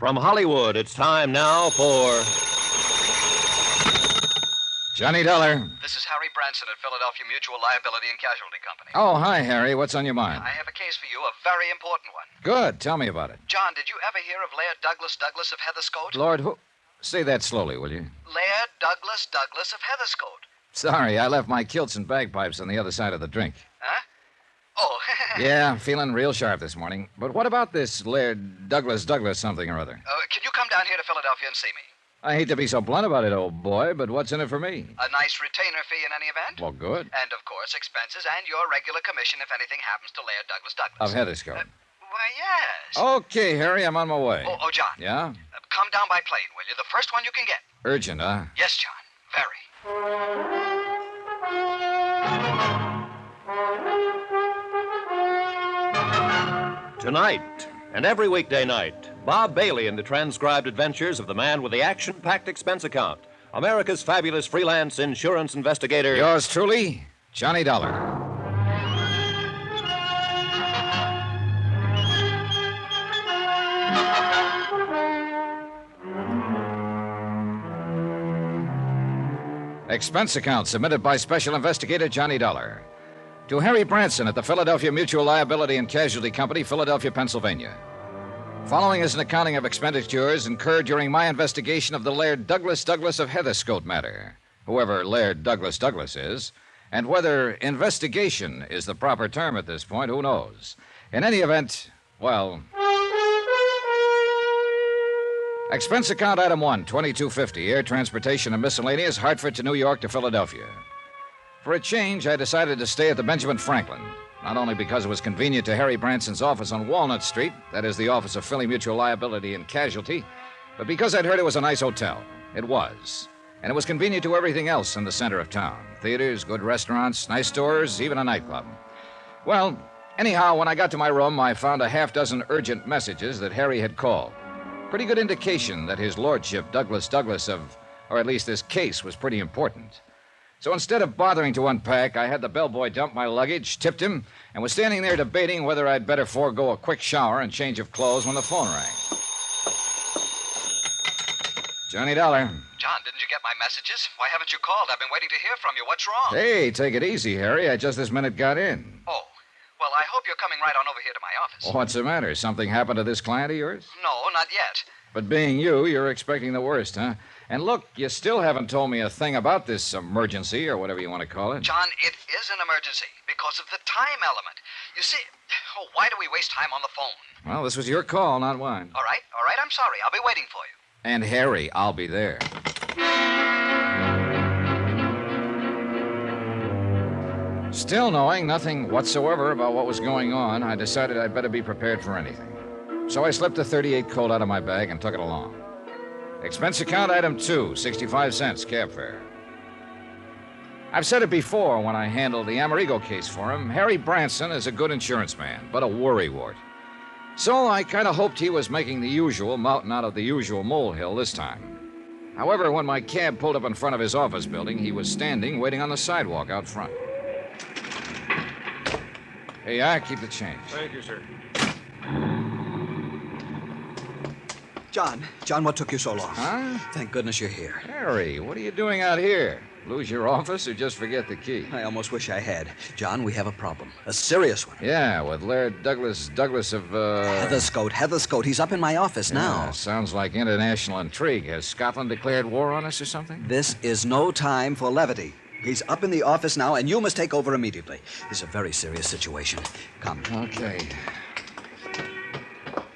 From Hollywood, it's time now for... Johnny Dollar. This is Harry Branson at Philadelphia Mutual Liability and Casualty Company. Oh, hi, Harry. What's on your mind? I have a case for you, a very important one. Good. Tell me about it. John, did you ever hear of Laird Douglas Douglas of Heatherscote? Lord, who... Say that slowly, will you? Laird Douglas Douglas of Heatherscote. Sorry, I left my kilts and bagpipes on the other side of the drink. Huh? Oh. Yeah, feeling real sharp this morning. But what about this Laird Douglas something or other? Can you come down here to Philadelphia and see me? I hate to be so blunt about it, old boy, but what's in it for me? A nice retainer fee in any event. Well, good. And, of course, expenses and your regular commission if anything happens to Laird Douglas Douglas. Of Heatherscote. Why, yes. Okay, Harry, I'm on my way. Oh, John. Yeah? Come down by plane, will you? The first one you can get. Urgent, huh? Yes, John. Very. Tonight, and every weekday night, Bob Bailey in the transcribed adventures of the man with the action-packed expense account, America's fabulous freelance insurance investigator... Yours truly, Johnny Dollar. Expense account submitted by Special Investigator Johnny Dollar to Harry Branson at the Philadelphia Mutual Liability and Casualty Company, Philadelphia, Pennsylvania. Following is an accounting of expenditures incurred during my investigation of the Laird Douglas of Heatherscote matter, whoever Laird Douglas is, and whether investigation is the proper term at this point, who knows? In any event, well... Expense account item 1, $22.50, air transportation and miscellaneous, Hartford to New York to Philadelphia. For a change, I decided to stay at the Benjamin Franklin, not only because it was convenient to Harry Branson's office on Walnut Street, that is the office of Philly Mutual Liability and Casualty, but because I'd heard it was a nice hotel. It was. And it was convenient to everything else in the center of town. Theaters, good restaurants, nice stores, even a nightclub. Well, anyhow, when I got to my room, I found a half-dozen urgent messages that Harry had called. Pretty good indication that his lordship, Douglas of, or at least this case, was pretty important. So instead of bothering to unpack, I had the bellboy dump my luggage, tipped him, and was standing there debating whether I'd better forego a quick shower and change of clothes when the phone rang. Johnny Dollar. John, didn't you get my messages? Why haven't you called? I've been waiting to hear from you. What's wrong? Hey, take it easy, Harry. I just this minute got in. Oh. Well, I hope you're coming right on over here to my office. What's the matter? Something happened to this client of yours? No, not yet. But being you're expecting the worst, huh? And look, you still haven't told me a thing about this emergency, or whatever you want to call it. John, it is an emergency because of the time element. You see, why do we waste time on the phone? Well, this was your call, not mine. All right, I'm sorry. I'll be waiting for you. And Harry, I'll be there. Still knowing nothing whatsoever about what was going on, I decided I'd better be prepared for anything. So I slipped the .38 Colt out of my bag and took it along. Expense account item 2, 65 cents, cab fare. I've said it before when I handled the Amerigo case for him. Harry Branson is a good insurance man, but a worrywart. So I kind of hoped he was making the usual mountain out of the usual molehill this time. However, when my cab pulled up in front of his office building, he was standing, waiting on the sidewalk out front. Hey, I keep the change. Thank you, sir. John, what took you so long? Huh? Thank goodness you're here. Harry, what are you doing out here? Lose your office or just forget the key? I almost wish I had. John, we have a problem. A serious one. Yeah, with Laird Douglas of, Heatherscote. He's up in my office now. Sounds like international intrigue. Has Scotland declared war on us or something? This is no time for levity. He's up in the office now, and you must take over immediately. This is a very serious situation. Come. Okay.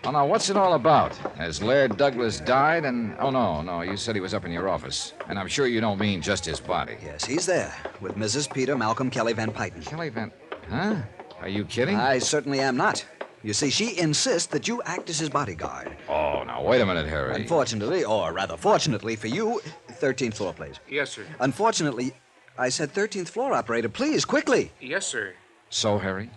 Oh, now, what's it all about? Has Laird Douglas died and... Oh, no, you said he was up in your office. And I'm sure you don't mean just his body. Yes, he's there, with Mrs. Peter Malcolm Kelly Van Pyten. Kelly Van... Huh? Are you kidding? I certainly am not. You see, she insists that you act as his bodyguard. Oh, now, wait a minute, Harry. Unfortunately, or rather fortunately for you, 13th floor, please. Yes, sir. Unfortunately, I said 13th floor, operator. Please, quickly. Yes, sir. So, Harry?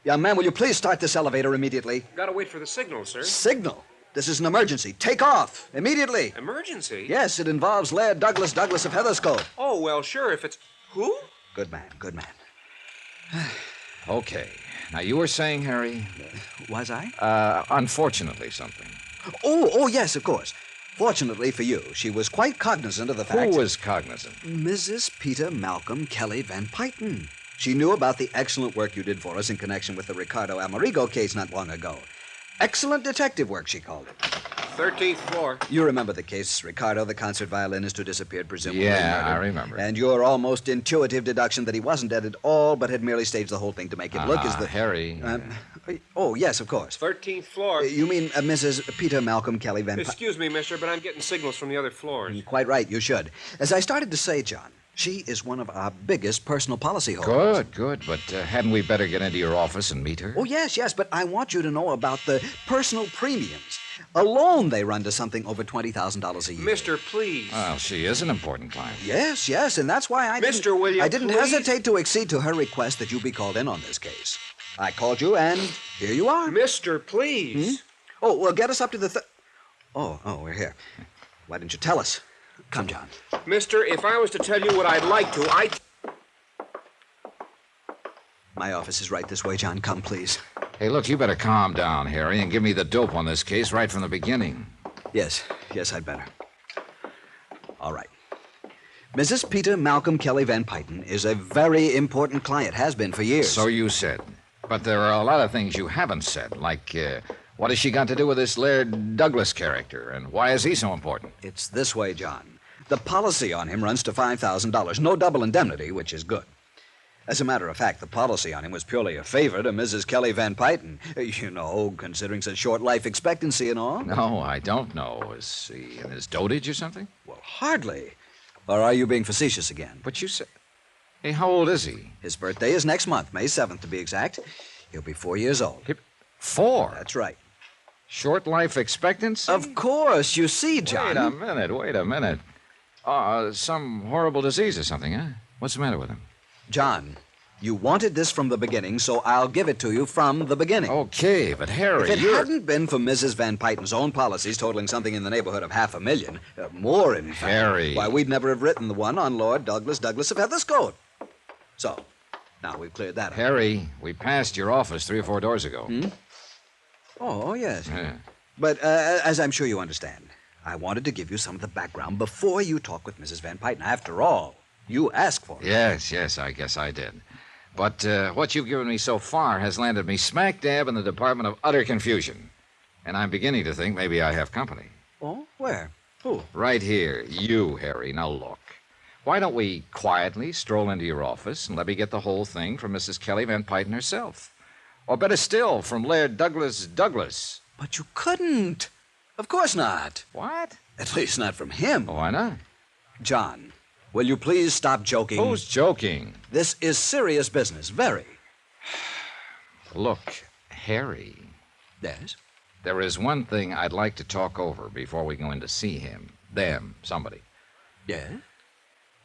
Young man, will you please start this elevator immediately? Gotta wait for the signal, sir. Signal? This is an emergency. Take off. Immediately. Emergency? Yes, it involves Laird Douglas of Heatherscote. Oh, well, sure, if it's... Who? Good man. Okay. Now, you were saying, Harry... Was I? Unfortunately something. Oh, yes, of course. Fortunately for you, she was quite cognizant of the fact... Who was cognizant? Mrs. Peter Malcolm Kelly Van Pyton. She knew about the excellent work you did for us in connection with the Ricardo Amerigo case not long ago. Excellent detective work, she called it. 13th floor. You remember the case, Ricardo, the concert violinist who disappeared, presumably Yeah, murdered. I remember. And your almost intuitive deduction that he wasn't dead at all, but had merely staged the whole thing to make it look as the... Harry. Oh, yes, of course. 13th floor. You mean Mrs. Peter Malcolm Kelly Van Pyton? Excuse me, mister, but I'm getting signals from the other floors. Quite right, you should. As I started to say, John, she is one of our biggest personal policy holders. Good. But hadn't we better get into your office and meet her? Oh, yes, but I want you to know about the personal premiums. Alone, they run to something over $20,000 a year. Mister, please. Well, she is an important client. Yes, and that's why I Mister, will you I didn't please? hesitate to accede to her request that you be called in on this case. I called you, and here you are. Mister, please. Oh, well, get us up to the... Oh, we're here. Why didn't you tell us? Come, John. Mister, if I was to tell you what I'd like to, My office is right this way, John. Come, please. Hey, look, you better calm down, Harry, and give me the dope on this case right from the beginning. Yes, I'd better. All right. Mrs. Peter Malcolm Kelly Van Pyton is a very important client, has been for years. So you said. But there are a lot of things you haven't said, like what has she got to do with this Laird Douglas character, and why is he so important? It's this way, John. The policy on him runs to $5,000. No double indemnity, which is good. As a matter of fact, the policy on him was purely a favor to Mrs. Kelly Van Pyton. You know, considering such short life expectancy and all. No, I don't know. Is he in his dotage or something? Well, hardly. Or are you being facetious again? But you said... Hey, how old is he? His birthday is next month, May 7th, to be exact. He'll be 4 years old. 4? That's right. Short life expectancy? Of course. You see, John. Wait a minute. Some horrible disease or something, huh? What's the matter with him? John, you wanted this from the beginning, so I'll give it to you from the beginning. Okay, but Harry, If it hadn't been for Mrs. Van Pyton's own policies totaling something in the neighborhood of $500,000, more in fact, Harry. why, we'd never have written the one on Lord Douglas of Heatherscote. So, now we've cleared that up. Harry, we passed your office 3 or 4 doors ago. Oh, yes. Yeah. But as I'm sure you understand, I wanted to give you some of the background before you talk with Mrs. Van Pyton. After all, you asked for it. Yes, I guess I did. But what you've given me so far has landed me smack dab in the department of utter confusion. And I'm beginning to think maybe I have company. Oh, where? Who? Right here. You, Harry. Now look. Why don't we quietly stroll into your office and let me get the whole thing from Mrs. Kelly Van Pyton herself? Or better still, from Laird Douglas. But you couldn't. Of course not. What? At least not from him. Why not? John, will you please stop joking? Who's joking? This is serious business, very. Look, Harry, Yes? there is one thing I'd like to talk over before we go in to see him. Somebody. Yes?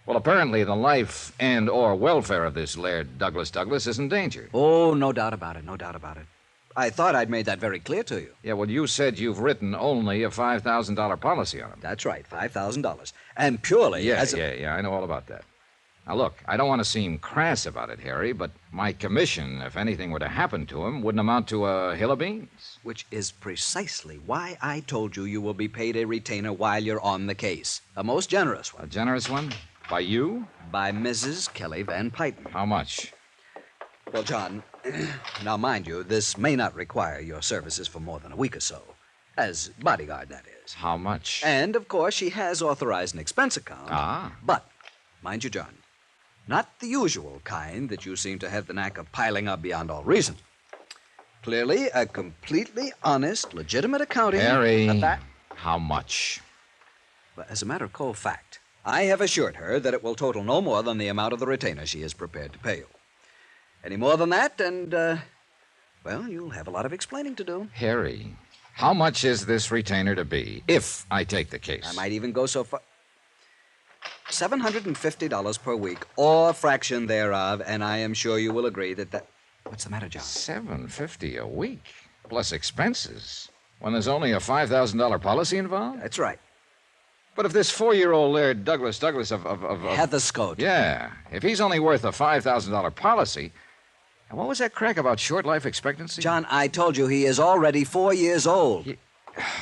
Well, apparently the life and or welfare of this Laird Douglas is in danger. Oh, no doubt about it. I thought I'd made that very clear to you. Yeah, well, you said you've written only a $5,000 policy on him. That's right, $5,000. And purely Yeah, I know all about that. Now, look, I don't want to seem crass about it, Harry, but my commission, if anything were to happen to him, wouldn't amount to a hill of beans. Which is precisely why I told you will be paid a retainer while you're on the case. A most generous A one. generous one? By you? By Mrs. Kelly Van Pyton. How much? Well, John, now mind you, this may not require your services for more than a week or so. As bodyguard, that is. How much? And, of course, she has authorized an expense account. Ah. But, mind you, John, not the usual kind that you seem to have the knack of piling up beyond all reason. Clearly, a completely honest, legitimate accounting... Harry, of that. how much? But as a matter of cold fact, I have assured her that it will total no more than the amount of the retainer she is prepared to pay you. Any more than that, and, well, you'll have a lot of explaining to do. Harry, how much is this retainer to be if I take the case? I might even go so far... $750 per week, or fraction thereof, and I am sure you will agree that... What's the matter, John? $750 a week, plus expenses, when there's only a $5,000 policy involved? That's right. But if this 4-year-old Laird Douglas of Heatherscote. Yeah, if he's only worth a $5,000 policy, and what was that crack about short life expectancy? John, I told you he is already 4 years old.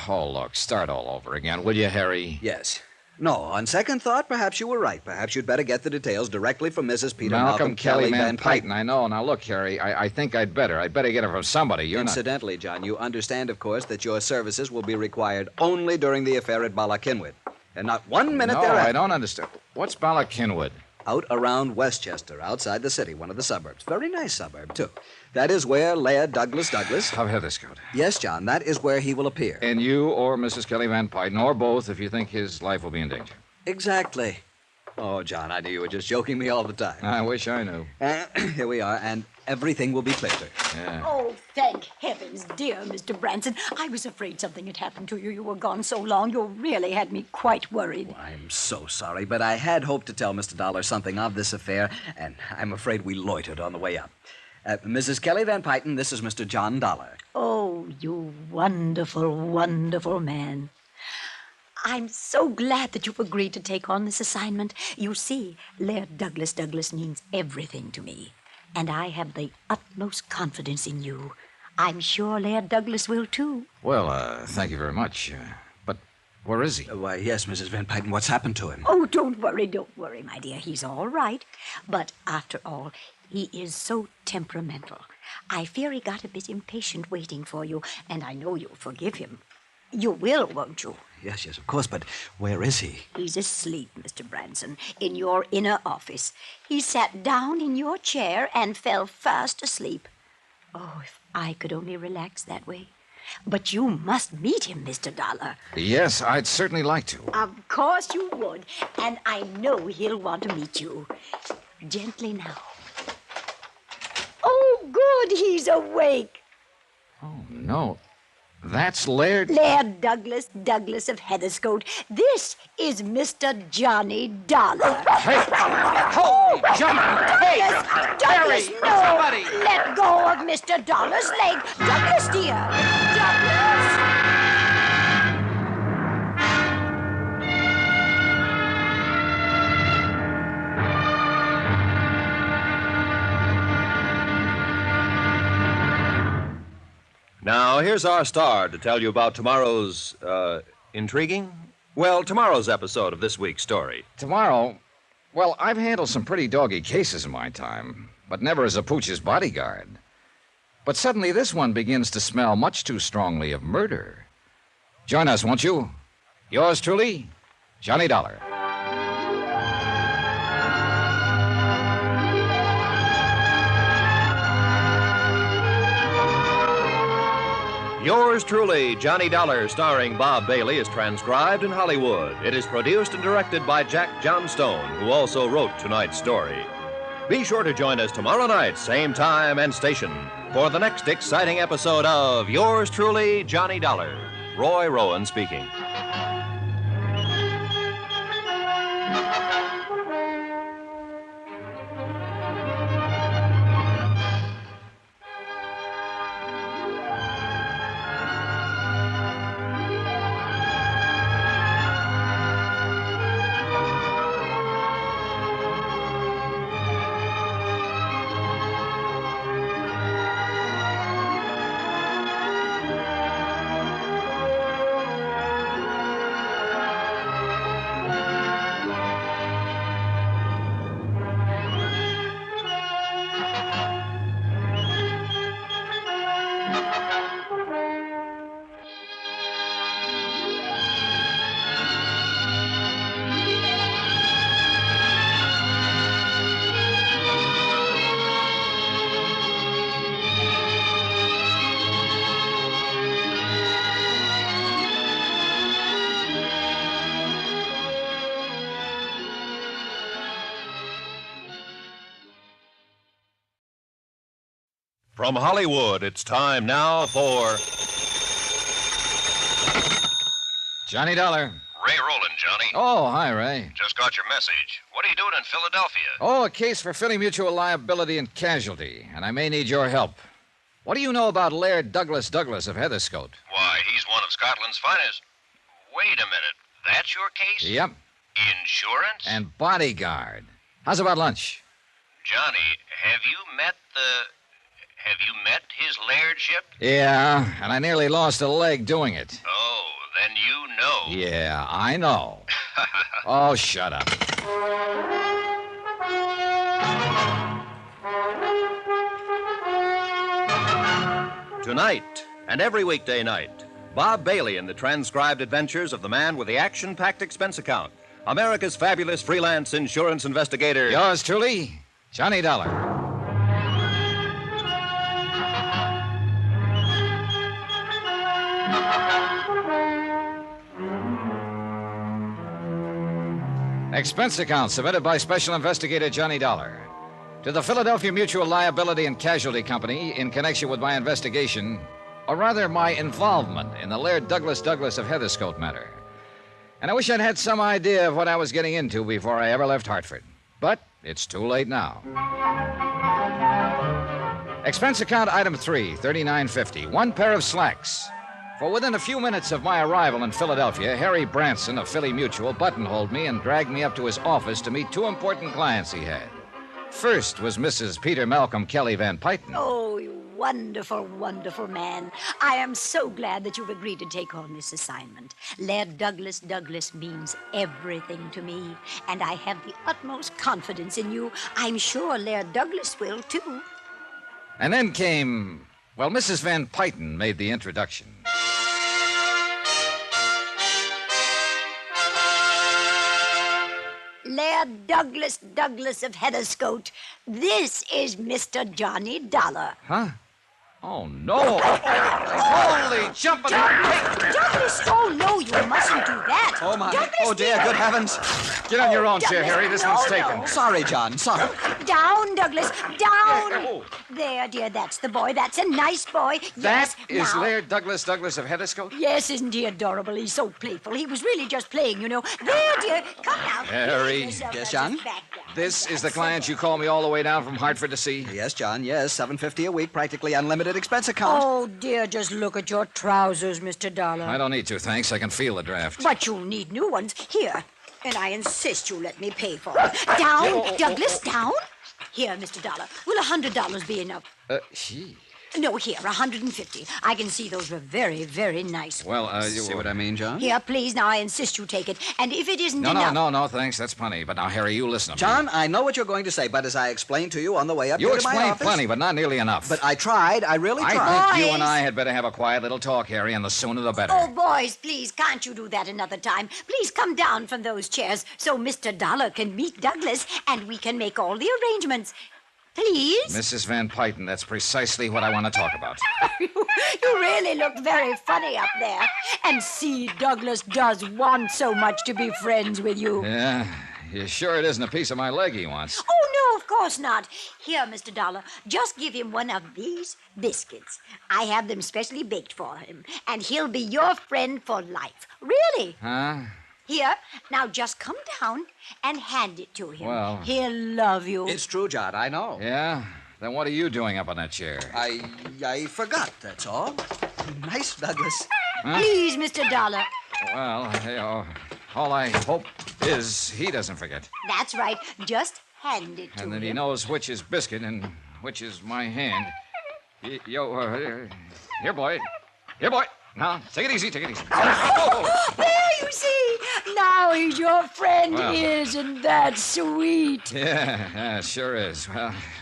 Oh, look, start all over again, will you, Harry? Yes. No, on second thought, perhaps you were right. Perhaps you'd better get the details directly from Mrs. Peter Malcolm Kelly Van Pyton. I know. Now, look, Harry, I think I'd better. I'd better get it from somebody. You're Incidentally, John, you understand, of course, that your services will be required only during the affair at Bala-Cynwyd, and not 1 minute thereafter. No, I don't understand. What's Bala-Cynwyd? Out around Westchester, outside the city, one of the suburbs. Very nice suburb, too. That is where Laird Douglas Douglas... Of Heatherscote. Yes, John, that is where he will appear. And you or Mrs. Kelly Van Pyton, or both, if you think his life will be in danger. Exactly. Oh, John, I knew you were just joking me all the time. I wish I knew. Here we are, and everything will be clear. Yeah. Oh, thank heavens, dear Mr. Branson. I was afraid something had happened to you. You were gone so long, you really had me quite worried. I'm so sorry, but I had hoped to tell Mr. Dollar something of this affair, and I'm afraid we loitered on the way up. Mrs. Kelly Van Pyton, this is Mr. John Dollar. Oh, you wonderful, wonderful man. I'm so glad that you've agreed to take on this assignment. You see, Laird Douglas Douglas means everything to me, and I have the utmost confidence in you. I'm sure Laird Douglas will, too. Well, thank you very much. But where is he? Why, yes, Mrs. Van Pyton, what's happened to him? Oh, don't worry, my dear. He's all right. But after all, he is so temperamental. I fear he got a bit impatient waiting for you, and I know you'll forgive him. You will, won't you? Yes, of course, but where is he? He's asleep, Mr. Branson, in your inner office. He sat down in your chair and fell fast asleep. Oh, if I could only relax that way. But you must meet him, Mr. Dollar. Yes, I'd certainly like to. Of course you would, and I know he'll want to meet you. Gently now. Oh, good, he's awake. Oh, no. That's Laird... Laird Douglas Douglas of Heatherscote. This is Mr. Johnny Dollar. Hey! Holy John! Hey! Douglas, Harry, no! somebody! Let go of Mr. Dollar's leg. Douglas, dear. Douglas! Now, here's our star to tell you about tomorrow's, intriguing? Well, tomorrow's episode of this week's story. Tomorrow... Well, I've handled some pretty doggy cases in my time, but never as a pooch's bodyguard. But suddenly this one begins to smell much too strongly of murder. Join us, won't you? Yours truly, Johnny Dollar. Yours truly, Johnny Dollar, starring Bob Bailey, is transcribed in Hollywood. It is produced and directed by Jack Johnstone, who also wrote tonight's story. Be sure to join us tomorrow night, same time and station, for the next exciting episode of Yours truly, Johnny Dollar. Roy Rowan speaking. From Hollywood, it's time now for... Johnny Dollar. Ray Rowland, Johnny. Oh, hi, Ray. Just got your message. What are you doing in Philadelphia? Oh, a case for Philly Mutual Liability and Casualty, and I may need your help. What do you know about Laird Douglas Douglas of Heatherscote? Why, he's one of Scotland's finest. Wait a minute. That's your case? Yep. Insurance? And bodyguard. How's about lunch? Johnny, have you met his lairdship? Yeah, and I nearly lost a leg doing it. Oh, Then you know. Yeah, I know. Oh, shut up. Tonight, and every weekday night, Bob Bailey in the transcribed adventures of the man with the action-packed expense account, America's fabulous freelance insurance investigator. Yours truly, Johnny Dollar. Expense account submitted by Special Investigator Johnny Dollar to the Philadelphia Mutual Liability and Casualty Company in connection with my investigation, or rather my involvement in the Laird Douglas of Heatherscote matter. And I wish I'd had some idea of what I was getting into before I ever left Hartford. But it's too late now. Expense account item 3, $39.50. One pair of slacks. For within a few minutes of my arrival in Philadelphia, Harry Branson of Philly Mutual buttonholed me and dragged me up to his office to meet two important clients he had. First was Mrs. Peter Malcolm Kelly Van Pyton. Oh, you wonderful, wonderful man. I am so glad that you've agreed to take on this assignment. Laird Douglas means everything to me, and I have the utmost confidence in you. I'm sure Laird Douglas will, too. And then came, well, Mrs. Van Pyton made the introduction. Laird Douglas of Heatherscote, this is Mr. Johnny Dollar. Huh? Oh, no. Holy jumping... Douglas, oh, no, you mustn't do that. Oh, my. Douglas, Oh, dear, good heavens. Get on your own chair, Douglas, Harry. This no, one's taken. no. Sorry, John, sorry. Down, Douglas, down. There, dear, that's the boy. That's a nice boy. That Yes, is now. Laird Douglas of Heatherscote? Yes, isn't he adorable? He's so playful. He was really just playing, you know. There, dear, come now. Harry. Get yourself Yes, now John? just back down. This is the client you called me all the way down from Hartford to see? Yes, John, yes. $7.50 a week, practically unlimited expense account. Oh, dear, just look at your trousers, Mr. Dollar. I don't need to, thanks. I can feel the draft. But you'll need new ones. Here. And I insist you let me pay for them. Down, Douglas, down. Here, Mr. Dollar. Will $100 be enough? Gee. No, here, 150. I can see those were very, very nice. Well, you... See what I mean, John? Here, please, now I insist you take it. And if it isn't No, enough... no, thanks. That's plenty. But now, Harry, you listen to me. John, I know what you're going to say, but as I explained to you on the way up You here to my explained office... plenty, but not nearly enough. But I tried. I really tried. I think you Boys. and I had better have a quiet little talk, Harry, and the sooner the better. Oh, boys, please, can't you do that another time? Please come down from those chairs so Mr. Dollar can meet Douglas and we can make all the arrangements. Please? Mrs. Van Pyton, that's precisely what I want to talk about. You really look very funny up there. And see, Douglas does want so much to be friends with you. Yeah, you sure it isn't a piece of my leg he wants? Oh, no, of course not. Here, Mr. Dollar, just give him one of these biscuits. I have them specially baked for him, and he'll be your friend for life. Really? Huh? Here, now just come down and hand it to him. Well- He'll love you. It's true, John, I know. Yeah? Then what are you doing up on that chair? I forgot, that's all. Nice, Douglas. Please, Mr. Dollar. Well, all I hope is he doesn't forget. That's right. Just hand it to And him. that he knows which is biscuit and which is my hand. Here, boy. Here, boy. Now, take it easy, take it easy. There, you see. Now he's your friend. Well. Isn't that sweet? Yeah, sure is.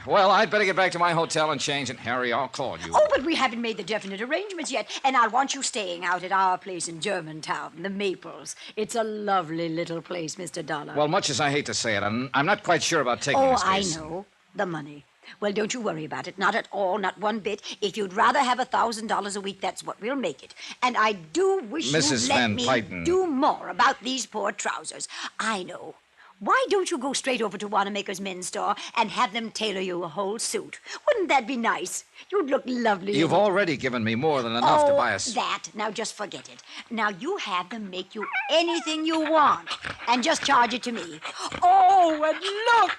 Well, I'd better get back to my hotel and change, and Harry, I'll call you. Oh, but we haven't made the definite arrangements yet. And I want you staying out at our place in Germantown, the Maples. It's a lovely little place, Mr. Dollar. Well, much as I hate to say it, I'm not quite sure about taking oh, this I case. know. The money. Well, don't you worry about it. Not at all, not one bit. If you'd rather have $1,000 a week, that's what we'll make it. And I do wish Mrs. you'd let Van me Pyton. do more about these poor trousers. I know. Why don't you go straight over to Wanamaker's men's store and have them tailor you a whole suit? Wouldn't that be nice? You'd look lovely. You've in it. already given me more than enough to buy us. That. Now just forget it. Now you have them make you anything you want and just charge it to me. Oh, and look!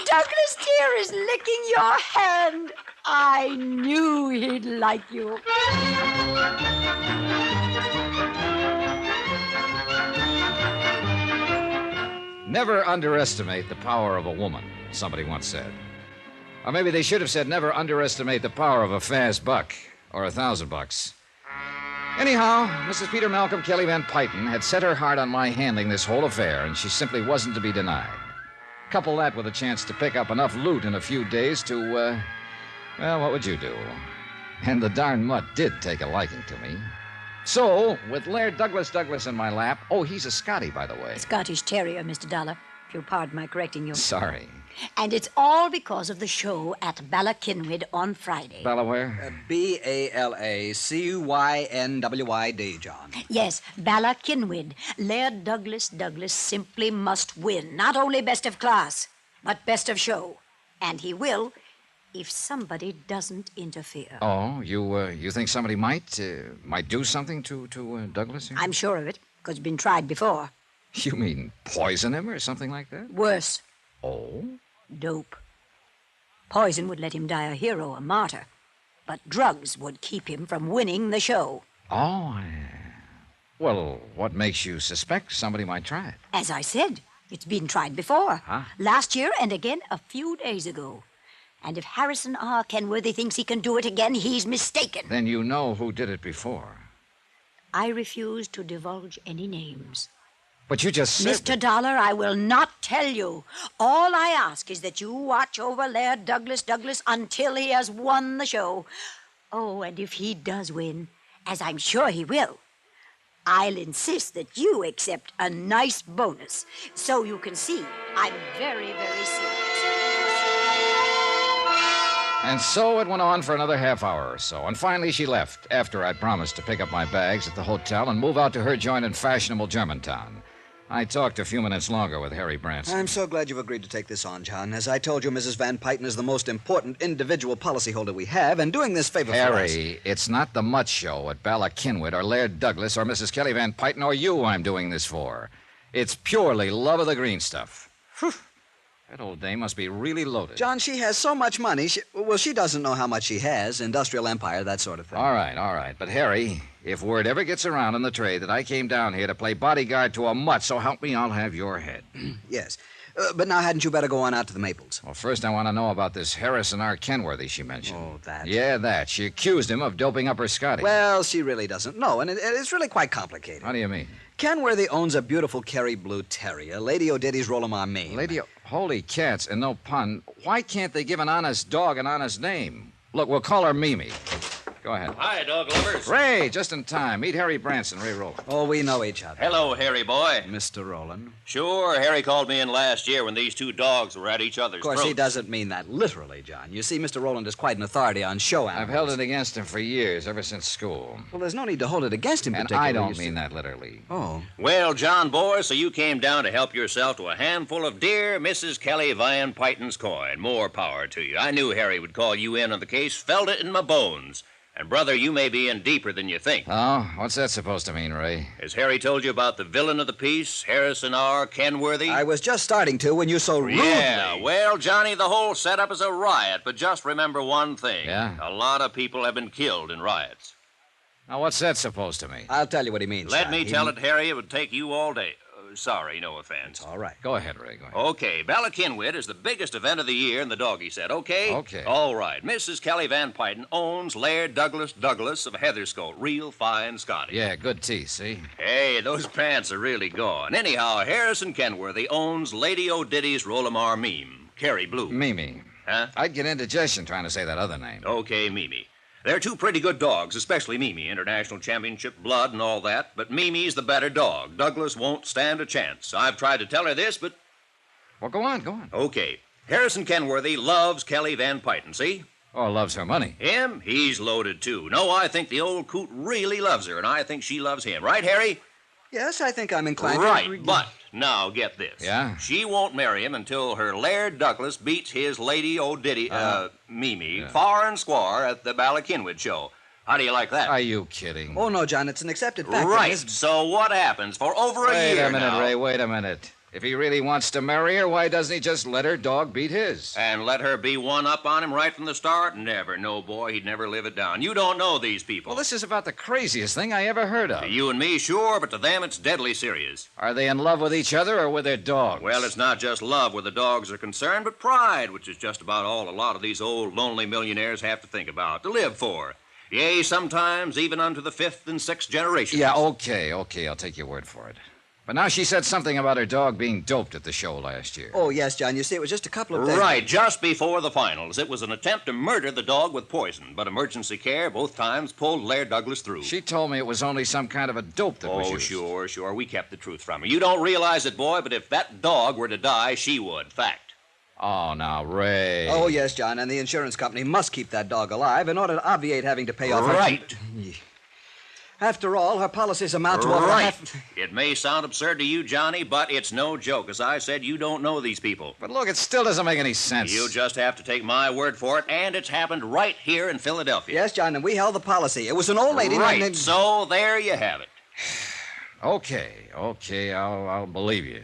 Douglas dear is licking your hand. I knew he'd like you. Never underestimate the power of a woman, somebody once said. Or maybe they should have said never underestimate the power of a fast buck or $1,000. Anyhow, Mrs. Peter Malcolm Kelly Van Pyton had set her heart on my handling this whole affair, and she simply wasn't to be denied. Couple that with a chance to pick up enough loot in a few days to, well, what would you do? And the darn mutt did take a liking to me. So, with Laird Douglas in my lap... Oh, he's a Scotty, by the way. Scottish Terrier, Mr. Dollar, if you'll pardon my correcting you. Sorry. And it's all because of the show at Ballakinwyd on Friday. Ballaware? Ballacinwyd, John. Yes, Ballakinwyd. Laird Douglas simply must win. Not only best of class, but best of show. And he will if somebody doesn't interfere. Oh, you think somebody might do something to Douglas here? I'm sure of it, because it's been tried before. You mean poison him or something like that? Worse. Oh? Dope. Poison would let him die a hero, a martyr. But drugs would keep him from winning the show. Oh, well, what makes you suspect somebody might try it? As I said, it's been tried before. Huh? Last year and again a few days ago. And if Harrison R. Kenworthy thinks he can do it again, he's mistaken. Then you know who did it before. I refuse to divulge any names. But you just said... Mr. Dollar, I will not tell you. All I ask is that you watch over Laird Douglas until he has won the show. Oh, and if he does win, as I'm sure he will, I'll insist that you accept a nice bonus so you can see I'm very, very serious. And so it went on for another half hour or so, and finally she left after I'd promised to pick up my bags at the hotel and move out to her joint in fashionable Germantown. I talked a few minutes longer with Harry Branson. I'm so glad you've agreed to take this on, John. As I told you, Mrs. Van Pyton is the most important individual policyholder we have, and doing this favor for us... Harry, it's not the Mutt Show at Ballakinwyd or Laird Douglas or Mrs. Kelly Van Pyton or you I'm doing this for. It's purely love of the green stuff. Whew. That old dame must be really loaded. John, she has so much money. She doesn't know how much she has. Industrial empire, that sort of thing. All right. But, Harry, if word ever gets around in the trade that I came down here to play bodyguard to a mutt, so help me, I'll have your head. Yes. But now hadn't you better go on out to the Maples? Well, first I want to know about this Harrison R. Kenworthy she mentioned. Oh, that. Yeah, that. She accused him of doping up her Scotty. Well, she really doesn't know, and it's really quite complicated. How do you mean? Kenworthy owns a beautiful Kerry Blue Terrier, Lady O'Diddy's Roll-em-on Maine. Holy cats, and no pun. Why can't they give an honest dog an honest name? Look, we'll call her Mimi. Go ahead. Hi, dog lovers. Ray, just in time. Meet Harry Branson, Ray Rowland. Oh, we know each other. Hello, Harry boy. Mr. Rowland. Sure, Harry called me in last year when these two dogs were at each other's Of course, throats. he doesn't mean that literally, John. You see, Mr. Rowland is quite an authority on show animals. I've held it against him for years, ever since school. Well, there's no need to hold it against him And particularly. I don't mean that literally. Oh. Well, John boy, so you came down to help yourself to a handful of dear Mrs. Kelly Van Pyton's coin. More power to you. I knew Harry would call you in on the case. Felt it in my bones. And, brother, you may be in deeper than you think. Oh, what's that supposed to mean, Ray? Has Harry told you about the villain of the piece, Harrison R. Kenworthy? I was just starting to when you so rudely... Yeah, well, Johnny, the whole setup is a riot, but just remember one thing. Yeah? A lot of people have been killed in riots. Now, what's that supposed to mean? I'll tell you what he means. Let John. me He tell mean- it, Harry. It would take you all day. Sorry, no offense. All right. Go ahead, Ray, go ahead. Okay, Ballakinwyd is the biggest event of the year in the doggy set, okay? Okay. All right. Mrs. Kelly Van Pyton owns Laird Douglas of Heatherscote. Real fine Scotty. Yeah, good tea, see? Hey, those pants are really gone. Anyhow, Harrison Kenworthy owns Lady O'Diddy's Roll-em-R Meme. Kerry Blue. Mimi. Huh? I'd get indigestion trying to say that other name. Okay, Mimi. They're two pretty good dogs, especially Mimi. International championship blood and all that. But Mimi's the better dog. Douglas won't stand a chance. I've tried to tell her this, but... Well, go on. Okay. Harrison Kenworthy loves Kelly Van Pyton, see? Oh, loves her money. Him? He's loaded, too. No, I think the old coot really loves her, and I think she loves him. Right, Harry? Yes, I think I'm inclined to... Right, but now get this. Yeah? She won't marry him until her Laird Douglas beats his Lady O'Diddy, Mimi, yeah. far and square at the Ballakinwyd show. How do you like that? Are you kidding? Oh, no, John, it's an accepted fact. Right. So what happens for over a Wait year a minute, now? Ray, wait a minute. If he really wants to marry her, why doesn't he just let her dog beat his? And let her be one up on him right from the start? Never. No, boy, he'd never live it down. You don't know these people. Well, this is about the craziest thing I ever heard of. To you and me, sure, but to them it's deadly serious. Are they in love with each other or with their dogs? Well, it's not just love where the dogs are concerned, but pride, which is just about all a lot of these old lonely millionaires have to think about, to live for. Yea, sometimes even unto the 5th and 6th generations. Yeah, okay, I'll take your word for it. But now she said something about her dog being doped at the show last year. Oh, yes, John. You see, it was just a couple of days... Right, just before the finals. It was an attempt to murder the dog with poison, but emergency care both times pulled Laird Douglas through. She told me it was only some kind of a dope that was used. Oh, sure. We kept the truth from her. You don't realize it, boy, but if that dog were to die, she would. Fact. Oh, now, Ray. Oh, yes, John, and the insurance company must keep that dog alive in order to obviate having to pay off... Right. After all, her policies amount to over half... It may sound absurd to you, Johnny, but it's no joke. As I said, you don't know these people. But look, it still doesn't make any sense. You just have to take my word for it, and it's happened right here in Philadelphia. Yes, John, and we held the policy. It was an old lady... Right, so there you have it. Okay, I'll believe you.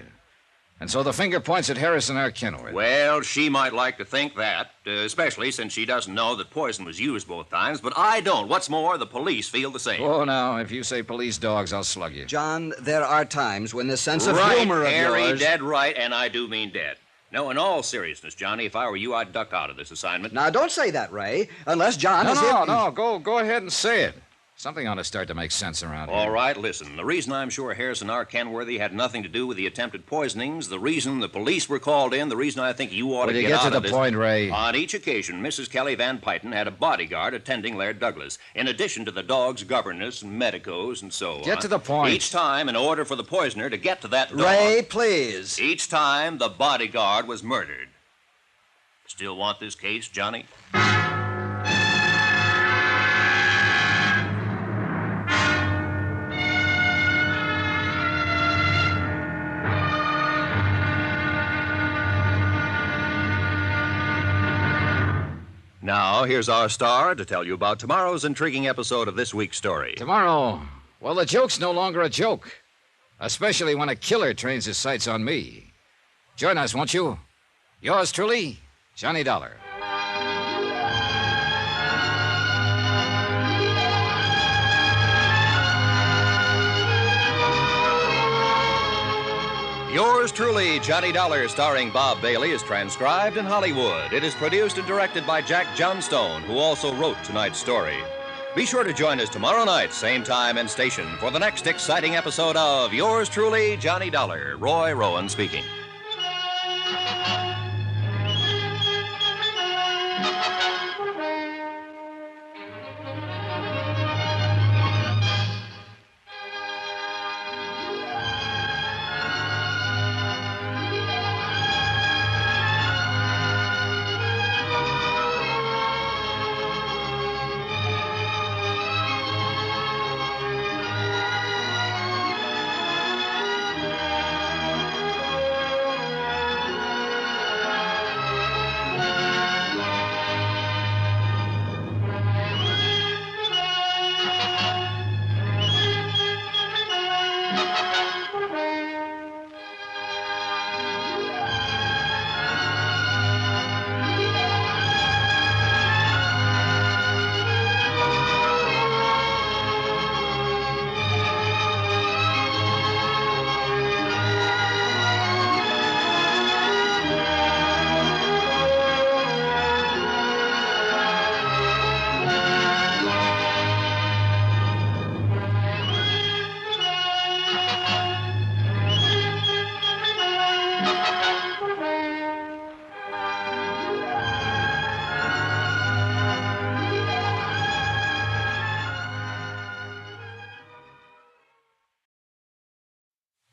And so the finger points at Harrison R. Kenworth. Well, she might like to think that, especially since she doesn't know that poison was used both times, but I don't. What's more, the police feel the same. Oh, now, if you say police dogs, I'll slug you. John, there are times when the sense of right, humor of Harry, yours... dead right, and I do mean dead. No, in all seriousness, Johnny, if I were you, I'd duck out of this assignment. Now, don't say that, Ray, unless John is... No, go ahead and say it. Something ought to start to make sense around here. All right, listen. The reason I'm sure Harrison R. Kenworthy had nothing to do with the attempted poisonings, the reason the police were called in, the reason I think you ought to get out of this... to the point, Ray? On each occasion, Mrs. Kelly Van Pyton had a bodyguard attending Laird Douglas, in addition to the dog's governess and medicos and so on. Get to the point. Each time, in order for the poisoner to get to that dog... Ray, please. Each time, the bodyguard was murdered. Still want this case, Johnny? Now, here's our star to tell you about tomorrow's intriguing episode of this week's story. Tomorrow, well, the joke's no longer a joke, especially when a killer trains his sights on me. Join us, won't you? Yours truly, Johnny Dollar. Yours truly, Johnny Dollar, starring Bob Bailey, is transcribed in Hollywood. It is produced and directed by Jack Johnstone, who also wrote tonight's story. Be sure to join us tomorrow night, same time and station, for the next exciting episode of Yours truly, Johnny Dollar. Roy Rowan speaking.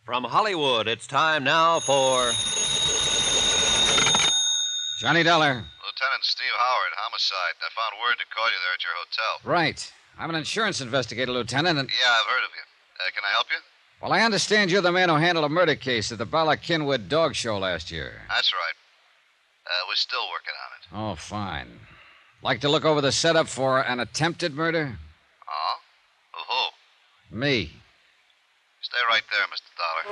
From Hollywood, it's time now for... Johnny Dollar. Lieutenant Steve Howard, homicide. I found word to call you there at your hotel. Right. I'm an insurance investigator, Lieutenant, and... Yeah, I've heard of you. Can I help you? Well, I understand you're the man who handled a murder case at the Bala Kinwood dog show last year. That's right. We're still working on it. Oh, fine. Like to look over the setup for an attempted murder? Oh? Who? Me. Stay right there, Mr. Dollar.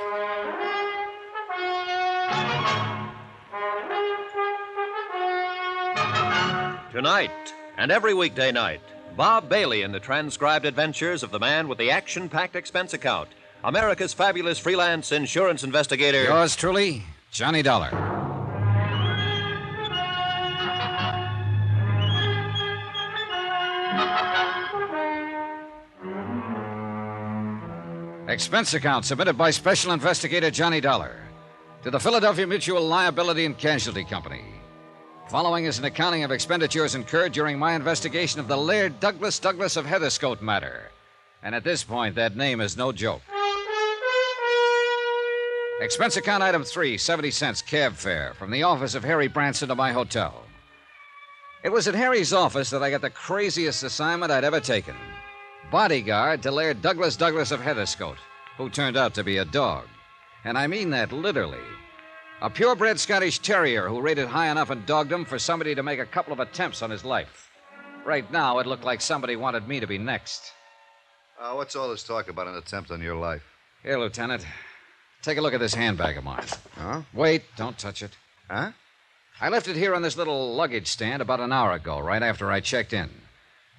Tonight, and every weekday night, Bob Bailey in the transcribed adventures of the man with the action-packed expense account, America's fabulous freelance insurance investigator... Yours truly, Johnny Dollar. Expense account submitted by Special Investigator Johnny Dollar to the Philadelphia Mutual Liability and Casualty Company. Following is an accounting of expenditures incurred during my investigation of the Laird Douglas of Heatherscote matter. And at this point, that name is no joke. Expense account item 3, 70 cents cab fare from the office of Harry Branson to my hotel. It was at Harry's office that I got the craziest assignment I'd ever taken. Bodyguard to Laird Douglas of Heatherscote, who turned out to be a dog. And I mean that literally. A purebred Scottish terrier who rated high enough in dogdom for somebody to make a couple of attempts on his life. Right now, it looked like somebody wanted me to be next. What's all this talk about an attempt on your life? Here, Lieutenant. Take a look at this handbag of mine. Huh? Wait, don't touch it. Huh? I left it here on this little luggage stand about an hour ago, right after I checked in.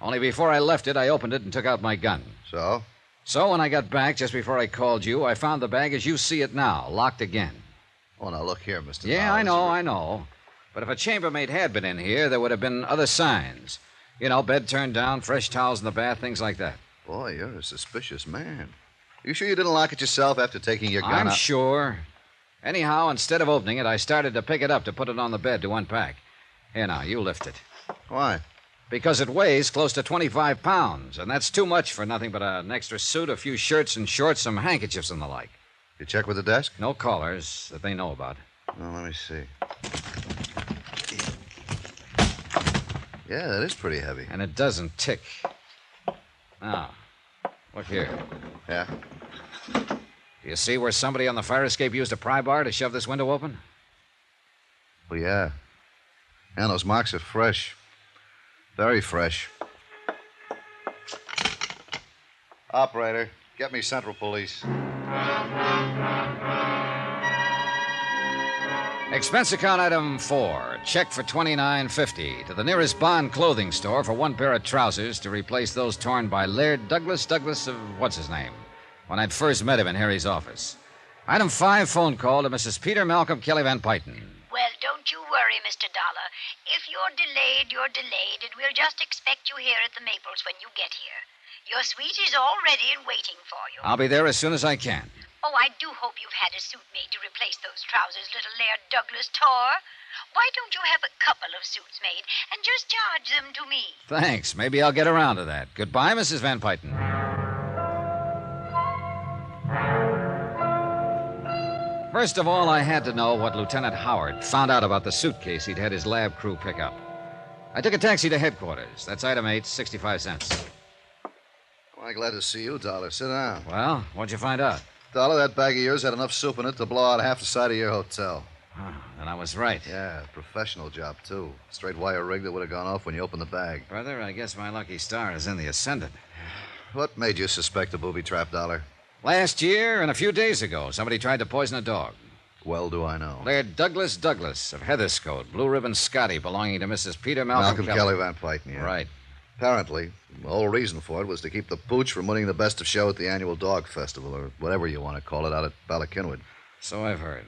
Only before I left it, I opened it and took out my gun. So? So when I got back, just before I called you, I found the bag as you see it now, locked again. Oh, now look here, Mr. Yeah, Bowers. I know. But if a chambermaid had been in here, there would have been other signs. You know, bed turned down, fresh towels in the bath, things like that. Boy, you're a suspicious man. You sure you didn't lock it yourself after taking your gun I'm out? sure. Anyhow, instead of opening it, I started to pick it up to put it on the bed to unpack. Here now, you lift it. Why? Because it weighs close to 25 pounds, and that's too much for nothing but an extra suit, a few shirts and shorts, some handkerchiefs and the like. You check with the desk? No callers that they know about. Well, let me see. Yeah, that is pretty heavy. And it doesn't tick. Now, look here. Yeah? Do you see where somebody on the fire escape used a pry bar to shove this window open? Well, yeah. And those marks are fresh. Very fresh. Operator, get me Central Police. Expense account item 4. Check for $29.50 to the nearest Bond clothing store for one pair of trousers to replace those torn by Laird Douglas of what's-his-name when I'd first met him in Harry's office. Item 5, phone call to Mrs. Peter Malcolm Kelly Van Pyton. Well, don't you worry, Mr. Dollar. If you're delayed, you're delayed, and we'll just expect you here at the Maples when you get here. Your suite is all ready and waiting for you. I'll be there as soon as I can. Oh, I do hope you've had a suit made to replace those trousers little Laird Douglas tore. Why don't you have a couple of suits made and just charge them to me? Thanks. Maybe I'll get around to that. Goodbye, Mrs. Van Pyton. First of all, I had to know what Lieutenant Howard found out about the suitcase he'd had his lab crew pick up. I took a taxi to headquarters. That's item 8, 65 cents. Well, glad to see you, Dollar. Sit down. Well, what'd you find out? Dollar, that bag of yours had enough soup in it to blow out half the side of your hotel. Oh, then I was right. Yeah, professional job, too. Straight wire rig that would have gone off when you opened the bag. Brother, I guess my lucky star is in the ascendant. What made you suspect a booby trap, Dollar? Last year and a few days ago, somebody tried to poison a dog. Well do I know. Laird Douglas of Heatherscote, Blue Ribbon Scotty, belonging to Mrs. Peter Malcolm Kelly Van Pyton, yeah. Right. Apparently, the whole reason for it was to keep the pooch from winning the best of show at the annual dog festival, or whatever you want to call it, out at Ballackinwood. So I've heard.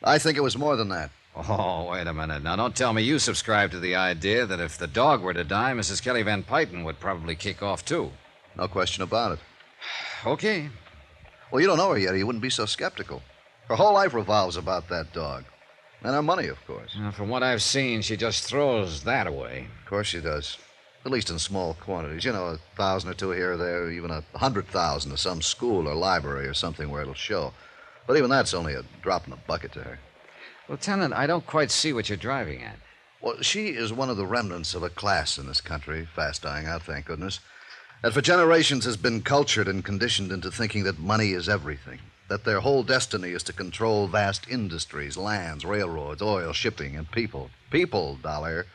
I think it was more than that. Oh, wait a minute. Now, don't tell me you subscribe to the idea that if the dog were to die, Mrs. Kelly Van Pyton would probably kick off, too. No question about it. Okay. Well, you don't know her yet, or you wouldn't be so skeptical. Her whole life revolves about that dog. And her money, of course. From what I've seen, she just throws that away. Of course she does. At least in small quantities. You know, 1,000 or 2 here or there, even 100,000 to some school or library or something where it'll show. But even that's only a drop in the bucket to her. Lieutenant, I don't quite see what you're driving at. Well, she is one of the remnants of a class in this country, fast dying out, thank goodness, that for generations has been cultured and conditioned into thinking that money is everything, that their whole destiny is to control vast industries, lands, railroads, oil, shipping, and people. People, Dollar,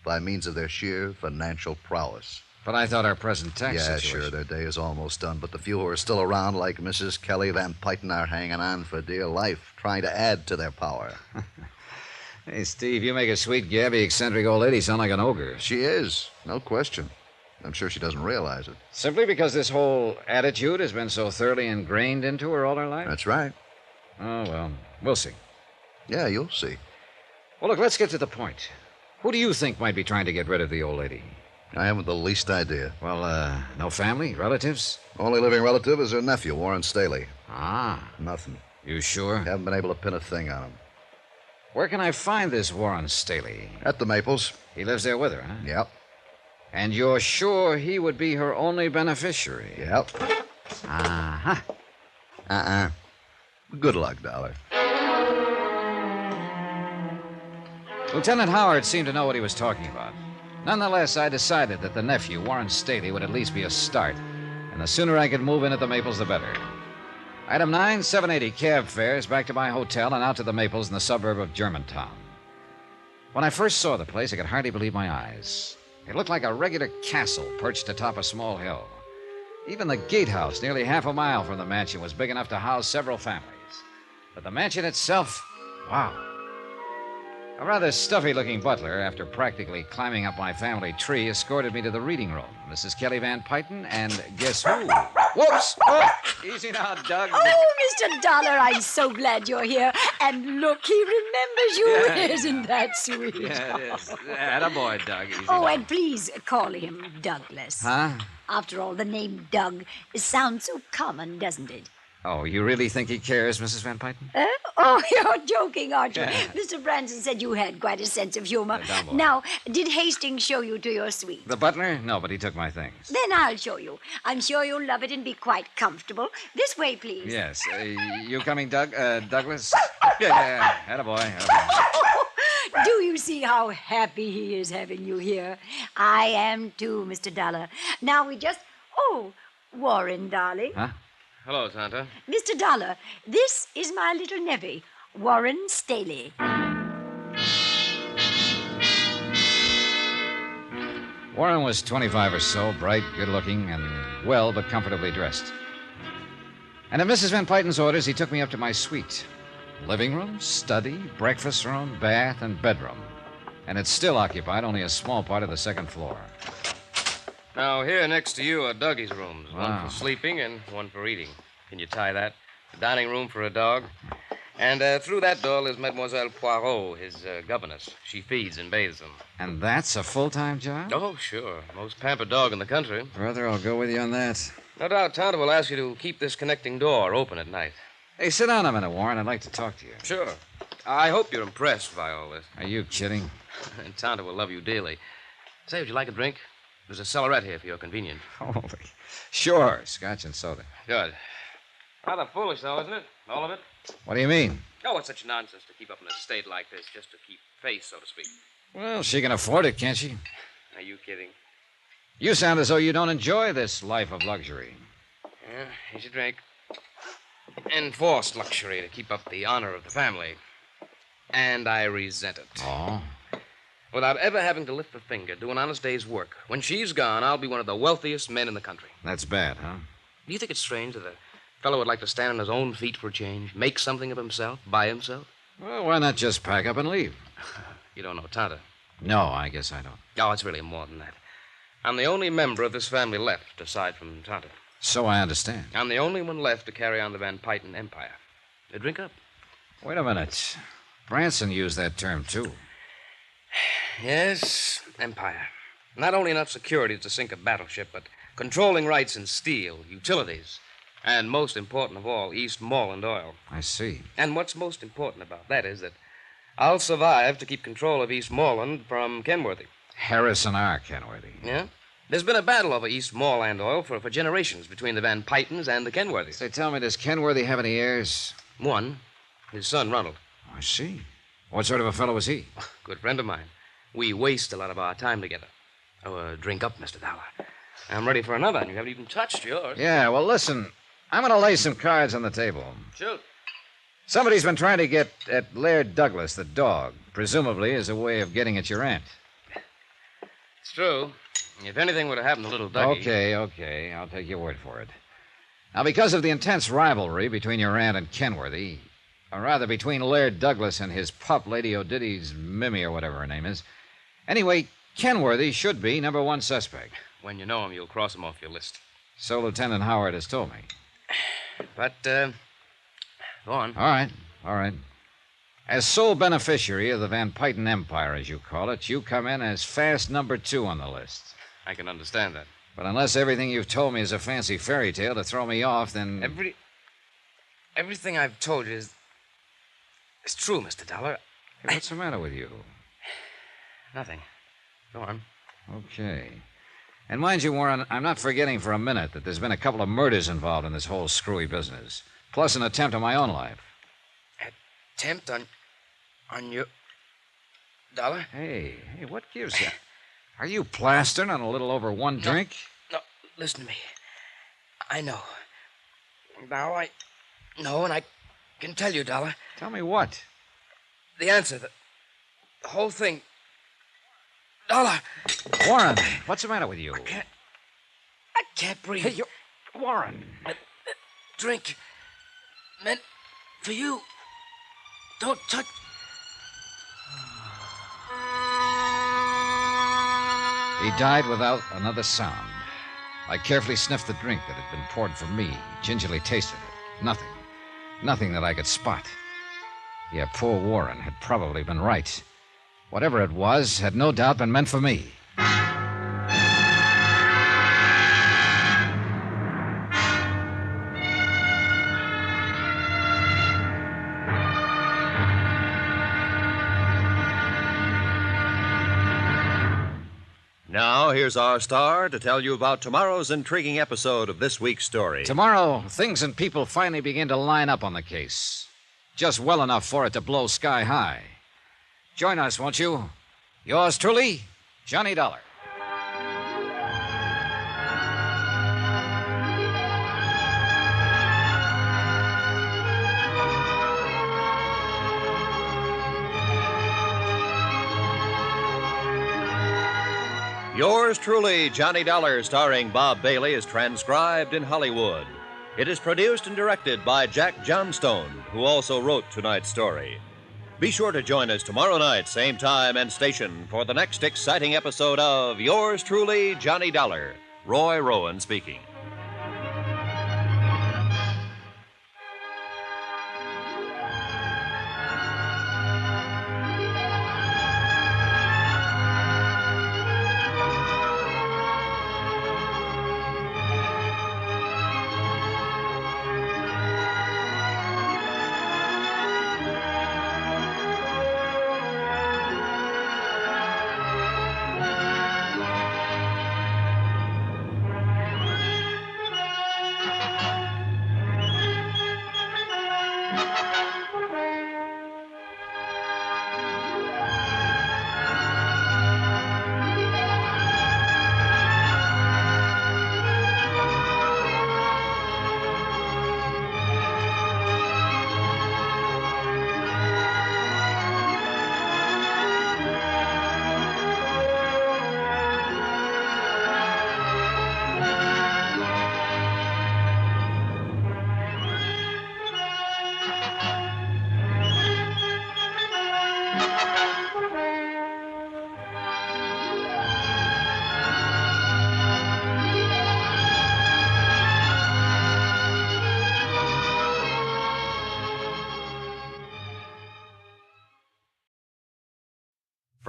by means of their sheer financial prowess. But I thought our present tax situation... Yeah, sure, their day is almost done, but the few who are still around, like Mrs. Kelly Van Pyton, are hanging on for dear life, trying to add to their power. Hey, Steve, you make a sweet, gabby, eccentric old lady sound like an ogre. She is, no question. I'm sure she doesn't realize it. Simply because this whole attitude has been so thoroughly ingrained into her all her life? That's right. Oh, well, we'll see. Yeah, you'll see. Well, look, let's get to the point. Who do you think might be trying to get rid of the old lady? I haven't the least idea. Well, no family, relatives? Only living relative is her nephew, Warren Staley. Ah. Nothing. You sure? Haven't been able to pin a thing on him. Where can I find this Warren Staley? At the Maples. He lives there with her, huh? Yep. And you're sure he would be her only beneficiary? Yep. Uh-huh. Good luck, Dollar. Lieutenant Howard seemed to know what he was talking about. Nonetheless, I decided that the nephew, Warren Staley, would at least be a start. And the sooner I could move in at the Maples, the better. Item 9, 780 cab fares back to my hotel and out to the Maples in the suburb of Germantown. When I first saw the place, I could hardly believe my eyes. It looked like a regular castle perched atop a small hill. Even the gatehouse, nearly half a mile from the mansion, was big enough to house several families. But the mansion itself, wow. A rather stuffy-looking butler, after practically climbing up my family tree, escorted me to the reading room. Mrs. Kelly Van Pyton, and guess who? Whoops! Oh, easy now, Doug. Oh, Mr. Dollar, I'm so glad you're here. And look, he remembers you. Yeah. Isn't that sweet? Yeah, it is. Attaboy, Doug. Easy Oh, now. and please call him Douglas. Huh? After all, the name Doug sounds so common, doesn't it? Oh, you really think he cares, Mrs. Van Pyton? Oh, you're joking, aren't you? Yeah. Mr. Branson said you had quite a sense of humor. Dumb boy. Now, did Hastings show you to your suite? The butler? No, but he took my things. Then I'll show you. I'm sure you'll love it and be quite comfortable. This way, please. Yes. You coming, Doug? Douglas? Yeah. Attaboy. Do you see how happy he is having you here? I am too, Mr. Dollar. Now we just... Oh, Warren, darling. Huh? Hello, Santa. Mr. Dollar, this is my little nevy, Warren Staley. Warren was 25 or so, bright, good-looking, and well but comfortably dressed. And at Mrs. Van Pyton's orders, he took me up to my suite. Living room, study, breakfast room, bath, and bedroom. And it still occupied only a small part of the second floor. Now, here next to you are Dougie's rooms. One Wow. for sleeping and one for eating. Can you tie that? The dining room for a dog. And through that door lives Mademoiselle Poirot, his governess. She feeds and bathes him. And that's a full-time job? Oh, sure. Most pampered dog in the country. Brother, I'll go with you on that. No doubt Tonto will ask you to keep this connecting door open at night. Hey, sit down a minute, Warren. I'd like to talk to you. Sure. I hope you're impressed by all this. Are you kidding? And Tonto will love you dearly. Say, would you like a drink? There's a cellarette here for your convenience. Holy. Sure, scotch and soda. Good. Rather foolish, though, isn't it? All of it? What do you mean? Oh, it's such nonsense to keep up an estate like this just to keep face, so to speak. Well, she can afford it, can't she? Are you kidding? You sound as though you don't enjoy this life of luxury. Yeah, here's your drink. Enforced luxury to keep up the honor of the family. And I resent it. Oh? Without ever having to lift a finger, do an honest day's work. When she's gone, I'll be one of the wealthiest men in the country. That's bad, huh? Do you think it's strange that a fellow would like to stand on his own feet for a change, make something of himself, by himself? Well, why not just pack up and leave? You don't know Tonto. No, I guess I don't. Oh, it's really more than that. I'm the only member of this family left, aside from Tonto. So I understand. I'm the only one left to carry on the Van Pyton empire. Drink up. Wait a minute. Branson used that term, too. Yes, empire. Not only enough security to sink a battleship, but controlling rights in steel, utilities, and most important of all, Eastmoreland oil. I see. And what's most important about that is that I'll survive to keep control of Eastmoreland from Kenworthy. Harrison R. Kenworthy. Yeah? There's been a battle over Eastmoreland oil for generations between the Van Pytons and the Kenworthys. Say, tell me, does Kenworthy have any heirs? One, his son, Ronald. I see. What sort of a fellow was he? Good friend of mine. We waste a lot of our time together. Oh, drink up, Mr. Dollar. I'm ready for another, and you haven't even touched yours. Yeah, well, listen. I'm going to lay some cards on the table. Shoot. Somebody's been trying to get at Laird Douglas, the dog, presumably as a way of getting at your aunt. It's true. If anything were to happen to little Dougie... Okay. I'll take your word for it. Now, because of the intense rivalry between your aunt and Kenworthy, or rather between Laird Douglas and his pup, Lady O'Diddy's Mimi, or whatever her name is, anyway, Kenworthy should be number one suspect. When you know him, you'll cross him off your list. So Lieutenant Howard has told me. But, go on. All right. As sole beneficiary of the Van Pyton Empire, as you call it, you come in as fast number 2 on the list. I can understand that. But unless everything you've told me is a fancy fairy tale to throw me off, then... Everything I've told you is true, Mr. Dollar. Hey, what's the matter with you? Nothing. Go on. Okay. And mind you, Warren, I'm not forgetting for a minute that there's been a couple of murders involved in this whole screwy business, plus an attempt on my own life. Attempt on your... Dollar? Hey, what gives you... Are you plastering on a little over one drink? No, listen to me. I know. Now I know, and I can tell you, Dollar. Tell me what? The answer, the whole thing. Dollar! Warren, what's the matter with you? I can't breathe. Hey, Warren. Drink meant for you. Don't touch... He died without another sound. I carefully sniffed the drink that had been poured for me, gingerly tasted it. Nothing that I could spot. Yeah, poor Warren had probably been right. Whatever it was had no doubt been meant for me. Now, here's our star to tell you about tomorrow's intriguing episode of this week's story. Tomorrow, things and people finally begin to line up on the case. Just well enough for it to blow sky high. Join us, won't you? Yours truly, Johnny Dollar. Yours truly, Johnny Dollar, starring Bob Bailey, is transcribed in Hollywood. It is produced and directed by Jack Johnstone, who also wrote tonight's story. Be sure to join us tomorrow night, same time and station, for the next exciting episode of Yours truly, Johnny Dollar. Roy Rowan speaking.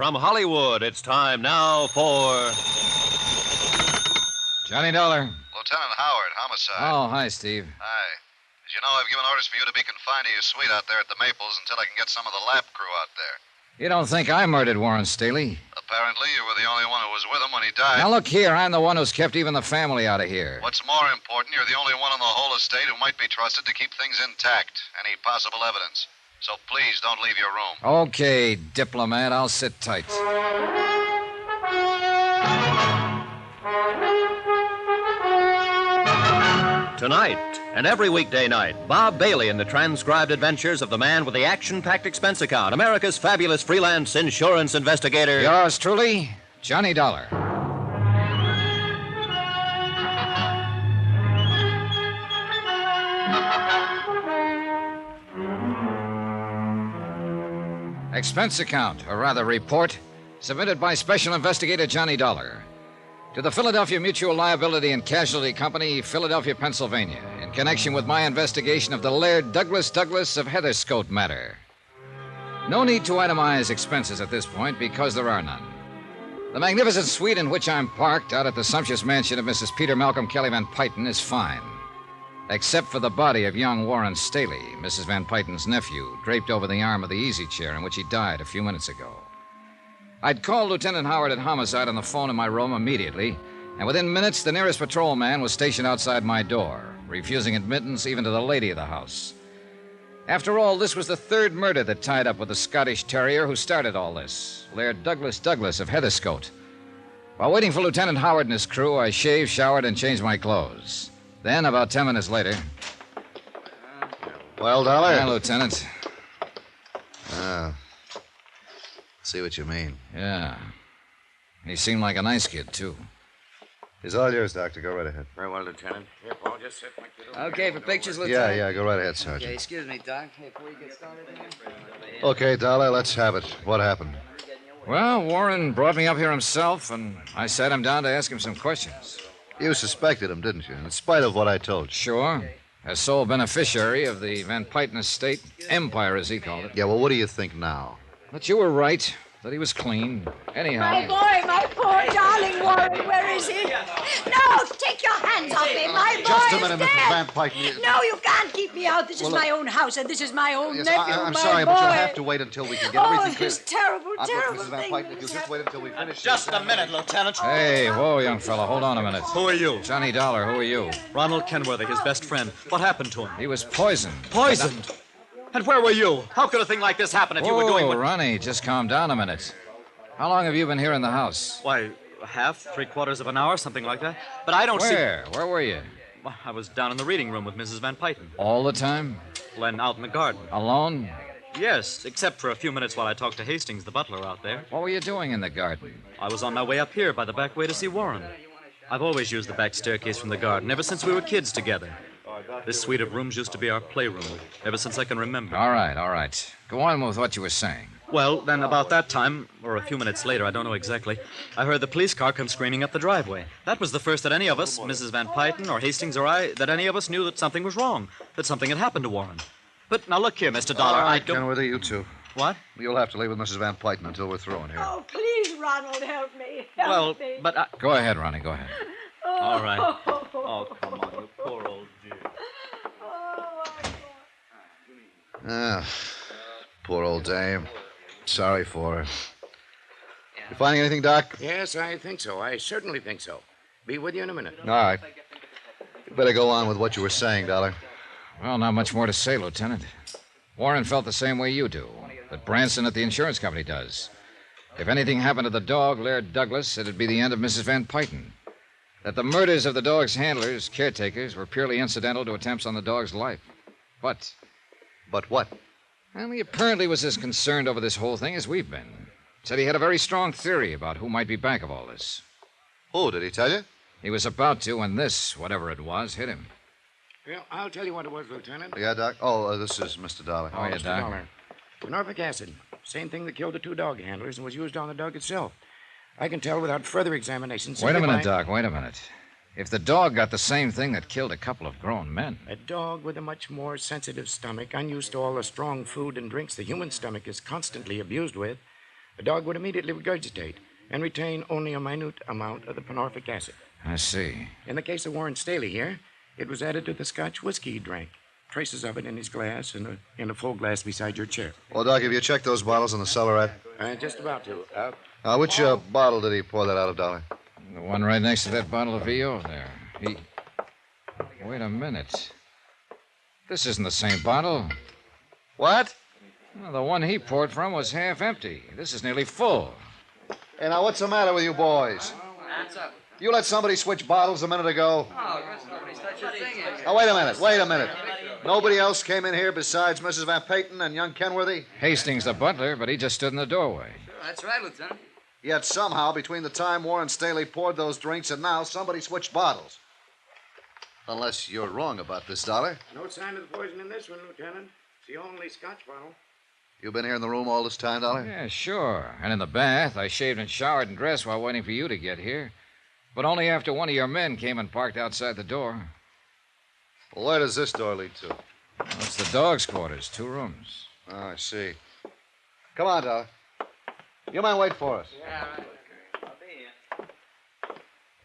From Hollywood, it's time now for... Johnny Dollar. Lieutenant Howard, homicide. Oh, hi, Steve. Hi. As you know, I've given orders for you to be confined to your suite out there at the Maples until I can get some of the lab crew out there. You don't think I murdered Warren Staley? Apparently, you were the only one who was with him when he died. Now, look here. I'm the one who's kept even the family out of here. What's more important, you're the only one on the whole estate who might be trusted to keep things intact. Any possible evidence. So please don't leave your room. Okay, diplomat. I'll sit tight. Tonight, and every weekday night, Bob Bailey in the transcribed adventures of the man with the action-packed expense account, America's fabulous freelance insurance investigator. Yours truly, Johnny Dollar. Expense account, or rather report, submitted by Special Investigator Johnny Dollar to the Philadelphia Mutual Liability and Casualty Company, Philadelphia, Pennsylvania, in connection with my investigation of the Laird Douglas of Heatherscote matter. No need to itemize expenses at this point because there are none. The magnificent suite in which I'm parked out at the sumptuous mansion of Mrs. Peter Malcolm Kelly Van Pyton is fine, except for the body of young Warren Staley, Mrs. Van Pyton's nephew, draped over the arm of the easy chair in which he died a few minutes ago. I'd called Lieutenant Howard at Homicide on the phone in my room immediately, and within minutes the nearest patrolman was stationed outside my door, refusing admittance even to the lady of the house. After all, this was the third murder that tied up with the Scottish terrier who started all this, Laird Douglas Douglas of Heatherscote. While waiting for Lieutenant Howard and his crew, I shaved, showered, and changed my clothes. Then, about 10 minutes later... Well, Dollar? Yeah, Lieutenant. See what you mean. Yeah. He seemed like a nice kid, too. He's all yours, Doctor. Go right ahead. Very well, Lieutenant. Here, Paul, just sit like you do. Okay, for pictures, Lieutenant? Yeah, go right ahead, Okay, Sergeant. excuse me, Doc. Hey, before you get started here. Okay, Dollar, let's have it. What happened? Well, Warren brought me up here himself, and I sat him down to ask him some questions. You suspected him, didn't you? In spite of what I told you. Sure. As sole beneficiary of the Van Pyton estate, empire, as he called it. Yeah, well, what do you think now? But you were right, that he was clean. Anyhow... My poor darling Warren, where is he? No, take your hands off me. My boy Just a is minute, dead. Mrs. Van Pyton. No, you can't keep me out. This is my own house, and this is my own Yes, nephew, I'm my sorry, boy. but you'll have to wait until we can get everything clear. This terrible, Look, terrible Mrs. Van thing. Pyton, if you'll just wait until we finish... Just a minute, Lieutenant. Hey, whoa, young fella, hold on a minute. Who are you? Johnny Dollar, who are you? Ronald Kenworthy, his best friend. What happened to him? He was poisoned. Poisoned? And where were you? How could a thing like this happen if you were doing what... Ronnie, just calm down a minute. How long have you been here in the house? Why, half, 3/4 of an hour, something like that. But I don't see... Where? Where were you? Well, I was down in the reading room with Mrs. Van Pyton. All the time? Then out in the garden. Alone? Yes, except for a few minutes while I talked to Hastings, the butler, out there. What were you doing in the garden? I was on my way up here by the back way to see Warren. I've always used the back staircase from the garden, ever since we were kids together. This suite of rooms used to be our playroom, ever since I can remember. All right. Go on with what you were saying. Well, then about that time, or a few minutes later, I don't know exactly, I heard the police car come screaming up the driveway. That was the first that any of us, Mrs. Van Pyton or Hastings or I, that any of us knew that something was wrong, that something had happened to Warren. But now look here, Mr. Dollar, I don't... Kenworthy, you two. What? You'll have to leave with Mrs. Van Pyton until we're through in here. Oh, please, Ronald, help me. Well, me. but I... Go ahead, Ronnie, go ahead. All right. Oh, come on, you poor old dear. Poor old dame. Sorry for her. You finding anything, Doc? Yes, I think so. I certainly think so. Be with you in a minute. All right. You better go on with what you were saying, Dollar. Well, not much more to say, Lieutenant. Warren felt the same way you do, that Branson at the insurance company does. If anything happened to the dog, Laird Douglas, it'd be the end of Mrs. Van Pyton. That the murders of the dog's handlers, caretakers, were purely incidental to attempts on the dog's life. But what? Well, he apparently was as concerned over this whole thing as we've been. Said he had a very strong theory about who might be back of all this. Who, did he tell you? He was about to when this, whatever it was, hit him. Well, I'll tell you what it was, Lieutenant. Yeah, Doc? Oh, this is Mr. Dollar. How are you, Mr. Doc? Dollar. Norfolk acid. Same thing that killed the two dog handlers and was used on the dog itself. I can tell without further examination. Wait a minute, Doc. Wait a minute. If the dog got the same thing that killed a couple of grown men. A dog with a much more sensitive stomach, unused to all the strong food and drinks the human stomach is constantly abused with, a dog would immediately regurgitate and retain only a minute amount of the pornorific acid. I see. In the case of Warren Staley here, it was added to the Scotch whiskey he drank. Traces of it in his glass and in a full glass beside your chair. Well, Doc, have you checked those bottles in the cellarette? Just about to. Which bottle did he pour that out of, Dollar? The one right next to that bottle of VO there. Wait a minute. This isn't the same bottle. What? Well, the one he poured from was half empty. This is nearly full. Hey, now, what's the matter with you boys? Hands up. You let somebody switch bottles a minute ago? Oh, nobody's touched a thing yet. Now, wait a minute. Nobody else came in here besides Mrs. Van Pyton and young Kenworthy? Hastings, the butler, but he just stood in the doorway. Sure, that's right, Lieutenant. Yet somehow, between the time Warren Staley poured those drinks and now, somebody switched bottles. Unless you're wrong about this, Dollar. No sign of the poison in this one, Lieutenant. It's the only Scotch bottle. You been here in the room all this time, Dollar? Yeah, sure. And in the bath, I shaved and showered and dressed while waiting for you to get here. But only after one of your men came and parked outside the door. Well, where does this door lead to? Well, it's the dog's quarters, 2 rooms. Oh, I see. Come on, Dollar. You mind wait for us. Yeah, right.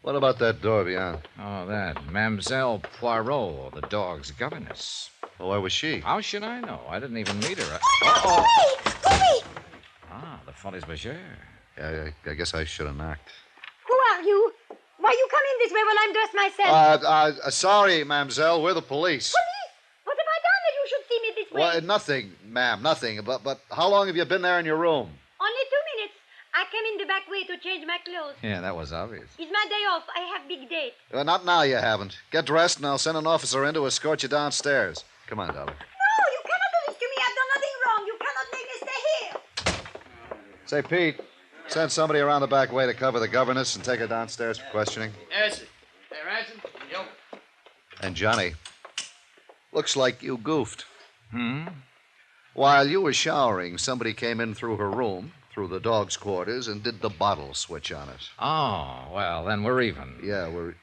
What about that door beyond? Oh, that. Mademoiselle Poirot, the dog's governess. Well, where was she? How should I know? I didn't even meet her. Wait! Ah, the Folies Bergère. Yeah, I guess I should have knocked. Who are you? Why you come in this way while I'm dressed myself? Sorry, mademoiselle. We're the police. Police? What have I done that you should see me this way? Well, nothing, ma'am, nothing. But how long have you been there in your room? Only 2 minutes. I came in the back way to change my clothes. Yeah, that was obvious. It's my day off. I have big date. Not now, you haven't. Get dressed, and I'll send an officer in to escort you downstairs. Come on, darling. No, you cannot do this to me. I've done nothing wrong. You cannot make me stay here. Say, Pete, send somebody around the back way to cover the governess and take her downstairs for questioning. Yes, sir. Hey, Ransom. Yo. And Johnny, looks like you goofed. Hmm? While you were showering, somebody came in through her room, through the dog's quarters, and did the bottle switch on us. Oh, well, then we're even. Yeah, we're...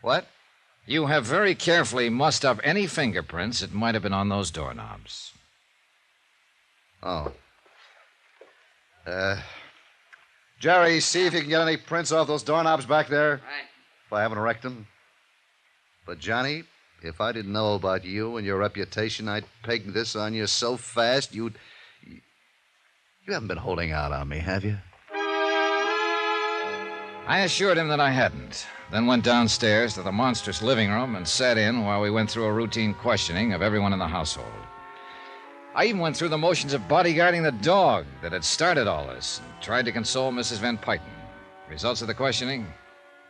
What? You have very carefully mussed up any fingerprints that might have been on those doorknobs. Oh. Jerry, see if you can get any prints off those doorknobs back there. Right. If I haven't wrecked them. But, Johnny, if I didn't know about you and your reputation, I'd peg this on you so fast you'd... You haven't been holding out on me, have you? I assured him that I hadn't, then went downstairs to the monstrous living room and sat in while we went through a routine questioning of everyone in the household. I even went through the motions of bodyguarding the dog that had started all this and tried to console Mrs. Van Pyten. Results of the questioning?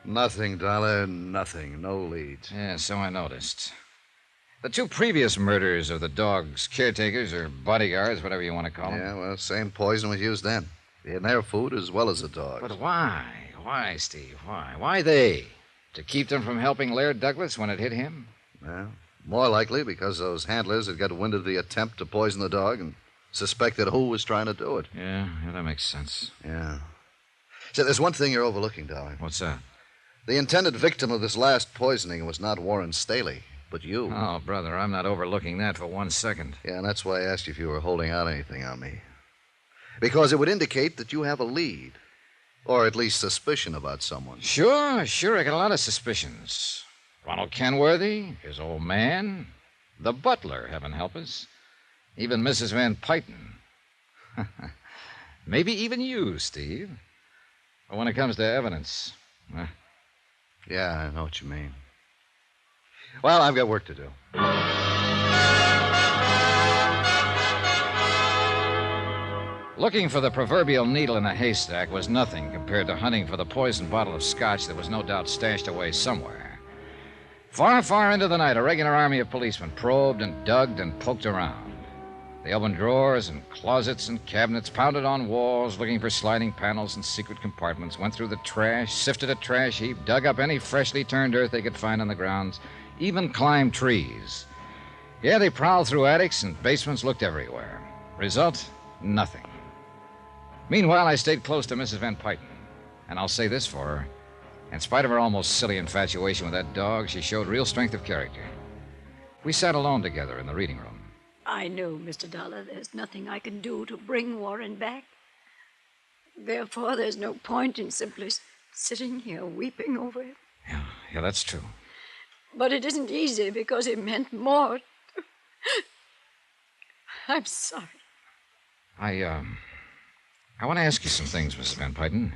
Nothing, Dollar, nothing. No leads. Yeah, so I noticed. The 2 previous murders of the dog's caretakers or bodyguards, whatever you want to call them. Yeah, well, same poison was used then. In their food as well as the dog's. But why? Why, Steve? Why? Why they? To keep them from helping Laird Douglas when it hit him? Well, more likely because those handlers had got wind of the attempt to poison the dog and suspected who was trying to do it. Yeah, that makes sense. Yeah. So there's one thing you're overlooking, darling. What's that? The intended victim of this last poisoning was not Warren Staley, but you. Oh, brother, I'm not overlooking that for 1 second. Yeah, and that's why I asked you if you were holding out anything on me. Because it would indicate that you have a lead. Or at least suspicion about someone. Sure. I got a lot of suspicions. Ronald Kenworthy, his old man, the butler, heaven help us, even Mrs. Van Pyten. Maybe even you, Steve. But when it comes to evidence... Yeah, I know what you mean. Well, I've got work to do. Looking for the proverbial needle in a haystack was nothing compared to hunting for the poisoned bottle of scotch that was no doubt stashed away somewhere. Far, far into the night, a regular army of policemen probed and dug and poked around. They opened drawers and closets and cabinets, pounded on walls, looking for sliding panels and secret compartments, went through the trash, sifted a trash heap, dug up any freshly turned earth they could find on the grounds, even climbed trees. Yeah, they prowled through attics and basements, looked everywhere. Result? Nothing. Meanwhile, I stayed close to Mrs. Van Pyten, and I'll say this for her. In spite of her almost silly infatuation with that dog, she showed real strength of character. We sat alone together in the reading room. I know, Mr. Dollar, there's nothing I can do to bring Warren back. Therefore, there's no point in simply sitting here weeping over him. Yeah, that's true. But it isn't easy because it meant more. I'm sorry. I want to ask you some things, Mrs. Van Pyten.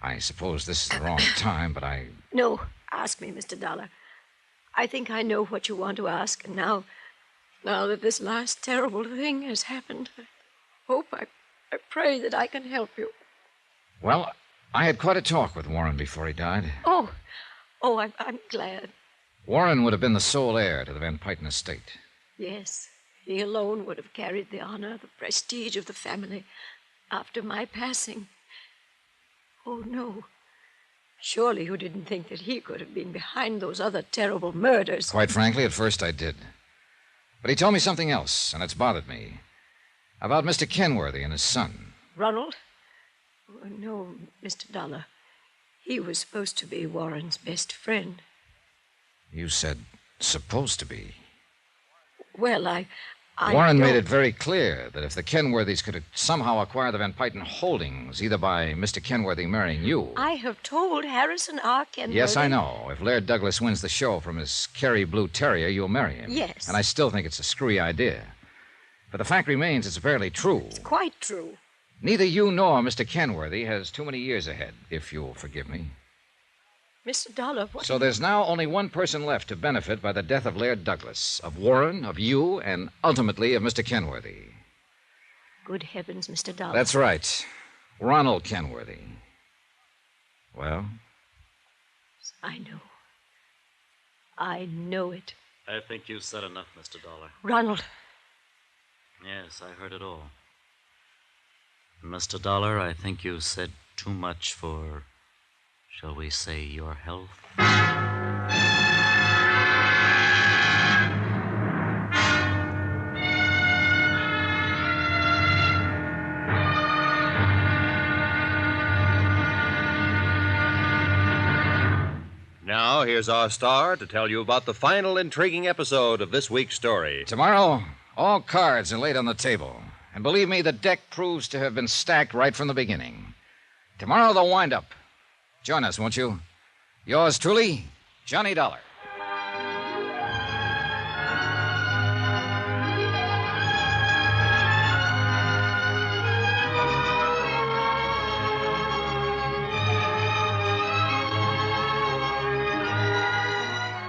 I suppose this is the wrong time, but No, ask me, Mr. Dollar. I think I know what you want to ask, and now that this last terrible thing has happened, I pray that I can help you. Well, I had quite a talk with Warren before he died. Oh, I'm glad. Warren would have been the sole heir to the Van Pyten estate. Yes, he alone would have carried the honor, the prestige of the family after my passing. Oh, no. Surely you didn't think that he could have been behind those other terrible murders. Quite frankly, at first I did. But he told me something else, and it's bothered me. About Mr. Kenworthy and his son. Ronald? Oh, no, Mr. Dollar. He was supposed to be Warren's best friend. You said supposed to be. Well, Warren made it very clear that if the Kenworthys could somehow acquire the Van Pyten holdings, either by Mr. Kenworthy marrying you... I have told Harrison R. Kenworthy... Yes, I know. If Laird Douglas wins the show from his Kerry Blue Terrier, you'll marry him. Yes. And I still think it's a screwy idea. But the fact remains it's apparently true. It's quite true. Neither you nor Mr. Kenworthy has too many years ahead, if you'll forgive me. Mr. Dollar, what... So there's now only one person left to benefit by the death of Laird Douglas, of Warren, of you, and ultimately of Mr. Kenworthy. Good heavens, Mr. Dollar. That's right. Ronald Kenworthy. Well? I know. I know it. I think you've said enough, Mr. Dollar. Ronald. Yes, I heard it all. Mr. Dollar, I think you said too much for... shall we say, your health? Now, here's our star to tell you about the final intriguing episode of this week's story. Tomorrow, all cards are laid on the table. And believe me, the deck proves to have been stacked right from the beginning. Tomorrow, the wind-up. Join us, won't you? Yours truly, Johnny Dollar.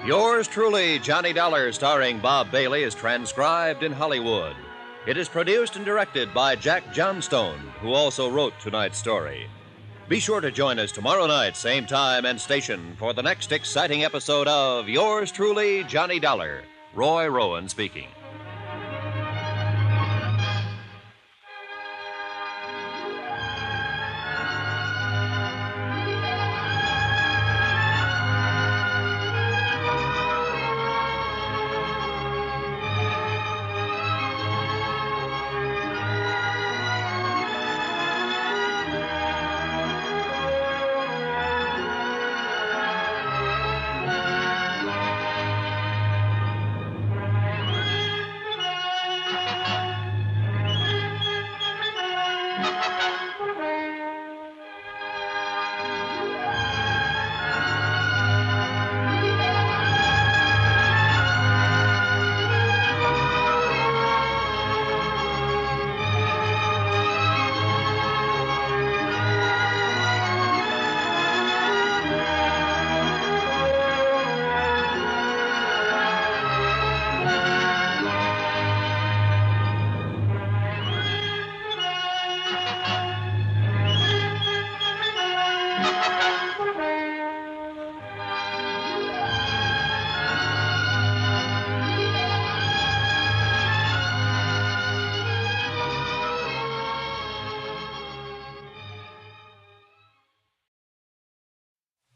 Yours truly, Johnny Dollar, starring Bob Bailey, is transcribed in Hollywood. It is produced and directed by Jack Johnstone, who also wrote tonight's story. Be sure to join us tomorrow night, same time and station, for the next exciting episode of Yours truly, Johnny Dollar. Roy Rowan speaking.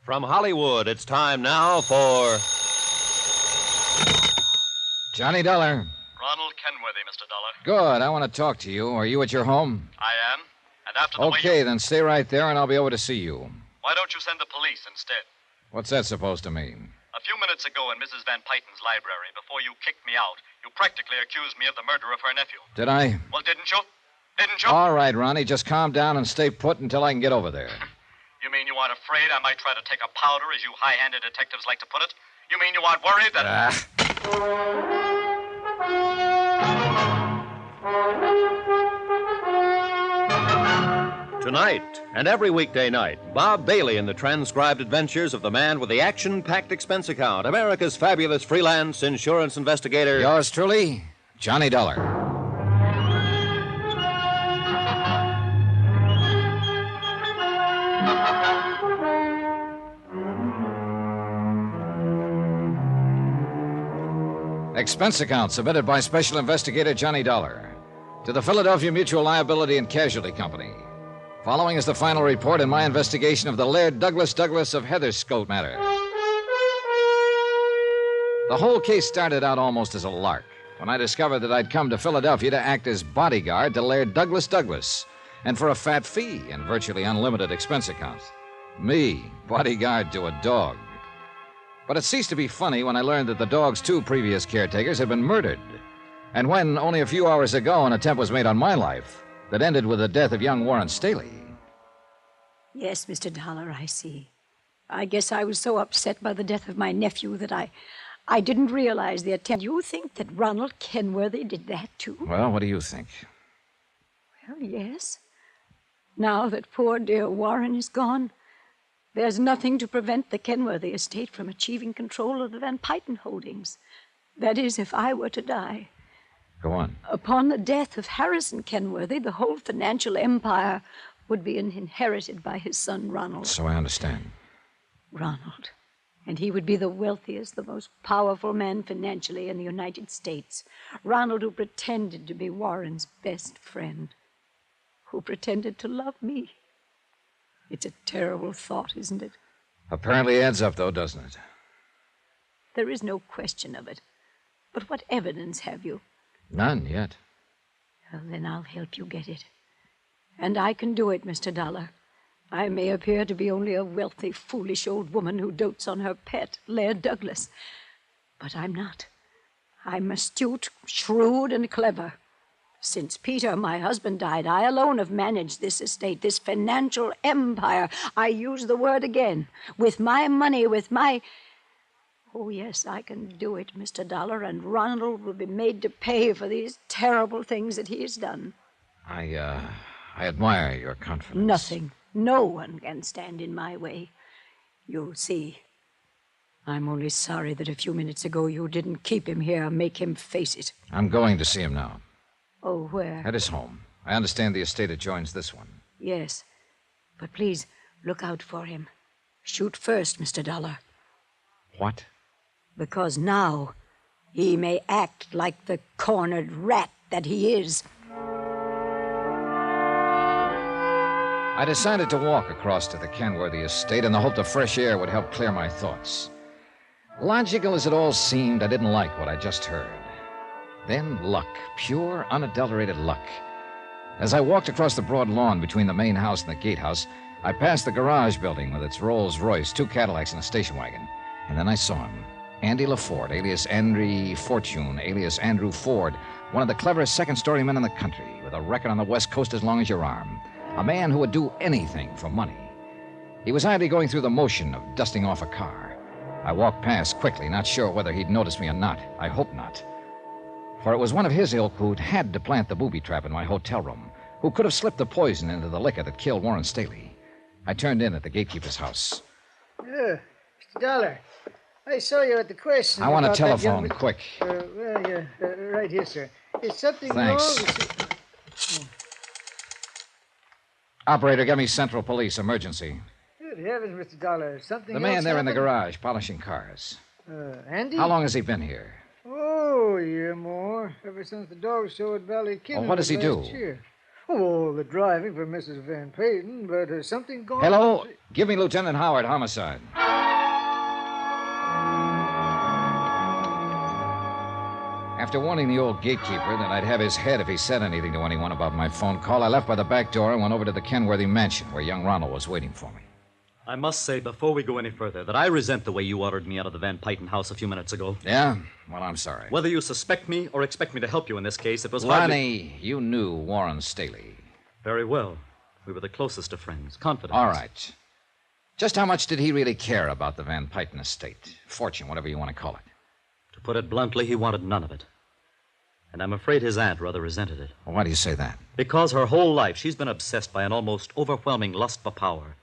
From Hollywood, it's time now for... Johnny Dollar. Ronald Kenworthy, Mr. Dollar. Good. I want to talk to you. Are you at your home? I am. And after the Okay, then stay right there and I'll be over to see you. Why don't you send the police instead? What's that supposed to mean? A few minutes ago in Mrs. Van Pyten's library, before you kicked me out, you practically accused me of the murder of her nephew. Did I? Well, didn't you? Didn't you? All right, Ronnie. Just calm down and stay put until I can get over there. You mean you aren't afraid I might try to take a powder, as you high-handed detectives like to put it? You mean you aren't worried that... Tonight, and every weekday night, Bob Bailey in the transcribed adventures of the man with the action-packed expense account, America's fabulous freelance insurance investigator... Yours truly, Johnny Dollar. Expense account submitted by Special Investigator Johnny Dollar to the Philadelphia Mutual Liability and Casualty Company. Following is the final report in my investigation of the Laird Douglas of Heatherscote matter. The whole case started out almost as a lark when I discovered that I'd come to Philadelphia to act as bodyguard to Laird Douglas, and for a fat fee and virtually unlimited expense accounts. Me, bodyguard to a dog. But it ceased to be funny when I learned that the dog's two previous caretakers had been murdered. And when, only a few hours ago, an attempt was made on my life that ended with the death of young Warren Staley. Yes, Mr. Dollar, I see. I guess I was so upset by the death of my nephew that I didn't realize the attempt. You think that Ronald Kenworthy did that, too? Well, what do you think? Well, yes. Now that poor dear Warren is gone, there's nothing to prevent the Kenworthy estate from achieving control of the Van Pyten holdings. That is, if I were to die. Go on. Upon the death of Harrison Kenworthy, the whole financial empire would be inherited by his son, Ronald. So I understand. Ronald. And he would be the wealthiest, the most powerful man financially in the United States. Ronald, who pretended to be Warren's best friend, who pretended to love me. It's a terrible thought, isn't it? Apparently adds up, though, doesn't it? There is no question of it. But what evidence have you? None yet. Well, then I'll help you get it. And I can do it, Mr. Dollar. I may appear to be only a wealthy, foolish old woman who dotes on her pet, Laird Douglas. But I'm not. I'm astute, shrewd, and clever. Since Peter, my husband, died, I alone have managed this estate, this financial empire. I use the word again. With my money, with my... Oh, yes, I can do it, Mr. Dollar, and Ronald will be made to pay for these terrible things that he has done. I admire your confidence. Nothing, no one can stand in my way. You'll see. I'm only sorry that a few minutes ago you didn't keep him here, make him face it. I'm going to see him now. Oh, where? At his home. I understand the estate adjoins this one. Yes, but please look out for him. Shoot first, Mr. Dollar. What? Because now he may act like the cornered rat that he is. I decided to walk across to the Kenworthy estate in the hope the fresh air would help clear my thoughts. Logical as it all seemed, I didn't like what I just heard. Then luck, pure, unadulterated luck. As I walked across the broad lawn between the main house and the gatehouse, I passed the garage building with its Rolls Royce, 2 Cadillacs, and a station wagon. And then I saw him. Andy LaForde, alias Henry Fortune, alias Andrew Ford, one of the cleverest second-story men in the country, with a record on the West Coast as long as your arm. A man who would do anything for money. He was idly going through the motion of dusting off a car. I walked past quickly, not sure whether he'd noticed me or not. I hope not. For it was one of his ilk who'd had to plant the booby trap in my hotel room, who could have slipped the poison into the liquor that killed Warren Staley. I turned in at the gatekeeper's house. Mr. Dollar, I saw you at the question. I want a about that telephone, young... quick. Right here, sir. Is something Thanks. wrong? Operator, get me Central Police, emergency. Good heavens, Mr. Dollar. Something The man else there in the happened? garage, polishing cars. Andy? How long has he been here? Oh, a year more. Ever since the dog show at Valley Kid. Well, what does he do? Year. Oh, the driving for Mrs. Van Payton, but has something gone Hello? on? Give me Lieutenant Howard, homicide. After warning the old gatekeeper that I'd have his head if he said anything to anyone about my phone call, I left by the back door and went over to the Kenworthy mansion where young Ronald was waiting for me. I must say, before we go any further, that I resent the way you ordered me out of the Van Pyten house a few minutes ago. Yeah? Well, I'm sorry. Whether you suspect me or expect me to help you in this case, it was Lonnie, you knew Warren Staley. Very well. We were the closest of friends, confidants. All right. Just how much did he really care about the Van Pyten estate? Fortune, whatever you want to call it. To put it bluntly, he wanted none of it. And I'm afraid his aunt rather resented it. Well, why do you say that? Because her whole life she's been obsessed by an almost overwhelming lust for power.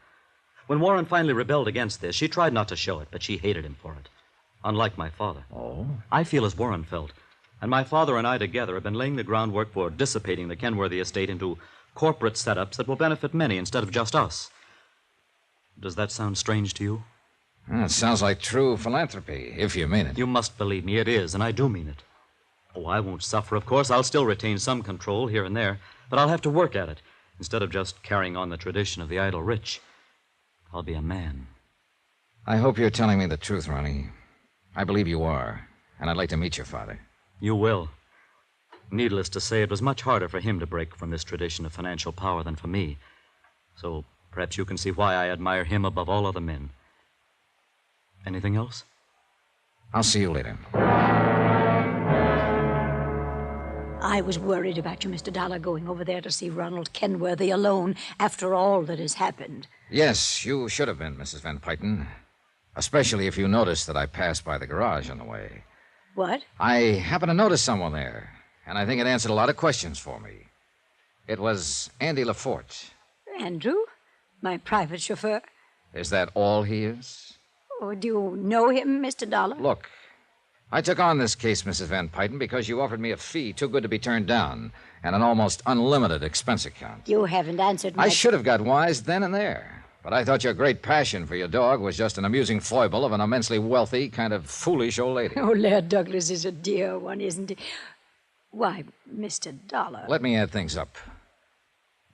When Warren finally rebelled against this, she tried not to show it, but she hated him for it. Unlike my father. Oh? I feel as Warren felt. And my father and I together have been laying the groundwork for dissipating the Kenworthy estate into corporate setups that will benefit many instead of just us. Does that sound strange to you? Well, it sounds like true philanthropy, if you mean it. You must believe me, it is, and I do mean it. Oh, I won't suffer, of course. I'll still retain some control here and there, but I'll have to work at it instead of just carrying on the tradition of the idle rich. I'll be a man. I hope you're telling me the truth, Ronnie. I believe you are, and I'd like to meet your father. You will. Needless to say, it was much harder for him to break from this tradition of financial power than for me. So perhaps you can see why I admire him above all other men. Anything else? I'll see you later. I was worried about you, Mr. Dollar, going over there to see Ronald Kenworthy alone after all that has happened. Yes, you should have been, Mrs. Van Pyten. Especially if you noticed that I passed by the garage on the way. What? I happened to notice someone there, and I think it answered a lot of questions for me. It was Andy LaForte. Andrew? My private chauffeur? Is that all he is? Oh, do you know him, Mr. Dollar? Look, I took on this case, Mrs. Van Pyten, because you offered me a fee too good to be turned down and an almost unlimited expense account. You haven't answered my... I should have got wise then and there, but I thought your great passion for your dog was just an amusing foible of an immensely wealthy, kind of foolish old lady. Oh, Laird Douglas is a dear one, isn't he? Why, Mr. Dollar... Let me add things up.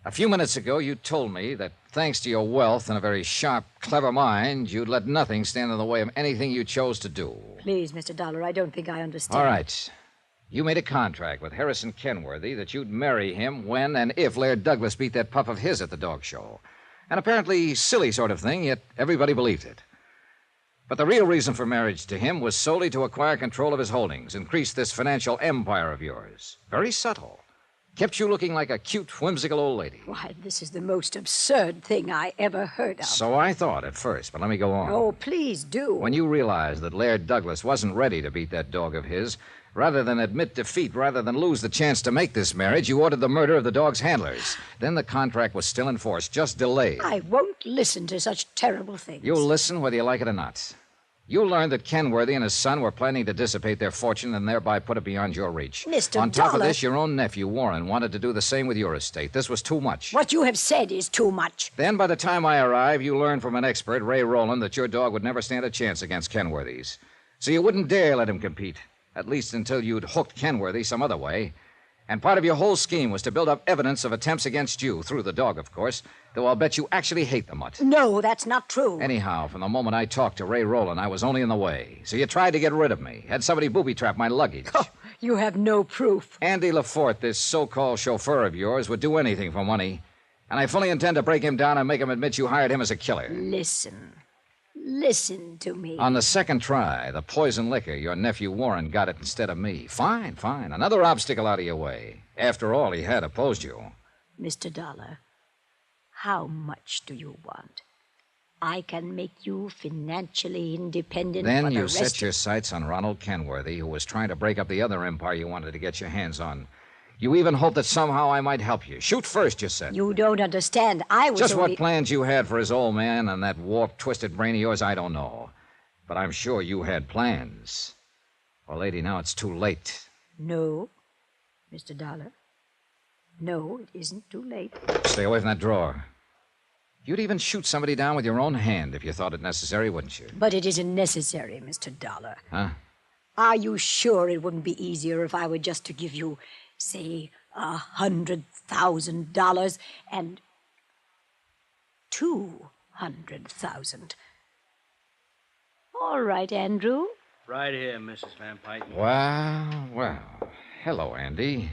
A few minutes ago, you told me that thanks to your wealth and a very sharp, clever mind, you'd let nothing stand in the way of anything you chose to do. Please, Mr. Dollar, I don't think I understand. All right. You made a contract with Harrison Kenworthy that you'd marry him when and if Laird Douglas beat that pup of his at the dog show. An apparently silly sort of thing, yet everybody believed it. But the real reason for marriage to him was solely to acquire control of his holdings, increase this financial empire of yours. Very subtle. Kept you looking like a cute, whimsical old lady. Why, this is the most absurd thing I ever heard of. So I thought at first, but let me go on. Oh, please do. When you realized that Laird Douglas wasn't ready to beat that dog of his, rather than admit defeat, rather than lose the chance to make this marriage, you ordered the murder of the dog's handlers. Then the contract was still in force, just delayed. I won't listen to such terrible things. You'll listen whether you like it or not. You learned that Kenworthy and his son were planning to dissipate their fortune and thereby put it beyond your reach. Mr. On top of Dollar... this, your own nephew, Warren, wanted to do the same with your estate. This was too much. What you have said is too much. Then, by the time I arrived, you learned from an expert, Ray Rowland, that your dog would never stand a chance against Kenworthy's. So you wouldn't dare let him compete, at least until you'd hooked Kenworthy some other way. And part of your whole scheme was to build up evidence of attempts against you, through the dog, of course, though I'll bet you actually hate the mutt. No, that's not true. Anyhow, from the moment I talked to Ray Rowland, I was only in the way. So you tried to get rid of me, had somebody booby-trap my luggage. Oh, you have no proof. Andy LaForte, this so-called chauffeur of yours, would do anything for money. And I fully intend to break him down and make him admit you hired him as a killer. Listen to me. On the second try, the poison liquor, your nephew Warren got it instead of me. Fine. Another obstacle out of your way. After all, he had opposed you. Mr. Dollar, how much do you want? I can make you financially independent Then for the you rest set your sights on Ronald Kenworthy, who was trying to break up the other empire you wanted to get your hands on. You even hoped that somehow I might help you. Shoot first, you said. You don't understand. I was Just only... what plans you had for his old man and that warped, twisted brain of yours, I don't know. But I'm sure you had plans. Well, lady, now it's too late. No, Mr. Dollar. No, it isn't too late. Stay away from that drawer. You'd even shoot somebody down with your own hand if you thought it necessary, wouldn't you? But it isn't necessary, Mr. Dollar. Huh? Are you sure it wouldn't be easier if I were just to give you, say, $100,000 and $200,000? All right, Andrew. Right here, Mrs. Van Pyten. Well. Hello, Andy.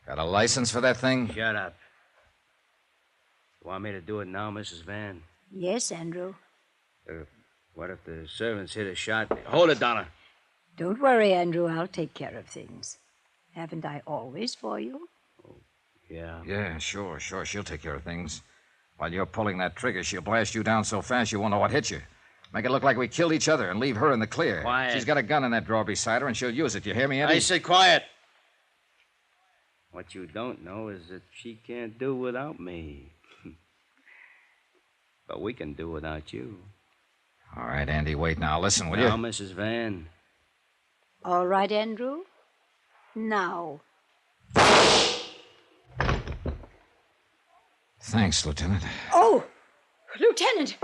Got a license for that thing? Shut up. You want me to do it now, Mrs. Van? Yes, Andrew. What if the servants hit a shot? Hold it, Donna. Don't worry, Andrew. I'll take care of things. Haven't I always for you? Yeah. Yeah, sure. She'll take care of things. While you're pulling that trigger, she'll blast you down so fast you won't know what hit you. Make it look like we killed each other and leave her in the clear. Quiet. She's got a gun in that drawer beside her, and she'll use it. You hear me, Andy? I said quiet. What you don't know is that she can't do without me. But we can do without you. All right, Andy, wait now. Listen, will Now, you? Mrs. Van. All right, Andrew. Now. Thanks, Lieutenant. Oh, Lieutenant,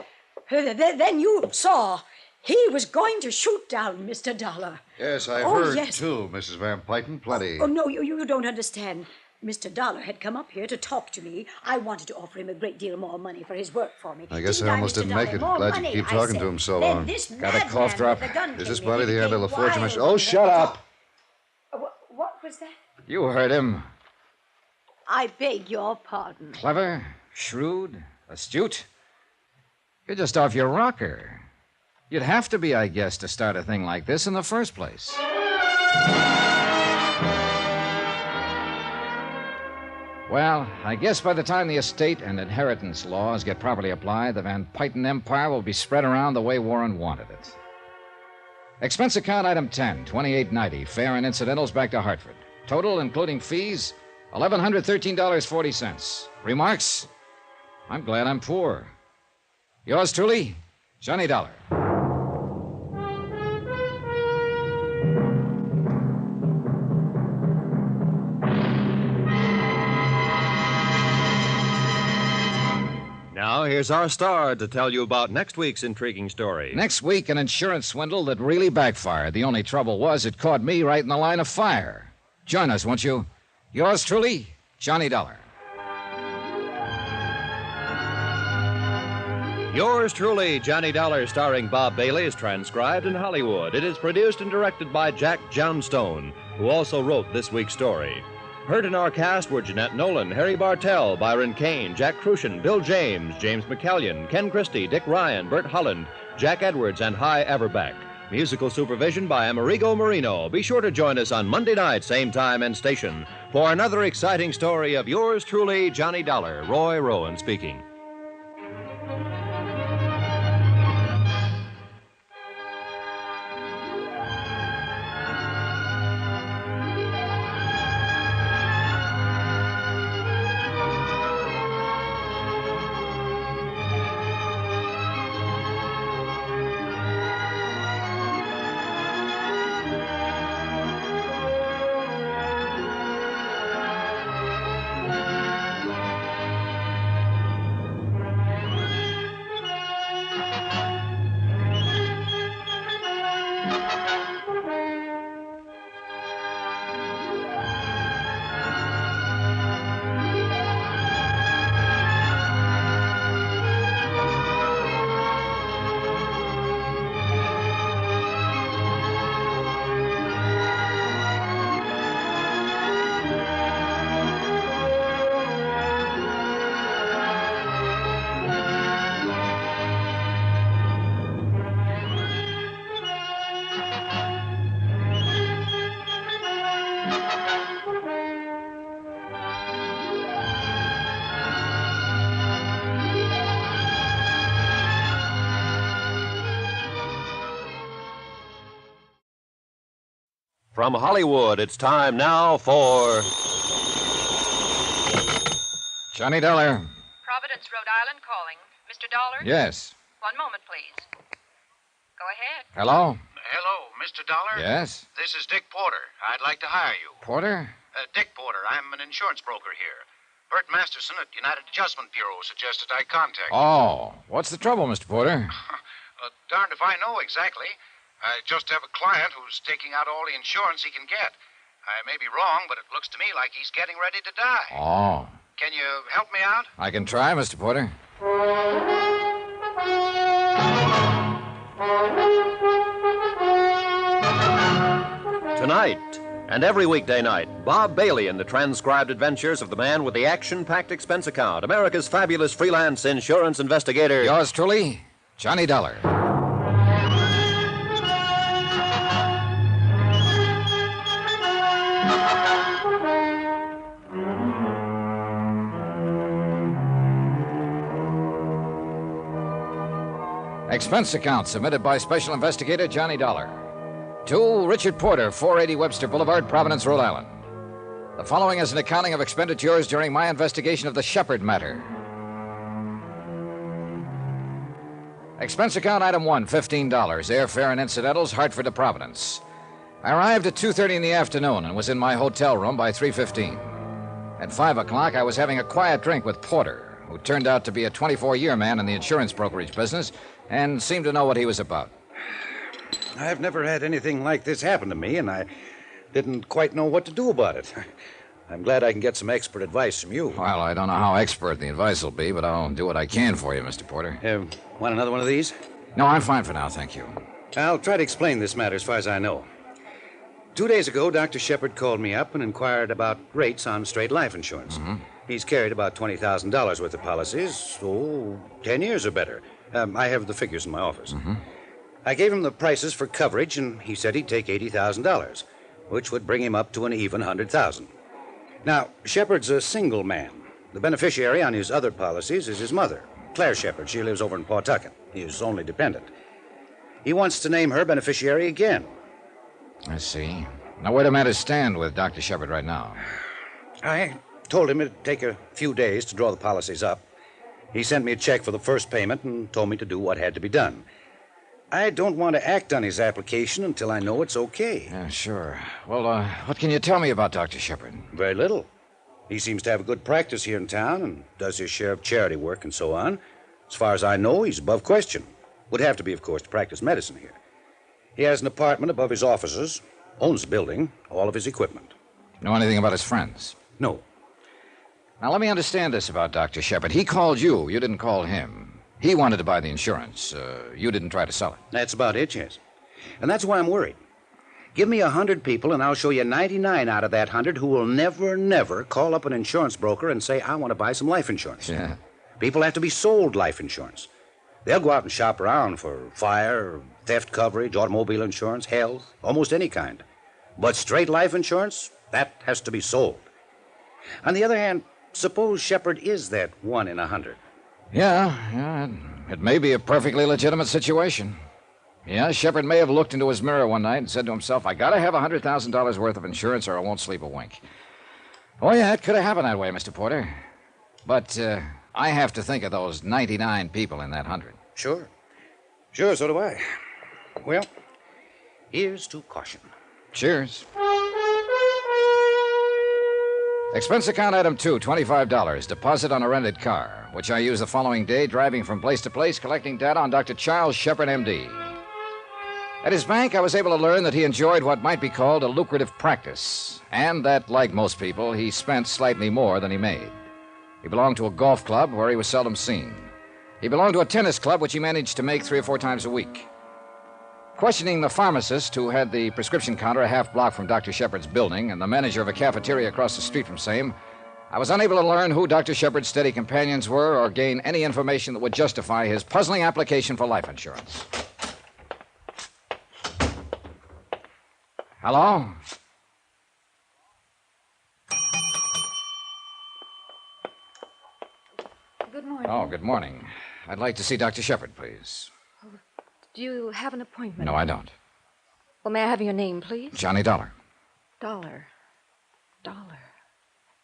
then you saw he was going to shoot down Mr. Dollar. Yes, I Oh, heard, yes. too, Mrs. Van Pyten. Plenty. Oh, no, you don't understand. Mr. Dollar had come up here to talk to me. I wanted to offer him a great deal more money for his work for me. I guess I almost Mr. didn't make Dollar? it. More Glad you money, keep I talking said. to him so Then long. this Got a madman cough drop? with the gun Is came this in. probably He the end of became LaForge? wild Oh, and shut began to up. talk. What was that? You heard him. I beg your pardon. Clever, shrewd, astute. You're just off your rocker. You'd have to be, I guess, to start a thing like this in the first place. Well, I guess by the time the estate and inheritance laws get properly applied, the Van Pyton empire will be spread around the way Warren wanted it. Expense account item 10, $28.90, fare and incidentals back to Hartford. Total, including fees, $1,113.40. Remarks? I'm glad I'm poor. Yours truly, Johnny Dollar. Now, here's our star to tell you about next week's intriguing story. Next week, an insurance swindle that really backfired. The only trouble was it caught me right in the line of fire. Join us, won't you? Yours truly, Johnny Dollar. Yours truly, Johnny Dollar, starring Bob Bailey, is transcribed in Hollywood. It is produced and directed by Jack Johnstone, who also wrote this week's story. Heard in our cast were Jeanette Nolan, Harry Bartell, Byron Kane, Jack Crucian, Bill James, James McCallion, Ken Christie, Dick Ryan, Bert Holland, Jack Edwards, and Hy Averback. Musical supervision by Amerigo Marino. Be sure to join us on Monday night, same time and station, for another exciting story of yours truly, Johnny Dollar. Roy Rowan speaking. From Hollywood, it's time now for Johnny Dollar. Providence, Rhode Island calling. Mr. Dollar? Yes. One moment, please. Go ahead. Hello? Hello, Mr. Dollar? Yes? This is Dick Porter. I'd like to hire you. Porter? Dick Porter. I'm an insurance broker here. Bert Masterson at United Adjustment Bureau suggested I contact you. Oh, what's the trouble, Mr. Porter? Darned if I know exactly. I just have a client who's taking out all the insurance he can get. I may be wrong, but it looks to me like he's getting ready to die. Oh. Can you help me out? I can try, Mr. Porter. Tonight, and every weekday night, Bob Bailey in the transcribed adventures of the man with the action-packed expense account, America's fabulous freelance insurance investigator. Yours truly, Johnny Dollar. Expense account submitted by Special Investigator Johnny Dollar. To Richard Porter, 480 Webster Boulevard, Providence, Rhode Island. The following is an accounting of expenditures during my investigation of the Shepard matter. Expense account item 1, $15. Airfare and incidentals, Hartford to Providence. I arrived at 2:30 in the afternoon and was in my hotel room by 3:15. At 5 o'clock, I was having a quiet drink with Porter, who turned out to be a 24-year man in the insurance brokerage business and seemed to know what he was about. I've never had anything like this happen to me, and I didn't quite know what to do about it. I'm glad I can get some expert advice from you. Well, I don't know how expert the advice will be, but I'll do what I can for you, Mr. Porter. Want another one of these? No, I'm fine for now, thank you. I'll try to explain this matter as far as I know. 2 days ago, Dr. Shepard called me up and inquired rates on straight life insurance. Mm-hmm. He's carried about $20,000 worth of policies, 10 years or better. I have the figures in my office. Mm-hmm. I gave him the prices for coverage, and he said he'd take $80,000, which would bring him up to an even $100,000. Now, Shepard's a single man. The beneficiary on his other policies is his mother, Claire Shepard. She lives over in Pawtucket. His only dependent. He wants to name her beneficiary again. I see. Now, where do matters stand with Dr. Shepard right now? I told him it'd take a few days to draw the policies up. He sent me a check for the first payment and told me to do what had to be done. I don't want to act on his application until I know it's okay. Yeah, sure. Well, what can you tell me about Dr. Shepard? Very little. He seems to have a good practice here in town and does his share of charity work and so on. As far as I know, he's above question. Would have to be, of course, to practice medicine here. He has an apartment above his offices, owns the building, all of his equipment. Know anything about his friends? No. Now, let me understand this about Dr. Shepard. He called you. You didn't call him. He wanted to buy the insurance. You didn't try to sell it. That's about it, yes. And that's why I'm worried. Give me 100 people, and I'll show you 99 out of that 100 who will never, never call up an insurance broker and say, I want to buy some life insurance. Yeah. People have to be sold life insurance. They'll go out and shop around for fire, theft coverage, automobile insurance, health, almost any kind. But straight life insurance, that has to be sold. On the other hand, suppose Shepard is that 1 in 100. Yeah, it may be a perfectly legitimate situation. Yeah, Shepard may have looked into his mirror one night and said to himself, I gotta have $100,000 worth of insurance or I won't sleep a wink. Oh, yeah, it could have happened that way, Mr. Porter. But I have to think of those 99 people in that 100. Sure. Sure, so do I. Well, here's to caution. Cheers. Expense account item 2, $25. Deposit on a rented car, which I use the following day, driving from place to place, collecting data on Dr. Charles Shepard, M.D. At his bank, I was able to learn that he enjoyed what might be called a lucrative practice, and that, like most people, he spent slightly more than he made. He belonged to a golf club where he was seldom seen. He belonged to a tennis club which he managed to make 3 or 4 times a week. Questioning the pharmacist who had the prescription counter a half block from Dr. Shepard's building and the manager of a cafeteria across the street from same, I was unable to learn who Dr. Shepard's steady companions were or gain any information that would justify his puzzling application for life insurance. Hello? Good morning. Oh, good morning. I'd like to see Dr. Shepard, please. Do you have an appointment? No, I don't. Well, may I have your name, please? Johnny Dollar. Dollar.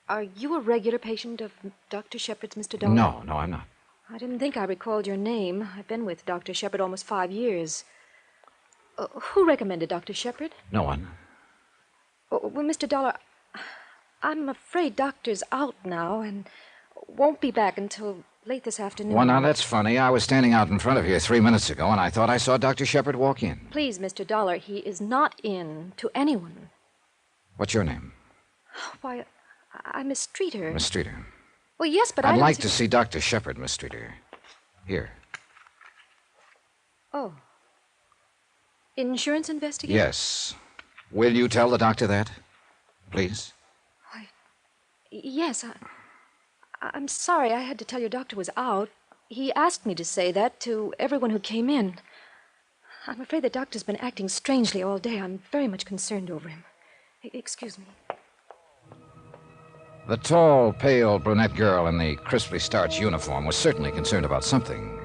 Are you a regular patient of Dr. Shepard's, Mr. Dollar? No, I'm not. I didn't think I recalled your name. I've been with Dr. Shepard almost 5 years. Who recommended Dr. Shepard? No one. Well, Mr. Dollar, I'm afraid Doctor's out now and won't be back until late this afternoon. Well, now, that's funny. I was standing out in front of here 3 minutes ago, and I thought I saw Dr. Shepard walk in. Please, Mr. Dollar, he is not in to anyone. What's your name? Why, I'm Miss Streeter. Miss Streeter. Well, yes, but I'd like to see Dr. Shepard, Miss Streeter. Here. Oh. Insurance investigator? Yes. Will you tell the doctor that, please? Yes, I'm sorry I had to tell your doctor was out. He asked me to say that to everyone who came in. I'm afraid the doctor's been acting strangely all day. I'm very much concerned over him. Excuse me. The tall, pale, brunette girl in the crisply starched uniform was certainly concerned about something.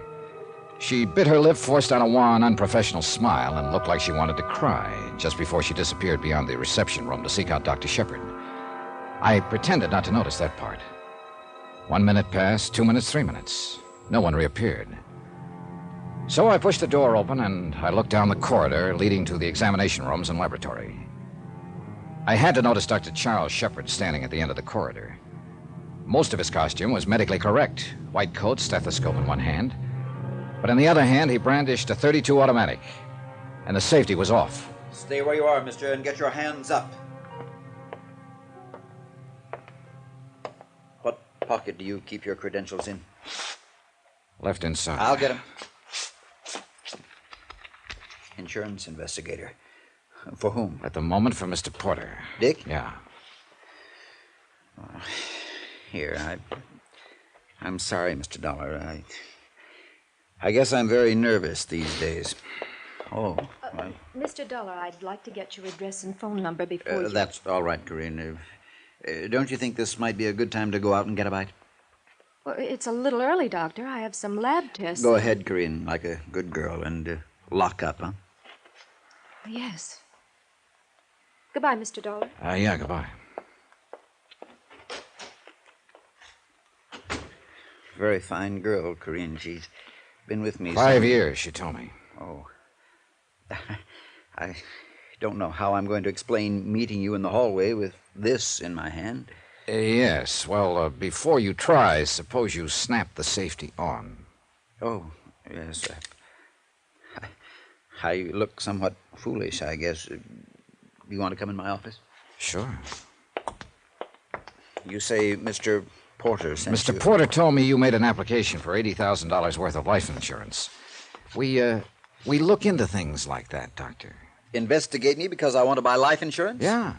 She bit her lip, forced on a wan, unprofessional smile, and looked like she wanted to cry just before she disappeared beyond the reception room to seek out Dr. Shepard. I pretended not to notice that part. 1 minute passed, 2 minutes, 3 minutes. No one reappeared. So I pushed the door open, and I looked down the corridor leading to the examination rooms and laboratory. I had to notice Dr. Charles Shepard standing at the end of the corridor. Most of his costume was medically correct. White coat, stethoscope in one hand. But in the other hand, he brandished a .32 automatic. And the safety was off. Stay where you are, mister, and get your hands up. What pocket do you keep your credentials in? Left inside. I'll get them. Insurance investigator. For whom? At the moment, for Mr. Porter. Dick? Yeah. Here, I'm sorry, Mr. Dollar. I guess I'm very nervous these days. Oh. Mr. Dollar, I'd like to get your address and phone number before you... That's all right, Corinne. Don't you think this might be a good time to go out and get a bite? Well, it's a little early, Doctor. I have some lab tests. Go ahead, Corinne, like a good girl, and lock up, huh? Yes. Goodbye, Mr. Dollar. Yeah, goodbye. Very fine girl, Corinne. She's been with me 5 years, she told me. Oh. I don't know how I'm going to explain meeting you in the hallway with this in my hand. Yes. Well, before you try, suppose you snap the safety on. Oh, yes. I look somewhat foolish, I guess. Do you want to come in my office? Sure. You say Mr. Porter sent Mr. you... Porter told me you made an application for $80,000 worth of life insurance. We look into things like that, Doctor. Investigate me because I want to buy life insurance? Yeah.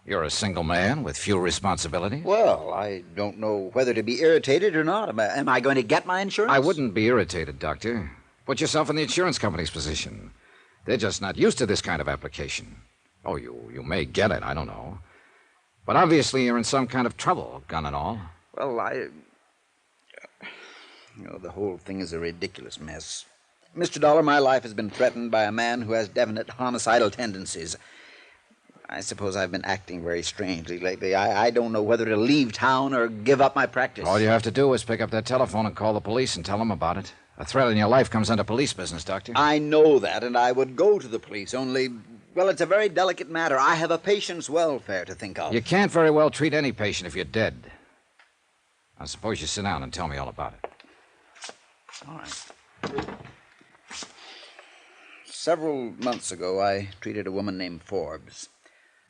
You're a single man with few responsibilities. Well, I don't know whether to be irritated or not. Am I going to get my insurance? I wouldn't be irritated, Doctor. Put yourself in the insurance company's position. They're just not used to this kind of application. Oh, you may get it, I don't know. But obviously you're in some kind of trouble, gun and all. Well, the whole thing is a ridiculous mess. Mr. Dollar, my life has been threatened by a man who has definite homicidal tendencies. I suppose I've been acting very strangely lately. I don't know whether to leave town or give up my practice. All you have to do is pick up that telephone and call the police and tell them about it. A threat in your life comes under police business, Doctor. I know that, and I would go to the police, only... Well, it's a very delicate matter. I have a patient's welfare to think of. You can't very well treat any patient if you're dead. Now, suppose you sit down and tell me all about it. All right. Several months ago, I treated a woman named Forbes.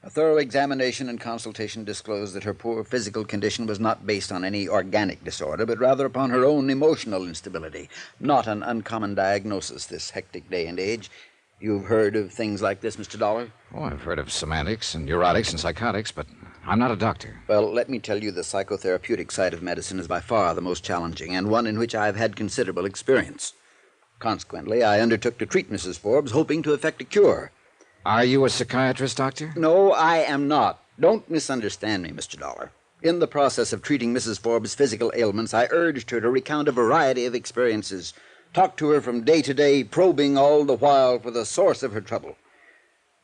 A thorough examination and consultation disclosed that her poor physical condition was not based on any organic disorder, but rather upon her own emotional instability. Not an uncommon diagnosis this hectic day and age. You've heard of things like this, Mr. Dollar? Oh, I've heard of semantics and neurotics and psychotics, but I'm not a doctor. Well, let me tell you, the psychotherapeutic side of medicine is by far the most challenging, and one in which I've had considerable experience. Consequently, I undertook to treat Mrs. Forbes, hoping to effect a cure. Are you a psychiatrist, Doctor? No, I am not. Don't misunderstand me, Mr. Dollar. In the process of treating Mrs. Forbes' physical ailments, I urged her to recount a variety of experiences, talked to her from day to day, probing all the while for the source of her trouble.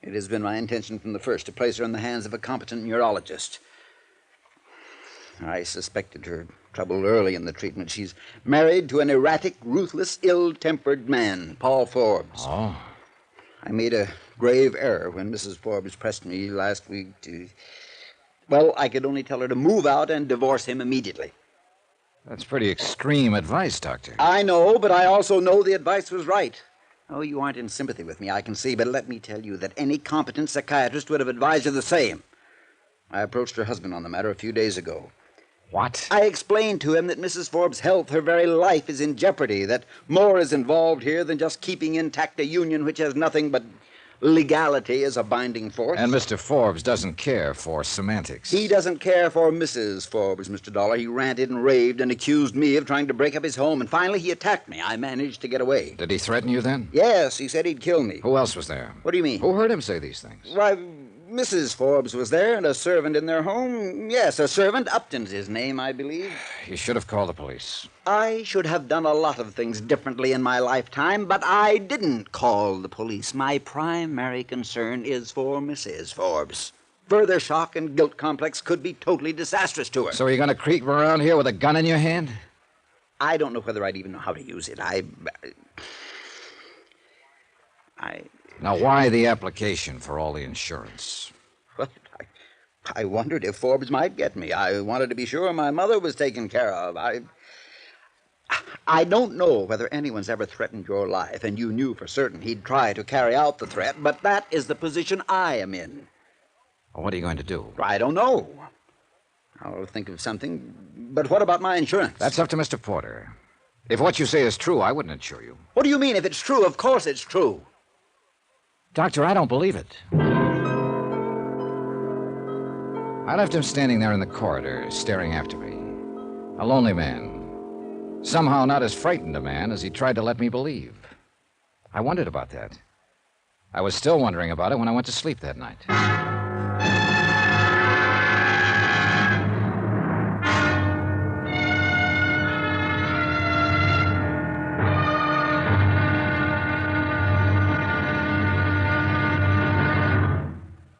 It has been my intention from the first to place her in the hands of a competent neurologist. I suspected her trouble early in the treatment. She's married to an erratic, ruthless, ill-tempered man, Paul Forbes. Oh. I made a grave error when Mrs. Forbes pressed me last week to... Well, I could only tell her to move out and divorce him immediately. That's pretty extreme advice, Doctor. I know, but I also know the advice was right. Oh, you aren't in sympathy with me, I can see, but let me tell you that any competent psychiatrist would have advised her the same. I approached her husband on the matter a few days ago. What? I explained to him that Mrs. Forbes' health, her very life, is in jeopardy, that more is involved here than just keeping intact a union which has nothing but legality as a binding force. And Mr. Forbes doesn't care for semantics. He doesn't care for Mrs. Forbes, Mr. Dollar. He ranted and raved and accused me of trying to break up his home, and finally he attacked me. I managed to get away. Did he threaten you then? Yes, he said he'd kill me. Who else was there? What do you mean? Who heard him say these things? Why, Mrs. Forbes was there, and a servant in their home. Yes, a servant. Upton's his name, I believe. You should have called the police. I should have done a lot of things differently in my lifetime, but I didn't call the police. My primary concern is for Mrs. Forbes. Further shock and guilt complex could be totally disastrous to her. So you're going to creep around here with a gun in your hand? I don't know whether I'd even know how to use it. Now, why the application for all the insurance? Well, I wondered if Forbes might get me. I wanted to be sure my mother was taken care of. I don't know whether anyone's ever threatened your life, and you knew for certain he'd try to carry out the threat, but that is the position I am in. Well, what are you going to do? I don't know. I'll think of something. But what about my insurance? That's up to Mr. Porter. If what you say is true, I wouldn't insure you. What do you mean, if it's true? Of course it's true. Doctor, I don't believe it. I left him standing there in the corridor, staring after me. A lonely man. Somehow not as frightened a man as he tried to let me believe. I wondered about that. I was still wondering about it when I went to sleep that night.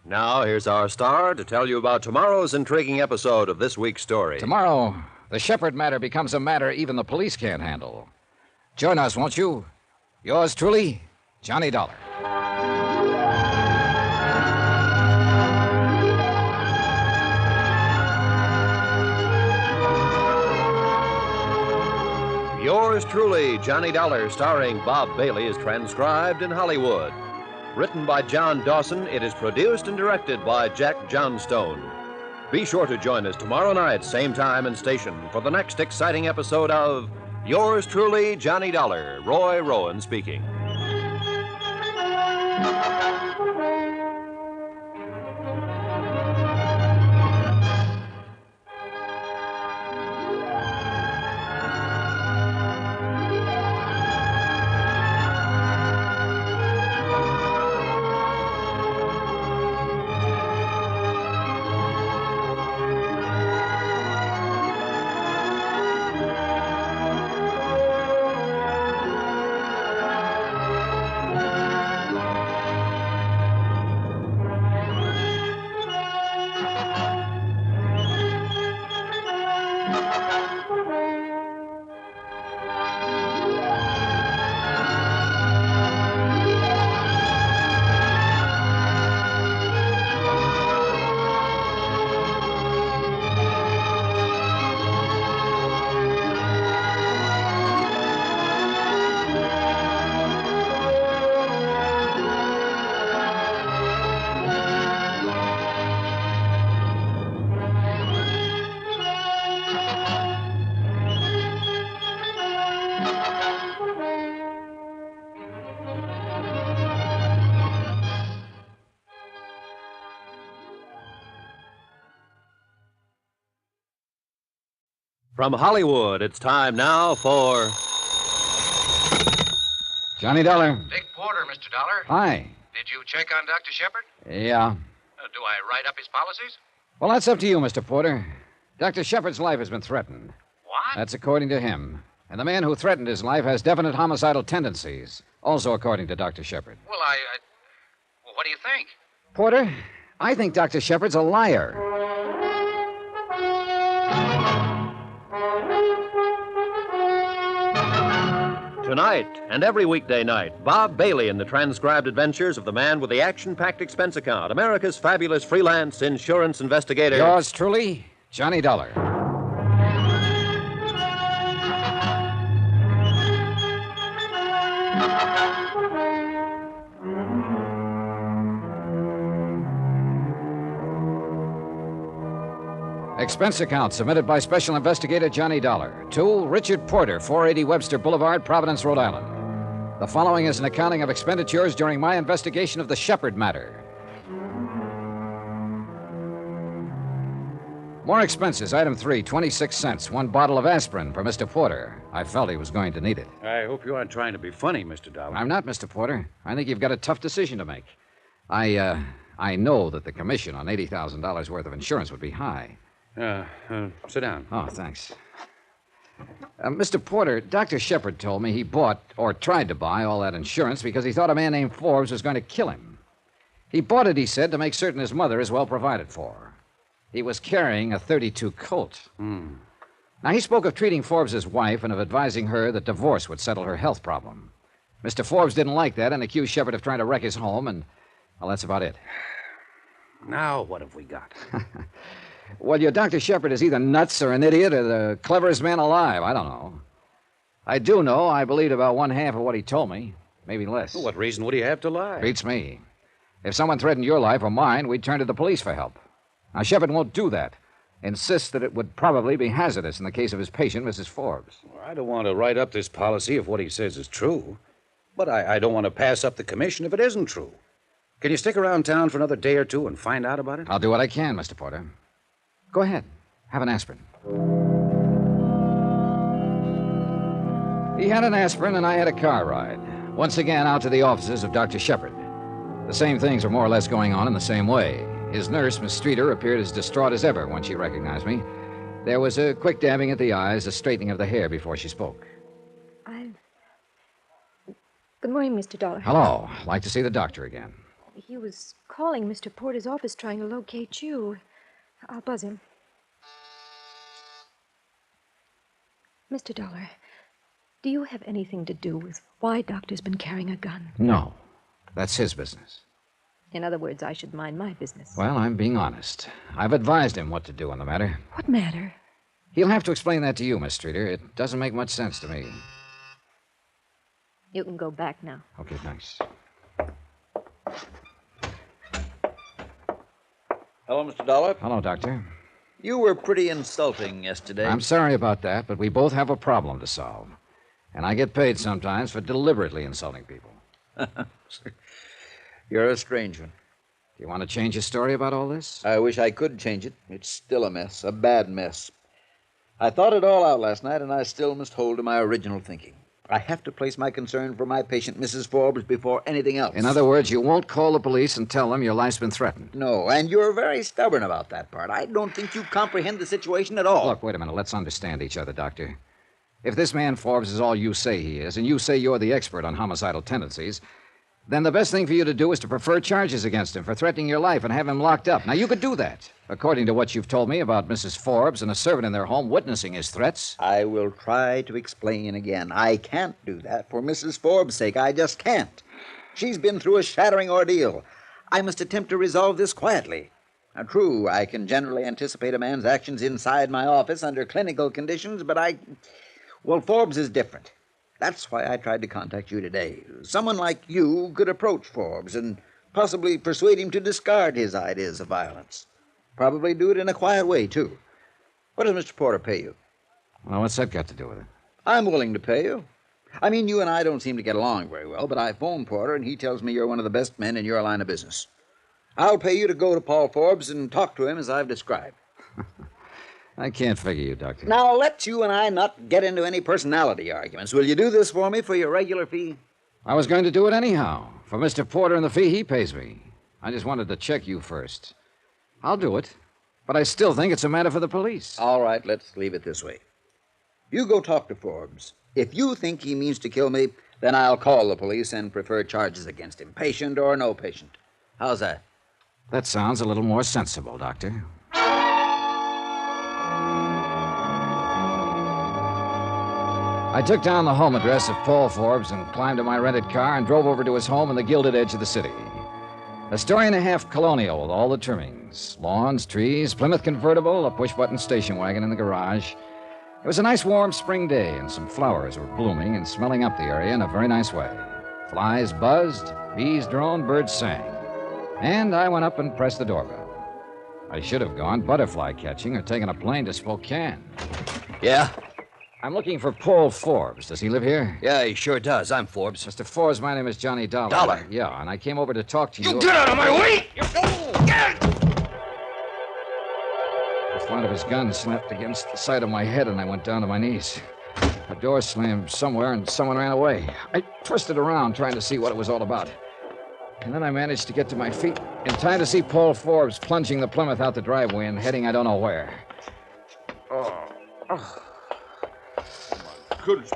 Now, here's our star to tell you about tomorrow's intriguing episode of this week's story. Tomorrow, the Shepherd matter becomes a matter even the police can't handle. Join us, won't you? Yours truly, Johnny Dollar. Yours truly, Johnny Dollar, starring Bob Bailey, is transcribed in Hollywood. Written by John Dawson, it is produced and directed by Jack Johnstone. Be sure to join us tomorrow night, same time and station, for the next exciting episode of Yours truly, Johnny Dollar. Roy Rowan speaking. From Hollywood, it's time now for Johnny Dollar. Dick Porter, Mr. Dollar. Hi. Did you check on Dr. Shepard? Yeah. Do I write up his policies? Well, that's up to you, Mr. Porter. Dr. Shepard's life has been threatened. What? That's according to him. And the man who threatened his life has definite homicidal tendencies, also according to Dr. Shepard. Well, well, what do you think? Porter, I think Dr. Shepard's a liar. Tonight and every weekday night, Bob Bailey in the transcribed adventures of the man with the action-packed expense account, America's fabulous freelance insurance investigator. Yours truly, Johnny Dollar. Expense account submitted by Special Investigator Johnny Dollar to Richard Porter, 480 Webster Boulevard, Providence, Rhode Island. The following is an accounting of expenditures during my investigation of the Shepherd matter. More expenses. Item 3, 26 cents. 1 bottle of aspirin for Mr. Porter. I felt he was going to need it. I hope you aren't trying to be funny, Mr. Dollar. I'm not, Mr. Porter. I think you've got a tough decision to make. I know that the commission on $80,000 worth of insurance would be high. Sit down. Oh, thanks. Mr. Porter, Dr. Shepard told me he bought, or tried to buy, all that insurance because he thought a man named Forbes was going to kill him. He bought it, he said, to make certain his mother is well provided for. He was carrying a .32 Colt. Now, he spoke of treating Forbes' as wife and of advising her that divorce would settle her health problem. Mr. Forbes didn't like that and accused Shepard of trying to wreck his home, and, well, that's about it. Now, what have we got? Well, your Dr. Shepard is either nuts or an idiot or the cleverest man alive. I don't know. I do know I believed about one half of what he told me, maybe less. Well, what reason would he have to lie? Beats me. If someone threatened your life or mine, we'd turn to the police for help. Now, Shepard won't do that. Insists that it would probably be hazardous in the case of his patient, Mrs. Forbes. Well, I don't want to write up this policy if what he says is true. But I don't want to pass up the commission if it isn't true. Can you stick around town for another day or two and find out about it? I'll do what I can, Mr. Porter. Go ahead. Have an aspirin. He had an aspirin, and I had a car ride. Once again, out to the offices of Dr. Shepard. The same things were more or less going on in the same way. His nurse, Miss Streeter, appeared as distraught as ever when she recognized me. There was a quick dabbing at the eyes, a straightening of the hair before she spoke. Good morning, Mr. Dollar. Hello. Like to see the doctor again. He was calling Mr. Porter's office trying to locate you. I'll buzz him. Mr. Dollar, do you have anything to do with why Doctor's been carrying a gun? No. That's his business. In other words, I should mind my business. Well, I'm being honest. I've advised him what to do on the matter. What matter? He'll have to explain that to you, Miss Streeter. It doesn't make much sense to me. You can go back now. Okay, thanks. Hello, Mr. Dollar. Hello, Doctor. You were pretty insulting yesterday. I'm sorry about that, but we both have a problem to solve. And I get paid sometimes for deliberately insulting people. You're a strange one. Do you want to change your story about all this? I wish I could change it. It's still a mess, a bad mess. I thought it all out last night, and I still must hold to my original thinking. I have to place my concern for my patient, Mrs. Forbes, before anything else. In other words, you won't call the police and tell them your life's been threatened. No, and you're very stubborn about that part. I don't think you comprehend the situation at all. Look, wait a minute. Let's understand each other, Doctor. If this man Forbes is all you say he is, and you say you're the expert on homicidal tendencies, then the best thing for you to do is to prefer charges against him for threatening your life and have him locked up. Now, you could do that, according to what you've told me about Mrs. Forbes and a servant in their home witnessing his threats. I will try to explain again. I can't do that for Mrs. Forbes' sake. I just can't. She's been through a shattering ordeal. I must attempt to resolve this quietly. Now, true, I can generally anticipate a man's actions inside my office under clinical conditions, but well, Forbes is different. That's why I tried to contact you today. Someone like you could approach Forbes and possibly persuade him to discard his ideas of violence. Probably do it in a quiet way, too. What does Mr. Porter pay you? Well, what's that got to do with it? I'm willing to pay you. I mean, you and I don't seem to get along very well, but I phoned Porter, and he tells me you're one of the best men in your line of business. I'll pay you to go to Paul Forbes and talk to him as I've described. I can't figure you, Doctor. Now, let's you and I not get into any personality arguments. Will you do this for me for your regular fee? I was going to do it anyhow, for Mr. Porter and the fee he pays me. I just wanted to check you first. I'll do it, but I still think it's a matter for the police. All right, let's leave it this way. You go talk to Forbes. If you think he means to kill me, then I'll call the police and prefer charges against him, patient or no patient. How's that? That sounds a little more sensible, Doctor. I took down the home address of Paul Forbes and climbed in my rented car and drove over to his home in the gilded edge of the city. A story-and-a-half colonial with all the trimmings. Lawns, trees, Plymouth convertible, a push-button station wagon in the garage. It was a nice warm spring day, and some flowers were blooming and smelling up the area in a very nice way. Flies buzzed, bees droned, birds sang. And I went up and pressed the doorbell. I should have gone butterfly catching or taken a plane to Spokane. Yeah? I'm looking for Paul Forbes. Does he live here? Yeah, he sure does. I'm Forbes. Mr. Forbes, my name is Johnny Dollar. Dollar? Yeah, and I came over to talk to you. You get out of my way! The flat of his gun snapped against the side of my head, and I went down to my knees. The door slammed somewhere, and someone ran away. I twisted around, trying to see what it was all about. And then I managed to get to my feet in time to see Paul Forbes plunging the Plymouth out the driveway and heading I don't know where.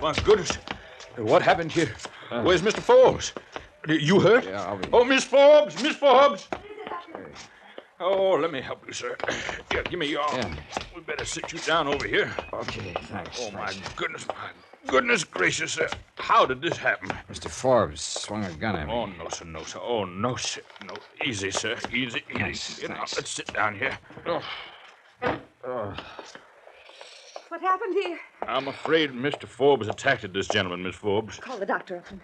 My goodness. What happened here? Where's Mr. Forbes? You hurt? Yeah, I'll be... Oh, Miss Forbes! Miss Forbes! Oh, let me help you, sir. Yeah, give me your arm. Yeah. We better sit you down over here. Okay, thanks. Oh, my goodness gracious, sir. How did this happen? Mr. Forbes swung a gun at me. Oh, no, sir, no, sir. Oh, no, sir. No, easy, sir. Easy. Thanks, Now, thanks. let's sit down here. What happened here? I'm afraid Mr. Forbes attacked this gentleman, Miss Forbes. Call the doctor up and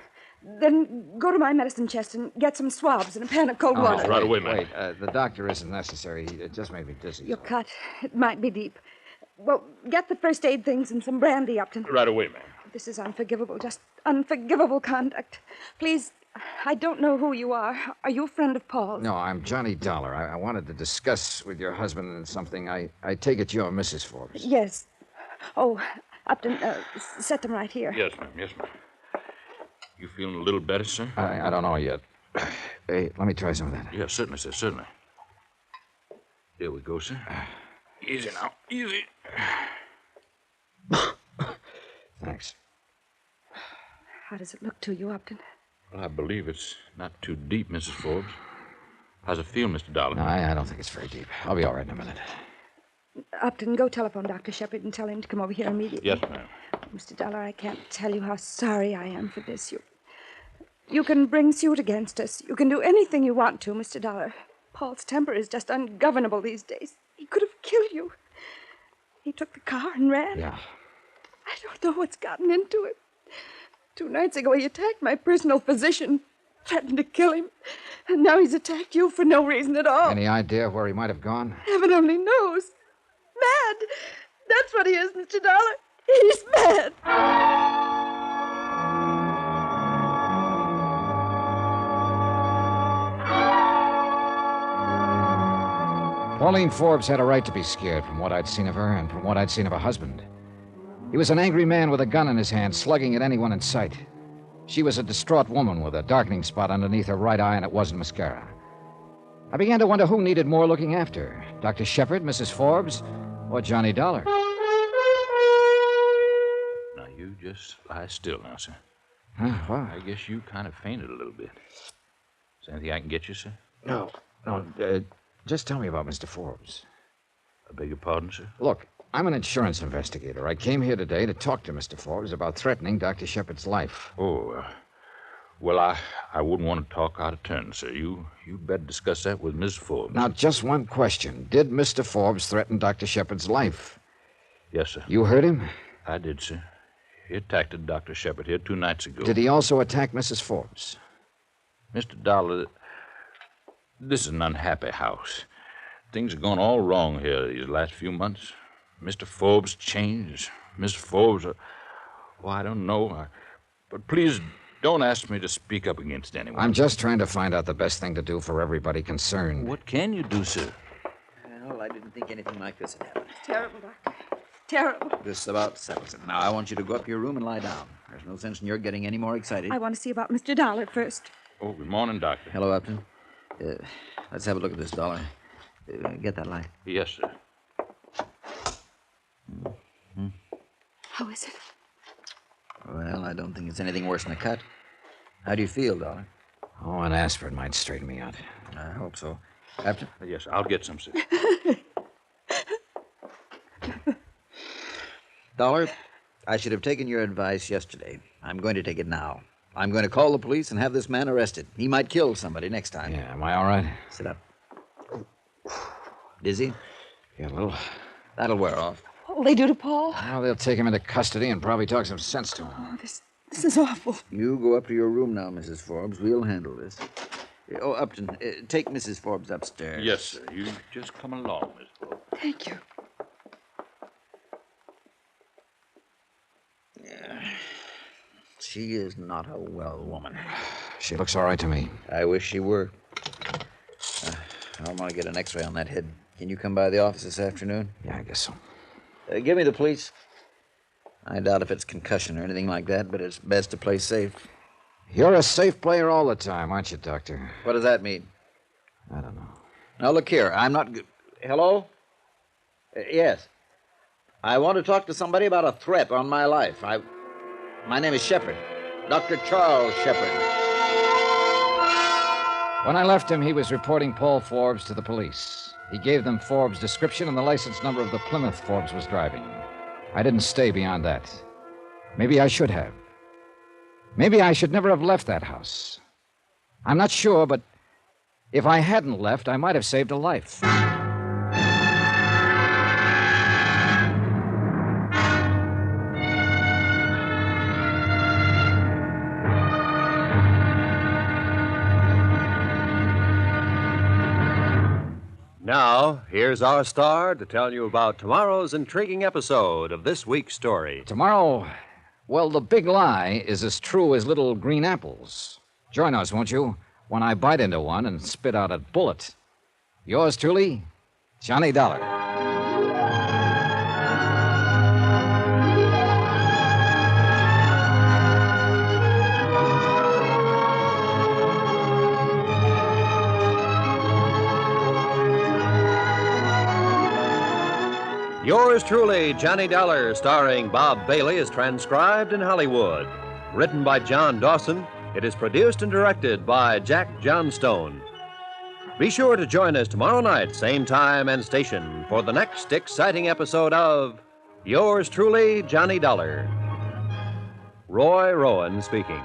then go to my medicine chest and get some swabs and a pan of cold water. Right away, ma'am. Wait, the doctor isn't necessary. It just made me dizzy. You're cut. It might be deep. Well, get the first aid things and some brandy, Upton. Right away, ma'am. This is unforgivable, just unforgivable conduct. Please, I don't know who you are. Are you a friend of Paul's? No, I'm Johnny Dollar. I wanted to discuss with your husband something. I take it you're Mrs. Forbes. Yes. Oh, Upton, set them right here. Yes, ma'am. Yes, ma'am. You feeling a little better, sir? I don't know yet. Hey, let me try some of that. Yes, certainly, sir. Certainly. Here we go, sir. Easy now. Easy. Thanks. How does it look to you, Upton? Well, I believe it's not too deep, Mrs. Forbes. How's it feel, Mr. Dollar? No, I don't think it's very deep. I'll be all right in a minute. Upton, go telephone Dr. Shepard and tell him to come over here immediately. Yes, ma'am. Mr. Dollar, I can't tell you how sorry I am for this. You can bring suit against us. You can do anything you want to, Mr. Dollar. Paul's temper is just ungovernable these days. He could have killed you. He took the car and ran. Yeah. I don't know what's gotten into him. 2 nights ago, he attacked my personal physician, threatened to kill him. And now he's attacked you for no reason at all. Any idea where he might have gone? Heaven only knows. Mad. That's what he is, Mr. Dollar. He's mad. Pauline Forbes had a right to be scared from what I'd seen of her and from what I'd seen of her husband. He was an angry man with a gun in his hand, slugging at anyone in sight. She was a distraught woman with a darkening spot underneath her right eye, and it wasn't mascara. I began to wonder who needed more looking after, Dr. Shepard, Mrs. Forbes, or Johnny Dollar. Now, you just lie still now, sir. Huh, what? I guess you kind of fainted a little bit. Is there anything I can get you, sir? No. Just tell me about Mr. Forbes. I beg your pardon, sir? Look, I'm an insurance investigator. I came here today to talk to Mr. Forbes about threatening Dr. Shepard's life. Oh, well, I wouldn't want to talk out of turn, sir. You better discuss that with Miss Forbes. Now, just one question. Did Mr. Forbes threaten Dr. Shepard's life? Yes, sir. You heard him? I did, sir. He attacked Dr. Shepard here 2 nights ago. Did he also attack Mrs. Forbes? Mr. Dollar, this is an unhappy house. Things have gone all wrong here these last few months. Mr. Forbes changed. Miss Forbes, I don't know. But please don't ask me to speak up against anyone. I'm just trying to find out the best thing to do for everybody concerned. What can you do, sir? Well, I didn't think anything like this had happened. Terrible, Doctor. Terrible. This about settles it. Now, I want you to go up to your room and lie down. There's no sense in your getting any more excited. I want to see about Mr. Dollar first. Oh, good morning, Doctor. Hello, Upton. Let's have a look at this, Dollar. Get that light. Yes, sir. Mm-hmm. How is it? Well, I don't think it's anything worse than a cut. How do you feel, Dollar? Oh, an aspirin might straighten me out. I hope so. Upton? Yes, I'll get some, sir. Dollar, I should have taken your advice yesterday. I'm going to take it now. I'm going to call the police and have this man arrested. He might kill somebody next time. Yeah, am I all right? Sit up. Dizzy? Yeah, a little. That'll wear off. What'll they do to Paul? Well, they'll take him into custody and probably talk some sense to him. Oh, this is awful. You go up to your room now, Mrs. Forbes. We'll handle this. Oh, Upton, take Mrs. Forbes upstairs. Yes, sir. You just come along, Miss Forbes. Thank you. She is not a well woman. She looks all right to me. I wish she were. I want to get an x-ray on that head. Can you come by the office this afternoon? Yeah, I guess so. Give me the police. I doubt if it's concussion or anything like that, but it's best to play safe. You're a safe player all the time, aren't you, Doctor? What does that mean? I don't know. Now, look here. I'm not... Hello? Yes. I want to talk to somebody about a threat on my life. My name is Shepard. Dr. Charles Shepard. When I left him, he was reporting Paul Forbes to the police. He gave them Forbes' description and the license number of the Plymouth Forbes was driving. I didn't stay beyond that. Maybe I should have. Maybe I should never have left that house. I'm not sure, but if I hadn't left, I might have saved a life. Now, here's our star to tell you about tomorrow's intriguing episode of this week's story. Tomorrow, well, the big lie is as true as little green apples. Join us, won't you, when I bite into one and spit out a bullet. Yours truly, Johnny Dollar. Yours truly, Johnny Dollar, starring Bob Bailey, is transcribed in Hollywood. Written by John Dawson, it is produced and directed by Jack Johnstone. Be sure to join us tomorrow night, same time and station, for the next exciting episode of Yours truly, Johnny Dollar. Roy Rowan speaking.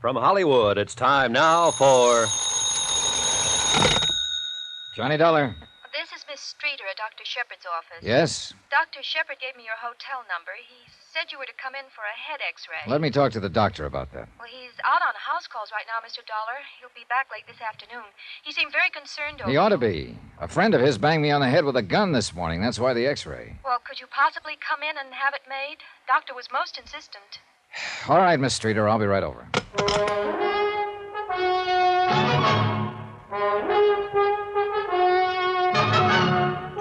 From Hollywood, it's time now for Johnny Dollar. This is Miss Streeter at Dr. Shepard's office. Yes? Dr. Shepard gave me your hotel number. He said you were to come in for a head x-ray. Let me talk to the doctor about that. Well, he's out on house calls right now, Mr. Dollar. He'll be back late this afternoon. He seemed very concerned over He ought to be. A friend of his banged me on the head with a gun this morning. That's why the x-ray. Well, could you possibly come in and have it made? Doctor was most insistent. All right, Miss Streeter, I'll be right over.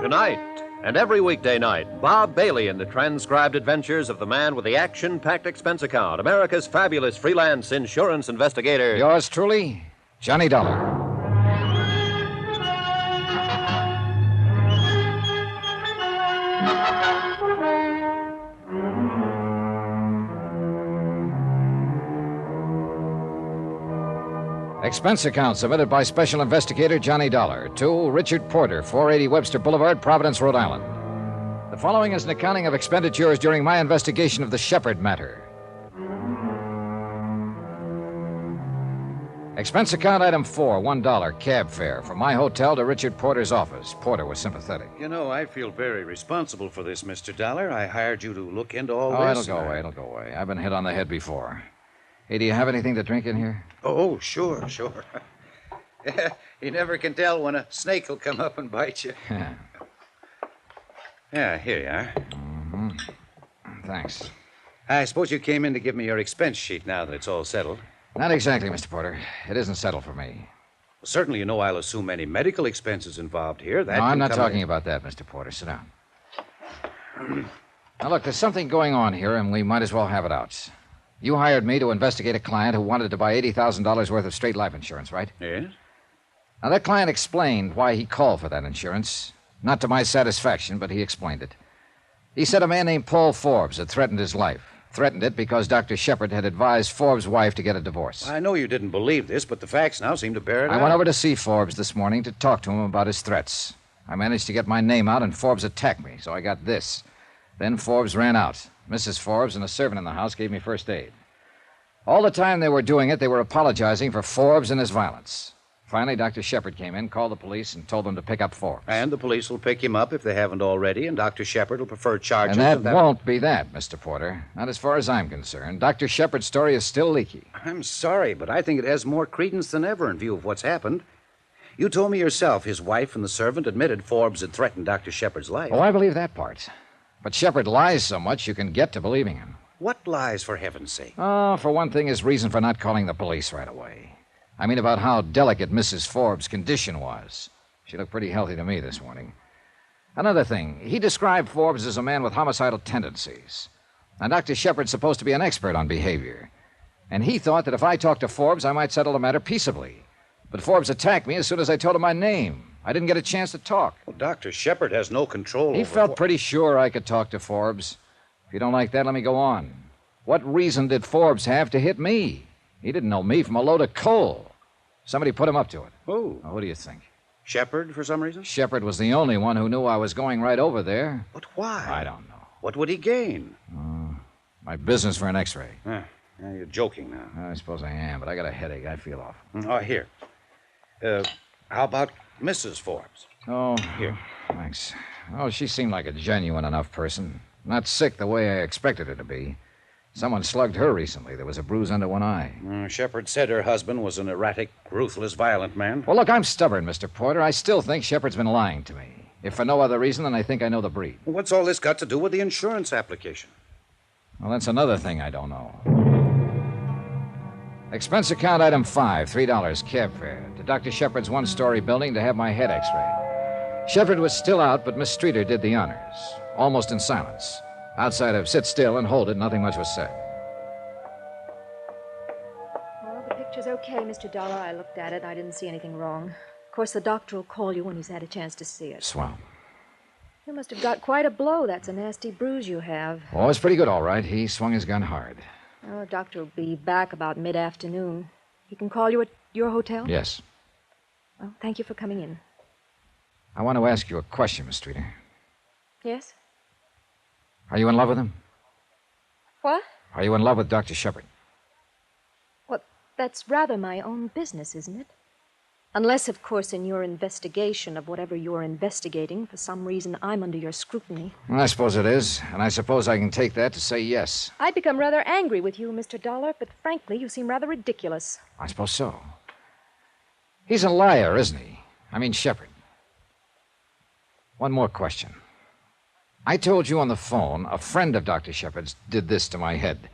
Tonight and every weekday night, Bob Bailey in the transcribed adventures of the man with the action-packed expense account, America's fabulous freelance insurance investigator. Yours truly, Johnny Dollar. Expense account submitted by Special Investigator Johnny Dollar to Richard Porter, 480 Webster Boulevard, Providence, Rhode Island. The following is an accounting of expenditures during my investigation of the Shepard matter. Expense account item 4, $1 cab fare from my hotel to Richard Porter's office. Porter was sympathetic. You know, I feel very responsible for this, Mr. Dollar. I hired you to look into all Oh, this. it'll go away. I've been hit on the head before. Hey, do you have anything to drink in here? Oh, sure. Yeah, you never can tell when a snake will come up and bite you. Yeah, here you are. Mm-hmm. Thanks. I suppose you came in to give me your expense sheet now that it's all settled. Not exactly, Mr. Porter. It isn't settled for me. Well, certainly you know I'll assume any medical expenses involved here. No, I'm not talking about that, Mr. Porter. Sit down. Now, look, there's something going on here, and we might as well have it out. You hired me to investigate a client who wanted to buy $80,000 worth of straight life insurance, right? Yes. Now, that client explained why he called for that insurance. Not to my satisfaction, but he explained it. He said a man named Paul Forbes had threatened his life. Threatened it because Dr. Shepard had advised Forbes' wife to get a divorce. I know you didn't believe this, but the facts now seem to bear it out. I went over to see Forbes this morning to talk to him about his threats. I managed to get my name out, and Forbes attacked me, so I got this. Then Forbes ran out. Mrs. Forbes and a servant in the house gave me first aid. All the time they were doing it, they were apologizing for Forbes and his violence. Finally, Dr. Shepard came in, called the police, and told them to pick up Forbes. And the police will pick him up if they haven't already, and Dr. Shepard will prefer charges. And that won't be that, Mr. Porter. Not as far as I'm concerned. Dr. Shepard's story is still leaky. I'm sorry, but I think it has more credence than ever in view of what's happened. You told me yourself his wife and the servant admitted Forbes had threatened Dr. Shepard's life. Oh, I believe that part. But Shepard lies so much you can get to believing him. What lies, for heaven's sake? Oh, for one thing, his reason for not calling the police right away. I mean about how delicate Mrs. Forbes' condition was. She looked pretty healthy to me this morning. Another thing, he described Forbes as a man with homicidal tendencies. Now, Dr. Shepard's supposed to be an expert on behavior. And he thought that if I talked to Forbes, I might settle the matter peaceably. But Forbes attacked me as soon as I told him my name. I didn't get a chance to talk. Well, Dr. Shepard has no control He over... felt pretty sure I could talk to Forbes. If you don't like that, let me go on. What reason did Forbes have to hit me? He didn't know me from a load of coal. Somebody put him up to it. Who? Now, who do you think? Shepard, for some reason? Shepard was the only one who knew I was going right over there. But why? I don't know. What would he gain? My business for an x-ray. You're joking now. I suppose I am, but I got a headache. I feel off. Oh, here. How about Mrs. Forbes? Oh, here. Thanks. Oh, she seemed like a genuine enough person. Not sick the way I expected her to be. Someone slugged her recently. There was a bruise under one eye. Shepard said her husband was an erratic, ruthless, violent man. Well, look, I'm stubborn, Mr. Porter. I still think Shepard's been lying to me. If for no other reason than I think I know the breed. What's all this got to do with the insurance application? Well, that's another thing I don't know. Expense account item 5, $3, cab fare. To Dr. Shepard's one-story building to have my head x-rayed. Shepard was still out, but Miss Streeter did the honors, almost in silence. Outside of sit still and hold it, nothing much was said. Well, the picture's okay, Mr. Dollar. I looked at it. I didn't see anything wrong. Of course, the doctor will call you when he's had a chance to see it. Swell. You must have got quite a blow. That's a nasty bruise you have. Oh, it's pretty good, all right. He swung his gun hard. Oh, the doctor will be back about mid-afternoon. He can call you at your hotel? Yes. Well, thank you for coming in. I want to ask you a question, Miss Streeter. Yes? Are you in love with him? What? Are you in love with Dr. Shepard? Well, that's rather my own business, isn't it? Unless, of course, in your investigation of whatever you're investigating, for some reason I'm under your scrutiny. Well, I suppose it is, and I suppose I can take that to say yes. I'd become rather angry with you, Mr. Dollar, but frankly, you seem rather ridiculous. I suppose so. He's a liar, isn't he? I mean, Shepard. One more question. I told you on the phone a friend of Dr. Shepard's did this to my head.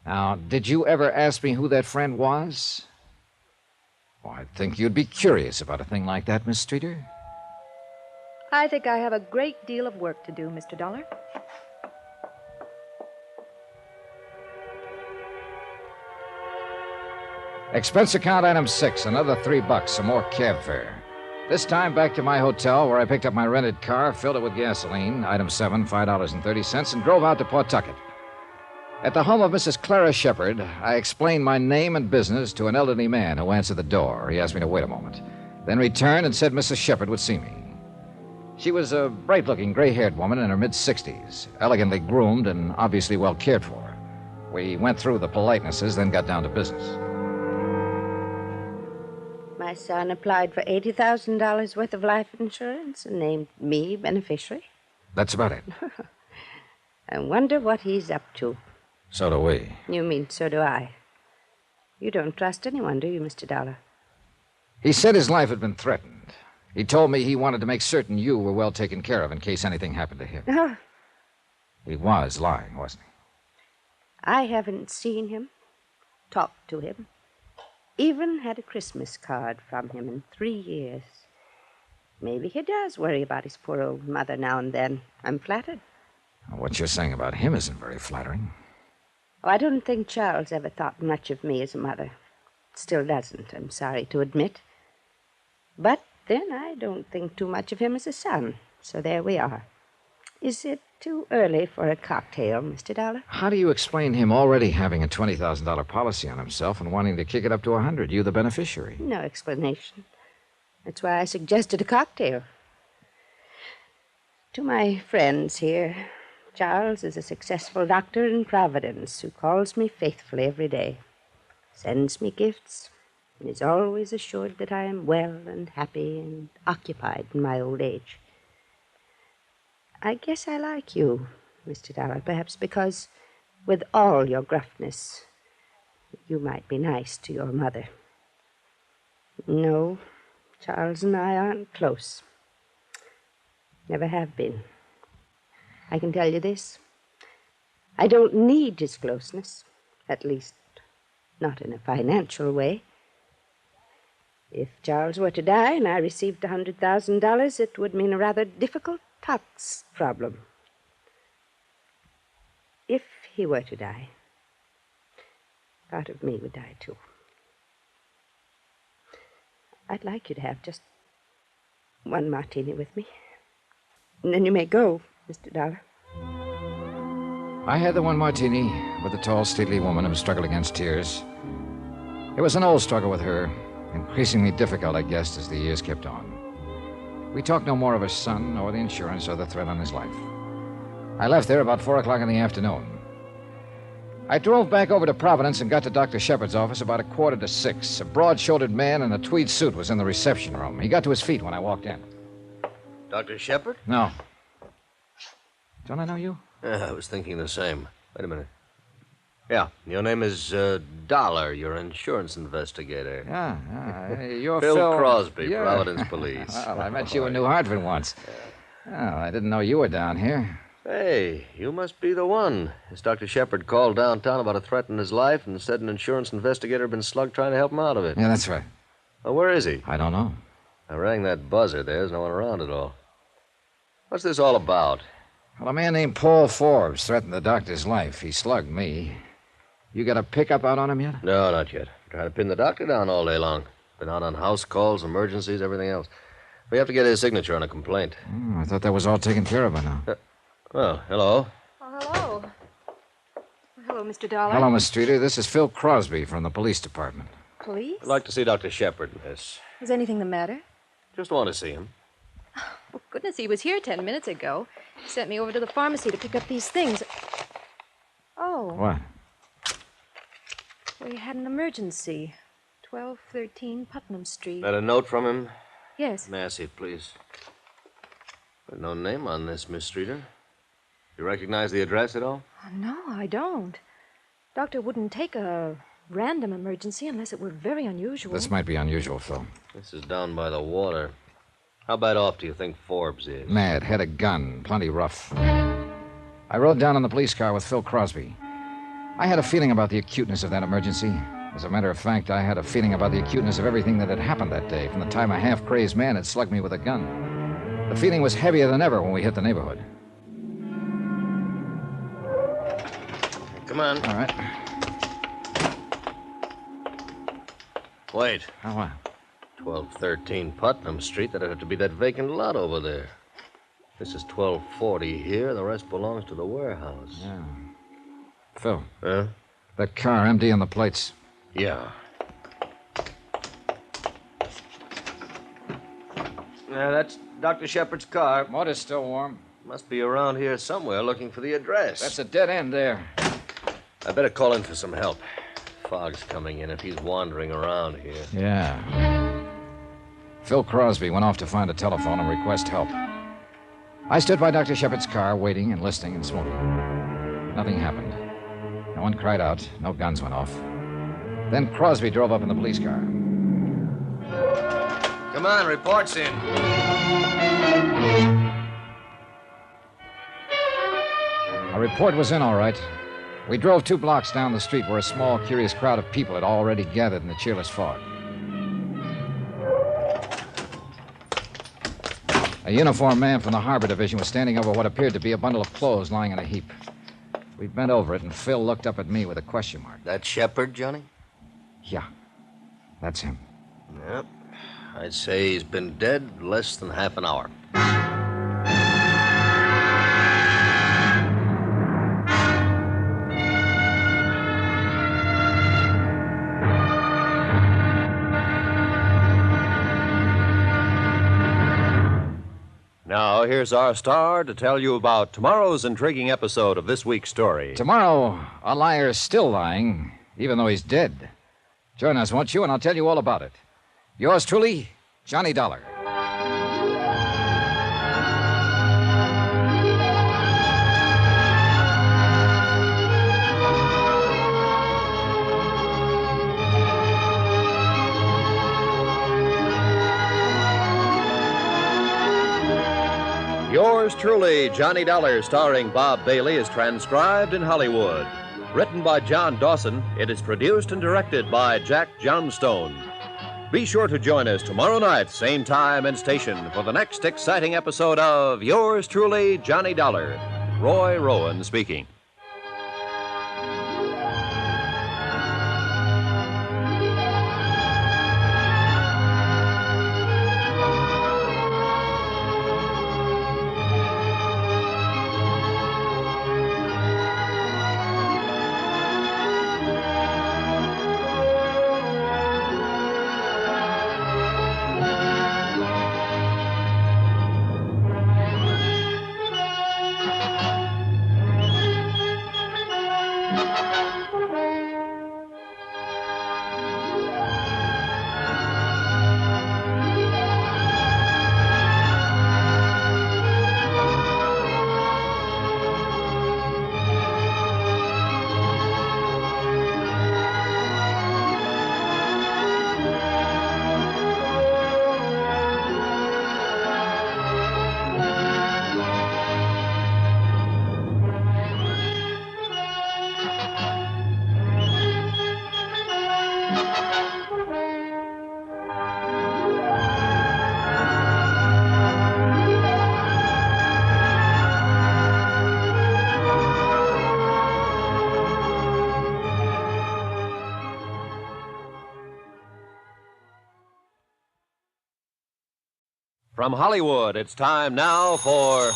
Now, did you ever ask me who that friend was? Well, I'd think you'd be curious about a thing like that, Miss Streeter. I think I have a great deal of work to do, Mr. Dollar. Expense account item 6, another $3, some more cab fare. This time back to my hotel where I picked up my rented car, filled it with gasoline, item 7, $5.30, and drove out to Pawtucket. At the home of Mrs. Clara Shepard, I explained my name and business to an elderly man who answered the door. He asked me to wait a moment, then returned and said Mrs. Shepard would see me. She was a bright-looking, gray-haired woman in her mid-60s, elegantly groomed and obviously well cared for. We went through the politenesses, then got down to business. My son applied for $80,000 worth of life insurance and named me beneficiary. That's about it. I wonder what he's up to. So do we. You mean so do I. You don't trust anyone, do you, Mr. Dollar? He said his life had been threatened. He told me he wanted to make certain you were well taken care of in case anything happened to him. Oh. He was lying, wasn't he? I haven't seen him, talked to him, even had a Christmas card from him in 3 years. Maybe he does worry about his poor old mother now and then. I'm flattered. What you're saying about him isn't very flattering. Oh, I don't think Charles ever thought much of me as a mother. Still doesn't, I'm sorry to admit. But then I don't think too much of him as a son. So there we are. Is it too early for a cocktail, Mr. Dollar? How do you explain him already having a $20,000 policy on himself and wanting to kick it up to $100,000? You the beneficiary. No explanation. That's why I suggested a cocktail. To my friends here, Charles is a successful doctor in Providence who calls me faithfully every day, sends me gifts, and is always assured that I am well and happy and occupied in my old age. I guess I like you, Mr. Dollar, perhaps because, with all your gruffness, you might be nice to your mother. No, Charles and I aren't close. Never have been. I can tell you this. I don't need his closeness, at least not in a financial way. If Charles were to die and I received $100,000, it would mean a rather difficult tax problem. If he were to die, part of me would die too. I'd like you to have just one martini with me. And then you may go, Mr. Dollar. I had the one martini with the tall, stately woman who struggled against tears. It was an old struggle with her, increasingly difficult, I guessed, as the years kept on. We talked no more of her son, or the insurance, or the threat on his life. I left there about 4 o'clock in the afternoon. I drove back over to Providence and got to Dr. Shepard's office about 5:45. A broad-shouldered man in a tweed suit was in the reception room. He got to his feet when I walked in. Dr. Shepard? No. Don't I know you? I was thinking the same. Wait a minute. Yeah, your name is Dollar. You're an insurance investigator. Yeah, you're Phil Crosby, Yeah. Providence Police. Well, I met you in New Hartford once. Well, I didn't know you were down here. Hey, you must be the one. This Dr. Shepard called downtown about a threat in his life and said an insurance investigator had been slugged trying to help him out of it. Yeah, that's right. Well, where is he? I don't know. I rang that buzzer. There's no one around at all. What's this all about? Well, a man named Paul Forbes threatened the doctor's life. He slugged me. You got a pickup out on him yet? No, not yet. Trying to pin the doctor down all day long. Been out on house calls, emergencies, everything else. We have to get his signature on a complaint. I thought that was all taken care of by now. Well, hello. Oh, hello. Hello, Mr. Dollar. Hello, Miss Streeter. This is Phil Crosby from the police department. Police? I'd like to see Dr. Shepard, miss. Is anything the matter? Just want to see him. Oh, goodness, he was here 10 minutes ago. He sent me over to the pharmacy to pick up these things. Oh. What? We had an emergency. 1213 Putnam Street. Got a note from him? Yes. May I see it, please? But no name on this, Miss Streeter. You recognize the address at all? Oh, no, I don't. Doctor wouldn't take a random emergency unless it were very unusual. This might be unusual, Phil. This is down by the water. How bad off do you think Forbes is? Mad, had a gun, plenty rough. I rode down in the police car with Phil Crosby. I had a feeling about the acuteness of that emergency. As a matter of fact, I had a feeling about the acuteness of everything that had happened that day, from the time a half-crazed man had slugged me with a gun. The feeling was heavier than ever when we hit the neighborhood. Come on. All right. Wait. Oh, what? 1213 Putnam Street. That'd have to be that vacant lot over there. This is 1240 here. The rest belongs to the warehouse. Yeah. Phil. Huh? That car empty on the plates. Yeah. That's Dr. Shepard's car. Motor's still warm. Must be around here somewhere looking for the address. That's a dead end there. I better call in for some help. Fog's coming in if he's wandering around here. Yeah. Phil Crosby went off to find a telephone and request help. I stood by Dr. Shepard's car, waiting and listening and smoking. Nothing happened. No one cried out. No guns went off. Then Crosby drove up in the police car. Come on, reports in. A report was in, all right. We drove 2 blocks down the street where a small, curious crowd of people had already gathered in the cheerless fog. A uniformed man from the Harbor Division was standing over what appeared to be a bundle of clothes lying in a heap. We bent over it, and Phil looked up at me with a question mark. That Shepard, Johnny? Yeah, that's him. Yep. I'd say he's been dead less than half an hour. Now, here's our star to tell you about tomorrow's intriguing episode of this week's story. Tomorrow, a liar's still lying, even though he's dead. Join us, won't you, and I'll tell you all about it. Yours truly, Johnny Dollar. Yours truly, Johnny Dollar, starring Bob Bailey, is transcribed in Hollywood. Written by John Dawson, it is produced and directed by Jack Johnstone. Be sure to join us tomorrow night, same time and station, for the next exciting episode of Yours truly, Johnny Dollar. Roy Rowan speaking. From Hollywood, it's time now for...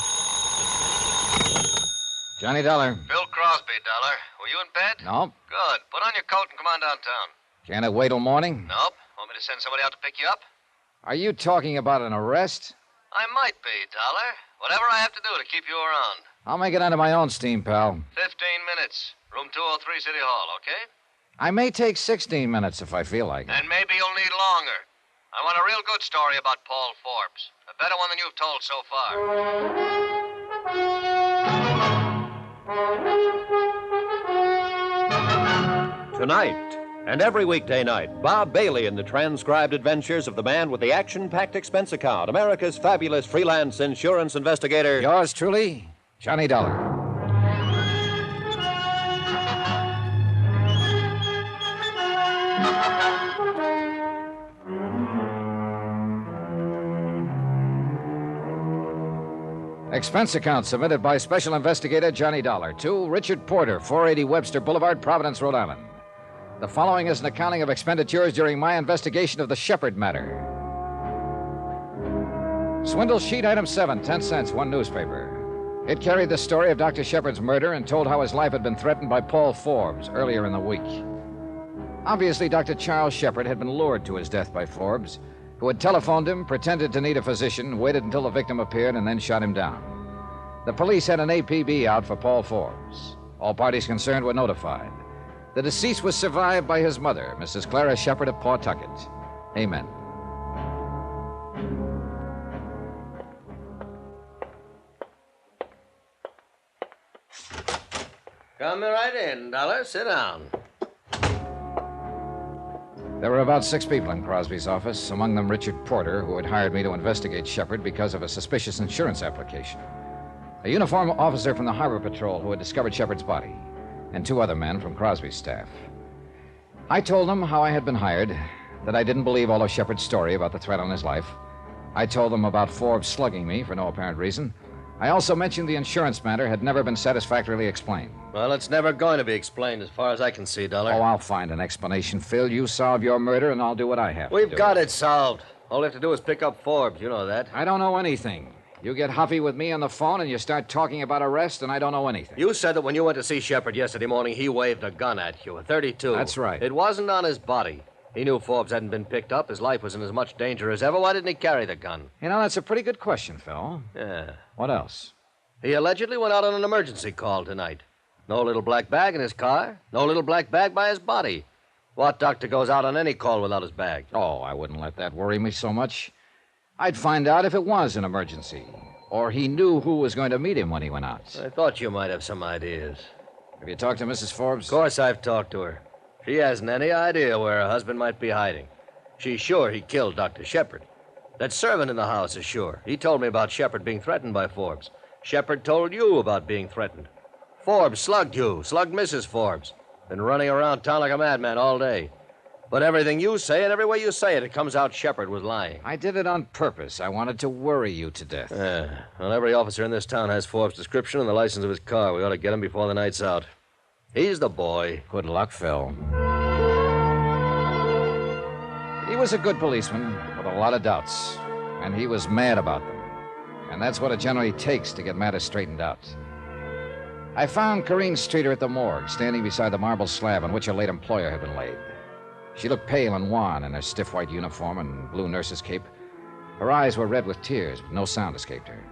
Johnny Dollar. Bill Crosby, Dollar. Were you in bed? No. Good. Put on your coat and come on downtown. Can't it wait till morning? Nope. Want me to send somebody out to pick you up? Are you talking about an arrest? I might be, Dollar. Whatever I have to do to keep you around. I'll make it under my own steam, pal. 15 minutes. Room 203, City Hall, okay? I may take 16 minutes if I feel like it. And maybe you'll need longer. I want a real good story about Paul Forbes. A better one than you've told so far. Tonight, and every weekday night, Bob Bailey in the transcribed adventures of the man with the action-packed expense account, America's fabulous freelance insurance investigator. Yours truly, Johnny Dollar. Expense account submitted by Special Investigator Johnny Dollar to Richard Porter, 480 Webster Boulevard, Providence, Rhode Island. The following is an accounting of expenditures during my investigation of the Shepard matter. Swindle sheet item 7, 10 cents, one newspaper. It carried the story of Dr. Shepard's murder and told how his life had been threatened by Paul Forbes earlier in the week. Obviously, Dr. Charles Shepard had been lured to his death by Forbes, who had telephoned him, pretended to need a physician, waited until the victim appeared, and then shot him down. The police had an APB out for Paul Forbes. All parties concerned were notified. The deceased was survived by his mother, Mrs. Clara Shepard of Pawtucket. Amen. Come right in, Dollar. Sit down. There were about 6 people in Crosby's office, among them Richard Porter, who had hired me to investigate Shepard because of a suspicious insurance application, a uniformed officer from the Harbor Patrol who had discovered Shepard's body, and 2 other men from Crosby's staff. I told them how I had been hired, that I didn't believe all of Shepard's story about the threat on his life. I told them about Forbes slugging me for no apparent reason. I also mentioned the insurance matter had never been satisfactorily explained. Well, it's never going to be explained as far as I can see, Dollar. Oh, I'll find an explanation, Phil. You solve your murder, and I'll do what I have to do. We've got it solved. All we have to do is pick up Forbes. You know that. I don't know anything. You get huffy with me on the phone, and you start talking about arrest, and I don't know anything. You said that when you went to see Shepard yesterday morning, he waved a gun at you, a .32. That's right. It wasn't on his body. He knew Forbes hadn't been picked up. His life was in as much danger as ever. Why didn't he carry the gun? You know, that's a pretty good question, Phil. Yeah. What else? He allegedly went out on an emergency call tonight. No little black bag in his car. No little black bag by his body. What doctor goes out on any call without his bag? Oh, I wouldn't let that worry me so much. I'd find out if it was an emergency, or he knew who was going to meet him when he went out. I thought you might have some ideas. Have you talked to Mrs. Forbes? Of course I've talked to her. She hasn't any idea where her husband might be hiding. She's sure he killed Dr. Shepard. That servant in the house is sure. He told me about Shepard being threatened by Forbes. Shepard told you about being threatened. Forbes slugged you, slugged Mrs. Forbes. Been running around town like a madman all day. But everything you say and every way you say it, it comes out Shepard was lying. I did it on purpose. I wanted to worry you to death. Yeah. Well, every officer in this town has Forbes' description and the license of his car. We ought to get him before the night's out. He's the boy. Good luck, Phil. He was a good policeman with a lot of doubts, and he was mad about them. And that's what it generally takes to get matters straightened out. I found Corrine Streeter at the morgue, standing beside the marble slab on which her late employer had been laid. She looked pale and wan in her stiff white uniform and blue nurse's cape. Her eyes were red with tears, but no sound escaped her.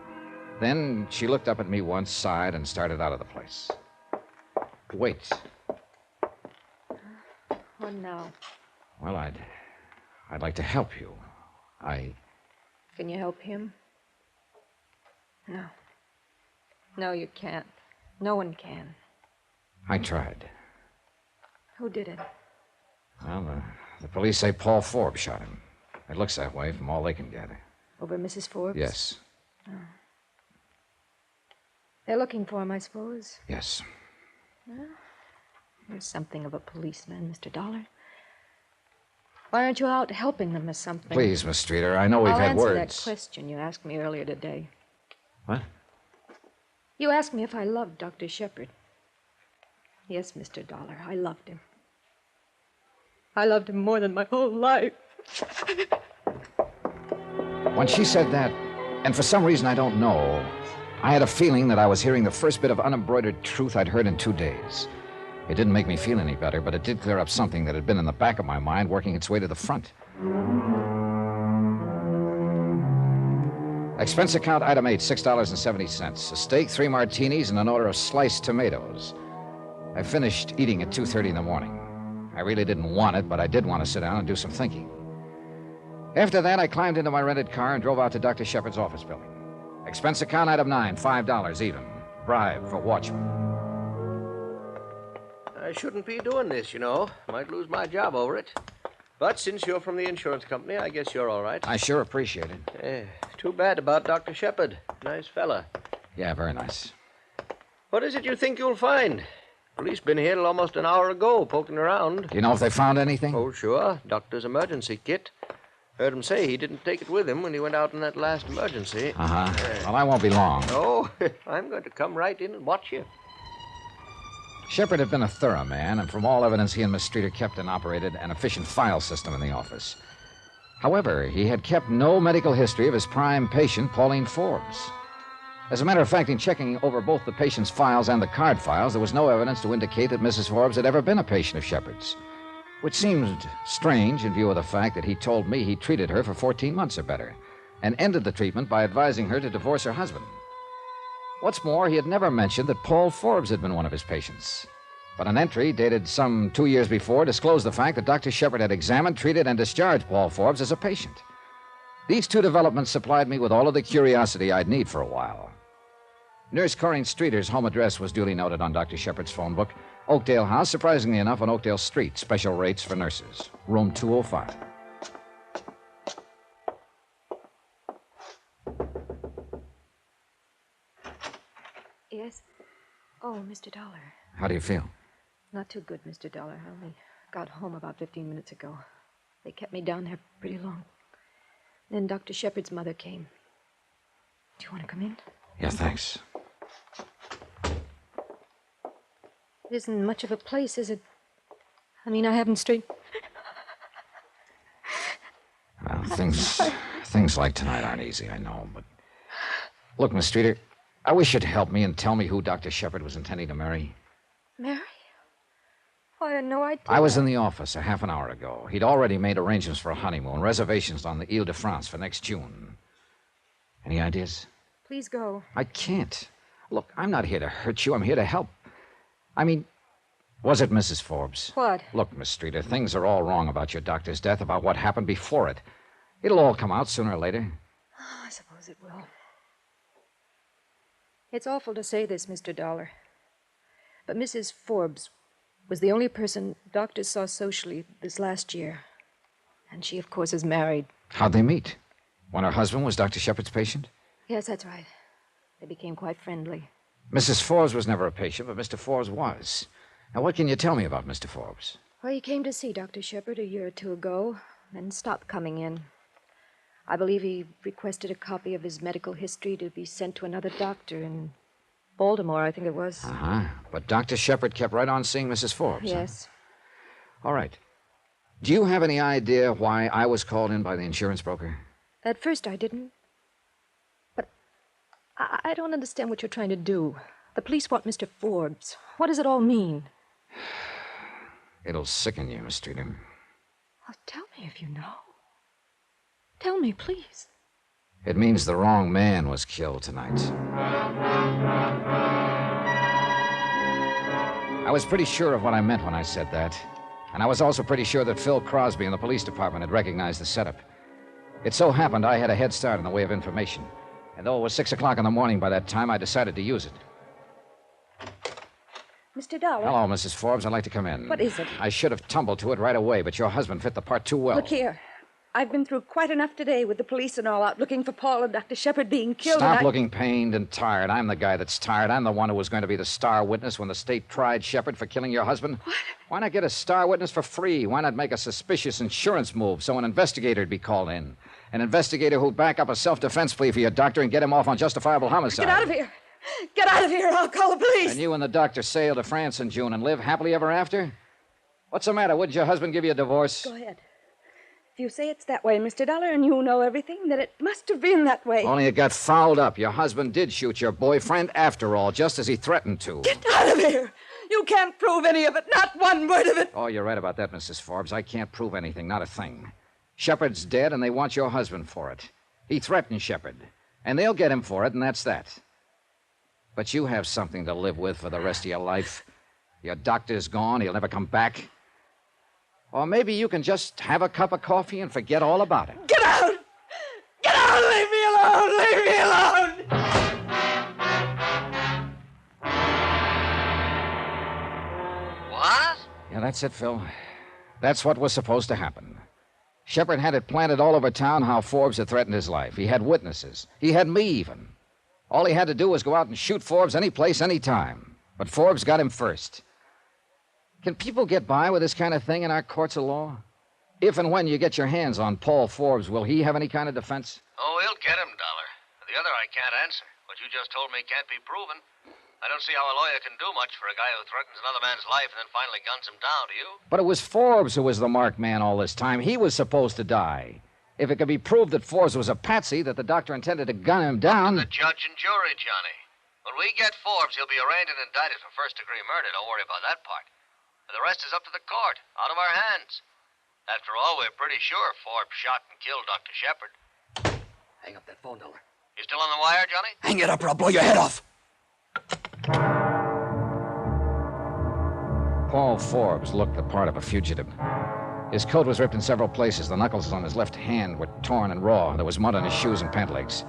Then she looked up at me once, sighed, and started out of the place. Wait. What now? Well, I'd like to help you. Can you help him? No. No, you can't. No one can. I tried. Who did it? Well, the police say Paul Forbes shot him. It looks that way from all they can gather. Over Mrs. Forbes? Yes. Oh. They're looking for him, I suppose. Yes. Well, you're something of a policeman, Mr. Dollar. Why aren't you out helping them or something? Please, Miss Streeter, I know we've had words. I'll answer that question you asked me earlier today. What? You asked me if I loved Dr. Shepard. Yes, Mr. Dollar, I loved him. I loved him more than my whole life. When she said that, and for some reason I don't know, I had a feeling that I was hearing the first bit of unembroidered truth I'd heard in 2 days. It didn't make me feel any better, but it did clear up something that had been in the back of my mind working its way to the front. Expense account item 8, $6.70. A steak, 3 martinis, and an order of sliced tomatoes. I finished eating at 2:30 in the morning. I really didn't want it, but I did want to sit down and do some thinking. After that, I climbed into my rented car and drove out to Dr. Shepard's office building. Expense account item 9, $5 even. Bribe for watchman. I shouldn't be doing this, you know. Might lose my job over it. But since you're from the insurance company, I guess you're all right. I sure appreciate it. Too bad about Dr. Shepard. Nice fella. Yeah, very nice. What is it you think you'll find? Police been here till almost an hour ago, poking around. Do you know if they found anything? Oh, sure. Doctor's emergency kit. Heard him say he didn't take it with him when he went out in that last emergency. Uh-huh. Well, I won't be long. Oh, I'm going to come right in and watch you. Shepard had been a thorough man, and from all evidence, he and Miss Streeter kept and operated an efficient file system in the office. However, he had kept no medical history of his prime patient, Pauline Forbes. As a matter of fact, in checking over both the patient's files and the card files, there was no evidence to indicate that Mrs. Forbes had ever been a patient of Shepard's, which seemed strange in view of the fact that he told me he treated her for 14 months or better and ended the treatment by advising her to divorce her husband. What's more, he had never mentioned that Paul Forbes had been one of his patients. But an entry dated some 2 years before disclosed the fact that Dr. Shepard had examined, treated, and discharged Paul Forbes as a patient. These 2 developments supplied me with all of the curiosity I'd need for a while. Nurse Corinne Streeter's home address was duly noted on Dr. Shepard's phone book. Oakdale House, surprisingly enough, on Oakdale Street. Special rates for nurses. Room 205. Yes? Oh, Mr. Dollar. How do you feel? Not too good, Mr. Dollar. I only got home about 15 minutes ago. They kept me down there pretty long. Then Dr. Shepard's mother came. Do you want to come in? Yeah, thanks. It isn't much of a place, is it? I mean, I haven't straight... Well, things like tonight aren't easy, I know, but... Look, Miss Streeter, I wish you'd help me and tell me who Dr. Shepard was intending to marry. Mary? Oh, I had no idea. I was in the office a half an hour ago. He'd already made arrangements for a honeymoon, reservations on the Ile de France for next June. Any ideas? Please go. I can't. Look, I'm not here to hurt you. I'm here to help. I mean, was it Mrs. Forbes? What? Look, Miss Streeter, things are all wrong about your doctor's death, about what happened before it. It'll all come out sooner or later. Oh, I suppose it will. It's awful to say this, Mr. Dollar, but Mrs. Forbes was the only person doctors saw socially this last year. And she, of course, is married. How'd they meet? When her husband was Dr. Shepard's patient? Yes, that's right. They became quite friendly. Mrs. Forbes was never a patient, but Mr. Forbes was. Now, what can you tell me about Mr. Forbes? Well, he came to see Dr. Shepard a year or 2 ago, then stopped coming in. I believe he requested a copy of his medical history to be sent to another doctor in Baltimore, I think it was. Uh-huh. But Dr. Shepard kept right on seeing Mrs. Forbes. Yes. Huh? All right. Do you have any idea why I was called in by the insurance broker? At first I didn't. But I don't understand what you're trying to do. The police want Mr. Forbes. What does it all mean? It'll sicken you, Miss Streeter. Well, tell me if you know. Tell me, please. It means the wrong man was killed tonight. I was pretty sure of what I meant when I said that. And I was also pretty sure that Phil Crosby in the police department had recognized the setup. It so happened I had a head start in the way of information. And though it was 6 o'clock in the morning by that time, I decided to use it. Mr. Dollar? Hello, Mrs. Forbes. I'd like to come in. What is it? I should have tumbled to it right away, but your husband fit the part too well. Look here. I've been through quite enough today with the police and all out looking for Paul and Dr. Shepard being killed. Stop looking pained and tired. I'm the guy that's tired. I'm the one who was going to be the star witness when the state tried Shepard for killing your husband. What? Why not get a star witness for free? Why not make a suspicious insurance move so an investigator would be called in? An investigator who'd back up a self-defense plea for your doctor and get him off on justifiable homicide. Get out of here! Get out of here! I'll call the police! And you and the doctor sail to France in June and live happily ever after? What's the matter? Wouldn't your husband give you a divorce? Go ahead. If you say it's that way, Mr. Dollar, and you know everything, then it must have been that way. Only it got fouled up. Your husband did shoot your boyfriend after all, just as he threatened to. Get out of here! You can't prove any of it, not one word of it. Oh, you're right about that, Mrs. Forbes. I can't prove anything, not a thing. Shepard's dead, and they want your husband for it. He threatened Shepard, and they'll get him for it, and that's that. But you have something to live with for the rest of your life. Your doctor's gone. He'll never come back. Or maybe you can just have a cup of coffee and forget all about it. Get out! Get out! Leave me alone! Leave me alone! What? Yeah, that's it, Phil. That's what was supposed to happen. Shepard had it planted all over town how Forbes had threatened his life. He had witnesses. He had me, even. All he had to do was go out and shoot Forbes any place, any time. But Forbes got him first. Can people get by with this kind of thing in our courts of law? If and when you get your hands on Paul Forbes, will he have any kind of defense? Oh, he'll get him, Dollar. The other I can't answer. What you just told me can't be proven. I don't see how a lawyer can do much for a guy who threatens another man's life and then finally guns him down, do you? But it was Forbes who was the marked man all this time. He was supposed to die. If it could be proved that Forbes was a patsy, that the doctor intended to gun him down... The judge and jury, Johnny. When we get Forbes, he'll be arraigned and indicted for first-degree murder. Don't worry about that part. And the rest is up to the court, out of our hands. After all, we're pretty sure Forbes shot and killed Dr. Shepard. Hang up that phone, Dollar. You still on the wire, Johnny? Hang it up or I'll blow your head off. Paul Forbes looked the part of a fugitive. His coat was ripped in several places. The knuckles on his left hand were torn and raw. There was mud on his shoes and pant legs.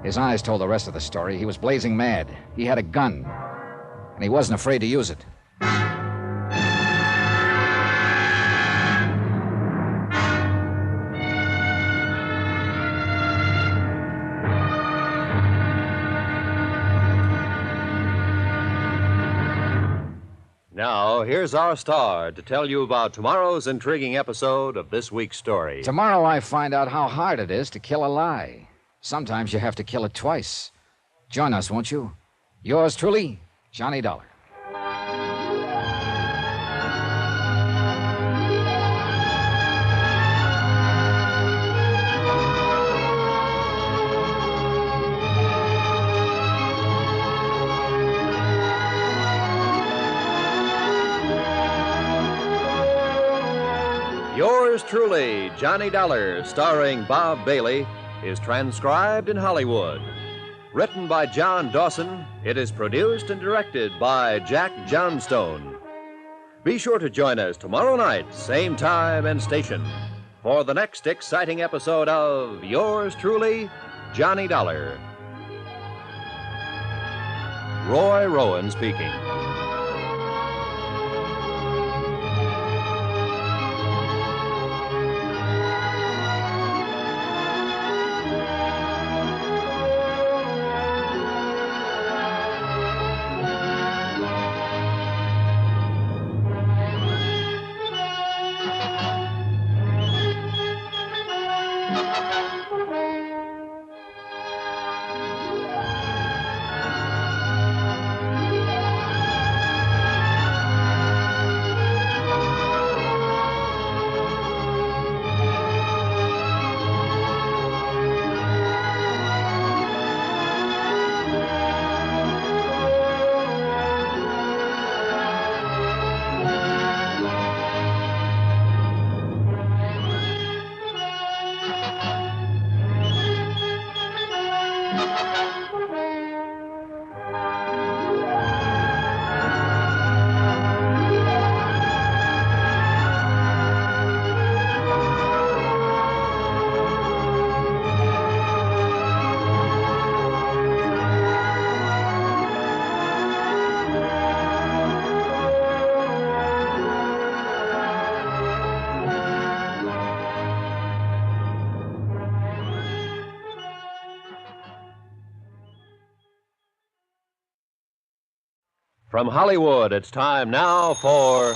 His eyes told the rest of the story. He was blazing mad. He had a gun, and he wasn't afraid to use it. Now, here's our star to tell you about tomorrow's intriguing episode of this week's story. Tomorrow I find out how hard it is to kill a lie. Sometimes you have to kill it twice. Join us, won't you? Yours truly, Johnny Dollar. Yours truly, Johnny Dollar, starring Bob Bailey, is transcribed in Hollywood. Written by John Dawson, it is produced and directed by Jack Johnstone. Be sure to join us tomorrow night, same time and station, for the next exciting episode of Yours truly, Johnny Dollar. Roy Rowan speaking. From Hollywood, it's time now for...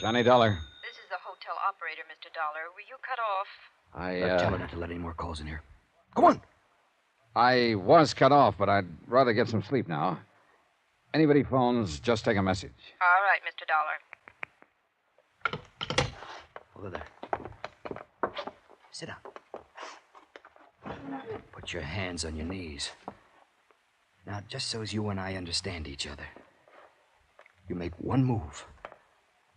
Johnny Dollar. This is the hotel operator, Mr. Dollar. Were you cut off? Tell her not to let any more calls in here. Go on. I was cut off, but I'd rather get some sleep now. Anybody phones, just take a message. All right, Mr. Dollar. Over there. Sit down. Put your hands on your knees. Now, just so as you and I understand each other, you make one move.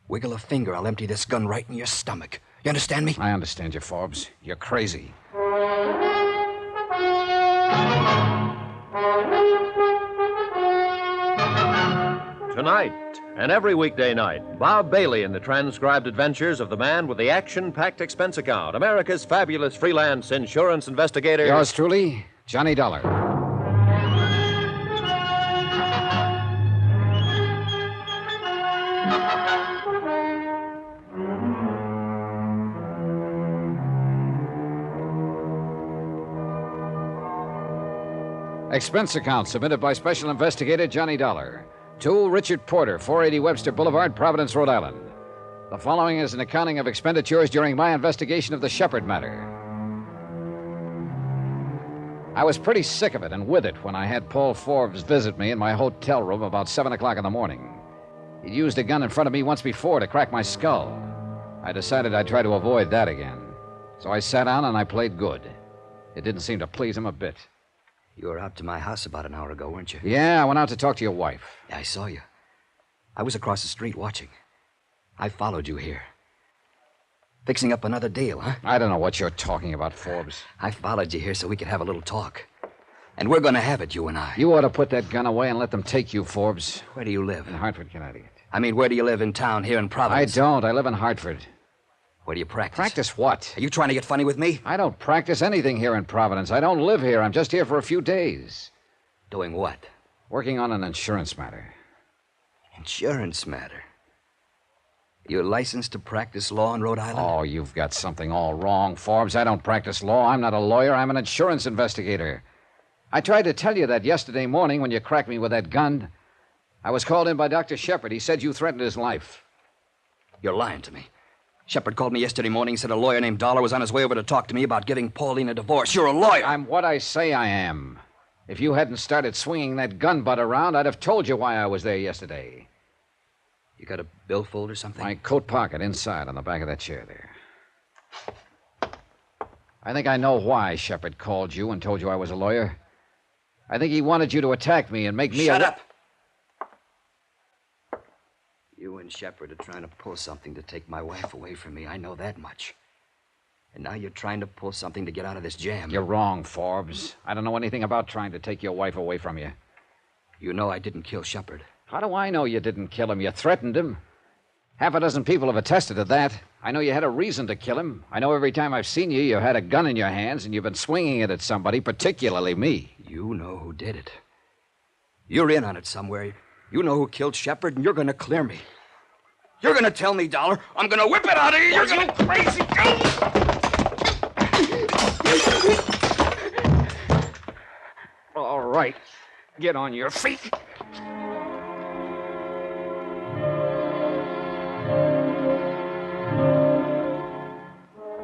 Wiggle a finger, I'll empty this gun right in your stomach. You understand me? I understand you, Forbes. You're crazy. Tonight, and every weekday night, Bob Bailey in the transcribed adventures of the man with the action-packed expense account, America's fabulous freelance insurance investigator. Yours truly, Johnny Dollar. Expense account submitted by Special Investigator Johnny Dollar. To Richard Porter, 480 Webster Boulevard, Providence, Rhode Island. The following is an accounting of expenditures during my investigation of the Shepard matter. I was pretty sick of it and with it when I had Paul Forbes visit me in my hotel room about 7 o'clock in the morning. He'd used a gun in front of me once before to crack my skull. I decided I'd try to avoid that again. So I sat down and I played good. It didn't seem to please him a bit. You were out to my house about an hour ago, weren't you? Yeah, I went out to talk to your wife. Yeah, I saw you. I was across the street watching. I followed you here. Fixing up another deal, huh? I don't know what you're talking about, Forbes. I followed you here so we could have a little talk. And we're going to have it, you and I. You ought to put that gun away and let them take you, Forbes. Where do you live? In Hartford, Connecticut. I mean, where do you live in town, here in Providence? I don't. I live in Hartford. Where do you practice? Practice what? Are you trying to get funny with me? I don't practice anything here in Providence. I don't live here. I'm just here for a few days. Doing what? Working on an insurance matter. Insurance matter? You're licensed to practice law in Rhode Island? Oh, you've got something all wrong, Forbes. I don't practice law. I'm not a lawyer. I'm an insurance investigator. I tried to tell you that yesterday morning when you cracked me with that gun. I was called in by Dr. Shepard. He said you threatened his life. You're lying to me. Shepard called me yesterday morning and said a lawyer named Dollar was on his way over to talk to me about giving Pauline a divorce. You're a lawyer! I'm what I say I am. If you hadn't started swinging that gun butt around, I'd have told you why I was there yesterday. You got a billfold or something? My coat pocket inside on the back of that chair there. I think I know why Shepard called you and told you I was a lawyer. I think he wanted you to attack me and make me Shut up! You and Shepard are trying to pull something to take my wife away from me. I know that much. And now you're trying to pull something to get out of this jam. You're wrong, Forbes. I don't know anything about trying to take your wife away from you. You know I didn't kill Shepard. How do I know you didn't kill him? You threatened him. Half a dozen people have attested to that. I know you had a reason to kill him. I know every time I've seen you, you had a gun in your hands and you've been swinging it at somebody, particularly me. You know who did it. You're in on it somewhere. You know who killed Shepard, and you're going to clear me. You're going to tell me, Dollar. I'm going to whip it out of you. You're going to crazy. All right. Get on your feet.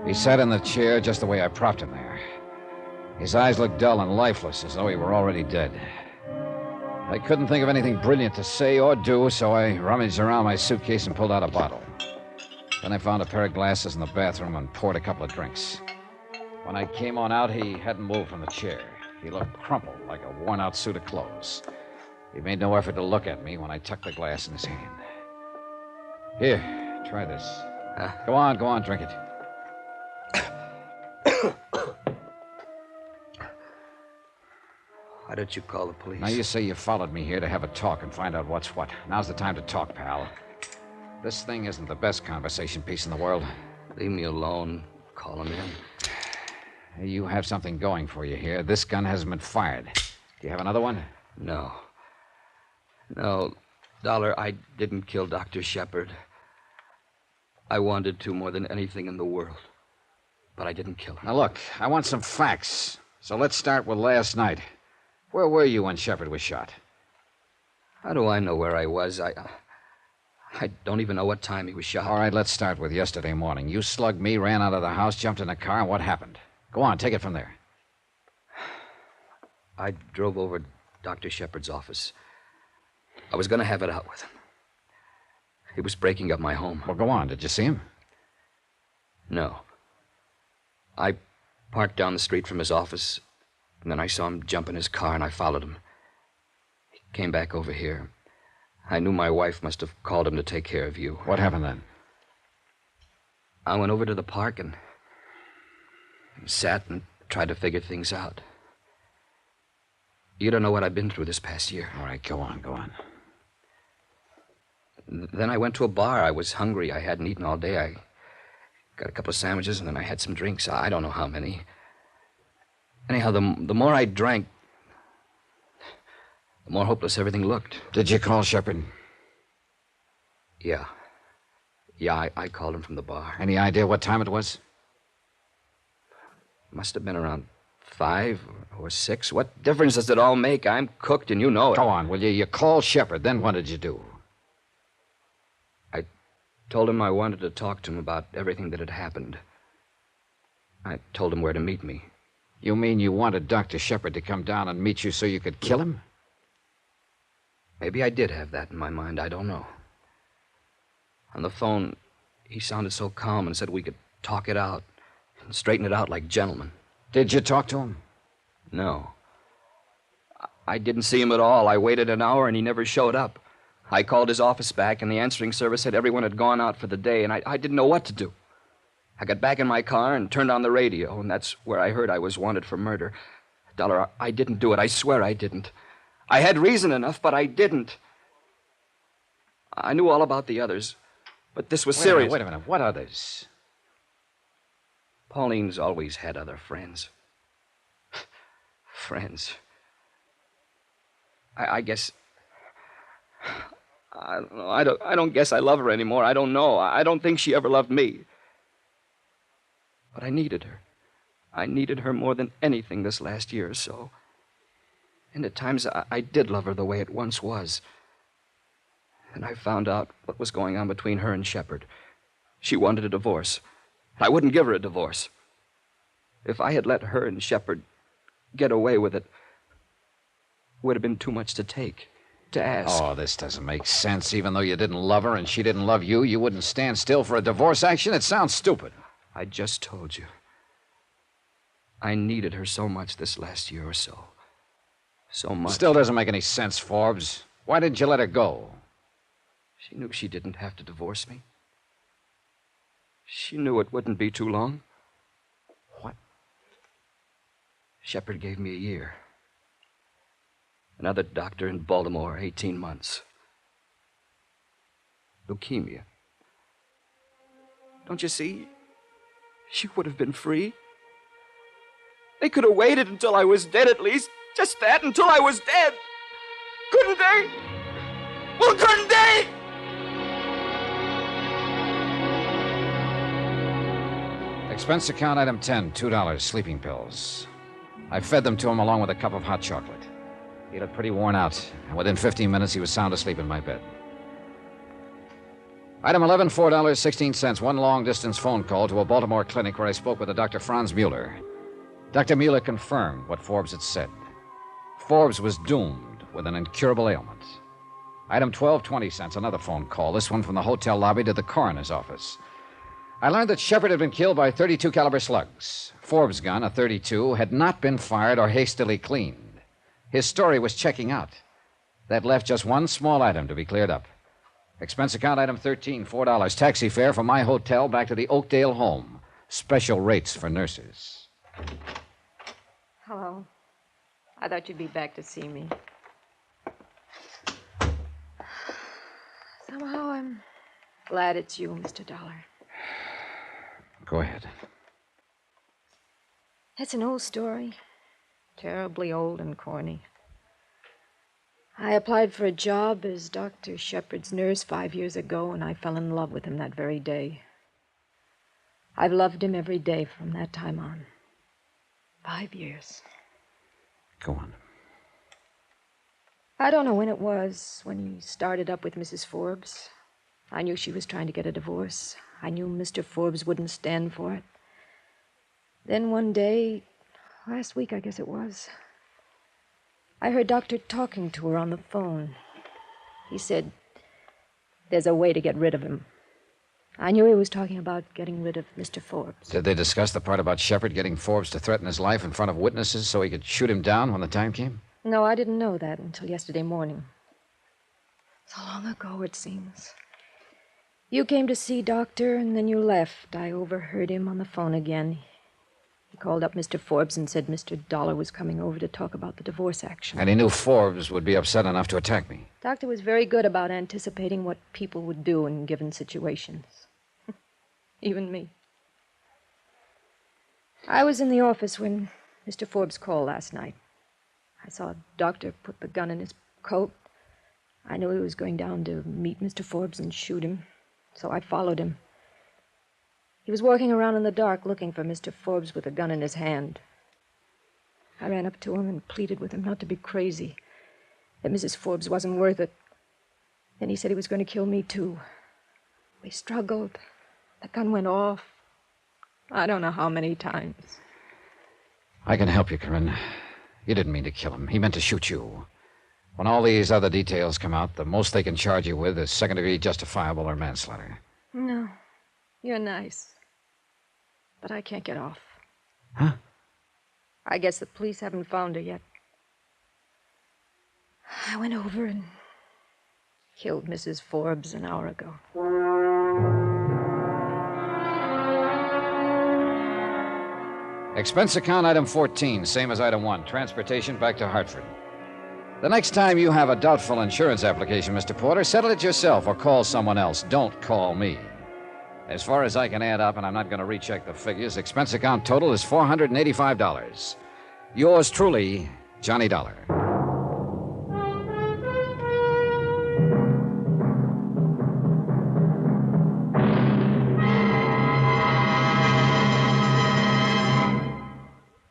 He sat in the chair just the way I propped him there. His eyes looked dull and lifeless, as though he were already dead. I couldn't think of anything brilliant to say or do, so I rummaged around my suitcase and pulled out a bottle. Then I found a pair of glasses in the bathroom and poured a couple of drinks. When I came on out, he hadn't moved from the chair. He looked crumpled, like a worn-out suit of clothes. He made no effort to look at me when I tucked the glass in his hand. Here, try this. Huh? Go on, drink it. Why don't you call the police? Now, you say you followed me here to have a talk and find out what's what. Now's the time to talk, pal. This thing isn't the best conversation piece in the world. Leave me alone. Call him in. You have something going for you here. This gun hasn't been fired. Do you have another one? No. No, Dollar, I didn't kill Dr. Shepard. I wanted to more than anything in the world. But I didn't kill her. Now, look, I want some facts. So let's start with last night. Where were you when Shepard was shot? How do I know where I was? I don't even know what time he was shot. All right, let's start with yesterday morning. You slugged me, ran out of the house, jumped in a car, and what happened? Go on, take it from there. I drove over to Dr. Shepard's office. I was going to have it out with him. He was breaking up my home. Well, go on. Did you see him? No. I parked down the street from his office, and then I saw him jump in his car, and I followed him. He came back over here. I knew my wife must have called him to take care of you. What happened then? I went over to the park and sat and tried to figure things out. You don't know what I've been through this past year. All right, go on. Then I went to a bar. I was hungry. I hadn't eaten all day. I got a couple of sandwiches, and then I had some drinks. I don't know how many. Anyhow, the more I drank, the more hopeless everything looked. Did you call Shepard? Yeah. Yeah, I called him from the bar. Any idea what time it was? Must have been around 5 or 6. What difference does it all make? I'm cooked, and you know it. Go on, will you? You called Shepard. Then what did you do? I told him I wanted to talk to him about everything that had happened. I told him where to meet me. You mean you wanted Dr. Shepard to come down and meet you so you could kill him? Maybe I did have that in my mind. I don't know. On the phone, he sounded so calm and said we could talk it out and straighten it out like gentlemen. Did you talk to him? No. I didn't see him at all. I waited an hour and he never showed up. I called his office back and the answering service said everyone had gone out for the day and I didn't know what to do. I got back in my car and turned on the radio, and that's where I heard I was wanted for murder. Dollar, I didn't do it. I swear I didn't. I had reason enough, but I didn't. I knew all about the others, but this was serious. Wait a minute. What others? Pauline's always had other friends. Friends. I guess... I don't know. I don't guess I love her anymore. I don't know. I don't think she ever loved me. But I needed her. I needed her more than anything this last year or so. And at times I did love her the way it once was. And I found out what was going on between her and Shepard. She wanted a divorce. I wouldn't give her a divorce. If I had let her and Shepard get away with it, would have been too much to take, to ask. Oh, this doesn't make sense. Even though you didn't love her and she didn't love you, you wouldn't stand still for a divorce action? It sounds stupid. I just told you. I needed her so much this last year or so. So much. Still doesn't make any sense, Forbes. Why didn't you let her go? She knew she didn't have to divorce me. She knew it wouldn't be too long. What? Shepard gave me a year. Another doctor in Baltimore, 18 months. Leukemia. Don't you see? She would have been free. They could have waited until I was dead at least. Just that, until I was dead. Couldn't they? Well, couldn't they? Expense account item 10, $2, sleeping pills. I fed them to him along with a cup of hot chocolate. He looked pretty worn out, and within 15 minutes he was sound asleep in my bed. Item 11, $4.16, one long-distance phone call to a Baltimore clinic where I spoke with a Dr. Franz Mueller. Dr. Mueller confirmed what Forbes had said. Forbes was doomed with an incurable ailment. Item 12, 20 cents, another phone call, this one from the hotel lobby to the coroner's office. I learned that Shepard had been killed by 32 caliber slugs. Forbes' gun, a .32, had not been fired or hastily cleaned. His story was checking out. That left just one small item to be cleared up. Expense account item 13, $4. Taxi fare from my hotel back to the Oakdale home. Special rates for nurses. Hello. I thought you'd be back to see me. Somehow I'm glad it's you, Mr. Dollar. Go ahead. It's an old story. Terribly old and corny. I applied for a job as Dr. Shepard's nurse 5 years ago, and I fell in love with him that very day. I've loved him every day from that time on. 5 years. Go on. I don't know when it was when he started up with Mrs. Forbes. I knew she was trying to get a divorce. I knew Mr. Forbes wouldn't stand for it. Then one day, last week I guess it was, I heard Doctor talking to her on the phone. He said, "There's a way to get rid of him. I knew he was talking about getting rid of Mr. Forbes. Did they discuss the part about Shepard getting Forbes to threaten his life in front of witnesses so he could shoot him down when the time came? No, I didn't know that until yesterday morning. So long ago, it seems. You came to see Doctor, and then you left. I overheard him on the phone again. He called up Mr. Forbes and said Mr. Dollar was coming over to talk about the divorce action. And he knew Forbes would be upset enough to attack me. Doctor was very good about anticipating what people would do in given situations. Even me. I was in the office when Mr. Forbes called last night. I saw Doctor put the gun in his coat. I knew he was going down to meet Mr. Forbes and shoot him, so I followed him. He was walking around in the dark looking for Mr. Forbes with a gun in his hand. I ran up to him and pleaded with him not to be crazy, that Mrs. Forbes wasn't worth it. Then he said he was going to kill me, too. We struggled. The gun went off. I don't know how many times. I can help you, Corinne. You didn't mean to kill him. He meant to shoot you. When all these other details come out, the most they can charge you with is second-degree justifiable or manslaughter. No, you're nice. But I can't get off. Huh? I guess the police haven't found her yet. I went over and killed Mrs. Forbes an hour ago. Expense account item 14, same as item 1. Transportation back to Hartford. The next time you have a doubtful insurance application, Mr. Porter, settle it yourself or call someone else. Don't call me. As far as I can add up, and I'm not going to recheck the figures, expense account total is $485. Yours truly, Johnny Dollar.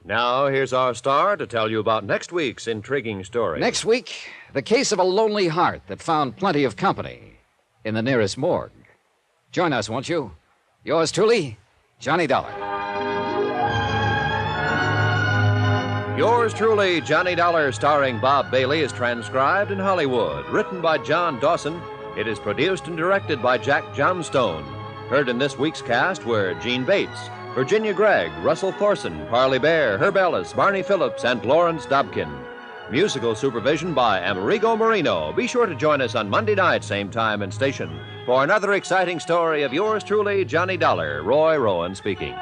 Now, here's our star to tell you about next week's intriguing story. Next week, the case of a lonely heart that found plenty of company in the nearest morgue. Join us, won't you? Yours truly, Johnny Dollar. Yours truly, Johnny Dollar, starring Bob Bailey, is transcribed in Hollywood. Written by John Dawson, it is produced and directed by Jack Johnstone. Heard in this week's cast were Gene Bates, Virginia Gregg, Russell Thorson, Parley Bear, Herb Ellis, Barney Phillips, and Lawrence Dobkin. Musical supervision by Amerigo Marino. Be sure to join us on Monday night, same time and station, for another exciting story of yours truly, Johnny Dollar. Roy Rowan speaking.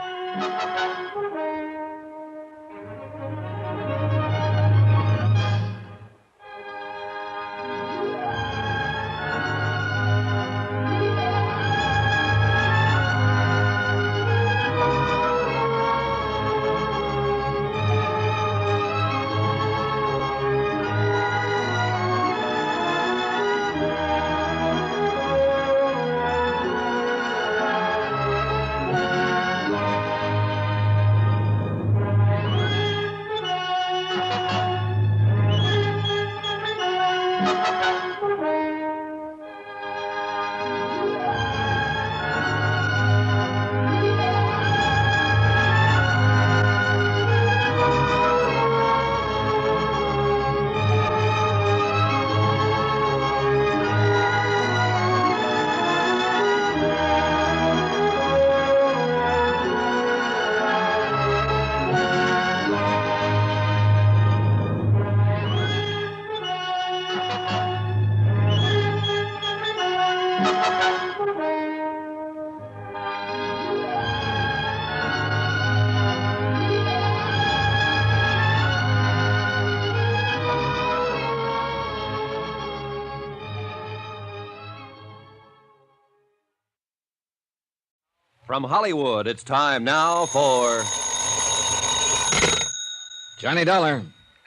From Hollywood, it's time now for Johnny Dollar.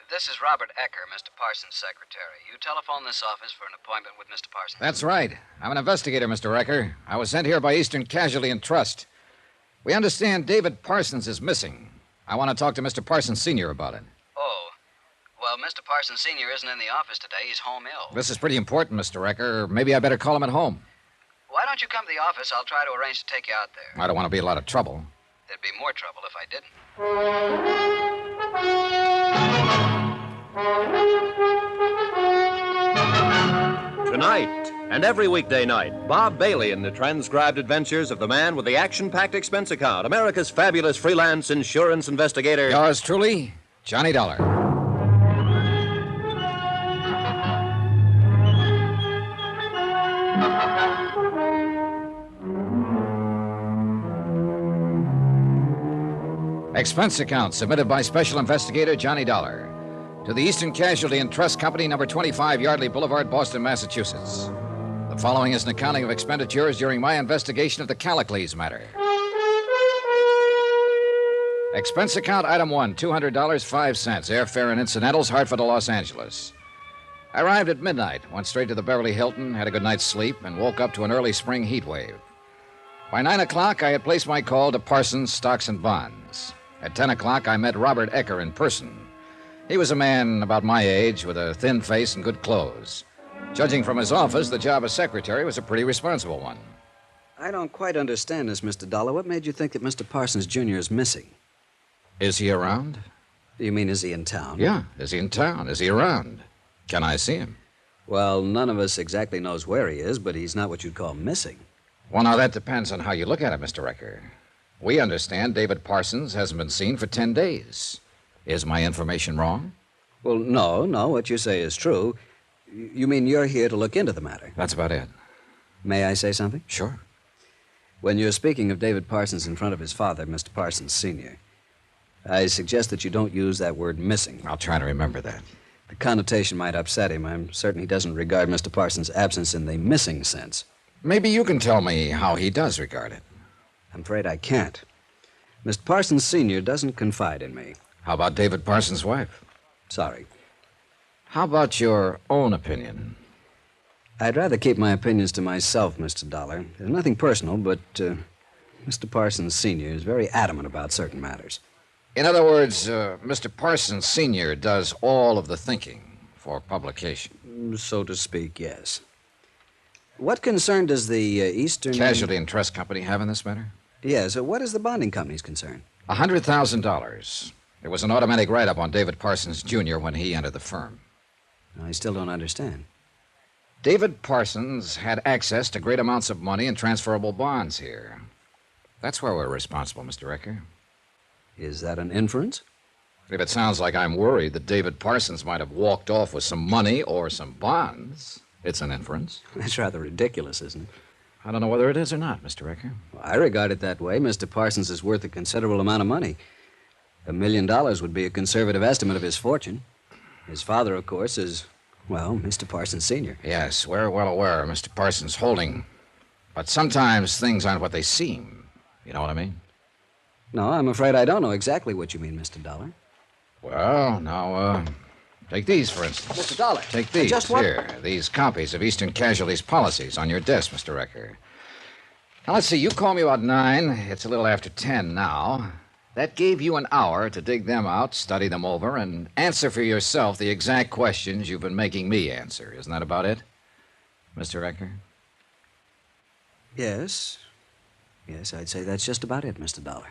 This is Robert Ecker, Mr. Parsons' secretary. You telephone this office for an appointment with Mr. Parsons. That's right. I'm an investigator, Mr. Ecker. I was sent here by Eastern Casualty and Trust. We understand David Parsons is missing. I want to talk to Mr. Parsons Sr. about it. Oh. Well, Mr. Parsons Sr. isn't in the office today. He's home ill. This is pretty important, Mr. Ecker. Maybe I better call him at home. Why don't you come to the office? I'll try to arrange to take you out there. I don't want to be a lot of trouble. There'd be more trouble if I didn't. Tonight, And every weekday night, Bob Bailey in the transcribed adventures of the man with the action-packed expense account, America's fabulous freelance insurance investigator. Yours truly, Johnny Dollar. Expense account submitted by Special Investigator Johnny Dollar to the Eastern Casualty and Trust Company, number 25 Yardley Boulevard, Boston, Massachusetts. The following is an accounting of expenditures during my investigation of the Callicles matter. Expense account item 1, $200, 5 cents, airfare and incidentals, Hartford to Los Angeles. I arrived at midnight, went straight to the Beverly Hilton, had a good night's sleep, and woke up to an early spring heat wave. By 9 o'clock, I had placed my call to Parsons, Stocks and Bonds. At 10 o'clock, I met Robert Ecker in person. He was a man about my age with a thin face and good clothes. Judging from his office, the job as secretary was a pretty responsible one. I don't quite understand this, Mr. Dollar. What made you think that Mr. Parsons Jr. is missing? Is he around? You mean, is he in town? Yeah, is he in town? Is he around? Can I see him? Well, none of us exactly knows where he is, but he's not what you'd call missing. Well, now, that depends on how you look at it, Mr. Ecker. We understand David Parsons hasn't been seen for 10 days. Is my information wrong? Well, no, what you say is true. You mean you're here to look into the matter? That's about it. May I say something? Sure. When you're speaking of David Parsons in front of his father, Mr. Parsons Sr., I suggest that you don't use that word missing. I'll try to remember that. The connotation might upset him. I'm certain he doesn't regard Mr. Parsons' absence in the missing sense. Maybe you can tell me how he does regard it. I'm afraid I can't. Mr. Parsons Sr. doesn't confide in me. How about David Parsons' wife? Sorry. How about your own opinion? I'd rather keep my opinions to myself, Mr. Dollar. There's nothing personal, but Mr. Parsons Sr. is very adamant about certain matters. In other words, Mr. Parsons Sr. does all of the thinking for publication. So to speak, yes. What concern does the Eastern... Casualty and Trust Company have in this matter? Yes. What is the bonding company's concern? $100,000. There was an automatic write-up on David Parsons Jr. when he entered the firm. I still don't understand. David Parsons had access to great amounts of money and transferable bonds here. That's where we're responsible, Mr. Ecker. Is that an inference? If it sounds like I'm worried that David Parsons might have walked off with some money or some bonds, it's an inference. That's rather ridiculous, isn't it? I don't know whether it is or not, Mr. Ecker. Well, I regard it that way. Mr. Parsons is worth a considerable amount of money. $1 million would be a conservative estimate of his fortune. His father, of course, is, well, Mr. Parsons Sr. Yes, we're well aware of Mr. Parsons' holding. But sometimes things aren't what they seem. You know what I mean? No, I'm afraid I don't know exactly what you mean, Mr. Dollar. Well, now, take these, for instance. Mr. Dollar. Take these. Just what? Here, these copies of Eastern Casualty's policies on your desk, Mr. Ecker. Now, let's see. You called me about 9. It's a little after 10 now. That gave you an hour to dig them out, study them over, and answer for yourself the exact questions you've been making me answer. Isn't that about it, Mr. Ecker? Yes. Yes, I'd say that's just about it, Mr. Dollar.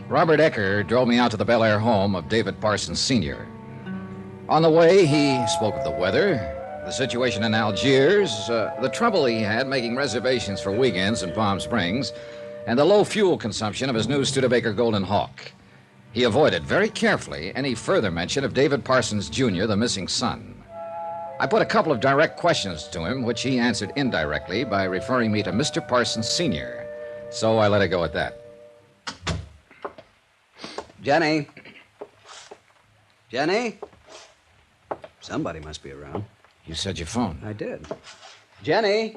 Robert Ecker drove me out to the Bel Air home of David Parsons Sr. On the way, he spoke of the weather, the situation in Algiers, the trouble he had making reservations for weekends in Palm Springs, and the low fuel consumption of his new Studebaker Golden Hawk. He avoided very carefully any further mention of David Parsons Jr., the missing son. I put a couple of direct questions to him, which he answered indirectly by referring me to Mr. Parsons Sr., so I let it go at that. Jenny? Jenny? Somebody must be around. You said your phone. I did. Jenny?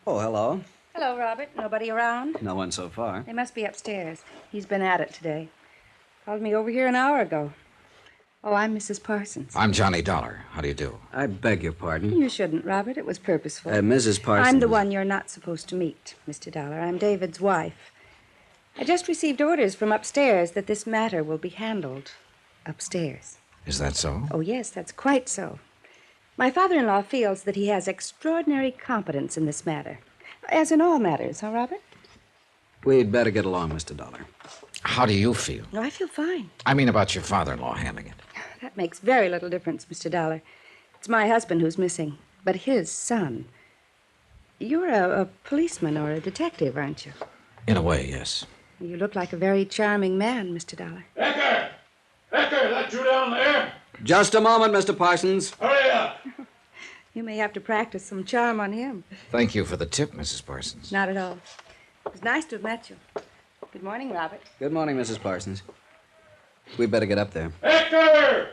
Oh, hello. Hello, Robert. Nobody around? No one so far. They must be upstairs. He's been at it today. Called me over here an hour ago. Oh, I'm Mrs. Parsons. I'm Johnny Dollar. How do you do? I beg your pardon. You shouldn't, Robert. It was purposeful. Mrs. Parsons. I'm the one you're not supposed to meet, Mr. Dollar. I'm David's wife. I just received orders from upstairs that this matter will be handled upstairs. Is that so? Oh, yes, that's quite so. My father-in-law feels that he has extraordinary competence in this matter. As in all matters, huh, Robert? We'd better get along, Mr. Dollar. How do you feel? No, I feel fine. I mean about your father-in-law handling it. That makes very little difference, Mr. Dollar. It's my husband who's missing, but his son. You're a policeman or a detective, aren't you? In a way, yes. You look like a very charming man, Mr. Dollar. Ecker! Ecker, that you down there? Just a moment, Mr. Parsons. Hurry up! You may have to practice some charm on him. Thank you for the tip, Mrs. Parsons. Not at all. It was nice to have met you. Good morning, Robert. Good morning, Mrs. Parsons. We'd better get up there. Ecker!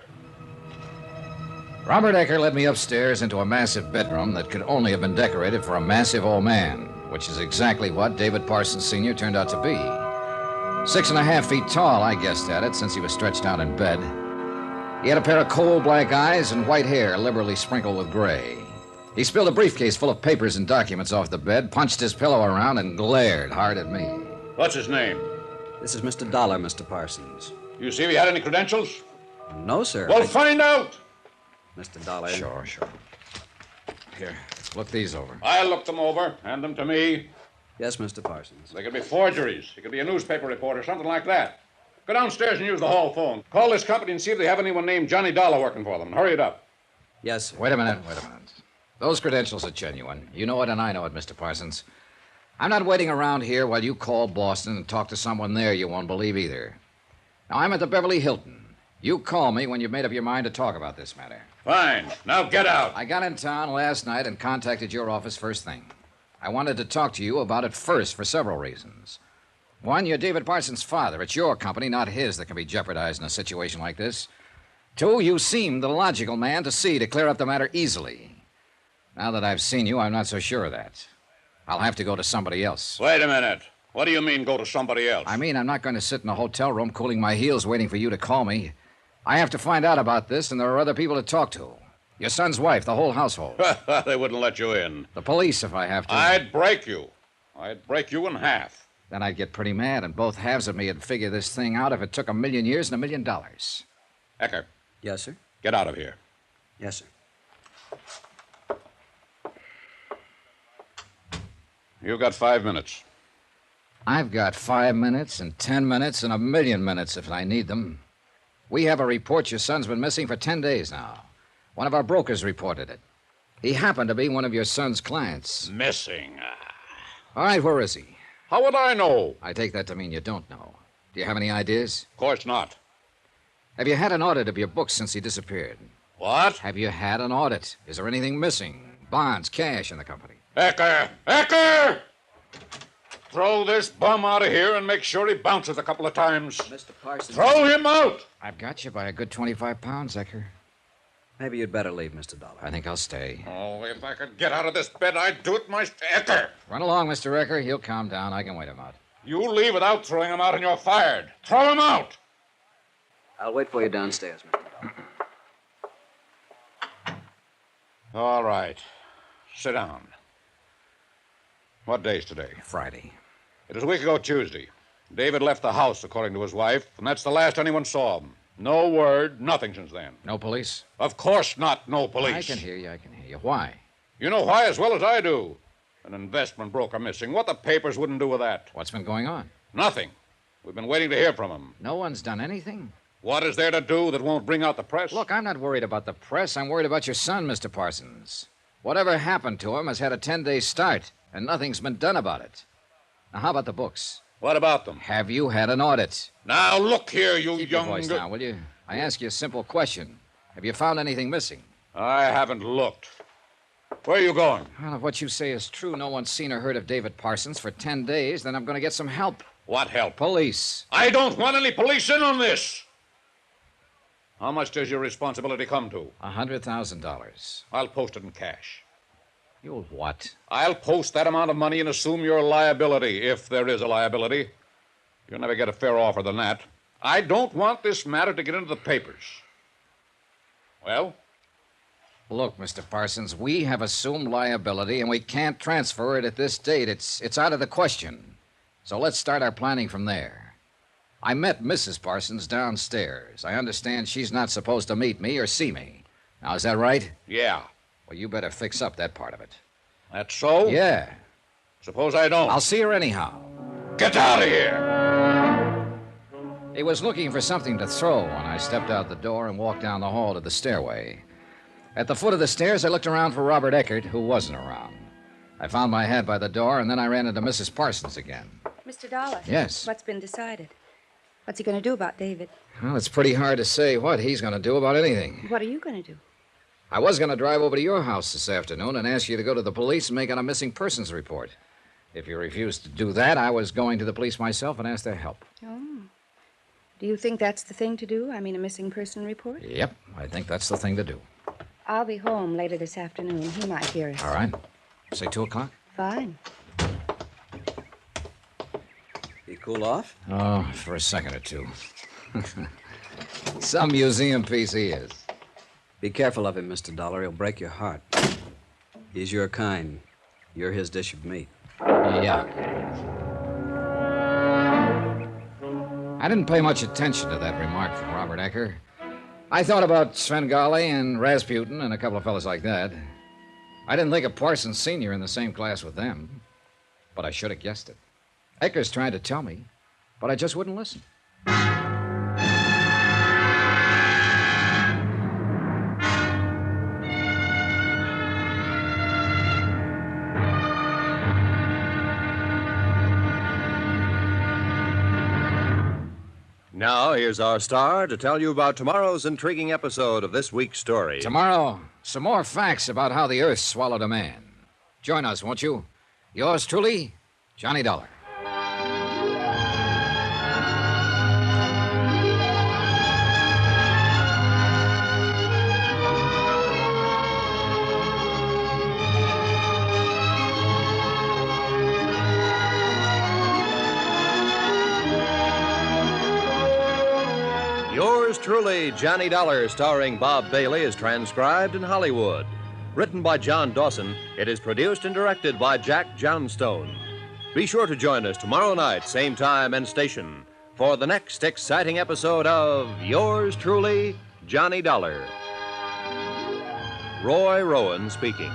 Robert Ecker led me upstairs into a massive bedroom that could only have been decorated for a massive old man, which is exactly what David Parsons Sr. turned out to be. 6.5 feet tall, I guessed at it, since he was stretched out in bed. He had a pair of coal black eyes and white hair liberally sprinkled with gray. He spilled a briefcase full of papers and documents off the bed, punched his pillow around, and glared hard at me. What's his name? This is Mr. Dollar, Mr. Parsons. You see if he had any credentials? No, sir. Well, find out! Mr. Dollar. Sure. Here, look these over. I'll look them over. Hand them to me. Yes, Mr. Parsons. They could be forgeries. He could be a newspaper reporter, something like that. Go downstairs and use the hall phone. Call this company and see if they have anyone named Johnny Dollar working for them. And hurry it up. Yes, sir. Wait a minute. Those credentials are genuine. You know it and I know it, Mr. Parsons. I'm not waiting around here while you call Boston and talk to someone there you won't believe either. Now, I'm at the Beverly Hilton. You call me when you've made up your mind to talk about this matter. Fine. Now get out. I got in town last night and contacted your office first thing. I wanted to talk to you about it first for several reasons. One, you're David Parsons' father. It's your company, not his, that can be jeopardized in a situation like this. Two, you seem the logical man to see to clear up the matter easily. Now that I've seen you, I'm not so sure of that. I'll have to go to somebody else. Wait a minute. What do you mean, go to somebody else? I mean, I'm not going to sit in a hotel room cooling my heels waiting for you to call me. I have to find out about this, and there are other people to talk to. Your son's wife, the whole household. They wouldn't let you in. The police, if I have to. I'd break you. I'd break you in half. Then I'd get pretty mad, and both halves of me would figure this thing out if it took $1 million years and $1 million. Ecker. Yes, sir? Get out of here. Yes, sir. You've got 5 minutes. I've got 5 minutes and 10 minutes and 1 million minutes if I need them. We have a report your son's been missing for 10 days now. One of our brokers reported it. He happened to be one of your son's clients. Missing? All right, where is he? How would I know? I take that to mean you don't know. Do you have any ideas? Of course not. Have you had an audit of your books since he disappeared? What? Have you had an audit? Is there anything missing? Bonds, cash in the company? Ecker! Ecker! Throw this bum out of here and make sure he bounces a couple of times. Mr. Parsons. Throw him out! I've got you by a good 25 pounds, Ecker. Maybe you'd better leave, Mr. Dollar. I think I'll stay. Oh, if I could get out of this bed, I'd do it myself. Ecker! Run along, Mr. Ecker. He'll calm down. I can wait him out. You leave without throwing him out and you're fired. Throw him out! I'll wait for you downstairs, Mr. Dollar. All right. Sit down. What day's today? Friday. It was a week ago Tuesday. David left the house, according to his wife, and that's the last anyone saw him. No word, nothing since then. No police? Of course not, no police. I can hear you. Why? You know why as well as I do. An investment broker missing. What the papers wouldn't do with that. What's been going on? Nothing. We've been waiting to hear from him. No one's done anything? What is there to do that won't bring out the press? Look, I'm not worried about the press. I'm worried about your son, Mr. Parsons. Whatever happened to him has had a 10-day start, and nothing's been done about it. Now, how about the books? What about them? Have you had an audit? Now, look here, you Keep young... your voice down, will you? I ask you a simple question. Have you found anything missing? I haven't looked. Where are you going? Well, if what you say is true, no one's seen or heard of David Parsons for 10 days, then I'm going to get some help. What help? Police. I don't want any police in on this. How much does your responsibility come to? $100,000. I'll post it in cash. You'll what? I'll post that amount of money and assume your liability, if there is a liability. You'll never get a fair offer than that. I don't want this matter to get into the papers. Well? Look, Mr. Parsons, we have assumed liability, and we can't transfer it at this date. It's out of the question. So let's start our planning from there. I met Mrs. Parsons downstairs. I understand she's not supposed to meet me or see me. Now, is that right? Yeah. Well, you better fix up that part of it. That's so? Yeah. Suppose I don't. I'll see her anyhow. Get out of here! He was looking for something to throw when I stepped out the door and walked down the hall to the stairway. At the foot of the stairs, I looked around for Robert Eckert, who wasn't around. I found my hat by the door, and then I ran into Mrs. Parsons again. Mr. Dollar. Yes? What's been decided? What's he going to do about David? Well, it's pretty hard to say what he's going to do about anything. What are you going to do? I was going to drive over to your house this afternoon and ask you to go to the police and make out a missing persons report. If you refused to do that, I was going to the police myself and ask their help. Oh. Do you think that's the thing to do? I mean, a missing person report? Yep, I think that's the thing to do. I'll be home later this afternoon. He might hear us. All right. Say 2 o'clock? Fine. You cool off? Oh, for a second or two. Some museum piece he is. Be careful of him, Mr. Dollar. He'll break your heart. He's your kind. You're his dish of meat. Yeah. I didn't pay much attention to that remark from Robert Ecker. I thought about Svengali and Rasputin and a couple of fellas like that. I didn't think of Parsons Sr. in the same class with them. But I should have guessed it. Ecker's trying to tell me, but I just wouldn't listen. Now, here's our star to tell you about tomorrow's intriguing episode of this week's story. Tomorrow, some more facts about how the Earth swallowed a man. Join us, won't you? Yours truly, Johnny Dollar. Yours truly, Johnny Dollar, starring Bob Bailey, is transcribed in Hollywood. Written by John Dawson, it is produced and directed by Jack Johnstone. Be sure to join us tomorrow night, same time and station, for the next exciting episode of Yours truly, Johnny Dollar. Roy Rowan speaking.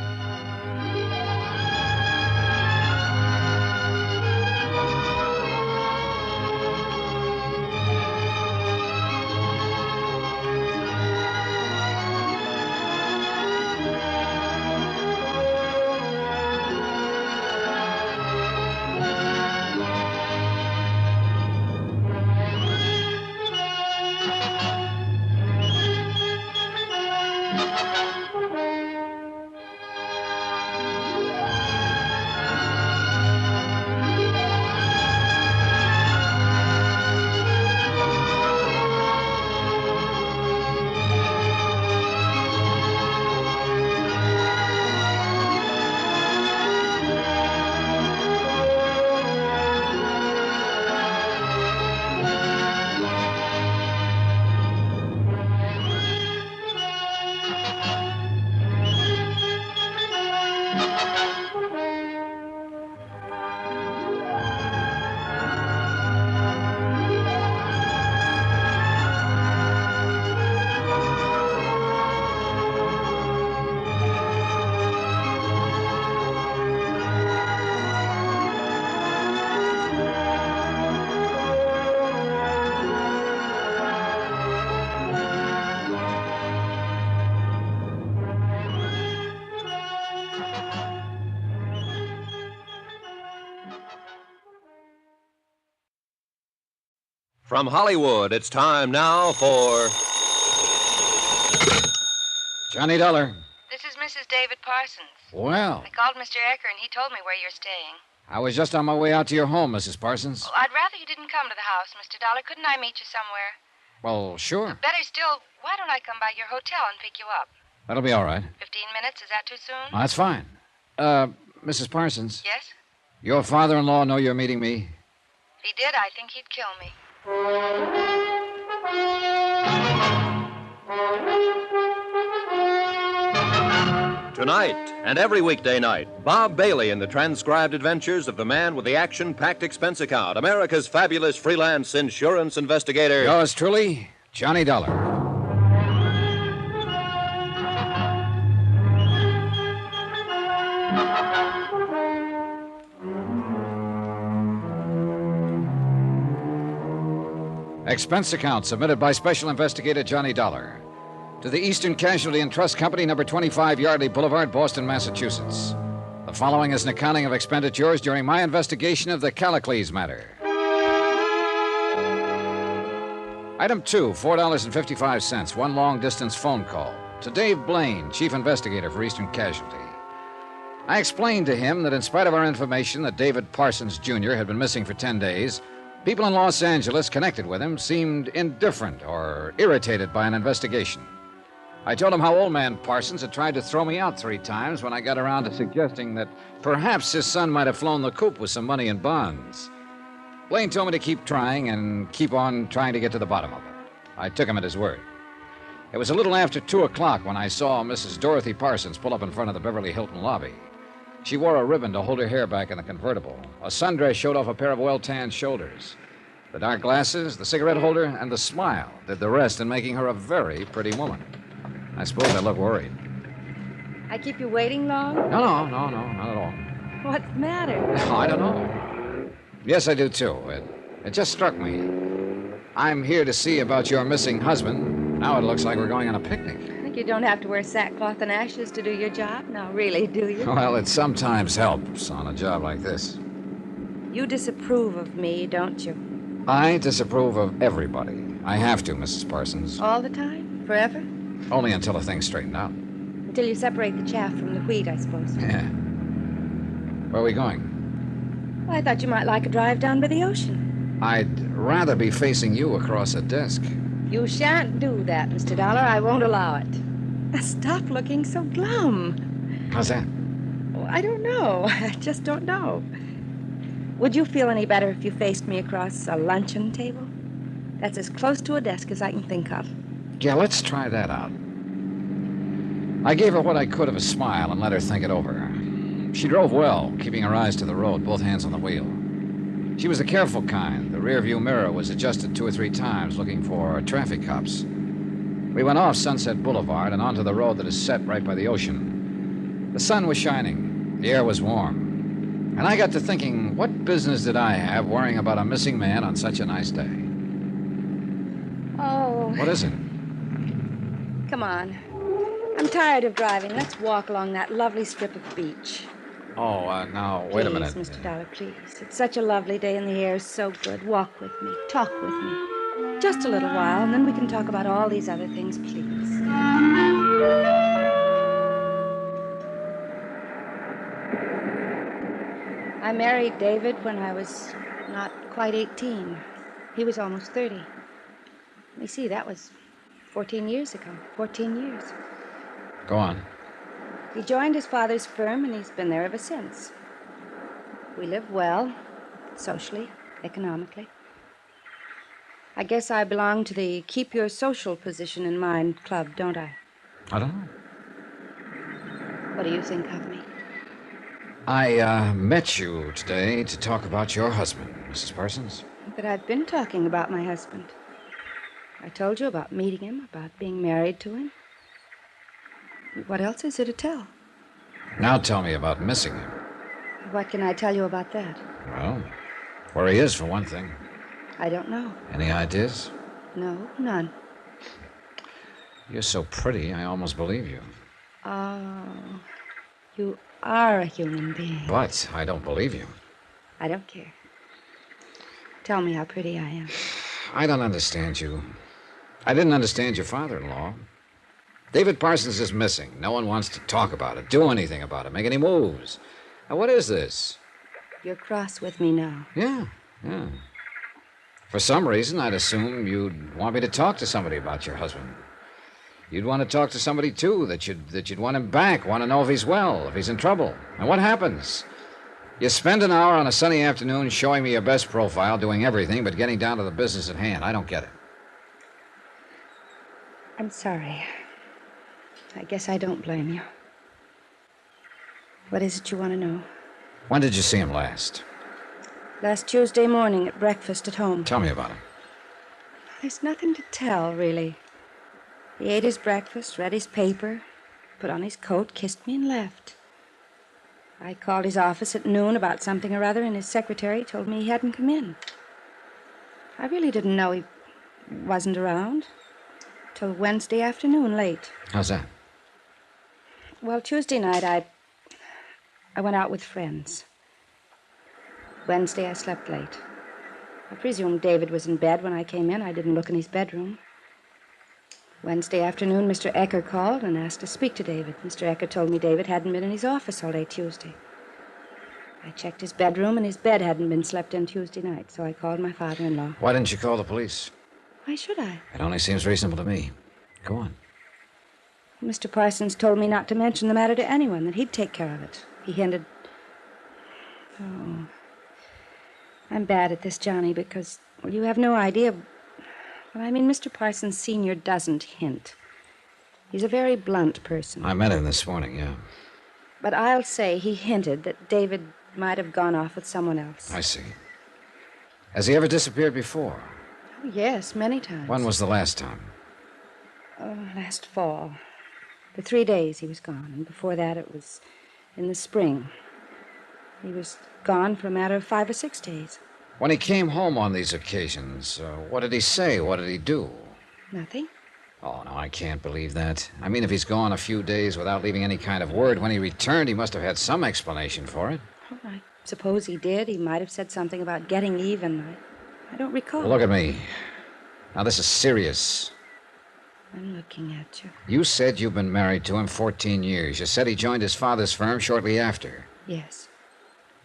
From Hollywood, it's time now for Johnny Dollar. This is Mrs. David Parsons. Well, I called Mr. Ecker, and he told me where you're staying. I was just on my way out to your home, Mrs. Parsons. Oh, I'd rather you didn't come to the house, Mr. Dollar. Couldn't I meet you somewhere? Well, sure. Better still, why don't I come by your hotel and pick you up? That'll be all right. 15 minutes, is that too soon? That's fine. Mrs. Parsons. Yes? Your father-in-law know you're meeting me? If he did, I think he'd kill me. Tonight and every weekday night, Bob Bailey in the transcribed adventures of the man with the action-packed expense account, America's fabulous freelance insurance investigator. Yours truly, Johnny Dollar. Expense account submitted by Special Investigator Johnny Dollar. to the Eastern Casualty and Trust Company, number 25 Yardley Boulevard, Boston, Massachusetts. The following is an accounting of expenditures during my investigation of the Callicles matter. Item 2, $4.55, one long-distance phone call to Dave Blaine, chief investigator for Eastern Casualty. I explained to him that in spite of our information that David Parsons, Jr. had been missing for 10 days, people in Los Angeles connected with him seemed indifferent or irritated by an investigation. I told him how old man Parsons had tried to throw me out 3 times when I got around to suggesting that perhaps his son might have flown the coop with some money and bonds. Blaine told me to keep trying and keep on trying to get to the bottom of it. I took him at his word. It was a little after 2 o'clock when I saw Mrs. Dorothy Parsons pull up in front of the Beverly Hilton lobby. She wore a ribbon to hold her hair back in the convertible. A sundress showed off a pair of well-tanned shoulders. The dark glasses, the cigarette holder, and the smile did the rest in making her a very pretty woman. I suppose I look worried. I keep you waiting long? No, not at all. What's the matter? Oh, I don't know. Yes, I do, too. It just struck me. I'm here to see about your missing husband. Now it looks like we're going on a picnic. I think you don't have to wear sackcloth and ashes to do your job. No, really, do you? Well, it sometimes helps on a job like this. You disapprove of me, don't you? I disapprove of everybody. I have to, Mrs. Parsons. All the time? Forever? Only until the thing's straightened out. Until you separate the chaff from the wheat, I suppose. Yeah. Where are we going? Well, I thought you might like a drive down by the ocean. I'd rather be facing you across a desk. You shan't do that, Mr. Dollar. I won't allow it. Now, stop looking so glum. How's that? Oh, I don't know. I just don't know. Would you feel any better if you faced me across a luncheon table? That's as close to a desk as I can think of. Yeah, let's try that out. I gave her what I could of a smile and let her think it over. She drove well, keeping her eyes to the road, both hands on the wheel. She was the careful kind. The rearview mirror was adjusted 2 or 3 times, looking for traffic cops. We went off Sunset Boulevard and onto the road that is set right by the ocean. The sun was shining. The air was warm. And I got to thinking, what business did I have worrying about a missing man on such a nice day? Oh. What is it? Come on. I'm tired of driving. Let's walk along that lovely strip of beach. Oh, now, wait a minute. Please, Mr. Dollar, please. It's such a lovely day and the air is so good. Walk with me. Talk with me. Just a little while, and then we can talk about all these other things, please. I married David when I was not quite 18. He was almost 30. Let me see, that was 14 years ago. 14 years. Go on. He joined his father's firm, and he's been there ever since. We live well, socially, economically. I guess I belong to the Keep Your Social Position in Mind club, don't I? I don't know. What do you think of me? I met you today to talk about your husband, Mrs. Parsons. But I've been talking about my husband. I told you about meeting him, about being married to him. What else is there to tell? Now tell me about missing him. What can I tell you about that? Well, where he is, for one thing. I don't know. Any ideas? No, none. You're so pretty, I almost believe you. Oh, you are a human being. But I don't believe you. I don't care. Tell me how pretty I am. I don't understand you. I didn't understand your father-in-law. David Parsons is missing. No one wants to talk about it, do anything about it, make any moves. Now, what is this? You're cross with me now. Yeah. For some reason, I'd assume you'd want me to talk to somebody about your husband. You'd want to talk to somebody, too, that you'd want him back, want to know if he's well, if he's in trouble. And what happens? You spend an hour on a sunny afternoon showing me your best profile, doing everything but getting down to the business at hand. I don't get it. I'm sorry. I guess I don't blame you. What is it you want to know? When did you see him last? Last Tuesday morning at breakfast at home. Tell me about him. There's nothing to tell, really. He ate his breakfast, read his paper, put on his coat, kissed me, and left. I called his office at noon about something or other, and his secretary told me he hadn't come in. I really didn't know he wasn't around. till Wednesday afternoon late. How's that? Well, Tuesday night I went out with friends. Wednesday I slept late. I presume David was in bed when I came in. I didn't look in his bedroom. Wednesday afternoon, Mr. Ecker called and asked to speak to David. Mr. Ecker told me David hadn't been in his office all day Tuesday. I checked his bedroom, and his bed hadn't been slept in Tuesday night, so I called my father-in-law. Why didn't you call the police? Why should I? It only seems reasonable to me. Go on. Mr. Parsons told me not to mention the matter to anyone, that he'd take care of it. He hinted... Oh... I'm bad at this, Johnny, because, well, you have no idea... Well, I mean, Mr. Parsons Sr. doesn't hint. He's a very blunt person. I met him this morning, yeah. But I'll say he hinted that David might have gone off with someone else. I see. Has he ever disappeared before? Oh, yes, many times. When was the last time? Last fall. For 3 days he was gone, and before that it was in the spring. He was gone for a matter of 5 or 6 days. When he came home on these occasions, what did he say? What did he do? Nothing. Oh, no, I can't believe that. I mean, if he's gone a few days without leaving any kind of word, when he returned, he must have had some explanation for it. Oh, I suppose he did. He might have said something about getting even. I don't recall. Well, look at me. Now, this is serious. I'm looking at you. You said you've been married to him 14 years. You said he joined his father's firm shortly after. Yes.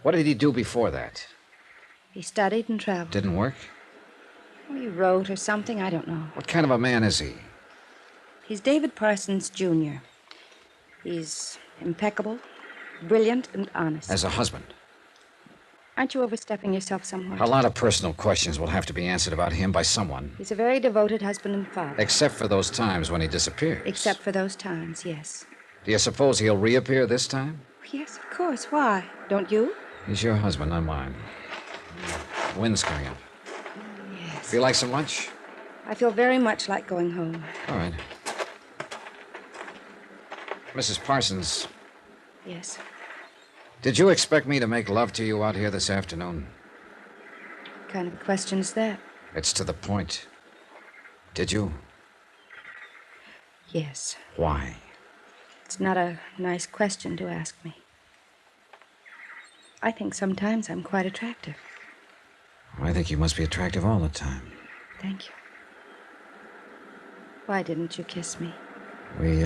What did he do before that? He studied and traveled. Didn't work? Well, he wrote or something. I don't know. What kind of a man is he? He's David Parsons, Jr. He's impeccable, brilliant, and honest. As a husband? Aren't you overstepping yourself somewhat? A lot of personal questions will have to be answered about him by someone. He's a very devoted husband and father. Except for those times when he disappears. Except for those times, yes. Do you suppose he'll reappear this time? Yes, of course. Why? Don't you? He's your husband, not mine. The wind's coming up. Yes. Feel like some lunch? I feel very much like going home. All right. Mrs. Parsons. Yes. Did you expect me to make love to you out here this afternoon? What kind of a question is that? It's to the point. Did you? Yes. Why? It's not a nice question to ask me. I think sometimes I'm quite attractive. I think you must be attractive all the time. Thank you. Why didn't you kiss me? We,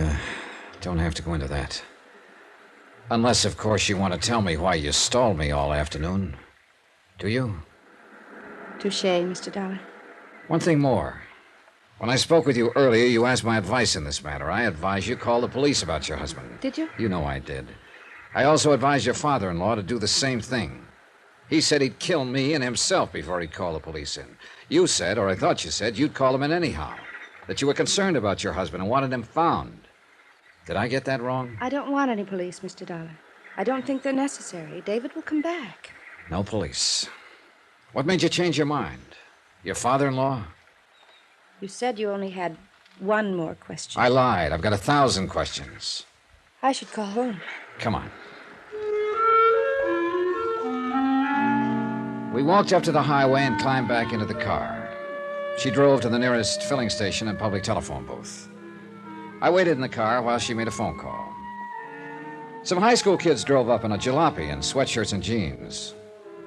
don't have to go into that. Unless, of course, you want to tell me why you stalled me all afternoon. Do you? Touché, Mr. Dollar. One thing more. When I spoke with you earlier, you asked my advice in this matter. I advised you call the police about your husband. Did you? You know I did. I also advised your father-in-law to do the same thing. He said he'd kill me and himself before he'd call the police in. You said, or I thought you said, you'd call them in anyhow. That you were concerned about your husband and wanted him found. Did I get that wrong? I don't want any police, Mr. Dollar. I don't think they're necessary. David will come back. No police. What made you change your mind? Your father-in-law? You said you only had one more question. I lied. I've got 1,000 questions. I should call home. Come on. We walked up to the highway and climbed back into the car. She drove to the nearest filling station and public telephone booth. I waited in the car while she made a phone call. Some high school kids drove up in a jalopy in sweatshirts and jeans.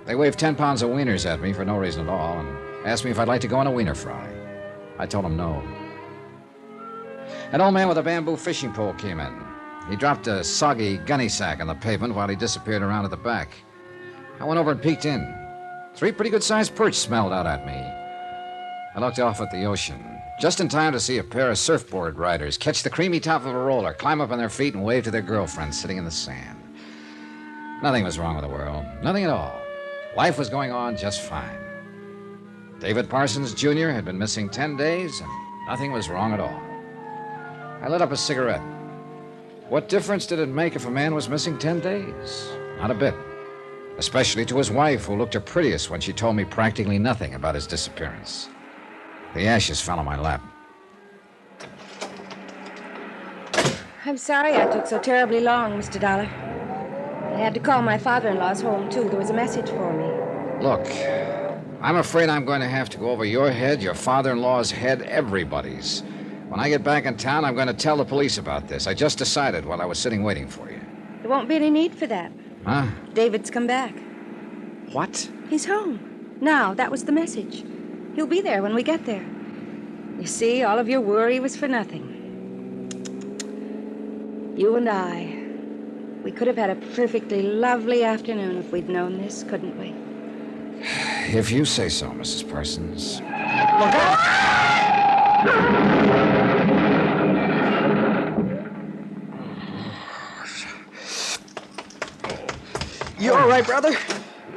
They waved 10 pounds of wieners at me for no reason at all and asked me if I'd like to go on a wiener fry. I told them no. An old man with a bamboo fishing pole came in. He dropped a soggy gunny sack on the pavement while he disappeared around at the back. I went over and peeked in. 3 pretty good-sized perch smelled out at me. I looked off at the ocean, just in time to see a pair of surfboard riders catch the creamy top of a roller, climb up on their feet, and wave to their girlfriends sitting in the sand. Nothing was wrong with the world. Nothing at all. Life was going on just fine. David Parsons, Jr. had been missing 10 days, and nothing was wrong at all. I lit up a cigarette. What difference did it make if a man was missing 10 days? Not a bit. Especially to his wife, who looked her prettiest when she told me practically nothing about his disappearance. The ashes fell on my lap. I'm sorry I took so terribly long, Mr. Dollar. I had to call my father-in-law's home, too. There was a message for me. Look, I'm afraid I'm going to have to go over your head, your father-in-law's head, everybody's. When I get back in town, I'm going to tell the police about this. I just decided while I was sitting waiting for you. There won't be any need for that. Huh? David's come back. What? He's home. Now, that was the message. He'll be there when we get there. You see, all of your worry was for nothing. You and I, we could have had a perfectly lovely afternoon if we'd known this, couldn't we? If you say so, Mrs. Parsons. Look out! You all right, brother?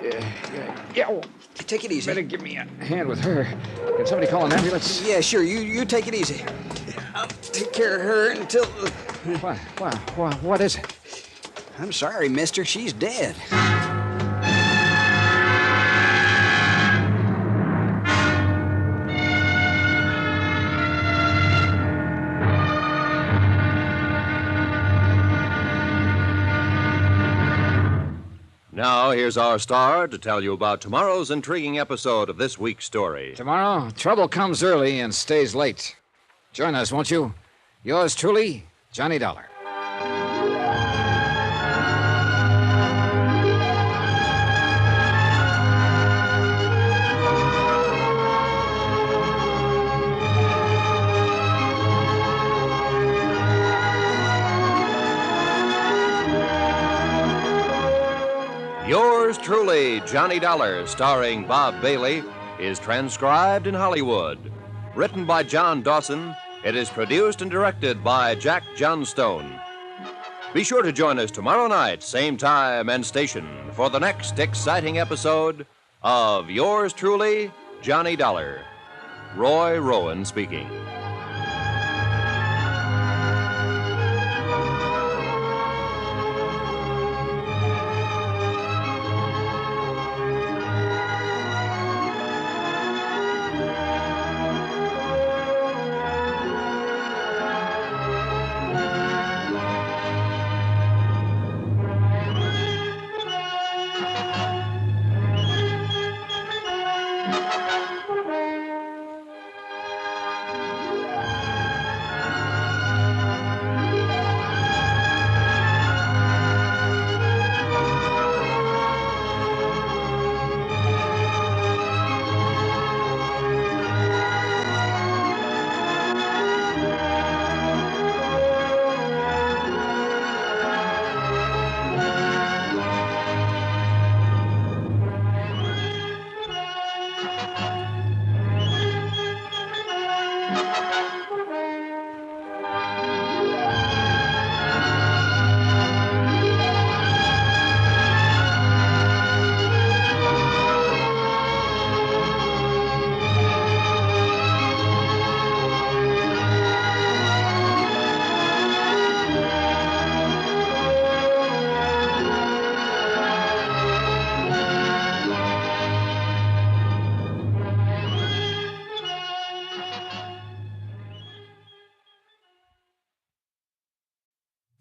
Yeah. Oh, take it easy. Better give me a hand with her. Can somebody call an ambulance? Yeah, sure. You take it easy. I'll take care of her until... What is it? I'm sorry, mister. She's dead. Now, here's our star to tell you about tomorrow's intriguing episode of this week's story. Tomorrow, trouble comes early and stays late. Join us, won't you? Yours truly, Johnny Dollar. Yours truly, Johnny Dollar, starring Bob Bailey, is transcribed in Hollywood. Written by John Dawson, it is produced and directed by Jack Johnstone. Be sure to join us tomorrow night, same time and station, for the next exciting episode of Yours truly, Johnny Dollar. Roy Rowan speaking.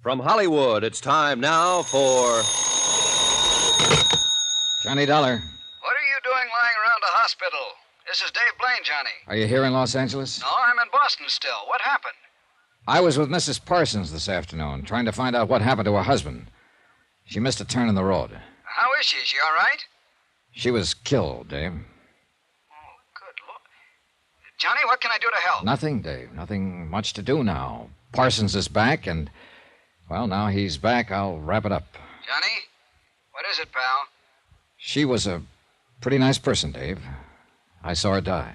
From Hollywood, it's time now for... Johnny Dollar. What are you doing lying around a hospital? This is Dave Blaine, Johnny. Are you here in Los Angeles? No, I'm in Boston still. What happened? I was with Mrs. Parsons this afternoon, trying to find out what happened to her husband. She missed a turn in the road. How is she? Is she all right? She was killed, Dave. Oh, good Lord. Johnny, what can I do to help? Nothing, Dave. Nothing much to do now. Parsons is back, and, well, now he's back, I'll wrap it up. Johnny, what is it, pal? She was a pretty nice person, Dave. I saw her die.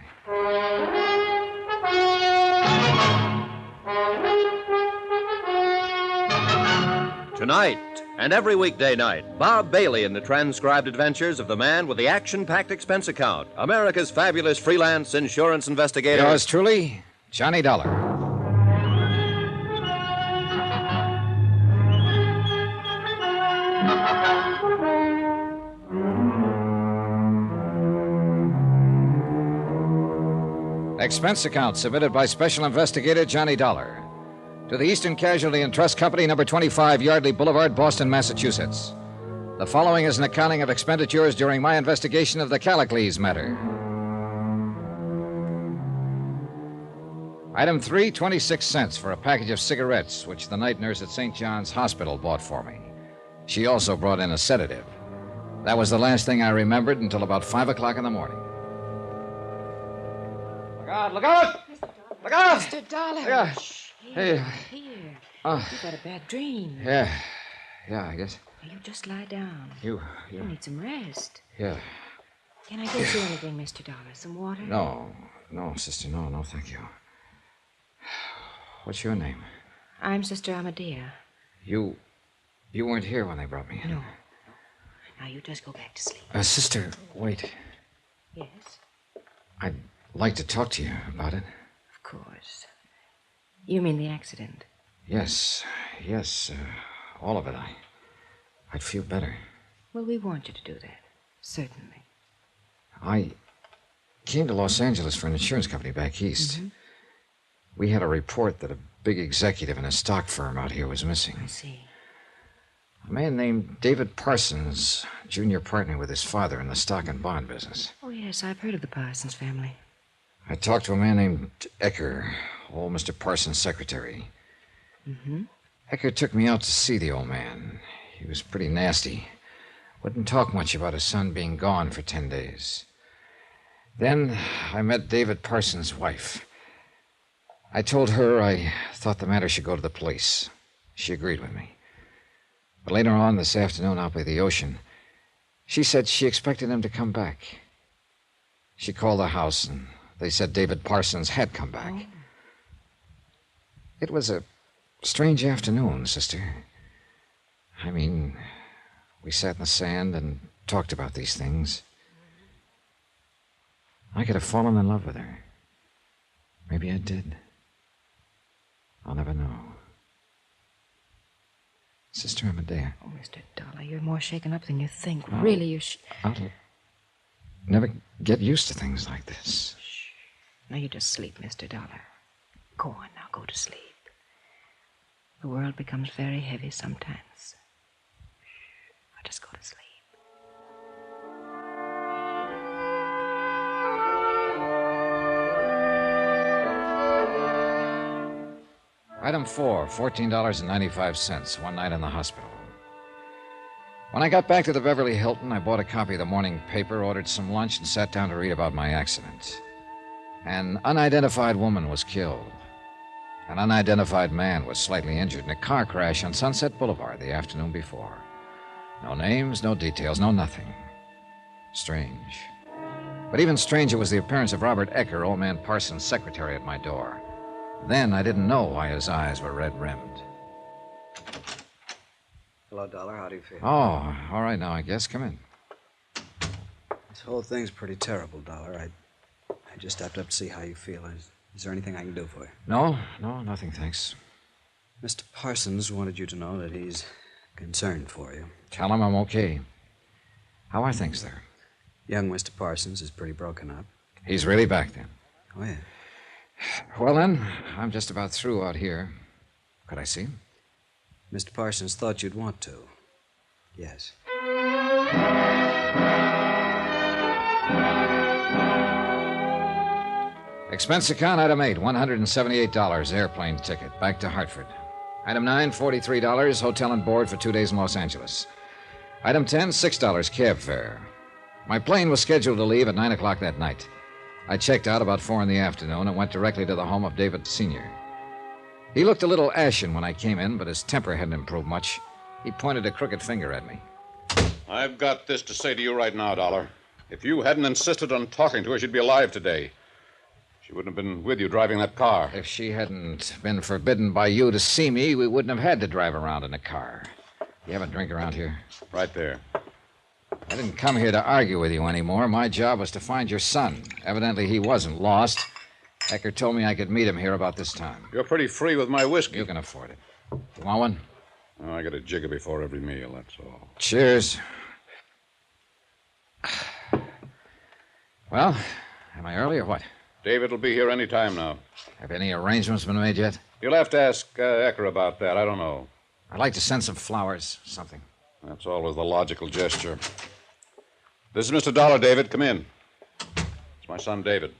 Tonight and every weekday night, Bob Bailey in the transcribed adventures of the man with the action-packed expense account, America's fabulous freelance insurance investigator. Yours truly, Johnny Dollar. Expense account submitted by Special Investigator Johnny Dollar to the Eastern Casualty and Trust Company, number 25 Yardley Boulevard, Boston, Massachusetts. The following is an accounting of expenditures during my investigation of the Callicles matter. Item 3, 26 cents for a package of cigarettes, which the night nurse at St. John's Hospital bought for me. She also brought in a sedative. That was the last thing I remembered until about 5 o'clock in the morning. Look out! Look out! Look out! Mr. Dollar. Yeah. Hey. Here. Oh. You've had a bad dream. Yeah, I guess. You just lie down. You need some rest. Yeah. Can I get you anything, Mr. Dollar? Some water? No, sister, no, thank you. What's your name? I'm Sister Amadea. You weren't here when they brought me in. No. Now you just go back to sleep. Sister, wait. Yes? I'd like to talk to you about it. Of course. You mean the accident? Yes, all of it. I'd feel better. Well, we want you to do that. Certainly. I came to Los Angeles for an insurance company back east. Mm-hmm. We had a report that a big executive in a stock firm out here was missing. I see. A man named David Parsons, junior partner with his father in the stock and bond business. Oh, yes, I've heard of the Parsons family. I talked to a man named Ecker, old Mr. Parsons' secretary. Mm-hmm. Ecker took me out to see the old man. He was pretty nasty. Wouldn't talk much about his son being gone for 10 days. Then I met David Parsons' wife. I told her I thought the matter should go to the police. She agreed with me. But later on this afternoon out by the ocean, she said she expected him to come back. She called the house, and they said David Parsons had come back. Oh. It was a strange afternoon, sister. I mean, we sat in the sand and talked about these things. I could have fallen in love with her. Maybe I did. I'll never know. Sister Amadea. Oh, Mr. Dollar, you're more shaken up than you think. Really, you I'll never get used to things like this. Shh. Now you just sleep, Mr. Dollar. Go on now, go to sleep. The world becomes very heavy sometimes. Now just go to sleep. Item 4, $14.95, one night in the hospital. When I got back to the Beverly Hilton, I bought a copy of the morning paper, ordered some lunch, and sat down to read about my accident. An unidentified woman was killed. An unidentified man was slightly injured in a car crash on Sunset Boulevard the afternoon before. No names, no details, no nothing. Strange. But even stranger was the appearance of Robert Ecker, old man Parsons' secretary, at my door. Then I didn't know why his eyes were red-rimmed. Hello, Dollar. How do you feel? Oh, all right now, I guess. Come in. This whole thing's pretty terrible, Dollar. I just stepped up to see how you feel. Is there anything I can do for you? No, nothing, thanks. Mr. Parsons wanted you to know that he's concerned for you. Tell him I'm okay. How are things there? Young Mr. Parsons is pretty broken up. He's really back, then? Oh, yeah. Well, then, I'm just about through out here. Could I see him? Mr. Parsons thought you'd want to. Yes. Expense account, item 8, $178, airplane ticket, back to Hartford. Item 9, $43, hotel and board for 2 days in Los Angeles. Item 10, $6, cab fare. My plane was scheduled to leave at 9 o'clock that night. I checked out about 4 in the afternoon and went directly to the home of David Sr. He looked a little ashen when I came in, but his temper hadn't improved much. He pointed a crooked finger at me. I've got this to say to you right now, Dollar. If you hadn't insisted on talking to her, she'd be alive today. She wouldn't have been with you driving that car. If she hadn't been forbidden by you to see me, we wouldn't have had to drive around in a car. You have a drink around here? Right there. I didn't come here to argue with you anymore. My job was to find your son. Evidently, he wasn't lost. Ecker told me I could meet him here about this time. You're pretty free with my whiskey. You can afford it. You want one? Oh, I get a jigger before every meal, that's all. Cheers. Well, am I early or what? David will be here any time now. Have any arrangements been made yet? You'll have to ask Ecker about that. I don't know. I'd like to send some flowers, something. That's always the logical gesture. This is Mr. Dollar, David. Come in. It's my son, David.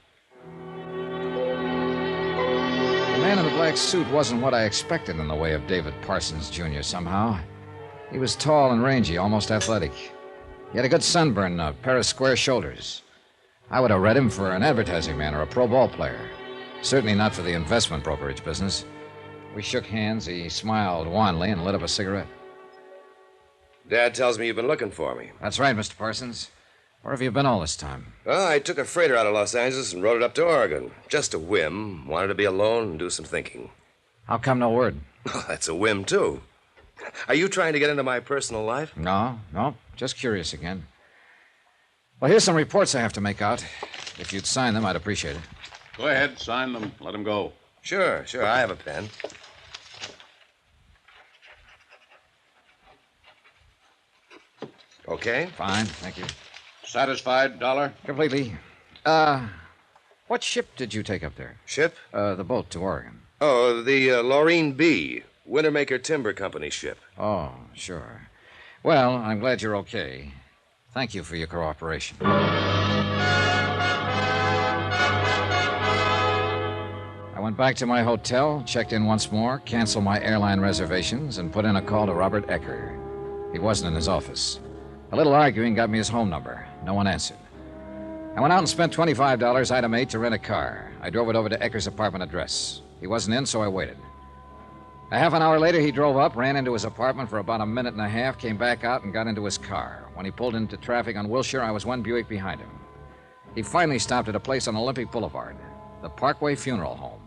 man in the black suit wasn't what I expected in the way of David Parsons, Jr., somehow. He was tall and rangy, almost athletic. He had a good sunburn and a pair of square shoulders. I would have read him for an advertising man or a pro ball player. Certainly not for the investment brokerage business. We shook hands. He smiled wanly and lit up a cigarette. Dad tells me you've been looking for me. That's right, Mr. Parsons. Where have you been all this time? Well, I took a freighter out of Los Angeles and rode it up to Oregon. Just a whim. Wanted to be alone and do some thinking. How come no word? Oh, that's a whim, too. Are you trying to get into my personal life? No. Just curious again. Well, here's some reports I have to make out. If you'd sign them, I'd appreciate it. Go ahead, sign them. Let them go. Sure. I have a pen. Okay? Fine, thank you. Satisfied, Dollar? Completely. What ship did you take up there? Ship? The boat to Oregon. Oh, the Laureen B. Wintermaker Timber Company ship. Oh, sure. Well, I'm glad you're okay. Thank you for your cooperation. I went back to my hotel, checked in once more, canceled my airline reservations, and put in a call to Robert Ecker. He wasn't in his office. A little arguing got me his home number. No one answered. I went out and spent $25, item 8, to rent a car. I drove it over to Ecker's apartment address. He wasn't in, so I waited. A half an hour later, he drove up, ran into his apartment for about a minute and a half, came back out and got into his car. When he pulled into traffic on Wilshire, I was one Buick behind him. He finally stopped at a place on Olympic Boulevard, the Parkway Funeral Home.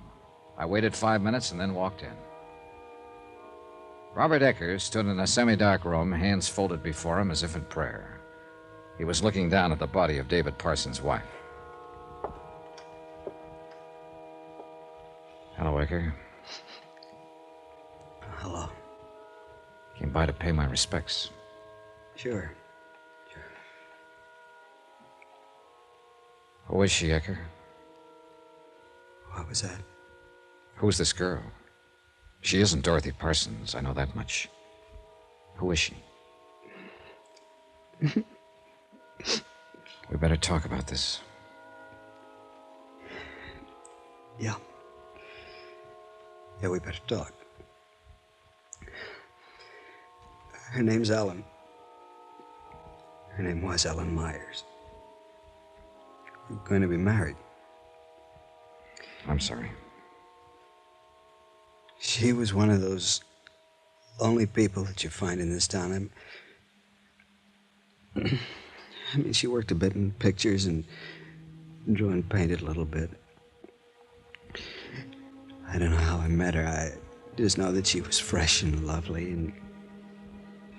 I waited 5 minutes and then walked in. Robert Ecker stood in a semi-dark room, hands folded before him as if in prayer. He was looking down at the body of David Parsons' wife. Hello, Ecker. Hello. Came by to pay my respects. Sure. Who is she, Ecker? What was that? Who's this girl? She isn't Dorothy Parsons, I know that much. Who is she? We better talk about this. Yeah, we better talk. Her name's Ellen. Her name was Ellen Myers. We're going to be married. I'm sorry. She was one of those lonely people that you find in this town. I mean, she worked a bit in pictures and drew and painted a little bit. I don't know how I met her. I just know that she was fresh and lovely, and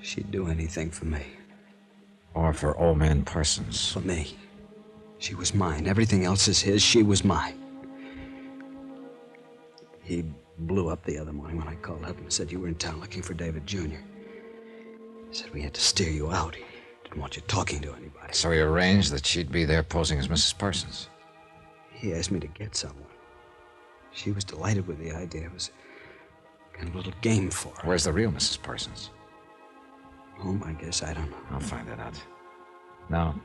she'd do anything for me. Or for old man Parsons. For me. She was mine. Everything else is his. She was mine. He blew up the other morning when I called up and said you were in town looking for David Jr. He said we had to steer you out. He didn't want you talking to anybody. So he arranged that she'd be there posing as Mrs. Parsons. He asked me to get someone. She was delighted with the idea. It was kind of a little game for her. Where's the real Mrs. Parsons? Home, I guess. I don't know. I'll find that out. Now,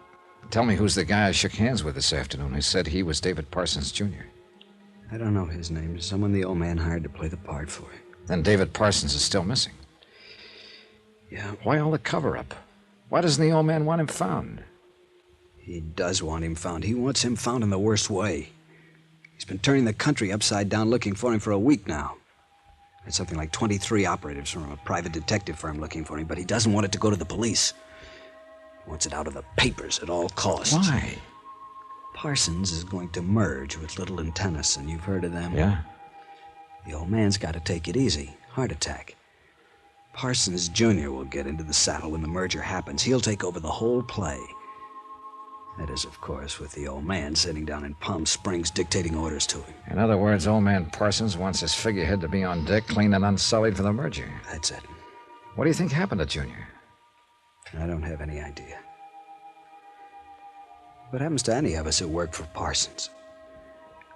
tell me who's the guy I shook hands with this afternoon who said he was David Parsons, Jr.? I don't know his name. It's someone the old man hired to play the part for him. Then David Parsons is still missing. Yeah. Why all the cover-up? Why doesn't the old man want him found? He does want him found. He wants him found in the worst way. He's been turning the country upside down looking for him for a week now. There's something like 23 operatives from a private detective firm looking for him, but he doesn't want it to go to the police. He wants it out of the papers at all costs. Why? Parsons is going to merge with Little and Tennyson. You've heard of them? Yeah. The old man's got to take it easy. Heart attack. Parsons Jr. will get into the saddle when the merger happens. He'll take over the whole play. That is, of course, with the old man sitting down in Palm Springs dictating orders to him. In other words, old man Parsons wants his figurehead to be on deck, clean and unsullied for the merger. That's it. What do you think happened to Junior? I don't have any idea. What happens to any of us who work for Parsons?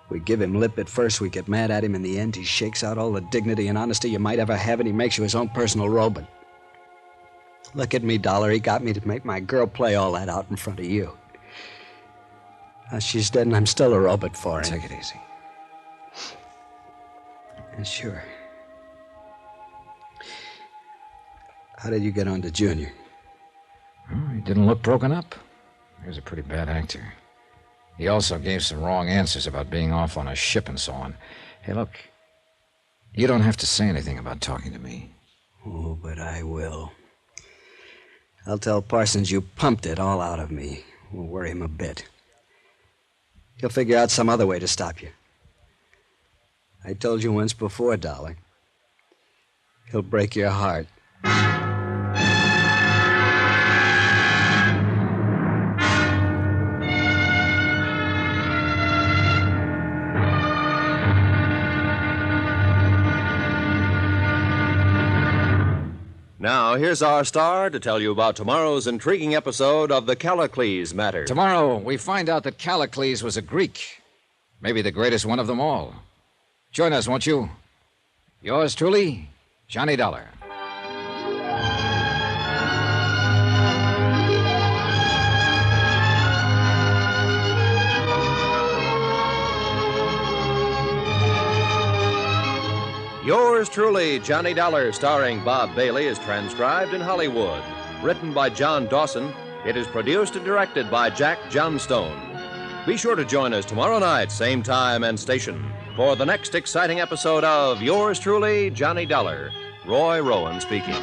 We give him lip at first, we get mad at him. In the end, he shakes out all the dignity and honesty you might ever have, and he makes you his own personal robot. Look at me, Dollar. He got me to make my girl play all that out in front of you. Now she's dead, and I'm still a robot for him. Take it easy. Sure. How did you get on to Junior? Well, he didn't look broken up. He was a pretty bad actor. He also gave some wrong answers about being off on a ship and so on. Hey, look, you don't have to say anything about talking to me. Oh, but I will. I'll tell Parsons you pumped it all out of me. Won't worry him a bit. He'll figure out some other way to stop you. I told you once before, Dollar. He'll break your heart. Now, here's our star to tell you about tomorrow's intriguing episode of the Callicles matter. Tomorrow, we find out that Callicles was a Greek. Maybe the greatest one of them all. Join us, won't you? Yours truly, Johnny Dollar. Yours truly, Johnny Dollar, starring Bob Bailey, is transcribed in Hollywood. Written by John Dawson, it is produced and directed by Jack Johnstone. Be sure to join us tomorrow night, same time and station, for the next exciting episode of Yours truly, Johnny Dollar. Roy Rowan speaking.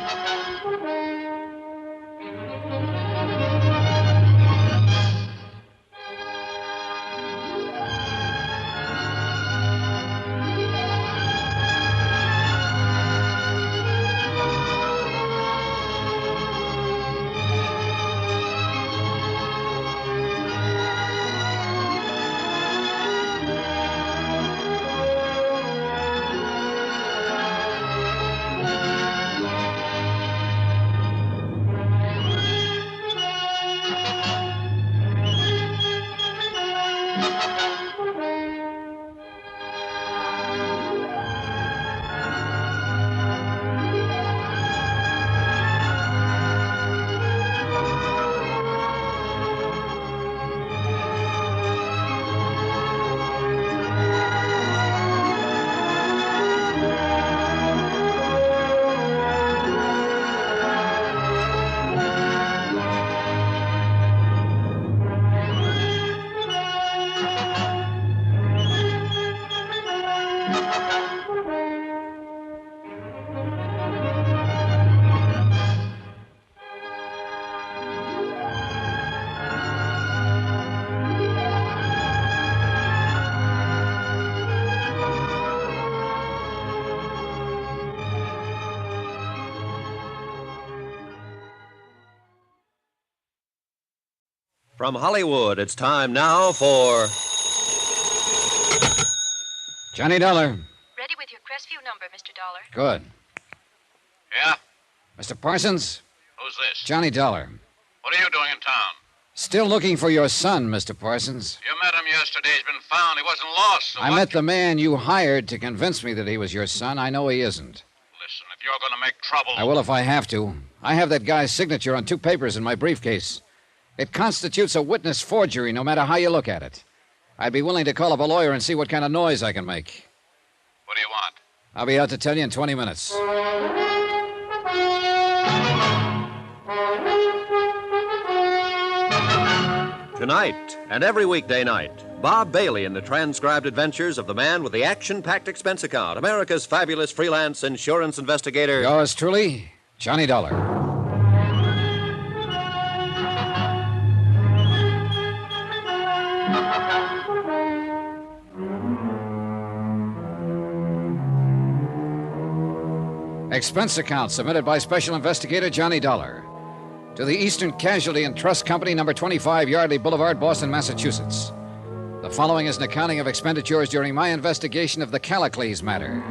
From Hollywood, it's time now for Johnny Dollar. Ready with your Crestview number, Mr. Dollar. Good. Yeah? Mr. Parsons? Who's this? Johnny Dollar. What are you doing in town? Still looking for your son, Mr. Parsons. You met him yesterday. He's been found. He wasn't lost. So I met the man you hired to convince me that he was your son. I know he isn't. Listen, if you're going to make trouble... I will if I have to. I have that guy's signature on 2 papers in my briefcase. It constitutes a witness forgery, no matter how you look at it. I'd be willing to call up a lawyer and see what kind of noise I can make. What do you want? I'll be out to tell you in 20 minutes. Tonight and every weekday night, Bob Bailey in the transcribed adventures of the man with the action-packed expense account, America's fabulous freelance insurance investigator. Yours truly, Johnny Dollar. Expense account submitted by Special Investigator Johnny Dollar to the Eastern Casualty and Trust Company, number 25 Yardley Boulevard, Boston, Massachusetts. The following is an accounting of expenditures during my investigation of the Callicles matter.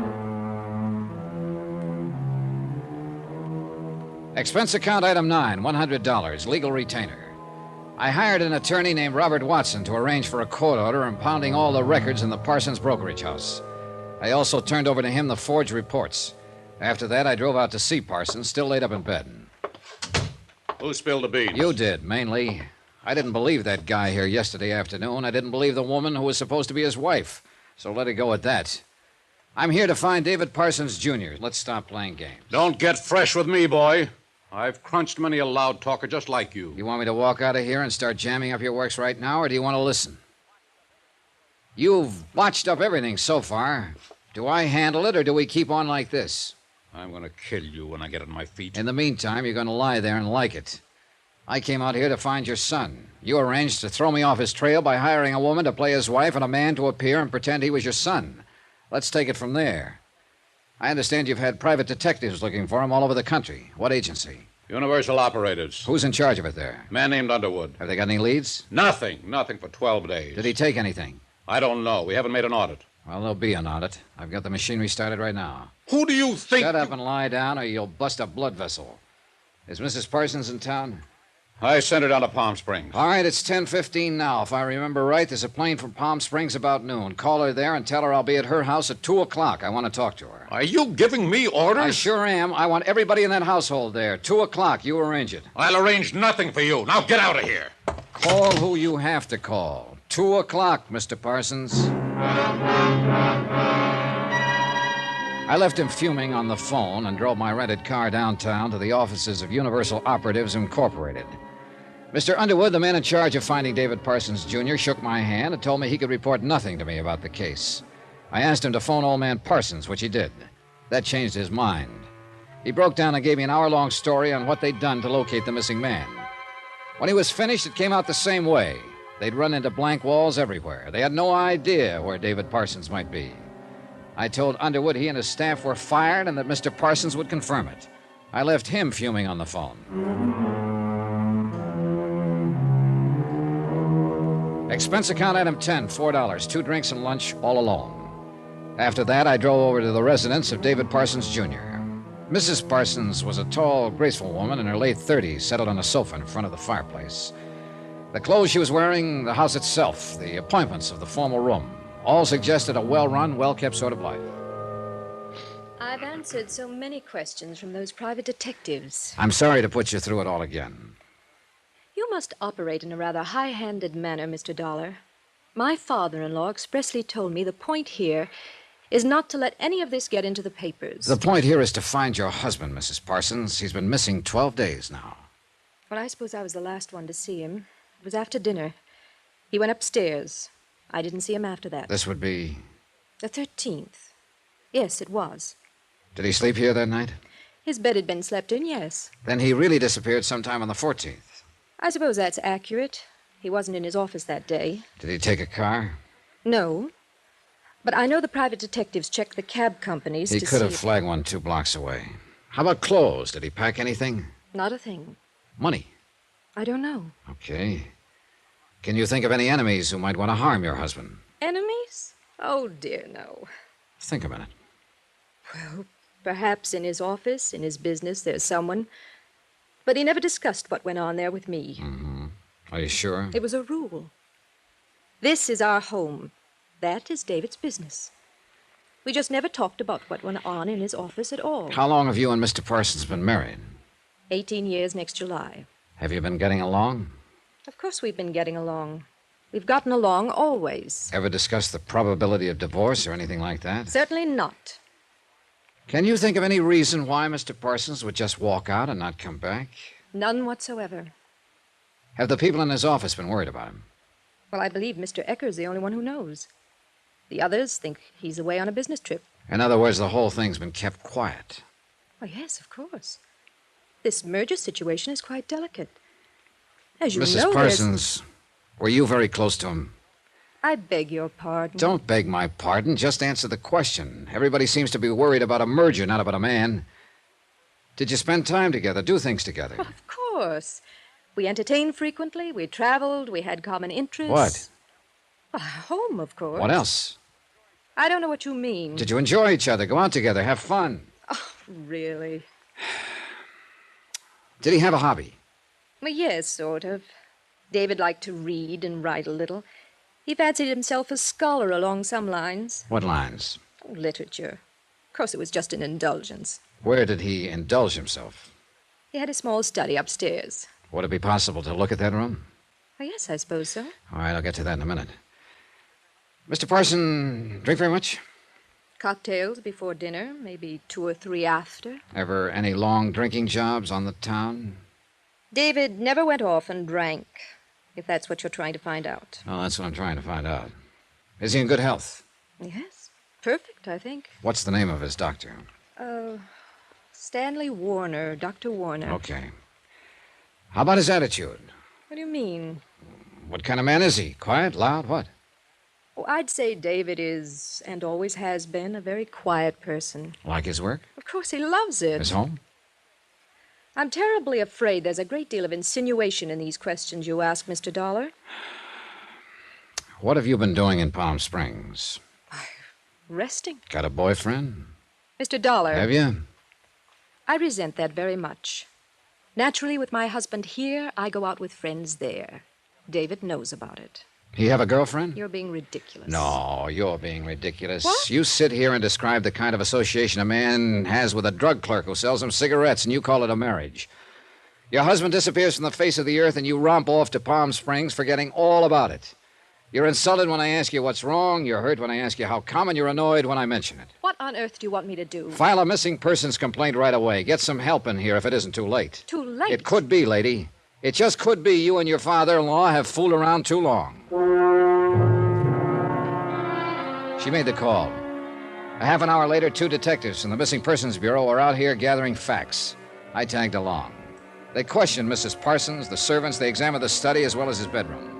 Expense account item 9, $100, legal retainer. I hired an attorney named Robert Watson to arrange for a court order impounding all the records in the Parsons brokerage house. I also turned over to him the forged reports. After that, I drove out to see Parsons, still laid up in bed. Who spilled the beans? You did, mainly. I didn't believe that guy here yesterday afternoon. I didn't believe the woman who was supposed to be his wife. So let it go at that. I'm here to find David Parsons, Jr. Let's stop playing games. Don't get fresh with me, boy. I've crunched many a loud talker just like you. You want me to walk out of here and start jamming up your works right now, or do you want to listen? You've botched up everything so far. Do I handle it, or do we keep on like this? I'm going to kill you when I get on my feet. In the meantime, you're going to lie there and like it. I came out here to find your son. You arranged to throw me off his trail by hiring a woman to play his wife and a man to appear and pretend he was your son. Let's take it from there. I understand you've had private detectives looking for him all over the country. What agency? Universal Operators. Who's in charge of it there? Man named Underwood. Have they got any leads? Nothing. Nothing for 12 days. Did he take anything? I don't know. We haven't made an audit. Well, there'll be an audit. I've got the machinery started right now. Who do you think... Shut up and lie down or you'll bust a blood vessel. Is Mrs. Parsons in town? I sent her down to Palm Springs. All right, it's 10:15 now. If I remember right, there's a plane from Palm Springs about noon. Call her there and tell her I'll be at her house at 2 o'clock. I want to talk to her. Are you giving me orders? I sure am. I want everybody in that household there. 2 o'clock. You arrange it. I'll arrange nothing for you. Now get out of here. Call who you have to call. 2 o'clock, Mr. Parsons. I left him fuming on the phone and drove my rented car downtown to the offices of Universal Operatives Incorporated. Mr. Underwood, the man in charge of finding David Parsons, Jr., shook my hand and told me he could report nothing to me about the case. I asked him to phone old man Parsons, which he did. That changed his mind. He broke down and gave me an hour-long story on what they'd done to locate the missing man. When he was finished, it came out the same way. They'd run into blank walls everywhere. They had no idea where David Parsons might be. I told Underwood he and his staff were fired and that Mr. Parsons would confirm it. I left him fuming on the phone. Expense account item 10, $4, 2 drinks and lunch, all alone. After that, I drove over to the residence of David Parsons, Jr. Mrs. Parsons was a tall, graceful woman in her late 30s, settled on a sofa in front of the fireplace. The clothes she was wearing, the house itself, the appointments of the formal room, all suggested a well-run, well-kept sort of life. I've answered so many questions from those private detectives. I'm sorry to put you through it all again. You must operate in a rather high-handed manner, Mr. Dollar. My father-in-law expressly told me the point here is not to let any of this get into the papers. The point here is to find your husband, Mrs. Parsons. He's been missing 12 days now. Well, I suppose I was the last one to see him. It was after dinner. He went upstairs. I didn't see him after that. This would be... The 13th. Yes, it was. Did he sleep here that night? His bed had been slept in, yes. Then he really disappeared sometime on the 14th. I suppose that's accurate. He wasn't in his office that day. Did he take a car? No. But I know the private detectives checked the cab companies He to could see... have flagged one 2 blocks away. How about clothes? Did he pack anything? Not a thing. Money? I don't know. Okay. Can you think of any enemies who might want to harm your husband? Enemies? Oh, dear, no. Think a minute. Well, perhaps in his office, in his business, there's someone. But he never discussed what went on there with me. Mm-hmm. Are you sure? It was a rule. This is our home. That is David's business. We just never talked about what went on in his office at all. How long have you and Mr. Parsons been married? 18 years next July. Have you been getting along? Of course we've been getting along. We've gotten along always. Ever discussed the probability of divorce or anything like that? Certainly not. Can you think of any reason why Mr. Parsons would just walk out and not come back? None whatsoever. Have the people in his office been worried about him? Well, I believe Mr. Ecker's the only one who knows. The others think he's away on a business trip. In other words, the whole thing's been kept quiet. Well, yes, of course. This merger situation is quite delicate. As you know, Mrs. Parsons, were you very close to him? I beg your pardon. Don't beg my pardon. Just answer the question. Everybody seems to be worried about a merger, not about a man. Did you spend time together, do things together? Well, of course. We entertained frequently, we traveled, we had common interests. What? Well, home, of course. What else? I don't know what you mean. Did you enjoy each other, go out together, have fun? Oh, really? Did he have a hobby? Well, yes, sort of. David liked to read and write a little. He fancied himself a scholar along some lines. What lines? Oh, literature. Of course, it was just an indulgence. Where did he indulge himself? He had a small study upstairs. Would it be possible to look at that room? Oh, yes, I suppose so. All right, I'll get to that in a minute. Mr. Parson, drink very much? Cocktails before dinner, maybe 2 or 3 after. Ever any long drinking jobs on the town? David never went off and drank, if that's what you're trying to find out. Oh, that's what I'm trying to find out. Is he in good health? Yes, perfect, I think. What's the name of his doctor? Stanley Warner, Dr. Warner. Okay. How about his attitude? What do you mean? What kind of man is he? Quiet, loud, what? Oh, I'd say David is, and always has been, a very quiet person. Like his work? Of course, he loves it. His home? I'm terribly afraid there's a great deal of insinuation in these questions you ask, Mr. Dollar. What have you been doing in Palm Springs? Resting. Got a boyfriend? Mr. Dollar. Have you? I resent that very much. Naturally, with my husband here, I go out with friends there. David knows about it. He have a girlfriend? You're being ridiculous. No, you're being ridiculous. What? You sit here and describe the kind of association a man has with a drug clerk who sells him cigarettes, and you call it a marriage. Your husband disappears from the face of the earth, and you romp off to Palm Springs, forgetting all about it. You're insulted when I ask you what's wrong. You're hurt when I ask you how come, and you're annoyed when I mention it. What on earth do you want me to do? File a missing persons complaint right away. Get some help in here if it isn't too late. Too late? It could be, lady. It just could be you and your father-in-law have fooled around too long. She made the call. A half an hour later, 2 detectives from the Missing Persons Bureau were out here gathering facts. I tagged along. They questioned Mrs. Parsons, the servants. They examined the study as well as his bedroom.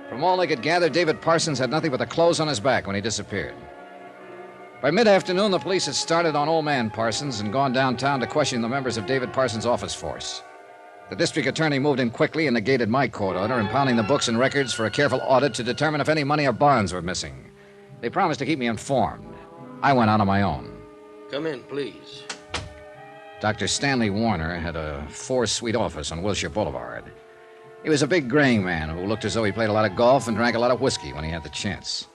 From all they could gather, David Parsons had nothing but the clothes on his back when he disappeared. By mid-afternoon, the police had started on old man Parsons and gone downtown to question the members of David Parsons' office force. The district attorney moved in quickly and negated my court order, impounding the books and records for a careful audit to determine if any money or bonds were missing. They promised to keep me informed. I went out on my own. Come in, please. Dr. Stanley Warner had a 4-suite office on Wilshire Boulevard. He was a big graying man who looked as though he played a lot of golf and drank a lot of whiskey when he had the chance.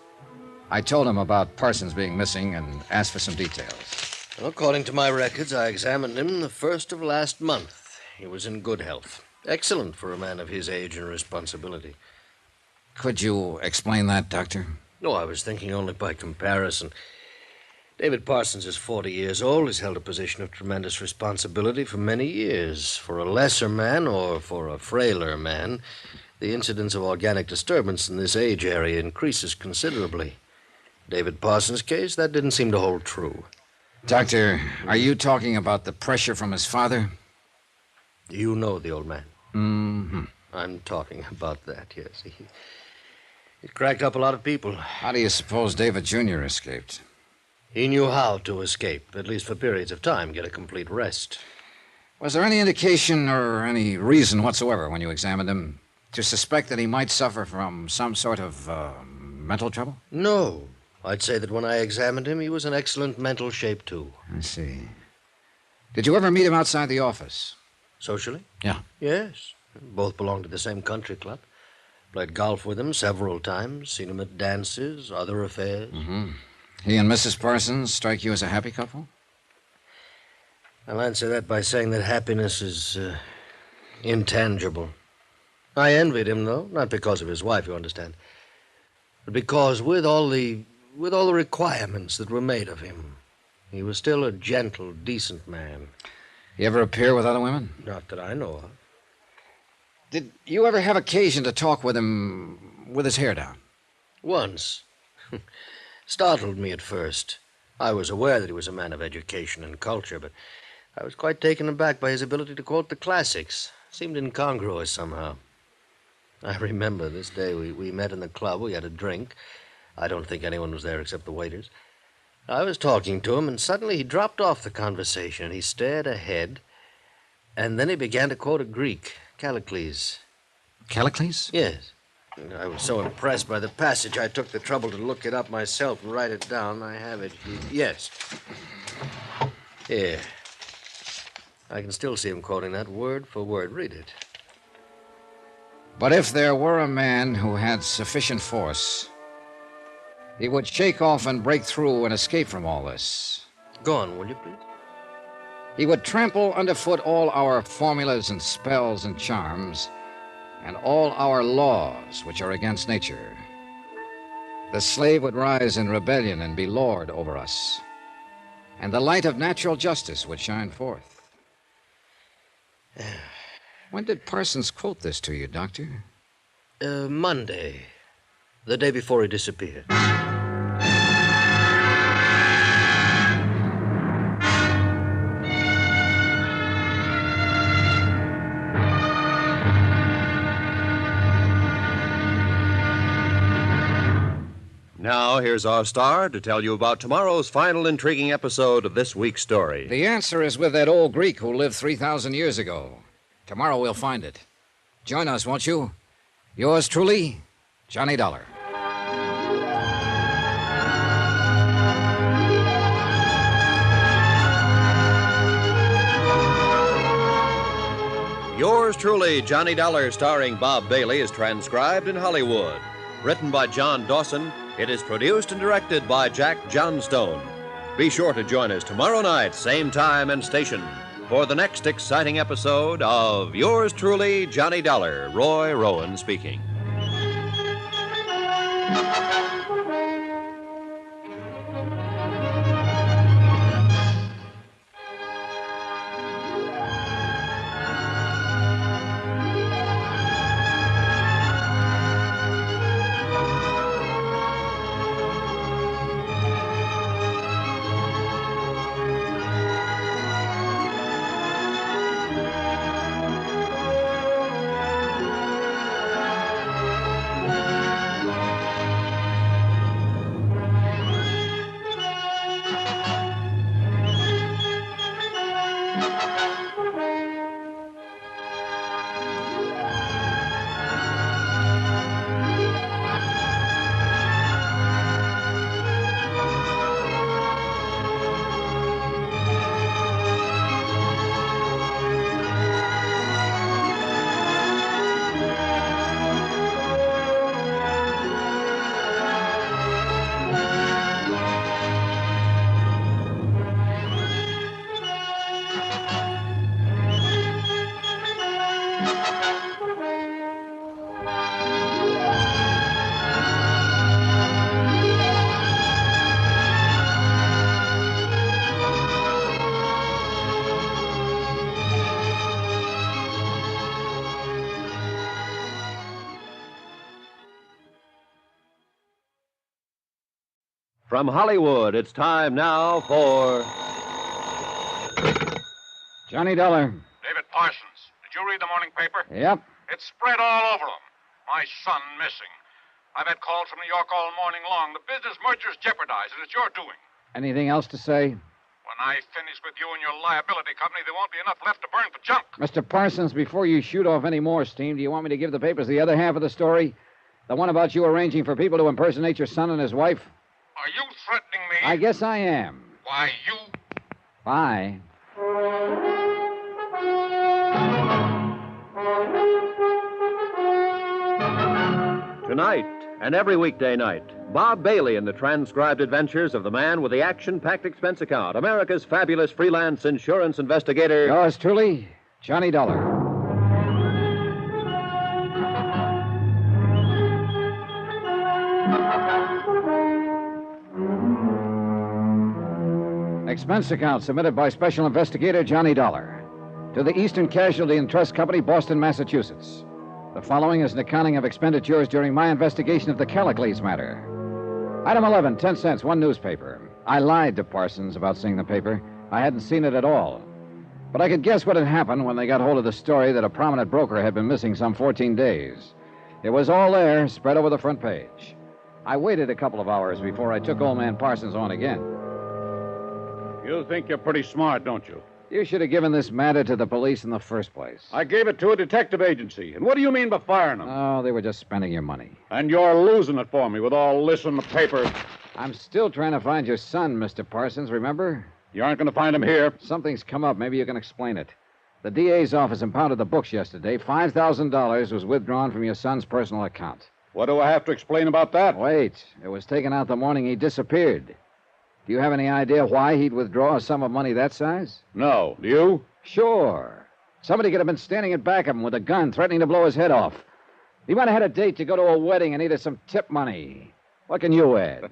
I told him about Parsons being missing and asked for some details. Well, according to my records, I examined him the 1st of last month. He was in good health. Excellent for a man of his age and responsibility. Could you explain that, Doctor? No, I was thinking only by comparison. David Parsons is 40 years old. He's held a position of tremendous responsibility for many years. For a lesser man, or for a frailer man, the incidence of organic disturbance in this age area increases considerably. David Parsons' case, that didn't seem to hold true. Doctor, are you talking about the pressure from his father? You know the old man. Mm-hmm. I'm talking about that, yes. He cracked up a lot of people. How do you suppose David Jr. escaped? He knew how to escape, at least for periods of time, get a complete rest. Was there any indication or any reason whatsoever when you examined him to suspect that he might suffer from some sort of mental trouble? No. I'd say that when I examined him, he was in excellent mental shape, too. I see. Did you ever meet him outside the office? Socially? Yeah. Yes. Both belonged to the same country club. Played golf with him several times, seen him at dances, other affairs. Mm-hmm. He and Mrs. Parsons strike you as a happy couple? I'll answer that by saying that happiness is intangible. I envied him, though, not because of his wife, you understand, but because with all the requirements that were made of him, he was still a gentle, decent man. You ever appear with other women? Not that I know of. Did you ever have occasion to talk with him with his hair down? Once. Startled me at first. I was aware that he was a man of education and culture, but I was quite taken aback by his ability to quote the classics. Seemed incongruous somehow. I remember this day we met in the club. We had a drink. I don't think anyone was there except the waiters. I was talking to him, and suddenly he dropped off the conversation. He stared ahead, and then he began to quote a Greek, Callicles. Callicles? Yes. I was so impressed by the passage, I took the trouble to look it up myself and write it down. I have it here. Yes. Here. I can still see him quoting that word for word. Read it. But if there were a man who had sufficient force, he would shake off and break through and escape from all this. Go on, will you, please? He would trample underfoot all our formulas and spells and charms, and all our laws which are against nature. The slave would rise in rebellion and be lord over us. and the light of natural justice would shine forth. When did Parsons quote this to you, Doctor? Monday, the day before he disappeared. Now, here's our star to tell you about tomorrow's final intriguing episode of this week's story. The answer is with that old Greek who lived 3,000 years ago. Tomorrow we'll find it. Join us, won't you? Yours truly, Johnny Dollar. Yours truly, Johnny Dollar, starring Bob Bailey, is transcribed in Hollywood. Written by John Dawson, it is produced and directed by Jack Johnstone. Be sure to join us tomorrow night, same time and station, for the next exciting episode of Yours truly, Johnny Dollar. Roy Rowan speaking. From Hollywood, it's time now for Johnny Dollar. David Parsons, did you read the morning paper? Yep. It's spread all over them. My son missing. I've had calls from New York all morning long. The business merger's jeopardized, and it's your doing. Anything else to say? When I finish with you and your liability company, there won't be enough left to burn for junk. Mr. Parsons, before you shoot off any more steam, do you want me to give the papers the other half of the story? The one about you arranging for people to impersonate your son and his wife? Are you threatening me? I guess I am. Why, you... Bye. Tonight and every weekday night, Bob Bailey in the transcribed adventures of the man with the action-packed expense account, America's fabulous freelance insurance investigator. Yours truly, Johnny Dollar. Expense account submitted by Special Investigator Johnny Dollar to the Eastern Casualty and Trust Company, Boston, Massachusetts. The following is an accounting of expenditures during my investigation of the Callicles matter. Item 11, 10 cents, one newspaper. I lied to Parsons about seeing the paper. I hadn't seen it at all. But I could guess what had happened when they got hold of the story that a prominent broker had been missing some 14 days. It was all there, spread over the front page. I waited a couple of hours before I took old man Parsons on again. You think you're pretty smart, don't you? You should have given this matter to the police in the first place. I gave it to a detective agency. And what do you mean by firing them? Oh, they were just spending your money. And you're losing it for me with all this in the paper. I'm still trying to find your son, Mr. Parsons, remember? You aren't going to find him here. Something's come up. Maybe you can explain it. The DA's office impounded the books yesterday. $5,000 was withdrawn from your son's personal account. What do I have to explain about that? Wait. It was taken out the morning he disappeared. Do you have any idea why he'd withdraw a sum of money that size? No. Do you? Sure. Somebody could have been standing in back of him with a gun, threatening to blow his head off. He might have had a date to go to a wedding and needed some tip money. What can you add?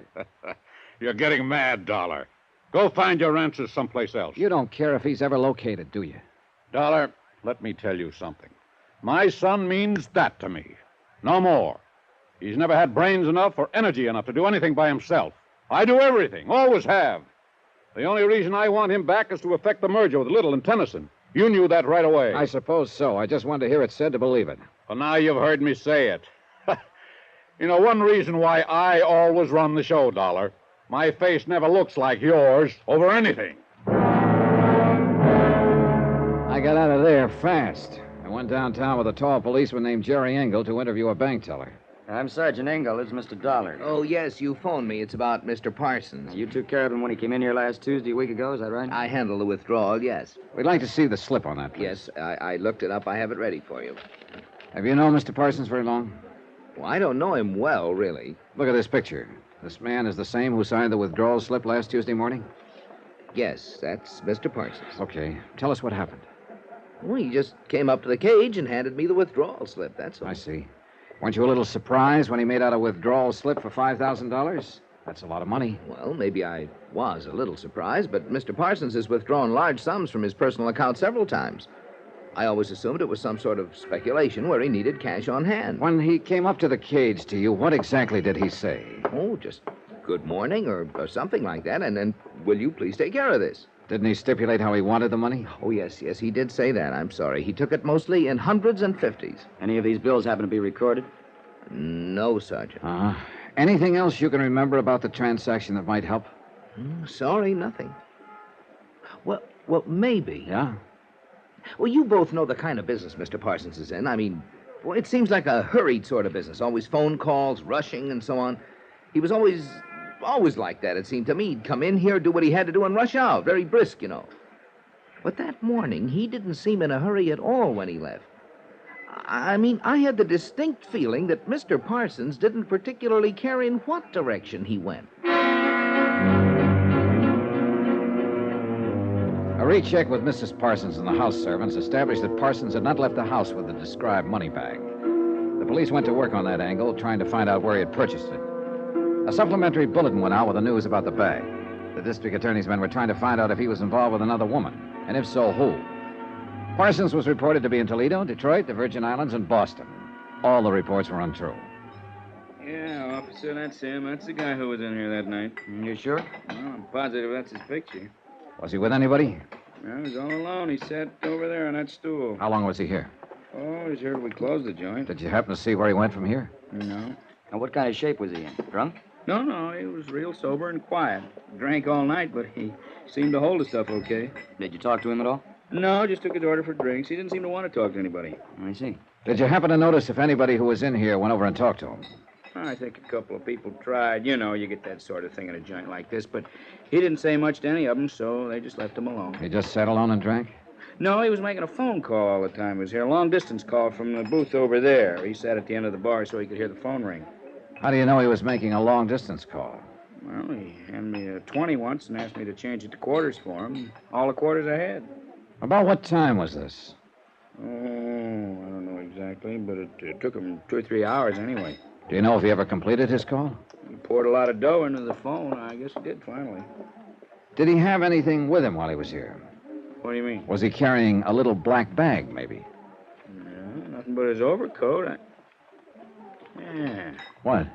You're getting mad, Dollar. Go find your answers someplace else. You don't care if he's ever located, do you? Dollar, let me tell you something. My son means that to me. No more. He's never had brains enough or energy enough to do anything by himself. I do everything, always have. The only reason I want him back is to effect the merger with Little and Tennyson. You knew that right away. I suppose so. I just wanted to hear it said to believe it. Well, now you've heard me say it. You know, one reason why I always run the show, Dollar. My face never looks like yours over anything. I got out of there fast. I went downtown with a tall policeman named Jerry Engel to interview a bank teller. I'm Sergeant Engel. It's Mr. Dollar. Oh, yes, you phoned me. It's about Mr. Parsons. You took care of him when he came in here last Tuesday, a week ago, is that right? I handled the withdrawal, yes. We'd like to see the slip on that, please. Yes, I looked it up. I have it ready for you. Have you known Mr. Parsons very long? Well, I don't know him well, really. Look at this picture. This man is the same who signed the withdrawal slip last Tuesday morning? Yes, that's Mr. Parsons. Okay. Tell us what happened. Well, he just came up to the cage and handed me the withdrawal slip, that's all. I see. Weren't you a little surprised when he made out a withdrawal slip for $5,000? That's a lot of money. Well, maybe I was a little surprised, but Mr. Parsons has withdrawn large sums from his personal account several times. I always assumed it was some sort of speculation where he needed cash on hand. When he came up to the cage to you, what exactly did he say? Oh, just good morning or something like that, and then, will you please take care of this? Didn't he stipulate how he wanted the money? Oh, yes, he did say that. I'm sorry. He took it mostly in hundreds and fifties. Any of these bills happen to be recorded? No, Sergeant. Anything else you can remember about the transaction that might help? Sorry, nothing. Well, maybe. Yeah? Well, you both know the kind of business Mr. Parsons is in. I mean, well, it seems like a hurried sort of business. Always phone calls, rushing, and so on. He was always like that, it seemed to me. He'd come in here, do what he had to do, and rush out. Very brisk, you know. But that morning, he didn't seem in a hurry at all when he left. I mean, I had the distinct feeling that Mr. Parsons didn't particularly care in what direction he went. A recheck with Mrs. Parsons and the house servants established that Parsons had not left the house with the described money bag. The police went to work on that angle, trying to find out where he had purchased it. A supplementary bulletin went out with the news about the bag. The district attorney's men were trying to find out if he was involved with another woman, and if so, who. Parsons was reported to be in Toledo, Detroit, the Virgin Islands, and Boston. All the reports were untrue. Yeah, officer, that's him. That's the guy who was in here that night. You sure? Well, I'm positive that's his picture. Was he with anybody? No, he was all alone. He sat over there on that stool. How long was he here? Oh, he's here till we closed the joint. Did you happen to see where he went from here? No. And what kind of shape was he in? Drunk? No, he was real sober and quiet. Drank all night, but he seemed to hold his stuff okay. Did you talk to him at all? No, just took his order for drinks. He didn't seem to want to talk to anybody. I see. Did you happen to notice if anybody who was in here went over and talked to him? I think a couple of people tried. You know, you get that sort of thing in a joint like this, but he didn't say much to any of them, so they just left him alone. He just sat alone and drank? No, he was making a phone call all the time. He was here, a long-distance call from the booth over there. He sat at the end of the bar so he could hear the phone ring. How do you know he was making a long-distance call? Well, he handed me a 20 once and asked me to change it to quarters for him. All the quarters I had. About what time was this? Oh, I don't know exactly, but it took him 2 or 3 hours anyway. Do you know if he ever completed his call? He poured a lot of dough into the phone. I guess he did finally. Did he have anything with him while he was here? What do you mean? Was he carrying a little black bag, maybe? No, nothing but his overcoat. Yeah. What?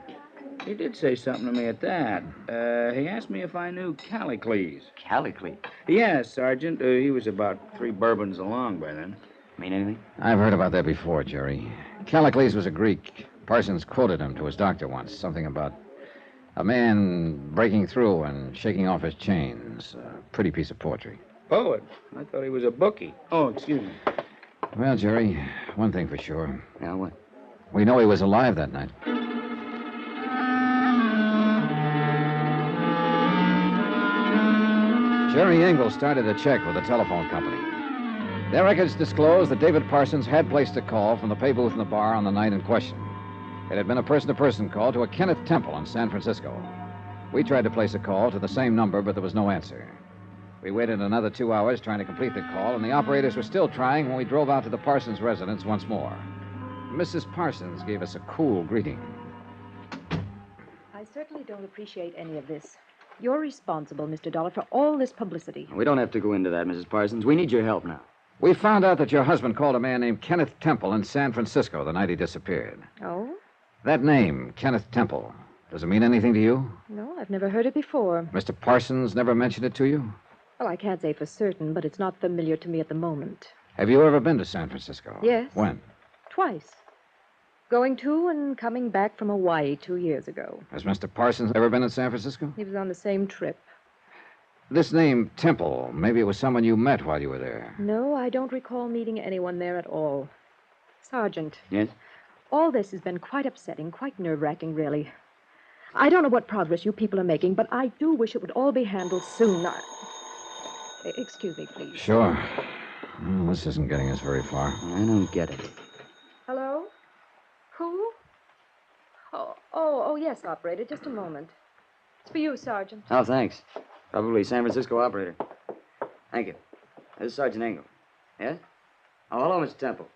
He did say something to me at that. He asked me if I knew Callicles. Callicles? Yes, Sergeant. He was about 3 bourbons along by then. Mean anything? I've heard about that before, Jerry. Callicles was a Greek. Parsons quoted him to his doctor once. Something about a man breaking through and shaking off his chains. A pretty piece of poetry. Poet? I thought he was a bookie. Oh, excuse me. Well, Jerry, one thing for sure. Yeah, what? We know he was alive that night. Jerry Engel started a check with the telephone company. Their records disclosed that David Parsons had placed a call from the pay booth in the bar on the night in question. It had been a person-to-person call to a Kenneth Temple in San Francisco. We tried to place a call to the same number, but there was no answer. We waited another 2 hours trying to complete the call, and the operators were still trying when we drove out to the Parsons residence once more. Mrs. Parsons gave us a cool greeting. I certainly don't appreciate any of this. You're responsible, Mr. Dollar, for all this publicity. We don't have to go into that, Mrs. Parsons. We need your help now. We found out that your husband called a man named Kenneth Temple in San Francisco the night he disappeared. Oh? That name, Kenneth Temple, does it mean anything to you? No, I've never heard it before. Mr. Parsons never mentioned it to you? Well, I can't say for certain, but it's not familiar to me at the moment. Have you ever been to San Francisco? Yes. When? Twice. Going to and coming back from Hawaii 2 years ago. Has Mr. Parsons ever been in San Francisco? He was on the same trip. This name, Temple, maybe it was someone you met while you were there. No, I don't recall meeting anyone there at all. Sergeant. Yes? All this has been quite upsetting, quite nerve-wracking, really. I don't know what progress you people are making, but I do wish it would all be handled soon. Excuse me, please. Sure. Well, this isn't getting us very far. I don't get it. Hello? Who? Oh, yes, operator. Just a moment. It's for you, Sergeant. Oh, thanks. Probably San Francisco operator. Thank you. This is Sergeant Engel. Yes? Oh, hello, Mr. Temple.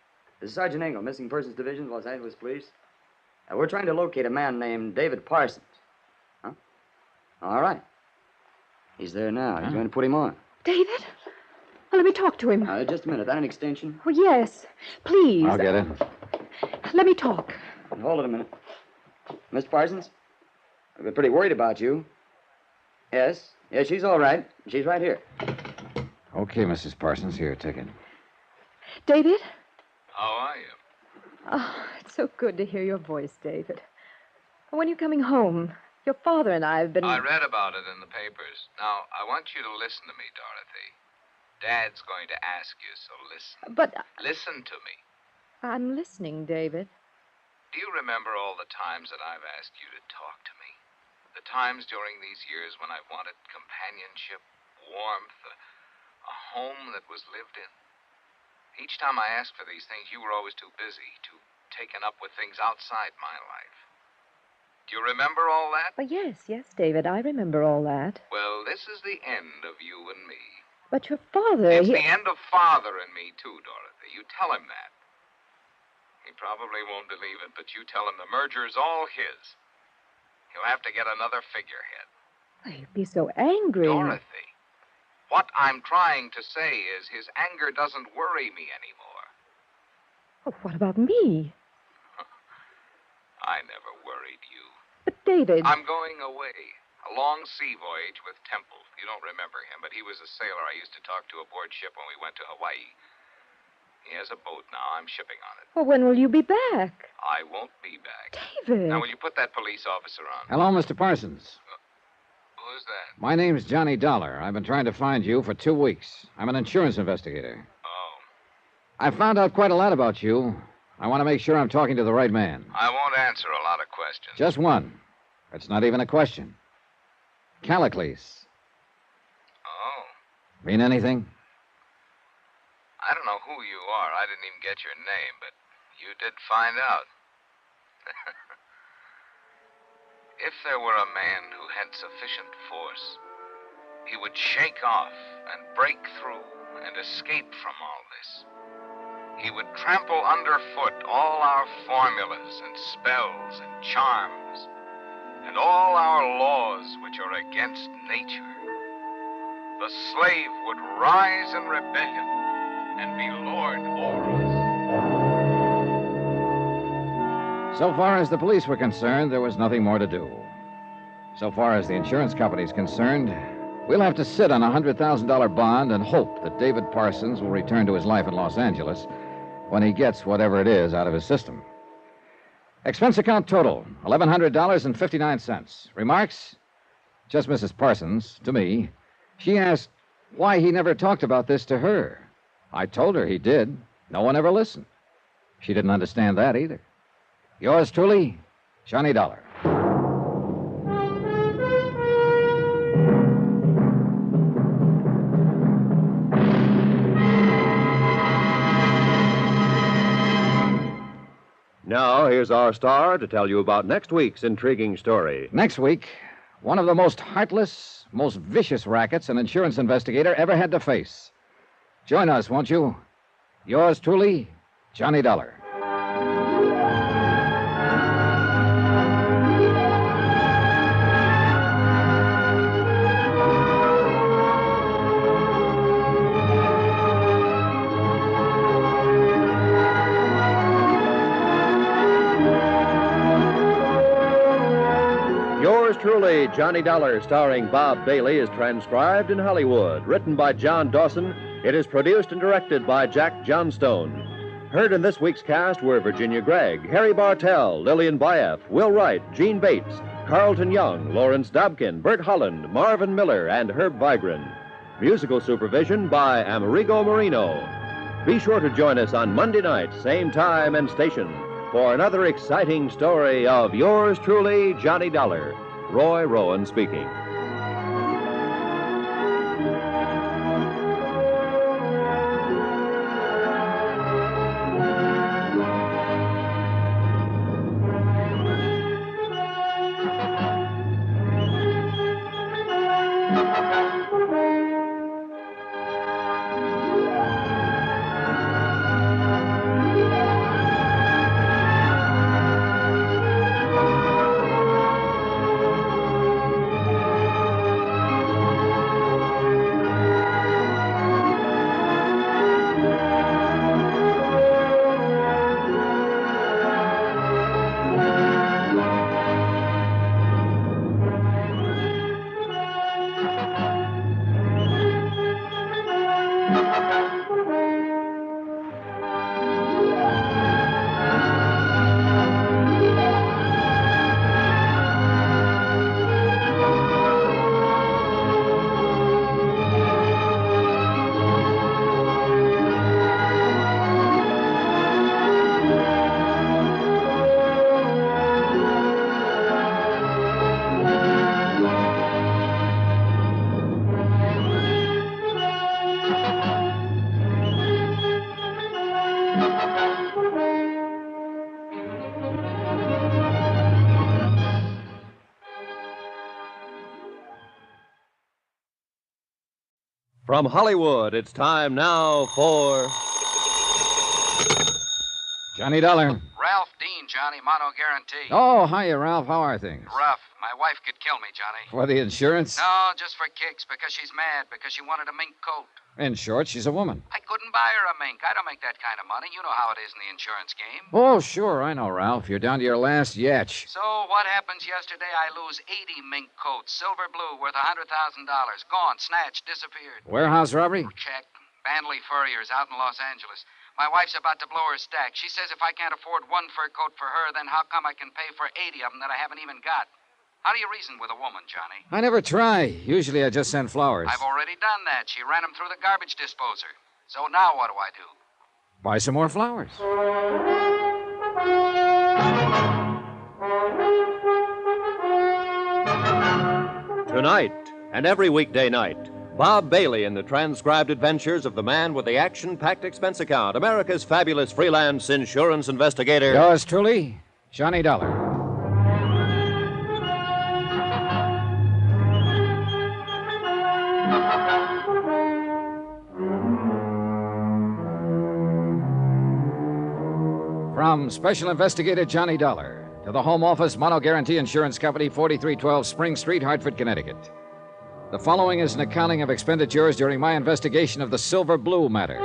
This is Sergeant Engel, Missing Persons Division, Los Angeles Police. We're trying to locate a man named David Parsons. Huh? All right. He's there now. You're going to put him on. David? Well, let me talk to him. Just a minute. That an extension? Oh, yes. Please. I'll get it. Let me talk. Hold it a minute. Mr. Parsons? I've been pretty worried about you. Yes. Yes, she's all right. She's right here. Okay, Mrs. Parsons. Here, take it. David? How are you? Oh, it's so good to hear your voice, David. When are you coming home? Your father and I have been... I read about it in the papers. Now, I want you to listen to me, Dorothy. Dad's going to ask you, so listen. But... Listen to me. I'm listening, David. Do you remember all the times that I've asked you to talk to me? The times during these years when I've wanted companionship, warmth, a home that was lived in? Each time I asked for these things, you were always too busy, too taken up with things outside my life. Do you remember all that? Oh, yes, David, I remember all that. Well, this is the end of you and me. But your father... It's the end of Father and me, too, Dorothy. You tell him that. He probably won't believe it, but you tell him the merger is all his. He'll have to get another figurehead. You'd be so angry. Dorothy, what I'm trying to say is his anger doesn't worry me anymore. Oh, what about me? I never worried you. But, David... I'm going away. A long sea voyage with Temple. You don't remember him, but he was a sailor I used to talk to aboard ship when we went to Hawaii. He has a boat now. I'm shipping on it. Well, when will you be back? I won't be back. David. Now, will you put that police officer on? Hello, Mr. Parsons. Who's that? My name's Johnny Dollar. I've been trying to find you for 2 weeks. I'm an insurance investigator. Oh. I found out quite a lot about you. I want to make sure I'm talking to the right man. I won't answer a lot of questions. Just one. It's not even a question. Callicles. Oh. Mean anything? I don't know who you are. I didn't even get your name, but you did find out. If there were a man who had sufficient force, he would shake off and break through and escape from all this. He would trample underfoot all our formulas and spells and charms and all our laws which are against nature. The slave would rise in rebellion and be lord over us. So far as the police were concerned, there was nothing more to do. So far as the insurance company's concerned, we'll have to sit on a $100,000 bond and hope that David Parsons will return to his life in Los Angeles when he gets whatever it is out of his system. Expense account total, $1,100.59. Remarks? Just Mrs. Parsons, to me. She asked why he never talked about this to her. I told her he did. No one ever listened. She didn't understand that either. Yours truly, Johnny Dollar. Now, here's our star to tell you about next week's intriguing story. Next week, one of the most heartless, most vicious rackets an insurance investigator ever had to face. Join us, won't you? Yours truly, Johnny Dollar. truly, Johnny Dollar, starring Bob Bailey, is transcribed in Hollywood. Written by John Dawson, it is produced and directed by Jack Johnstone. Heard in this week's cast were Virginia Gregg, Harry Bartell, Lillian Bayef, Will Wright, Gene Bates, Carlton Young, Lawrence Dobkin, Bert Holland, Marvin Miller, and Herb Vigran. Musical supervision by Amerigo Marino. Be sure to join us on Monday night, same time and station, for another exciting story of yours truly, Johnny Dollar. Roy Rowan speaking. From Hollywood, it's time now for Johnny Dollar. Ralph Dean, Johnny, mono guarantee. Oh, hiya, Ralph. How are things? Rough. My wife could kill me, Johnny. For the insurance? No, just for kicks, because she's mad, because she wanted a mink coat. In short, she's a woman. I couldn't buy her a mink. I don't make that kind of money. You know how it is in the insurance game. Oh, sure, I know, Ralph. You're down to your last yatch. So what happens yesterday? I lose 80 mink coats, silver blue, worth $100,000. Gone, snatched, disappeared. Warehouse robbery? Check. Bandley Furriers out in Los Angeles. My wife's about to blow her stack. She says if I can't afford one fur coat for her, then how come I can pay for 80 of them that I haven't even got? How do you reason with a woman, Johnny? I never try. Usually I just send flowers. I've already done that. She ran them through the garbage disposer. So now what do I do? Buy some more flowers. Tonight and every weekday night, Bob Bailey in the transcribed adventures of the man with the action-packed expense account, America's fabulous freelance insurance investigator. Yours truly, Johnny Dollar. From Special Investigator Johnny Dollar to the Home Office Mono Guarantee Insurance Company, 4312 Spring Street, Hartford, Connecticut. The following is an accounting of expenditures during my investigation of the Silver Blue matter.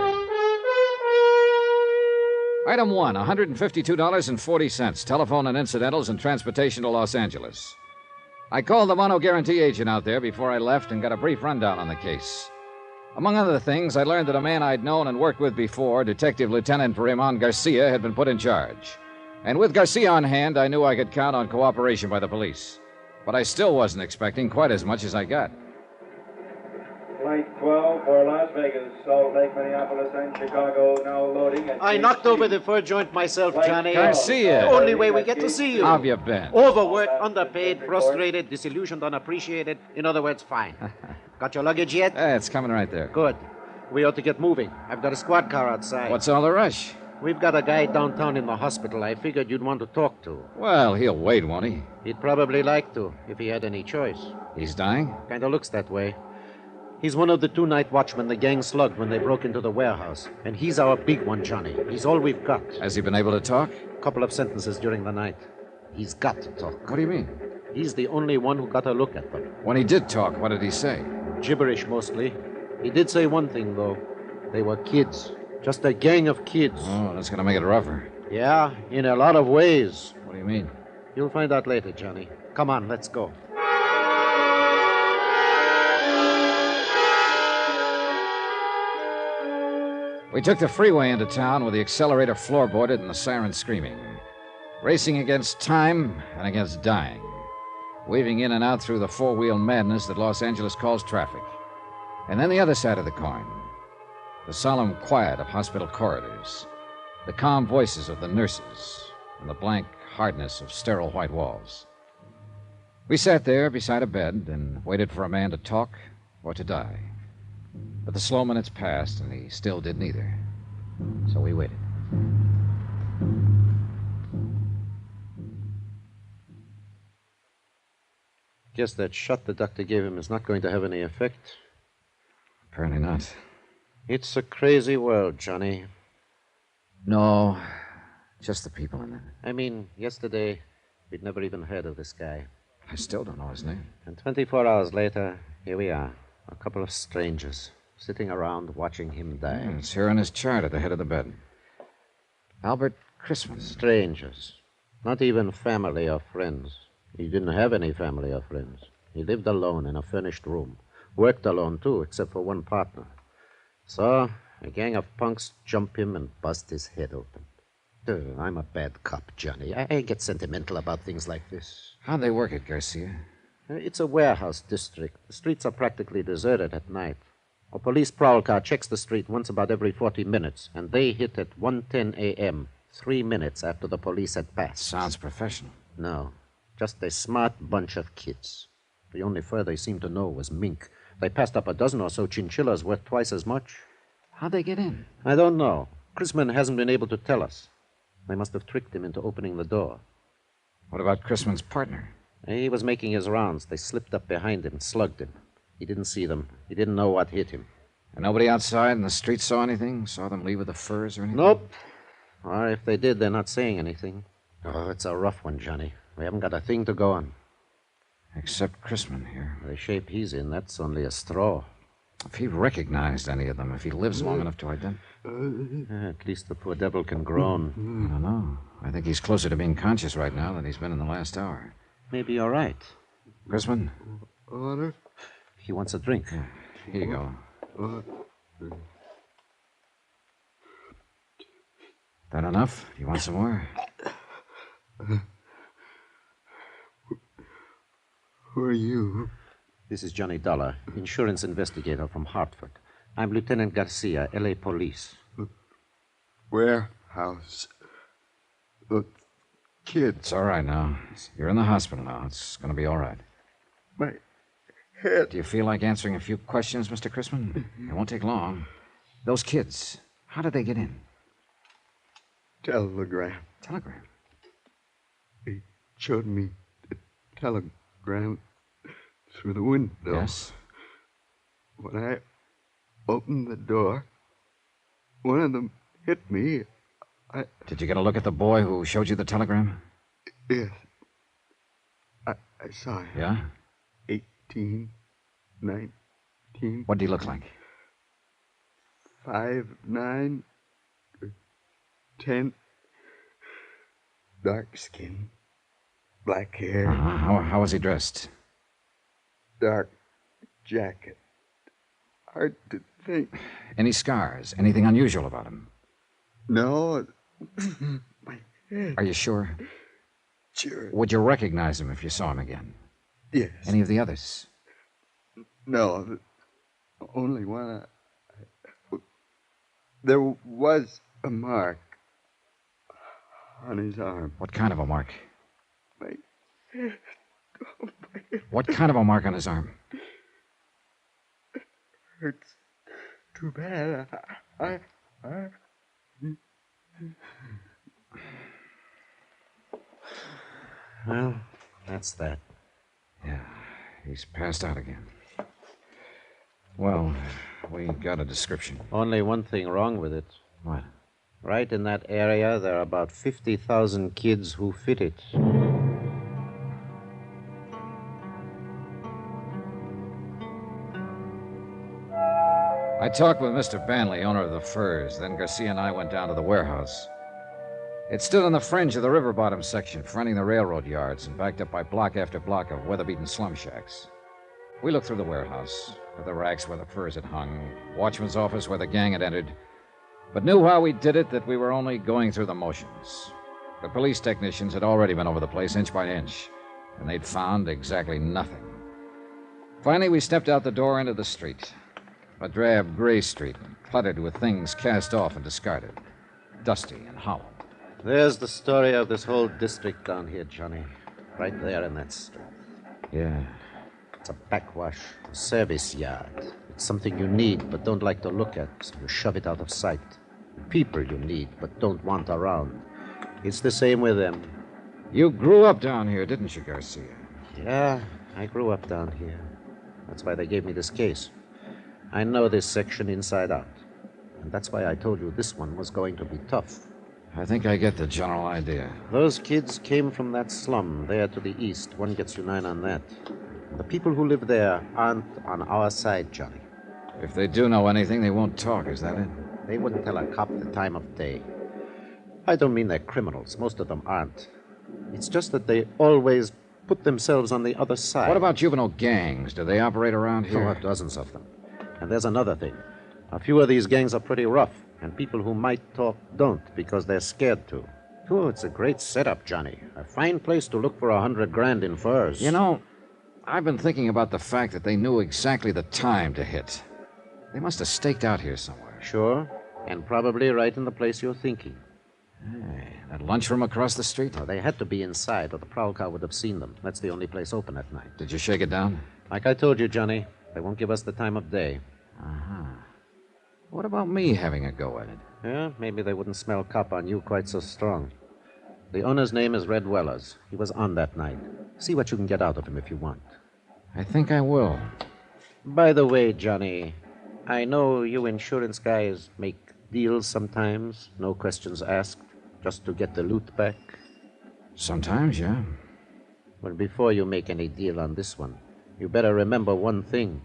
Item 1, $152.40, telephone and incidentals and transportation to Los Angeles. I called the Mono Guarantee agent out there before I left and got a brief rundown on the case. Among other things, I learned that a man I'd known and worked with before, Detective Lieutenant Raymond Garcia, had been put in charge. And with Garcia on hand, I knew I could count on cooperation by the police. But I still wasn't expecting quite as much as I got. Flight 12 for Las Vegas, Salt Lake, Minneapolis, and Chicago, now loading. I knocked over the fur joint myself, Johnny. Garcia. The only way we get to see you. How have you been? Overworked, underpaid, frustrated, disillusioned, unappreciated. In other words, fine. Got your luggage yet? It's coming right there. Good. We ought to get moving. I've got a squad car outside. What's all the rush? We've got a guy downtown in the hospital I figured you'd want to talk to. Well, he'll wait, won't he? He'd probably like to, if he had any choice. He's dying? Kind of looks that way. He's one of the 2 night watchmen the gang slugged when they broke into the warehouse. And he's our big one, Johnny. He's all we've got. Has he been able to talk? A couple of sentences during the night. He's got to talk. What do you mean? He's the only one who got a look at them. When he did talk, what did he say? Gibberish, mostly. He did say one thing, though. They were kids. Just a gang of kids. Oh, that's going to make it rougher. Yeah, in a lot of ways. What do you mean? You'll find out later, Johnny. Come on, let's go. We took the freeway into town with the accelerator floorboarded and the siren screaming. Racing against time and against dying. Weaving in and out through the four-wheel madness that Los Angeles calls traffic. And then the other side of the coin. The solemn quiet of hospital corridors. The calm voices of the nurses. And the blank hardness of sterile white walls. We sat there beside a bed and waited for a man to talk or to die. But the slow minutes passed, and he still did neither. So we waited. Guess that shot the doctor gave him is not going to have any effect. Apparently not. It's a crazy world, Johnny. No, just the people in it. I mean, yesterday, we'd never even heard of this guy. I still don't know his name. And 24 hours later, here we are, a couple of strangers, sitting around watching him die. Yeah, it's here on his chart at the head of the bed. Albert Christman. Strangers. Not even family or friends. He didn't have any family or friends. He lived alone in a furnished room. Worked alone, too, except for one partner. So, a gang of punks jump him and bust his head open. I'm a bad cop, Johnny. I get sentimental about things like this. How'd they work it, Garcia? It's a warehouse district. The streets are practically deserted at night. A police prowl car checks the street once about every 40 minutes, and they hit at 1:10 a.m., 3 minutes after the police had passed. Sounds professional. No, just a smart bunch of kids. The only fur they seemed to know was mink. They passed up a dozen or so chinchillas worth twice as much. How'd they get in? I don't know. Chrisman hasn't been able to tell us. They must have tricked him into opening the door. What about Chrisman's partner? He was making his rounds. They slipped up behind him and slugged him. He didn't see them. He didn't know what hit him. And nobody outside in the street saw anything? Saw them leave with the furs or anything? Nope. Or if they did, they're not saying anything. Oh, it's a rough one, Johnny. We haven't got a thing to go on. Except Chrisman here. The shape he's in, that's only a straw. If he recognized any of them, if he lives long enough to identify... At least the poor devil can groan. I don't know. I think he's closer to being conscious right now than he's been in the last hour. Maybe you're right. Chrisman? Water? He wants a drink. Yeah, here you go. That enough? You want some more? Who are you? This is Johnny Dollar, insurance investigator from Hartford. I'm Lieutenant Garcia, L.A. Police. Warehouse. The kid. It's all right now. You're in the hospital now. It's going to be all right. My head. Do you feel like answering a few questions, Mr. Chrisman? It won't take long. Those kids, how did they get in? Telegram. Telegram? He showed me the telegram through the window. Yes. When I opened the door, one of them hit me. Did you get a look at the boy who showed you the telegram? Yes. I saw him. Yeah? 18, 19. What did he look like? 5'9", 10. Dark skin, black hair. How was he dressed? Dark jacket. Hard to think. Any scars? Anything unusual about him? No. My head. Are you sure? Sure. Would you recognize him if you saw him again? Yes. Any of the others? No. The only one. There was a mark on his arm. What kind of a mark? My head. Oh, my head. What kind of a mark on his arm? Hurts too bad. I... Well, that's that. Yeah, he's passed out again. Well, we got a description. Only one thing wrong with it. What? Right in that area, there are about 50,000 kids who fit it. I talked with Mr. Banley, owner of the Furs. Then Garcia and I went down to the warehouse. It stood on the fringe of the river bottom section, fronting the railroad yards and backed up by block after block of weather-beaten slum shacks. We looked through the warehouse, at the racks where the furs had hung, watchman's office where the gang had entered, but knew while we did it that we were only going through the motions. The police technicians had already been over the place inch by inch, and they'd found exactly nothing. Finally, we stepped out the door into the street. A drab gray street, cluttered with things cast off and discarded, dusty and hollow. There's the story of this whole district down here, Johnny. Right there in that street. Yeah. It's a backwash, a service yard. It's something you need but don't like to look at, so you shove it out of sight. People you need but don't want around. It's the same with them. You grew up down here, didn't you, Garcia? Yeah, I grew up down here. That's why they gave me this case. I know this section inside out. And that's why I told you this one was going to be tough. I think I get the general idea. Those kids came from that slum there to the east. One gets you 9 on that. The people who live there aren't on our side, Johnny. If they do know anything, they won't talk, is that it? They wouldn't tell a cop the time of day. I don't mean they're criminals. Most of them aren't. It's just that they always put themselves on the other side. What about juvenile gangs? Do they operate around here? Oh, dozens of them. And there's another thing. A few of these gangs are pretty rough, and people who might talk don't because they're scared to. Oh, it's a great setup, Johnny. A fine place to look for $100 grand in furs. You know, I've been thinking about the fact that they knew exactly the time to hit. They must have staked out here somewhere. Sure, and probably right in the place you're thinking. Hey, that lunchroom across the street? No, they had to be inside, or the prowl car would have seen them. That's the only place open at night. Did you shake it down? Like I told you, Johnny, they won't give us the time of day. Uh-huh. What about me having a go at it? Yeah, maybe they wouldn't smell cop on you quite so strong. The owner's name is Red Wellers. He was on that night. See what you can get out of him if you want. I think I will. By the way, Johnny, I know you insurance guys make deals sometimes, no questions asked, just to get the loot back. Sometimes, yeah. Well, before you make any deal on this one, you better remember one thing.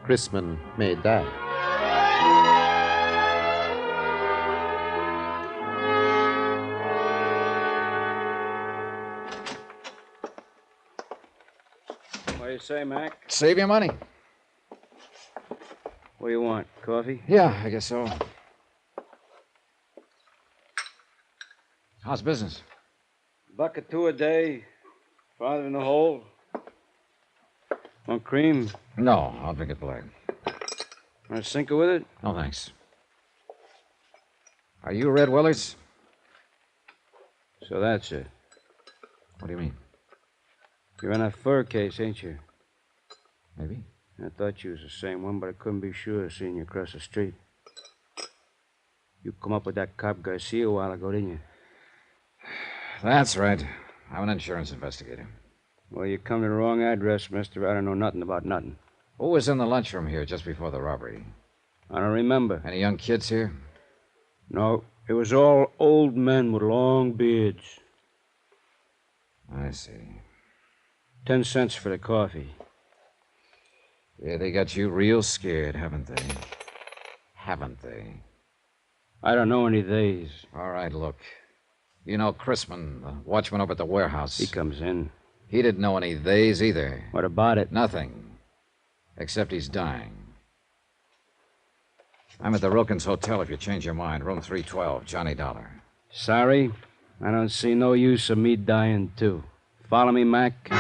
Chrisman may die. What do you say, Mac? Save your money. What do you want? Coffee? Yeah, I guess so. How's business? $1.02 a day. Farther in the hole. Want cream? No, I'll drink it black. Want a sinker with it? No, thanks. Are you Red Willers? So that's it. What do you mean? You're on that fur case, ain't you? Maybe. I thought you was the same one, but I couldn't be sure seeing you across the street. You come up with that cop Garcia a while ago, didn't you? That's right. I'm an insurance investigator. Well, you come to the wrong address, mister. I don't know nothing about nothing. Who was in the lunchroom here just before the robbery? I don't remember. Any young kids here? No, it was all old men with long beards. I see. 10 cents for the coffee. Yeah, they got you real scared, haven't they? Haven't they? I don't know any theys. All right, look. You know Chrisman, the watchman over at the warehouse. He comes in. He didn't know any theys either. What about it? Nothing. Except he's dying. I'm at the Wilkins Hotel if you change your mind. Room 312, Johnny Dollar. Sorry, I don't see no use of me dying, too. Follow me, Mac?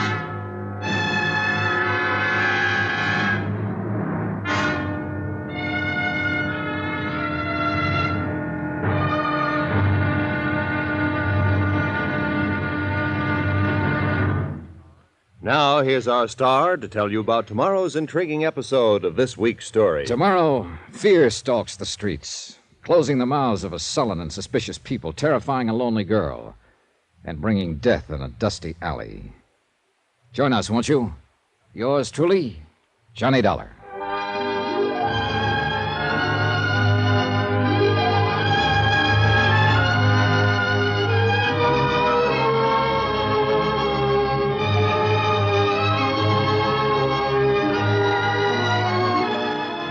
Now, here's our star to tell you about tomorrow's intriguing episode of this week's story. Tomorrow, fear stalks the streets, closing the mouths of a sullen and suspicious people, terrifying a lonely girl, and bringing death in a dusty alley. Join us, won't you? Yours truly, Johnny Dollar.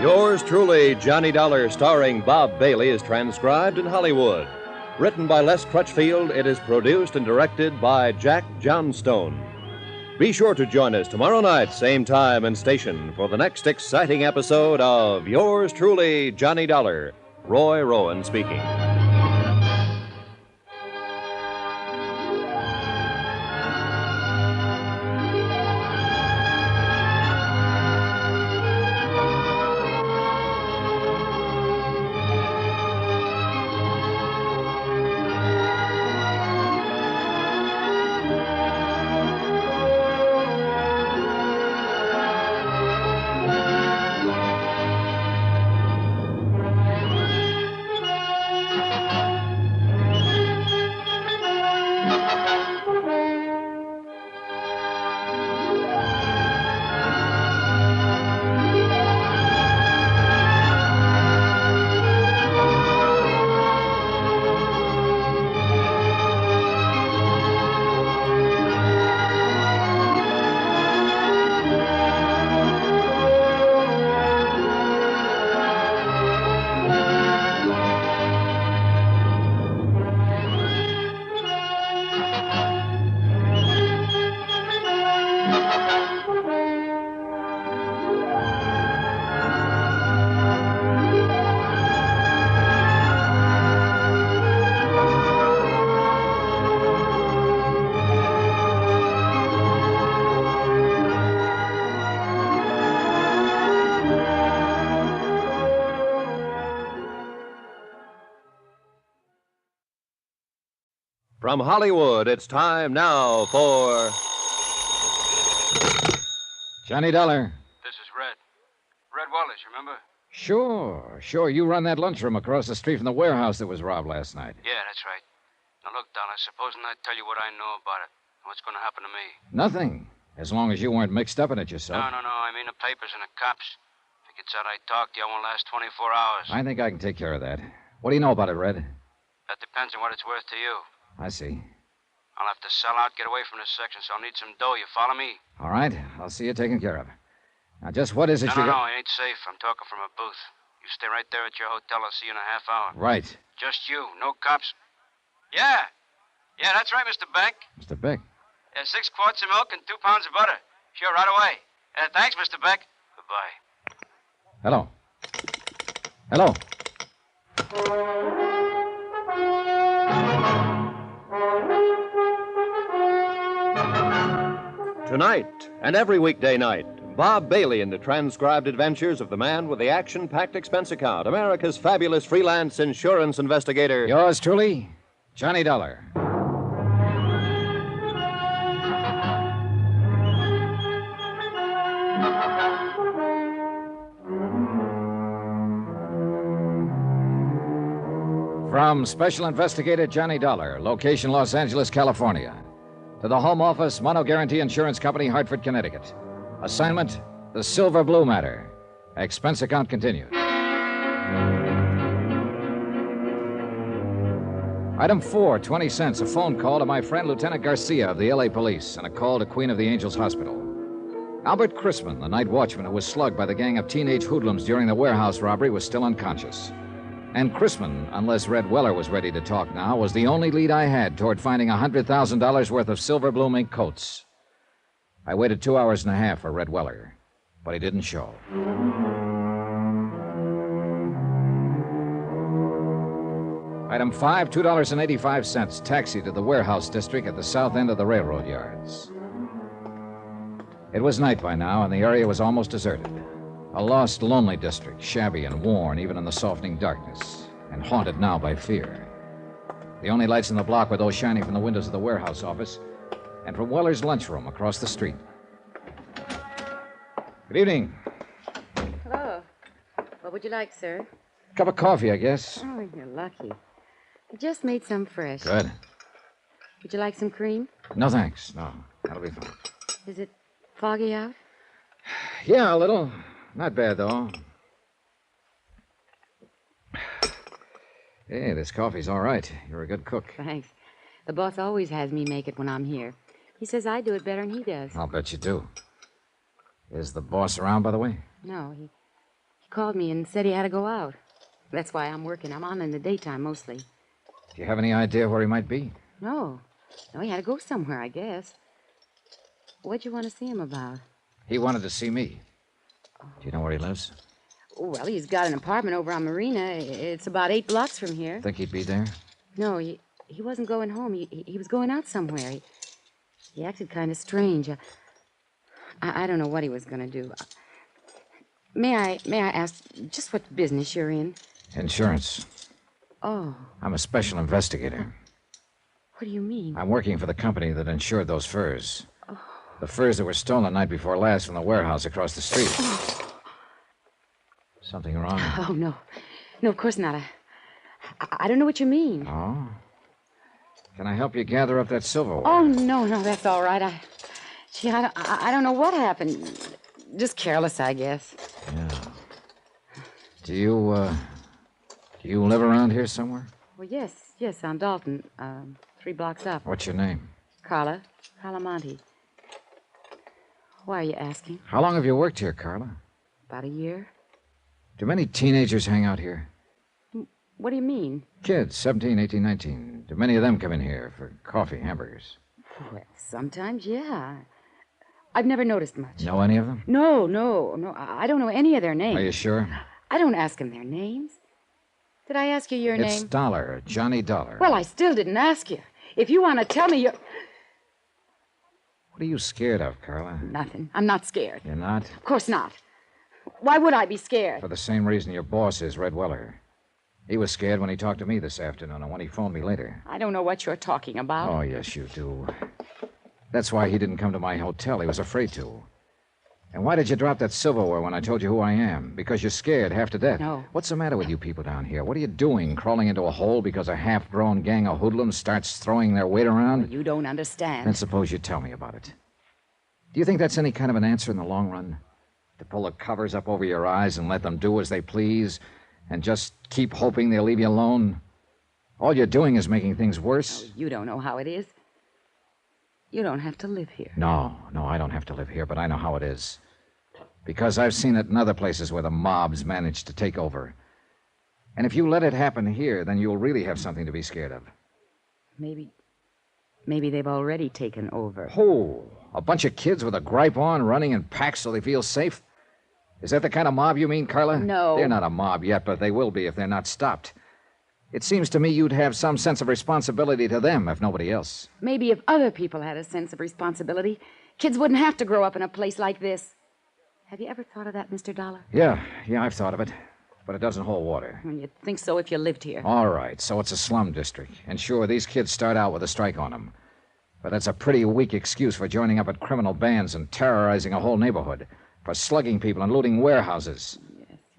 Yours truly, Johnny Dollar, starring Bob Bailey, is transcribed in Hollywood. Written by Les Crutchfield, it is produced and directed by Jack Johnstone. Be sure to join us tomorrow night, same time and station, for the next exciting episode of Yours truly, Johnny Dollar, Roy Rowan speaking. From Hollywood, it's time now for Johnny Dollar. This is Red. Red Wallace, remember? Sure. You run that lunchroom across the street from the warehouse that was robbed last night. Yeah, that's right. Now look, Dollar, supposing I tell you what I know about it, what's going to happen to me? Nothing, as long as you weren't mixed up in it yourself. No. I mean the papers and the cops. If it gets out I talked to you, I won't last 24 hours. I think I can take care of that. What do you know about it, Red? That depends on what it's worth to you. I see. I'll have to sell out, get away from this section, so I'll need some dough. You follow me? All right. I'll see you taken care of. Now, just what is it No, it ain't safe. I'm talking from a booth. You stay right there at your hotel. I'll see you in a half hour. Right. Just you. No cops. Yeah, that's right, Mr. Beck. Mr. Beck. 6 quarts of milk and 2 pounds of butter. Sure, right away. Thanks, Mr. Beck. Goodbye. Hello. Tonight and every weekday night, Bob Bailey in the transcribed adventures of the man with the action-packed expense account, America's fabulous freelance insurance investigator. Yours truly, Johnny Dollar. From Special Investigator Johnny Dollar, location Los Angeles, California, to the Home Office, Mono Guarantee Insurance Company, Hartford, Connecticut. Assignment, the Silver Blue matter. Expense account continued. Item 4, 20 cents, a phone call to my friend Lieutenant Garcia of the L.A. Police, and a call to Queen of the Angels Hospital. Albert Crispin, the night watchman who was slugged by the gang of teenage hoodlums during the warehouse robbery, was still unconscious. And Crispin, unless Red Weller was ready to talk now, was the only lead I had toward finding $100,000 worth of silver blue mink coats. I waited 2 hours and a half for Red Weller, but he didn't show. Item 5, $2.85, taxi to the warehouse district at the south end of the railroad yards. It was night by now, and the area was almost deserted. A lost, lonely district, shabby and worn even in the softening darkness, and haunted now by fear. The only lights in the block were those shining from the windows of the warehouse office and from Weller's lunchroom across the street. Good evening. Hello. What would you like, sir? Cup of coffee, I guess. Oh, you're lucky. I just made some fresh. Good. Would you like some cream? No, thanks. No, that'll be fine. Is it foggy out? Yeah, a little. Not bad, though. Hey, this coffee's all right. You're a good cook. Thanks. The boss always has me make it when I'm here. He says I do it better than he does. I'll bet you do. Is the boss around, by the way? No, he called me and said he had to go out. That's why I'm working. I'm on in the daytime mostly. Do you have any idea where he might be? No, he had to go somewhere, I guess. What'd you want to see him about? He wanted to see me. Do you know where he lives? Well, he's got an apartment over on Marina. It's about 8 blocks from here. Think he'd be there? No, he wasn't going home. He was going out somewhere. He acted kind of strange. I don't know what he was going to do. May I ask just what business you're in? Insurance. Oh, I'm a special investigator. what do you mean? I'm working for the company that insured those furs. The furs that were stolen the night before last from the warehouse across the street. Something wrong? Oh, no. No, of course not. I don't know what you mean. Oh? Can I help you gather up that silverware? Oh, no, that's all right. I don't know what happened. Just careless, I guess. Yeah. Do you live around here somewhere? Well, yes, on Dalton, 3 blocks up. What's your name? Carla Monte. Why are you asking? How long have you worked here, Carla? About a year. Do many teenagers hang out here? What do you mean? Kids, 17, 18, 19. Do many of them come in here for coffee, hamburgers? Well, sometimes, yeah. I've never noticed much. Know any of them? No. I don't know any of their names. Are you sure? I don't ask them their names. Did I ask you your name? It's Dollar, Johnny Dollar. Well, I still didn't ask you. If you want to tell me your... What are you scared of, Carla? Nothing. I'm not scared. You're not? Of course not. Why would I be scared? For the same reason your boss is, Red Weller. He was scared when he talked to me this afternoon and when he phoned me later. I don't know what you're talking about. Oh, yes, you do. That's why he didn't come to my hotel. He was afraid to. And why did you drop that silverware when I told you who I am? Because you're scared half to death. No. What's the matter with you people down here? What are you doing, crawling into a hole because a half-grown gang of hoodlums starts throwing their weight around? You don't understand. Then suppose you tell me about it. Do you think that's any kind of an answer in the long run? To pull the covers up over your eyes and let them do as they please and just keep hoping they'll leave you alone? All you're doing is making things worse. Oh, you don't know how it is. You don't have to live here. No, I don't have to live here, but I know how it is. Because I've seen it in other places where the mobs managed to take over. And if you let it happen here, then you'll really have something to be scared of. Maybe they've already taken over. Who? A bunch of kids with a gripe on, running in packs so they feel safe? Is that the kind of mob you mean, Carla? No. They're not a mob yet, but they will be if they're not stopped. It seems to me you'd have some sense of responsibility to them, if nobody else. Maybe if other people had a sense of responsibility, kids wouldn't have to grow up in a place like this. Have you ever thought of that, Mr. Dollar? Yeah, I've thought of it. But it doesn't hold water. You'd think so if you lived here. All right, so it's a slum district. And sure, these kids start out with a strike on them. But that's a pretty weak excuse for joining up at criminal bands and terrorizing a whole neighborhood, for slugging people and looting warehouses.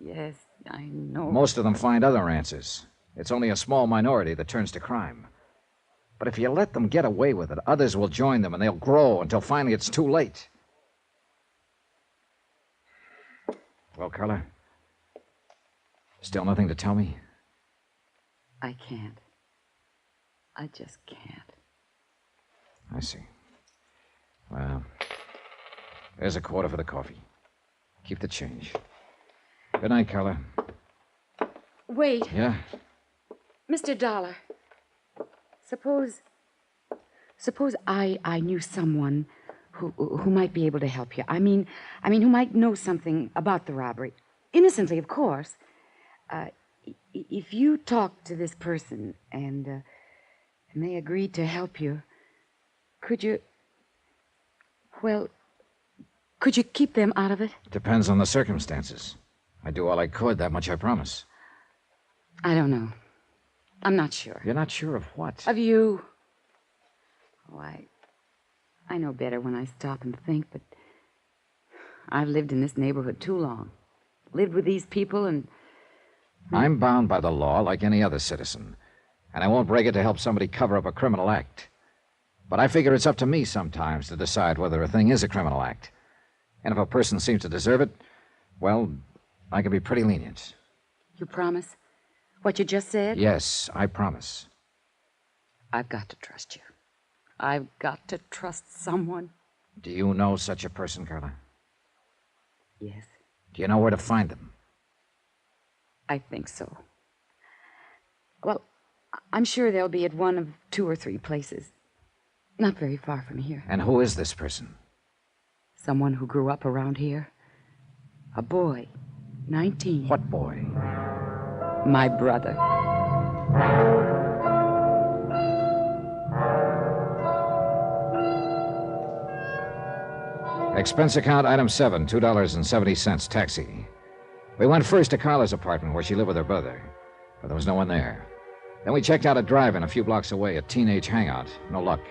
Yes, I know. Most of them find other answers. It's only a small minority that turns to crime. But if you let them get away with it, others will join them and they'll grow until finally it's too late. Well, Carla, still nothing to tell me? I can't. I just can't. I see. Well, there's a quarter for the coffee. Keep the change. Good night, Carla. Wait. Yeah? Mr. Dollar, suppose I knew someone who might be able to help you. I mean, who might know something about the robbery. Innocently, of course. If you talk to this person and they agreed to help you, could you keep them out of it? Depends on the circumstances. I'd do all I could, that much I promise. I don't know. I'm not sure. You're not sure of what? Of you. Oh, I know better when I stop and think, but I've lived in this neighborhood too long. Lived with these people and... I'm bound by the law like any other citizen, and I won't break it to help somebody cover up a criminal act. But I figure it's up to me sometimes to decide whether a thing is a criminal act. And if a person seems to deserve it, well, I can be pretty lenient. You promise? What you just said? Yes, I promise. I've got to trust you. I've got to trust someone. Do you know such a person, Carla? Yes. Do you know where to find them? I think so. Well, I'm sure they'll be at one of 2 or 3 places. Not very far from here. And who is this person? Someone who grew up around here. A boy. 19. What boy? My brother. Expense account item 7, $2.70, taxi. We went first to Carla's apartment where she lived with her brother, but there was no one there. Then we checked out a drive-in a few blocks away, a teenage hangout. No luck.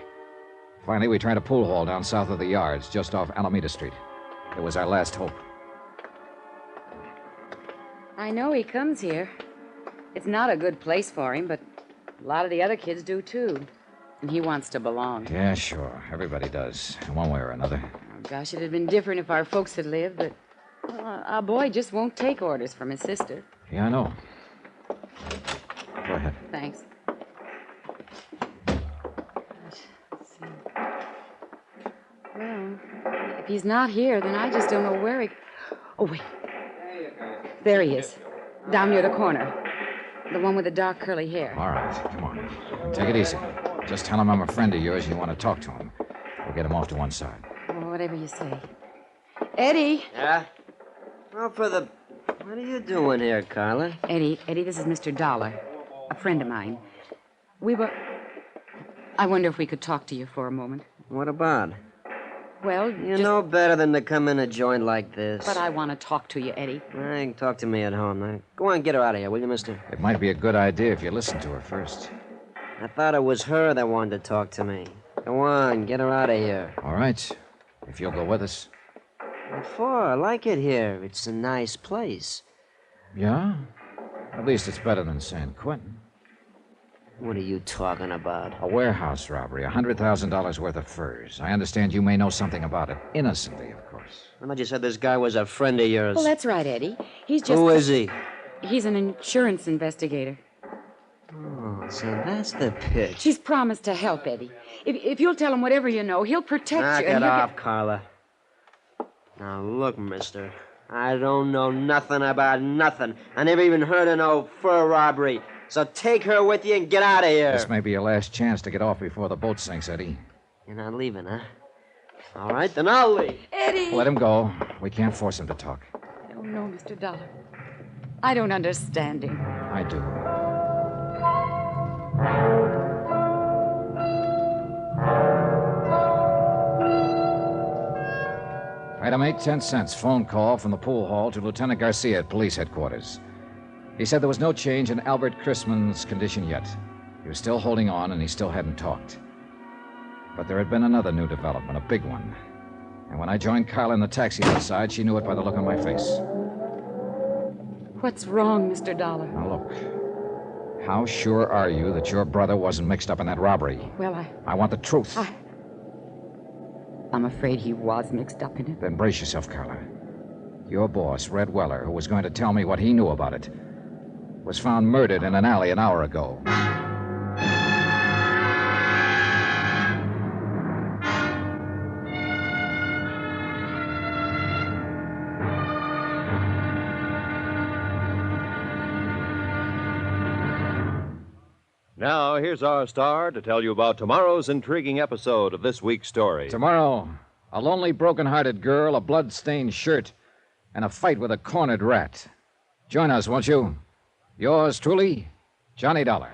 Finally, we tried a pool hall down south of the yards, just off Alameda Street. It was our last hope. I know he comes here. It's not a good place for him, but a lot of the other kids do, too. And he wants to belong. Yeah, sure. Everybody does, in one way or another. Oh, gosh, it'd have been different if our folks had lived, but our boy just won't take orders from his sister. Yeah, I know. Go ahead. Thanks. Let's see. Well, if he's not here, then I just don't know where he... Oh, wait. There he is. Down near the corner. The one with the dark curly hair. All right, come on. Take it easy. Just tell him I'm a friend of yours and you want to talk to him. We'll get him off to one side. Well, whatever you say. Eddie. Yeah? Well, what are you doing here, Carla? Eddie, this is Mr. Dollar, a friend of mine. I wonder if we could talk to you for a moment. What about? Well, you know better than to come in a joint like this. But I want to talk to you, Eddie. You can talk to me at home. Now, go on, get her out of here, will you, mister? It might be a good idea if you listen to her first. I thought it was her that wanted to talk to me. Go on, get her out of here. All right, if you'll go with us. What for? I like it here. It's a nice place. Yeah? At least it's better than San Quentin. What are you talking about? A warehouse robbery, $100,000 worth of furs. I understand you may know something about it. Innocently, of course. I thought you said this guy was a friend of yours. Well, that's right, Eddie. He's just... Who is he? He's an insurance investigator. Oh, so that's the pitch. She's promised to help, Eddie. If you'll tell him whatever you know, he'll protect Knock you. Knock it off, Carla. Now, look, mister. I don't know nothing about nothing. I never even heard of no fur robbery. So take her with you and get out of here. This may be your last chance to get off before the boat sinks, Eddie. You're not leaving, huh? All right, then I'll leave. Eddie! Let him go. We can't force him to talk. Oh, no, Mr. Dollar. I don't understand him. I do. Item 8, 10 cents. Phone call from the pool hall to Lieutenant Garcia at police headquarters. He said there was no change in Albert Chrisman's condition yet. He was still holding on, and he still hadn't talked. But there had been another new development, a big one. And when I joined Carla in the taxi outside, she knew it by the look on my face. What's wrong, Mr. Dollar? Now, look. How sure are you that your brother wasn't mixed up in that robbery? Well, I want the truth. I'm afraid he was mixed up in it. Then brace yourself, Carla. Your boss, Red Weller, who was going to tell me what he knew about it, was found murdered in an alley an hour ago. Now, here's our star to tell you about tomorrow's intriguing episode of this week's story. Tomorrow, a lonely, broken-hearted girl, a blood-stained shirt, and a fight with a cornered rat. Join us, won't you? Yours truly, Johnny Dollar.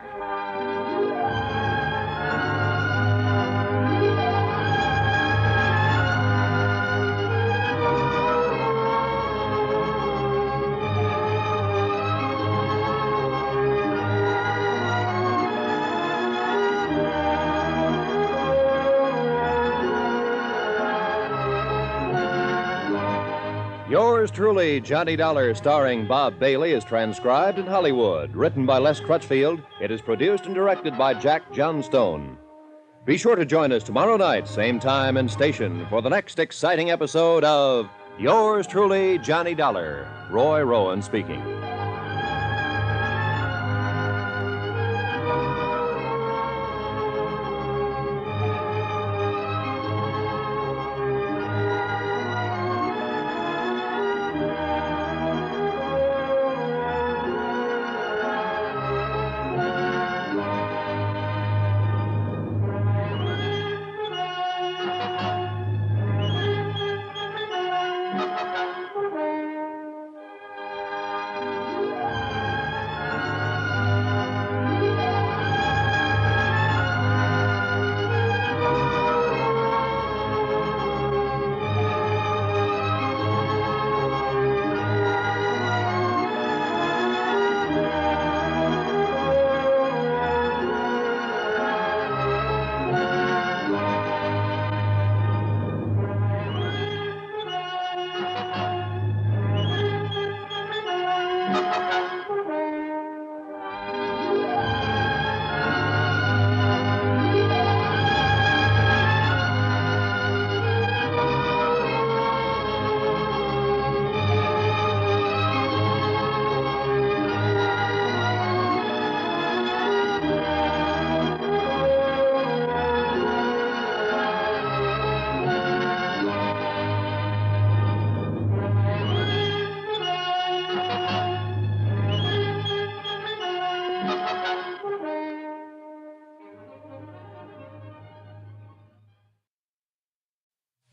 Yours truly, Johnny Dollar, starring Bob Bailey, is transcribed in Hollywood. Written by Les Crutchfield, it is produced and directed by Jack Johnstone. Be sure to join us tomorrow night, same time and station, for the next exciting episode of Yours truly, Johnny Dollar. Roy Rowan speaking.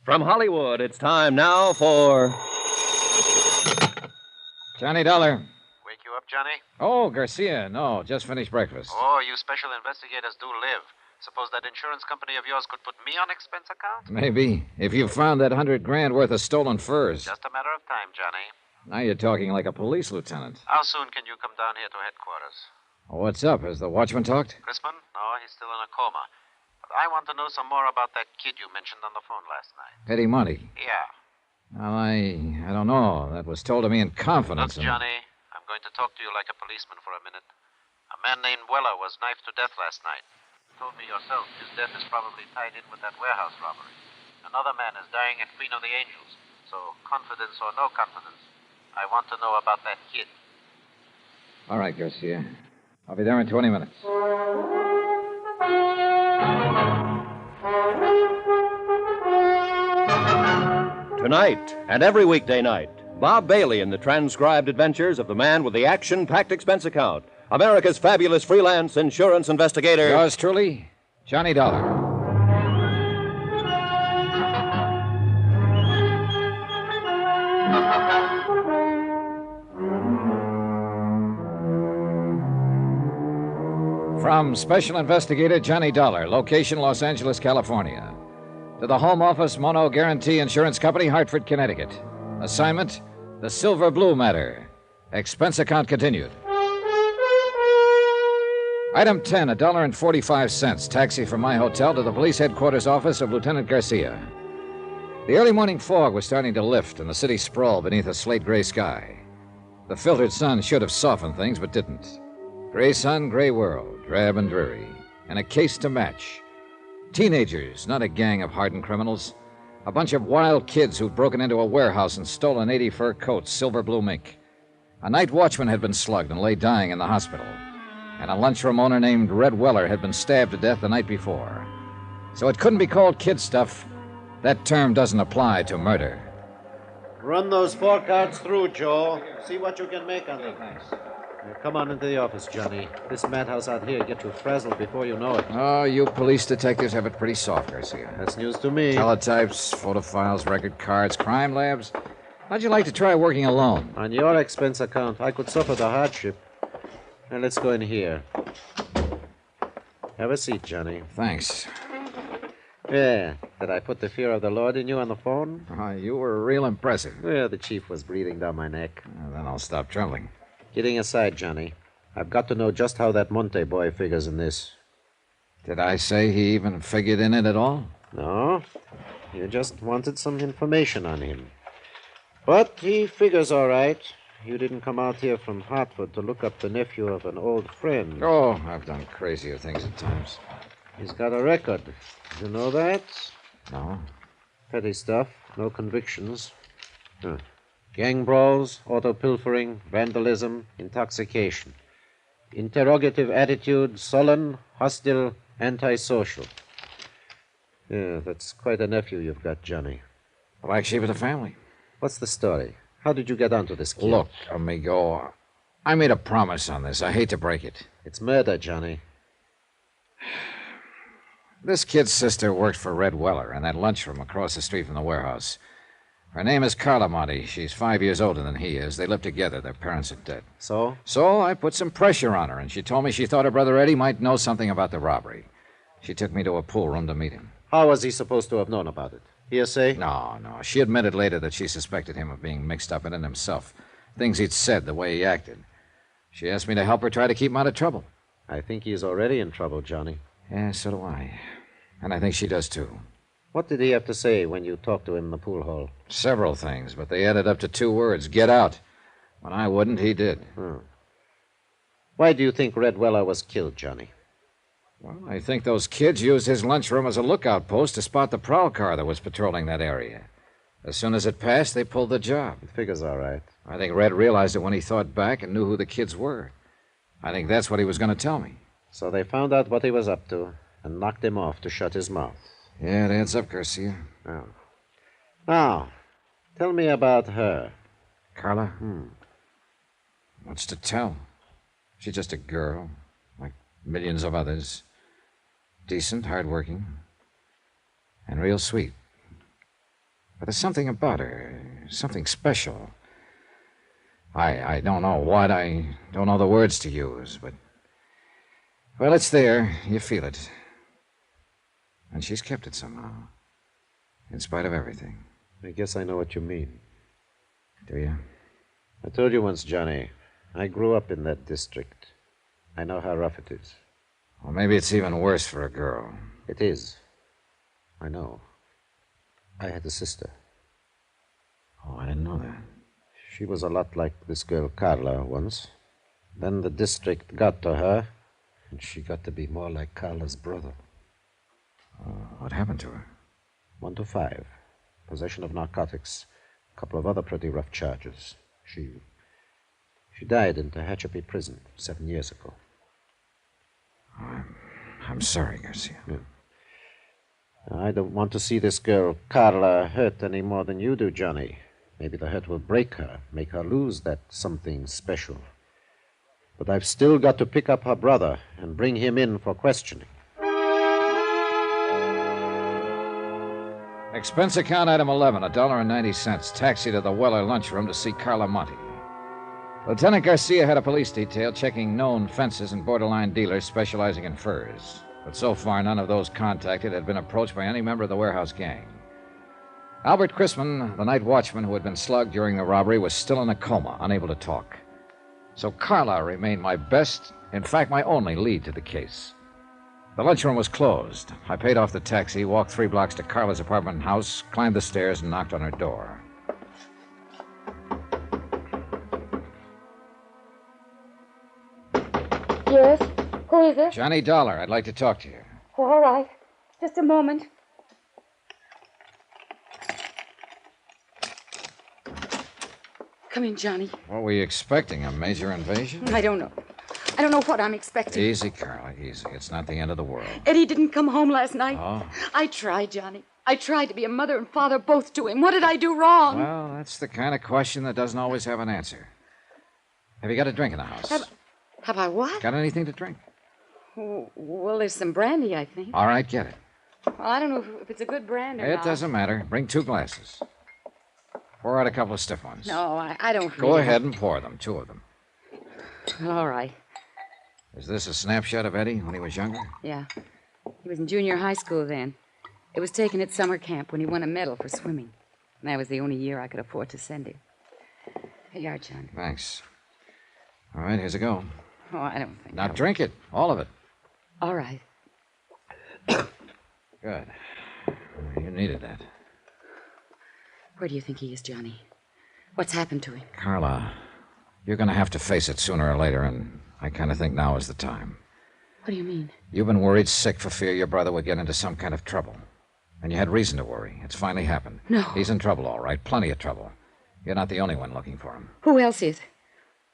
From Hollywood, it's time now for Johnny Dollar. Wake you up, Johnny? Oh, Garcia. No, just finished breakfast. Oh, you special investigators do live. Suppose that insurance company of yours could put me on expense account? Maybe. If you found that $100,000 worth of stolen furs. Just a matter of time, Johnny. Now you're talking like a police lieutenant. How soon can you come down here to headquarters? What's up? Has the watchman talked? Crispin? No, he's still in a coma. But I want to know some more about that kid you mentioned on the phone last night. Eddie Monty. Yeah. Well, I don't know. That was told to me in confidence. Look, Johnny, I'm going to talk to you like a policeman for a minute. A man named Weller was knifed to death last night. You told me yourself his death is probably tied in with that warehouse robbery. Another man is dying at Queen of the Angels. So, confidence or no confidence, I want to know about that kid. All right, Garcia. I'll be there in 20 minutes. Tonight and every weekday night, Bob Bailey in the transcribed adventures of the man with the action-packed expense account, America's fabulous freelance insurance investigator. Yours truly, Johnny Dollar. From Special Investigator Johnny Dollar, location Los Angeles, California. To the Home Office Mono Guarantee Insurance Company, Hartford, Connecticut. Assignment, the Silver Blue Matter. Expense account continued. Item 10, $1.45. Taxi from my hotel to the police headquarters office of Lieutenant Garcia. The early morning fog was starting to lift, and the city sprawled beneath a slate-gray sky. The filtered sun should have softened things, but didn't. Gray sun, gray world, drab and dreary. And a case to match. Teenagers, not a gang of hardened criminals. A bunch of wild kids who'd broken into a warehouse and stolen 80 fur coats, silver blue mink. A night watchman had been slugged and lay dying in the hospital. And a lunchroom owner named Red Weller had been stabbed to death the night before. So it couldn't be called kid stuff. That term doesn't apply to murder. Run those 4 cards through, Joe. See what you can make on them. Now, come on into the office, Johnny. This madhouse out here get you frazzled before you know it. Oh, you police detectives have it pretty soft, Garcia. That's news to me. Teletypes, photo files, record cards, crime labs. How'd you like to try working alone? On your expense account, I could suffer the hardship. Now, let's go in here. Have a seat, Johnny. Thanks. Yeah. Did I put the fear of the Lord in you on the phone? You were real impressive. Yeah, the chief was breathing down my neck. Then I'll stop trembling. Kidding aside, Johnny, I've got to know just how that Monte boy figures in this. Did I say he even figured in it at all? No. You just wanted some information on him. But he figures all right. You didn't come out here from Hartford to look up the nephew of an old friend. Oh, I've done crazier things at times. He's got a record. You know that? No. Petty stuff. No convictions. Huh. Gang brawls, auto pilfering, vandalism, intoxication. Interrogative attitude, sullen, hostile, antisocial. Yeah, that's quite a nephew you've got, Johnny. Black sheep of the family. What's the story? How did you get onto this kid? Look, amigo, I made a promise on this. I hate to break it. It's murder, Johnny. This kid's sister worked for Red Weller in that lunchroom across the street from the warehouse. Her name is Carla Monty. She's 5 years older than he is. They live together. Their parents are dead. So? So I put some pressure on her, and she told me she thought her brother Eddie might know something about the robbery. She took me to a pool room to meet him. How was he supposed to have known about it? Hearsay? No. She admitted later that she suspected him of being mixed up in it himself. Things he'd said, the way he acted. She asked me to help her try to keep him out of trouble. I think he's already in trouble, Johnny. Yeah, so do I. And I think she does, too. What did he have to say when you talked to him in the pool hall? Several things, but they added up to 2 words. Get out. When I wouldn't, he did. Why do you think Red Weller was killed, Johnny? Well, I think those kids used his lunchroom as a lookout post to spot the prowl car that was patrolling that area. As soon as it passed, they pulled the job. It figures all right. I think Red realized it when he thought back and knew who the kids were. I think that's what he was going to tell me. So they found out what he was up to and knocked him off to shut his mouth. Yeah, it adds up, Garcia. Oh. Now, tell me about her. Carla? What's to tell? She's just a girl, like millions of others. Decent, hardworking, and real sweet. But there's something about her, something special. I don't know what, I don't know the words to use, but... Well, it's there. You feel it. And she's kept it somehow. In spite of everything. I guess I know what you mean. Do you? I told you once, Johnny, I grew up in that district. I know how rough it is. Well, maybe it's even worse for a girl. It is. I know. I had a sister. Oh, I didn't know that. She was a lot like this girl Carla once. Then the district got to her, and she got to be more like Carla's brother. What happened to her? 1 to 5. Possession of narcotics. A couple of other pretty rough charges. She died in Tehachapi prison 7 years ago. I'm sorry, Garcia. Yeah. I don't want to see this girl Carla hurt any more than you do, Johnny. Maybe the hurt will break her, make her lose that something special. But I've still got to pick up her brother and bring him in for questioning. Expense account item 11, $1.90. Taxi to the Weller lunchroom to see Carla Monte. Lieutenant Garcia had a police detail checking known fences and borderline dealers specializing in furs. But so far, none of those contacted had been approached by any member of the warehouse gang. Albert Chrisman, the night watchman who had been slugged during the robbery, was still in a coma, unable to talk. So Carla remained my best, in fact, my only lead to the case. The lunchroom was closed. I paid off the taxi, walked 3 blocks to Carla's apartment house, climbed the stairs, and knocked on her door. Yes? Who is it? Johnny Dollar, I'd like to talk to you. All right. Just a moment. Come in, Johnny. What were you expecting, a major invasion? I don't know. I don't know what I'm expecting. Easy, Carla, easy. It's not the end of the world. Eddie didn't come home last night. Oh? I tried, Johnny. I tried to be a mother and father both to him. What did I do wrong? Well, that's the kind of question that doesn't always have an answer. Have you got a drink in the house? Have I what? Got anything to drink? Well, there's some brandy, I think. All right, get it. Well, I don't know if it's a good brand or not. It doesn't matter. Bring 2 glasses. Pour out a couple of stiff ones. No, I don't Go ahead and pour them, 2 of them. All right. Is this a snapshot of Eddie when he was younger? Yeah. He was in junior high school then. It was taken at summer camp when he won a medal for swimming. And that was the only year I could afford to send him. Here you are, John. Thanks. All right, here's a go. Oh, I don't think Now drink it, all of it. All right. Good. You needed that. Where do you think he is, Johnny? What's happened to him? Carla, you're going to have to face it sooner or later, and I kind of think now is the time. What do you mean? You've been worried sick for fear your brother would get into some kind of trouble. And you had reason to worry. It's finally happened. No. He's in trouble, all right. Plenty of trouble. You're not the only one looking for him. Who else is?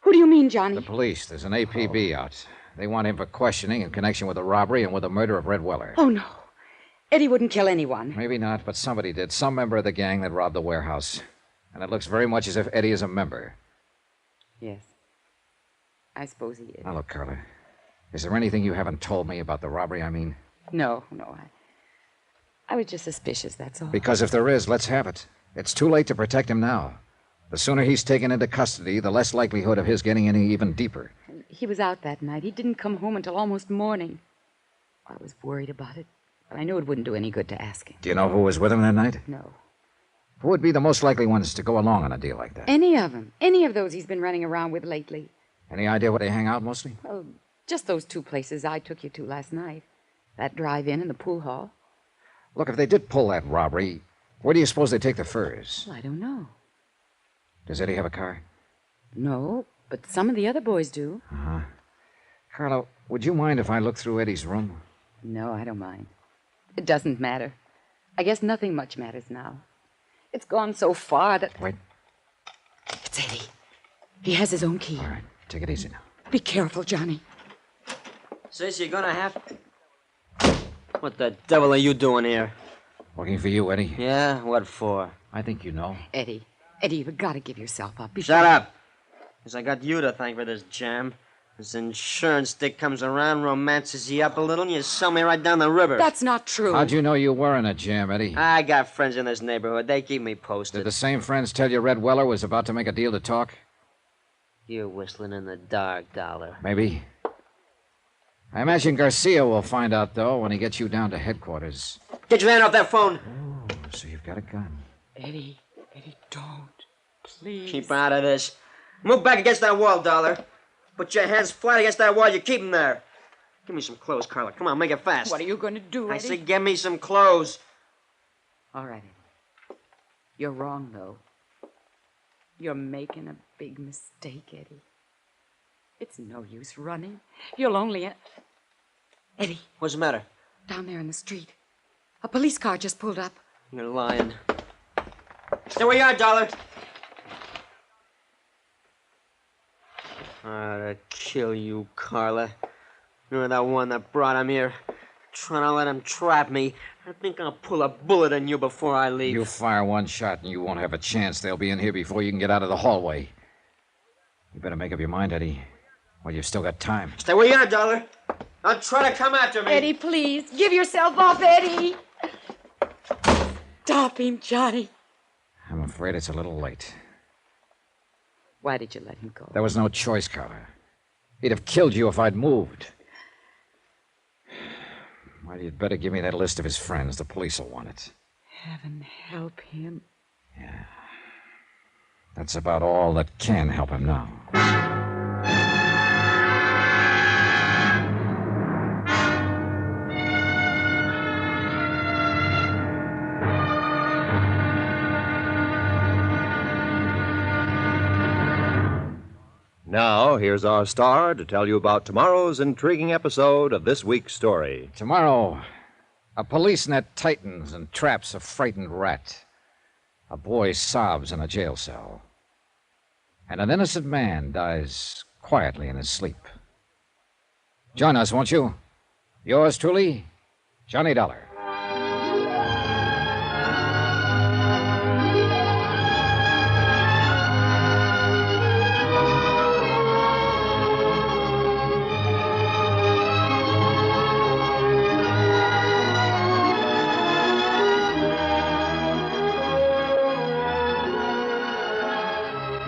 Who do you mean, Johnny? The police. There's an APB out. They want him for questioning in connection with the robbery and with the murder of Red Weller. Oh, no. Eddie wouldn't kill anyone. Maybe not, but somebody did. Some member of the gang that robbed the warehouse. And it looks very much as if Eddie is a member. Yes. I suppose he is. Now, look, Carla. Is there anything you haven't told me about the robbery, I mean? No. I was just suspicious, that's all. Because if there is, let's have it. It's too late to protect him now. The sooner he's taken into custody, the less likelihood of his getting any even deeper. He was out that night. He didn't come home until almost morning. I was worried about it, but I knew it wouldn't do any good to ask him. Do you know who was with him that night? No. Who would be the most likely ones to go along on a deal like that? Any of them. Any of those he's been running around with lately. Any idea where they hang out mostly? Well, just those 2 places I took you to last night. That drive-in and the pool hall. Look, if they did pull that robbery, where do you suppose they take the furs? Well, I don't know. Does Eddie have a car? No, but some of the other boys do. Uh-huh. Carla, would you mind if I look through Eddie's room? No, I don't mind. It doesn't matter. I guess nothing much matters now. It's gone so far that... Wait. It's Eddie. He has his own key. All right, take it easy now. Be careful, Johnny. Sis, you're gonna have... What the devil are you doing here? Looking for you, Eddie. Yeah? What for? I think you know. Eddie, you've got to give yourself up. Shut up! Because I got you to thank for this jam. This insurance dick comes around, romances you up a little, and you sell me right down the river. That's not true. How'd you know you were in a jam, Eddie? I got friends in this neighborhood. They keep me posted. Did the same friends tell you Red Weller was about to make a deal to talk? You're whistling in the dark, Dollar. Maybe. I imagine Garcia will find out, though, when he gets you down to headquarters. Get your hand off that phone. Oh, so you've got a gun. Eddie, don't. Please. Keep out of this. Move back against that wall, Dollar. Put your hands flat against that wall. You keep them there. Give me some clothes, Carla. Come on, make it fast. What are you going to do, Eddie? I said give me some clothes. All right, Eddie. You're wrong, though. You're making a big mistake, Eddie. It's no use running. You'll only... Eddie. What's the matter? Down there in the street. A police car just pulled up. You're lying. Stay where you are, Dollar. I'd kill you, Carla. You're the one that brought him here. Trying to let him trap me. I think I'll pull a bullet in you before I leave. You fire one shot and you won't have a chance. They'll be in here before you can get out of the hallway. You better make up your mind, Eddie. Well, you've still got time. Stay where you are, Dollar. Don't try to come after me. Eddie, please. Give yourself up, Eddie. Stop him, Johnny. I'm afraid it's a little late. Why did you let him go? There was no choice, Carla. He'd have killed you if I'd moved. Well, you'd better give me that list of his friends. The police will want it. Heaven help him. Yeah. That's about all that can help him now. Now, here's our star to tell you about tomorrow's intriguing episode of this week's story. Tomorrow, a police net tightens and traps a frightened rat. A boy sobs in a jail cell. And an innocent man dies quietly in his sleep. Join us, won't you? Yours truly, Johnny Dollar.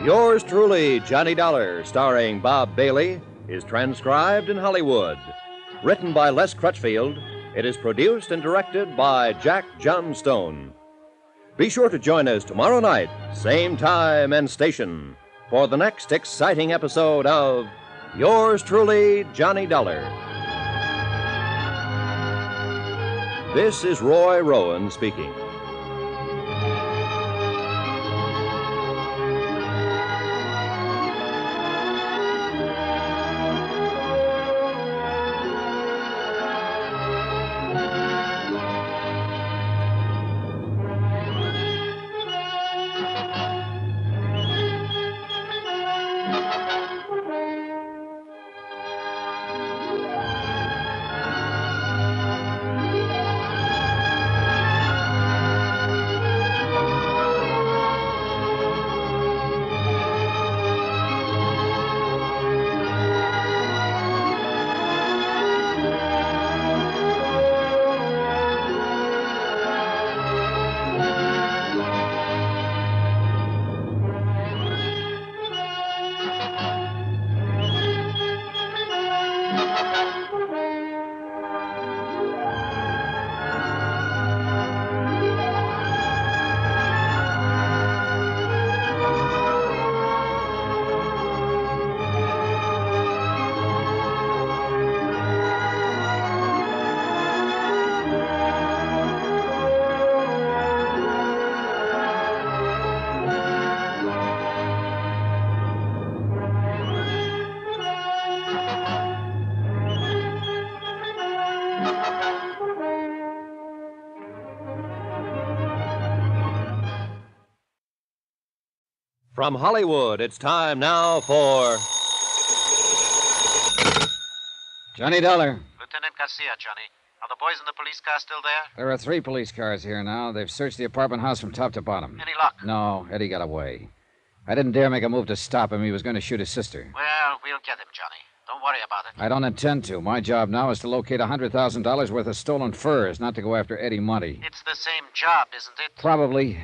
Yours truly, Johnny Dollar, starring Bob Bailey, is transcribed in Hollywood. Written by Les Crutchfield, it is produced and directed by Jack Johnstone. Be sure to join us tomorrow night, same time and station, for the next exciting episode of Yours truly, Johnny Dollar. This is Roy Rowan speaking. From Hollywood, it's time now for... Johnny Dollar. Lieutenant Garcia, Johnny. Are the boys in the police car still there? There are 3 police cars here now. They've searched the apartment house from top to bottom. Any luck? No, Eddie got away. I didn't dare make a move to stop him. He was going to shoot his sister. Well, we'll get him, Johnny. Don't worry about it. I don't intend to. My job now is to locate $100,000 worth of stolen furs, not to go after Eddie Monty. It's the same job, isn't it? Probably.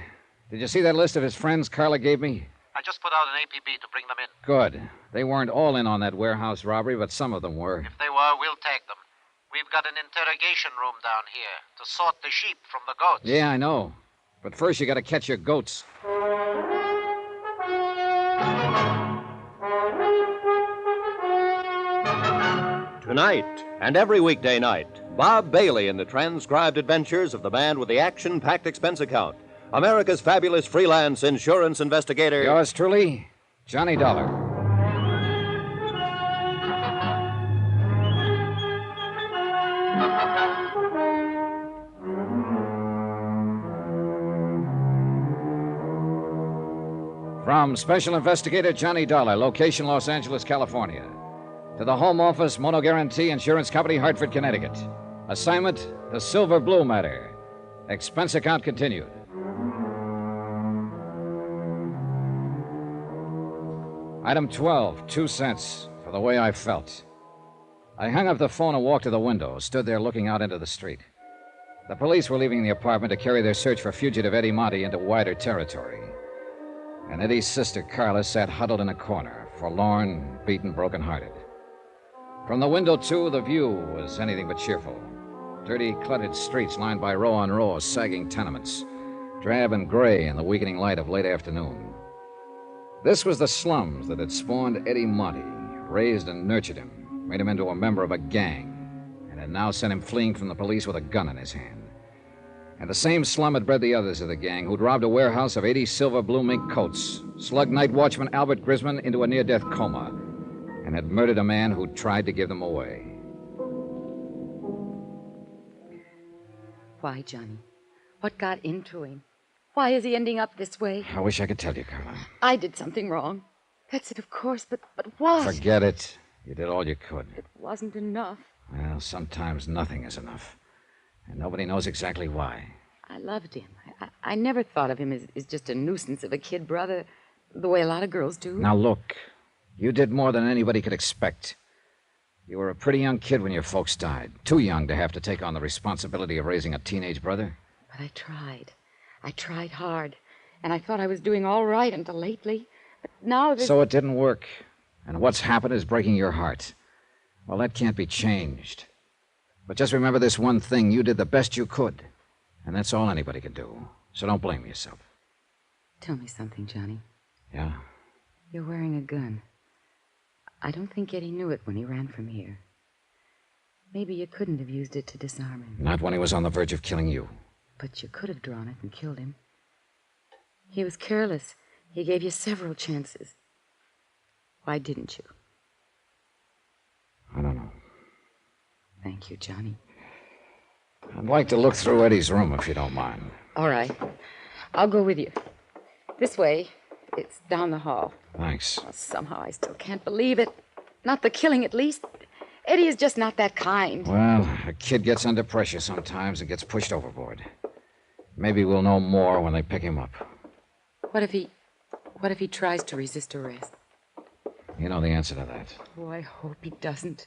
Did you see that list of his friends Carla gave me? I just put out an APB to bring them in. Good. They weren't all in on that warehouse robbery, but some of them were. If they were, we'll take them. We've got an interrogation room down here to sort the sheep from the goats. Yeah, I know. But first you got to catch your goats. Tonight and every weekday night, Bob Bailey in the transcribed adventures of the man with the action-packed expense account. America's fabulous freelance insurance investigator. Yours truly, Johnny Dollar. From Special Investigator Johnny Dollar, location Los Angeles, California. To the Home Office Mono Guarantee Insurance Company, Hartford, Connecticut. Assignment, the Silver Blue matter. Expense account continued. Item 12, 2 cents for the way I felt. I hung up the phone and walked to the window, stood there looking out into the street. The police were leaving the apartment to carry their search for fugitive Eddie Monty into wider territory. And Eddie's sister, Carla, sat huddled in a corner, forlorn, beaten, broken-hearted. From the window, too, the view was anything but cheerful. Dirty, cluttered streets lined by row on row of sagging tenements, drab and gray in the weakening light of late afternoon. This was the slums that had spawned Eddie Monty, raised and nurtured him, made him into a member of a gang, and had now sent him fleeing from the police with a gun in his hand. And the same slum had bred the others of the gang who'd robbed a warehouse of 80 silver blue mink coats, slugged night watchman Albert Grisman into a near-death coma, and had murdered a man who'd tried to give them away. Why, Johnny? What got into him? Why is he ending up this way? I wish I could tell you, Carla. I did something wrong. That's it, of course, but what? Forget it. You did all you could. It wasn't enough. Well, sometimes nothing is enough. And nobody knows exactly why. I loved him. I never thought of him as just a nuisance of a kid brother, the way a lot of girls do. Now, look. You did more than anybody could expect. You were a pretty young kid when your folks died. Too young to have to take on the responsibility of raising a teenage brother. But I tried. I tried hard. And I thought I was doing all right until lately. But now there's... So it didn't work. And what's happened is breaking your heart. Well, that can't be changed. But just remember this one thing. You did the best you could. And that's all anybody can do. So don't blame yourself. Tell me something, Johnny. Yeah? You're wearing a gun. I don't think Eddie knew it when he ran from here. Maybe you couldn't have used it to disarm him. Not when he was on the verge of killing you. But you could have drawn it and killed him. He was careless. He gave you several chances. Why didn't you? I don't know. Thank you, Johnny. I'd like to look through Eddie's room, if you don't mind. All right. I'll go with you. This way. It's down the hall. Thanks. Oh, somehow I still can't believe it. Not the killing, at least. Eddie is just not that kind. Well, a kid gets under pressure sometimes and gets pushed overboard. Maybe we'll know more when they pick him up. What if he tries to resist arrest? You know the answer to that. Oh, I hope he doesn't.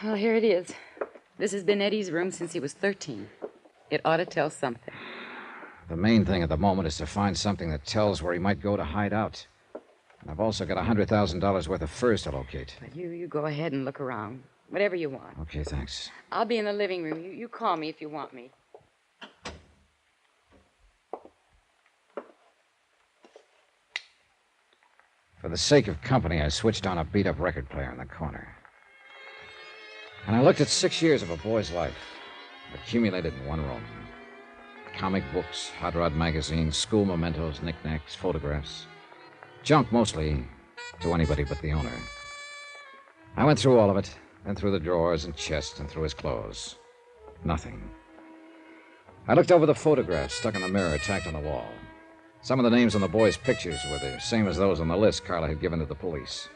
Well, here it is. This has been Eddie's room since he was 13. It ought to tell something. The main thing at the moment is to find something that tells where he might go to hide out. And I've also got $100,000 worth of furs to locate. But you go ahead and look around. Whatever you want. Okay, thanks. I'll be in the living room. You call me if you want me. For the sake of company, I switched on a beat-up record player in the corner. And I looked at 6 years of a boy's life, accumulated in one room. Comic books, hot rod magazines, school mementos, knickknacks, photographs. Junk, mostly, to anybody but the owner. I went through all of it, then through the drawers and chests and through his clothes. Nothing. I looked over the photographs stuck in the mirror, tacked on the wall. Some of the names on the boys' pictures were the same as those on the list Carla had given to the police.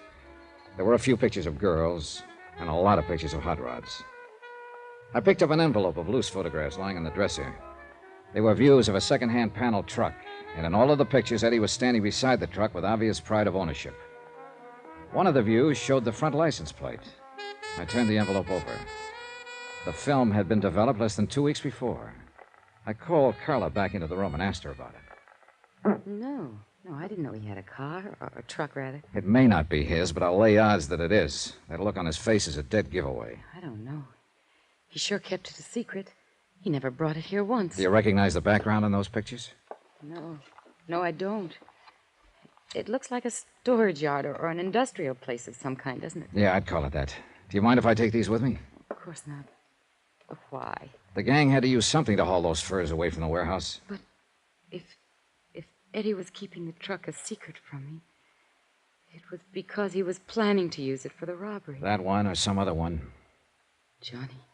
There were a few pictures of girls and a lot of pictures of hot rods. I picked up an envelope of loose photographs lying on the dresser. They were views of a second-hand panel truck, and in all of the pictures, Eddie was standing beside the truck with obvious pride of ownership. One of the views showed the front license plate. I turned the envelope over. The film had been developed less than 2 weeks before. I called Carla back into the room and asked her about it. No, I didn't know he had a car, or a truck, rather. It may not be his, but I'll lay odds that it is. That look on his face is a dead giveaway. I don't know. He sure kept it a secret. He never brought it here once. Do you recognize the background in those pictures? No, I don't. It looks like a storage yard or an industrial place of some kind, doesn't it? Yeah, I'd call it that. Do you mind if I take these with me? Of course not. But why? The gang had to use something to haul those furs away from the warehouse. But if Eddie was keeping the truck a secret from me, it was because he was planning to use it for the robbery. That one or some other one. Johnny,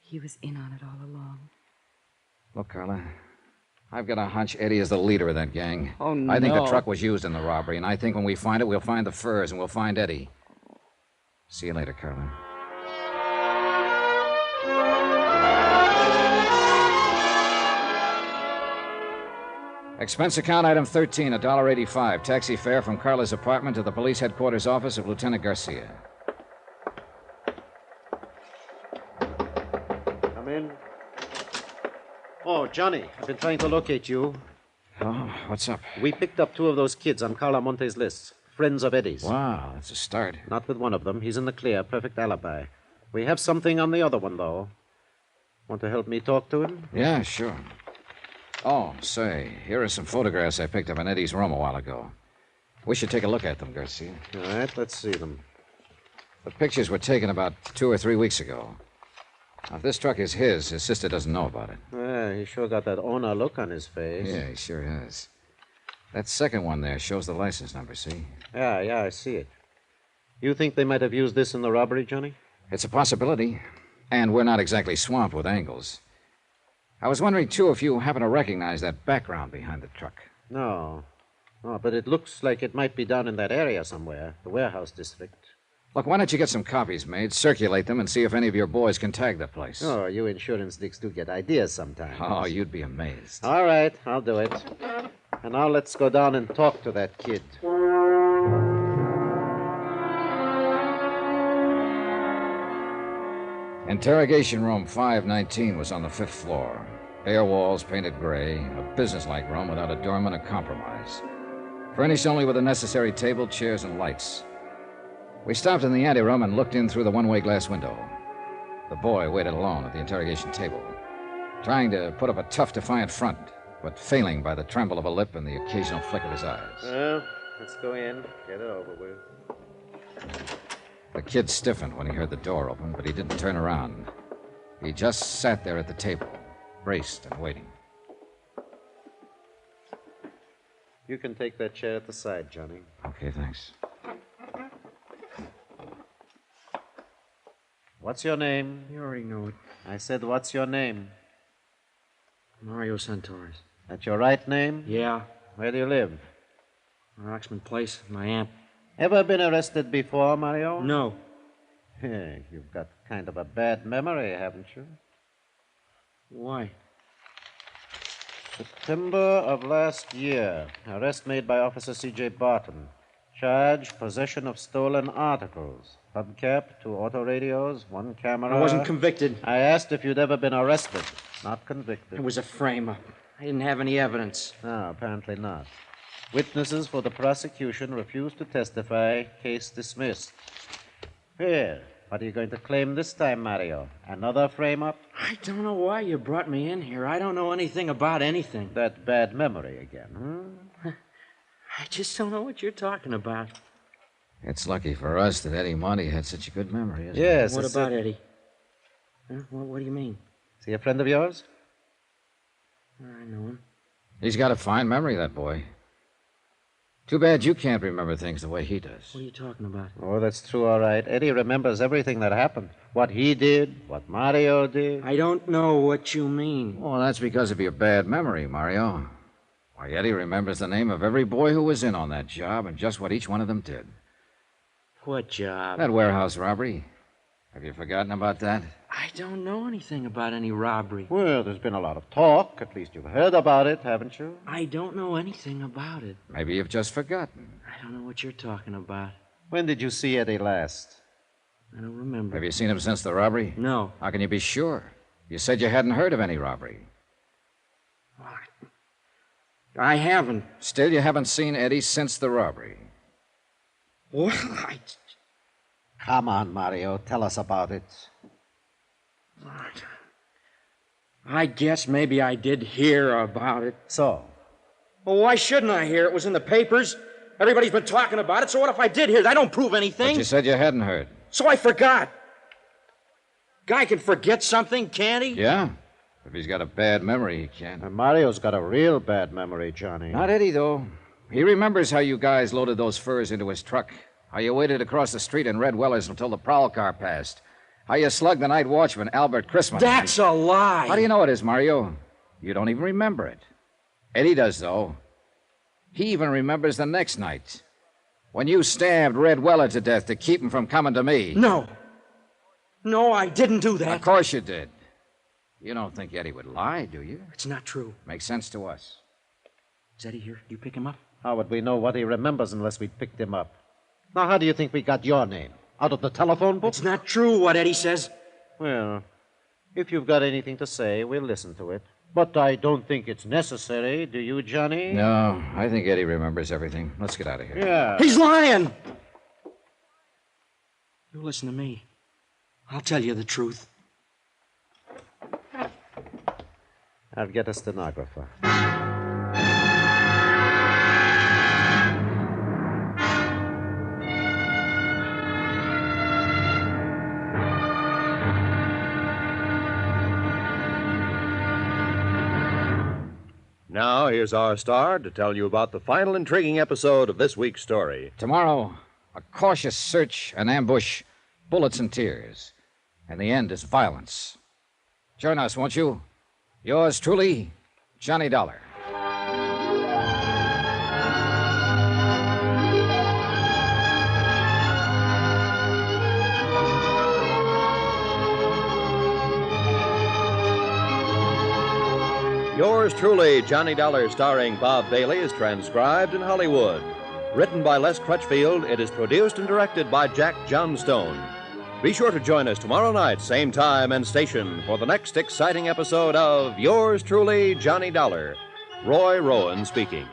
he was in on it all along. Look, Carla, I've got a hunch Eddie is the leader of that gang. Oh, no. I think the truck was used in the robbery, and I think when we find it, we'll find the furs, and we'll find Eddie. See you later, Carla. Expense account item 13, $1.85. Taxi fare from Carla's apartment to the police headquarters office of Lieutenant Garcia. Come in. Oh, Johnny, I've been trying to locate you. Oh, what's up? We picked up 2 of those kids on Carla Monte's list. Friends of Eddie's. Wow, that's a start. Not with one of them. He's in the clear. Perfect alibi. We have something on the other one, though. Want to help me talk to him? Yeah, sure. Oh, say, here are some photographs I picked up in Eddie's room a while ago. We should take a look at them, Garcia. All right, let's see them. The pictures were taken about 2 or 3 weeks ago. Now, if this truck is his sister doesn't know about it. Yeah, he sure got that owner look on his face. Yeah, he sure has. That second one there shows the license number, see? Yeah, I see it. You think they might have used this in the robbery, Johnny? It's a possibility. And we're not exactly swamped with angles. I was wondering, too, if you happen to recognize that background behind the truck. No, but it looks like it might be down in that area somewhere, the warehouse district. Look, why don't you get some copies made, circulate them, and see if any of your boys can tag the place? Oh, you insurance dicks do get ideas sometimes. Oh, you'd be amazed. All right, I'll do it. And now let's go down and talk to that kid. Interrogation room 519 was on the 5th floor. Bare walls painted gray, a businesslike room without a doorman or compromise. Furnished only with the necessary table, chairs, and lights. We stopped in the anteroom and looked in through the one-way glass window. The boy waited alone at the interrogation table, trying to put up a tough, defiant front, but failing by the tremble of a lip and the occasional flick of his eyes. Well, let's go in, get it over with. The kid stiffened when he heard the door open, but he didn't turn around. He just sat there at the table, braced and waiting. You can take that chair at the side, Johnny. Okay, thanks. What's your name? You already know it. I said, what's your name? Mario Santorres. That your right name? Yeah. Where do you live? Roxman Place, my aunt. Ever been arrested before, Mario? No. Hey, you've got kind of a bad memory, haven't you? Why? September of last year. Arrest made by Officer C.J. Barton. Charge, possession of stolen articles. Hubcap, 2 autoradios, 1 camera. I wasn't convicted. I asked if you'd ever been arrested, not convicted. It was a frame-up. I didn't have any evidence. No, apparently not. Witnesses for the prosecution refused to testify. Case dismissed. Here, what are you going to claim this time, Mario? Another frame-up? I don't know why you brought me in here. I don't know anything about anything. That bad memory again, I just don't know what you're talking about. It's lucky for us that Eddie Monty had such a good memory, isn't Yes. What about Eddie? Huh? What do you mean? Is he a friend of yours? I know him. He's got a fine memory, that boy. Too bad you can't remember things the way he does. What are you talking about? Oh, that's true, all right. Eddie remembers everything that happened. What he did, what Mario did. I don't know what you mean. Well, that's because of your bad memory, Mario. Why, Eddie remembers the name of every boy who was in on that job and just what each one of them did. What job? That warehouse robbery. Have you forgotten about that? I I don't know anything about any robbery. Well, there's been a lot of talk. At least you've heard about it, haven't you? I don't know anything about it. Maybe you've just forgotten. I don't know what you're talking about. When did you see Eddie last? I don't remember. Have you seen him since the robbery? No. How can you be sure? You said you hadn't heard of any robbery. I haven't. Still, you haven't seen Eddie since the robbery. Well, Come on, Mario. Tell us about it. I guess maybe I did hear about it. So? Well, why shouldn't I hear? It was in the papers. Everybody's been talking about it, so what if I did hear? That don't prove anything. But you said you hadn't heard. So I forgot. Guy can forget something, can't he? Yeah. If he's got a bad memory, he can. And Mario's got a real bad memory, Johnny. Not Eddie, though. He remembers how you guys loaded those furs into his truck. How you waited across the street in Red Weller's until the prowl car passed. How you slugged the night watchman, Albert Christmas. That's a lie. How do you know it is, Mario? You don't even remember it. Eddie does, though. He even remembers the next night. When you stabbed Red Weller to death to keep him from coming to me. No. No, I didn't do that. Of course you did. You don't think Eddie would lie, do you? It's not true. Makes sense to us. Is Eddie here? You pick him up? How would we know what he remembers unless we picked him up? Now, how do you think we got your name? Out of the telephone book? It's not true what Eddie says. Well, if you've got anything to say, we'll listen to it. But I don't think it's necessary, do you, Johnny? No, I think Eddie remembers everything. Let's get out of here. Yeah. He's lying! You listen to me. I'll tell you the truth. I'll get a stenographer. Now, here's our star to tell you about the final intriguing episode of this week's story. Tomorrow, a cautious search, an ambush, bullets and tears. And the end is violence. Join us, won't you? Yours truly, Johnny Dollar. Yours truly, Johnny Dollar, starring Bob Bailey, is transcribed in Hollywood. Written by Les Crutchfield, it is produced and directed by Jack Johnstone. Be sure to join us tomorrow night, same time and station, for the next exciting episode of Yours truly, Johnny Dollar. Roy Rowan speaking.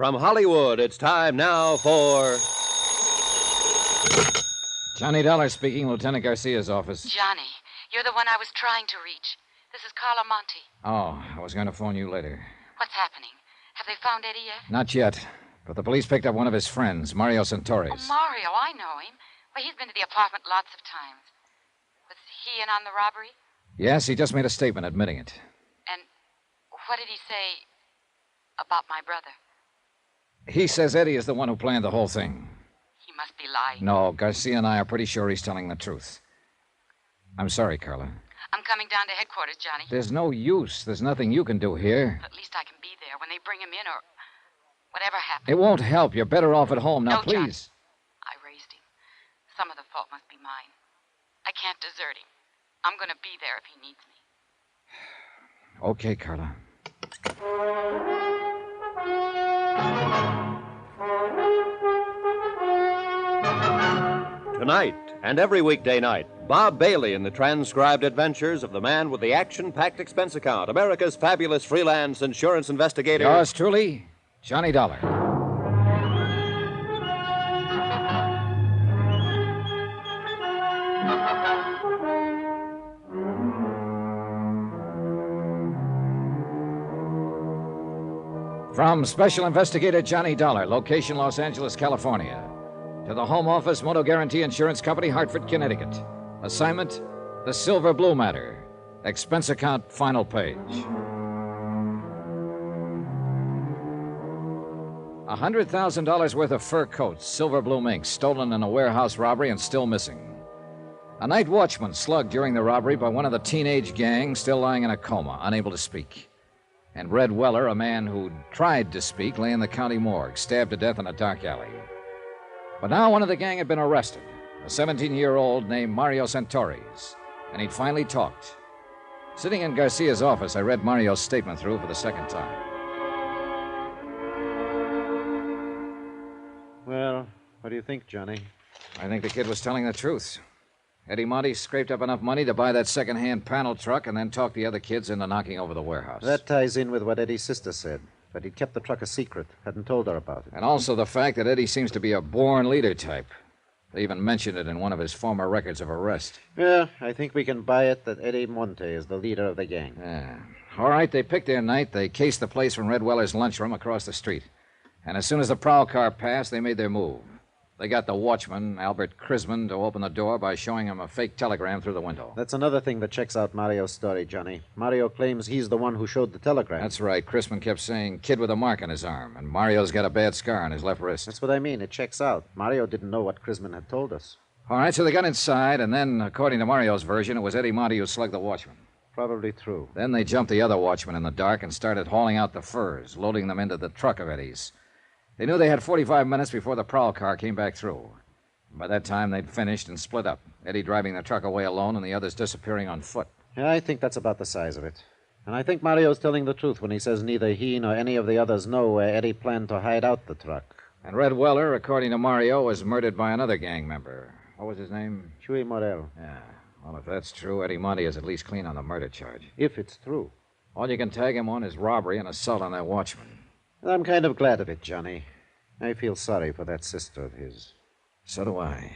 From Hollywood, it's time now for... Johnny Dollar speaking, Lieutenant Garcia's office. Johnny, you're the one I was trying to reach. This is Carla Monte. Oh, I was going to phone you later. What's happening? Have they found Eddie yet? Not yet, but the police picked up one of his friends, Mario Santorres. Oh, Mario, I know him. Well, he's been to the apartment lots of times. Was he in on the robbery? Yes, he just made a statement admitting it. And what did he say about my brother? He says Eddie is the one who planned the whole thing. He must be be lying. No, Garcia and I are pretty sure he's telling the truth. I'm sorry, Carla. I'm coming down to headquarters, Johnny. There's no use. There's nothing you can do here. At least I can be there when they bring him in or whatever happens. It won't help. You're better off at home. Now, No, Johnny. please. I raised him. Some of the fault must be mine. I can't desert him. I'm going to be there if he needs me. Okay, Carla. Tonight and every weekday night, Bob Bailey in the transcribed adventures of the man with the action-packed expense account, America's fabulous freelance insurance investigator. Yours truly, Johnny Dollar. From Special Investigator Johnny Dollar, location Los Angeles, California, to the Home Office Motor Guarantee Insurance Company, Hartford, Connecticut. Assignment, the Silver Blue Matter. Expense account, final page. $100,000 worth of fur coats, silver blue mink, stolen in a warehouse robbery and still missing. A night watchman slugged during the robbery by one of the teenage gang, still lying in a coma, unable to speak. And Red Weller, a man who'd tried to speak, lay in the county morgue, stabbed to death in a dark alley. But now one of the gang had been arrested, a 17-year-old named Mario Santoris, and he'd finally talked. Sitting in Garcia's office, I read Mario's statement through for the second time. Well, what do you think, Johnny? I think the kid was telling the truth. Eddie Monty scraped up enough money to buy that second-hand panel truck and then talked the other kids into knocking over the warehouse. That ties in with what Eddie's sister said. But he'd kept the truck a secret, hadn't told her about it. And also the fact that Eddie seems to be a born leader type. They even mentioned it in one of his former records of arrest. Yeah, I think we can buy it that Eddie Monte is the leader of the gang. Yeah. All right, they picked their night. They cased the place from Red Weller's lunchroom across the street. And as soon as the prowl car passed, they made their move. They got the watchman, Albert Crisman, to open the door by showing him a fake telegram through the window. That's another thing that checks out Mario's story, Johnny. Mario claims he's the one who showed the telegram. That's right. Crisman kept saying kid with a mark on his arm, and Mario's got a bad scar on his left wrist. That's what I mean. It checks out. Mario didn't know what Crisman had told us. All right, so they got inside, and then, according to Mario's version, it was Eddie Monty who slugged the watchman. Probably true. Then they jumped the other watchman in the dark and started hauling out the furs, loading them into the truck of Eddie's. They knew they had 45 minutes before the prowl car came back through. By that time, they'd finished and split up, Eddie driving the truck away alone and the others disappearing on foot. Yeah, I think that's about the size of it. And I think Mario's telling the truth when he says neither he nor any of the others know where Eddie planned to hide out the truck. And Red Weller, according to Mario, was murdered by another gang member. What was his name? Chuy Morel. Yeah. Well, if that's true, Eddie Monty is at least clean on the murder charge. If it's true. All you can tag him on is robbery and assault on that watchman. I'm kind of glad of it, Johnny. I feel sorry for that sister of his. So do I.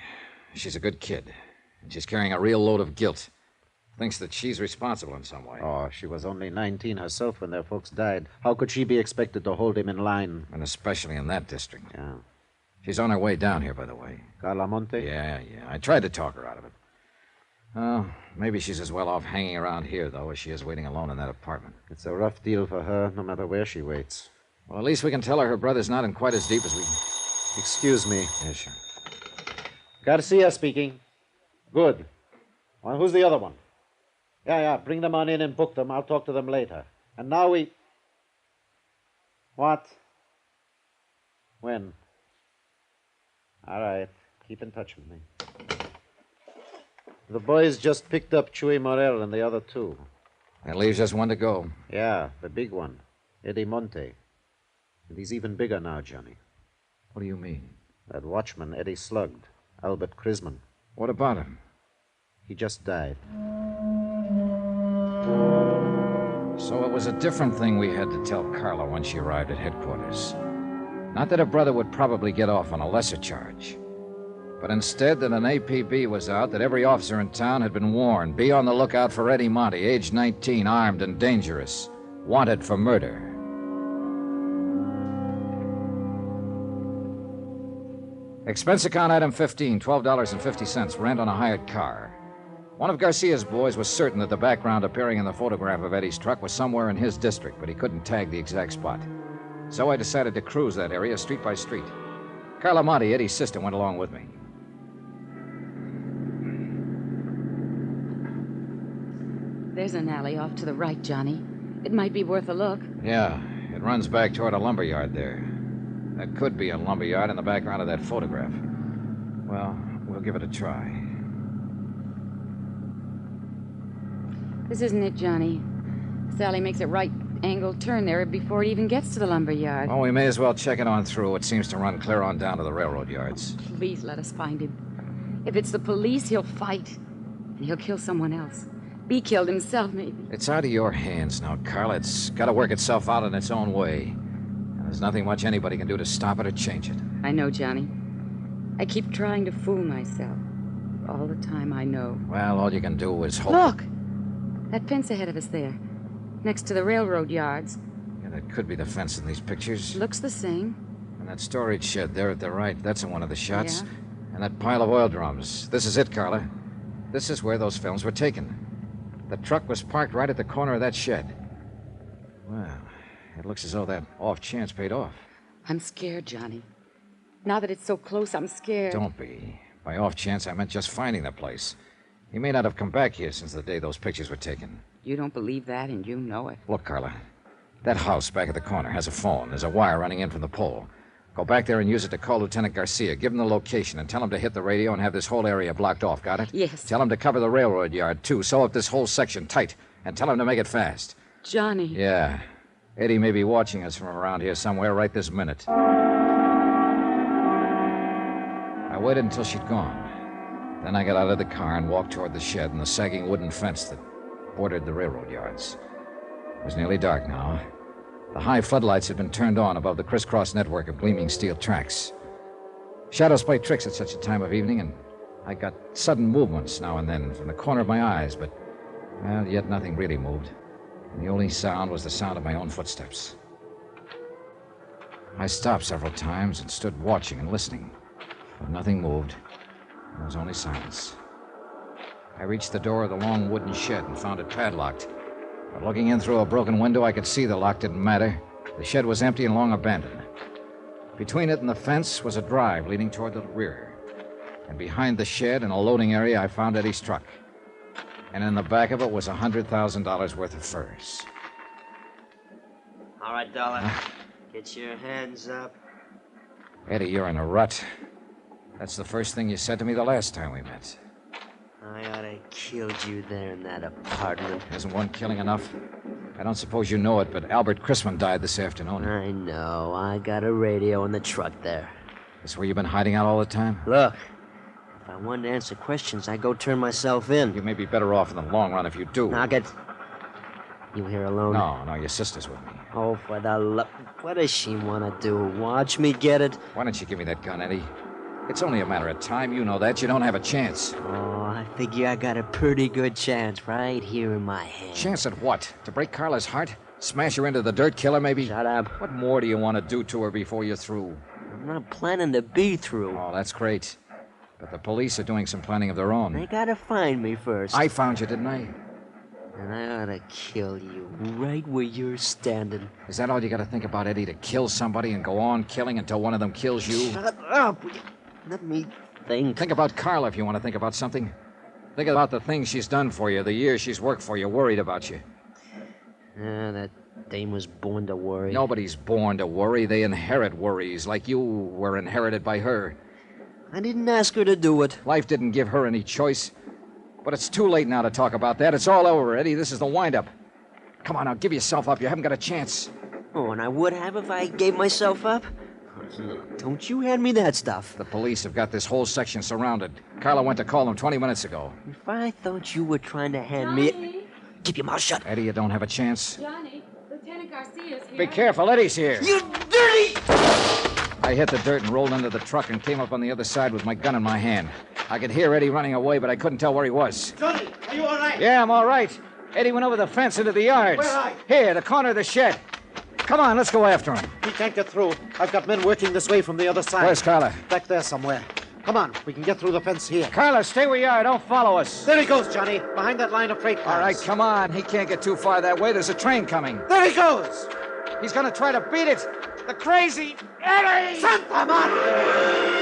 She's a good kid, and she's carrying a real load of guilt. Thinks that she's responsible in some way. Oh, she was only 19 herself when their folks died. How could she be expected to hold him in line? And especially in that district. Yeah. She's on her way down here, by the way. Carla Monte? Yeah. I tried to talk her out of it. Oh, maybe she's as well off hanging around here, though, as she is waiting alone in that apartment. It's a rough deal for her, no matter where she waits. Well, at least we can tell her brother's not in quite as deep as we... Excuse me. Yeah, sure. Garcia speaking. Good. Well, who's the other one? Yeah, bring them on in and book them. I'll talk to them later. And now we... What? When? All right. Keep in touch with me. The boys just picked up Chuy Morel and the other two. That leaves just one to go. Yeah, the big one. Eddie Monte. And he's even bigger now, Johnny. What do you mean? That watchman Eddie slugged. Albert Crisman. What about him? He just died. So it was a different thing we had to tell Carla when she arrived at headquarters. Not that her brother would probably get off on a lesser charge, but instead that an APB was out that every officer in town had been warned. Be on the lookout for Eddie Monty, age 19, armed and dangerous, wanted for murder. Expense account item 15, $12.50, rent on a hired car. One of Garcia's boys was certain that the background appearing in the photograph of Eddie's truck was somewhere in his district, but he couldn't tag the exact spot. So I decided to cruise that area street by street. Carla Monte, Eddie's sister, went along with me. There's an alley off to the right, Johnny. It might be worth a look. Yeah, it runs back toward a lumber yard there. That could be a lumber yard in the background of that photograph. Well, we'll give it a try. This isn't it, Johnny. Sally makes a right-angled turn there before it even gets to the lumber yard. Well, we may as well check it on through. It seems to run clear on down to the railroad yards. Please let us find him. If it's the police, he'll fight. And he'll kill someone else. Be killed himself, maybe. It's out of your hands now, Carla. It's got to work itself out in its own way. And there's nothing much anybody can do to stop it or change it. I know, Johnny. I keep trying to fool myself. All the time, I know. Well, all you can do is hope. Look! That fence ahead of us there. Next to the railroad yards. Yeah, that could be the fence in these pictures. Looks the same. And that storage shed there at the right, that's in one of the shots. Yeah. And that pile of oil drums. This is it, Carla. This is where those films were taken. The truck was parked right at the corner of that shed. Well, it looks as though that off chance paid off. I'm scared, Johnny. Now that it's so close, I'm scared. Don't be. By off chance, I meant just finding the place. He may not have come back here since the day those pictures were taken. You don't believe that, and you know it. Look, Carla. That house back at the corner has a phone. There's a wire running in from the pole. Go back there and use it to call Lieutenant Garcia. Give him the location and tell him to hit the radio and have this whole area blocked off. Got it? Yes. Tell him to cover the railroad yard, too. Sew up this whole section tight. And tell him to make it fast. Johnny. Yeah. Eddie may be watching us from around here somewhere right this minute. I waited until she'd gone. Then I got out of the car and walked toward the shed and the sagging wooden fence that bordered the railroad yards. It was nearly dark now. The high floodlights had been turned on above the crisscross network of gleaming steel tracks. Shadows play tricks at such a time of evening, and I got sudden movements now and then from the corner of my eyes, but, well, yet nothing really moved. And the only sound was the sound of my own footsteps. I stopped several times and stood watching and listening, but nothing moved. There was only silence. I reached the door of the long wooden shed and found it padlocked. But looking in through a broken window, I could see the lock didn't matter. The shed was empty and long abandoned. Between it and the fence was a drive leading toward the rear. And behind the shed, in a loading area, I found Eddie's truck. And in the back of it was $100,000 worth of furs. All right, Dollar. Get your hands up. Eddie, you're in a rut. That's the first thing you said to me the last time we met. I ought to have killed you there in that apartment. Isn't one killing enough? I don't suppose you know it, but Albert Chrisman died this afternoon. I know. I got a radio in the truck there. That's where you've been hiding out all the time? Look, if I wanted to answer questions, I'd go turn myself in. You may be better off in the long run if you do. Now, get... You here alone? No, your sister's with me. Oh, for the love... What does she want to do? Watch me get it? Why don't you give me that gun, Eddie? It's only a matter of time. You know that. You don't have a chance. Oh, I figure I got a pretty good chance right here in my hand. Chance at what? To break Carla's heart? Smash her into the dirt, kill her, maybe? Shut up. What more do you want to do to her before you're through? I'm not planning to be through. Oh, that's great. But the police are doing some planning of their own. They gotta find me first. I found you, didn't I? And I ought to kill you right where you're standing. Is that all you gotta think about, Eddie? To kill somebody and go on killing until one of them kills you? Shut up! Let me think. Think about Carla if you want to think about something. Think about the things she's done for you, the years she's worked for you, worried about you. That dame was born to worry. Nobody's born to worry. They inherit worries, like you were inherited by her. I didn't ask her to do it. Life didn't give her any choice. But it's too late now to talk about that. It's all over, Eddie. This is the wind-up. Come on now, give yourself up. You haven't got a chance. Oh, and I would have if I gave myself up? Don't you hand me that stuff. The police have got this whole section surrounded. Carla went to call them 20 minutes ago. If I thought you were trying to hand me... Keep your mouth shut. Eddie, you don't have a chance. Johnny, Lieutenant Garcia's here. Be careful, Eddie's here. You dirty... I hit the dirt and rolled into the truck and came up on the other side with my gun in my hand. I could hear Eddie running away, but I couldn't tell where he was. Johnny, are you all right? Yeah, I'm all right. Eddie went over the fence into the yards. Where are you? Here, the corner of the shed. Come on, let's go after him. He can't get through. I've got men working this way from the other side. Where's Carla? Back there somewhere. Come on, we can get through the fence here. Carla, stay where you are. Don't follow us. There he goes, Johnny, behind that line of freight cars. All right, come on. He can't get too far that way. There's a train coming. There he goes! He's going to try to beat it. The crazy Eddie! Santa Maria!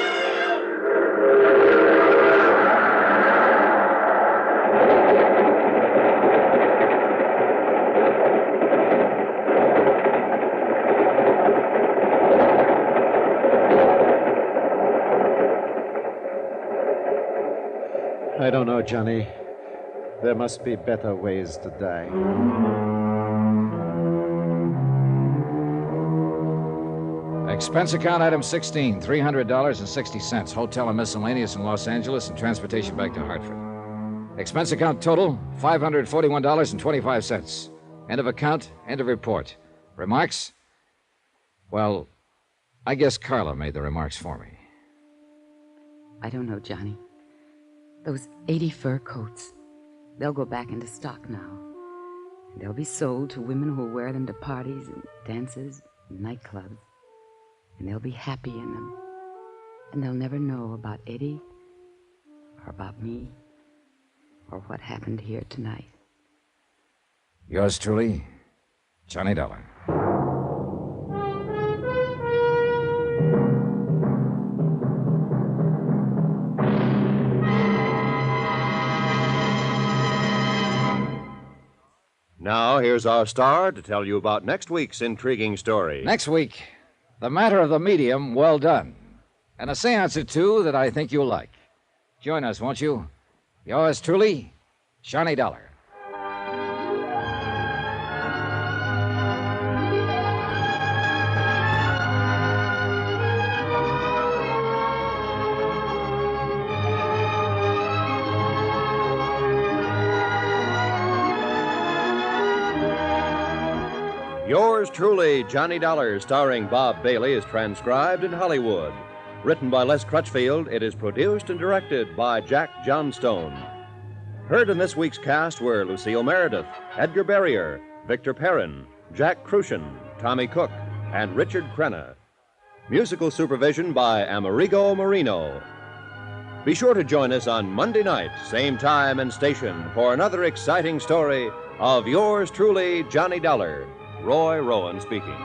I don't know, Johnny. There must be better ways to die. Expense account item 16, $300.60. Hotel and miscellaneous in Los Angeles and transportation back to Hartford. Expense account total, $541.25. End of account, end of report. Remarks? Well, I guess Carla made the remarks for me. I don't know, Johnny. Those 80 fur coats, they'll go back into stock now. And they'll be sold to women who'll wear them to parties and dances and nightclubs. And they'll be happy in them. And they'll never know about Eddie or about me or what happened here tonight. Yours truly, Johnny Dollar. Now, here's our star to tell you about next week's intriguing story. Next week, The Matter of the Medium, Well Done. And a seance or two that I think you'll like. Join us, won't you? Yours truly, Johnny Dollar. Yours truly, Johnny Dollar, starring Bob Bailey, is transcribed in Hollywood. Written by Les Crutchfield, it is produced and directed by Jack Johnstone. Heard in this week's cast were Lucille Meredith, Edgar Barrier, Victor Perrin, Jack Crucian, Tommy Cook, and Richard Crenna. Musical supervision by Amerigo Marino. Be sure to join us on Monday night, same time and station, for another exciting story of Yours truly, Johnny Dollar. Roy Rowan speaking.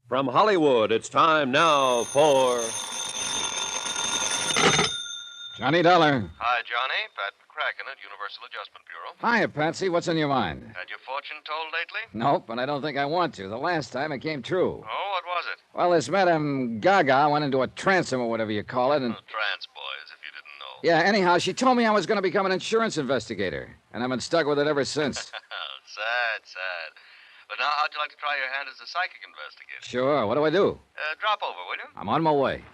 From Hollywood, it's time now for... Johnny Dollar. Hi, Johnny. Pat McCracken at Universal Adjustment Bureau. Hiya, Patsy. What's on your mind? Had your fortune told lately? Nope, but I don't think I want to. The last time it came true. Oh, what was it? Well, this Madame Gaga went into a transom or whatever you call it, and... Oh, trance boys, if you didn't know. Yeah, anyhow, she told me I was going to become an insurance investigator, and I've been stuck with it ever since. Sad, sad. But now, how'd you like to try your hand as a psychic investigator? Sure. What do I do? Drop over, will you? I'm on my way.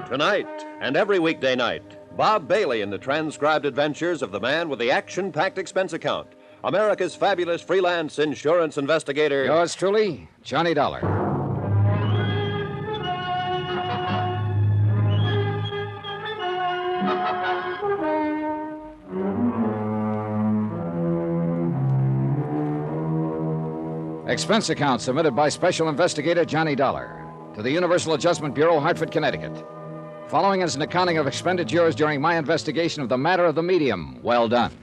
Tonight and every weekday night, Bob Bailey in the transcribed adventures of the man with the action-packed expense account, America's fabulous freelance insurance investigator. Yours truly, Johnny Dollar. Expense account submitted by Special Investigator Johnny Dollar to the Universal Adjustment Bureau, Hartford, Connecticut. Following is an accounting of expenditures during my investigation of the matter of the medium. Well done.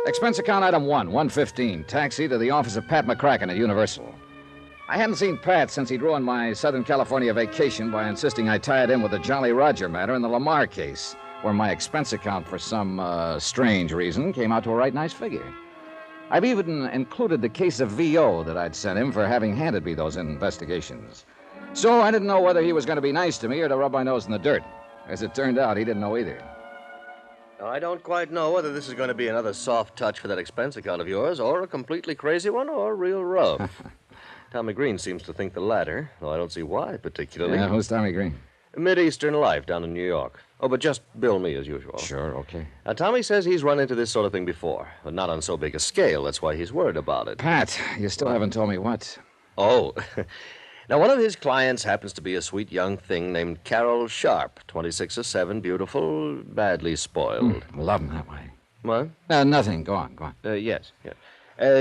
Expense account item 1, 115. Taxi to the office of Pat McCracken at Universal. I hadn't seen Pat since he'd ruined my Southern California vacation by insisting I tie it in with the Jolly Roger matter in the Lamar case, where my expense account, for some strange reason, came out to a right nice figure. I've even included the case of VO that I'd sent him for having handed me those investigations. So I didn't know whether he was going to be nice to me or to rub my nose in the dirt. As it turned out, he didn't know either. Now, I don't quite know whether this is going to be another soft touch for that expense account of yours, or a completely crazy one, or real rough. Tommy Green seems to think the latter, though I don't see why particularly. Yeah, who's Tommy Green? Mid-Eastern life down in New York. Oh, but just bill me as usual. Sure, okay. Now, Tommy says he's run into this sort of thing before, but not on so big a scale. That's why he's worried about it. Pat, you still haven't told me what. Oh. Now, one of his clients happens to be a sweet young thing named Carol Sharp, 26 or 7, beautiful, badly spoiled. Love him that way. What? Nothing. Go on. Yes.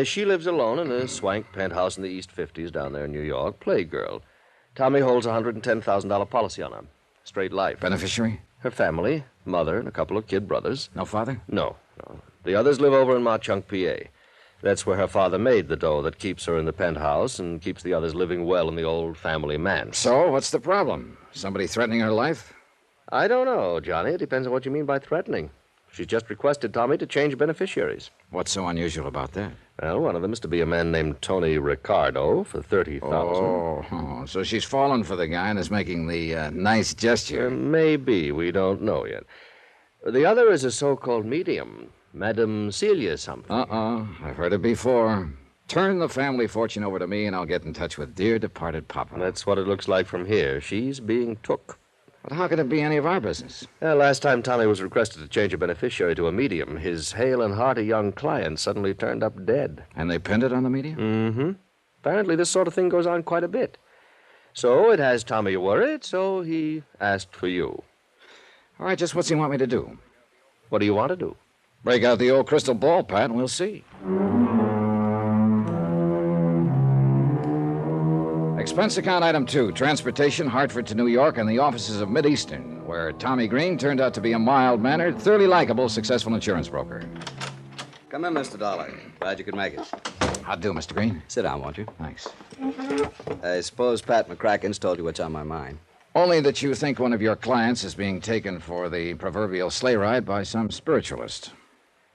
She lives alone in a swank penthouse in the East 50s down there in New York, playgirl. Tommy holds a $110,000 policy on her. Straight life. Beneficiary? Her family, mother, and a couple of kid brothers. No father? No. The others live over in Mauchunk, PA. That's where her father made the dough that keeps her in the penthouse and keeps the others living well in the old family manse. So, what's the problem? Somebody threatening her life? I don't know, Johnny. It depends on what you mean by threatening. She's just requested Tommy to change beneficiaries. What's so unusual about that? Well, one of them is to be a man named Tony Ricardo for $30,000. Oh, so she's fallen for the guy and is making the nice gesture. Maybe. We don't know yet. The other is a so-called medium, Madame Celia something. I've heard it before. Turn the family fortune over to me and I'll get in touch with dear departed Papa. That's what it looks like from here. She's being took. But how could it be any of our business? Last time Tommy was requested to change a beneficiary to a medium, his hale and hearty young client suddenly turned up dead. And they pinned it on the medium? Mm-hmm. Apparently this sort of thing goes on quite a bit. So it has Tommy worried, so he asked for you. All right, just what's he want me to do? What do you want to do? Break out the old crystal ball, Pat, and we'll see. Expense account item 2, transportation, Hartford to New York, and the offices of Mid-Eastern, where Tommy Green turned out to be a mild-mannered, thoroughly likable, successful insurance broker. Come in, Mr. Dollar. Glad you could make it. How'd do, Mr. Green? Sit down, won't you? Thanks. I suppose Pat McCracken's told you what's on my mind. Only that you think one of your clients is being taken for the proverbial sleigh ride by some spiritualist.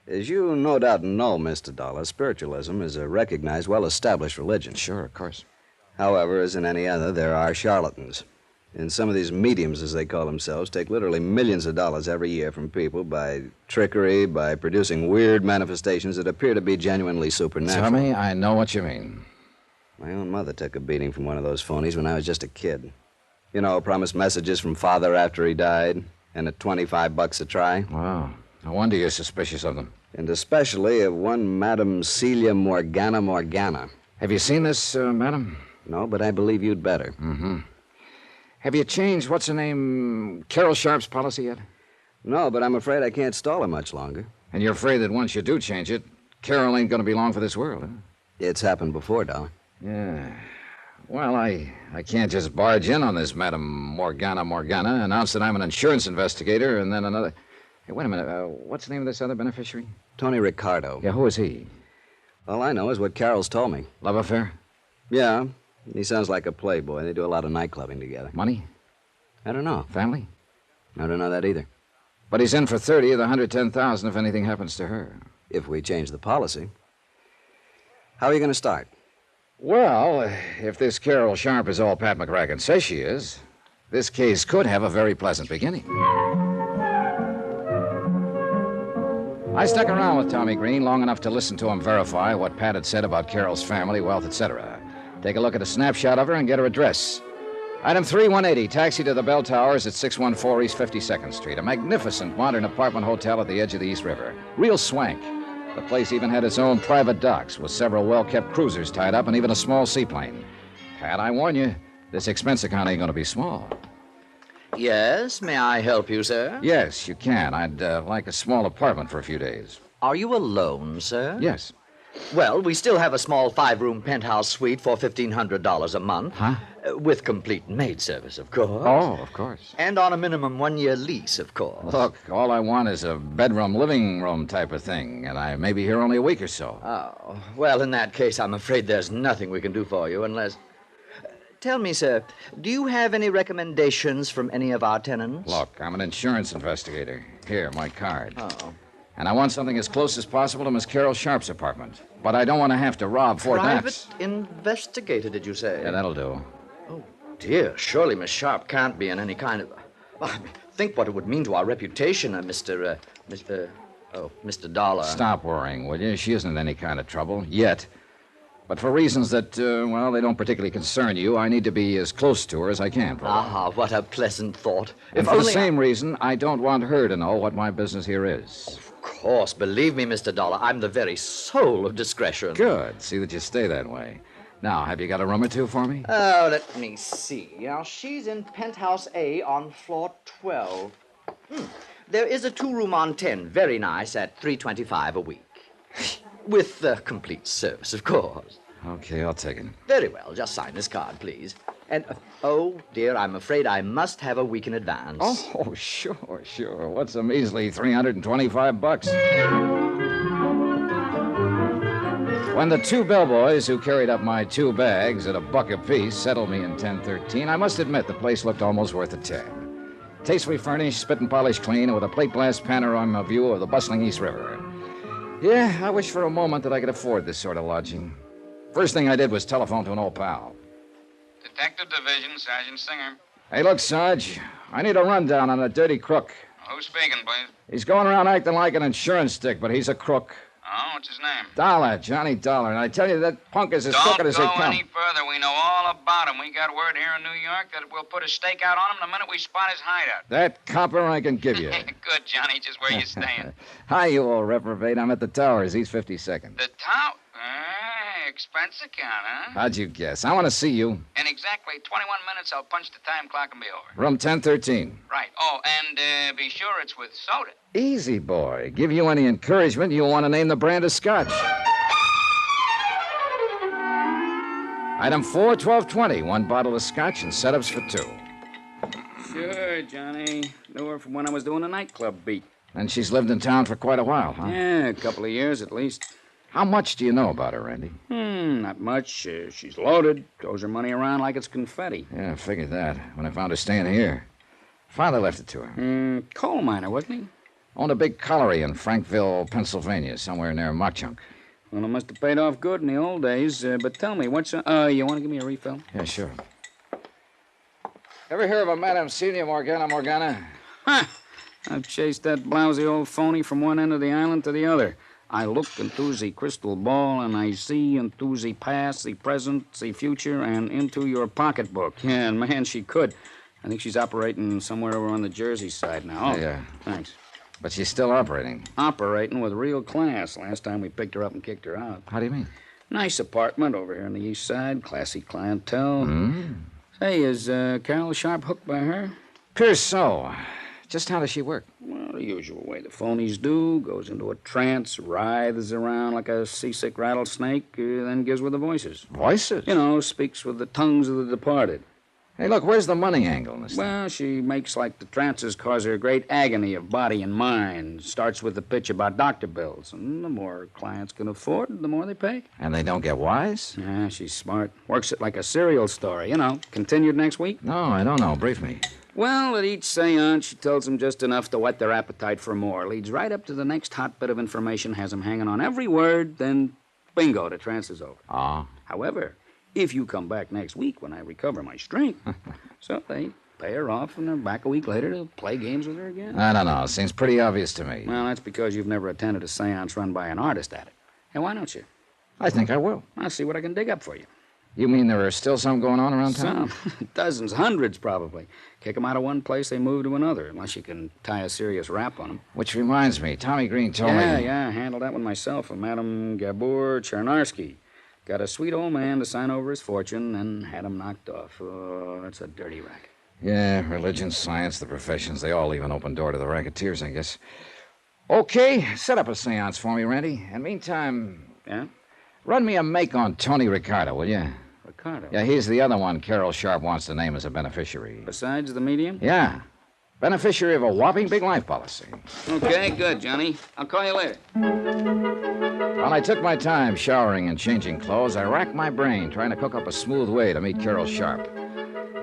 As you no doubt know, Mr. Dollar, spiritualism is a recognized, well-established religion. Sure, of course. However, as in any other, there are charlatans. And some of these mediums, as they call themselves, take literally millions of dollars every year from people by trickery, by producing weird manifestations that appear to be genuinely supernatural. Tommy, I know what you mean. My own mother took a beating from one of those phonies when I was just a kid. You know, promised messages from father after he died, and at $25 a try. Wow. No wonder you're suspicious of them. And especially of one Madame Celia Morgana. Have you seen this, madam? No, but I believe you'd better. Mm-hmm. Have you changed, what's her name, Carol Sharp's policy yet? No, but I'm afraid I can't stall her much longer. And you're afraid that once you do change it, Carol ain't going to be long for this world, huh? It's happened before, Dollar. Yeah. Well, I can't just barge in on this Madame Morgana, announce that I'm an insurance investigator, and then another... Hey, wait a minute. What's the name of this other beneficiary? Tony Ricardo. Yeah, who is he? All I know is what Carol's told me. Love affair? Yeah. He sounds like a playboy. They do a lot of nightclubbing together. Money? I don't know. Family? I don't know that either. But he's in for 30 of the 110,000 if anything happens to her. If we change the policy. How are you going to start? Well, if this Carol Sharp is all Pat McCracken says she is, this case could have a very pleasant beginning. I stuck around with Tommy Green long enough to listen to him verify what Pat had said about Carol's family, wealth, etc. Take a look at a snapshot of her and get her address. Item 3, 180, taxi to the Bell Towers at 614 East 52nd Street. A magnificent modern apartment hotel at the edge of the East River. Real swank. The place even had its own private docks with several well-kept cruisers tied up and even a small seaplane. Pat, I warn you, this expense account ain't going to be small. Yes, may I help you, sir? Yes, you can. I'd like a small apartment for a few days. Are you alone, sir? Yes. Well, we still have a small 5-room penthouse suite for $1,500 a month. Huh? With complete maid service, of course. Oh, of course. And on a minimum 1-year lease, of course. Look, all I want is a bedroom, living room type of thing, and I may be here only a week or so. Oh, well, in that case, I'm afraid there's nothing we can do for you unless... Tell me, sir, do you have any recommendations from any of our tenants? Look, I'm an insurance investigator. Here, my card. Oh. And I want something as close as possible to Miss Carol Sharp's apartment. But I don't want to have to rob Fort Knox. Private investigator, did you say? Yeah, that'll do. Oh, dear. Surely Miss Sharp can't be in any kind of... Well, I mean, think what it would mean to our reputation, Mr. Dollar. Stop worrying, will you? She isn't in any kind of trouble, yet. But for reasons that, well, they don't particularly concern you, I need to be as close to her as I can. Ah, what a pleasant thought. And for the same reason, I don't want her to know what my business here is. Of course. Believe me, Mr. Dollar, I'm the very soul of discretion. Good. See that you stay that way. Now, have you got a room or two for me? Oh, let me see. Now, she's in penthouse A on floor 12. There is a 2-room on 10, very nice, at $325 a week. With complete service, of course. Okay, I'll take it. Very well. Just sign this card, please. And, oh, dear, I'm afraid I must have a week in advance. Oh, sure. What's a measly $325? When the 2 bellboys who carried up my 2 bags at $1 apiece settled me in 1013, I must admit the place looked almost worth a tab. Tastefully furnished, spit and polished clean, and with a plate glass panorama view of the bustling East River. Yeah, I wish for a moment that I could afford this sort of lodging. First thing I did was telephone to an old pal. Detective Division, Sergeant Singer. Hey, look, Sarge, I need a rundown on a dirty crook. Who's speaking, please? He's going around acting like an insurance stick, but he's a crook. Oh, what's his name? Dollar, Johnny Dollar. And I tell you, that punk is as crooked as they Don't go come. any further. We know all about him. We got word here in New York that we'll put a stake out on him the minute we spot his hideout. That copper I can give you. Good, Johnny. Just where you staying? Hi, you old reprobate. I'm at the Towers, East 52nd. The tower? Expense account, huh? How'd you guess? I want to see you. In exactly 21 minutes, I'll punch the time clock and be over. Room 1013. Right. Oh, and be sure it's with soda. Easy, boy. Give you any encouragement, you'll want to name the brand of scotch. Item 4, 1220. 1 bottle of scotch and setups for 2. Sure, Johnny. Knew her from when I was doing a nightclub beat. And she's lived in town for quite a while, huh? Yeah, a couple of years at least. How much do you know about her, Randy? Not much. She's loaded. Throws her money around like it's confetti. Yeah, I figured that when I found her staying here. Father left it to her. Coal miner, wasn't he? Owned a big colliery in Frankville, Pennsylvania, somewhere near Mockchunk. Well, it must have paid off good in the old days. But tell me, what's... you want to give me a refill? Yeah, sure. Ever hear of a Madame Celia Morgana? Huh! I've chased that blousy old phony from one end of the island to the other. I look into the crystal ball, and I see into the past, the present, the future, and into your pocketbook. Yeah, and man, she could. I think she's operating somewhere over on the Jersey side now. Oh, yeah. Thanks. But she's still operating. Operating with real class. Last time we picked her up and kicked her out. How do you mean? Nice apartment over here on the east side. Classy clientele. Hey, is Carol Sharp hooked by her? Appears so. Just how does she work? Well, the usual way the phonies do. Goes into a trance, writhes around like a seasick rattlesnake, then gives with the voices. Voices? You know, speaks with the tongues of the departed. Hey, look, where's the money angle in this thing? Well, she makes like the trances cause her great agony of body and mind. Starts with the pitch about doctor bills. And the more clients can afford, the more they pay. And they don't get wise? Yeah, she's smart. Works it like a serial story. You know, continued next week? No, I don't know. Brief me. Well, at each seance, she tells them just enough to whet their appetite for more. Leads right up to the next hot bit of information, has them hanging on every word, then bingo, the trance is over. However, if you come back next week when I recover my strength, so they pay her off and they're back a week later to play games with her again. I don't know. Seems pretty obvious to me. Well, that's because you've never attended a seance run by an artist at it. Hey, why don't you? I think I will. I'll see what I can dig up for you. You mean there are still some going on around town? Some. Dozens, hundreds, probably. Kick them out of one place, they move to another, unless you can tie a serious rap on them. Which reminds me, Tommy Green told me... Yeah, I handled that one myself with Madame Gabor Chernarsky. Got a sweet old man to sign over his fortune, and had him knocked off. Oh, that's a dirty racket. Yeah, religion, science, the professions, they all leave an open door to the racketeers, I guess. Okay, set up a seance for me, Randy. And meantime... Yeah? Run me a make on Tony Ricardo, will you? Ricardo? Yeah, he's the other one Carol Sharp wants to name as a beneficiary. Besides the medium? Yeah. Beneficiary of a whopping big life policy. Okay, good, Johnny. I'll call you later. While I took my time showering and changing clothes, I racked my brain trying to cook up a smooth way to meet Carol Sharp.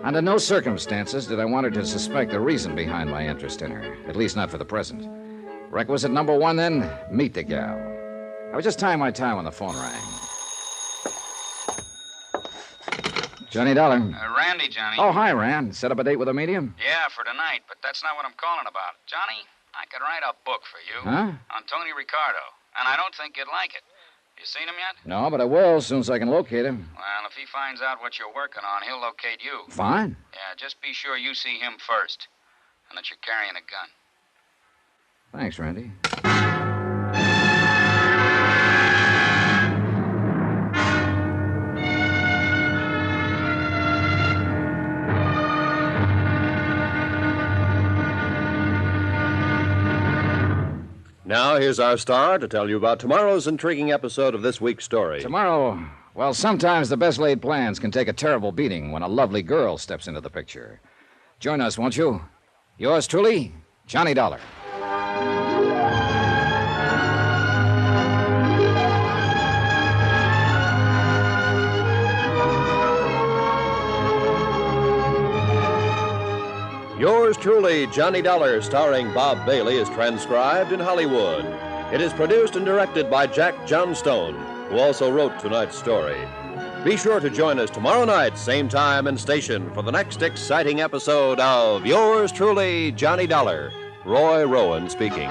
Under no circumstances did I want her to suspect the reason behind my interest in her, at least not for the present. Requisite number one, then, meet the gal. I was just tying my tie when the phone rang. Johnny Dollar. Randy, Johnny. Oh, hi, Rand. Set up a date with a medium? Yeah, for tonight, but that's not what I'm calling about. Johnny, I could write a book for you. Huh? On Tony Ricardo, and I don't think you'd like it. You seen him yet? No, but I will as soon as I can locate him. Well, if he finds out what you're working on, he'll locate you. Fine. Yeah, just be sure you see him first, and that you're carrying a gun. Thanks, Randy. Now, here's our star to tell you about tomorrow's intriguing episode of this week's story. Tomorrow, well, sometimes the best laid plans can take a terrible beating when a lovely girl steps into the picture. Join us, won't you? Yours truly, Johnny Dollar. Yours truly, Johnny Dollar, starring Bob Bailey, is transcribed in Hollywood. It is produced and directed by Jack Johnstone, who also wrote tonight's story. Be sure to join us tomorrow night, same time and station, for the next exciting episode of Yours truly, Johnny Dollar. Roy Rowan speaking.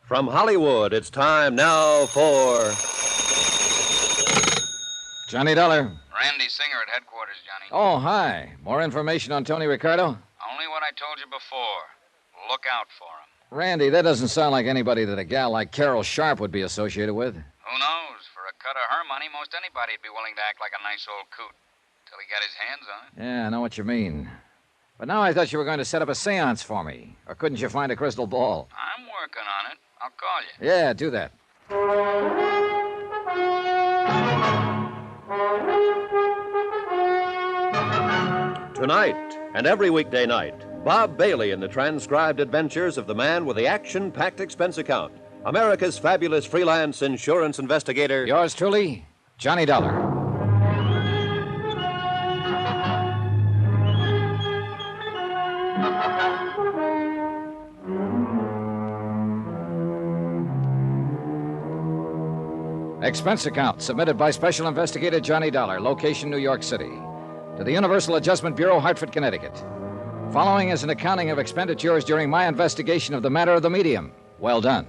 From Hollywood, it's time now for Johnny Dollar. Randy Singer at headquarters, Johnny. Oh, hi. More information on Tony Ricardo? Only what I told you before. Look out for him. Randy, that doesn't sound like anybody that a gal like Carol Sharp would be associated with. Who knows? For a cut of her money, most anybody'd be willing to act like a nice old coot. Till he got his hands on it. Yeah, I know what you mean. But now I thought you were going to set up a seance for me. Or couldn't you find a crystal ball? I'm working on it. I'll call you. Yeah, do that. Tonight and every weekday night, Bob Bailey in the transcribed adventures of the man with the action-packed expense account, America's fabulous freelance insurance investigator. Yours truly, Johnny Dollar. Expense account submitted by Special Investigator Johnny Dollar, location New York City, to the Universal Adjustment Bureau, Hartford, Connecticut. Following is an accounting of expenditures during my investigation of the matter of the medium. Well done.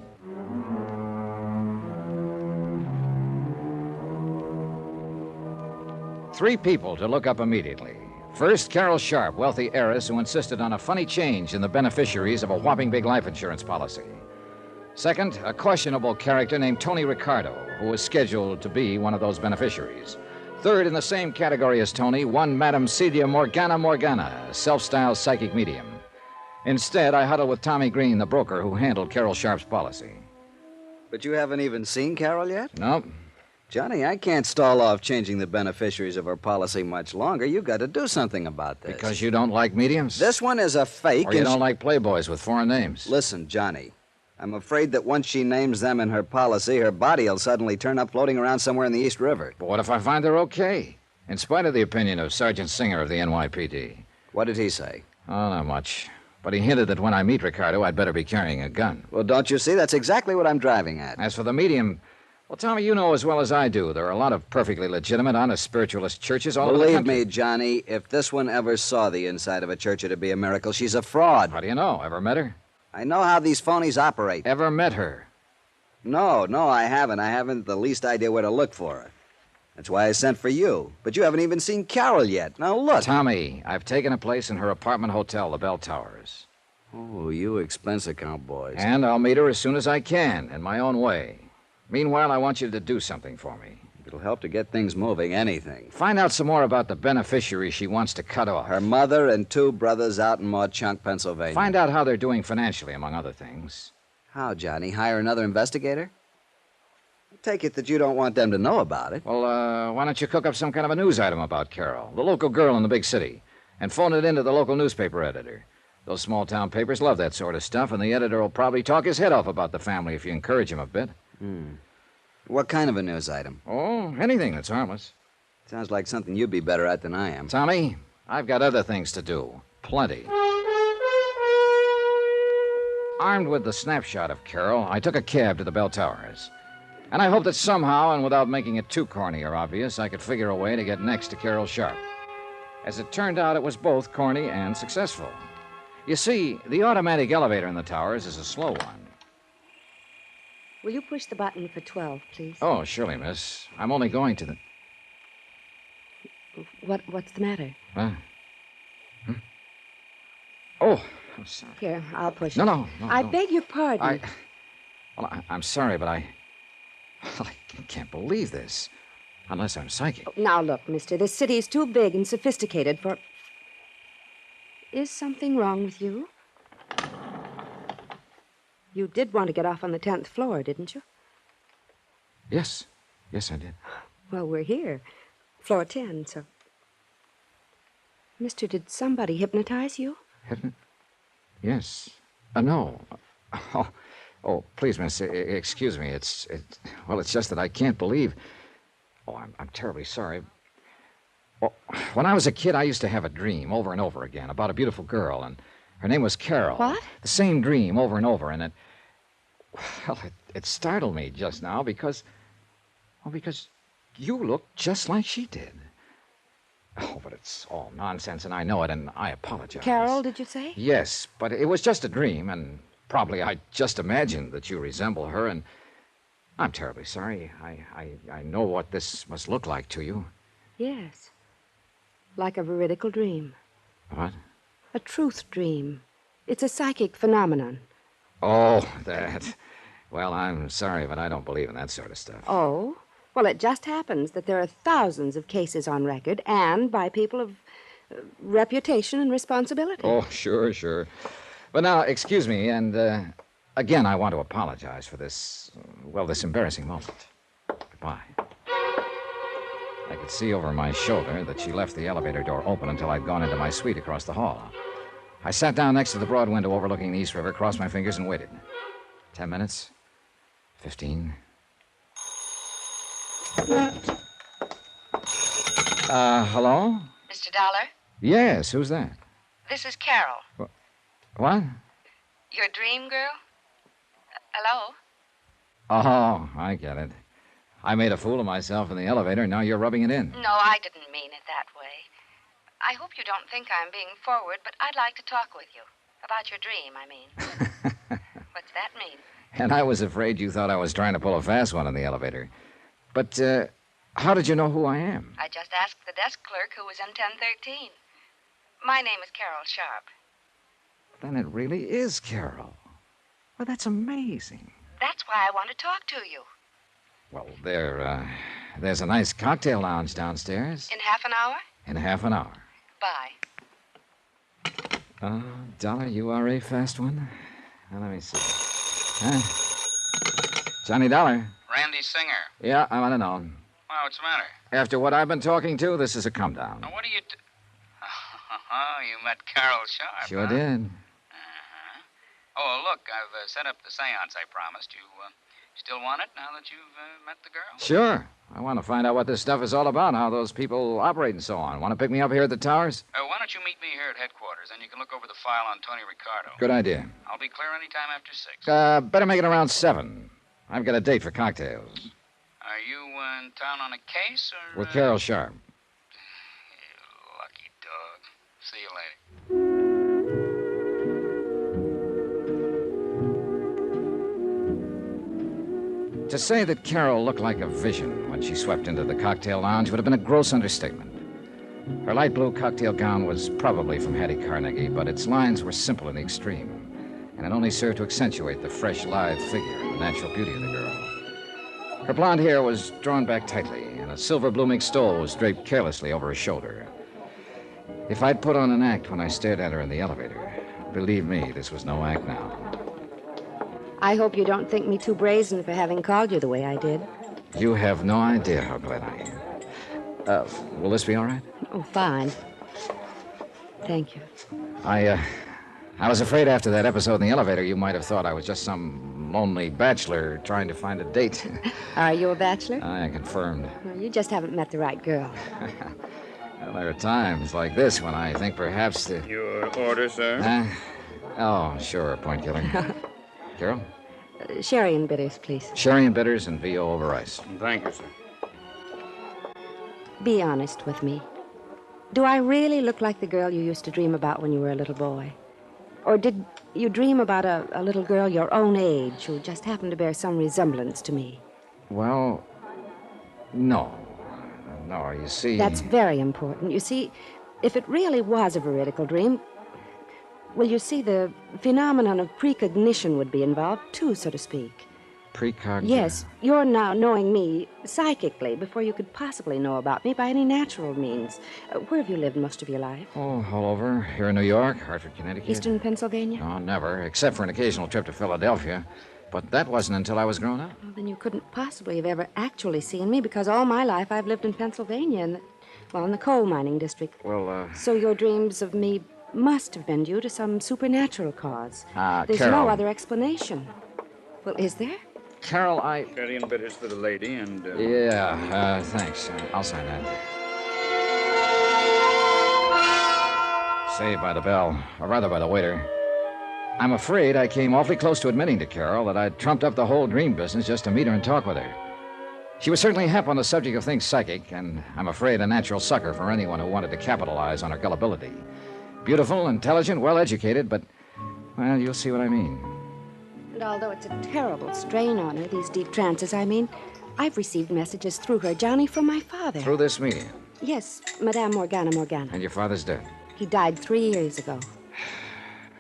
Three people to look up immediately. First, Carol Sharp, wealthy heiress who insisted on a funny change in the beneficiaries of a whopping big life insurance policy. Second, a questionable character named Tony Ricardo, who was scheduled to be one of those beneficiaries. Third, in the same category as Tony, one Madame Celia Morgana, a self-styled psychic medium. Instead, I huddled with Tommy Green, the broker who handled Carol Sharp's policy. But you haven't even seen Carol yet? Nope. Johnny, I can't stall off changing the beneficiaries of her policy much longer. You've got to do something about this. Because you don't like mediums? This one is a fake. Or you don't like playboys with foreign names? Listen, Johnny, I'm afraid that once she names them in her policy, her body will suddenly turn up floating around somewhere in the East River. But what if I find they're okay? In spite of the opinion of Sergeant Singer of the NYPD. What did he say? Oh, not much. But he hinted that when I meet Ricardo, I'd better be carrying a gun. Well, don't you see? That's exactly what I'm driving at. As for the medium, well, Tommy, you know as well as I do, there are a lot of perfectly legitimate, honest spiritualist churches all over the country. Believe me, Johnny, if this one ever saw the inside of a church, it'd be a miracle. She's a fraud. How do you know? Ever met her? I know how these phonies operate. Ever met her? No, I haven't. I haven't the least idea where to look for her. That's why I sent for you. But you haven't even seen Carol yet. Now, look. Tommy, I've taken a place in her apartment hotel, the Bell Towers. Oh, you expense account boys. And I'll meet her as soon as I can, in my own way. Meanwhile, I want you to do something for me. It'll help to get things moving, anything. Find out some more about the beneficiary she wants to cut off. Her mother and two brothers out in Mauchunk, Pennsylvania. Find out how they're doing financially, among other things. How, Johnny? Hire another investigator? I take it that you don't want them to know about it. Well, why don't you cook up some kind of a news item about Carol, the local girl in the big city, and phone it into the local newspaper editor. Those small-town papers love that sort of stuff, and the editor will probably talk his head off about the family if you encourage him a bit. What kind of a news item? Oh, anything that's harmless. Sounds like something you'd be better at than I am. Tommy, I've got other things to do. Plenty. Armed with the snapshot of Carol, I took a cab to the Bell Towers. And I hoped that somehow, and without making it too corny or obvious, I could figure a way to get next to Carol Sharp. As it turned out, it was both corny and successful. You see, the automatic elevator in the towers is a slow one. Will you push the button for 12, please? Oh, surely, miss. I'm only going to the... What's the matter? Huh? Oh, I'm sorry. Here, I'll push No, it. no. I beg your pardon. I'm sorry, but I can't believe this. Unless I'm psychic. Oh, now, look, mister, this city is too big and sophisticated for... Is something wrong with you? You did want to get off on the 10th floor, didn't you? Yes, I did. Well, we're here. Floor 10, so... Mister, did somebody hypnotize you? Yes. No. Oh, please, miss, excuse me. It's just that I can't believe... Oh, I'm terribly sorry. Well, when I was a kid, I used to have a dream over and over again about a beautiful girl, and her name was Carol. What? The same dream over and over, and it startled me just now because you look just like she did. Oh, but it's all nonsense, and I know it, and I apologize. Carol, did you say? Yes, but it was just a dream, and probably I just imagined that you resemble her, and I'm terribly sorry. I know what this must look like to you. Yes. Like a veridical dream. What? A truth dream. It's a psychic phenomenon. Oh, that. Well, I'm sorry, but I don't believe in that sort of stuff. Oh? Well, it just happens that there are thousands of cases on record, and by people of reputation and responsibility. Oh, sure. But now, excuse me, and again, I want to apologize for this embarrassing moment. Goodbye. I could see over my shoulder that she left the elevator door open until I'd gone into my suite across the hall. I sat down next to the broad window overlooking the East River, crossed my fingers, and waited. 10 minutes. 15. Hello? Mr. Dollar, Yes, who's that? this is Carol, What? your dream girl. Hello? Oh, I get it. I made a fool of myself in the elevator, and now you're rubbing it in. No, I didn't mean it that way. I hope you don't think I'm being forward, but I'd like to talk with you. About your dream, I mean. What's that mean? And I was afraid you thought I was trying to pull a fast one in the elevator. But, how did you know who I am? I just asked the desk clerk who was in 1013. My name is Carol Sharp. Then it really is Carol. Well, that's amazing. That's why I want to talk to you. Well, there's a nice cocktail lounge downstairs. In half an hour? In half an hour. Bye. Dollar, you are a fast one. Now, let me see. Johnny Dollar. Randy Singer. Yeah, I want to know. Well, what's the matter? After what I've been talking to, this is a come down. Now, what are you... Oh, you met Carol Sharp, Sure huh? did. Oh, look, I've set up the seance I promised. You still want it now that you've met the girl? Sure. I want to find out what this stuff is all about, how those people operate and so on. Want to pick me up here at the towers? Why don't you meet me here at headquarters, and you can look over the file on Tony Ricardo. Good idea. I'll be clear any time after 6. Better make it around 7. I've got a date for cocktails. Are you in town on a case, or... With Carol Sharp. You lucky dog. See you later. To say that Carol looked like a vision when she swept into the cocktail lounge would have been a gross understatement. Her light blue cocktail gown was probably from Hattie Carnegie, but its lines were simple in the extreme, and it only served to accentuate the fresh, lithe figure and the natural beauty of the girl. Her blonde hair was drawn back tightly, and a silver blooming stole was draped carelessly over her shoulder. If I'd put on an act when I stared at her in the elevator, believe me, this was no act now. I hope you don't think me too brazen for having called you the way I did. You have no idea how glad I am. Will this be all right? Oh, fine. Thank you. I was afraid after that episode in the elevator you might have thought I was just some lonely bachelor trying to find a date. Are you a bachelor? I confirmed. Well, you just haven't met the right girl. Well, there are times like this when I think perhaps the... Your order, sir? Oh, sure, point killer. Carol? Sherry and bitters, please. Sherry and bitters and VO over ice. Thank you, sir. Be honest with me. Do I really look like the girl you used to dream about when you were a little boy? Or did you dream about a little girl your own age who just happened to bear some resemblance to me? Well, no. No, you see... That's very important. You see, if it really was a veridical dream, well, you see, the phenomenon of precognition would be involved, too, so to speak. Precognition? Yes, you're now knowing me psychically before you could possibly know about me by any natural means. Where have you lived most of your life? Oh, all over. Here in New York, Hartford, Connecticut. Eastern Pennsylvania? No, never, except for an occasional trip to Philadelphia. But that wasn't until I was grown up. Well, then you couldn't possibly have ever actually seen me, because all my life I've lived in Pennsylvania, in the coal mining district. Well, So your dreams of me must have been due to some supernatural cause. There's Carol. no other explanation. Well, is there? Carol, Sherry and bitters for the lady, and... Yeah, thanks. I'll sign that. Saved by the bell, or rather by the waiter. I'm afraid I came awfully close to admitting to Carol that I'd trumped up the whole dream business just to meet her and talk with her. She was certainly hep on the subject of things psychic, and I'm afraid a natural sucker for anyone who wanted to capitalize on her gullibility. Beautiful, intelligent, well-educated, but, well, you'll see what I mean. And although it's a terrible strain on her, these deep trances, I've received messages through her, Johnny, from my father. Through this medium? Yes, Madame Morgana. And your father's dead? He died 3 years ago.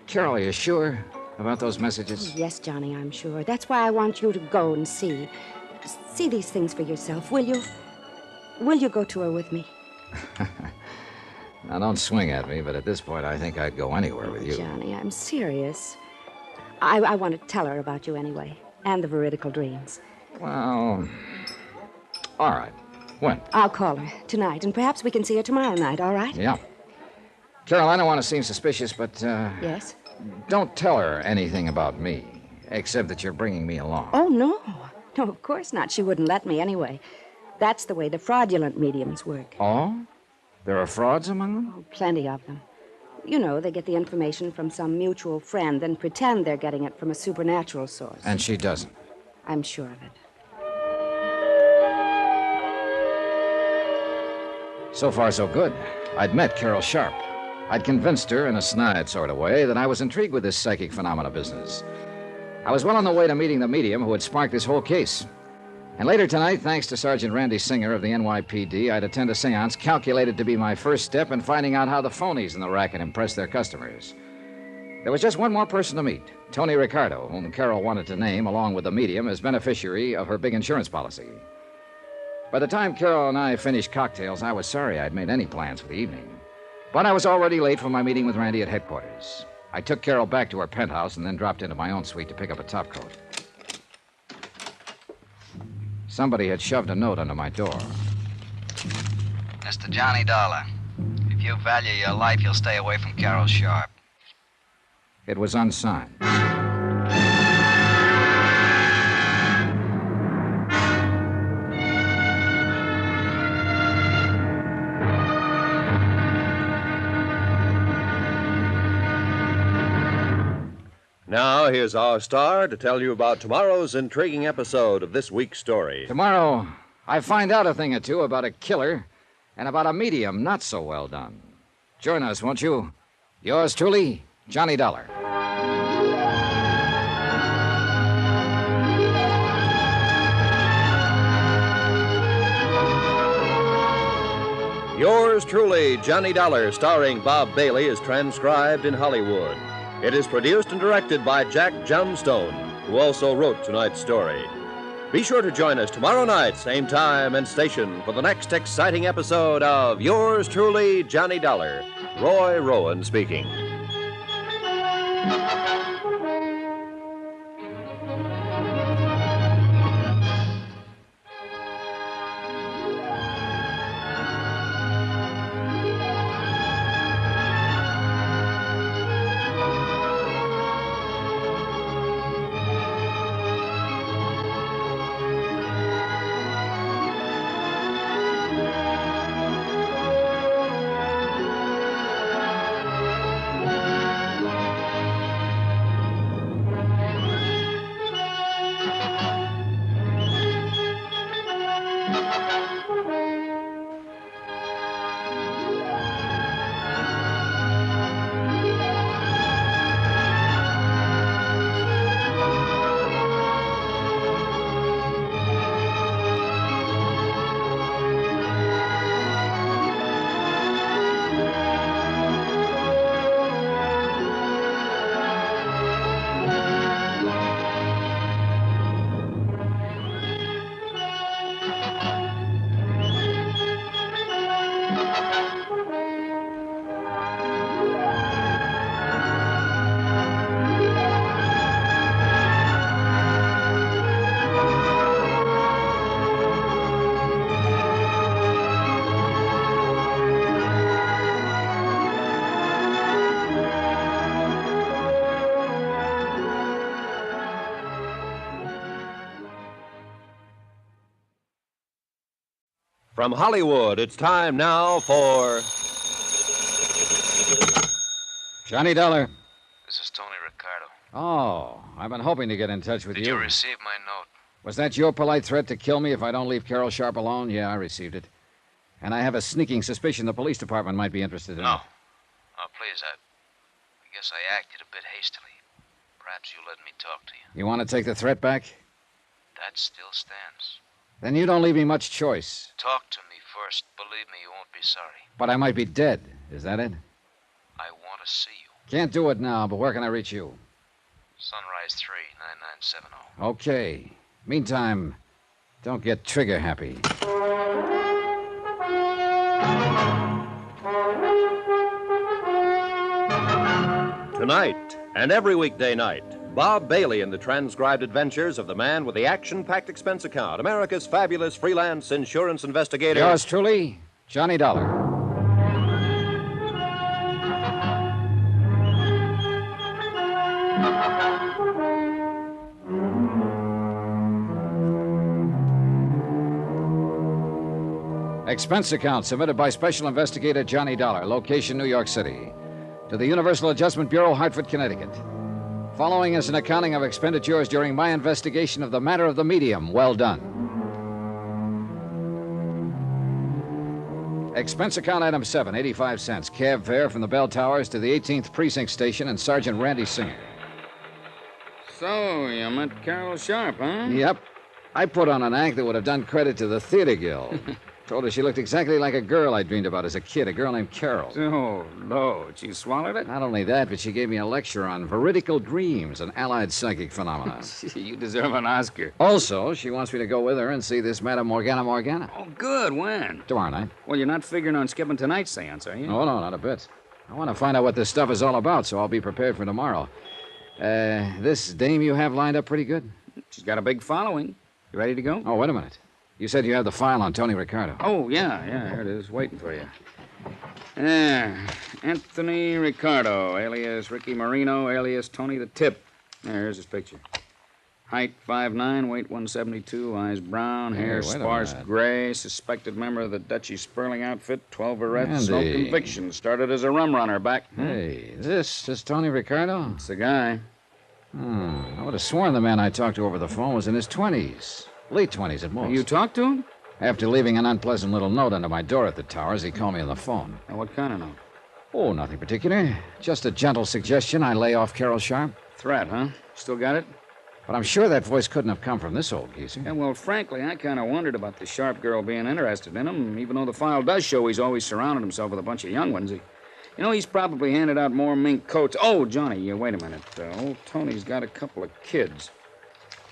Carol, are you sure about those messages? Oh, yes, Johnny, I'm sure. That's why I want you to go and see. See these things for yourself, will you? Will you go to her with me? Now, don't swing at me, but at this point, I think I'd go anywhere with you. Johnny, I'm serious. I want to tell her about you anyway, and the veridical dreams. Well, all right. When? I'll call her tonight, and perhaps we can see her tomorrow night, all right? Yeah. Carol, I don't want to seem suspicious, but, Yes? don't tell her anything about me, except that you're bringing me along. Oh, no. No, of course not. She wouldn't let me anyway. That's the way the fraudulent mediums work. Oh? There are frauds among them? Oh, plenty of them. You know, they get the information from some mutual friend, then pretend they're getting it from a supernatural source. And she doesn't. I'm sure of it. So far, so good. I'd met Carol Sharp. I'd convinced her in a snide sort of way that I was intrigued with this psychic phenomena business. I was well on the way to meeting the medium who had sparked this whole case. And later tonight, thanks to Sergeant Randy Singer of the NYPD, I'd attend a seance calculated to be my first step in finding out how the phonies in the racket impress their customers. There was just one more person to meet, Tony Ricardo, whom Carol wanted to name, along with the medium, as beneficiary of her big insurance policy. By the time Carol and I finished cocktails, I was sorry I'd made any plans for the evening. But I was already late for my meeting with Randy at headquarters. I took Carol back to her penthouse and then dropped into my own suite to pick up a topcoat. Somebody had shoved a note under my door. Mr. Johnny Dollar, if you value your life, you'll stay away from Carol Sharp. It was unsigned. Now, here's our star to tell you about tomorrow's intriguing episode of this week's story. Tomorrow, I find out a thing or two about a killer and about a medium not so well done. Join us, won't you? Yours truly, Johnny Dollar. Yours truly, Johnny Dollar, starring Bob Bailey, is transcribed in Hollywood. It is produced and directed by Jack Johnstone, who also wrote tonight's story. Be sure to join us tomorrow night, same time and station, for the next exciting episode of Yours truly, Johnny Dollar. Roy Rowan speaking. From Hollywood, it's time now for... Johnny Dollar. This is Tony Ricardo. Oh, I've been hoping to get in touch with Did you. you receive my note? Was that your polite threat to kill me if I don't leave Carol Sharp alone? Yeah, I received it. And I have a sneaking suspicion the police department might be interested in it. No. Oh, please, I guess I acted a bit hastily. Perhaps you'll let me talk to you. You want to take the threat back? That still stands. Then you don't leave me much choice. Talk to me first. Believe me, you won't be sorry. But I might be dead. Is that it? I want to see you. Can't do it now, but where can I reach you? Sunrise 3, 9970. Okay. Meantime, don't get trigger happy. Tonight, and every weekday night, Bob Bailey in the transcribed adventures of the man with the action-packed expense account, America's fabulous freelance insurance investigator. Yours truly, Johnny Dollar. Expense account submitted by Special Investigator Johnny Dollar, location New York City, to the Universal Adjustment Bureau, Hartford, Connecticut. Following is an accounting of expenditures during my investigation of the matter of the medium. Well done. Expense account item 7, 85 cents. Cab fare from the Bell Towers to the 18th Precinct Station and Sergeant Randy Singer. So, you met Carol Sharp, huh? Yep. I put on an act that would have done credit to the Theater Guild. Told her she looked exactly like a girl I dreamed about as a kid, a girl named Carol. Oh, Lord. She swallowed it? Not only that, but she gave me a lecture on veridical dreams and allied psychic phenomena. You deserve an Oscar. Also, she wants me to go with her and see this Madame Morgana. Oh, good. When? Tomorrow night. Well, you're not figuring on skipping tonight's seance, are you? Oh, no, not a bit. I want to find out what this stuff is all about, so I'll be prepared for tomorrow. This dame you have lined up pretty good? She's got a big following. You ready to go? Oh, wait a minute. You said you have the file on Tony Ricardo. Oh, yeah, here it is, waiting for you. Anthony Ricardo, alias Ricky Marino, alias Tony the Tip. Here's his picture. Height 5'9", weight 172, eyes brown, hair sparse gray, suspected member of the Dutchy Sperling outfit, 12 arrests, no convictions, started as a rum runner back. Hey, this Tony Ricardo? It's the guy. I would have sworn the man I talked to over the phone was in his 20s. Late 20s at most. You talked to him? After leaving an unpleasant little note under my door at the Towers, he called me on the phone. Now, what kind of note? Oh, nothing particular. Just a gentle suggestion I lay off Carol Sharp. Threat, huh? Still got it? But I'm sure that voice couldn't have come from this old geezer. Yeah, well, frankly, I kind of wondered about the Sharp girl being interested in him, even though the file does show he's always surrounded himself with a bunch of young ones. He's probably handed out more mink coats. Oh, Johnny, wait a minute. Old Tony's got a couple of kids.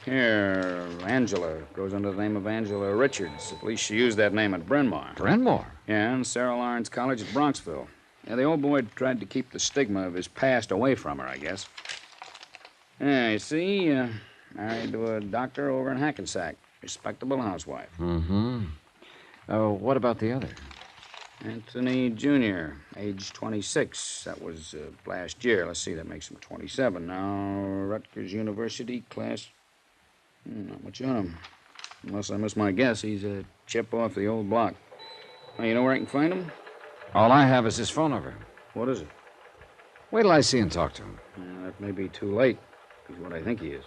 Here, Angela goes under the name of Angela Richards. At least she used that name at Bryn Mawr. Bryn Mawr? Yeah, and Sarah Lawrence College at Bronxville. Yeah, the old boy tried to keep the stigma of his past away from her, I guess. Yeah, you see, married to a doctor over in Hackensack. Respectable housewife. Mm-hmm. What about the other? Anthony Jr., age 26. That was last year. Let's see, that makes him 27 now. Rutgers University, class... Not much on him. Unless I miss my guess, he's a chip off the old block. Now, you know where I can find him? All I have is his phone number. What is it? Wait till I see and talk to him. That may be too late. He's what I think he is.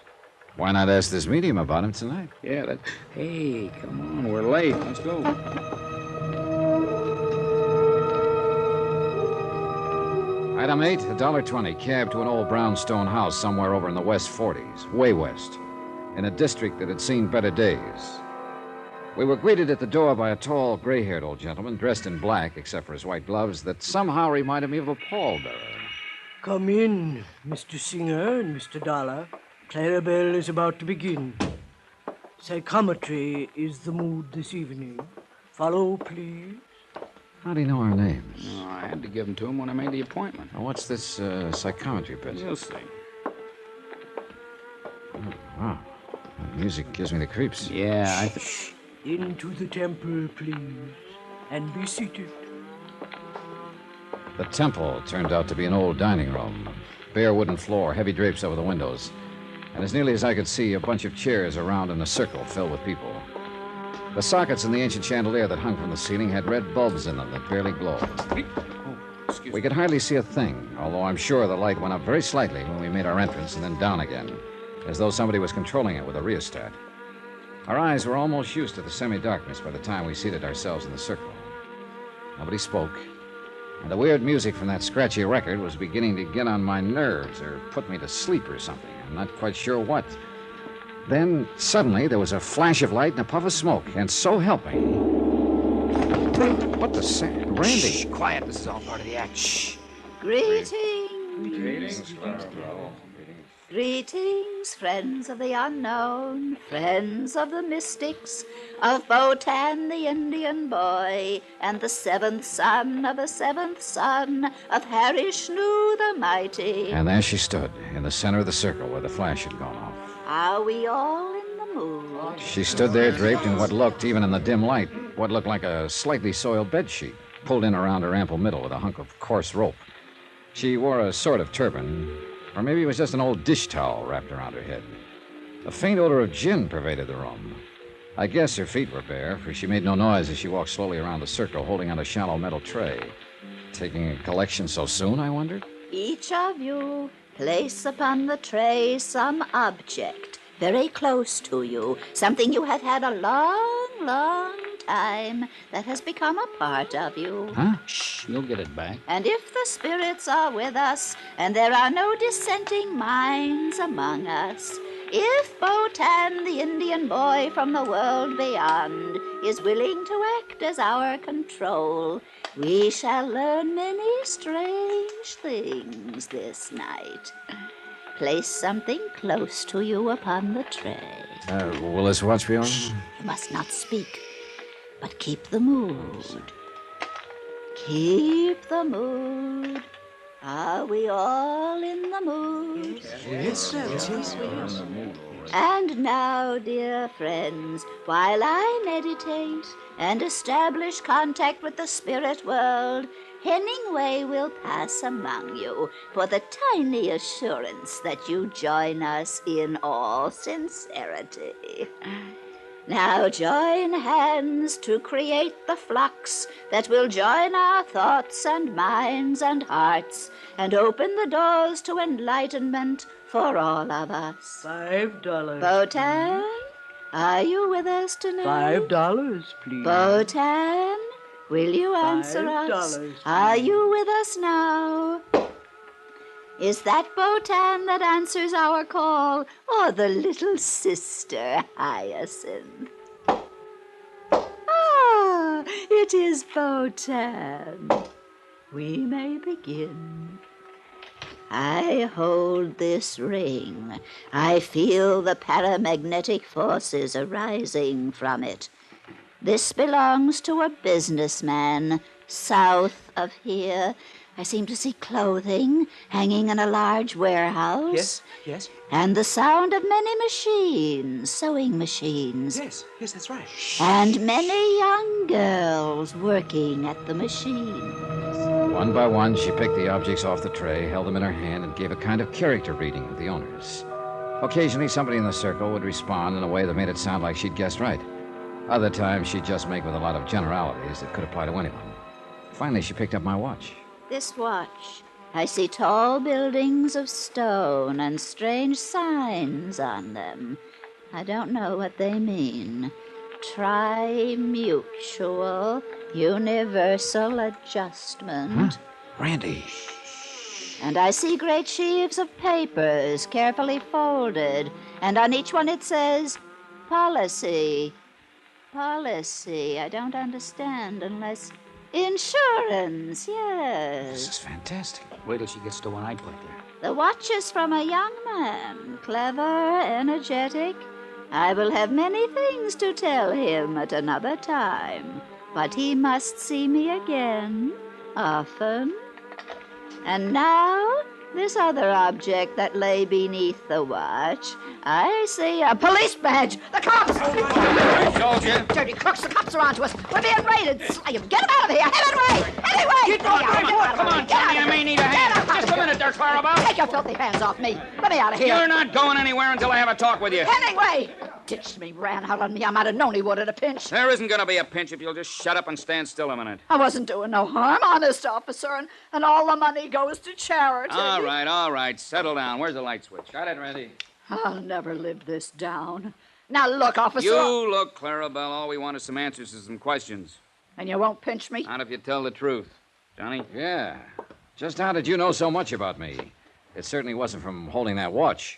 Why not ask this medium about him tonight? Yeah, that... Hey, come on, we're late. Let's go. Item 8, $1.20, cab to an old brownstone house somewhere over in the West 40s, way west, in a district that had seen better days. We were greeted at the door by a tall, gray-haired old gentleman dressed in black, except for his white gloves, that somehow reminded me of a pallbearer. Come in, Mr. Singer and Mr. Dollar. Clarabelle is about to begin. Psychometry is the mood this evening. Follow, please. How do you know our names? Oh, I had to give them to him when I made the appointment. Now, what's this psychometry bit? You'll see. Oh, wow. The music gives me the creeps. Yeah, Into the temple, please. And be seated. The temple turned out to be an old dining room. Bare wooden floor, heavy drapes over the windows. And as nearly as I could see, a bunch of chairs around in a circle filled with people. The sockets in the ancient chandelier that hung from the ceiling had red bulbs in them that barely glowed. We could hardly see a thing, although I'm sure the light went up very slightly when we made our entrance and then down again, as though somebody was controlling it with a rheostat. Our eyes were almost used to the semi-darkness by the time we seated ourselves in the circle. Nobody spoke, and the weird music from that scratchy record was beginning to get on my nerves or put me to sleep or something. I'm not quite sure what. Then, suddenly, there was a flash of light and a puff of smoke, and so helping... What the sand? Randy! Shh, quiet. This is all part of the act. Shh. Greetings. Greetings, Greetings, friends of the unknown, friends of the mystics, of Botan the Indian boy, and the seventh son of the seventh son of Harishnu the mighty. And there she stood, in the center of the circle where the flash had gone off. Are we all in the mood? She stood there draped in what looked, even in the dim light, what looked like a slightly soiled bedsheet, pulled in around her ample middle with a hunk of coarse rope. She wore a sort of turban, or maybe it was just an old dish towel wrapped around her head. A faint odor of gin pervaded the room. I guess her feet were bare, for she made no noise as she walked slowly around the circle, holding on a shallow metal tray. Taking a collection so soon, I wondered? Each of you place upon the tray some object very close to you, something you have had a long, long time that has become a part of you. Huh? Shh, you'll get it back. And if the spirits are with us, and there are no dissenting minds among us, If Botan, the Indian boy from the world beyond, is willing to act as our control, we shall learn many strange things this night. Place something close to you upon the tray. Will this watch be on? You must not speak, but keep the mood. Keep the mood. Are we all in the mood? Yes, yes. And now, dear friends, while I meditate and establish contact with the spirit world, Hemingway will pass among you for the tiny assurance that you join us in all sincerity. Now join hands to create the flux that will join our thoughts and minds and hearts and open the doors to enlightenment for all of us. $5. Botan, are you with us tonight? $5, please. Botan, will you answer us? $5, Are you with us now? Is that Botan that answers our call, or the little sister Hyacinth? Ah, it is Botan. We may begin. I hold this ring. I feel the paramagnetic forces arising from it. This belongs to a businessman south of here. I seem to see clothing hanging in a large warehouse. Yes. And the sound of many machines, sewing machines. Yes, that's right. And many young girls working at the machines. One by one, she picked the objects off the tray, held them in her hand, and gave a kind of character reading of the owners. Occasionally, somebody in the circle would respond in a way that made it sound like she'd guessed right. Other times, she'd just make with a lot of generalities that could apply to anyone. Finally, she picked up my watch. This watch, I see tall buildings of stone and strange signs on them. I don't know what they mean. Tri-mutual, universal adjustment. Huh? Randy. And I see great sheaves of papers carefully folded, and on each one it says, policy. Policy, I don't understand unless... Insurance, yes. This is fantastic. Wait till she gets to one I put there. The watch is from a young man, clever, energetic. I will have many things to tell him at another time, but he must see me again, often. And now, this other object that lay beneath the watch. I see a police badge. The cops! Soldier. Dirty crooks, the cops are onto us. We're being raided. Slay them. Get them out of here. Hemingway! Hemingway! Come on, Johnny, I may need a hand. Just a minute there, Clarabelle. Take your filthy hands off me. Let me out of here. You're not going anywhere until I have a talk with you. Hemingway! Ditched me, ran out on me. I might have known he would at a pinch. There isn't going to be a pinch if you'll just shut up and stand still a minute. I wasn't doing no harm, honest, officer, and all the money goes to charity. All right. Settle down. Where's the light switch? Got it, Randy? I'll never live this down. Now look, officer. You look, Clarabelle. All we want is some answers to some questions. And you won't pinch me? Not if you tell the truth. Johnny? Yeah. Just how did you know so much about me? It certainly wasn't from holding that watch.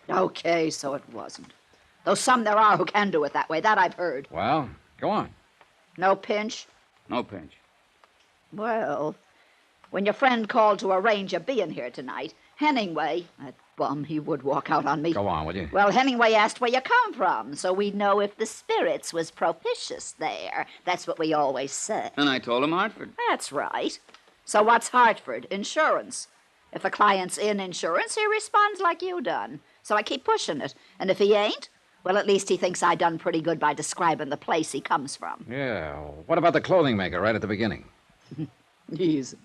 Okay, so it wasn't. Though some there are who can do it that way. That I've heard. Well, go on. No pinch? No pinch. Well, when your friend called to arrange your being here tonight, Hemingway, that bum, he would walk out on me. Go on, will you? Well, Hemingway asked where you come from, so we'd know if the spirits was propitious there. That's what we always say. And I told him Hartford. That's right. So what's Hartford? Insurance. If a client's in insurance, he responds like you done. So I keep pushing it. And if he ain't, well, at least he thinks I done pretty good by describing the place he comes from. Yeah. What about the clothing maker right at the beginning? Easy.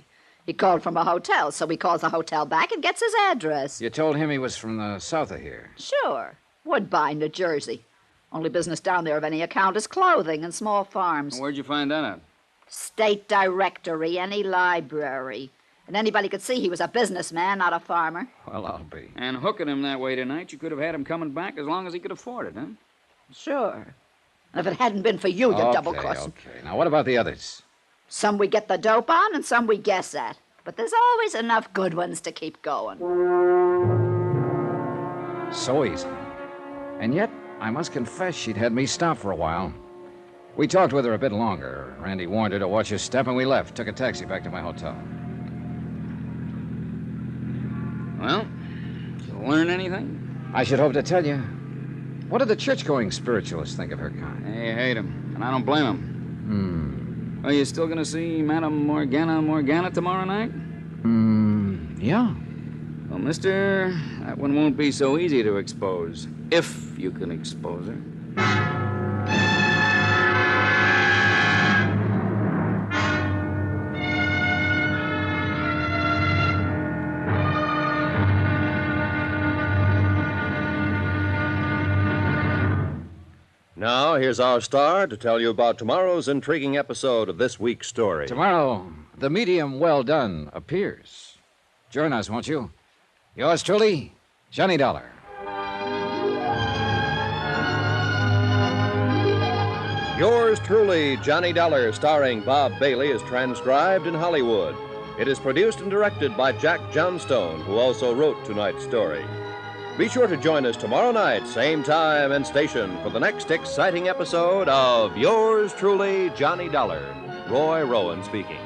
He called from a hotel, so he calls the hotel back and gets his address. You told him he was from the south of here. Sure. Woodbine, New Jersey. Only business down there of any account is clothing and small farms. Where'd you find that out? State directory, any library. And anybody could see he was a businessman, not a farmer. Well, I'll be. And hooking him that way tonight, you could have had him coming back as long as he could afford it, huh? Sure. And if it hadn't been for you, you double-crossed. Okay. Now, what about the others? Some we get the dope on and some we guess at. But there's always enough good ones to keep going. So easy. And yet, I must confess she'd had me stop for a while. We talked with her a bit longer. Randy warned her to watch her step, and we left. Took a taxi back to my hotel. Well, did you learn anything? I should hope to tell you. What do the church-going spiritualists think of her kind? They hate him, and I don't blame him. Are you still going to see Madame Morgana tomorrow night? Yeah. Well, mister, that one won't be so easy to expose, if you can expose her. Now, here's our star to tell you about tomorrow's intriguing episode of this week's story. Tomorrow, the medium Well Done appears. Join us, won't you? Yours truly, Johnny Dollar. Yours truly, Johnny Dollar, starring Bob Bailey, is transcribed in Hollywood. It is produced and directed by Jack Johnstone, who also wrote tonight's story. Be sure to join us tomorrow night, same time and station, for the next exciting episode of Yours truly, Johnny Dollar. Roy Rowan speaking.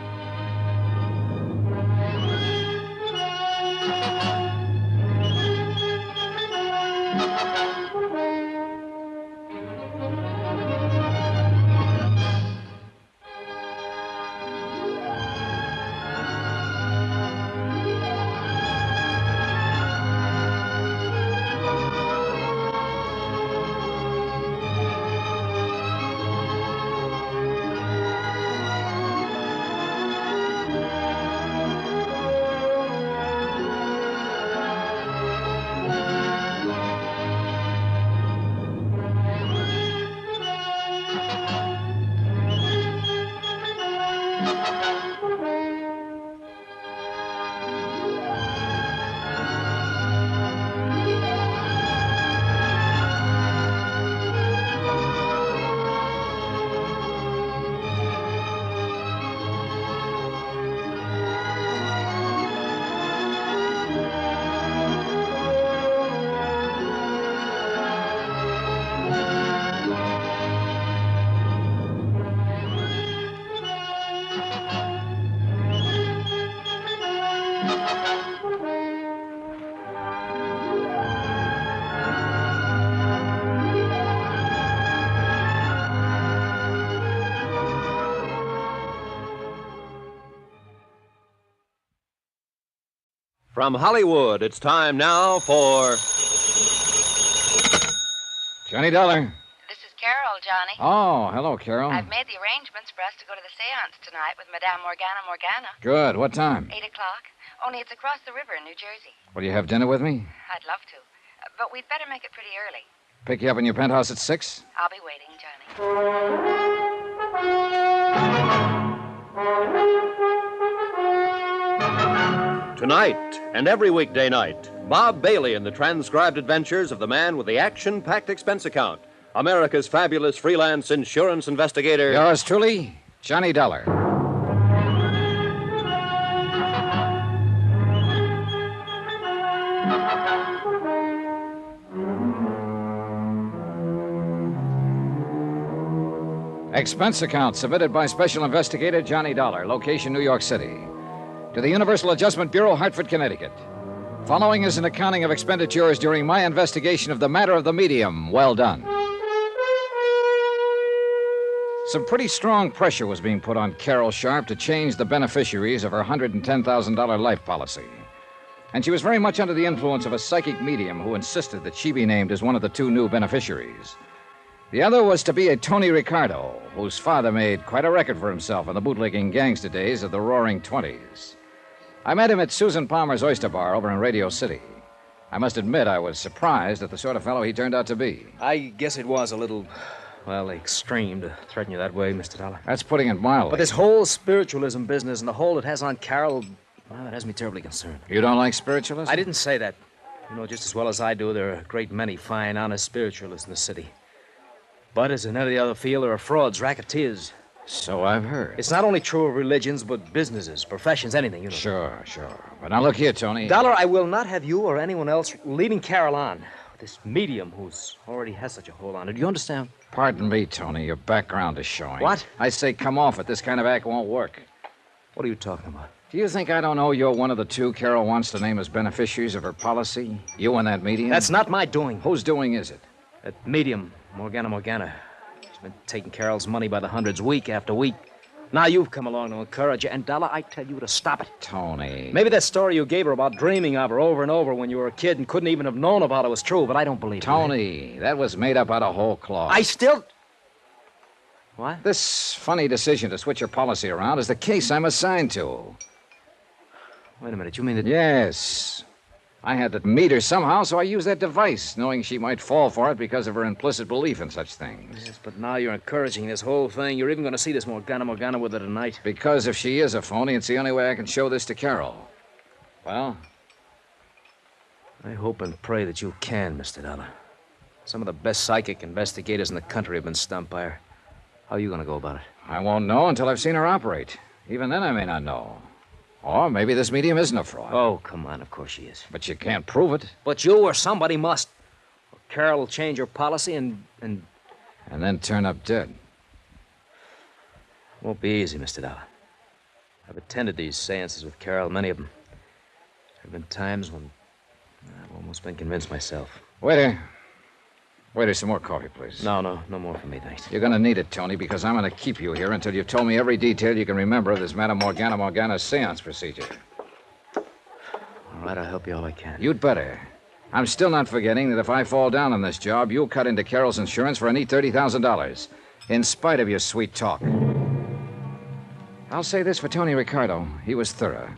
From Hollywood, it's time now for Johnny Dollar. This is Carol, Johnny. Oh, hello, Carol. I've made the arrangements for us to go to the seance tonight with Madame Morgana. Good. What time? 8 o'clock. Only it's across the river in New Jersey. Will you have dinner with me? I'd love to. But we'd better make it pretty early. Pick you up in your penthouse at 6? I'll be waiting, Johnny. Tonight and every weekday night, Bob Bailey in the transcribed adventures of the man with the action-packed expense account, America's fabulous freelance insurance investigator. Yours truly, Johnny Dollar. Expense account submitted by Special Investigator Johnny Dollar, location New York City. To the Universal Adjustment Bureau, Hartford, Connecticut. Following is an accounting of expenditures during my investigation of the matter of the medium. Well done. Some pretty strong pressure was being put on Carol Sharp to change the beneficiaries of her $110,000 life policy. And she was very much under the influence of a psychic medium who insisted that she be named as one of the two new beneficiaries. The other was to be a Tony Ricardo, whose father made quite a record for himself in the bootlegging gangster days of the Roaring Twenties. I met him at Susan Palmer's Oyster Bar over in Radio City. I must admit I was surprised at the sort of fellow he turned out to be. I guess it was a little, well, extreme to threaten you that way, Mr. Dollar. That's putting it mildly. But this whole spiritualism business and the hold it has on Carol, well, it has me terribly concerned. You don't like spiritualism? I didn't say that. You know just as well as I do, there are a great many fine, honest spiritualists in the city. But as in any other field, there are frauds, racketeers. So I've heard. It's not only true of religions, but businesses, professions, anything, you know. Sure. But now look here, Tony. Dollar, I will not have you or anyone else leading Carol on. This medium who's already has such a hold on her. Do you understand? Pardon me, Tony. Your background is showing. What? I say come off it. This kind of act won't work. What are you talking about? Do you think I don't know you're one of the two Carol wants to name as beneficiaries of her policy? You and that medium? That's not my doing. Whose doing is it? That medium, Morgana. She's been taking Carol's money by the hundreds week after week. Now you've come along to encourage her, and Della, I tell you to stop it. Tony. Maybe that story you gave her about dreaming of her over and over when you were a kid and couldn't even have known about it was true, but I don't believe it. Tony, that was made up out of whole cloth. I still... What? This funny decision to switch your policy around is the case I'm assigned to. Wait a minute, you mean that... Yes. I had to meet her somehow, so I used that device, knowing she might fall for it because of her implicit belief in such things. Yes, but now you're encouraging this whole thing. You're even going to see this Morgana with her tonight. Because if she is a phony, it's the only way I can show this to Carol. Well? I hope and pray that you can, Mr. Dollar. Some of the best psychic investigators in the country have been stumped by her. How are you going to go about it? I won't know until I've seen her operate. Even then, I may not know. Or maybe this medium isn't a fraud. Oh, come on, of course she is. But you can't prove it. But you or somebody must. Or Carol will change her policy and then turn up dead. Won't be easy, Mr. Dollar. I've attended these seances with Carol, many of them. There have been times when I've almost been convinced myself. Waiter, some more coffee, please. No more for me, thanks. You're going to need it, Tony, because I'm going to keep you here until you've told me every detail you can remember of this Madame Morgana seance procedure. All right, I'll help you all I can. You'd better. I'm still not forgetting that if I fall down on this job, you'll cut into Carol's insurance for a neat $30,000, in spite of your sweet talk. I'll say this for Tony Ricardo. He was thorough,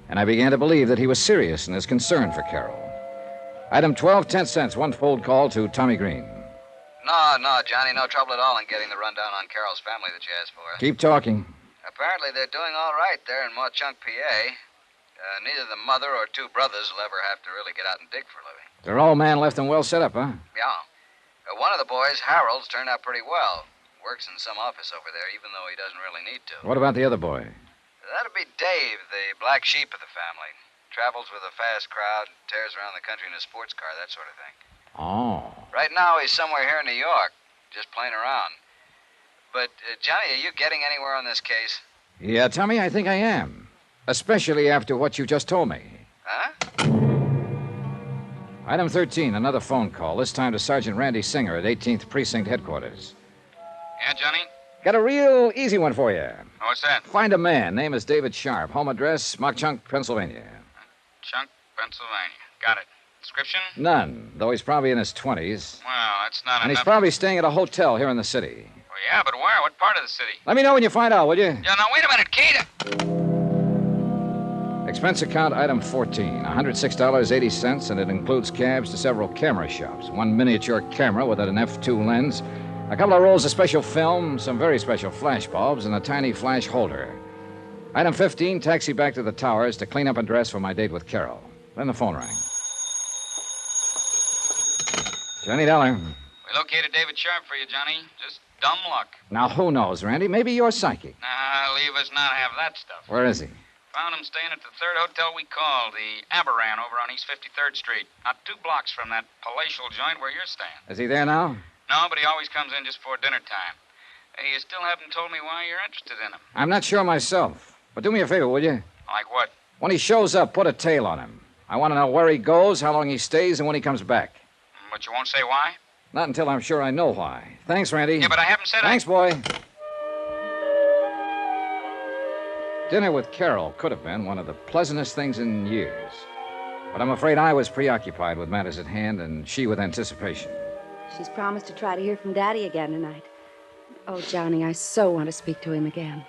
and I began to believe that he was serious in his concern for Carol. Item 12, 10 cents, one fold call to Tommy Green. No, Johnny, no trouble at all in getting the rundown on Carol's family that you asked for. Keep talking. Apparently they're doing all right there in Mauchunk, PA. Neither the mother or two brothers will ever have to really get out and dig for a living. They're all man left and well set up, huh? Yeah. One of the boys, Harold's, turned out pretty well. Works in some office over there, even though he doesn't really need to. What about the other boy? That'd be Dave, the black sheep of the family. Travels with a fast crowd, tears around the country in a sports car, that sort of thing. Oh. Right now, he's somewhere here in New York, just playing around. But, Johnny, are you getting anywhere on this case? Yeah, Tommy, I think I am. Especially after what you just told me. Huh? Item 13, another phone call, this time to Sergeant Randy Singer at 18th Precinct Headquarters. Yeah, Johnny? Got a real easy one for you. What's that? Find a man. Name is David Sharp. Home address, Mauchunk, Pennsylvania. Chunk, Pennsylvania. Got it. Description? None, though he's probably in his 20s. Well, that's not And enough. he's probably staying at a hotel here in the city. Well, yeah, but where? What part of the city? Let me know when you find out, will you? Yeah, now, wait a minute, Kate. Expense account item 14, $106.80, and it includes cabs to several camera shops. One miniature camera with an f2 lens, a couple of rolls of special film, some very special flash bulbs, and a tiny flash holder. Item 15, taxi back to the towers to clean up and dress for my date with Carol. Then the phone rang. Johnny Dollar. We located David Sharp for you, Johnny. Just dumb luck. Now, who knows, Randy? Maybe you're psychic. Nah, leave us not have that stuff. Where is he? Found him staying at the third hotel we called, the Aberran over on East 53rd Street. Not 2 blocks from that palatial joint where you're staying. Is he there now? No, but he always comes in just before dinner time. Hey, you still haven't told me why you're interested in him. I'm not sure myself. But do me a favor, will you? Like what? When he shows up, put a tail on him. I want to know where he goes, how long he stays, and when he comes back. But you won't say why? Not until I'm sure I know why. Thanks, Randy. Yeah, but I haven't said Thanks, boy. Dinner with Carol could have been one of the pleasantest things in years. But I'm afraid I was preoccupied with matters at hand and she with anticipation. She's promised to try to hear from Daddy again tonight. Oh, Johnny, I so want to speak to him again.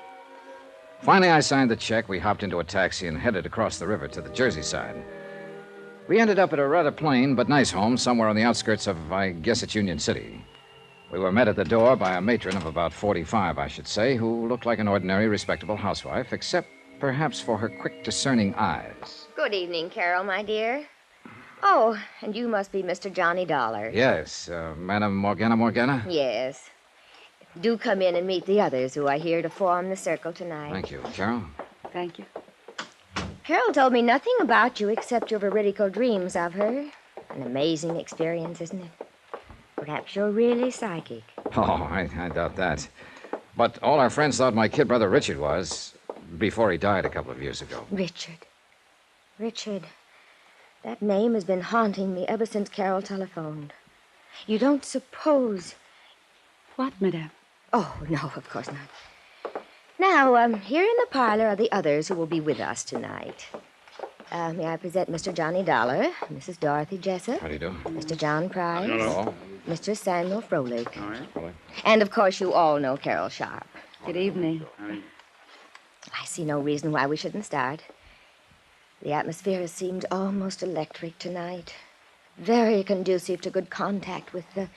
Finally, I signed the check. We hopped into a taxi and headed across the river to the Jersey side. We ended up at a rather plain but nice home somewhere on the outskirts of, I guess it's Union City. We were met at the door by a matron of about 45, I should say, who looked like an ordinary, respectable housewife, except perhaps for her quick, discerning eyes. Good evening, Carol, my dear. Oh, and you must be Mr. Johnny Dollar. Yes, Madame Morgana? Yes. Do come in and meet the others who are here to form the circle tonight. Thank you. Carol? Thank you. Carol told me nothing about you except your veridical dreams of her. An amazing experience, isn't it? Perhaps you're really psychic. Oh, I doubt that. But all our friends thought my kid brother Richard was before he died a couple of years ago. Richard. Richard. That name has been haunting me ever since Carol telephoned. You don't suppose... What, madame? Oh, no, of course not. Now, here in the parlor are the others who will be with us tonight. May I present Mr. Johnny Dollar, Mrs. Dorothy Jessup. How do you do? Mr. John Price. Hello. Mr. Samuel Froelich. All right. And, of course, you all know Carol Sharp. Good evening. I see no reason why we shouldn't start. The atmosphere has seemed almost electric tonight. Very conducive to good contact with the,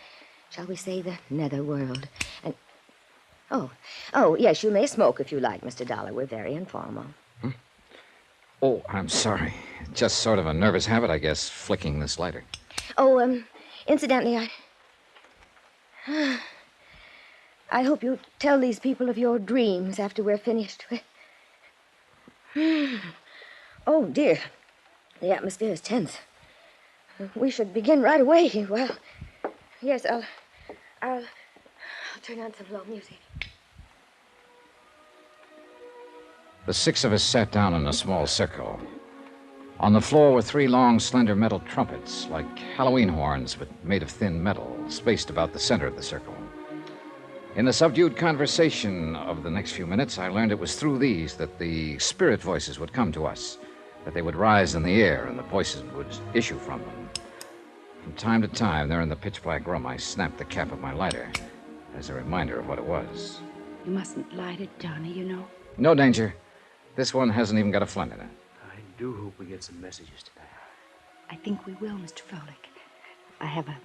shall we say, the netherworld. And, oh, yes, you may smoke if you like, Mr. Dollar. We're very informal. Oh, I'm sorry. Just sort of a nervous habit, I guess, flicking this lighter. Oh, incidentally, I hope you tell these people of your dreams after we're finished. Oh, dear. The atmosphere is tense. We should begin right away. Well, yes, I'll turn on some low music. The six of us sat down in a small circle. On the floor were three long, slender metal trumpets, like Halloween horns, but made of thin metal, spaced about the center of the circle. In the subdued conversation of the next few minutes, I learned it was through these that the spirit voices would come to us, that they would rise in the air and the voices would issue from them. From time to time, there in the pitch-black room, I snapped the cap of my lighter as a reminder of what it was. You mustn't light it, Johnny, you know. No danger. This one hasn't even got a flint in it. I do hope we get some messages today. I think we will, Mr. Froelich. I have a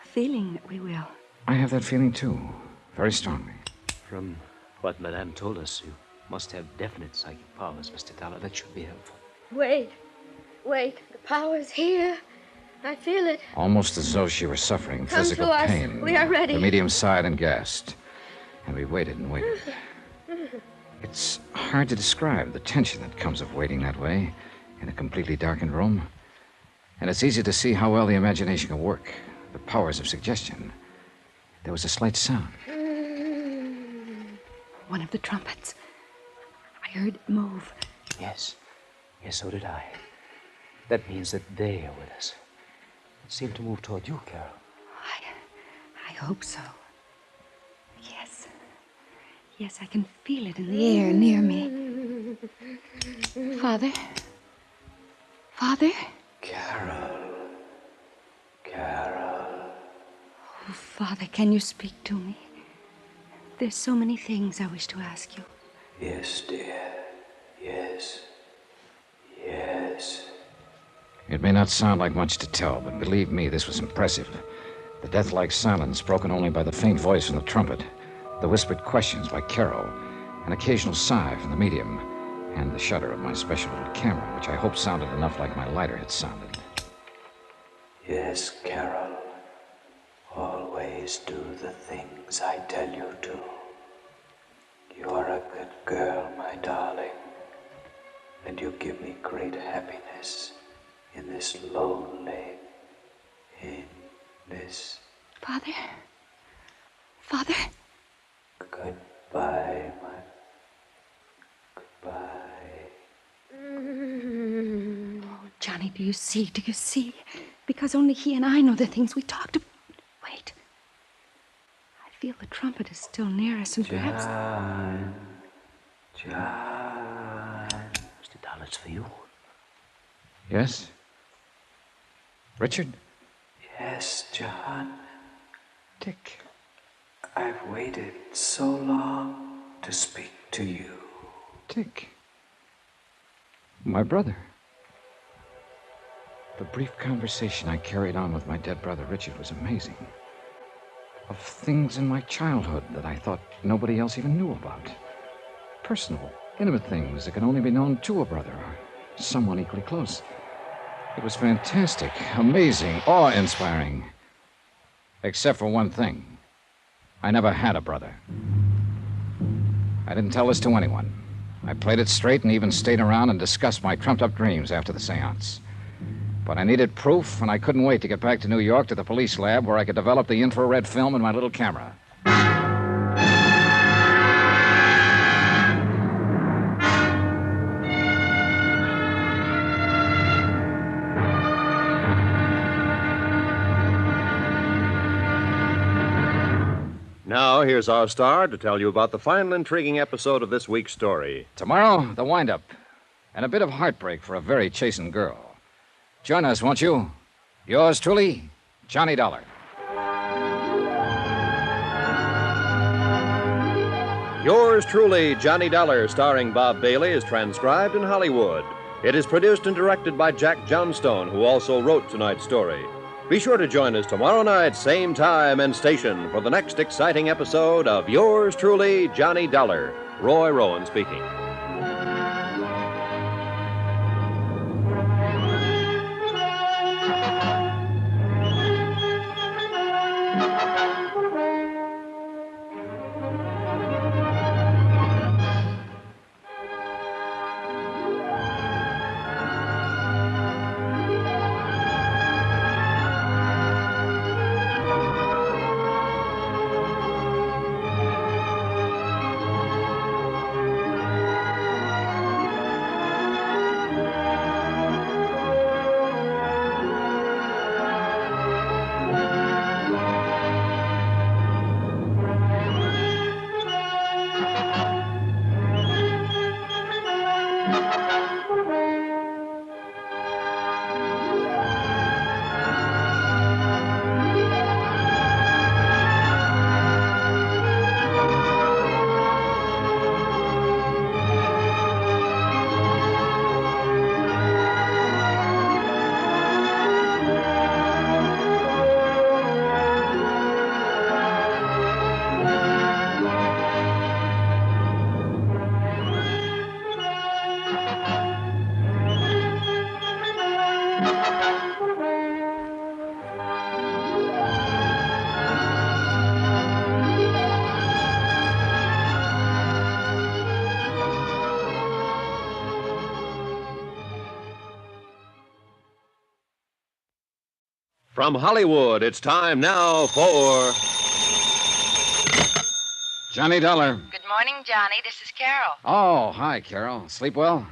feeling that we will. I have that feeling, too. Very strongly. From what Madame told us, you must have definite psychic powers, Mr. Dollar. That should be helpful. Wait. The power's here. I feel it. Almost as though she were suffering Come physical to us. pain. We are ready. The medium sighed and gasped. And we waited and waited. It's hard to describe the tension that comes of waiting that way in a completely darkened room. And it's easy to see how well the imagination can work, the powers of suggestion. There was a slight sound. One of the trumpets. I heard it move. Yes, so did I. That means that they are with us. It seemed to move toward you, Carol. I hope so. Yes, I can feel it in the air near me. Father? Carol. Oh, Father, can you speak to me? There's so many things I wish to ask you. Yes, dear. Yes. It may not sound like much to tell, but believe me, this was impressive. The death-like silence broken only by the faint voice from the trumpet, the whispered questions by Carol, an occasional sigh from the medium, and the shutter of my special little camera, which I hope sounded enough like my lighter had sounded. Yes, Carol. Always do the things I tell you to. You're a good girl, my darling. And you give me great happiness in this lonely, Father? Goodbye, Oh, Johnny, do you see? Because only he and I know the things we talked about. Wait. I feel the trumpet is still near us, and perhaps... John. Mr. Dollar, it's for you. Yes? Richard? Yes, John. Dick. I've waited so long to speak to you. Dick. My brother. The brief conversation I carried on with my dead brother Richard was amazing. Of things in my childhood that I thought nobody else even knew about. Personal, intimate things that could only be known to a brother or someone equally close. It was fantastic, amazing, awe-inspiring. Except for one thing. I never had a brother. I didn't tell this to anyone. I played it straight and even stayed around and discussed my trumped-up dreams after the seance. But I needed proof, and I couldn't wait to get back to New York to the police lab where I could develop the infrared film in my little camera. Now, here's our star to tell you about the final intriguing episode of this week's story. Tomorrow, the wind-up, and a bit of heartbreak for a very chastened girl. Join us, won't you? Yours truly, Johnny Dollar. Yours truly, Johnny Dollar, starring Bob Bailey, is transcribed in Hollywood. It is produced and directed by Jack Johnstone, who also wrote tonight's story. Be sure to join us tomorrow night, same time and station, for the next exciting episode of Yours truly, Johnny Dollar. Roy Rowan speaking. From Hollywood, it's time now for Johnny Dollar. Good morning, Johnny. This is Carol. Oh, hi, Carol. Sleep well?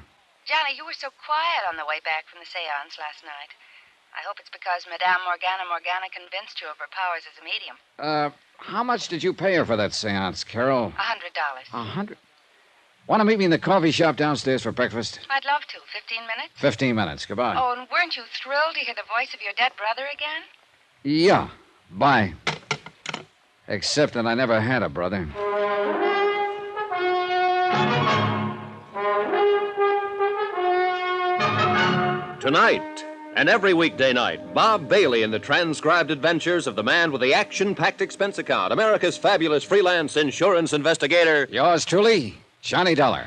Johnny, you were so quiet on the way back from the seance last night. I hope it's because Madame Morgana convinced you of her powers as a medium. How much did you pay her for that seance, Carol? $100. $100? Want to meet me in the coffee shop downstairs for breakfast? I'd love to. 15 minutes? 15 minutes. Goodbye. Oh, and weren't you thrilled to hear the voice of your dead brother again? Yeah. Bye. Except that I never had a brother. Tonight, and every weekday night, Bob Bailey in the transcribed adventures of the man with the action-packed expense account, America's fabulous freelance insurance investigator. Yours truly, Johnny Dollar.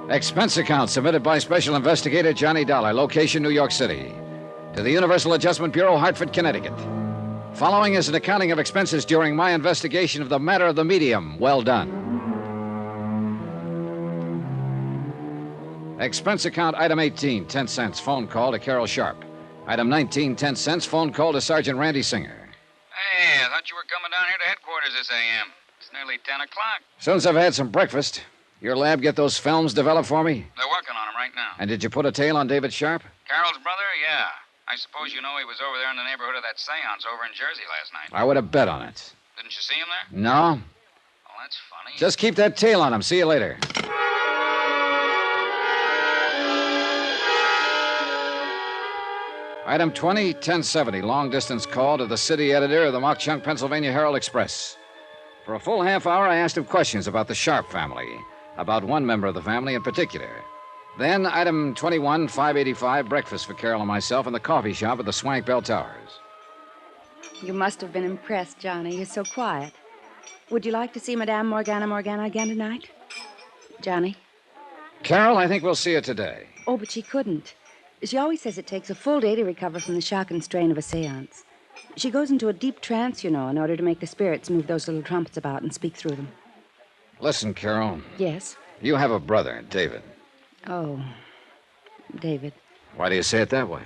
Expense account submitted by Special Investigator Johnny Dollar, location New York City. To the Universal Adjustment Bureau, Hartford, Connecticut. Following is an accounting of expenses during my investigation of the matter of the medium. Well done. Expense account item 18, 10 cents, phone call to Carol Sharp. Item 19, 10 cents, phone call to Sergeant Randy Singer. Hey, I thought you were coming down here to headquarters this a.m. It's nearly 10 o'clock. As soon as I've had some breakfast, your lab get those films developed for me? They're working on them right now. And did you put a tail on David Sharp? Carol's brother? Yeah. I suppose you know he was over there in the neighborhood of that seance over in Jersey last night. I would have bet on it. Didn't you see him there? No. Oh, that's funny. Just keep that tail on him. See you later. Item 20, 1070, long-distance call to the city editor of the Mock-Chunk, Pennsylvania Herald Express. For a full half hour, I asked him questions about the Sharp family, about one member of the family in particular. Then, item 21, 585, breakfast for Carol and myself in the coffee shop at the Swank Bell Towers. You must have been impressed, Johnny. You're so quiet. Would you like to see Madame Morgana again tonight? Johnny? Carol, I think we'll see her today. Oh, but she couldn't. She always says it takes a full day to recover from the shock and strain of a seance. She goes into a deep trance, you know, in order to make the spirits move those little trumpets about and speak through them. Listen, Carol. Yes? You have a brother, David. Oh, David. Why do you say it that way?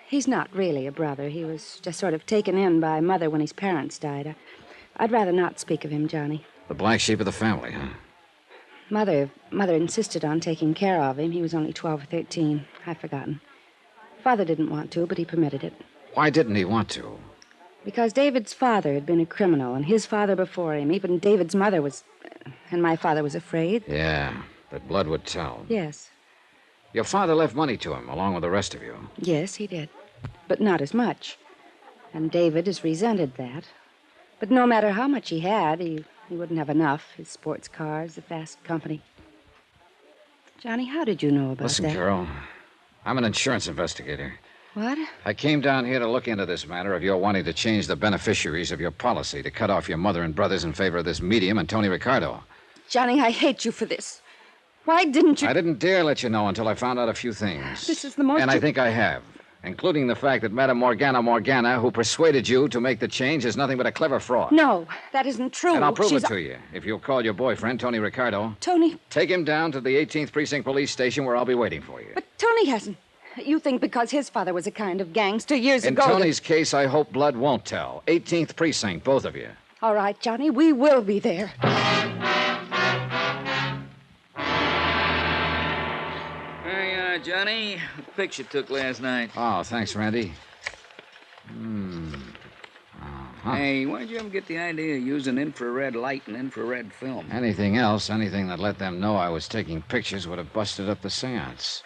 He's not really a brother. He was just sort of taken in by Mother when his parents died. I'd rather not speak of him, Johnny. The black sheep of the family, huh? Mother insisted on taking care of him. He was only 12 or 13. I've forgotten. Father didn't want to, but he permitted it. Why didn't he want to? Because David's father had been a criminal, and his father before him. Even David's mother was... And my father was afraid. Yeah, but blood would tell. Yes. Your father left money to him, along with the rest of you. Yes, he did. But not as much. And David has resented that. But no matter how much he had, he wouldn't have enough. His sports cars, the fast company. Johnny, how did you know about Listen, that? Carol, I'm an insurance investigator. What? I came down here to look into this matter of your wanting to change the beneficiaries of your policy to cut off your mother and brothers in favor of this medium and Tony Ricardo. Johnny, I hate you for this. Why didn't you... I didn't dare let you know until I found out a few things. This is the most... And I think I have. Including the fact that Madame Morgana, who persuaded you to make the change, is nothing but a clever fraud. No, that isn't true. And I'll prove it to you. If you'll call your boyfriend, Tony Ricardo. Tony... Take him down to the 18th Precinct Police Station where I'll be waiting for you. But Tony hasn't. You think because his father was a kind of gangster years In ago... In Tony's case, I hope blood won't tell. 18th Precinct, both of you. All right, Johnny, we will be there. Johnny, the picture took last night. Oh, thanks, Randy. Hey, why'd you ever get the idea of using infrared light and infrared film? Anything else, anything that let them know I was taking pictures would have busted up the seance.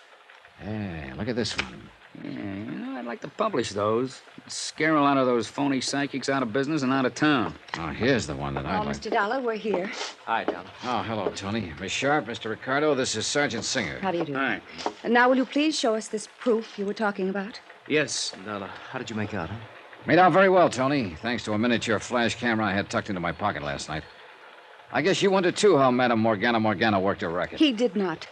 Hey, look at this one. Yeah, you know, I'd like to publish those. Scare a lot of those phony psychics out of business and out of town. Oh, here's the one that I'd like. Mr. Dollar, we're here. Hi, Dollar. Oh, hello, Tony. Miss Sharp, Mr. Ricardo, this is Sergeant Singer. How do you do? Hi. And now, will you please show us this proof you were talking about? Yes, Dollar. How did you make out, huh? Made out very well, Tony, thanks to a miniature flash camera I had tucked into my pocket last night. I guess you wondered, too, how Madame Morgana worked her racket. He did not.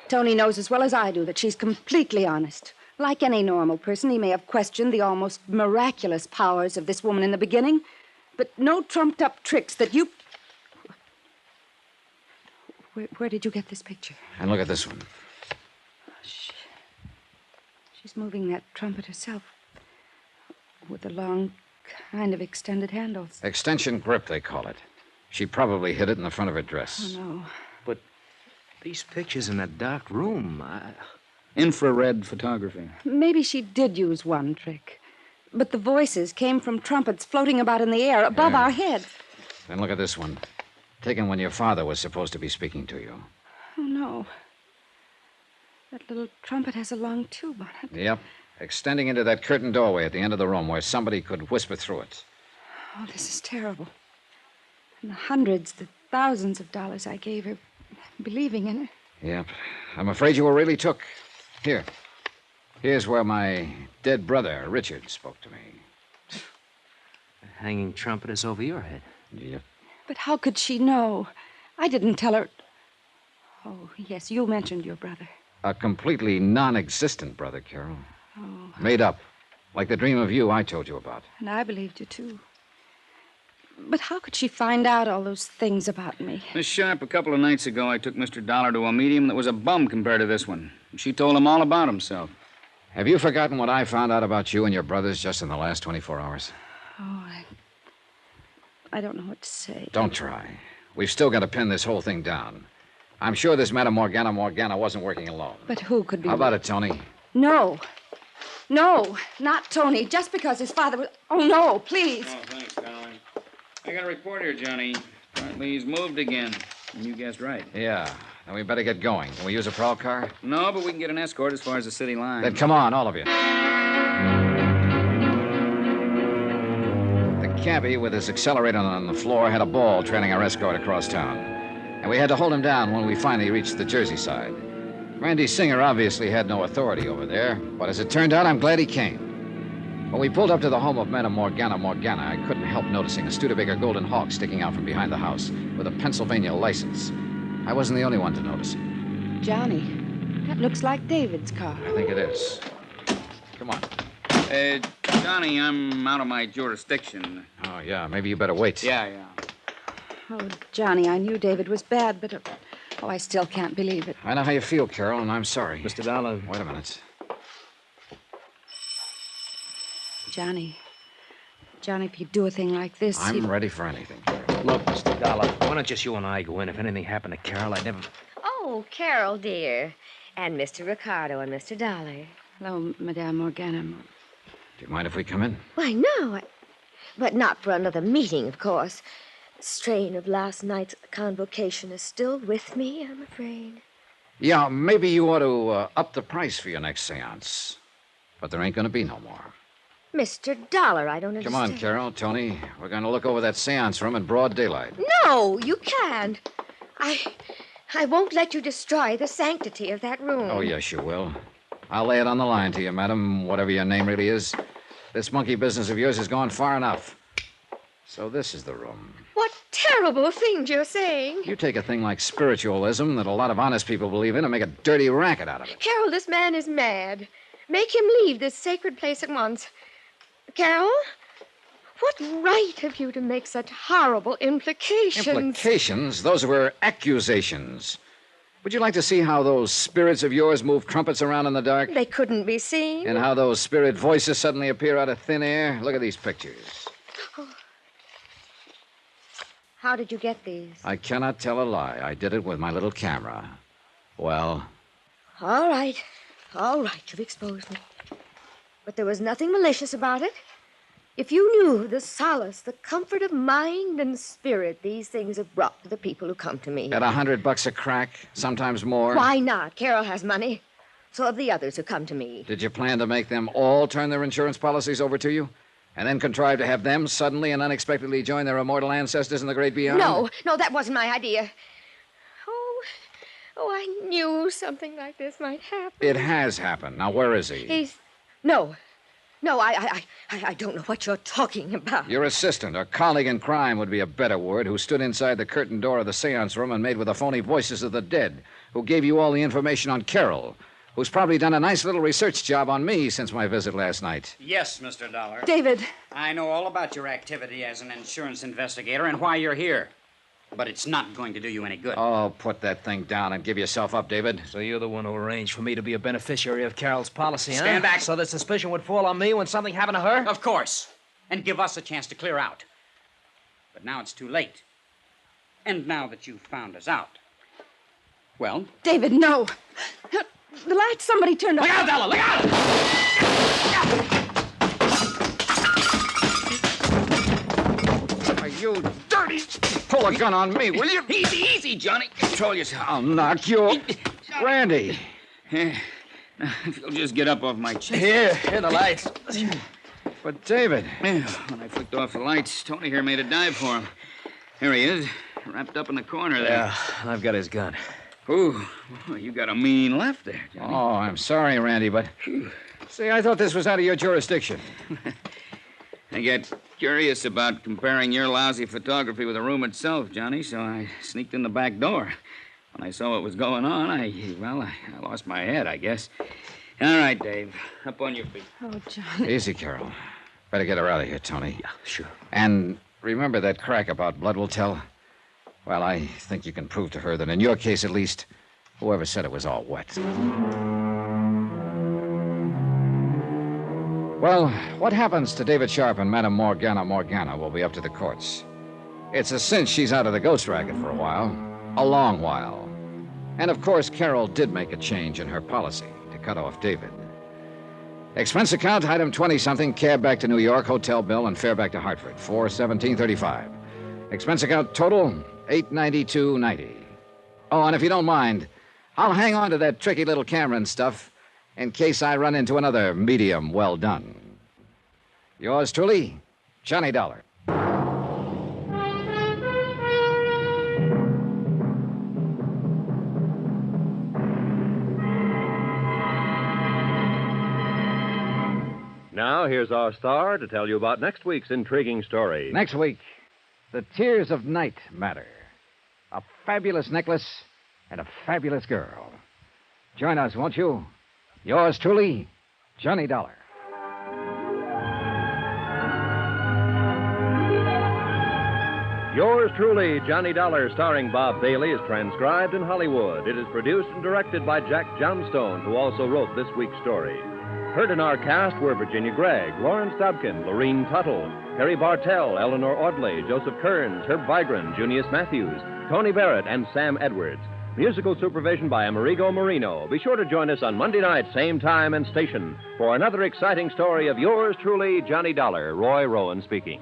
Tony knows as well as I do that she's completely honest. Like any normal person, he may have questioned the almost miraculous powers of this woman in the beginning, but no trumped-up tricks that you... Where did you get this picture? And look at this one. She's moving that trumpet herself with the long, kind of extended handles. Extension grip, they call it. She probably hid it in the front of her dress. Oh, no. But these pictures in that dark room, Infrared photography. Maybe she did use one trick. But the voices came from trumpets floating about in the air above our heads. Then look at this one. Taken when your father was supposed to be speaking to you. Oh, no. That little trumpet has a long tube on it. Yep. Extending into that curtained doorway at the end of the room where somebody could whisper through it. Oh, this is terrible. And the hundreds, the thousands of dollars I gave her, believing in her. Yep. I'm afraid you were really took. Here. Here's where my dead brother, Richard, spoke to me. The hanging trumpet is over your head. Yep. But how could she know? I didn't tell her. Oh, yes, you mentioned your brother. A completely non-existent brother, Carol. Oh. Made up. Like the dream of you I told you about. And I believed you, too. But how could she find out all those things about me? Miss Sharp, a couple of nights ago, I took Mr. Dollar to a medium that was a bum compared to this one. She told him all about himself. Have you forgotten what I found out about you and your brothers just in the last 24 hours? Oh, I don't know what to say. Don't try. We've still got to pin this whole thing down. I'm sure this Madame Morgana wasn't working alone. But who could be... How about it, Tony? No. No, not Tony. Just because his father was... Oh, no, please. Oh, thanks, darling. I got a report here, Johnny. Apparently he's moved again. And you guessed right. Yeah. Then we better get going. Can we use a prowl car? No, but we can get an escort as far as the city line. Then come on, all of you. The cabbie, with his accelerator on the floor, had a ball trailing our escort across town. And we had to hold him down when we finally reached the Jersey side. Randy Singer obviously had no authority over there, but as it turned out, I'm glad he came. When we pulled up to the home of Madame Morgana, I couldn't help noticing a Studebaker Golden Hawk sticking out from behind the house with a Pennsylvania license. I wasn't the only one to notice it. Johnny, that looks like David's car. I think it is. Come on. Johnny, I'm out of my jurisdiction. Oh, yeah, maybe you better wait. Yeah. Oh, Johnny, I knew David was bad, but... Oh, I still can't believe it. I know how you feel, Carol, and I'm sorry. Mr. Dollar. Wait a minute. Johnny, if you do a thing like this... I'm ready for anything. Look, Mr. Dollar, why don't just you and I go in? If anything happened to Carol, I'd never... Oh, Carol, dear. And Mr. Ricardo and Mr. Dollar. Hello, Madame Morgana. Do you mind if we come in? Why, no. But not for another meeting, of course. The strain of last night's convocation is still with me, I'm afraid. Yeah, maybe you ought to up the price for your next seance. But there ain't going to be no more. Mr. Dollar, I don't Come understand. on, Carol, Tony. We're going to look over that seance room in broad daylight. No, you can't. I won't let you destroy the sanctity of that room. Oh, yes, you will. I'll lay it on the line to you, madam, whatever your name really is. This monkey business of yours has gone far enough. So this is the room. What terrible things you're saying. You take a thing like spiritualism that a lot of honest people believe in and make a dirty racket out of it. Carol, this man is mad. Make him leave this sacred place at once. Carol, what right have you to make such horrible implications? Implications? Those were accusations. Would you like to see how those spirits of yours move trumpets around in the dark? They couldn't be seen. And how those spirit voices suddenly appear out of thin air? Look at these pictures. Oh. How did you get these? I cannot tell a lie. I did it with my little camera. Well? All right, you've exposed me. But there was nothing malicious about it. If you knew the solace, the comfort of mind and spirit these things have brought to the people who come to me. At $100 a crack, sometimes more. Why not? Carol has money. So have the others who come to me. Did you plan to make them all turn their insurance policies over to you? And then contrive to have them suddenly and unexpectedly join their immortal ancestors in the great beyond? No, that wasn't my idea. Oh, I knew something like this might happen. It has happened. Now, where is he? No, I don't know what you're talking about. Your assistant or colleague in crime would be a better word, who stood inside the curtained door of the seance room and made with the phony voices of the dead, who gave you all the information on Carol, who's probably done a nice little research job on me since my visit last night. Yes, Mr. Dollar. David. I know all about your activity as an insurance investigator and why you're here. But it's not going to do you any good. Oh, put that thing down and give yourself up, David. So you're the one who arranged for me to be a beneficiary of Carol's policy, huh? Stand back. So that suspicion would fall on me when something happened to her? Of course. And give us a chance to clear out. But now it's too late. And now that you've found us out. Well? David, no. The light somebody turned on. Look out, Della! Look out! Are you dirty? Pull a gun on me, will you? Easy, Johnny. Control yourself. I'll knock you. Randy. If you'll just get up off my chest. Here, the lights. But, David. When I flicked off the lights, Tony here made a dive for him. Here he is, wrapped up in the corner there. Yeah, I've got his gun. Ooh, you got a mean left there, Johnny. Oh, I'm sorry, Randy, but... See, I thought this was out of your jurisdiction. I got curious about comparing your lousy photography with the room itself, Johnny, so I sneaked in the back door. When I saw what was going on, I lost my head, I guess. All right, Dave, up on your feet. Oh, Johnny. Easy, Carol. Better get her out of here, Tony. Yeah, sure. And remember that crack about blood will tell? Well, I think you can prove to her that in your case, at least, whoever said it was all wet. Well, what happens to David Sharp and Madame Morgana will be up to the courts. It's a cinch she's out of the ghost racket for a while. A long while. And, of course, Carol did make a change in her policy to cut off David. Expense account, item 20-something, cab back to New York, hotel bill, and fare back to Hartford, $417.35. Expense account total, $892.90. Oh, and if you don't mind, I'll hang on to that tricky little camera and stuff in case I run into another medium well done. Yours truly, Johnny Dollar. Now, here's our star to tell you about next week's intriguing story. Next week, the tears of night matter. A fabulous necklace and a fabulous girl. Join us, won't you? Yours truly, Johnny Dollar. Yours truly, Johnny Dollar, starring Bob Bailey, is transcribed in Hollywood. It is produced and directed by Jack Johnstone, who also wrote this week's story. Heard in our cast were Virginia Gregg, Lawrence Dobkin, Lorene Tuttle, Harry Bartell, Eleanor Audley, Joseph Kearns, Herb Vigran, Junius Matthews, Tony Barrett, and Sam Edwards. Musical supervision by Amerigo Marino. Be sure to join us on Monday night, same time and station, for another exciting story of yours truly, Johnny Dollar. Roy Rowan speaking.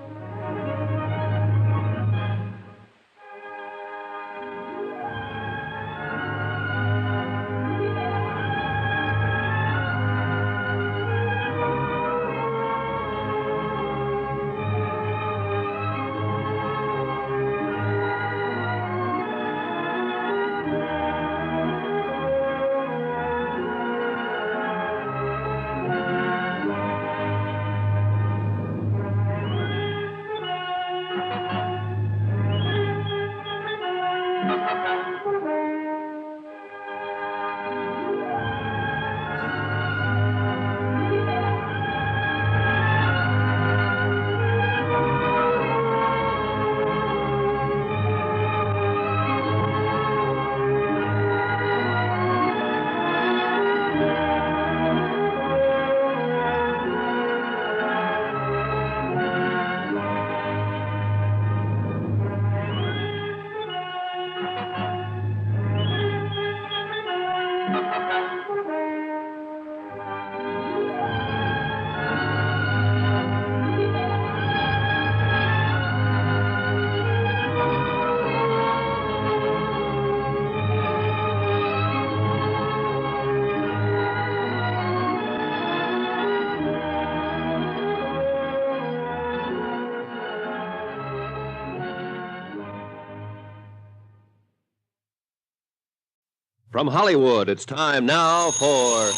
From Hollywood, it's time now for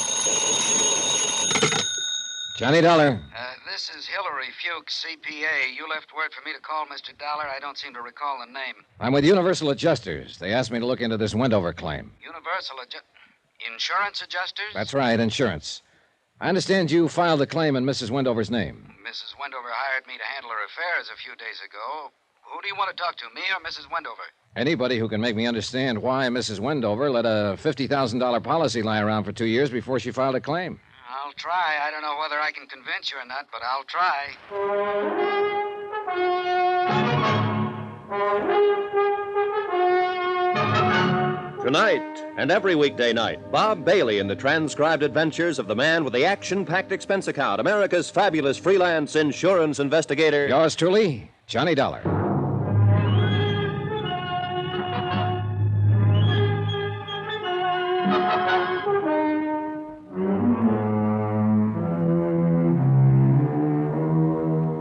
Johnny Dollar. This is Hillary Fuchs, CPA. You left word for me to call Mr. Dollar. I don't seem to recall the name. I'm with Universal Adjusters. They asked me to look into this Wendover claim. Insurance adjusters? That's right, insurance. I understand you filed a claim in Mrs. Wendover's name. Mrs. Wendover hired me to handle her affairs a few days ago. Who do you want to talk to, me or Mrs. Wendover? Anybody who can make me understand why Mrs. Wendover let a $50,000 policy lie around for 2 years before she filed a claim. I'll try. I don't know whether I can convince you or not, but I'll try. Tonight and every weekday night, Bob Bailey in the transcribed adventures of the man with the action-packed expense account, America's fabulous freelance insurance investigator. Yours truly, Johnny Dollar.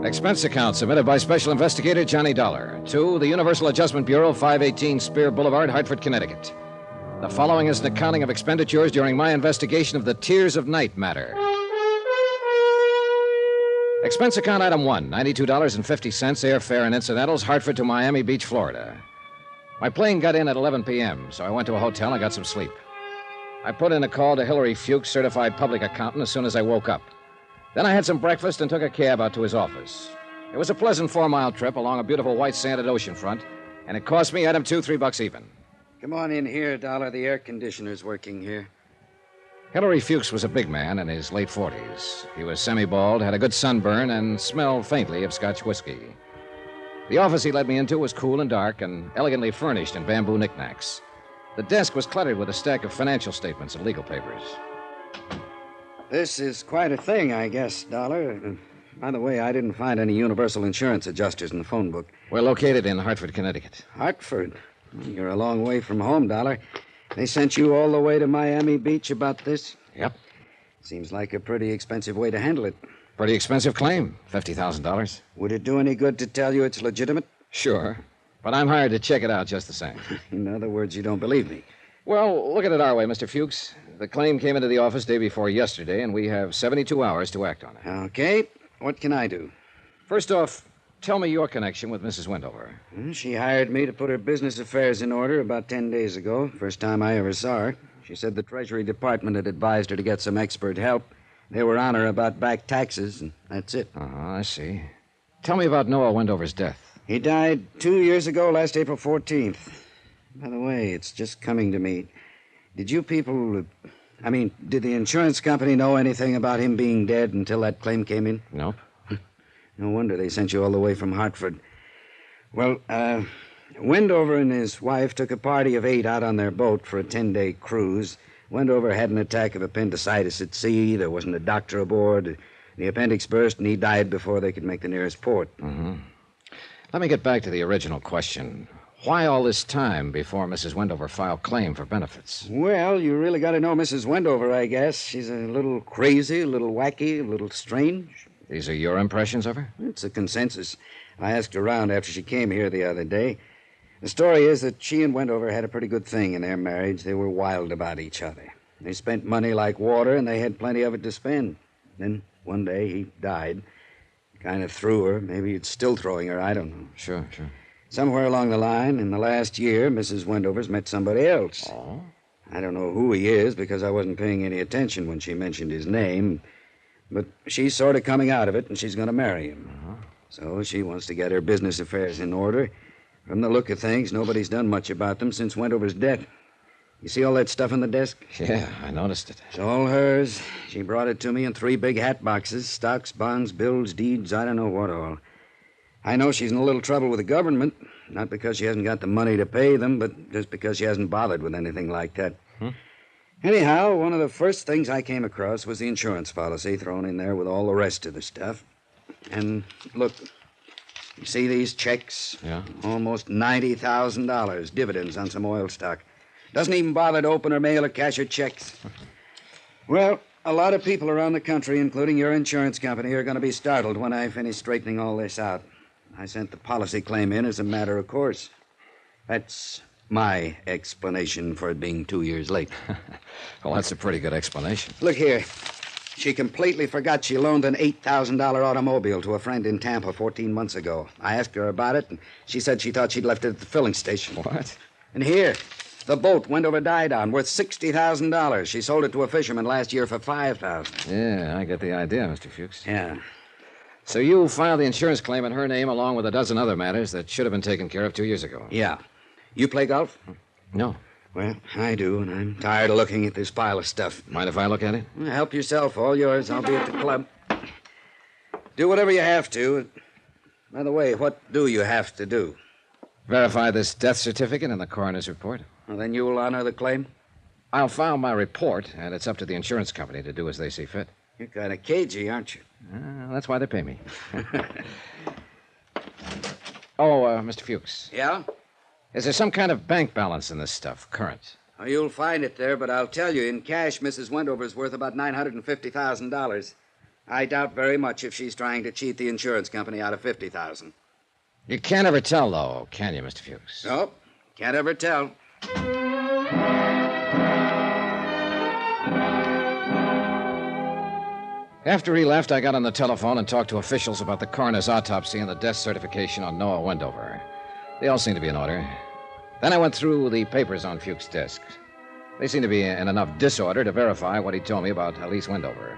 Expense account submitted by Special Investigator Johnny Dollar to the Universal Adjustment Bureau, 518 Spear Boulevard, Hartford, Connecticut. The following is an accounting of expenditures during my investigation of the Tears of Night matter. Expense account item 1, $92.50, airfare and incidentals, Hartford to Miami Beach, Florida. My plane got in at 11 p.m., so I went to a hotel and got some sleep. I put in a call to Hillary Fuchs, certified public accountant, as soon as I woke up. Then I had some breakfast and took a cab out to his office. It was a pleasant 4-mile trip along a beautiful white sanded oceanfront, and it cost me, Adam, $2-3 even. Come on in here, Dollar. The air conditioner's working here. Hillary Fuchs was a big man in his late 40s. He was semi-bald, had a good sunburn, and smelled faintly of Scotch whiskey. The office he led me into was cool and dark and elegantly furnished in bamboo knickknacks. The desk was cluttered with a stack of financial statements and legal papers. This is quite a thing, I guess, Dollar. By the way, I didn't find any universal insurance adjusters in the phone book. We're located in Hartford, Connecticut. Hartford? You're a long way from home, Dollar. They sent you all the way to Miami Beach about this? Yep. Seems like a pretty expensive way to handle it. Pretty expensive claim, $50,000. Would it do any good to tell you it's legitimate? Sure. But I'm hired to check it out just the same. In other words, you don't believe me. Well, look at it our way, Mr. Fuchs. The claim came into the office day before yesterday, and we have 72 hours to act on it. Okay. What can I do? First off, tell me your connection with Mrs. Wendover. She hired me to put her business affairs in order about 10 days ago. First time I ever saw her. She said the Treasury Department had advised her to get some expert help. They were on her about back taxes, and that's it. I see. Tell me about Noah Wendover's death. He died 2 years ago, last April 14th. By the way, it's just coming to me. Did you people... did the insurance company know anything about him being dead until that claim came in? Nope. No wonder they sent you all the way from Hartford. Well, Wendover and his wife took a party of 8 out on their boat for a 10-day cruise. Wendover had an attack of appendicitis at sea. There wasn't a doctor aboard. The appendix burst, and he died before they could make the nearest port. Mm-hmm. Let me get back to the original question. Why all this time before Mrs. Wendover filed claim for benefits? Well, you really got to know Mrs. Wendover, I guess. She's a little crazy, a little wacky, a little strange. These are your impressions of her? It's a consensus. I asked around after she came here the other day. The story is that she and Wendover had a pretty good thing in their marriage. They were wild about each other. They spent money like water, and they had plenty of it to spend. Then one day he died. Kind of threw her. Maybe it's still throwing her. I don't know. Sure. Somewhere along the line, in the last year, Mrs. Wendover's met somebody else. Oh? I don't know who he is because I wasn't paying any attention when she mentioned his name. But she's sort of coming out of it, and she's going to marry him. Uh-huh. So she wants to get her business affairs in order. From the look of things, nobody's done much about them since Wendover's death. You see all that stuff on the desk? Yeah, I noticed it. It's all hers. She brought it to me in 3 big hat boxes. Stocks, bonds, bills, deeds, I don't know what all. I know she's in a little trouble with the government. Not because she hasn't got the money to pay them, but just because she hasn't bothered with anything like that. Anyhow, one of the first things I came across was the insurance policy thrown in there with all the rest of the stuff. And look, you see these checks? Yeah. Almost $90,000 dividends on some oil stock. Doesn't even bother to open or mail or cash her checks. Well, a lot of people around the country, including your insurance company, are going to be startled when I finish straightening all this out. I sent the policy claim in as a matter of course. That's my explanation for it being 2 years late. Well, that's a pretty good explanation. Look here. She completely forgot she loaned an $8,000 automobile to a friend in Tampa 14 months ago. I asked her about it, and she said she thought she'd left it at the filling station. What? And here, the boat Wendover died on, worth $60,000. She sold it to a fisherman last year for $5,000. Yeah, I get the idea, Mr. Fuchs. Yeah. So you filed the insurance claim in her name along with a dozen other matters that should have been taken care of 2 years ago. Yeah. You play golf? No. Well, I do, and I'm tired of looking at this pile of stuff. Mind if I look at it? Help yourself. All yours. I'll be at the club. Do whatever you have to. By the way, what do you have to do? Verify this death certificate and the coroner's report. Well, then you will honor the claim? I'll file my report, and it's up to the insurance company to do as they see fit. You're kind of cagey, aren't you? That's why they pay me. Mr. Fuchs. Yeah? Is there some kind of bank balance in this stuff, current? Oh, you'll find it there, but I'll tell you, in cash, Mrs. Wendover's worth about $950,000. I doubt very much if she's trying to cheat the insurance company out of $50,000. You can't ever tell, though, can you, Mr. Fuchs? Nope. Can't ever tell. After he left, I got on the telephone and talked to officials about the coroner's autopsy and the death certification on Noah Wendover. They all seemed to be in order. Then I went through the papers on Fuchs' desk. They seemed to be in enough disorder to verify what he told me about Elise Wendover.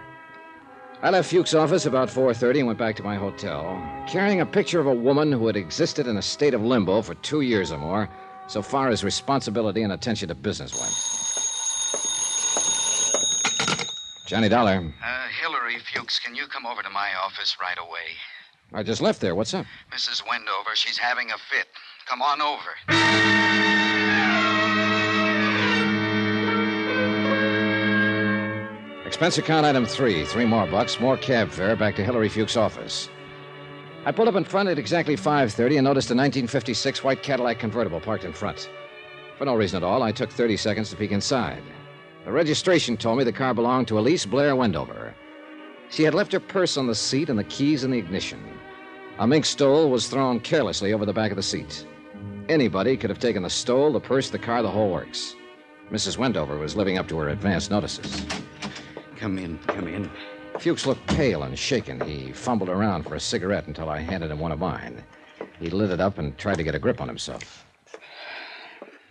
I left Fuchs' office about 4:30 and went back to my hotel, carrying a picture of a woman who had existed in a state of limbo for 2 years or more, so far as responsibility and attention to business went. Johnny Dollar. Hillary Fuchs, can you come over to my office right away? I just left there. What's up? Mrs. Wendover, she's having a fit. Come on over. Expense account item 3, $3 more, more cab fare back to Hillary Fuchs' office. I pulled up in front at exactly 5:30 and noticed a 1956 white Cadillac convertible parked in front. For no reason at all, I took 30 seconds to peek inside. The registration told me the car belonged to Elise Blair Wendover. She had left her purse on the seat and the keys in the ignition. A mink stole was thrown carelessly over the back of the seat. Anybody could have taken the stole, the purse, the car, the whole works. Mrs. Wendover was living up to her advance notices. Come in. Fuchs looked pale and shaken. He fumbled around for a cigarette until I handed him one of mine. He lit it up and tried to get a grip on himself.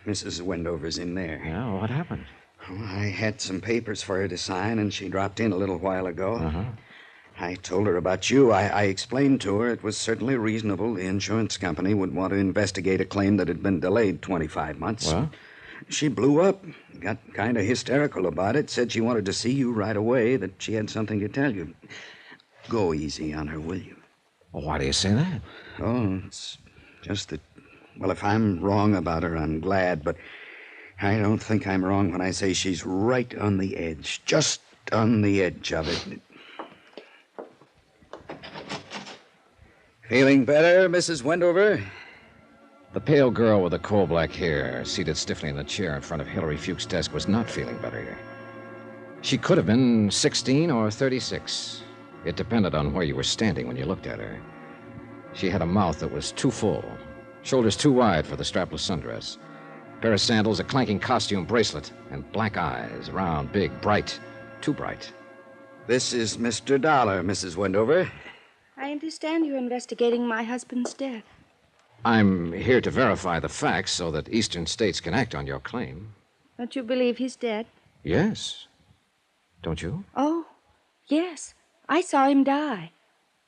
Mrs. Wendover's in there. Yeah, what happened? Well, I had some papers for her to sign, and she dropped in a little while ago. Uh-huh. I told her about you. I explained to her it was certainly reasonable the insurance company would want to investigate a claim that had been delayed 25 months. Well? She blew up, got kind of hysterical about it, said she wanted to see you right away, that she had something to tell you. Go easy on her, will you? Well, why do you say that? Oh, it's just that, well, if I'm wrong about her, I'm glad, but I don't think I'm wrong when I say she's right on the edge, just on the edge of it. Feeling better, Mrs. Wendover? The pale girl with the coal-black hair, seated stiffly in the chair in front of Hilary Fuchs' desk, was not feeling better. She could have been 16 or 36. It depended on where you were standing when you looked at her. She had a mouth that was too full, shoulders too wide for the strapless sundress, a pair of sandals, a clanking costume bracelet, and black eyes, round, big, bright, too bright. This is Mr. Dollar, Mrs. Wendover. I understand you're investigating my husband's death. I'm here to verify the facts so that Eastern states can act on your claim. Don't you believe he's dead? Yes. Don't you? Oh, yes. I saw him die.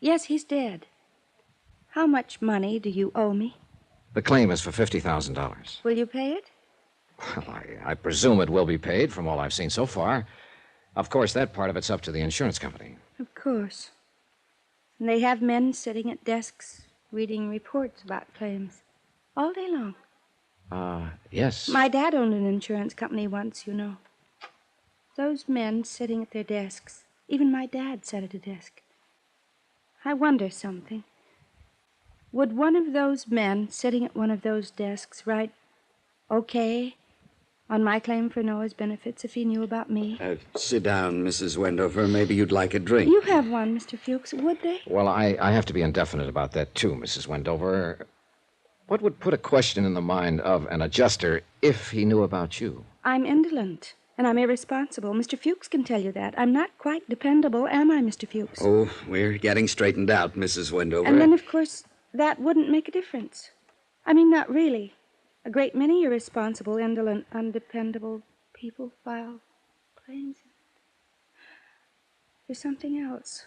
Yes, he's dead. How much money do you owe me? The claim is for $50,000. Will you pay it? Well, I presume it will be paid from all I've seen so far. Of course, that part of it's up to the insurance company. Of course. And they have men sitting at desks reading reports about claims all day long. Yes. My dad owned an insurance company once, you know. Those men sitting at their desks. Even my dad sat at a desk. I wonder something. Would one of those men sitting at one of those desks write, okay, on my claim for Noah's benefits if he knew about me? Sit down, Mrs. Wendover. Maybe you'd like a drink. You have one, Mr. Fuchs. Would they? Well, I have to be indefinite about that, too, Mrs. Wendover. What would put a question in the mind of an adjuster if he knew about you? I'm indolent, and I'm irresponsible. Mr. Fuchs can tell you that. I'm not quite dependable, am I, Mr. Fuchs? Oh, we're getting straightened out, Mrs. Wendover. And then, of course, that wouldn't make a difference. I mean, not really. A great many irresponsible, indolent, undependable people file claims. There's something else.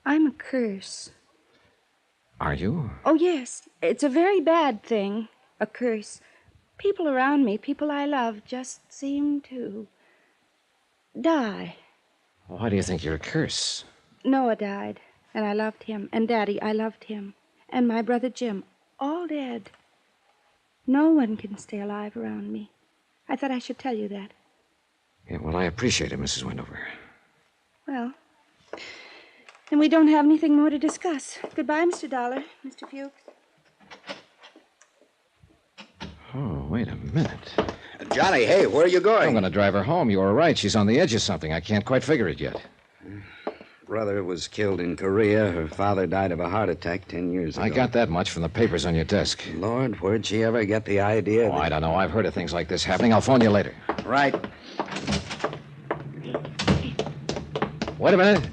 I'm a curse. Are you? Oh, yes. It's a very bad thing, a curse. People around me, people I love, just seem to die. Why do you think you're a curse? Noah died, and I loved him. And Daddy, I loved him. And my brother Jim, all dead. No one can stay alive around me. I thought I should tell you that. Yeah, well, I appreciate it, Mrs. Wendover. Well, then we don't have anything more to discuss. Goodbye, Mr. Dollar, Mr. Fuchs. Oh, wait a minute. Johnny, hey, where are you going? I'm going to drive her home. You were right. She's on the edge of something. I can't quite figure it yet. Brother was killed in Korea. Her father died of a heart attack 10 years ago. I got that much from the papers on your desk. Lord, where'd she ever get the idea? Oh, I don't know. I've heard of things like this happening. I'll phone you later. Right. Wait a minute.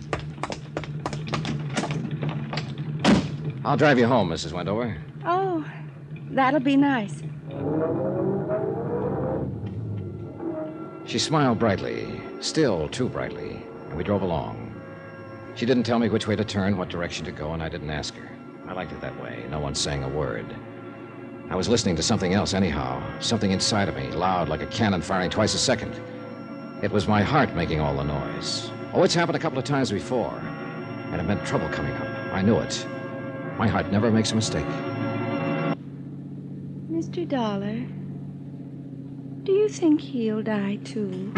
I'll drive you home, Mrs. Wendover. Oh, that'll be nice. She smiled brightly, still too brightly, and we drove along. She didn't tell me which way to turn, what direction to go, and I didn't ask her. I liked it that way, no one saying a word. I was listening to something else anyhow, something inside of me, loud like a cannon firing twice a second. It was my heart making all the noise. Oh, it's happened a couple of times before, and it meant trouble coming up. I knew it. My heart never makes a mistake. Mr. Dollar, do you think he'll die, too?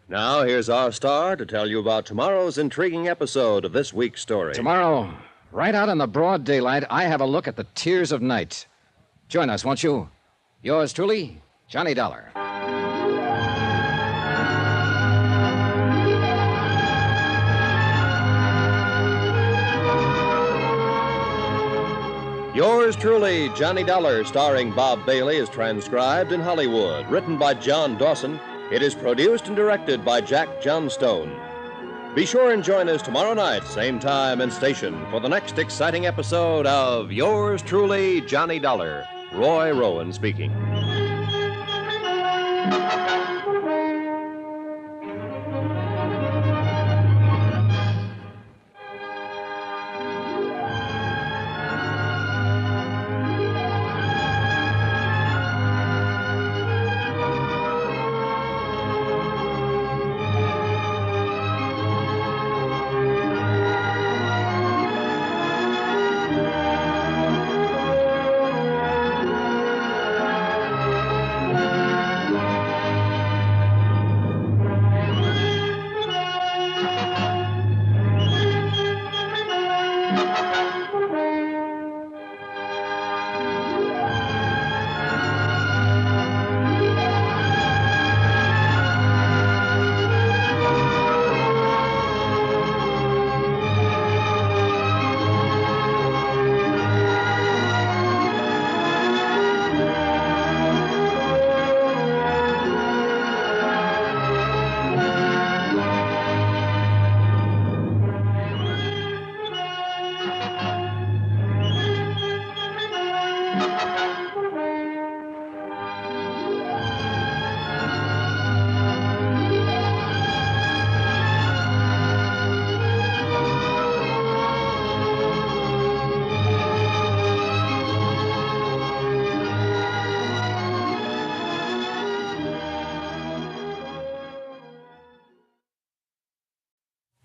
Now, here's our star to tell you about tomorrow's intriguing episode of this week's story. Tomorrow, right out in the broad daylight, I have a look at the tears of night. Join us, won't you? Yours truly, Johnny Dollar. Yours truly, Johnny Dollar, starring Bob Bailey, is transcribed in Hollywood. Written by John Dawson, it is produced and directed by Jack Johnstone. Be sure and join us tomorrow night, same time and station, for the next exciting episode of Yours Truly, Johnny Dollar. Roy Rowan speaking.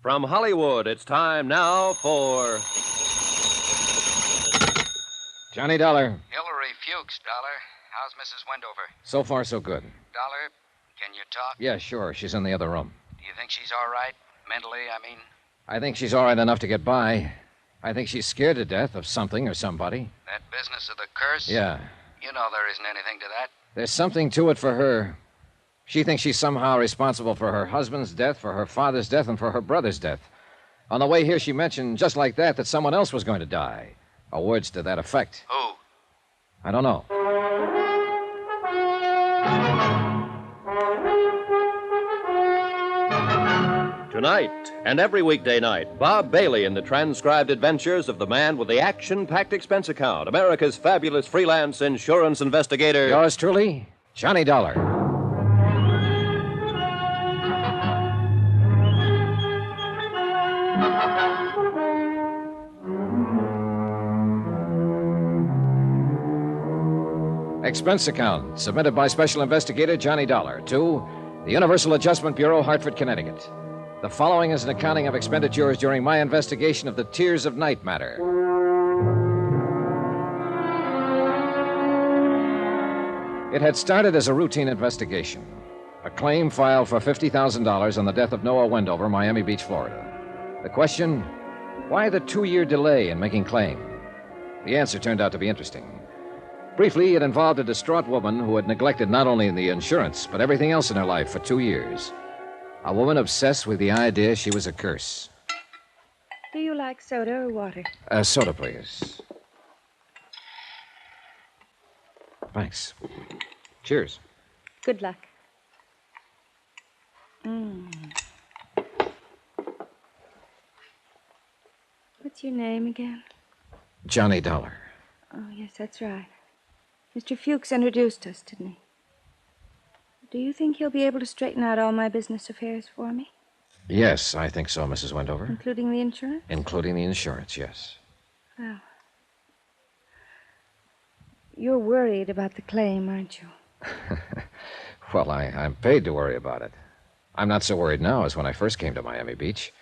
From Hollywood, it's time now for Johnny Dollar. Hillary Fuchs, Dollar. How's Mrs. Wendover? So far, so good. Dollar, can you talk? Yeah, sure. She's in the other room. Do you think she's all right? Mentally, I mean? I think she's all right enough to get by. I think she's scared to death of something or somebody. That business of the curse? Yeah. You know there isn't anything to that. There's something to it for her. She thinks she's somehow responsible for her husband's death, for her father's death, and for her brother's death. On the way here, she mentioned, just like that someone else was going to die. Or words to that effect. Who? I don't know. Tonight and every weekday night, Bob Bailey in the transcribed adventures of the man with the action-packed expense account, America's fabulous freelance insurance investigator. Yours truly, Johnny Dollar. Expense account submitted by Special Investigator Johnny Dollar to the Universal Adjustment Bureau, Hartford, Connecticut. The following is an accounting of expenditures during my investigation of the Tears of Night matter. It had started as a routine investigation. A claim filed for $50,000 on the death of Noah Wendover, Miami Beach, Florida. The question, why the 2-year delay in making claim? The answer turned out to be interesting. Briefly, it involved a distraught woman who had neglected not only the insurance, but everything else in her life for 2 years. A woman obsessed with the idea she was a curse. Do you like soda or water? Soda, please. Thanks. Cheers. Good luck. What's your name again? Johnny Dollar. Oh, yes, that's right. Mr. Fuchs introduced us, didn't he? Do you think he'll be able to straighten out all my business affairs for me? Yes, I think so, Mrs. Wendover. Including the insurance? Including the insurance, yes. Well, you're worried about the claim, aren't you? Well, I'm paid to worry about it. I'm not so worried now as when I first came to Miami Beach.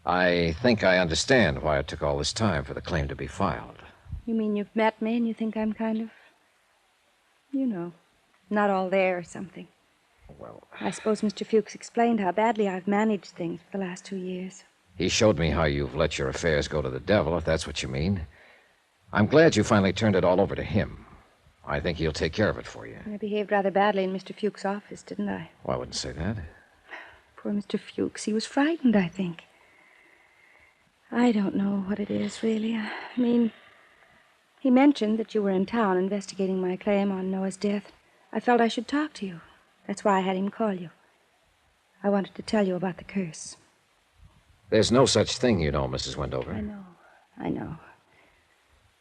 I think I understand why it took all this time for the claim to be filed. You mean you've met me and you think I'm kind of, not all there or something? Well, I suppose Mr. Fuchs explained how badly I've managed things for the last 2 years. he showed me how you've let your affairs go to the devil, if that's what you mean. I'm glad you finally turned it all over to him. I think he'll take care of it for you. I behaved rather badly in Mr. Fuchs' office, didn't I? Well, I wouldn't say that. Poor Mr. Fuchs. He was frightened, I think. I don't know what it is, really. I mean, he mentioned that you were in town investigating my claim on Noah's death. I felt I should talk to you. That's why I had him call you. I wanted to tell you about the curse. There's no such thing, you know, Mrs. Wendover. I know.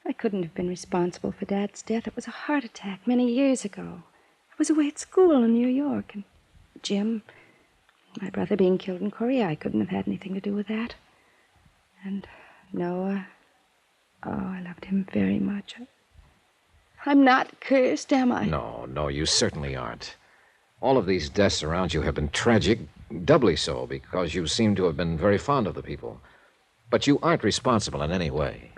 I couldn't have been responsible for Dad's death. It was a heart attack many years ago. I was away at school in New York, and Jim, my brother being killed in Korea, I couldn't have had anything to do with that. And Noah, I loved him very much. I'm not cursed, am I? No, you certainly aren't. All of these deaths around you have been tragic, doubly so, because you seem to have been very fond of the people. But you aren't responsible in any way.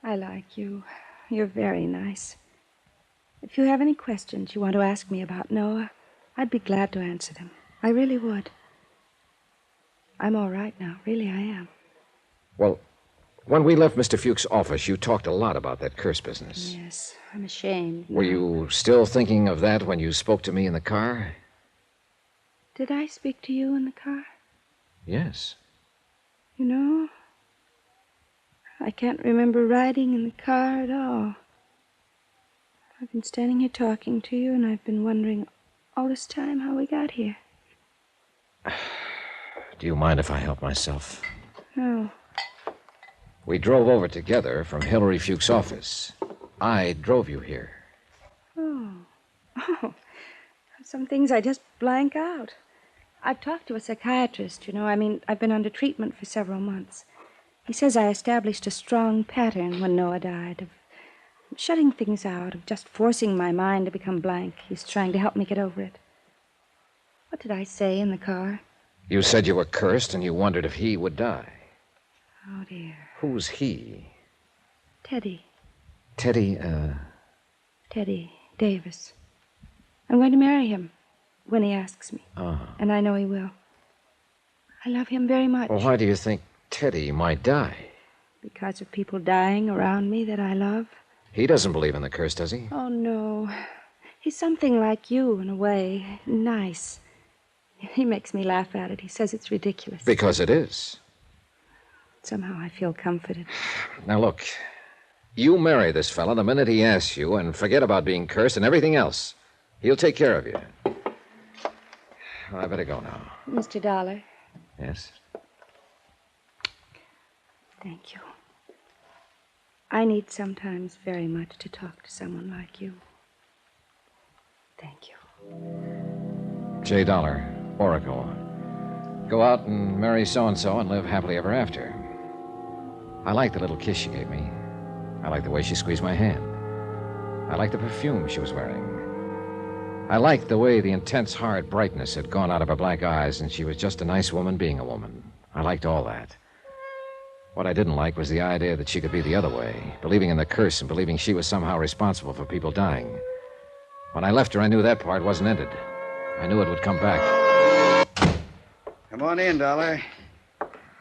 I like you. You're very nice. If you have any questions you want to ask me about Noah, I'd be glad to answer them. I really would. I'm all right now. Really, I am. Well, when we left Mr. Fuchs' office, you talked a lot about that curse business. Yes, I'm ashamed. Were you still thinking of that when you spoke to me in the car? Did I speak to you in the car? Yes. You know, I can't remember riding in the car at all. I've been standing here talking to you, and I've been wondering all this time how we got here. Do you mind if I help myself? No. We drove over together from Hilary Fuchs' office. I drove you here. Oh. Some things I just blank out. I've talked to a psychiatrist, you know. I've been under treatment for several months. He says I established a strong pattern when Noah died of shutting things out, of just forcing my mind to become blank. He's trying to help me get over it. What did I say in the car? You said you were cursed and you wondered if he would die. Oh, dear. Who's he? Teddy. Teddy, Teddy Davis. I'm going to marry him when he asks me. And I know he will. I love him very much. Well, why do you think Teddy might die? Because of people dying around me that I love. He doesn't believe in the curse, does he? Oh, no. He's something like you, in a way. Nice. He makes me laugh at it. He says it's ridiculous. Because it is. Somehow I feel comforted. Now, look. You marry this fella the minute he asks you, and forget about being cursed and everything else. He'll take care of you. Well, I better go now. Mr. Dollar. Yes? Thank you. I need sometimes very much to talk to someone like you. Thank you. J. Dollar, Oracle. Go out and marry so-and-so and live happily ever after. I like the little kiss she gave me. I like the way she squeezed my hand. I like the perfume she was wearing. I liked the way the intense, hard brightness had gone out of her black eyes, and she was just a nice woman being a woman. I liked all that. What I didn't like was the idea that she could be the other way, believing in the curse and believing she was somehow responsible for people dying. When I left her, I knew that part wasn't ended. I knew it would come back. Come on in, Dollar.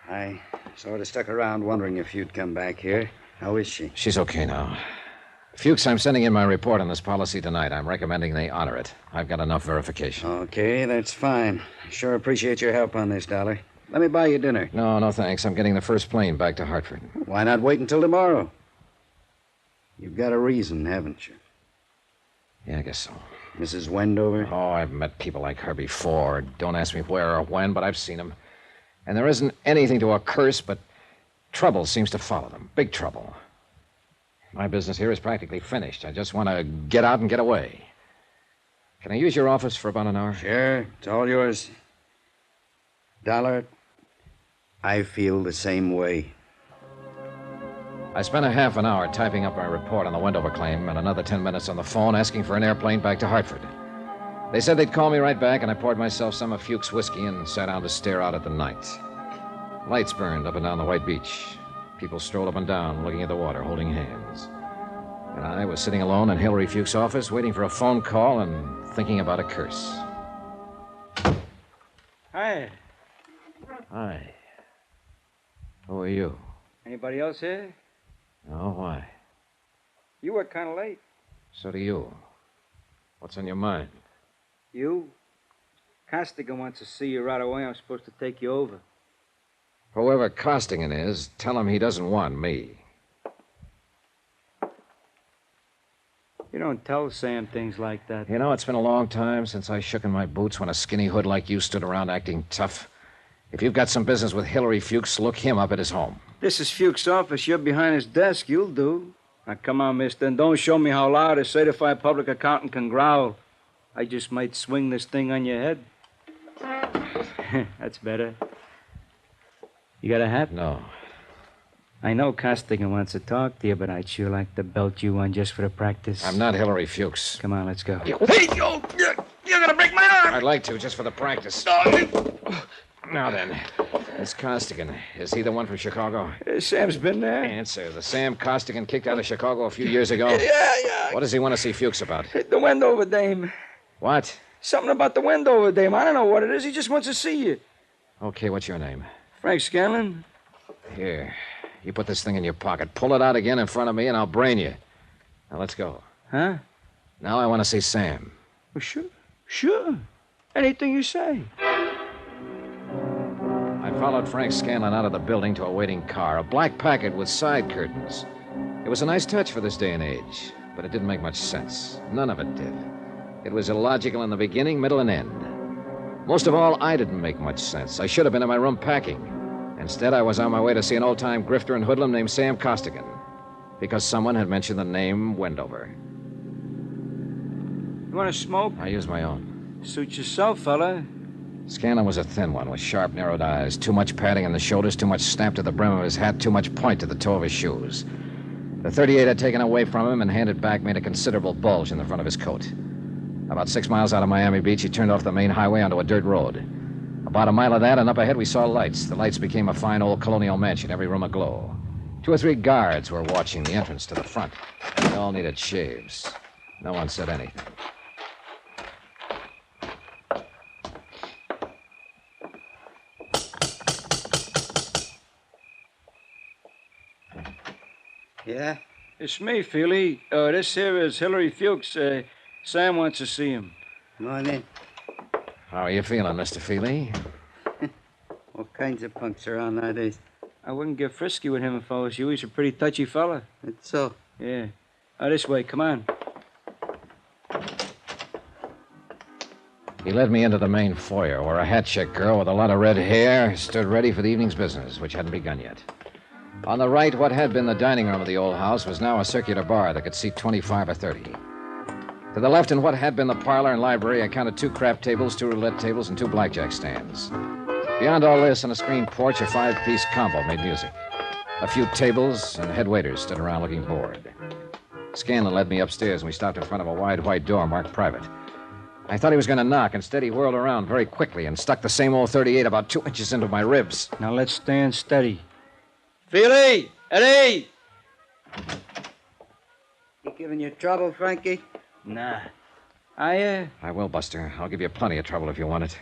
I sort of stuck around wondering if you'd come back here. How is she? She's okay now. Fuchs, I'm sending in my report on this policy tonight. I'm recommending they honor it. I've got enough verification. Okay, that's fine. Sure appreciate your help on this, Dollar. Let me buy you dinner. No, thanks. I'm getting the first plane back to Hartford. Why not wait until tomorrow? You've got a reason, haven't you? Yeah, I guess so. Mrs. Wendover? Oh, I've met people like her before. Don't ask me where or when, but I've seen them. And there isn't anything to a curse, but trouble seems to follow them. Big trouble. My business here is practically finished. I just want to get out and get away. Can I use your office for about an hour? Sure. It's all yours. Dollar, I feel the same way. I spent a half an hour typing up my report on the Wendover claim and another 10 minutes on the phone asking for an airplane back to Hartford. They said they'd call me right back, and I poured myself some of Fuchs' whiskey and sat down to stare out at the night. Lights burned up and down the white beach. People strolled up and down, looking at the water, holding hands. And I was sitting alone in Hilary Fuchs' office, waiting for a phone call and thinking about a curse. Hi. Hi. Who are you? Anybody else here? Oh, why? You were kind of late. So do you. What's on your mind? You? Costigan wants to see you right away. I'm supposed to take you over. Whoever Costigan is, tell him he doesn't want me. You don't tell Sam things like that. You know, it's been a long time since I shook in my boots when a skinny hood like you stood around acting tough. If you've got some business with Hillary Fuchs, look him up at his home. This is Fuchs' office. You're behind his desk. You'll do. Now, come on, mister, and don't show me how loud a certified public accountant can growl. I just might swing this thing on your head. That's better. You got a hat? No. I know Costigan wants to talk to you, but I'd sure like to belt you one just for the practice. I'm not Hillary Fuchs. Come on, let's go. Hey, you're going to break my arm. I'd like to, just for the practice. Now then, this Costigan, is he the one from Chicago? Sam's been there. Answer. The Sam Costigan kicked out of Chicago a few years ago? Yeah. What does he want to see Fuchs about? The Wendover dame. What? Something about the Wendover dame. I don't know what it is. He just wants to see you. Okay, what's your name? Frank Scanlon. Here. You put this thing in your pocket. Pull it out again in front of me, and I'll brain you. Now, let's go. Huh? Now I want to see Sam. Well, sure. Anything you say. I followed Frank Scanlon out of the building to a waiting car, a black packet with side curtains. It was a nice touch for this day and age, but it didn't make much sense. None of it did. It was illogical in the beginning, middle, and end. Most of all, I didn't make much sense. I should have been in my room packing. Instead, I was on my way to see an old-time grifter and hoodlum named Sam Costigan, because someone had mentioned the name Wendover. You want to smoke? I use my own. Suit yourself, fella. Scanlon was a thin one with sharp, narrowed eyes, too much padding in the shoulders, too much snap to the brim of his hat, too much point to the toe of his shoes. The .38 I'd taken away from him and handed back made a considerable bulge in the front of his coat. About 6 miles out of Miami Beach, he turned off the main highway onto a dirt road. About a mile of that, and up ahead we saw lights. The lights became a fine old colonial mansion, every room aglow. 2 or 3 guards were watching the entrance to the front. They all needed shaves. No one said anything. Yeah? It's me, Feely. This here is Hillary Fuchs. Sam wants to see him. Come on in. How are you feeling, Mr. Feely? All kinds of punks around nowadays. I wouldn't get frisky with him if I was you. He's a pretty touchy fella. It's so. Yeah. This way, come on. He led me into the main foyer, where a hat-check girl with a lot of red hair stood ready for the evening's business, which hadn't begun yet. On the right, what had been the dining room of the old house was now a circular bar that could seat 25 or 30. To the left, in what had been the parlor and library, I counted 2 craft tables, 2 roulette tables, and 2 blackjack stands. Beyond all this, on a screened porch, a 5-piece combo made music. A few tables and head waiters stood around looking bored. Scanlon led me upstairs, and we stopped in front of a wide white door marked private. I thought he was going to knock. Instead, he whirled around very quickly and stuck the same old .38 about 2 inches into my ribs. Now let's stand steady. Feely! Eddie! He giving you trouble, Frankie? Nah. I will, Buster. I'll give you plenty of trouble if you want it.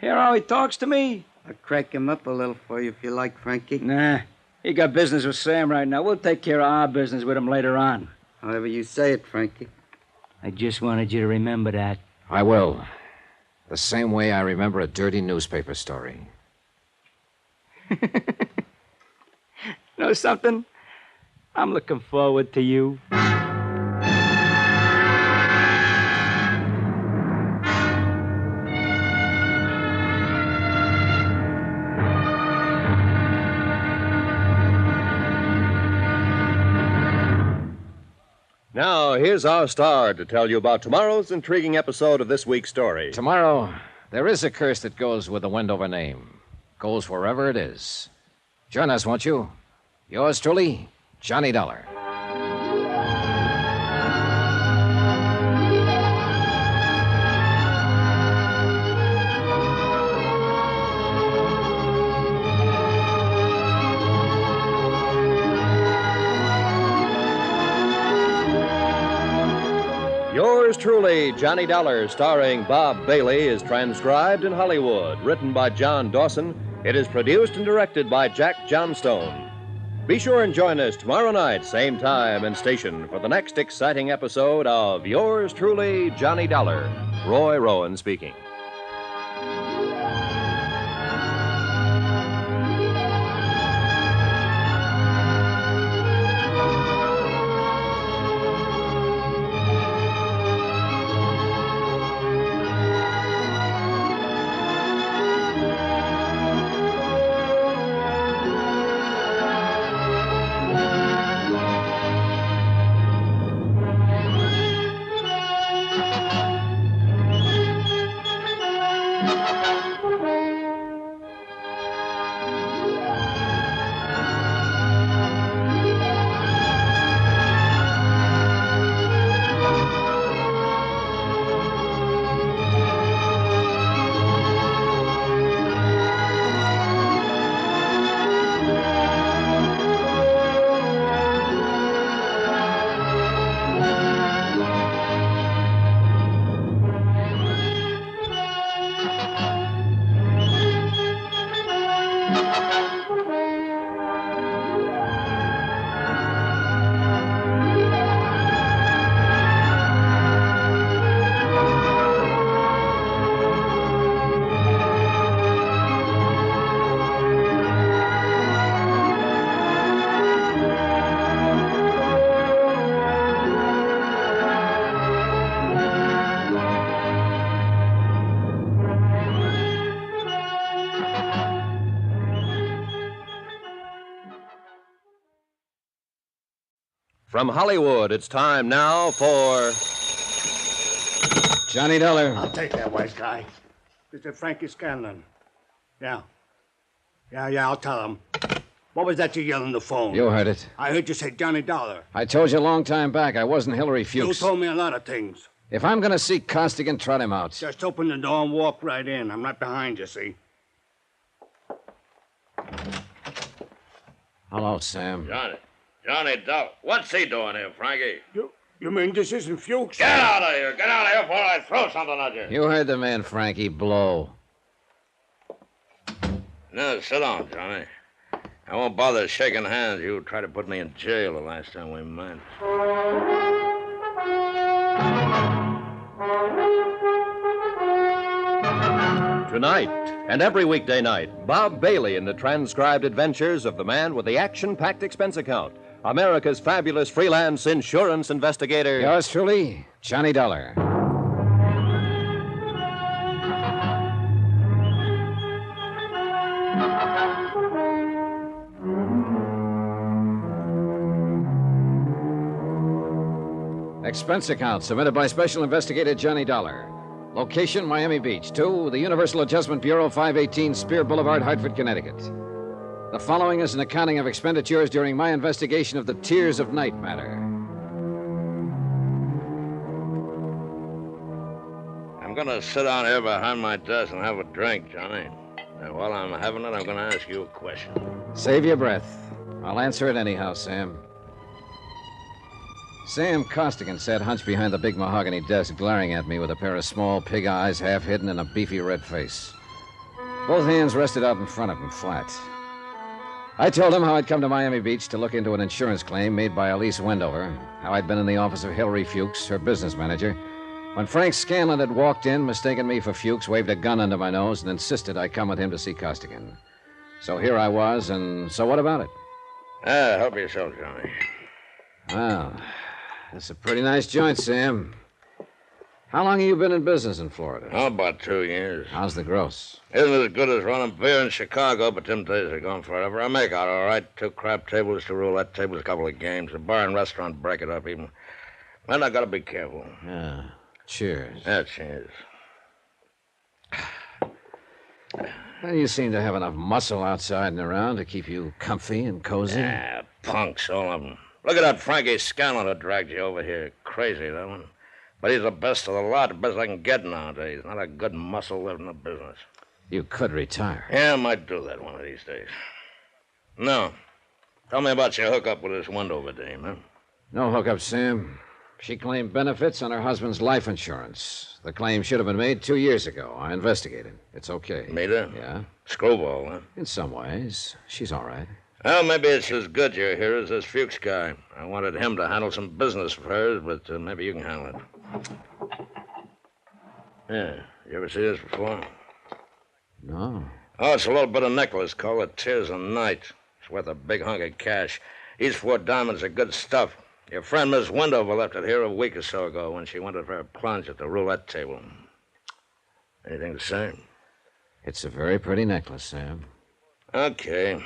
Hear how he talks to me? I'll crack him up a little for you if you like, Frankie. Nah. He got business with Sam right now. We'll take care of our business with him later on. However you say it, Frankie. I just wanted you to remember that. I will. The same way I remember a dirty newspaper story. Know something? I'm looking forward to you. Now, here's our star to tell you about tomorrow's intriguing episode of this week's story. Tomorrow, there is a curse that goes with the Wendover name. Goes wherever it is. Join us, won't you? Yours truly, Johnny Dollar. Yours truly, Johnny Dollar, starring Bob Bailey, is transcribed in Hollywood. Written by John Dawson, it is produced and directed by Jack Johnstone. Be sure and join us tomorrow night, same time and station, for the next exciting episode of Yours truly, Johnny Dollar. Roy Rowan speaking. From Hollywood, it's time now for Johnny Dollar. I'll take that white guy. Mr. Frankie Scanlon. Yeah, I'll tell him. What was that you yelled on the phone? You heard it. I heard you say Johnny Dollar. I told you a long time back I wasn't Hillary Fuchs. You told me a lot of things. If I'm going to see Costigan, trot him out. Just open the door and walk right in. I'm right behind you, see? Hello, Sam. Johnny Dollar. What's he doing here, Frankie? You mean this isn't Fuchs? Get out of here! Get out of here before I throw something at you! You heard the man, Frankie. Blow. No, sit down, Johnny. I won't bother shaking hands. You tried to put me in jail the last time we met. Tonight and every weekday night, Bob Bailey in the transcribed adventures of the man with the action-packed expense account, America's fabulous freelance insurance investigator. Yours truly, Johnny Dollar. Expense account submitted by Special Investigator Johnny Dollar. Location, Miami Beach. 2, the Universal Adjustment Bureau, 518 Spear Boulevard, Hartford, Connecticut. The following is an accounting of expenditures during my investigation of the Tears of Night matter. I'm going to sit down here behind my desk and have a drink, Johnny. And while I'm having it, I'm going to ask you a question. Save your breath. I'll answer it anyhow, Sam. Sam Costigan sat hunched behind the big mahogany desk, glaring at me with a pair of small pig eyes half hidden in a beefy red face. Both hands rested out in front of him, flat. I told him how I'd come to Miami Beach to look into an insurance claim made by Elise Wendover, how I'd been in the office of Hillary Fuchs, her business manager, when Frank Scanlon had walked in, mistaken me for Fuchs, waved a gun under my nose, and insisted I come with him to see Costigan. So here I was, and so what about it? Help yourself, Johnny. Well, that's a pretty nice joint, Sam. How long have you been in business in Florida? Oh, about 2 years. How's the gross? Isn't as good as running beer in Chicago, but them days are gone forever. I make out all right. 2 crap tables, 2 roulette tables, a couple of games. A bar and restaurant break it up even. And I gotta be careful. Yeah. Cheers. Yeah, cheers. Well, you seem to have enough muscle outside and around to keep you comfy and cozy. Ah, punks, all of them. Look at that Frankie Scanlon who dragged you over here. Crazy, that one. But he's the best of the lot, the best I can get nowadays. Not a good muscle left in the business. You could retire. Yeah, I might do that one of these days. No. Tell me about your hookup with this Wendover dame, huh? No hookup, Sam. She claimed benefits on her husband's life insurance. The claim should have been made 2 years ago. I investigated. It's okay. Made her? Yeah. Screwball, huh? In some ways. She's all right. Well, maybe it's as good you're here as this Fuchs guy. I wanted him to handle some business for hers, but maybe you can handle it. Yeah. You ever see this before? No. Oh, it's a little bit of necklace called the Tears of Night. It's worth a big hunk of cash. Each 4 diamonds are good stuff. Your friend Miss Wendover left it here a week or so ago when she went for a plunge at the roulette table. Anything to say? It's a very pretty necklace, Sam. Okay.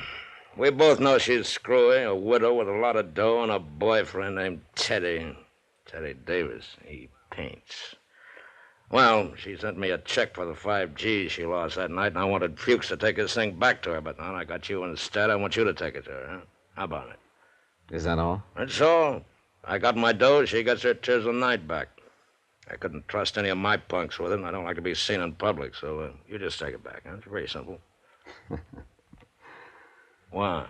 We both know she's screwy, a widow with a lot of dough, and a boyfriend named Teddy. Teddy Davis. He paints. Well, she sent me a check for the 5 G's she lost that night, and I wanted Fuchs to take his thing back to her, but now I got you instead. I want you to take it to her, huh? How about it? Is that all? That's all. I got my dough, she gets her Tears of Night back. I couldn't trust any of my punks with it, and I don't like to be seen in public, so you just take it back, huh? It's very simple. Why?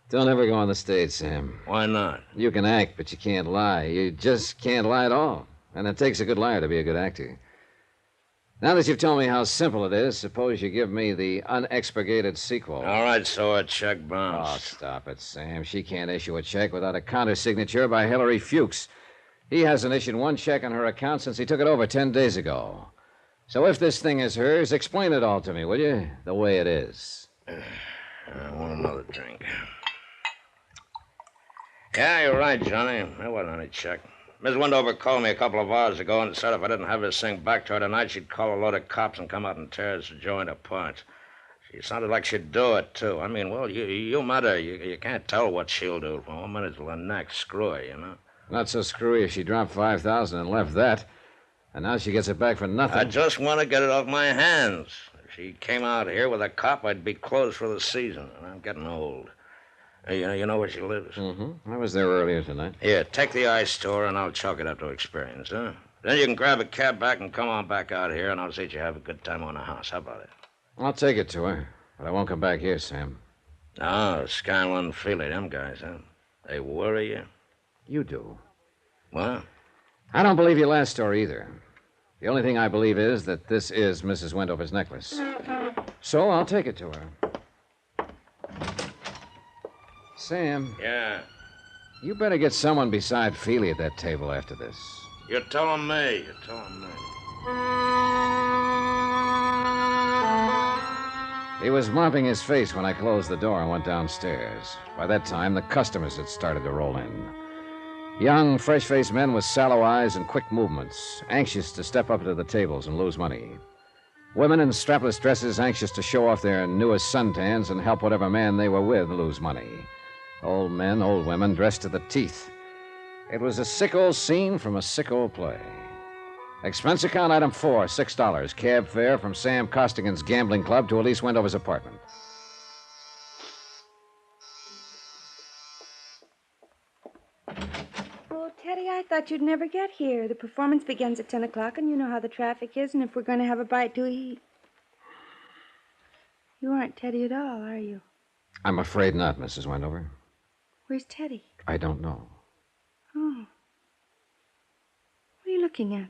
Don't ever go on the stage, Sam. Why not? You can act, but you can't lie. You just can't lie at all. And it takes a good liar to be a good actor. Now that you've told me how simple it is, suppose you give me the unexpurgated sequel. All right, so a check Oh, bounced. stop it, Sam. She can't issue a check without a countersignature by Hillary Fuchs. He hasn't issued one check on her account since he took it over 10 days ago. So if this thing is hers, explain it all to me, will you? The way it is. I want another drink. Yeah, you're right, Johnny. There wasn't any check. Miss Wendover called me a couple of hours ago and said if I didn't have this thing back to her tonight, she'd call a load of cops and come out and tear this joint apart. She sounded like she'd do it, too. I mean, well, you met her. You can't tell what she'll do from 1 minute to the next. Screw her, you know? Not so screwy if she dropped $5,000 and left that. And now she gets it back for nothing. I just want to get it off my hands. If she came out here with a cop, I'd be closed for the season. And I'm getting old. You know where she lives? I was there earlier tonight. Here, take the ice to her, and I'll chalk it up to experience, huh? Then you can grab a cab back and come on back out here, and I'll see that you have a good time on the house. How about it? I'll take it to her, but I won't come back here, Sam. No, Scanlon and Feely, them guys, huh? They worry you? You do. What? I don't believe your last story either. The only thing I believe is that this is Mrs. Wendover's necklace. So I'll take it to her. Sam. Yeah? You better get someone beside Feely at that table after this. You're telling me. You're telling me. He was mopping his face when I closed the door and went downstairs. By that time, the customers had started to roll in. Young, fresh-faced men with sallow eyes and quick movements, anxious to step up to the tables and lose money. Women in strapless dresses, anxious to show off their newest suntans and help whatever man they were with lose money. Old men, old women, dressed to the teeth. It was a sick old scene from a sick old play. Expense account item 4, $6. Cab fare from Sam Costigan's gambling club to Elise Wendover's apartment. Oh, Teddy, I thought you'd never get here. The performance begins at 10 o'clock, and you know how the traffic is, and if we're going to have a bite to eat. You aren't Teddy at all, are you? I'm afraid not, Mrs. Wendover. Where's Teddy? I don't know. Oh. What are you looking at?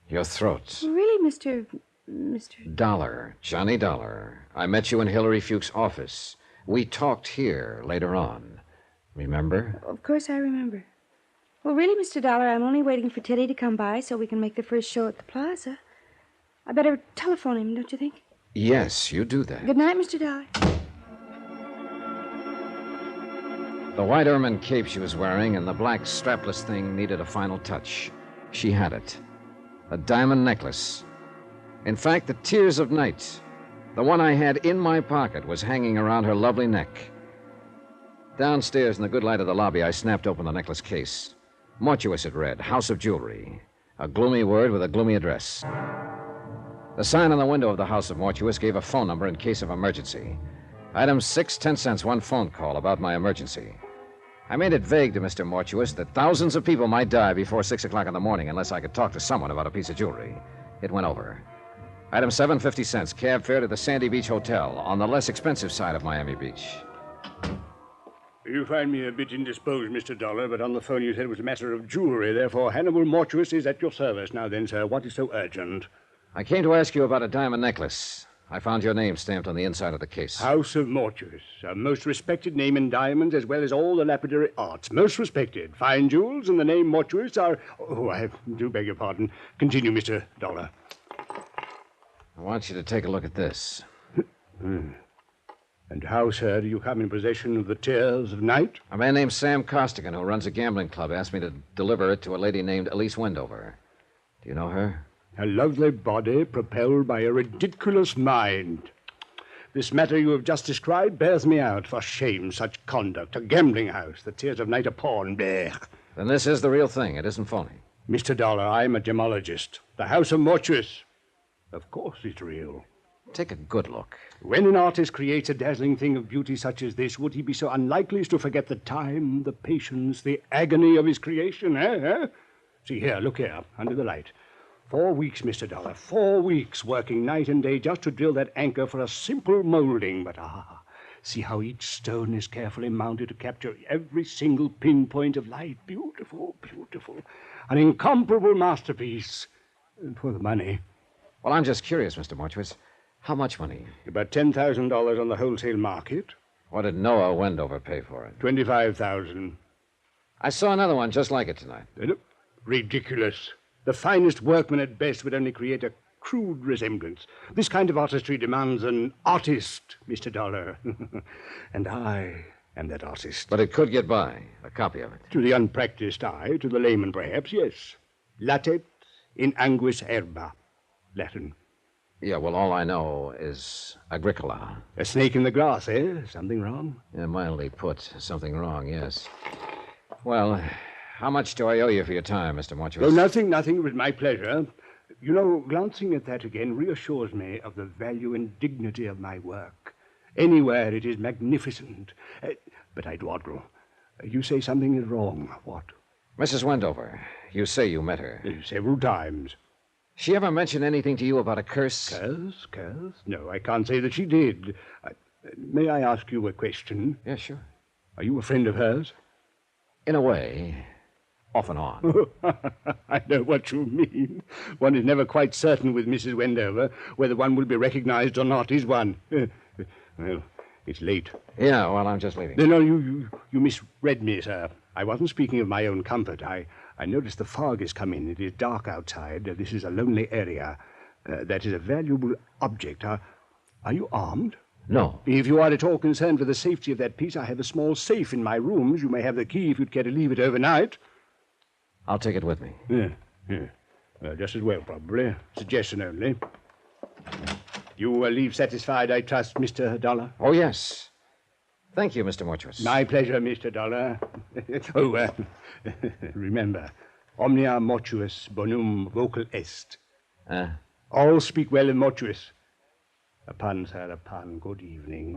Your throat. Oh, really, Mr. Dollar. Johnny Dollar. I met you in Hillary Fuchs' office. We talked here later on. Remember? Of course I remember. Well, really, Mr. Dollar, I'm only waiting for Teddy to come by so we can make the first show at the plaza. I better telephone him, don't you think? Yes, you do that. Good night, Mr. Dollar. The white ermine cape she was wearing and the black strapless thing needed a final touch. She had it. A diamond necklace. In fact, the Tears of Night, the one I had in my pocket, was hanging around her lovely neck. Downstairs in the good light of the lobby, I snapped open the necklace case. Mortuous, it read, House of Jewelry. A gloomy word with a gloomy address. The sign on the window of the House of Mortuous gave a phone number in case of emergency. Item 6, 10 cents, one phone call about my emergency. I made it vague to Mr. Mortuous that thousands of people might die before 6 o'clock in the morning unless I could talk to someone about a piece of jewelry. It went over. Item 7, 50 cents, cab fare to the Sandy Beach Hotel on the less expensive side of Miami Beach. You find me a bit indisposed, Mr. Dollar, but on the phone you said it was a matter of jewelry. Therefore, Hannibal Mortuous is at your service. Now then, sir, what is so urgent? I came to ask you about a diamond necklace. I found your name stamped on the inside of the case. House of Mortuous, a most respected name in diamonds as well as all the lapidary arts. Most respected. Fine jewels and the name Mortuous are... Oh, I do beg your pardon. Continue, Mr. Dollar. I want you to take a look at this. And how, sir, do you come in possession of the Tears of Night? A man named Sam Costigan, who runs a gambling club, asked me to deliver it to a lady named Elise Wendover. Do you know her? A lovely body propelled by a ridiculous mind. This matter you have just described bears me out. For shame, such conduct. A gambling house, the Tears of Night a pawn. Blech. Then this is the real thing. It isn't phony. Mr. Dollar, I'm a gemologist. The House of Mortuous. Of course it's real. Take a good look. When an artist creates a dazzling thing of beauty such as this, would he be so unlikely as to forget the time, the patience, the agony of his creation, eh? See here, look here, under the light. 4 weeks, Mr. Dollar, 4 weeks working night and day just to drill that anchor for a simple molding. But see how each stone is carefully mounted to capture every single pinpoint of light. Beautiful, beautiful. An incomparable masterpiece. And for the money, Well, I'm just curious, Mr. Mortuis. How much money? About $10,000 on the wholesale market. What did Noah Wendover pay for it? $25,000. I saw another one just like it tonight. Ridiculous. The finest workman at best would only create a crude resemblance. This kind of artistry demands an artist, Mr. Dollar. And I am that artist. But it could get by, a copy of it. To the unpracticed eye, to the layman perhaps, yes. Latet in anguis herba, Latin. Yeah, well, all I know is agricola. A snake in the grass, eh? Something wrong? Yeah, mildly put. Something wrong, yes. Well, how much do I owe you for your time, Mr. Mortuis? Oh, nothing. It was my pleasure. You know, glancing at that again reassures me of the value and dignity of my work. Anywhere it is magnificent. But I dawdle. You say something is wrong. What? Mrs. Wendover, you say you met her. Several times. She ever mention anything to you about a curse? Curse? No, I can't say that she did. May I ask you a question? Yeah, sure. Are you a friend of hers? In a way. Off and on. I know what you mean. One is never quite certain with Mrs. Wendover whether one will be recognized or not, is one? Well, it's late. Yeah, well, I'm just leaving. No, you misread me, sir. I wasn't speaking of my own comfort. I noticed the fog has come in. It is dark outside. This is a lonely area. That is a valuable object. Are you armed? No. If you are at all concerned for the safety of that piece, I have a small safe in my rooms. You may have the key if you'd care to leave it overnight. I'll take it with me. Yeah. Well, just as well, probably. Suggestion only. You will leave satisfied, I trust, Mr. Dollar? Oh, yes. Thank you, Mr. Mortuis. My pleasure, Mr. Dollar. Remember, omnia mortuus bonum vocal est. All speak well in mortuis. A pun, sir, a pun. Good evening.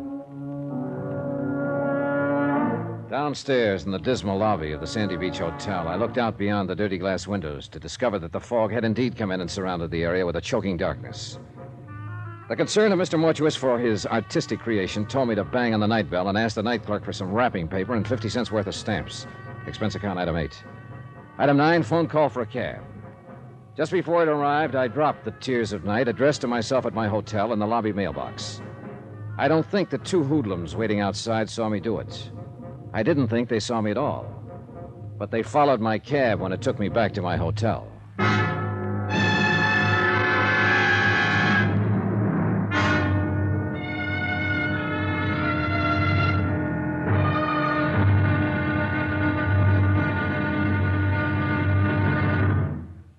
Downstairs in the dismal lobby of the Sandy Beach Hotel, I looked out beyond the dirty glass windows to discover that the fog had indeed come in and surrounded the area with a choking darkness. The concern of Mr. Mortuis for his artistic creation told me to bang on the night bell and ask the night clerk for some wrapping paper and 50 cents worth of stamps. Expense account item 8. Item 9, phone call for a cab. Just before it arrived, I dropped the tears of night addressed to myself at my hotel in the lobby mailbox. I don't think the two hoodlums waiting outside saw me do it. I didn't think they saw me at all. But they followed my cab when it took me back to my hotel.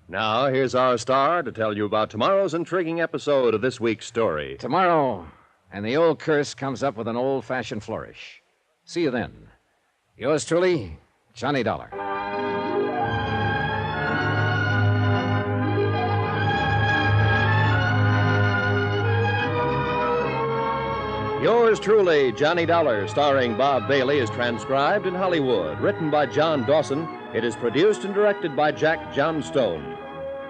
Now, here's our star to tell you about tomorrow's intriguing episode of this week's story. Tomorrow, and the old curse comes up with an old-fashioned flourish. See you then. Yours truly, Johnny Dollar. Yours truly, Johnny Dollar, starring Bob Bailey, is transcribed in Hollywood. Written by John Dawson, it is produced and directed by Jack Johnstone.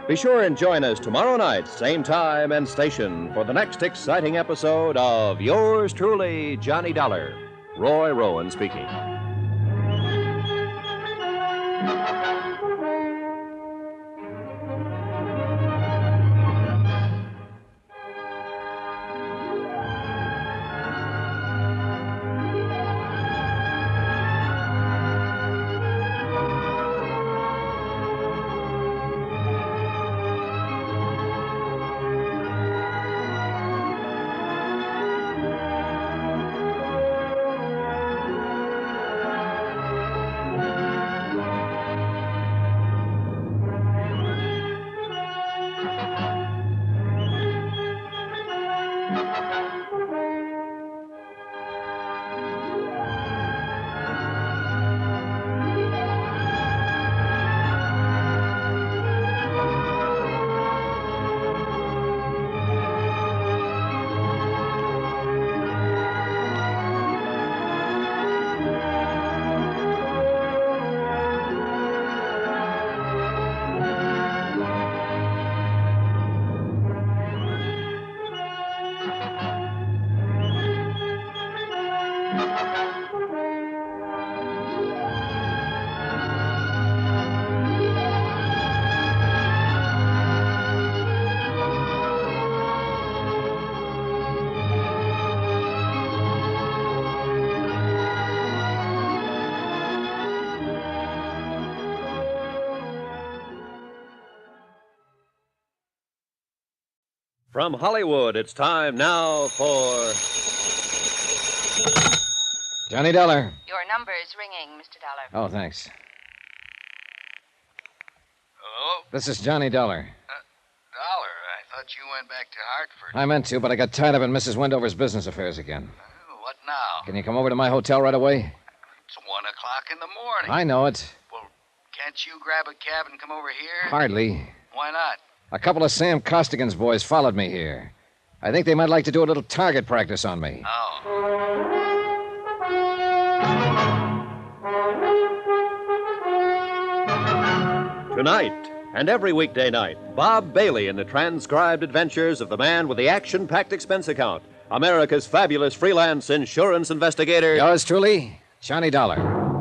Be sure and join us tomorrow night, same time and station, for the next exciting episode of Yours truly, Johnny Dollar. Roy Rowan speaking. From Hollywood, it's time now for Johnny Dollar. Your number is ringing, Mr. Dollar. Oh, thanks. Hello? This is Johnny Dollar. Dollar, I thought you went back to Hartford. I meant to, but I got tied up in Mrs. Wendover's business affairs again. What now? Can you come over to my hotel right away? It's 1 o'clock in the morning. I know it. Well, can't you grab a cab and come over here? Hardly. Why not? A couple of Sam Costigan's boys followed me here. I think they might like to do a little target practice on me. Tonight, and every weekday night, Bob Bailey in the transcribed adventures of the man with the action-packed expense account, America's fabulous freelance insurance investigator. Yours truly, Johnny Dollar.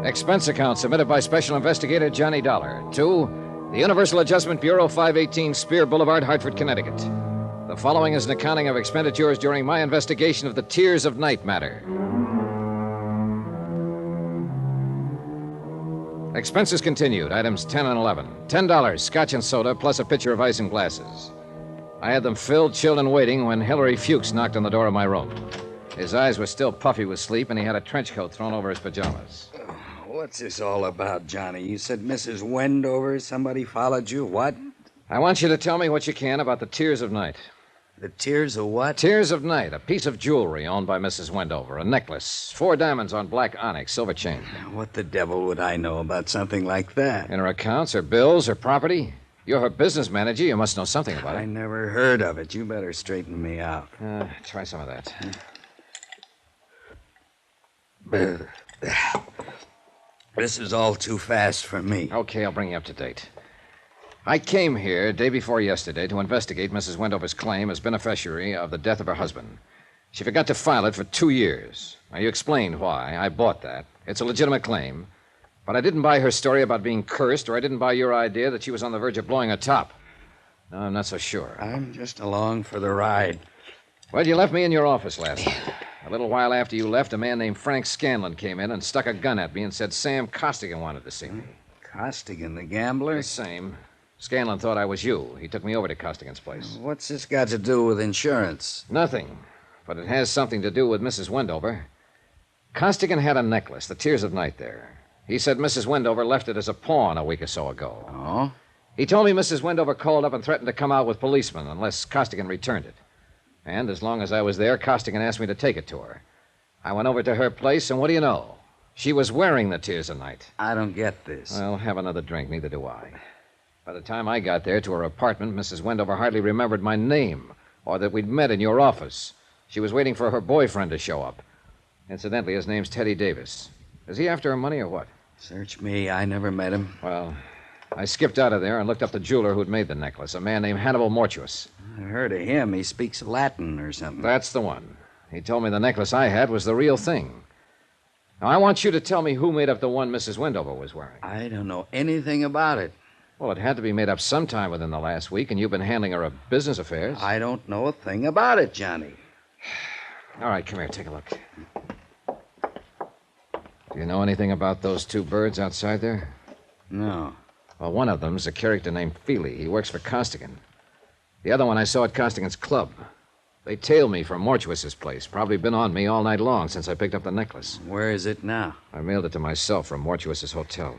Expense account submitted by Special Investigator Johnny Dollar to the Universal Adjustment Bureau, 518 Spear Boulevard, Hartford, Connecticut. The following is an accounting of expenditures during my investigation of the Tears of Night matter. Expenses continued, items 10 and 11. $10, scotch and soda, plus a pitcher of ice and glasses. I had them filled, chilled, and waiting when Hilary Fuchs knocked on the door of my room. His eyes were still puffy with sleep, and he had a trench coat thrown over his pajamas. What's this all about, Johnny? You said Mrs. Wendover, somebody followed you. What? I want you to tell me what you can about the Tears of Night. The Tears of what? Tears of Night, a piece of jewelry owned by Mrs. Wendover, a necklace, 4 diamonds on black onyx, silver chain. What the devil would I know about something like that? In her accounts, her bills, her property? You're her business manager. You must know something about it. I never heard of it. You better straighten me out. Try some of that. This is all too fast for me. Okay, I'll bring you up to date. I came here day before yesterday to investigate Mrs. Wendover's claim as beneficiary of the death of her husband. She forgot to file it for 2 years. Now, you explained why. I bought that. It's a legitimate claim. But I didn't buy her story about being cursed, or I didn't buy your idea that she was on the verge of blowing her top. No, I'm not so sure. I'm just along for the ride. Well, you left me in your office last night. A little while after you left, a man named Frank Scanlon came in and stuck a gun at me and said Sam Costigan wanted to see me. Costigan, the gambler? The same. Scanlon thought I was you. He took me over to Costigan's place. What's this got to do with insurance? Nothing. But it has something to do with Mrs. Wendover. Costigan had a necklace, the Tears of Night there. He said Mrs. Wendover left it as a pawn a week or so ago. Oh? He told me Mrs. Wendover called up and threatened to come out with policemen unless Costigan returned it. And as long as I was there, Costigan asked me to take it to her. I went over to her place, and what do you know? She was wearing the Tears of Night. I don't get this. Well, have another drink. Neither do I. By the time I got there to her apartment, Mrs. Wendover hardly remembered my name or that we'd met in your office. She was waiting for her boyfriend to show up. Incidentally, his name's Teddy Davis. Is he after her money or what? Search me. I never met him. Well, I skipped out of there and looked up the jeweler who'd made the necklace, a man named Hannibal Mortuus. I heard of him. He speaks Latin or something. That's the one. He told me the necklace I had was the real thing. Now, I want you to tell me who made up the one Mrs. Wendover was wearing. I don't know anything about it. Well, it had to be made up sometime within the last week, and you've been handling her business affairs. I don't know a thing about it, Johnny. All right, come here. Take a look. Do you know anything about those 2 birds outside there? No. Well, one of them's a character named Feely. He works for Costigan. The other one I saw at Costigan's club. They tailed me from Mortuus's place. Probably been on me all night long since I picked up the necklace. Where is it now? I mailed it to myself from Mortuus's hotel.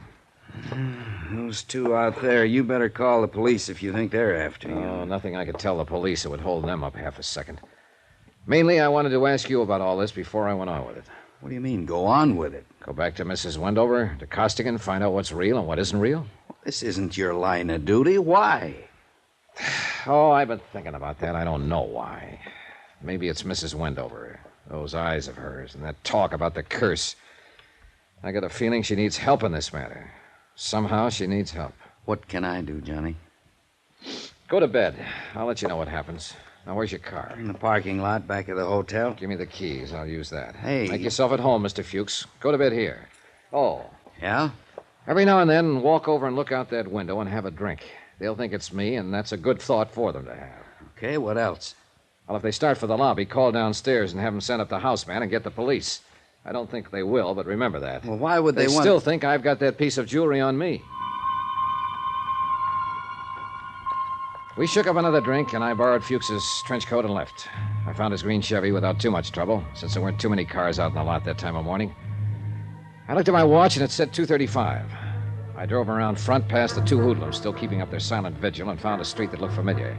Those 2 out there, you better call the police if you think they're after you. Oh, nothing I could tell the police that would hold them up half a second. Mainly, I wanted to ask you about all this before I went on with it. What do you mean, go on with it? Go back to Mrs. Wendover, to Costigan, find out what's real and what isn't real? This isn't your line of duty. Why? Oh, I've been thinking about that. I don't know why. Maybe it's Mrs. Wendover. Those eyes of hers and that talk about the curse. I got a feeling she needs help in this matter. Somehow she needs help. What can I do, Johnny? Go to bed. I'll let you know what happens. Now, where's your car? In the parking lot back of the hotel. Give me the keys. I'll use that. Hey. Make yourself at home, Mr. Fuchs. Go to bed here. Oh. Yeah? Every now and then, walk over and look out that window and have a drink. They'll think it's me, and that's a good thought for them to have. Okay, what else? Well, if they start for the lobby, call downstairs and have them send up the house man and get the police. I don't think they will, but remember that. Well, why would they want... still think I've got that piece of jewelry on me. We shook up another drink, and I borrowed Fuchs's trench coat and left. I found his green Chevy without too much trouble, since there weren't too many cars out in the lot that time of morning. I looked at my watch, and it said 2:35. I drove around front past the two hoodlums, still keeping up their silent vigil, and found a street that looked familiar.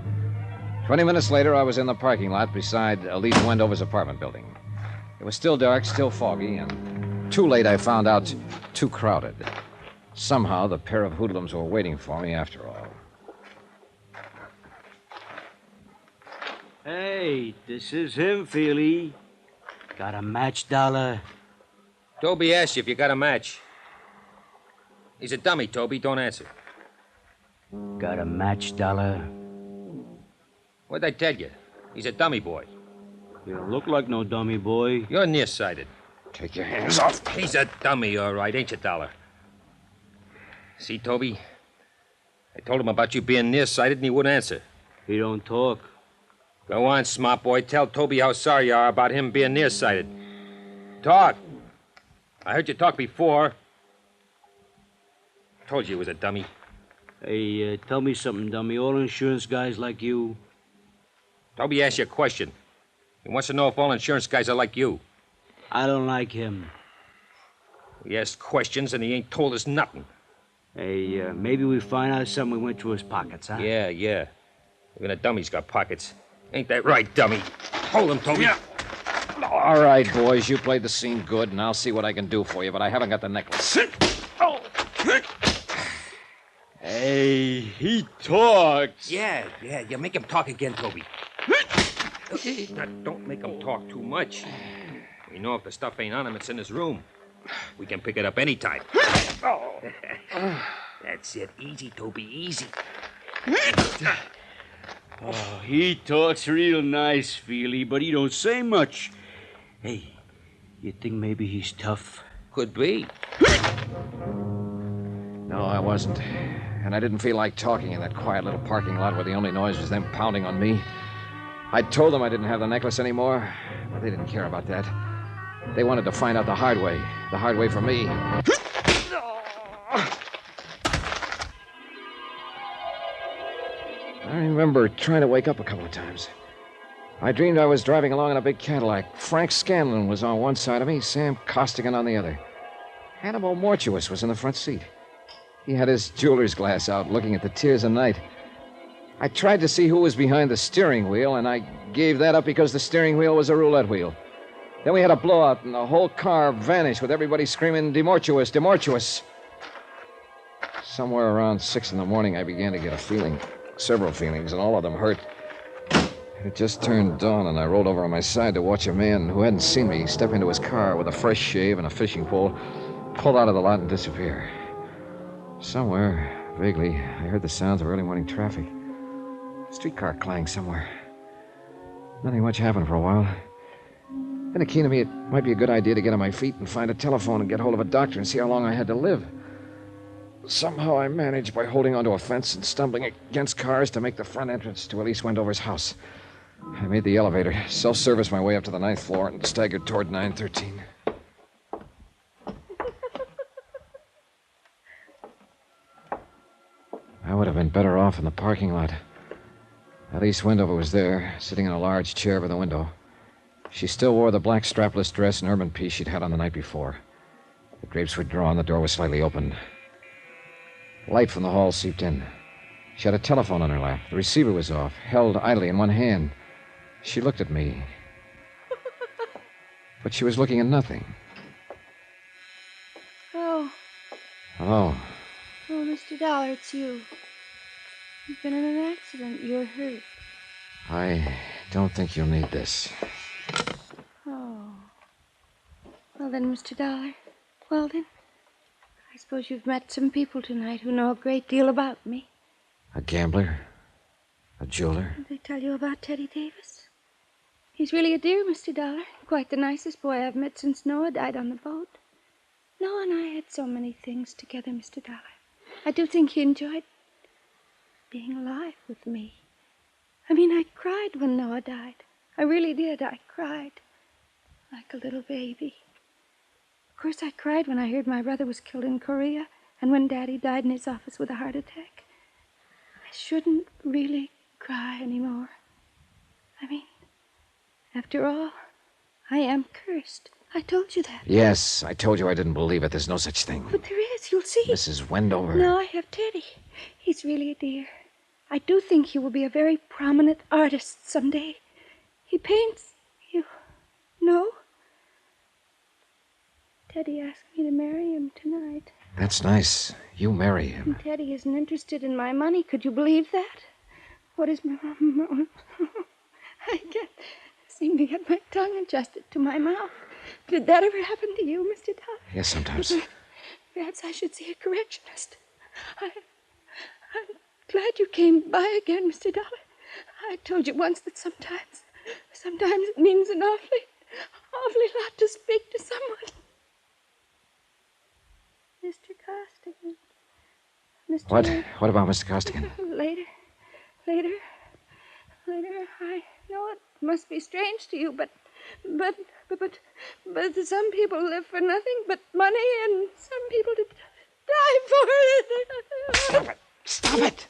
20 minutes later, I was in the parking lot beside Elise Wendover's apartment building. It was still dark, still foggy, and too late I found out too crowded. Somehow, the pair of hoodlums were waiting for me after all. Hey, this is him, Feely. Got a match, Dollar? Toby asked you if you got a match. He's a dummy, Toby. Don't answer. Got a match, Dollar? What'd I tell you? He's a dummy boy. You don't look like no dummy boy. You're nearsighted. Take your hands off. He's a dummy, all right, ain't you, Dollar? See, Toby? I told him about you being nearsighted, and he wouldn't answer. He don't talk. Go on, smart boy. Tell Toby how sorry you are about him being nearsighted. Talk. I heard you talk before. Told you he was a dummy. Hey, tell me something, dummy. All insurance guys like you? Toby asked you a question. He wants to know if all insurance guys are like you. I don't like him. We asked questions, and he ain't told us nothing. Hey, maybe we find out something we went through his pockets, huh? Yeah. Even a dummy's got pockets. Ain't that right, dummy? Hold him, Toby. Yeah. All right, boys, you played the scene good, and I'll see what I can do for you, but I haven't got the necklace. Hey, he talks. Yeah, you make him talk again, Toby. Now, don't make him talk too much. We know if the stuff ain't on him, it's in his room. We can pick it up anytime. That's it. Easy, Toby, easy. Oh, he talks real nice, Feely, but he don't say much. Hey, you think maybe he's tough? Could be. No, I wasn't. And I didn't feel like talking in that quiet little parking lot where the only noise was them pounding on me. I told them I didn't have the necklace anymore, but they didn't care about that. They wanted to find out the hard way for me. I remember trying to wake up a couple of times. I dreamed I was driving along in a big Cadillac. Frank Scanlon was on one side of me, Sam Costigan on the other. Hannibal Mortuus was in the front seat. He had his jeweler's glass out, looking at the tiers of night. I tried to see who was behind the steering wheel, and I gave that up because the steering wheel was a roulette wheel. Then we had a blowout, and the whole car vanished with everybody screaming, "Demortuous, Demortuous." Somewhere around 6 in the morning, I began to get a feeling. Several feelings, and all of them hurt. It just turned dawn, and I rolled over on my side to watch a man who hadn't seen me step into his car with a fresh shave and a fishing pole, pull out of the lot and disappear. Somewhere, vaguely, I heard the sounds of early morning traffic. A streetcar clanged somewhere. Nothing much happened for a while. Then it came to me it might be a good idea to get on my feet and find a telephone and get hold of a doctor and see how long I had to live. Somehow I managed by holding onto a fence and stumbling against cars to make the front entrance to Elise Wendover's house. I made the elevator, self-serviced my way up to the 9th floor, and staggered toward 913. I would have been better off in the parking lot. Elise Wendover was there, sitting in a large chair by the window. She still wore the black strapless dress and urban piece she'd had on the night before. The drapes were drawn, the door was slightly open. Light from the hall seeped in. She had a telephone on her lap. The receiver was off, held idly in one hand. She looked at me. But she was looking at nothing. Oh. Hello. Oh, Mr. Dollar, it's you. You've been in an accident. You're hurt. I don't think you'll need this. Oh. Well then, Mr. Dollar. Well then. I suppose you've met some people tonight who know a great deal about me. A gambler? A jeweler? Did they tell you about Teddy Davis? He's really a dear, Mr. Dollar. Quite the nicest boy I've met since Noah died on the boat. Noah and I had so many things together, Mr. Dollar. I do think he enjoyed being alive with me. I mean, I cried when Noah died. I really did. I cried like a little baby. Of course, I cried when I heard my brother was killed in Korea and when Daddy died in his office with a heart attack. I shouldn't really cry anymore. I mean, after all, I am cursed. I told you that. Yes, I told you I didn't believe it. There's no such thing. But there is. You'll see. Mrs. Wendover. No, I have Teddy. He's really a dear. I do think he will be a very prominent artist someday. He paints. You know? Teddy asked me to marry him tonight. That's nice. You marry him. And Teddy isn't interested in my money. Could you believe that? What is my... I can't seem to get my tongue adjusted to my mouth. Did that ever happen to you, Mr. Dollar? Yes, sometimes. Perhaps I should see a correctionist. I'm glad you came by again, Mr. Dollar. I told you once that sometimes it means an awfully lot to speak to someone. Mr. Costigan. Mr. What about Mr. Costigan? Later. I know it must be strange to you, but some people live for nothing but money, and some people die for it. Stop it!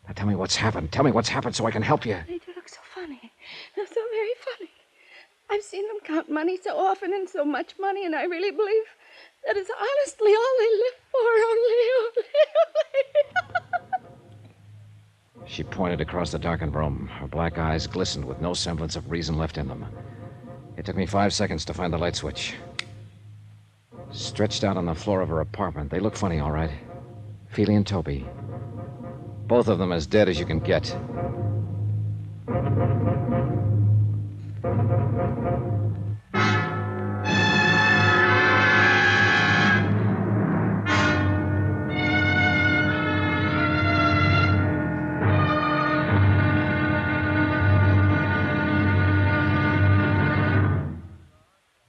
Now tell me what's happened. Tell me what's happened so I can help you. They do look so funny. They're so very funny. I've seen them count money so often and so much money, and I really believe that is honestly all they live for. She pointed across the darkened room. Her black eyes glistened with no semblance of reason left in them. It took me 5 seconds to find the light switch. Stretched out on the floor of her apartment. They look funny, all right. Feely and Toby. Both of them as dead as you can get.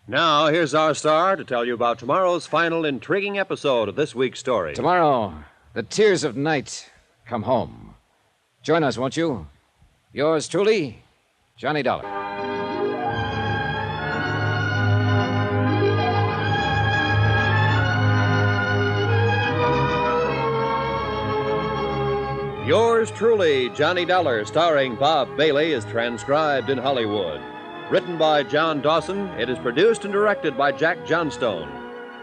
Now, here's our star to tell you about tomorrow's final intriguing episode of this week's story. Tomorrow, the tears of night come home. Join us, won't you? Yours truly, Johnny Dollar. Yours truly, Johnny Dollar, starring Bob Bailey, is transcribed in Hollywood. Written by John Dawson, it is produced and directed by Jack Johnstone.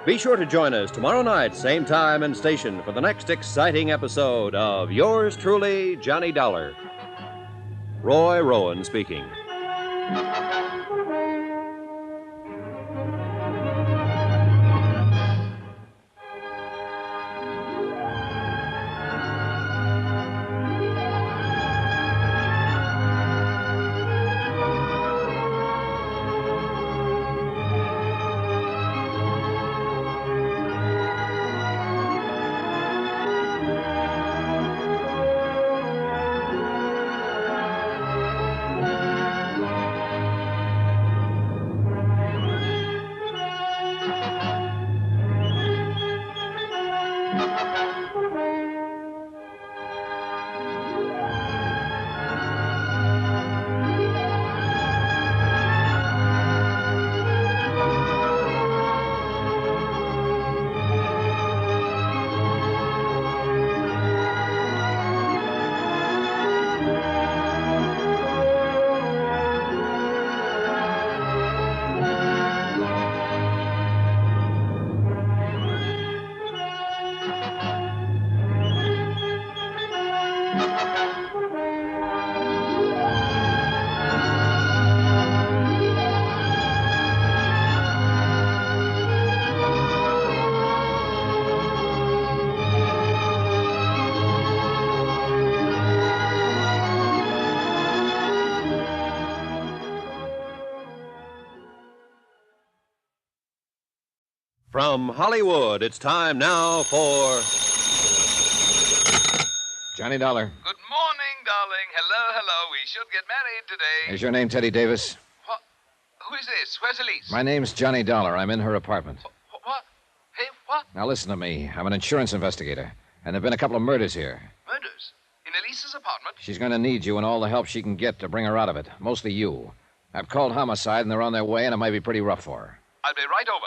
Be sure to join us tomorrow night, same time and station, for the next exciting episode of Yours truly, Johnny Dollar. Roy Rowan speaking. From Hollywood, it's time now for Johnny Dollar. Good morning, darling. Hello. We should get married today. Is your name Teddy Davis? What? Who is this? Where's Elise? My name's Johnny Dollar. I'm in her apartment. What? Hey, what? Now listen to me. I'm an insurance investigator, and there've been a couple of murders here. Murders? In Elise's apartment? She's going to need you and all the help she can get to bring her out of it. Mostly you. I've called homicide, and they're on their way, and it might be pretty rough for her. I'll be right over.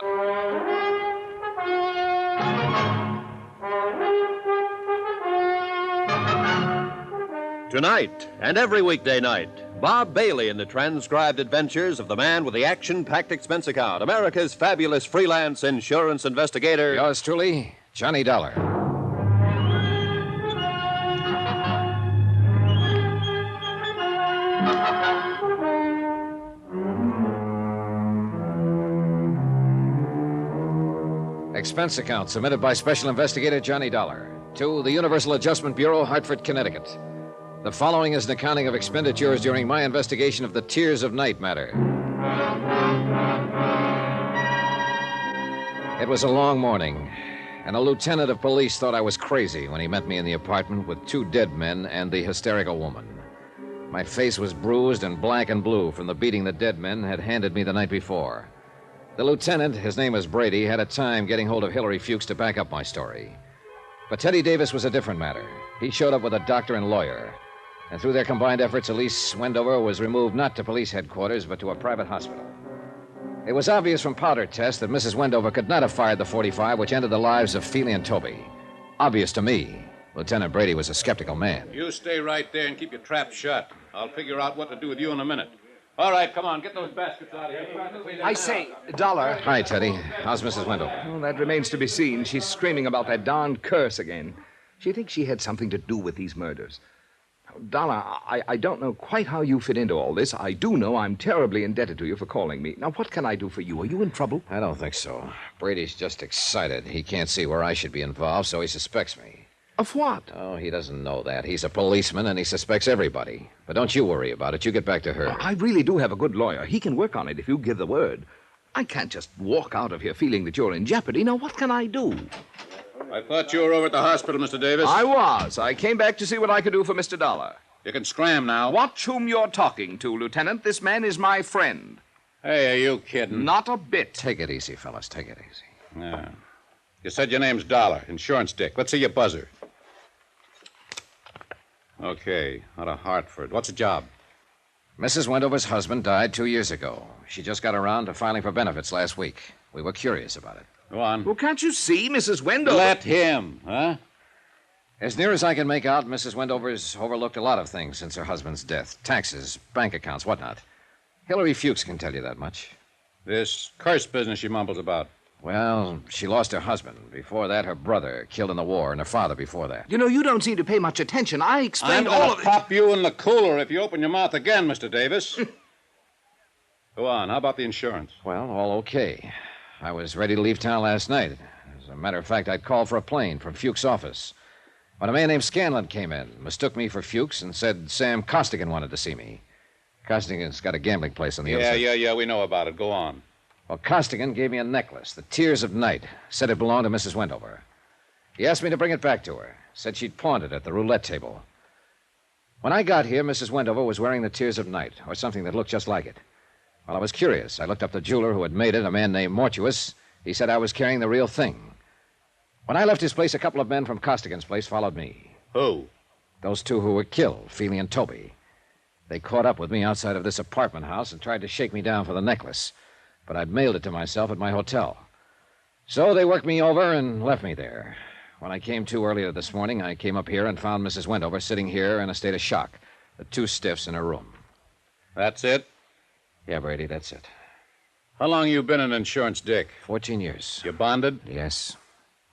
Tonight and every weekday night, Bob Bailey in the transcribed adventures of the man with the action-packed expense account, America's fabulous freelance insurance investigator. Yours truly, Johnny Dollar. Expense account submitted by Special Investigator Johnny Dollar to the Universal Adjustment Bureau, Hartford, Connecticut. The following is an accounting of expenditures during my investigation of the Tears of Night matter. It was a long morning, and a lieutenant of police thought I was crazy when he met me in the apartment with 2 dead men and the hysterical woman. My face was bruised and black and blue from the beating the dead men had handed me the night before. The lieutenant, his name was Brady, had a time getting hold of Hillary Fuchs to back up my story. But Teddy Davis was a different matter. He showed up with a doctor and lawyer. And through their combined efforts, Elise Wendover was removed not to police headquarters, but to a private hospital. It was obvious from powder tests that Mrs. Wendover could not have fired the .45 which ended the lives of Feely and Toby. Obvious to me. Lieutenant Brady was a skeptical man. You stay right there and keep your trap shut. I'll figure out what to do with you in a minute. All right, come on, get those baskets out of here. I say, Dollar. Hi, Teddy. How's Mrs. Wendover? Well, that remains to be seen. She's screaming about that darned curse again. She thinks she had something to do with these murders. Dollar, I don't know quite how you fit into all this. I do know I'm terribly indebted to you for calling me. Now, what can I do for you? Are you in trouble? I don't think so. Brady's just excited. He can't see where I should be involved, so he suspects me. Of what? Oh, he doesn't know that. He's a policeman, and he suspects everybody. But don't you worry about it. You get back to her. I really do have a good lawyer. He can work on it if you give the word. I can't just walk out of here feeling that you're in jeopardy. Now, what can I do? I thought you were over at the hospital, Mr. Davis. I was. I came back to see what I could do for Mr. Dollar. You can scram now. Watch whom you're talking to, Lieutenant. This man is my friend. Hey, are you kidding? Not a bit. Take it easy, fellas. Take it easy. Yeah. You said your name's Dollar, insurance dick. Let's see your buzzer. Okay, out of Hartford. What's the job? Mrs. Wendover's husband died 2 years ago. She just got around to filing for benefits last week. We were curious about it. Go on. Well, can't you see, Mrs. Wendover? Let him, huh? As near as I can make out, Mrs. Wendover's overlooked a lot of things since her husband's death. Taxes, bank accounts, whatnot. Hillary Fuchs can tell you that much. This curse business she mumbles about. Well, she lost her husband. Before that, her brother, killed in the war, and her father before that. You know, you don't seem to pay much attention. I explained I'm all gonna of it. pop you in the cooler if you open your mouth again, Mr. Davis. Go on. How about the insurance? Well, all okay. I was ready to leave town last night. As a matter of fact, I'd called for a plane from Fuchs' office. When a man named Scanlon came in, mistook me for Fuchs, and said Sam Costigan wanted to see me. Costigan's got a gambling place on the other side. Yeah, we know about it. Go on. Well, Costigan gave me a necklace, the Tears of Night. Said it belonged to Mrs. Wendover. He asked me to bring it back to her. Said she'd pawned it at the roulette table. When I got here, Mrs. Wendover was wearing the Tears of Night, or something that looked just like it. Well, I was curious. I looked up the jeweler who had made it, a man named Mortuus. He said I was carrying the real thing. When I left his place, a couple of men from Costigan's place followed me. Who? Those 2 who were killed, Feely and Toby. They caught up with me outside of this apartment house and tried to shake me down for the necklace. But I'd mailed it to myself at my hotel. So they worked me over and left me there. When I came to earlier this morning, I came up here and found Mrs. Wendover sitting here in a state of shock. The 2 stiffs in her room. That's it? Yeah, Brady, that's it. How long you been an insurance dick? 14 years. You bonded? Yes.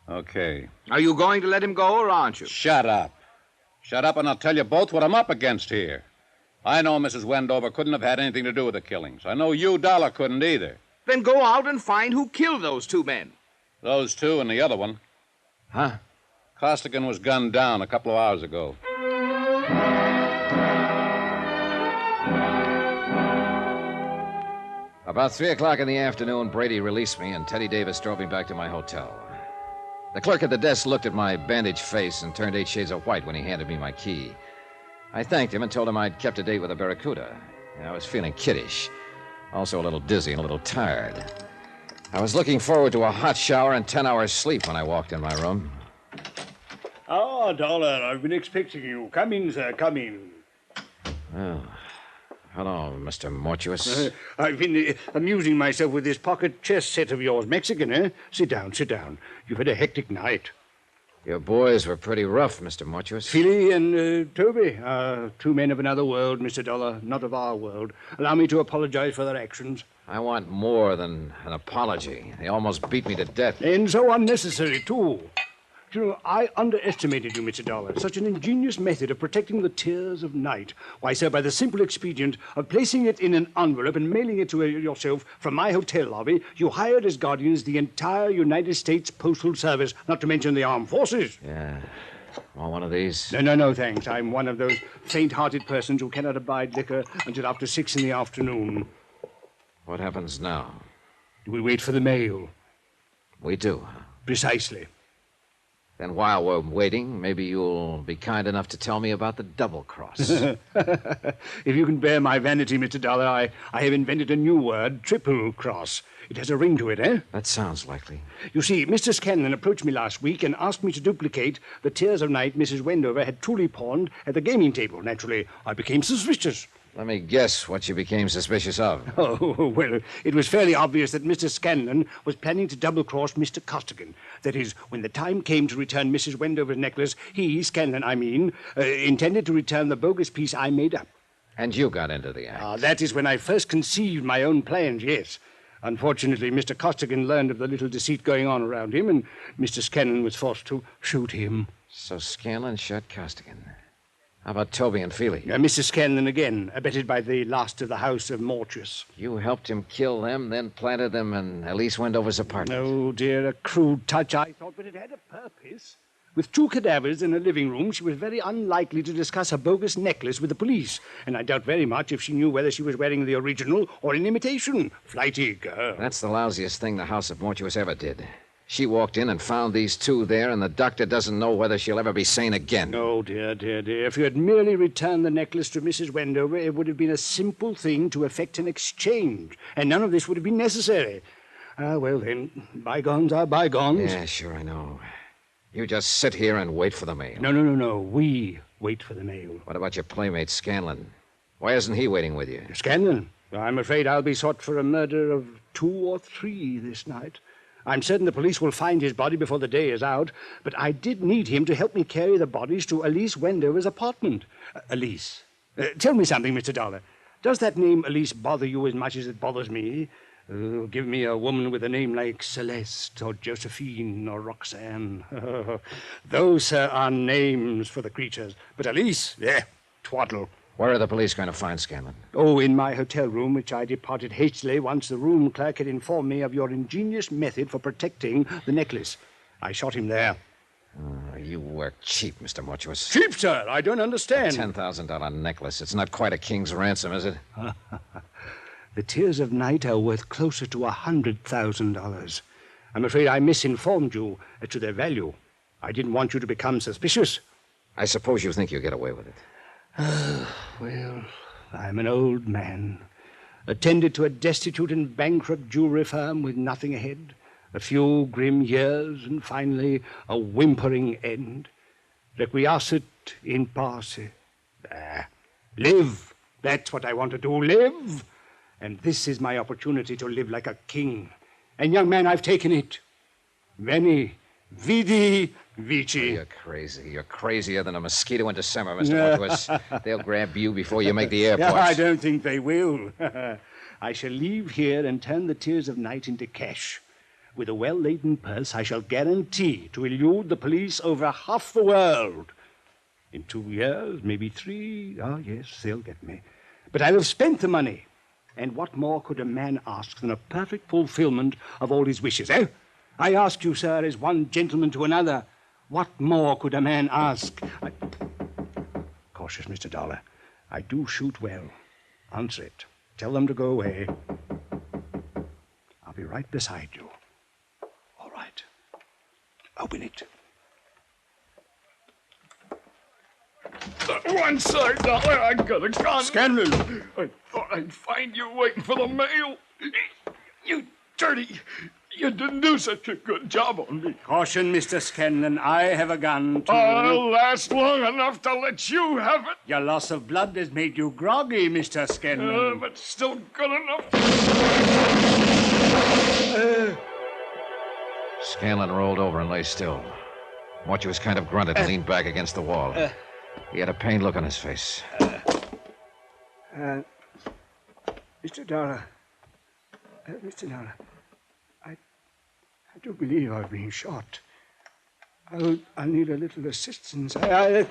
Okay. Are you going to let him go, or aren't you? Shut up. Shut up, and I'll tell you both what I'm up against here. I know Mrs. Wendover couldn't have had anything to do with the killings. I know you, Dollar, couldn't either. Then go out and find who killed those 2 men. Those 2 and the other one. Huh? Costigan was gunned down a couple of hours ago. About 3 o'clock in the afternoon, Brady released me, and Teddy Davis drove me back to my hotel. The clerk at the desk looked at my bandaged face and turned 8 shades of white when he handed me my key. I thanked him and told him I'd kept a date with a Barracuda. I was feeling kiddish, also a little dizzy and a little tired. I was looking forward to a hot shower and 10 hours sleep when I walked in my room. Ah, Dollar, I've been expecting you. Come in, sir, come in. Well, hello, Mr. Mortuus. I've been amusing myself with this pocket chess set of yours. Mexican, eh? Sit down, sit down. You've had a hectic night. Your boys were pretty rough, Mr. Mortuus. Philly and Toby are two men of another world, Mr. Dollar, not of our world. Allow me to apologize for their actions. I want more than an apology. They almost beat me to death. And so unnecessary, too. You know, I underestimated you, Mr. Dollar. Such an ingenious method of protecting the tears of night. Why, sir, by the simple expedient of placing it in an envelope and mailing it to yourself from my hotel lobby, you hired as guardians the entire United States Postal Service, not to mention the armed forces. Yeah. Want one of these? No, thanks. I'm one of those faint-hearted persons who cannot abide liquor until after 6 in the afternoon. What happens now? We wait for the mail. We do, huh? Precisely. Then while we're waiting, maybe you'll be kind enough to tell me about the double cross. If you can bear my vanity, Mr. Dollar, I have invented a new word, triple cross. It has a ring to it, eh? That sounds likely. You see, Mr. Scanlon approached me last week and asked me to duplicate the Tears of Night Mrs. Wendover had truly pawned at the gaming table. Naturally, I became suspicious. Let me guess what you became suspicious of. Oh, well, it was fairly obvious that Mr. Scanlon was planning to double-cross Mr. Costigan. That is, when the time came to return Mrs. Wendover's necklace, he, Scanlon, intended to return the bogus piece I made up. And you got into the act. That is when I first conceived my own plans, yes. Unfortunately, Mr. Costigan learned of the little deceit going on around him, and Mr. Scanlon was forced to shoot him. So Scanlon shot Costigan. How about Toby and Feely? Mr. Scanlon again, abetted by the last of the house of Mortuus. You helped him kill them, then planted them in Elise Wendover's apartment. Oh, dear, a crude touch, I thought, but it had a purpose. With 2 cadavers in a living room, she was very unlikely to discuss a bogus necklace with the police, and I doubt very much if she knew whether she was wearing the original or an imitation. Flighty girl. That's the lousiest thing the house of Mortuus ever did. She walked in and found these 2 there, and the doctor doesn't know whether she'll ever be sane again. Oh, dear. If you had merely returned the necklace to Mrs. Wendover, it would have been a simple thing to effect an exchange, and none of this would have been necessary. Well, then, bygones are bygones. Yeah, sure, I know. You just sit here and wait for the mail. No. We wait for the mail. What about your playmate, Scanlon? Why isn't he waiting with you? Scanlon? I'm afraid I'll be sought for a murder of 2 or 3 this night. I'm certain the police will find his body before the day is out, but I did need him to help me carry the bodies to Elise Wendover's apartment. Elise. Tell me something, Mr. Dollar. Does that name Elise bother you as much as it bothers me? Give me a woman with a name like Celeste or Josephine or Roxanne. Those, sir, are names for the creatures. But Elise, twaddle. Where are the police going to find Scanlon? Oh, in my hotel room, which I departed hastily once the room clerk had informed me of your ingenious method for protecting the necklace. I shot him there. You work cheap, Mr. Mortuus. Cheap, sir? I don't understand. A $10,000 necklace. It's not quite a king's ransom, is it? The Tears of Night are worth closer to $100,000. I'm afraid I misinformed you as to their value. I didn't want you to become suspicious. I suppose you think you'll get away with it. Well, I'm an old man. Attended to a destitute and bankrupt jewelry firm with nothing ahead. A few grim years, and finally a whimpering end. Requiescat in pace. Live. That's what I want to do. Live. And this is my opportunity to live like a king. And, young man, I've taken it. Veni, vidi, vici. You're crazy. You're crazier than a mosquito in December, Mr. Mortuus. They'll grab you before you make the airport. I don't think they will. I shall leave here and turn the Tears of Night into cash. With a well-laden purse, I shall guarantee to elude the police over half the world. In 2 years, maybe 3, yes, they'll get me. But I'll have spent the money. And what more could a man ask than a perfect fulfillment of all his wishes, eh? I ask you, sir, as one gentleman to another, what more could a man ask? Cautious, Mr. Dollar. I do shoot well. Answer it. Tell them to go away. I'll be right beside you. All right. Open it. One side, Dollar. I got a gun. Scanlon! I thought I'd find you waiting for the mail. You dirty... You didn't do such a good job on me. Caution, Mr. Scanlon. I have a gun, too. I'll last long enough to let you have it. Your loss of blood has made you groggy, Mr. Scanlon. But still good enough. Scanlon rolled over and lay still. Mortuus kind of grunted and leaned back against the wall. He had a pained look on his face. Mr. Dollar. Mr. Dollar. I do believe I've been shot. I'll need a little assistance. I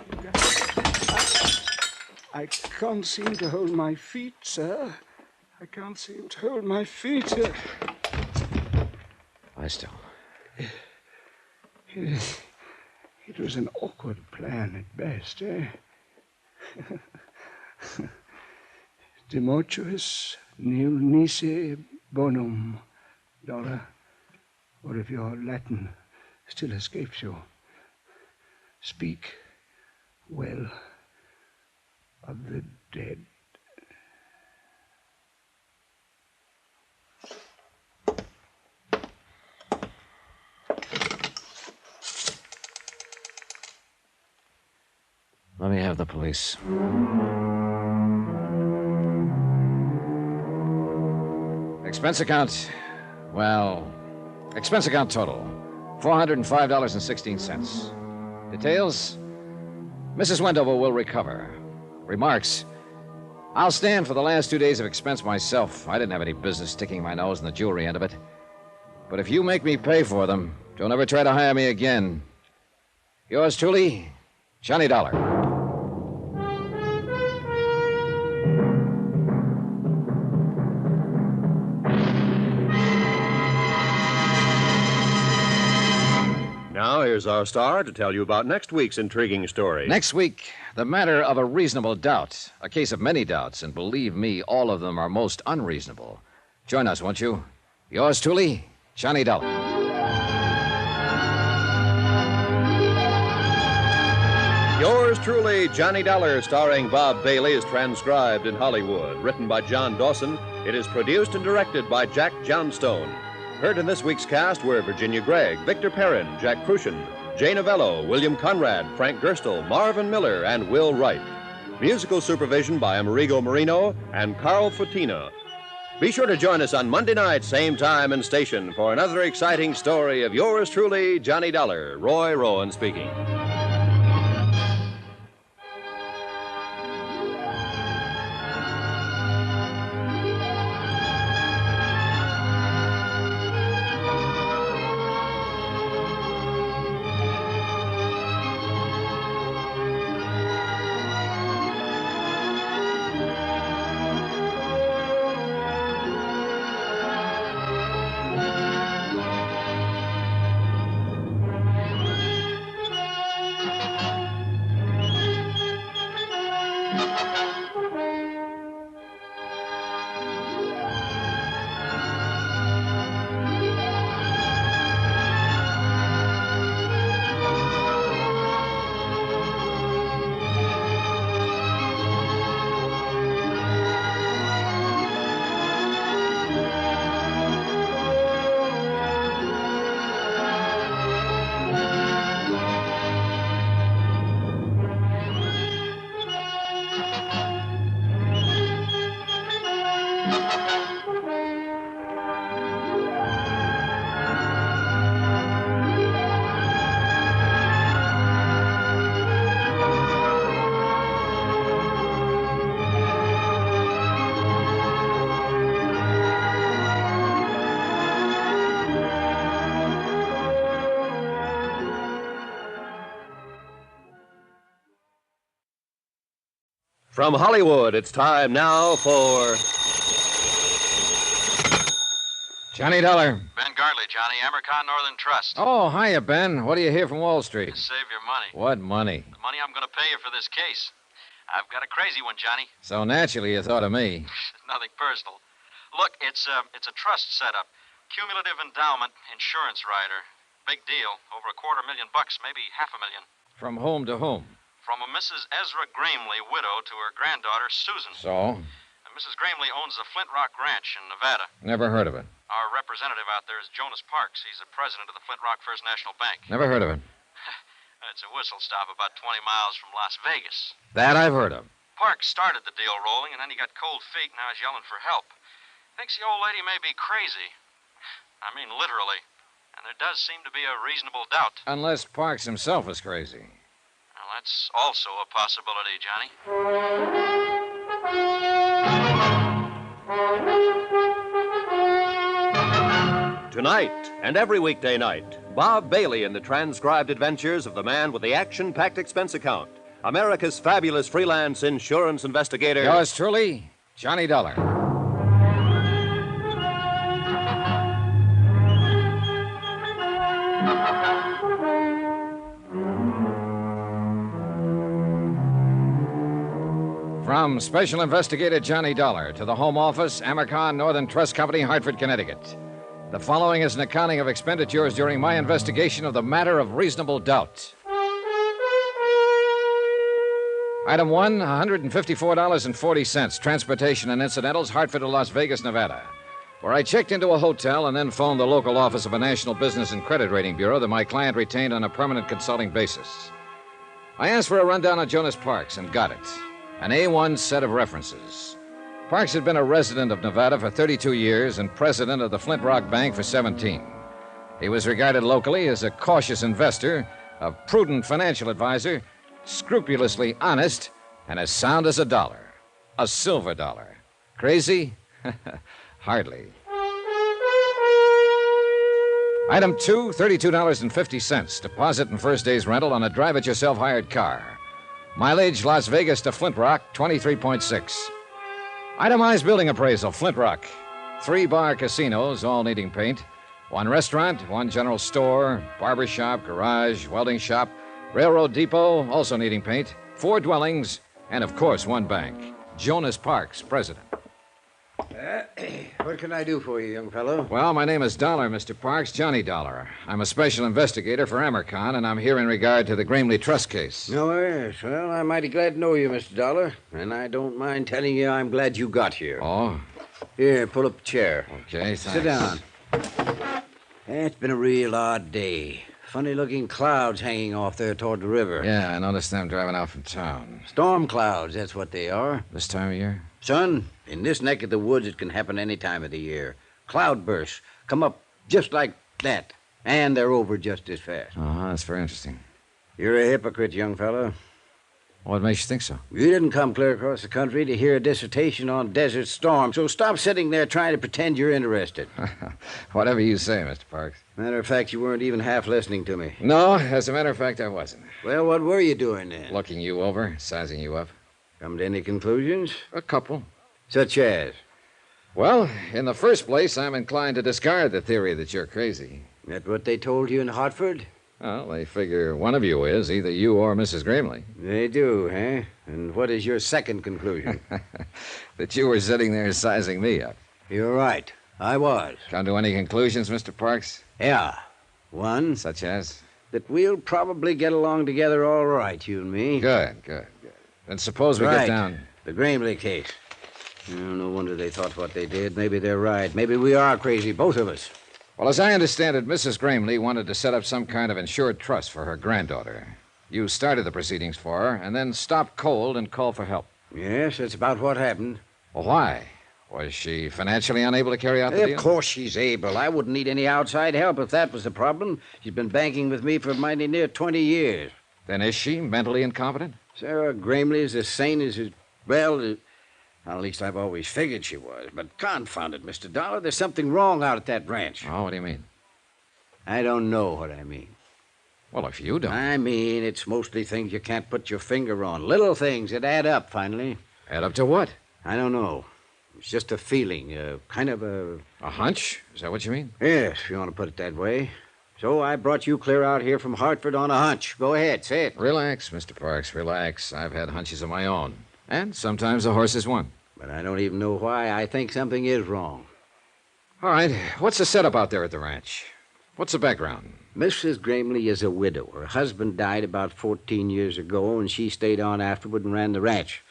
can't seem to hold my feet, sir. I can't seem to hold my feet. Lie still. It was an awkward plan at best, eh? De mortuis nil nisi bonum, Dollar. Or if your Latin still escapes you, speak well of the dead. Let me have the police. Expense account. Well, expense account total $405.16. Details? Mrs. Wendover will recover. Remarks? I'll stand for the last 2 days of expense myself. I didn't have any business sticking my nose in the jewelry end of it. But if you make me pay for them, don't ever try to hire me again. Yours truly, Johnny Dollar. Now, here's our star to tell you about next week's intriguing story. Next week, the matter of a reasonable doubt. A case of many doubts, and believe me, all of them are most unreasonable. Join us, won't you? Yours truly, Johnny Dollar. Yours truly, Johnny Dollar, starring Bob Bailey, is transcribed in Hollywood. Written by John Dawson, it is produced and directed by Jack Johnstone. Heard in this week's cast were Virginia Gregg, Victor Perrin, Jack Crucian, Jay Novello, William Conrad, Frank Gerstle, Marvin Miller, and Will Wright. Musical supervision by Amerigo Marino and Carl Futina. Be sure to join us on Monday night, same time and station, for another exciting story of yours truly, Johnny Dollar. Roy Rowan speaking. From Hollywood, it's time now for Johnny Dollar. Ben Gartley, Johnny, Amercon Northern Trust. Oh, hiya, Ben. What do you hear from Wall Street? Save your money. What money? The money I'm going to pay you for this case. I've got a crazy one, Johnny. So naturally you thought of me. Nothing personal. Look, it's a trust setup. Cumulative endowment insurance rider. Big deal. Over $250,000, maybe $500,000. From whom to whom? From a Mrs. Ezra Gramley, widow, to her granddaughter, Susan. So? Mrs. Gramley owns the Flint Rock Ranch in Nevada. Never heard of it. Our representative out there is Jonas Parks. He's the president of the Flint Rock First National Bank. Never heard of it. It's a whistle stop about 20 miles from Las Vegas. That I've heard of. Parks started the deal rolling, and then he got cold feet, and now he's yelling for help. Thinks the old lady may be crazy. I mean, literally. And there does seem to be a reasonable doubt. Unless Parks himself is crazy. Well, that's also a possibility, Johnny. Tonight and every weekday night, Bob Bailey in the transcribed adventures of the man with the action-packed expense account. America's fabulous freelance insurance investigator. Yours truly, Johnny Dollar. From Special Investigator Johnny Dollar to the Home Office, Amercon Northern Trust Company, Hartford, Connecticut. The following is an accounting of expenditures during my investigation of the matter of reasonable doubt. Item 1, $154.40, transportation and incidentals, Hartford to Las Vegas, Nevada, where I checked into a hotel and then phoned the local office of a national business and credit rating bureau that my client retained on a permanent consulting basis. I asked for a rundown on Jonas Parks and got it. An A1 set of references. Parks had been a resident of Nevada for 32 years and president of the Flint Rock Bank for 17. He was regarded locally as a cautious investor, a prudent financial advisor, scrupulously honest, and as sound as a dollar. A silver dollar. Crazy? Hardly. Item 2, $32.50. Deposit and first day's rental on a drive-it-yourself hired car. Mileage, Las Vegas to Flint Rock, 23.6. Itemized building appraisal, Flint Rock. 3 bar casinos, all needing paint. 1 restaurant, 1 general store, barber shop, garage, welding shop, railroad depot, also needing paint. 4 dwellings, and of course, 1 bank. Jonas Parks, president. What can I do for you, young fellow? Well, my name is Dollar, Mr. Parks, Johnny Dollar. I'm a special investigator for Amercon, and I'm here in regard to the Gramley Trust case. Oh, yes. Well, I'm mighty glad to know you, Mr. Dollar. And I don't mind telling you I'm glad you got here. Oh? Here, pull up a chair. Okay, thanks. Sit down. It's been a real odd day. Funny-looking clouds hanging off there toward the river. Yeah, I noticed them driving out from town. Storm clouds, that's what they are. This time of year? Son, in this neck of the woods, it can happen any time of the year. Cloud bursts come up just like that, and they're over just as fast. Uh-huh, that's very interesting. You're a hypocrite, young fellow. What makes you think so? You didn't come clear across the country to hear a dissertation on desert storms, so stop sitting there trying to pretend you're interested. Whatever you say, Mr. Parks. Matter of fact, you weren't even half listening to me. No, as a matter of fact, I wasn't. Well, what were you doing then? Looking you over, sizing you up. Come to any conclusions? A couple. Such as? Well, in the first place, I'm inclined to discard the theory that you're crazy. That what they told you in Hartford? Well, they figure one of you is, either you or Mrs. Gramley. They do, eh? And what is your second conclusion? That you were sitting there sizing me up. You're right. I was. Come to any conclusions, Mr. Parks? Yeah. One. Such as? That we'll probably get along together all right, you and me. Good. Then suppose we get down... The Gramley case. Oh, no wonder they thought what they did. Maybe they're right. Maybe we are crazy, both of us. Well, as I understand it, Mrs. Gramley wanted to set up some kind of insured trust for her granddaughter. You started the proceedings for her, and then stopped cold and called for help. Yes, that's about what happened. Well, why? Was she financially unable to carry out the deal? Of course she's able. I wouldn't need any outside help if that was the problem. She's been banking with me for mighty near 20 years. Then is she mentally incompetent? Sarah Gramley is as sane as... Well, at least I've always figured she was. But confound it, Mr. Dollar, there's something wrong out at that ranch. Oh, what do you mean? I don't know what I mean. Well, if you don't... I mean, it's mostly things you can't put your finger on. Little things that add up, finally. Add up to what? I don't know. It's just a feeling, kind of a... A hunch? Is that what you mean? Yes, if you want to put it that way. So I brought you clear out here from Hartford on a hunch. Go ahead, say it. Relax, Mr. Parks, relax. I've had hunches of my own. And sometimes the horse is one. But I don't even know why I think something is wrong. All right, what's the setup out there at the ranch? What's the background? Mrs. Gramley is a widow. Her husband died about 14 years ago, and she stayed on afterward and ran the ranch.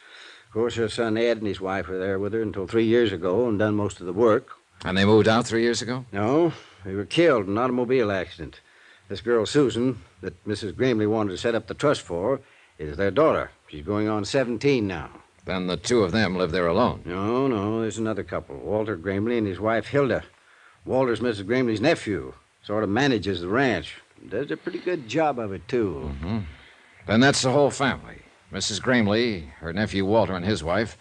Of course, her son Ed and his wife were there with her until 3 years ago and done most of the work. And they moved out 3 years ago? No, they were killed in an automobile accident. This girl, Susan, that Mrs. Gramley wanted to set up the trust for, is their daughter. She's going on 17 now. Then the two of them live there alone? No, there's another couple, Walter Gramley and his wife, Hilda. Walter's Mrs. Gramley's nephew, sort of manages the ranch. Does a pretty good job of it, too. Mm-hmm. Then that's the whole family. Mrs. Gramley, her nephew Walter and his wife,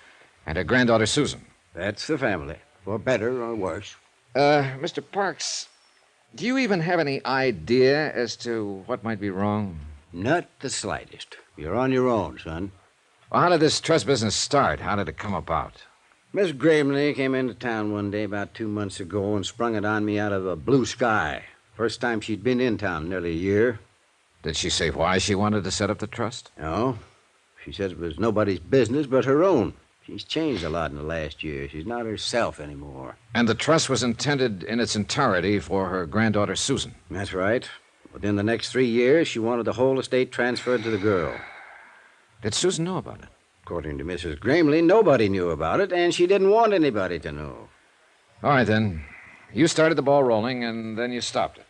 and her granddaughter Susan. That's the family, for better or worse. Mr. Parks, do you even have any idea as to what might be wrong? Not the slightest. You're on your own, son. Well, how did this trust business start? How did it come about? Miss Gramley came into town one day about 2 months ago and sprung it on me out of a blue sky. First time she'd been in town in nearly a year. Did she say why she wanted to set up the trust? No. She said it was nobody's business but her own. She's changed a lot in the last year. She's not herself anymore. And the trust was intended in its entirety for her granddaughter Susan? That's right. Within the next 3 years, she wanted the whole estate transferred to the girl. Did Susan know about it? According to Mrs. Gramley, nobody knew about it, and she didn't want anybody to know. All right, then. You started the ball rolling, and then you stopped it.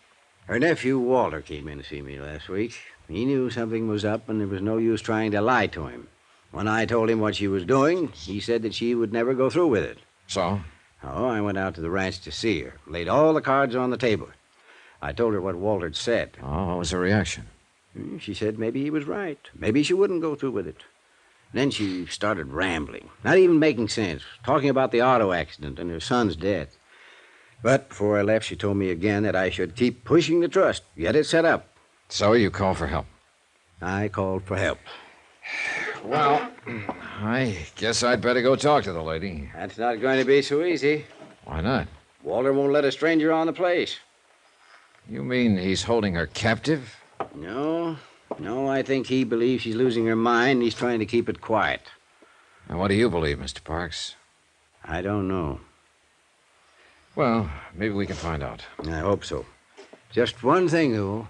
Her nephew, Walter, came in to see me last week. He knew something was up, and there was no use trying to lie to him. When I told him what she was doing, he said that she would never go through with it. So? Oh, I went out to the ranch to see her. Laid all the cards on the table. I told her what Walter had said. Oh, what was her reaction? She said maybe he was right. Maybe she wouldn't go through with it. Then she started rambling, not even making sense, talking about the auto accident and her son's death. But before I left, she told me again that I should keep pushing the trust, get it set up. So you called for help? I called for help. Well, I guess I'd better go talk to the lady. That's not going to be so easy. Why not? Walter won't let a stranger on the place. You mean he's holding her captive? No, I think he believes she's losing her mind and he's trying to keep it quiet. And what do you believe, Mr. Parks? I don't know. Well, maybe we can find out. I hope so. Just one thing, though.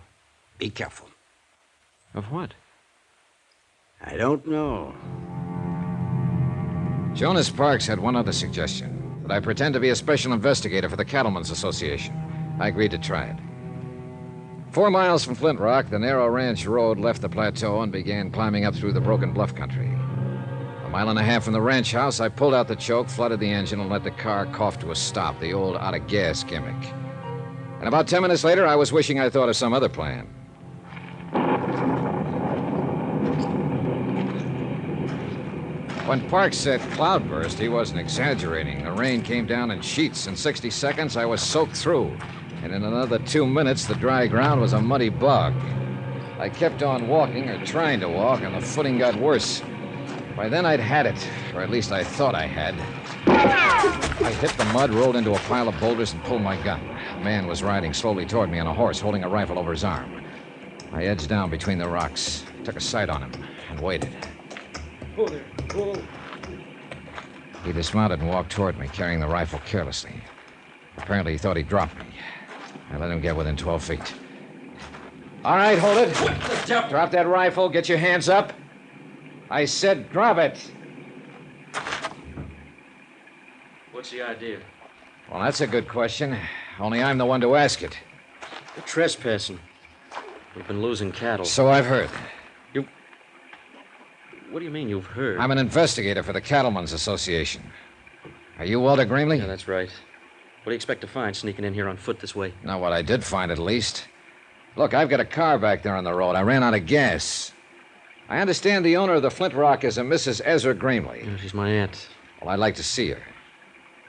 Be careful. Of what? I don't know. Jonas Parks had one other suggestion, that I pretend to be a special investigator for the Cattlemen's Association. I agreed to try it. 4 miles from Flint Rock, the narrow ranch road left the plateau and began climbing up through the broken bluff country. 1.5 miles from the ranch house, I pulled out the choke, flooded the engine, and let the car cough to a stop, the old out-of-gas gimmick. And about 10 minutes later, I was wishing I'd thought of some other plan. When Parks said cloudburst, he wasn't exaggerating. The rain came down in sheets. In 60 seconds, I was soaked through. And in another 2 minutes, the dry ground was a muddy bog. I kept on walking, or trying to walk, and the footing got worse. By then, I'd had it, or at least I thought I had. I hit the mud, rolled into a pile of boulders, and pulled my gun. A man was riding slowly toward me on a horse, holding a rifle over his arm. I edged down between the rocks, took a sight on him, and waited. Oh, there. Oh. He dismounted and walked toward me, carrying the rifle carelessly. Apparently, he thought he'd dropped me. I let him get within 12 feet. All right, hold it. Drop that rifle. Get your hands up. I said drop it. What's the idea? Well, that's a good question. Only I'm the one to ask it. You're trespassing. We've been losing cattle. So I've heard. What do you mean you've heard? I'm an investigator for the Cattlemen's Association. Are you Walter Gramley? Yeah, that's right. What do you expect to find sneaking in here on foot this way? Not what I did find, at least. Look, I've got a car back there on the road. I ran out of gas. I understand the owner of the Flint Rock is a Mrs. Ezra Gramley. Yeah, she's my aunt. Well, I'd like to see her.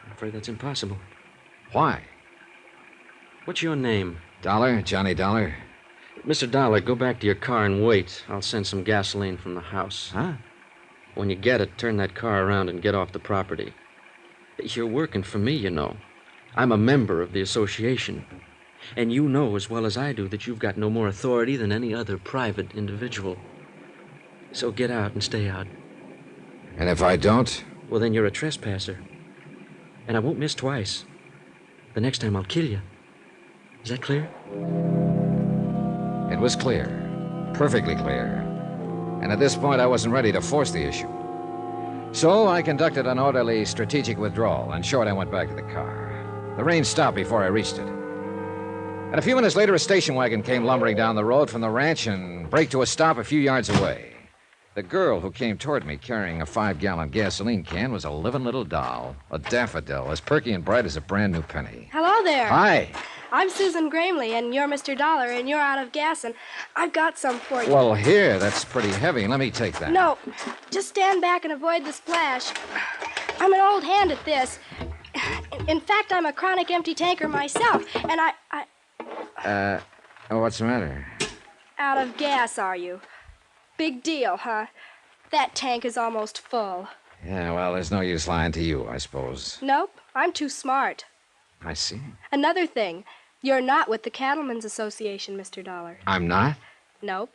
I'm afraid that's impossible. Why? What's your name? Dollar, Johnny Dollar. Mr. Dollar, go back to your car and wait. I'll send some gasoline from the house. Huh? When you get it, turn that car around and get off the property. You're working for me, you know. I'm a member of the association. And you know as well as I do that you've got no more authority than any other private individual. So get out and stay out. And if I don't? Well, then you're a trespasser. And I won't miss twice. The next time I'll kill you. Is that clear? It was clear. Perfectly clear. And at this point, I wasn't ready to force the issue. So I conducted an orderly, strategic withdrawal, and short I went back to the car. The rain stopped before I reached it. And a few minutes later, a station wagon came lumbering down the road from the ranch and braked to a stop a few yards away. The girl who came toward me carrying a 5-gallon gasoline can was a living little doll, a daffodil, as perky and bright as a brand new penny. Hello there. Hi. I'm Susan Gramley, and you're Mr. Dollar, and you're out of gas, and I've got some for you. Well, here, that's pretty heavy. Let me take that. No, just stand back and avoid the splash. I'm an old hand at this. In fact, I'm a chronic empty tanker myself, and What's the matter? Out of gas, are you? Big deal, huh? That tank is almost full. Yeah, well, there's no use lying to you, I suppose. Nope, I'm too smart. I see. Another thing, you're not with the Cattlemen's Association, Mr. Dollar. I'm not? Nope.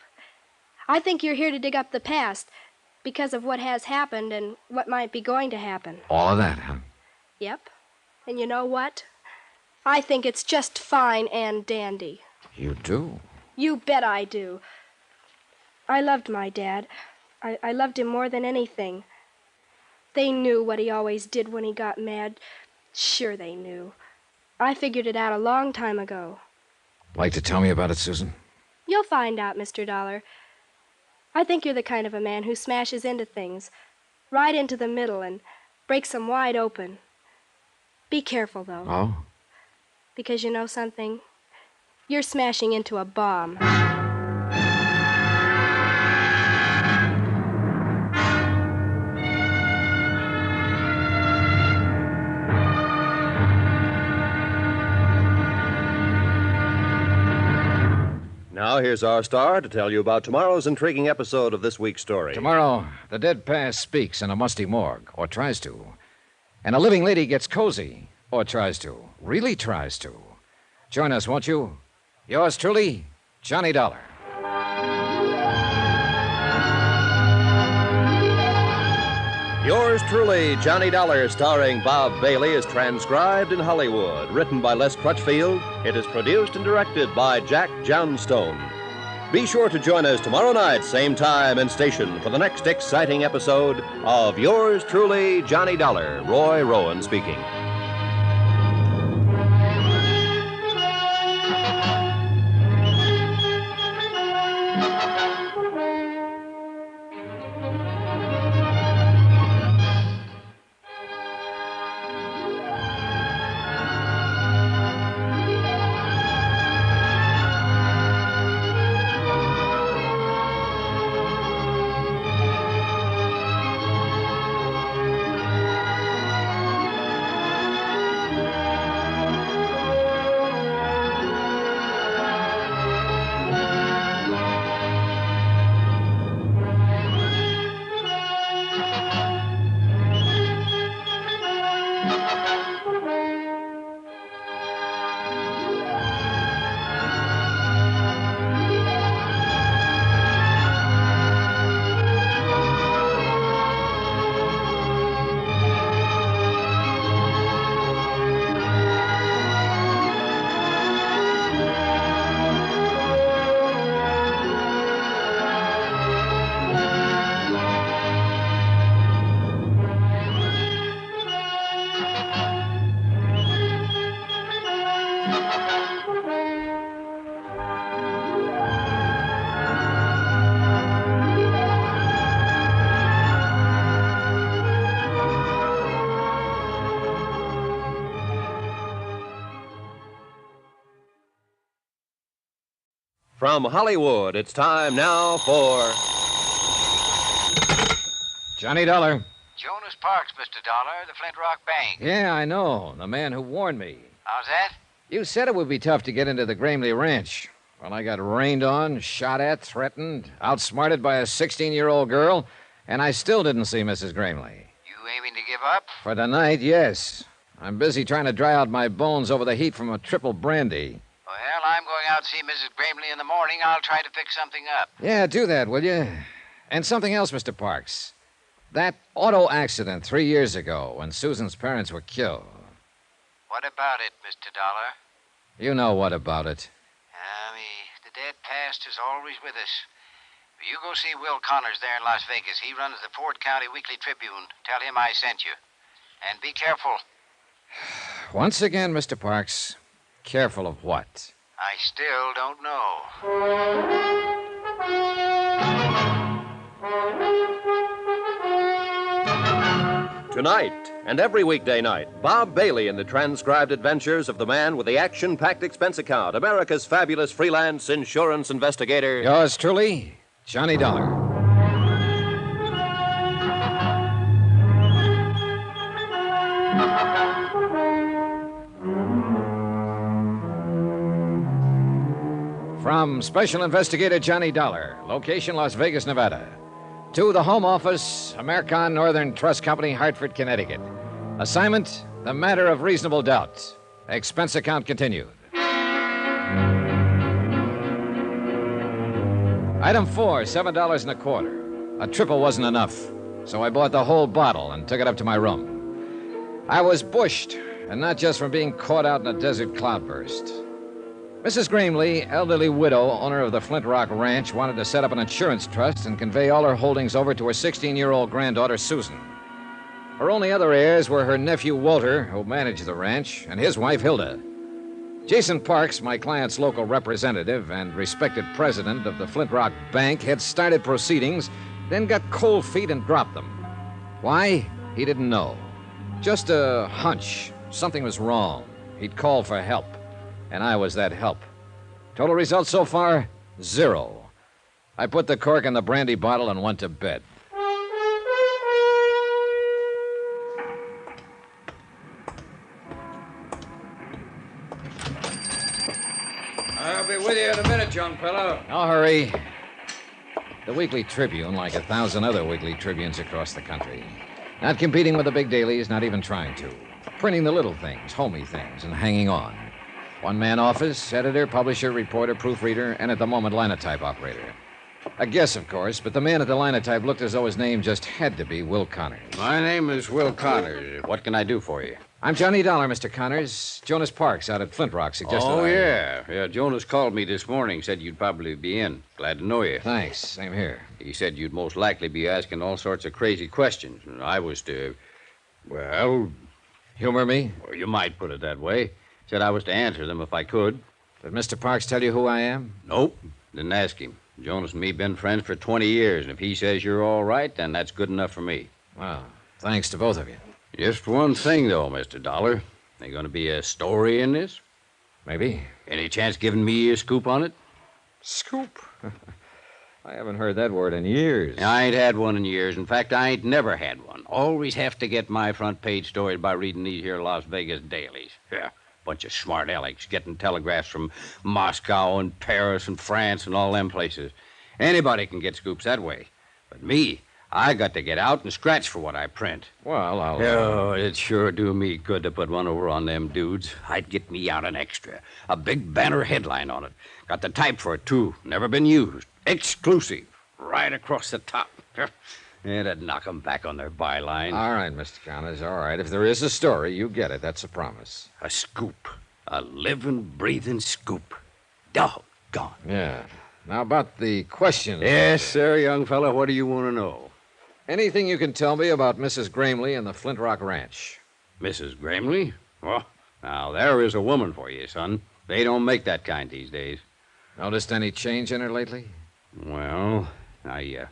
I think you're here to dig up the past because of what has happened and what might be going to happen. All of that, huh? Yep. And you know what? I think it's just fine and dandy. You do? You bet I do. I loved my dad. I loved him more than anything. They knew what he always did when he got mad. Sure they knew. I figured it out a long time ago. Like to tell me about it, Susan? You'll find out, Mr. Dollar. I think you're the kind of a man who smashes into things, right into the middle, and breaks them wide open. Be careful, though. Oh? Because you know something? You're smashing into a bomb. Now, here's our star to tell you about tomorrow's intriguing episode of this week's story. Tomorrow, the dead past speaks in a musty morgue, or tries to. And a living lady gets cozy, or tries to. Really tries to. Join us, won't you? Yours truly, Johnny Dollar. Yours truly, Johnny Dollar, starring Bob Bailey, is transcribed in Hollywood. Written by Les Crutchfield, it is produced and directed by Jack Johnstone. Be sure to join us tomorrow night, same time and station, for the next exciting episode of Yours truly, Johnny Dollar. Roy Rowan speaking. From Hollywood, it's time now for Johnny Dollar. Jonas Parks, Mr. Dollar, the Flint Rock Bank. Yeah, I know. The man who warned me. How's that? You said it would be tough to get into the Gramley Ranch. Well, I got rained on, shot at, threatened, outsmarted by a 16-year-old girl, and I still didn't see Mrs. Gramley. You aiming to give up? For tonight, yes. I'm busy trying to dry out my bones over the heat from a triple brandy. Well, I'm going out to see Mrs. Gramley in the morning. I'll try to fix something up. Yeah, do that, will you? And something else, Mr. Parks. That auto accident 3 years ago when Susan's parents were killed. What about it, Mr. Dollar? You know what about it. The dead past is always with us. You go see Will Connors there in Las Vegas. He runs the Ford County Weekly Tribune. Tell him I sent you. And be careful. Once again, Mr. Parks, careful of what? I still don't know. Tonight and every weekday night, Bob Bailey in the transcribed adventures of the man with the action-packed expense account, America's fabulous freelance insurance investigator. Yours truly, Johnny Dollar. From Special Investigator Johnny Dollar, location Las Vegas, Nevada, to the Home Office, American Northern Trust Company, Hartford, Connecticut. Assignment, the matter of reasonable doubt. Expense account continued. Item 4, $7.25. A triple wasn't enough, so I bought the whole bottle and took it up to my room. I was bushed, and not just from being caught out in a desert cloudburst. Mrs. Gramley, elderly widow, owner of the Flint Rock Ranch, wanted to set up an insurance trust and convey all her holdings over to her 16-year-old granddaughter, Susan. Her only other heirs were her nephew, Walter, who managed the ranch, and his wife, Hilda. Jason Parks, my client's local representative and respected president of the Flint Rock Bank, had started proceedings, then got cold feet and dropped them. Why? He didn't know. Just a hunch. Something was wrong. He'd called for help. And I was that help. Total result so far, 0. I put the cork in the brandy bottle and went to bed. I'll be with you in a minute, young fellow. No hurry. The Weekly Tribune, like 1,000 other Weekly Tribunes across the country. Not competing with the big dailies, not even trying to. Printing the little things, homey things, and hanging on. One-man office, editor, publisher, reporter, proofreader, and at the moment, linotype operator. A guess, of course, but the man at the linotype looked as though his name just had to be Will Connors. My name is Will Connors. What can I do for you? I'm Johnny Dollar, Mr. Connors. Jonas Parks out at Flint Rock suggested Yeah, Jonas called me this morning, said you'd probably be in. Glad to know you. Thanks. Same here. He said you'd most likely be asking all sorts of crazy questions. And I was to, well... Humor me? Well, you might put it that way. Said I was to answer them if I could. Did Mr. Parks tell you who I am? Nope. Didn't ask him. Jonas and me been friends for 20 years, and if he says you're all right, then that's good enough for me. Well, thanks to both of you. Just one thing, though, Mr. Dollar. There going to be a story in this? Maybe. Any chance giving me a scoop on it? Scoop? I haven't heard that word in years. I ain't had one in years. In fact, I ain't never had one. Always have to get my front page stories by reading these here Las Vegas dailies. Yeah. Bunch of smart alecks getting telegraphs from Moscow and Paris and France and all them places. Anybody can get scoops that way. But me, I got to get out and scratch for what I print. Well, I'll... Oh, it'd sure do me good to put one over on them dudes. I'd get me out an extra. A big banner headline on it. Got the type for it, too. Never been used. Exclusive. Right across the top. It'd knock 'em back on their byline. All right, Mr. Connors, all right. If there is a story, you get it. That's a promise. A scoop. A living, breathing scoop. Doggone. Yeah. Now, about the questions. Yes, sir, young fella. What do you want to know? Anything you can tell me about Mrs. Gramley and the Flint Rock Ranch? Mrs. Gramley? Well, now, there is a woman for you, son. They don't make that kind these days. Noticed any change in her lately? Well, I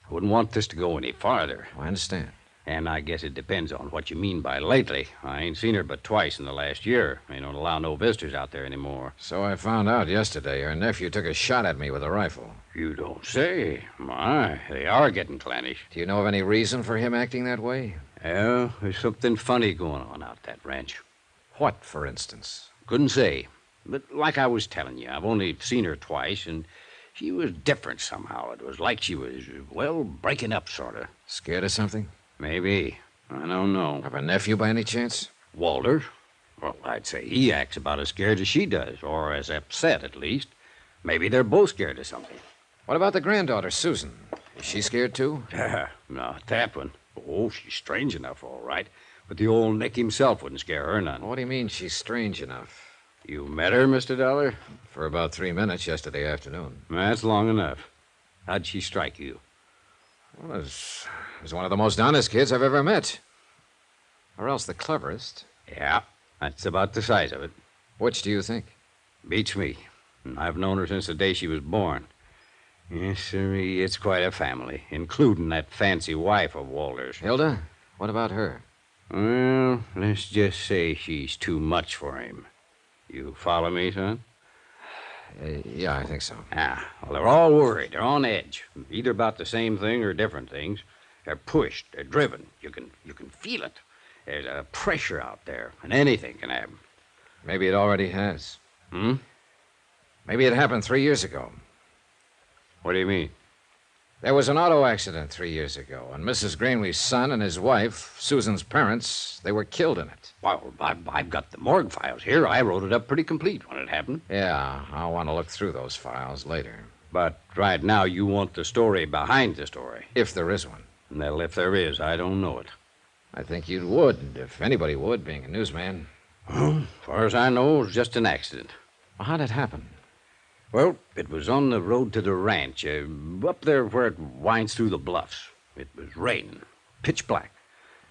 wouldn't want this to go any farther. I understand. And I guess it depends on what you mean by lately. I ain't seen her but twice in the last year. They don't allow no visitors out there anymore. So I found out yesterday her nephew took a shot at me with a rifle. You don't say. My, they are getting clannish. Do you know of any reason for him acting that way? Yeah, there's something funny going on out that ranch. What, for instance? Couldn't say. But like I was telling you, I've only seen her twice, and she was different somehow. It was like she was, well, breaking up, sort of. Scared of something? Maybe. I don't know. Of a nephew by any chance? Walter? Well, I'd say he acts about as scared as she does, or as upset, at least. Maybe they're both scared of something. What about the granddaughter, Susan? Is she scared, too? Not that one. Oh, she's strange enough, all right. But the old Nick himself wouldn't scare her none. What do you mean she's strange enough? You met her, Mr. Dollar? For about 3 minutes yesterday afternoon. That's long enough. How'd she strike you? Well, it was one of the most honest kids I've ever met. Or else the cleverest. Yeah, that's about the size of it. Which do you think? Beats me. I've known her since the day she was born. Yes, sir, it's quite a family, including that fancy wife of Walter's. Hilda? What about her? Well, let's just say she's too much for him. You follow me, son? Yeah, I think so. Well, they're all worried. They're on edge. Either about the same thing or different things. They're pushed. They're driven. You can feel it. There's a pressure out there, and anything can happen. Maybe it already has. Hmm? Maybe it happened 3 years ago. What do you mean? There was an auto accident 3 years ago, and Mrs. Greenleaf's son and his wife, Susan's parents, they were killed in it. Well, I've got the morgue files here. I wrote it up pretty complete when it happened. Yeah, I'll want to look through those files later. But right now you want the story behind the story. If there is one. Well, if there is, I don't know it. I think you would, if anybody would, being a newsman. Well, as far as I know, it was just an accident. Well, how'd it happen? Well, it was on the road to the ranch, up there where it winds through the bluffs. It was raining, pitch black.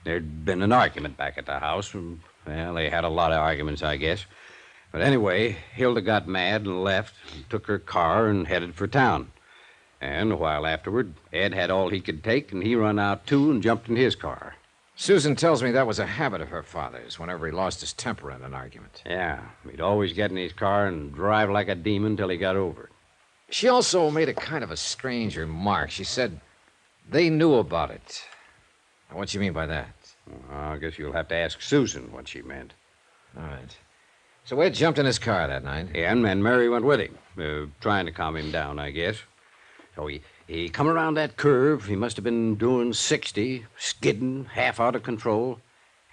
There'd been an argument back at the house. Well, they had a lot of arguments, I guess. But anyway, Hilda got mad and left, and took her car and headed for town. And a while afterward, Ed had all he could take, and he run out, too, and jumped in his car. Susan tells me that was a habit of her father's whenever he lost his temper in an argument. Yeah, he'd always get in his car and drive like a demon till he got over it. She also made a kind of a strange remark. She said they knew about it. Now, what do you mean by that? Well, I guess you'll have to ask Susan what she meant. All right. So Ed jumped in his car that night. Yeah, and Mary went with him, trying to calm him down, I guess. So he come around that curve. He must have been doing 60, skidding, half out of control.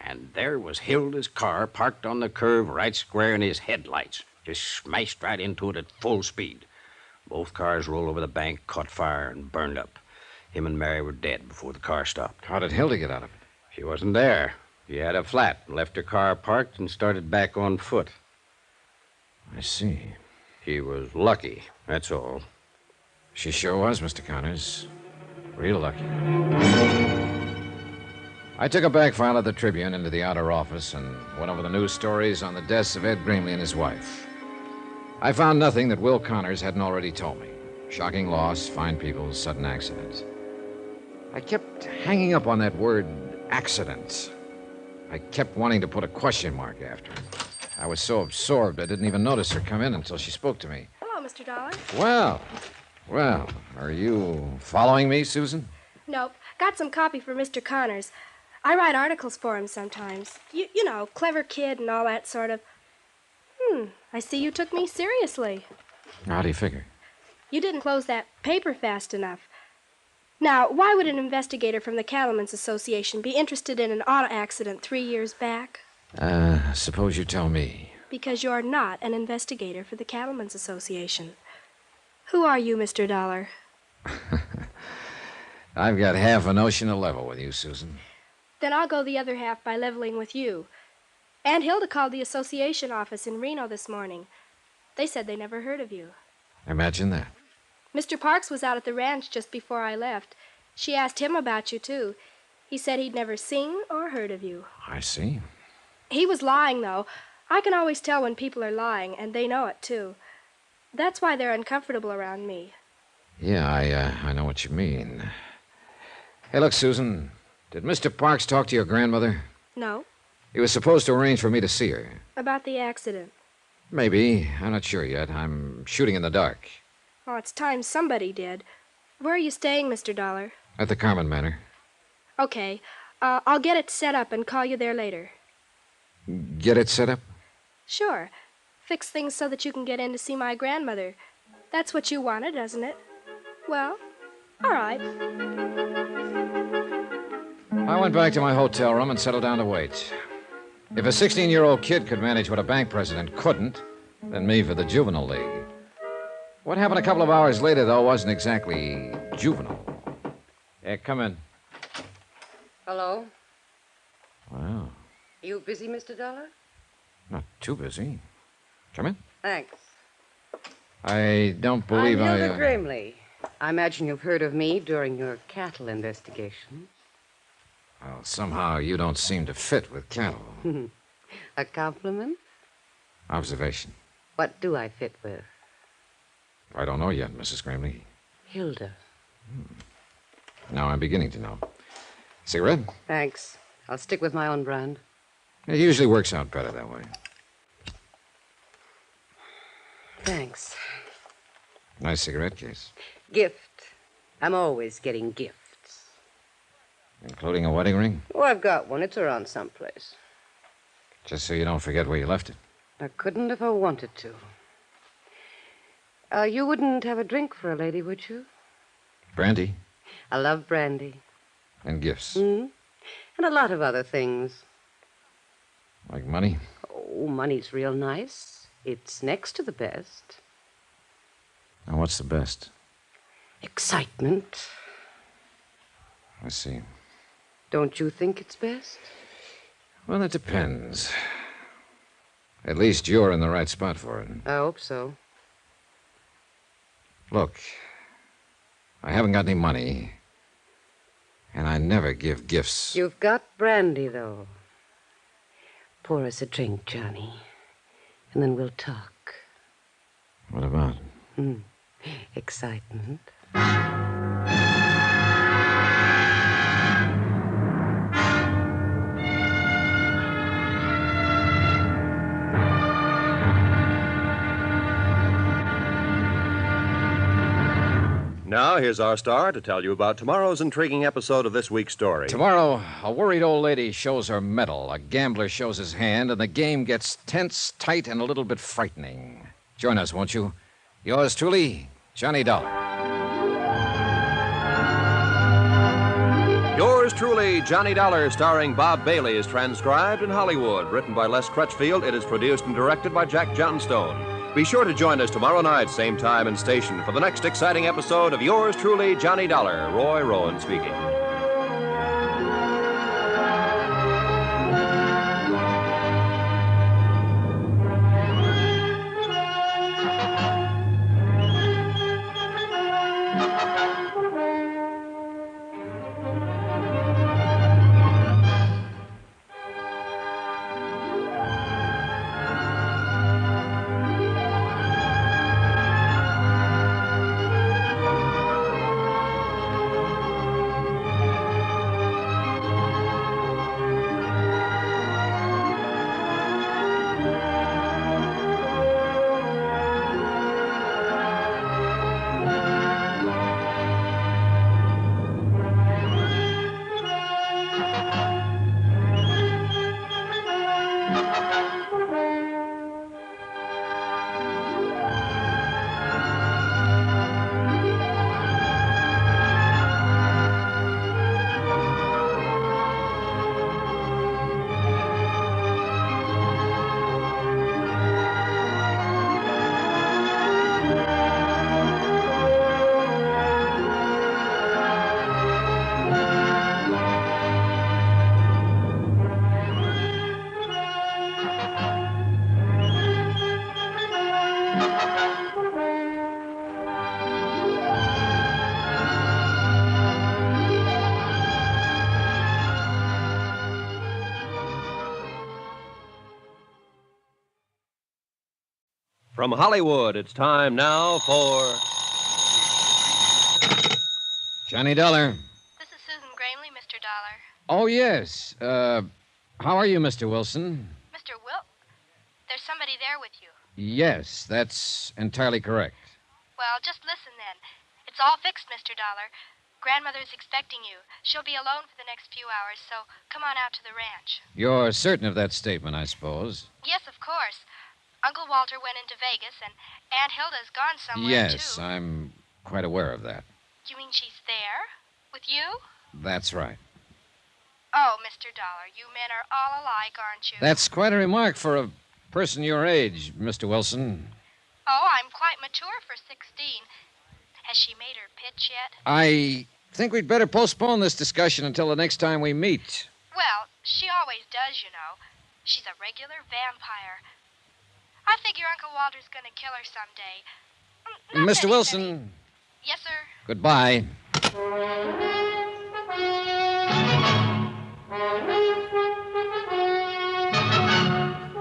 And there was Hilda's car parked on the curve right square in his headlights. Just smashed right into it at full speed. Both cars rolled over the bank, caught fire, and burned up. Him and Mary were dead before the car stopped. How did Hilda get out of it? She wasn't there. She had a flat, left her car parked, and started back on foot. I see. She was lucky, that's all. She sure was, Mr. Connors. Real lucky. I took a back file of the Tribune into the outer office and went over the news stories on the deaths of Ed Greenlee and his wife. I found nothing that Will Connors hadn't already told me. Shocking loss, fine people, sudden accident. I kept hanging up on that word, accident. I kept wanting to put a question mark after it. I was so absorbed I didn't even notice her come in until she spoke to me. Hello, Mr. Dollar. Well, are you following me, Susan? Nope. Got some copy for Mr. Connors. I write articles for him sometimes. You know, clever kid and all that sort of. I see you took me seriously. How do you figure? You didn't close that paper fast enough. Now, why would an investigator from the Cattlemen's Association be interested in an auto accident 3 years back? Suppose you tell me. Because you're not an investigator for the Cattlemen's Association. Who are you, Mr. Dollar? I've got half a notion to level with you, Susan. Then I'll go the other half by leveling with you. Aunt Hilda called the association office in Reno this morning. They said they never heard of you. Imagine that. Mr. Parks was out at the ranch just before I left. She asked him about you, too. He said he'd never seen or heard of you. I see. He was lying, though. I can always tell when people are lying, and they know it, too. That's why they're uncomfortable around me. Yeah, I know what you mean. Hey, look, Susan, did Mr. Parks talk to your grandmother? No. He was supposed to arrange for me to see her. About the accident? Maybe. I'm not sure yet. I'm shooting in the dark. Oh, it's time somebody did. Where are you staying, Mr. Dollar? At the Carmen Manor. Okay. I'll get it set up and call you there later. Get it set up? Sure. Fix things so that you can get in to see my grandmother. That's what you wanted, doesn't it? Well, all right. I went back to my hotel room and settled down to wait. If a 16-year-old kid could manage what a bank president couldn't, then me for the juvenile league. What happened a couple of hours later, though, wasn't exactly juvenile. Yeah, come in. Hello? Wow. You busy, Mr. Dollar? Not too busy. Come in. Thanks. I don't believe I'm Hilda Grimley. I imagine you've heard of me during your cattle investigation. Well, somehow you don't seem to fit with cattle. A compliment? Observation. What do I fit with? I don't know yet, Mrs. Gramley. Hilda. Now I'm beginning to know. Cigarette? Thanks. I'll stick with my own brand. It usually works out better that way. Thanks. Nice cigarette case. Gift. I'm always getting gifts. Including a wedding ring? Oh, I've got one. It's around someplace. Just so you don't forget where you left it. I couldn't if I wanted to. You wouldn't have a drink for a lady, would you? Brandy? I love brandy. And gifts? And a lot of other things. Like money? Oh, money's real nice. It's next to the best. Now, what's the best? Excitement. I see. Don't you think it's best? Well, it depends. At least you're in the right spot for it. I hope so. Look, I haven't got any money, and I never give gifts. You've got brandy, though. Pour us a drink, Johnny, and then we'll talk. What about? Excitement. Now, here's our star to tell you about tomorrow's intriguing episode of this week's story. Tomorrow, a worried old lady shows her mettle, a gambler shows his hand, and the game gets tense, tight, and a little bit frightening. Join us, won't you? Yours truly, Johnny Dollar. Yours truly, Johnny Dollar, starring Bob Bailey, is transcribed in Hollywood. Written by Les Crutchfield, it is produced and directed by Jack Johnstone. Be sure to join us tomorrow night, same time and station, for the next exciting episode of Yours truly, Johnny Dollar. Roy Rowan speaking. From Hollywood, it's time now for Johnny Dollar. This is Susan Gramley, Mr. Dollar. Oh, yes. How are you, Mr. Wilson? Mr. There's somebody there with you. Yes, that's entirely correct. Well, just listen then. It's all fixed, Mr. Dollar. Grandmother's expecting you. She'll be alone for the next few hours, so come on out to the ranch. You're certain of that statement, I suppose? Yes, of course. Uncle Walter went into Vegas, and Aunt Hilda's gone somewhere, Yes, too. I'm quite aware of that. You mean she's there? With you? That's right. Oh, Mr. Dollar, you men are all alike, aren't you? That's quite a remark for a person your age, Mr. Wilson. Oh, I'm quite mature for 16. Has she made her pitch yet? I think we'd better postpone this discussion until the next time we meet. Well, she always does, you know. She's a regular vampire. I figure Uncle Walter's going to kill her someday. Mr. Wilson, Yes, sir. Goodbye.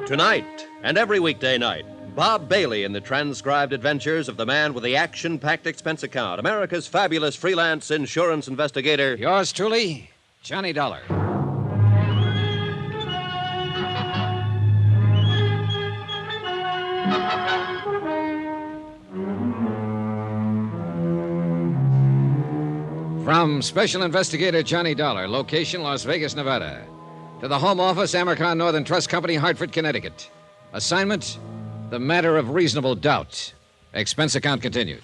Tonight and every weekday night, Bob Bailey in the transcribed adventures of the man with the action-packed expense account, America's fabulous freelance insurance investigator. Yours truly, Johnny Dollar. From Special Investigator Johnny Dollar, location Las Vegas, Nevada, to the Home Office, Amercon Northern Trust Company, Hartford, Connecticut. Assignment, the matter of reasonable doubt. Expense account continued.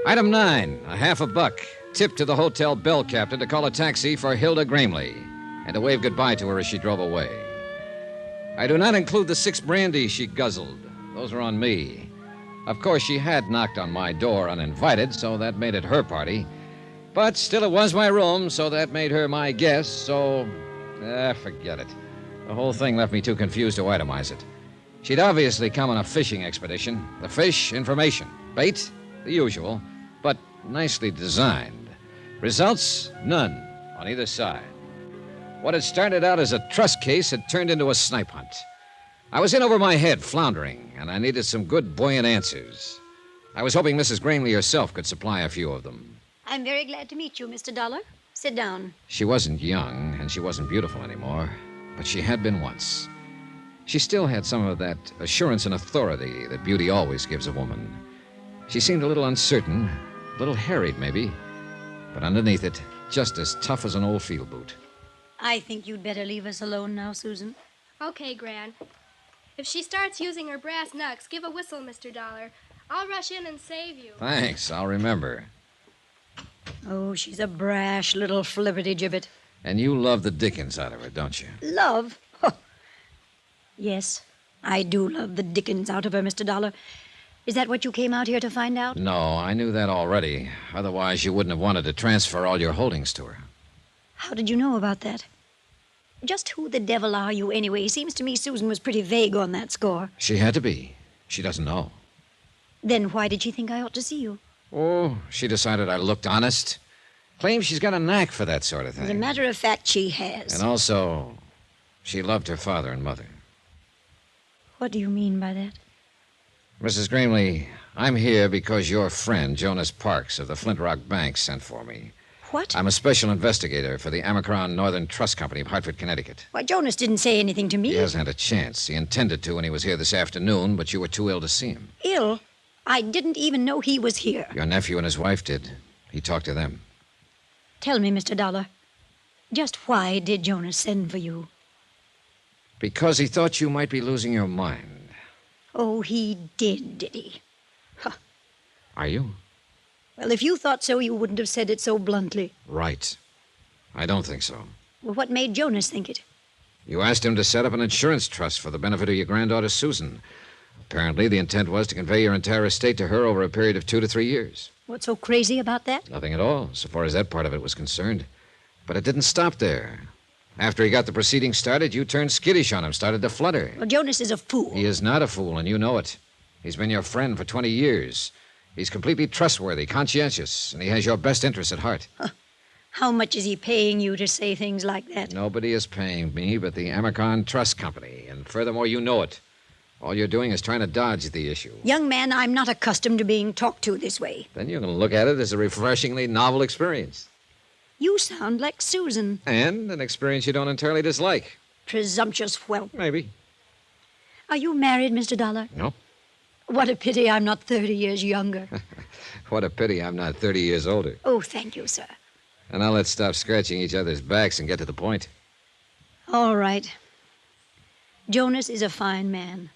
Item 9, a $50. Tip to the hotel bell captain to call a taxi for Hilda Gramley and to wave goodbye to her as she drove away. I do not include the 6 brandies she guzzled. Those are on me. Of course, she had knocked on my door uninvited, so that made it her party. But still, it was my room, so that made her my guest, so... forget it. The whole thing left me too confused to itemize it. She'd obviously come on a fishing expedition. The fish, information. Bait, the usual, but nicely designed. Results, none on either side. What had started out as a trust case had turned into a snipe hunt. I was in over my head, floundering, and I needed some good, buoyant answers. I was hoping Mrs. Gramley herself could supply a few of them. I'm very glad to meet you, Mr. Dollar. Sit down. She wasn't young, and she wasn't beautiful anymore, but she had been once. She still had some of that assurance and authority that beauty always gives a woman. She seemed a little uncertain, a little harried, maybe, but underneath it, just as tough as an old field boot. I think you'd better leave us alone now, Susan. Okay, Gran. If she starts using her brass knucks, give a whistle, Mr. Dollar. I'll rush in and save you. Thanks, I'll remember. Oh, she's a brash little flibberty-gibbet. And you love the dickens out of her, don't you? Love? Oh. Yes, I do love the dickens out of her, Mr. Dollar. Is that what you came out here to find out? No, I knew that already. Otherwise, you wouldn't have wanted to transfer all your holdings to her. How did you know about that? Just who the devil are you, anyway? Seems to me Susan was pretty vague on that score. She had to be. She doesn't know. Then why did she think I ought to see you? Oh, she decided I looked honest. Claims she's got a knack for that sort of thing. As a matter of fact, she has. And also, she loved her father and mother. What do you mean by that? Mrs. Gramley, I'm here because your friend, Jonas Parks of the Flint Rock Bank, sent for me. What? I'm a special investigator for the Amercon Northern Trust Company of Hartford, Connecticut. Why, Jonas didn't say anything to me. He hasn't had a chance. He intended to when he was here this afternoon, but you were too ill to see him. Ill? I didn't even know he was here. Your nephew and his wife did. He talked to them. Tell me, Mr. Dollar, just why did Jonas send for you? Because he thought you might be losing your mind. Oh, he did he? Huh. Are you? Well, if you thought so, you wouldn't have said it so bluntly. Right. I don't think so. Well, what made Jonas think it? You asked him to set up an insurance trust for the benefit of your granddaughter, Susan. Apparently, the intent was to convey your entire estate to her over a period of 2 to 3 years. What's so crazy about that? Nothing at all, so far as that part of it was concerned. But it didn't stop there. After he got the proceedings started, you turned skittish on him, started to flutter. Well, Jonas is a fool. He is not a fool, and you know it. He's been your friend for 20 years. He's completely trustworthy, conscientious, and he has your best interests at heart. Huh. How much is he paying you to say things like that? Nobody is paying me but the Amercon Trust Company, and furthermore, you know it. All you're doing is trying to dodge the issue. Young man, I'm not accustomed to being talked to this way. Then you can look at it as a refreshingly novel experience. You sound like Susan. And an experience you don't entirely dislike. Presumptuous whelp. Maybe. Are you married, Mr. Dollar? No. What a pity I'm not 30 years younger. What a pity I'm not 30 years older. Oh, thank you, sir. And now let's stop scratching each other's backs and get to the point. All right. Jonas is a fine man.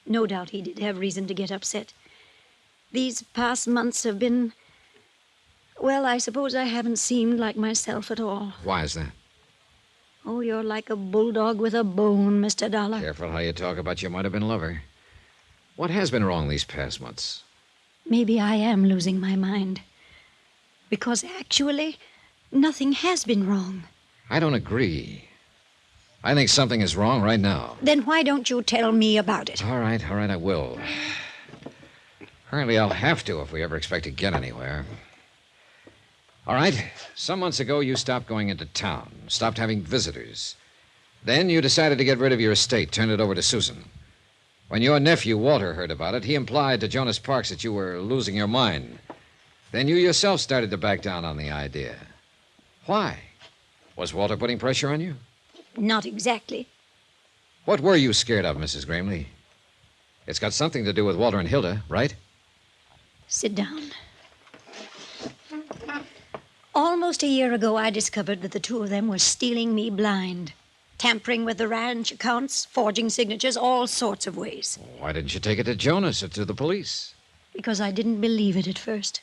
No doubt he did have reason to get upset. These past months have been... Well, I suppose I haven't seemed like myself at all. Why is that? Oh, you're like a bulldog with a bone, Mr. Dollar. Careful how you talk about your might-have-been lover. What has been wrong these past months? Maybe I am losing my mind. Because actually, nothing has been wrong. I don't agree. I think something is wrong right now. Then why don't you tell me about it? All right, I will. Apparently I'll have to if we ever expect to get anywhere. All right. Some months ago, you stopped going into town, stopped having visitors. Then you decided to get rid of your estate, turn it over to Susan. When your nephew, Walter, heard about it, he implied to Jonas Parks that you were losing your mind. Then you yourself started to back down on the idea. Why? Was Walter putting pressure on you? Not exactly. What were you scared of, Mrs. Gramley? It's got something to do with Walter and Hilda, right? Sit down. Almost a year ago, I discovered that the two of them were stealing me blind. Tampering with the ranch accounts, forging signatures, all sorts of ways. Why didn't you take it to Jonas or to the police? Because I didn't believe it at first.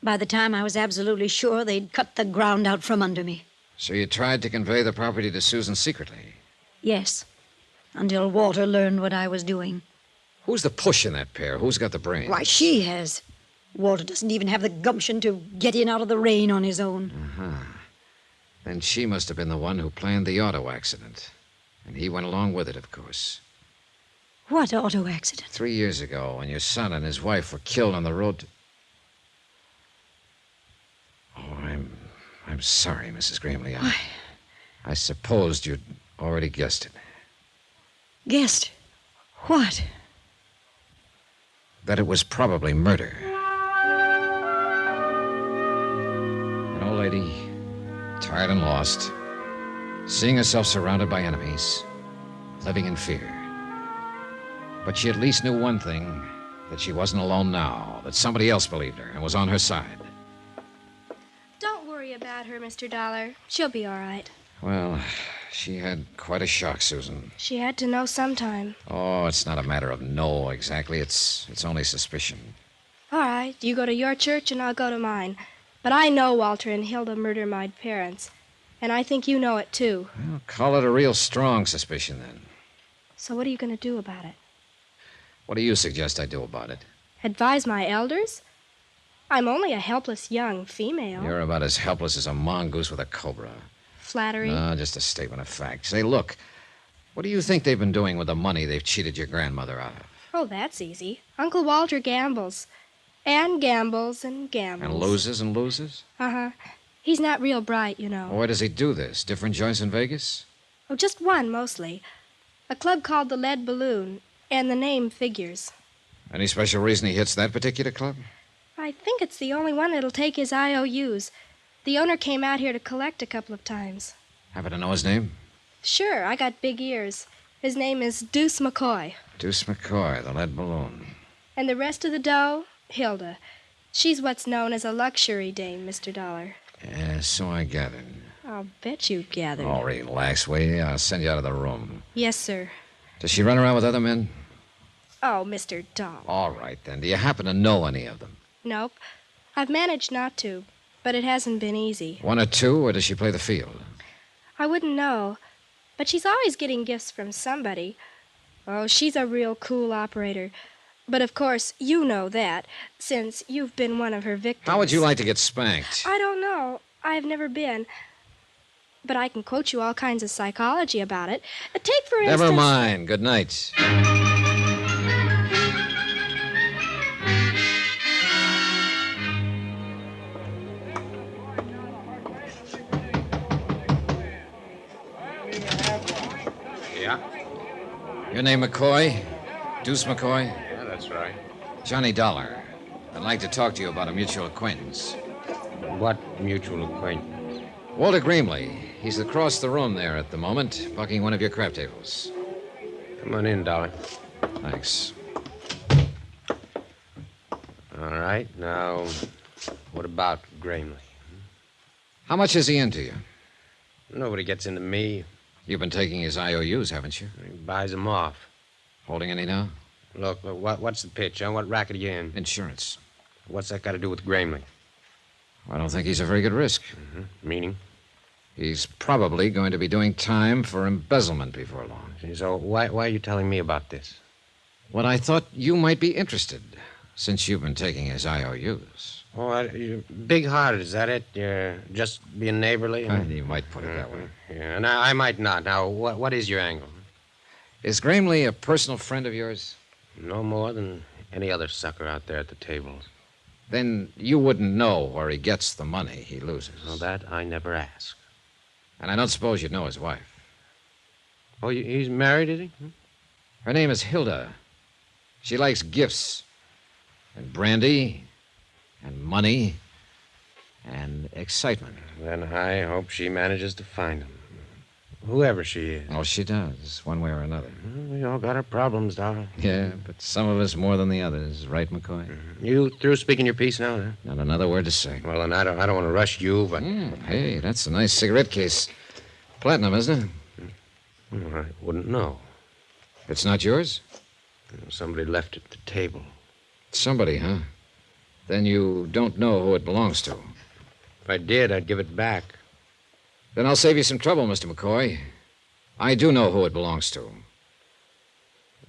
By the time I was absolutely sure, they'd cut the ground out from under me. So you tried to convey the property to Susan secretly? Yes, until Walter learned what I was doing. Who's the push in that pair? Who's got the brains? Why, she has. Walter doesn't even have the gumption to get in out of the rain on his own. Uh-huh. Then she must have been the one who planned the auto accident. And he went along with it, of course. What auto accident? 3 years ago, when your son and his wife were killed on the road to... Oh, I'm sorry, Mrs. Gramley. I supposed you'd already guessed it. Guessed? What? That it was probably murder. An old lady, tired and lost, seeing herself surrounded by enemies, living in fear. But she at least knew one thing, that she wasn't alone now, that somebody else believed her and was on her side. Don't worry about her, Mr. Dollar. She'll be all right. Well, she had quite a shock, Susan. She had to know sometime. Oh, it's not a matter of know exactly. It's only suspicion. All right, you go to your church and I'll go to mine. But I know Walter and Hilda murdered my parents. And I think you know it, too. Well, call it a real strong suspicion, then. So what are you going to do about it? What do you suggest I do about it? Advise my elders? I'm only a helpless young female. You're about as helpless as a mongoose with a cobra. Flattery? No, just a statement of fact. Say, look, what do you think they've been doing with the money they've cheated your grandmother out of? Oh, that's easy. Uncle Walter gambles. And gambles and gambles. And loses and loses? Uh-huh. He's not real bright, you know. Where does he do this? Different joints in Vegas? Oh, just one, mostly. A club called the Lead Balloon, and the name figures. Any special reason he hits that particular club? I think it's the only one that'll take his IOUs. The owner came out here to collect a couple of times. Happen to know his name? Sure, I got big ears. His name is Deuce McCoy. Deuce McCoy, the Lead Balloon. And the rest of the dough, Hilda. She's what's known as a luxury dame, Mr. Dollar. Yeah, so I gathered. I'll bet you gathered. Oh, relax, will you? I'll send you out of the room. Yes, sir. Does she run around with other men? Oh, Mr. Dollar. All right, then. Do you happen to know any of them? Nope. I've managed not to, but it hasn't been easy. One or two, or does she play the field? I wouldn't know, but she's always getting gifts from somebody. Oh, she's a real cool operator. But of course, you know that, since you've been one of her victims. How would you like to get spanked? I don't know. I've never been. But I can quote you all kinds of psychology about it. Take, for instance... Never mind. Good night. Yeah? Your name McCoy? Deuce McCoy? Yeah, that's right. Johnny Dollar. I'd like to talk to you about a mutual acquaintance. What mutual acquaintance? Walter Gramley. He's across the room there at the moment, bucking one of your crap tables. Come on in, Dollar. Thanks. All right. Now, what about Gramley? How much is he into you? Nobody gets into me. You've been taking his IOUs, haven't you? He buys them off. Holding any now? Look, what's the pitch, huh? What racket are you in? Insurance. What's that got to do with Gramley? I don't think he's a very good risk. Mm-hmm. Meaning? He's probably going to be doing time for embezzlement before long. So why are you telling me about this? Well, I thought you might be interested, since you've been taking his IOUs. Oh, you're big-hearted, is that it? You're just being neighborly? You might put it that way. Yeah, and I might not. Now, what is your angle? Is Gramley a personal friend of yours? No more than any other sucker out there at the tables. Then you wouldn't know where he gets the money he loses. Well, that I never ask. And I don't suppose you'd know his wife. Oh, he's married, is he? Her name is Hilda. She likes gifts and brandy and money and excitement. Then I hope she manages to find him. Whoever she is. Oh, she does, one way or another. We all got our problems, Dollar. Yeah, but some of us more than the others. Right, McCoy? You through speaking your piece now, then? Not another word to say. Well, then I don't want to rush you, but... Hey, that's a nice cigarette case. Platinum, isn't it? I wouldn't know. It's not yours? Somebody left it at the table. Somebody, huh? Then you don't know who it belongs to. If I did, I'd give it back. Then I'll save you some trouble, Mr. McCoy. I do know who it belongs to.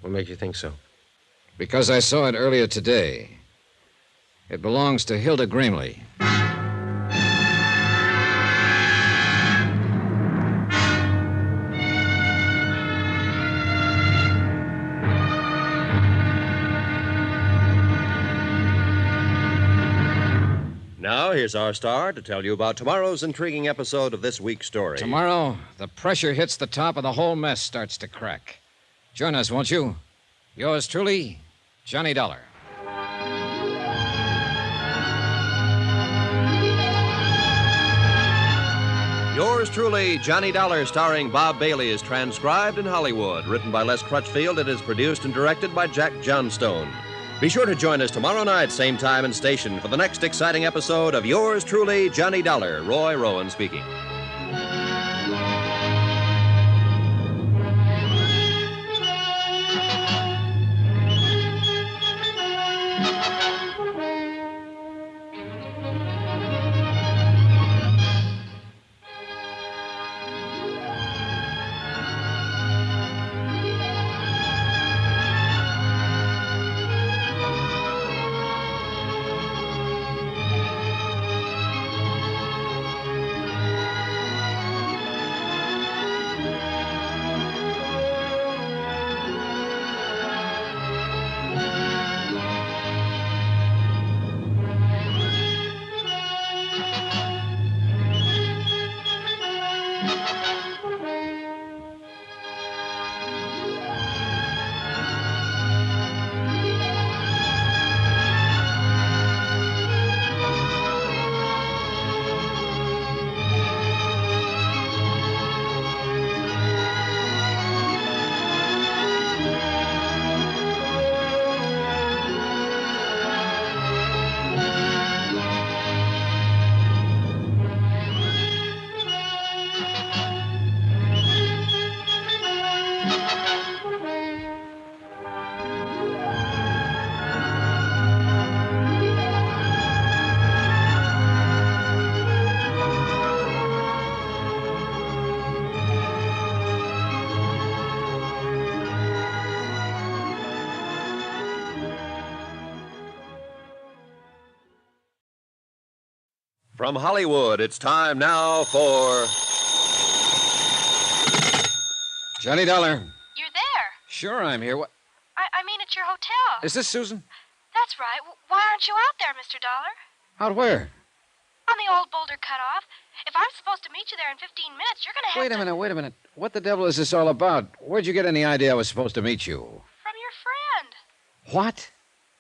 What makes you think so? Because I saw it earlier today. It belongs to Hilda Gramley. Now, here's our star to tell you about tomorrow's intriguing episode of this week's story. Tomorrow, the pressure hits the top and the whole mess starts to crack. Join us, won't you? Yours truly, Johnny Dollar. Yours truly, Johnny Dollar, starring Bob Bailey, is transcribed in Hollywood. Written by Les Crutchfield, it is produced and directed by Jack Johnstone. Be sure to join us tomorrow night, same time and station, for the next exciting episode of Yours truly, Johnny Dollar. Roy Rowan speaking. From Hollywood, it's time now for... Johnny Dollar. You're there. Sure, I'm here. What? I mean, at your hotel. Is this Susan? That's right. Why aren't you out there, Mr. Dollar? Out where? On the old boulder cutoff. If I'm supposed to meet you there in 15 minutes, you're going to have Wait a minute. What the devil is this all about? Where'd you get any idea I was supposed to meet you? From your friend. What?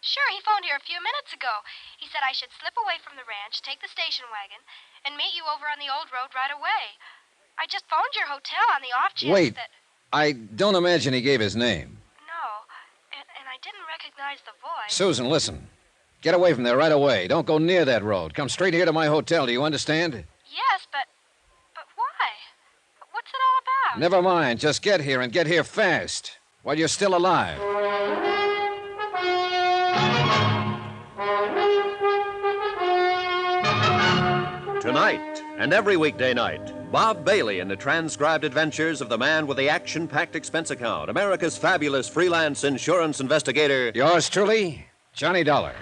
Sure, he phoned here a few minutes ago. He said I should slip away from the ranch, take the station wagon, and meet you over on the old road right away. I just phoned your hotel on the off chance that... I don't imagine he gave his name. No, and I didn't recognize the voice. Susan, listen. Get away from there right away. Don't go near that road. Come straight here to my hotel. Do you understand? Yes, but why? What's it all about? Never mind. Just get here and get here fast while you're still alive. Tonight and every weekday night, Bob Bailey in the transcribed adventures of the man with the action-packed expense account, America's fabulous freelance insurance investigator. Yours truly, Johnny Dollar.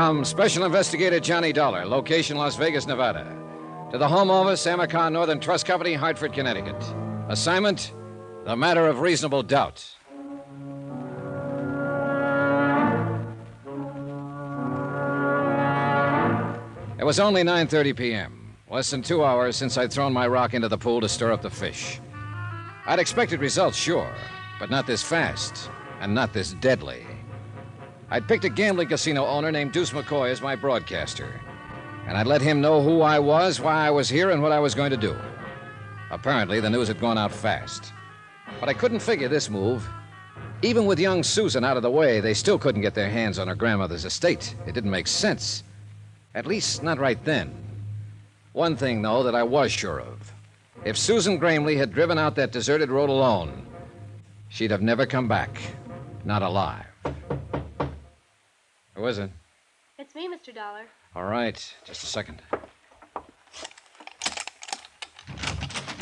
From Special Investigator Johnny Dollar, location Las Vegas, Nevada. To the Home Office, Amercon Northern Trust Company, Hartford, Connecticut. Assignment, the matter of reasonable doubt. It was only 9:30 p.m., less than 2 hours since I'd thrown my rock into the pool to stir up the fish. I'd expected results, sure, but not this fast, and not this deadly. I'd picked a gambling casino owner named Deuce McCoy as my broadcaster, and I'd let him know who I was, why I was here, and what I was going to do. Apparently, the news had gone out fast. But I couldn't figure this move. Even with young Susan out of the way, they still couldn't get their hands on her grandmother's estate. It didn't make sense. At least, not right then. One thing, though, that I was sure of. If Susan Gramley had driven out that deserted road alone, she'd have never come back. Not alive. Who is it? It's me, Mr. Dollar. All right, just a second.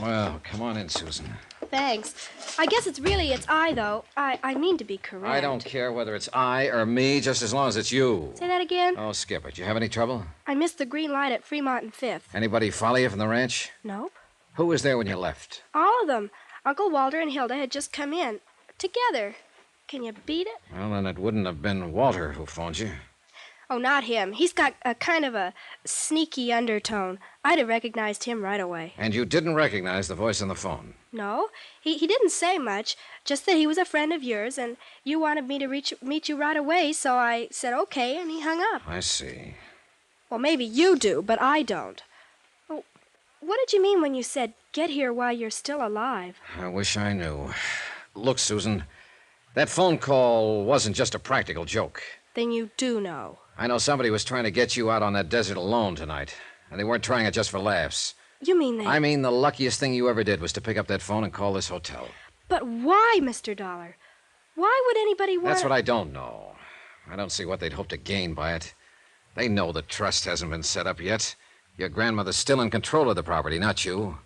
Well, come on in, Susan. Thanks. I guess it's I, though. I mean to be correct. I don't care whether it's I or me, just as long as it's you. Say that again? Oh, skip it. You have any trouble? I missed the green light at Fremont and Fifth. Anybody follow you from the ranch? Nope. Who was there when you left? All of them. Uncle Walter and Hilda had just come in. Together. Can you beat it? Well, then it wouldn't have been Walter who phoned you. Oh, not him. He's got a kind of a sneaky undertone. I'd have recognized him right away. And you didn't recognize the voice on the phone? No. He didn't say much, just that he was a friend of yours, and you wanted me to meet you right away, so I said okay, and he hung up. I see. Well, maybe you do, but I don't. Oh, what did you mean when you said, get here while you're still alive? I wish I knew. Look, Susan, that phone call wasn't just a practical joke. Then you do know. I know somebody was trying to get you out on that desert alone tonight, and they weren't trying it just for laughs. You mean they... I mean the luckiest thing you ever did was to pick up that phone and call this hotel. But why, Mr. Dollar? Why would anybody want... That's what I don't know. I don't see what they'd hope to gain by it. They know the trust hasn't been set up yet. Your grandmother's still in control of the property, not you.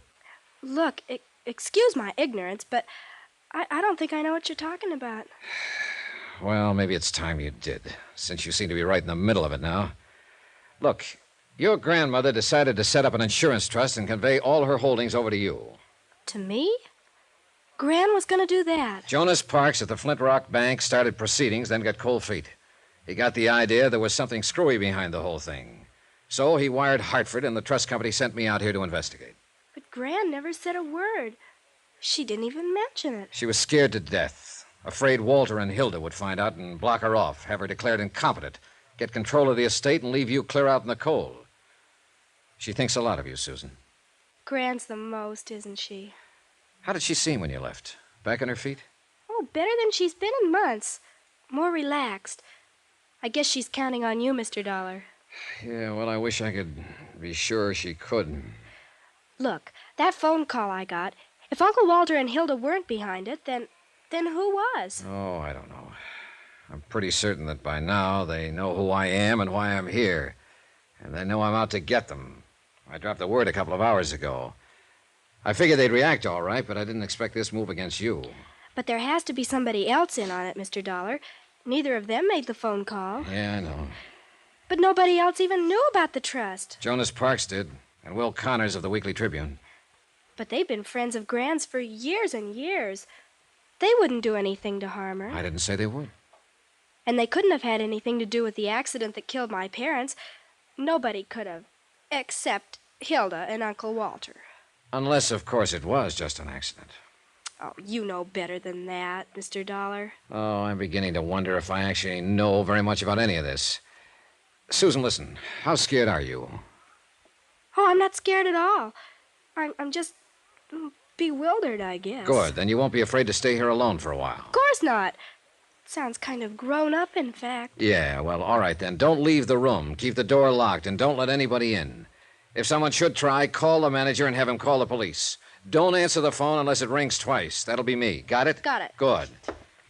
Look, excuse my ignorance, but I don't think I know what you're talking about. Well, maybe it's time you did, since you seem to be right in the middle of it now. Look, your grandmother decided to set up an insurance trust and convey all her holdings over to you. To me? Gran was going to do that. Jonas Parks at the Flint Rock Bank started proceedings, then got cold feet. He got the idea there was something screwy behind the whole thing. So he wired Hartford, and the trust company sent me out here to investigate. But Gran never said a word. She didn't even mention it. She was scared to death. Afraid Walter and Hilda would find out and block her off, have her declared incompetent, get control of the estate, and leave you clear out in the cold. She thinks a lot of you, Susan. Gran's the most, isn't she? How did she seem when you left? Back on her feet? Oh, better than she's been in months. More relaxed. I guess she's counting on you, Mr. Dollar. Yeah, well, I wish I could be sure she could. Look, that phone call I got, if Uncle Walter and Hilda weren't behind it, then who was? Oh, I don't know. I'm pretty certain that by now they know who I am and why I'm here. And they know I'm out to get them. I dropped the word a couple of hours ago. I figured they'd react all right, but I didn't expect this move against you. But there has to be somebody else in on it, Mr. Dollar. Neither of them made the phone call. Yeah, I know. But nobody else even knew about the trust. Jonas Parks did, and Will Connors of the Weekly Tribune. But they've been friends of Gran's for years and years. They wouldn't do anything to harm her. I didn't say they would. And they couldn't have had anything to do with the accident that killed my parents. Nobody could have, except Hilda and Uncle Walter. Unless, of course, it was just an accident. Oh, you know better than that, Mr. Dollar. Oh, I'm beginning to wonder if I actually know very much about any of this. Susan, listen. How scared are you? Oh, I'm not scared at all. I'm just bewildered, I guess. Good. Then you won't be afraid to stay here alone for a while. Of course not. Sounds kind of grown up, in fact. Yeah, well, all right then. Don't leave the room. Keep the door locked and don't let anybody in. If someone should try, call the manager and have him call the police. Don't answer the phone unless it rings twice. That'll be me. Got it? Got it. Good.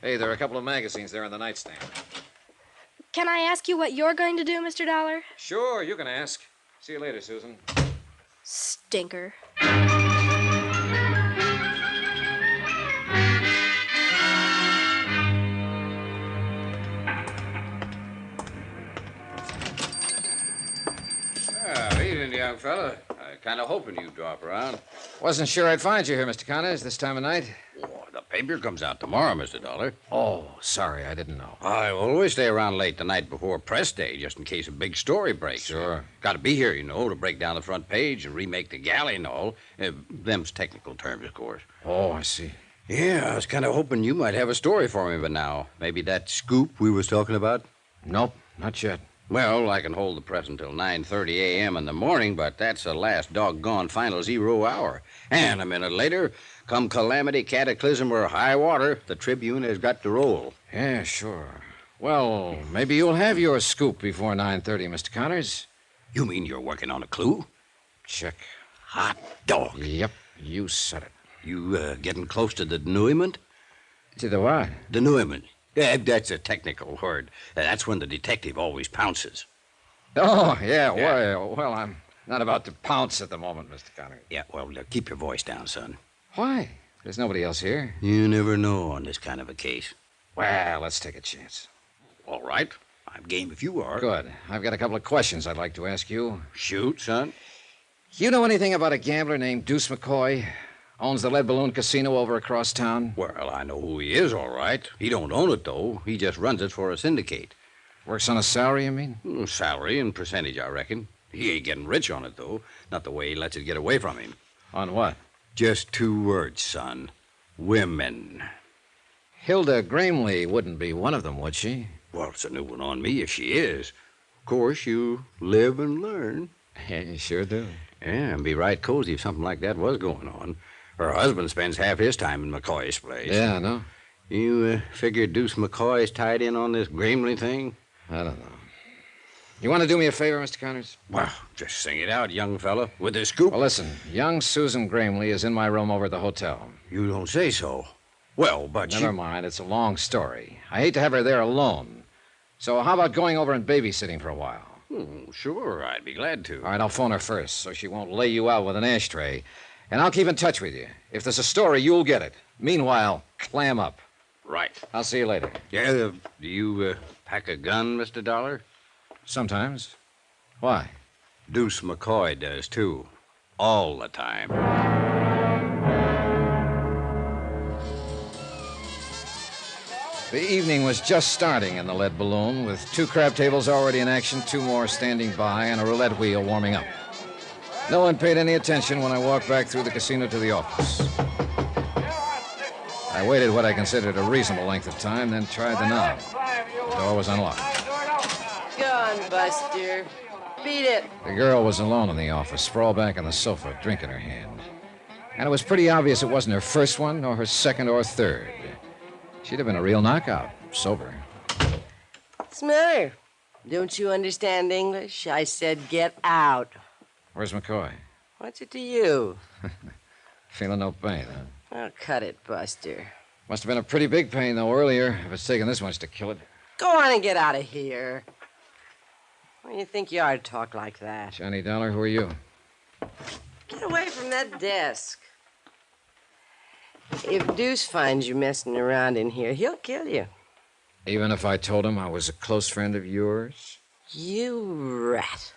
Hey, there are a couple of magazines there on the nightstand. Can I ask you what you're going to do, Mr. Dollar? Sure, you can ask. See you later, Susan. Stinker. young fella. I kind of hoping you'd drop around. Wasn't sure I'd find you here, Mr. Connors, this time of night. Oh, the paper comes out tomorrow, Mr. Dollar. Oh, sorry, I didn't know. I always stay around late the night before press day, just in case a big story breaks. Sure. Got to be here, you know, to break down the front page and remake the galley and all. Them's technical terms, of course. Oh, I see. Yeah, I was kind of hoping you might have a story for me by now. Maybe that scoop we was talking about? Nope, not yet. Well, I can hold the press until 9:30 a.m. in the morning, but that's the last doggone final 0 hour. And a minute later, come calamity, cataclysm, or high water, the Tribune has got to roll. Yeah, sure. Well, maybe you'll have your scoop before 9:30, Mr. Connors. You mean you're working on a clue? Check. Hot dog. Yep, you said it. You getting close to the denouement? To the what? Denouement. Yeah, that's a technical word. That's when the detective always pounces. Oh, yeah. Well, I'm not about to pounce at the moment, Mr. Connors. Yeah, well, keep your voice down, son. Why? There's nobody else here. You never know on this kind of a case. Well, let's take a chance. All right. I'm game if you are. Good. I've got a couple of questions I'd like to ask you. Shoot, son. You know anything about a gambler named Deuce McCoy? Owns the Lead Balloon Casino over across town? Well, I know who he is, all right. He don't own it, though. He just runs it for a syndicate. Works on a salary, you mean? Salary and percentage, I reckon. He ain't getting rich on it, though. Not the way he lets it get away from him. On what? Just 2 words, son. Women. Hilda Gramley wouldn't be one of them, would she? Well, it's a new one on me if she is. Of course, you live and learn. Yeah, you sure do. Yeah, and be right cozy if something like that was going on. Her husband spends half his time in McCoy's place. Yeah, I know. You figure Deuce McCoy's tied in on this Gramley thing? I don't know. You want to do me a favor, Mr. Connors? Well, just sing it out, young fella, with this scoop. Well, listen, young Susan Gramley is in my room over at the hotel. You don't say so. Well, but Never mind, it's a long story. I hate to have her there alone. So how about going over and babysitting for a while? Sure, I'd be glad to. All right, I'll phone her first so she won't lay you out with an ashtray. And I'll keep in touch with you. If there's a story, you'll get it. Meanwhile, clam up. Right. I'll see you later. Yeah, do you pack a gun, Mr. Dollar? Sometimes. Why? Deuce McCoy does, too. All the time. The evening was just starting in the Lead Balloon, with 2 crab tables already in action, 2 more standing by, and a roulette wheel warming up. No one paid any attention when I walked back through the casino to the office. I waited what I considered a reasonable length of time, then tried the knob. The door was unlocked. Go on, Buster. Beat it. The girl was alone in the office, sprawled back on the sofa, drink in her hand. And it was pretty obvious it wasn't her first one, nor her second or third. She'd have been a real knockout, sober. What's the matter? Don't you understand English? I said get out. Where's McCoy? What's it to you? Feeling no pain, huh? Oh, cut it, Buster. Must have been a pretty big pain, though, earlier, if it's taken this much to kill it. Go on and get out of here. What do you think you are to talk like that? Johnny Dollar, who are you? Get away from that desk. If Deuce finds you messing around in here, he'll kill you. Even if I told him I was a close friend of yours? You rat.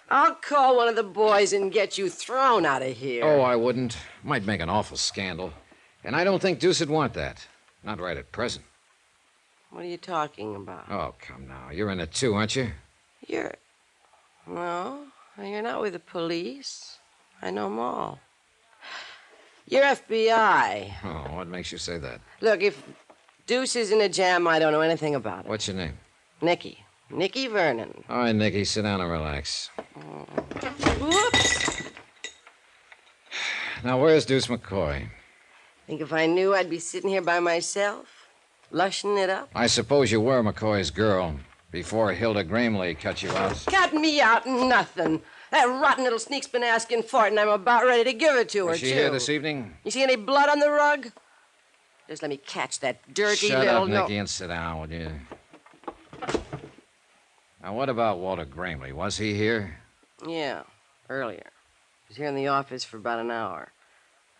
I'll call one of the boys and get you thrown out of here. Oh, I wouldn't. Might make an awful scandal. And I don't think Deuce would want that. Not right at present. What are you talking about? Oh, come now. You're in it too, aren't you? No, you're not with the police. I know 'em all. You're FBI. Oh, what makes you say that? Look, if Deuce is in a jam, I don't know anything about it. What's your name? Nicky. Nicky Vernon. All right, Nicky, sit down and relax. Whoops. Now, where's Deuce McCoy? Think if I knew I'd be sitting here by myself, lushing it up? I suppose you were McCoy's girl before Hilda Gramley cut you out. Cut me out, nothing. That rotten little sneak's been asking for it, and I'm about ready to give it to her, Was she too. here this evening? You see any blood on the rug? Just let me catch that dirty Shut little... up, Nicky, and sit down, will you? Now, what about Walter Gramley? Was he here? Yeah, earlier. He was here in the office for about an hour.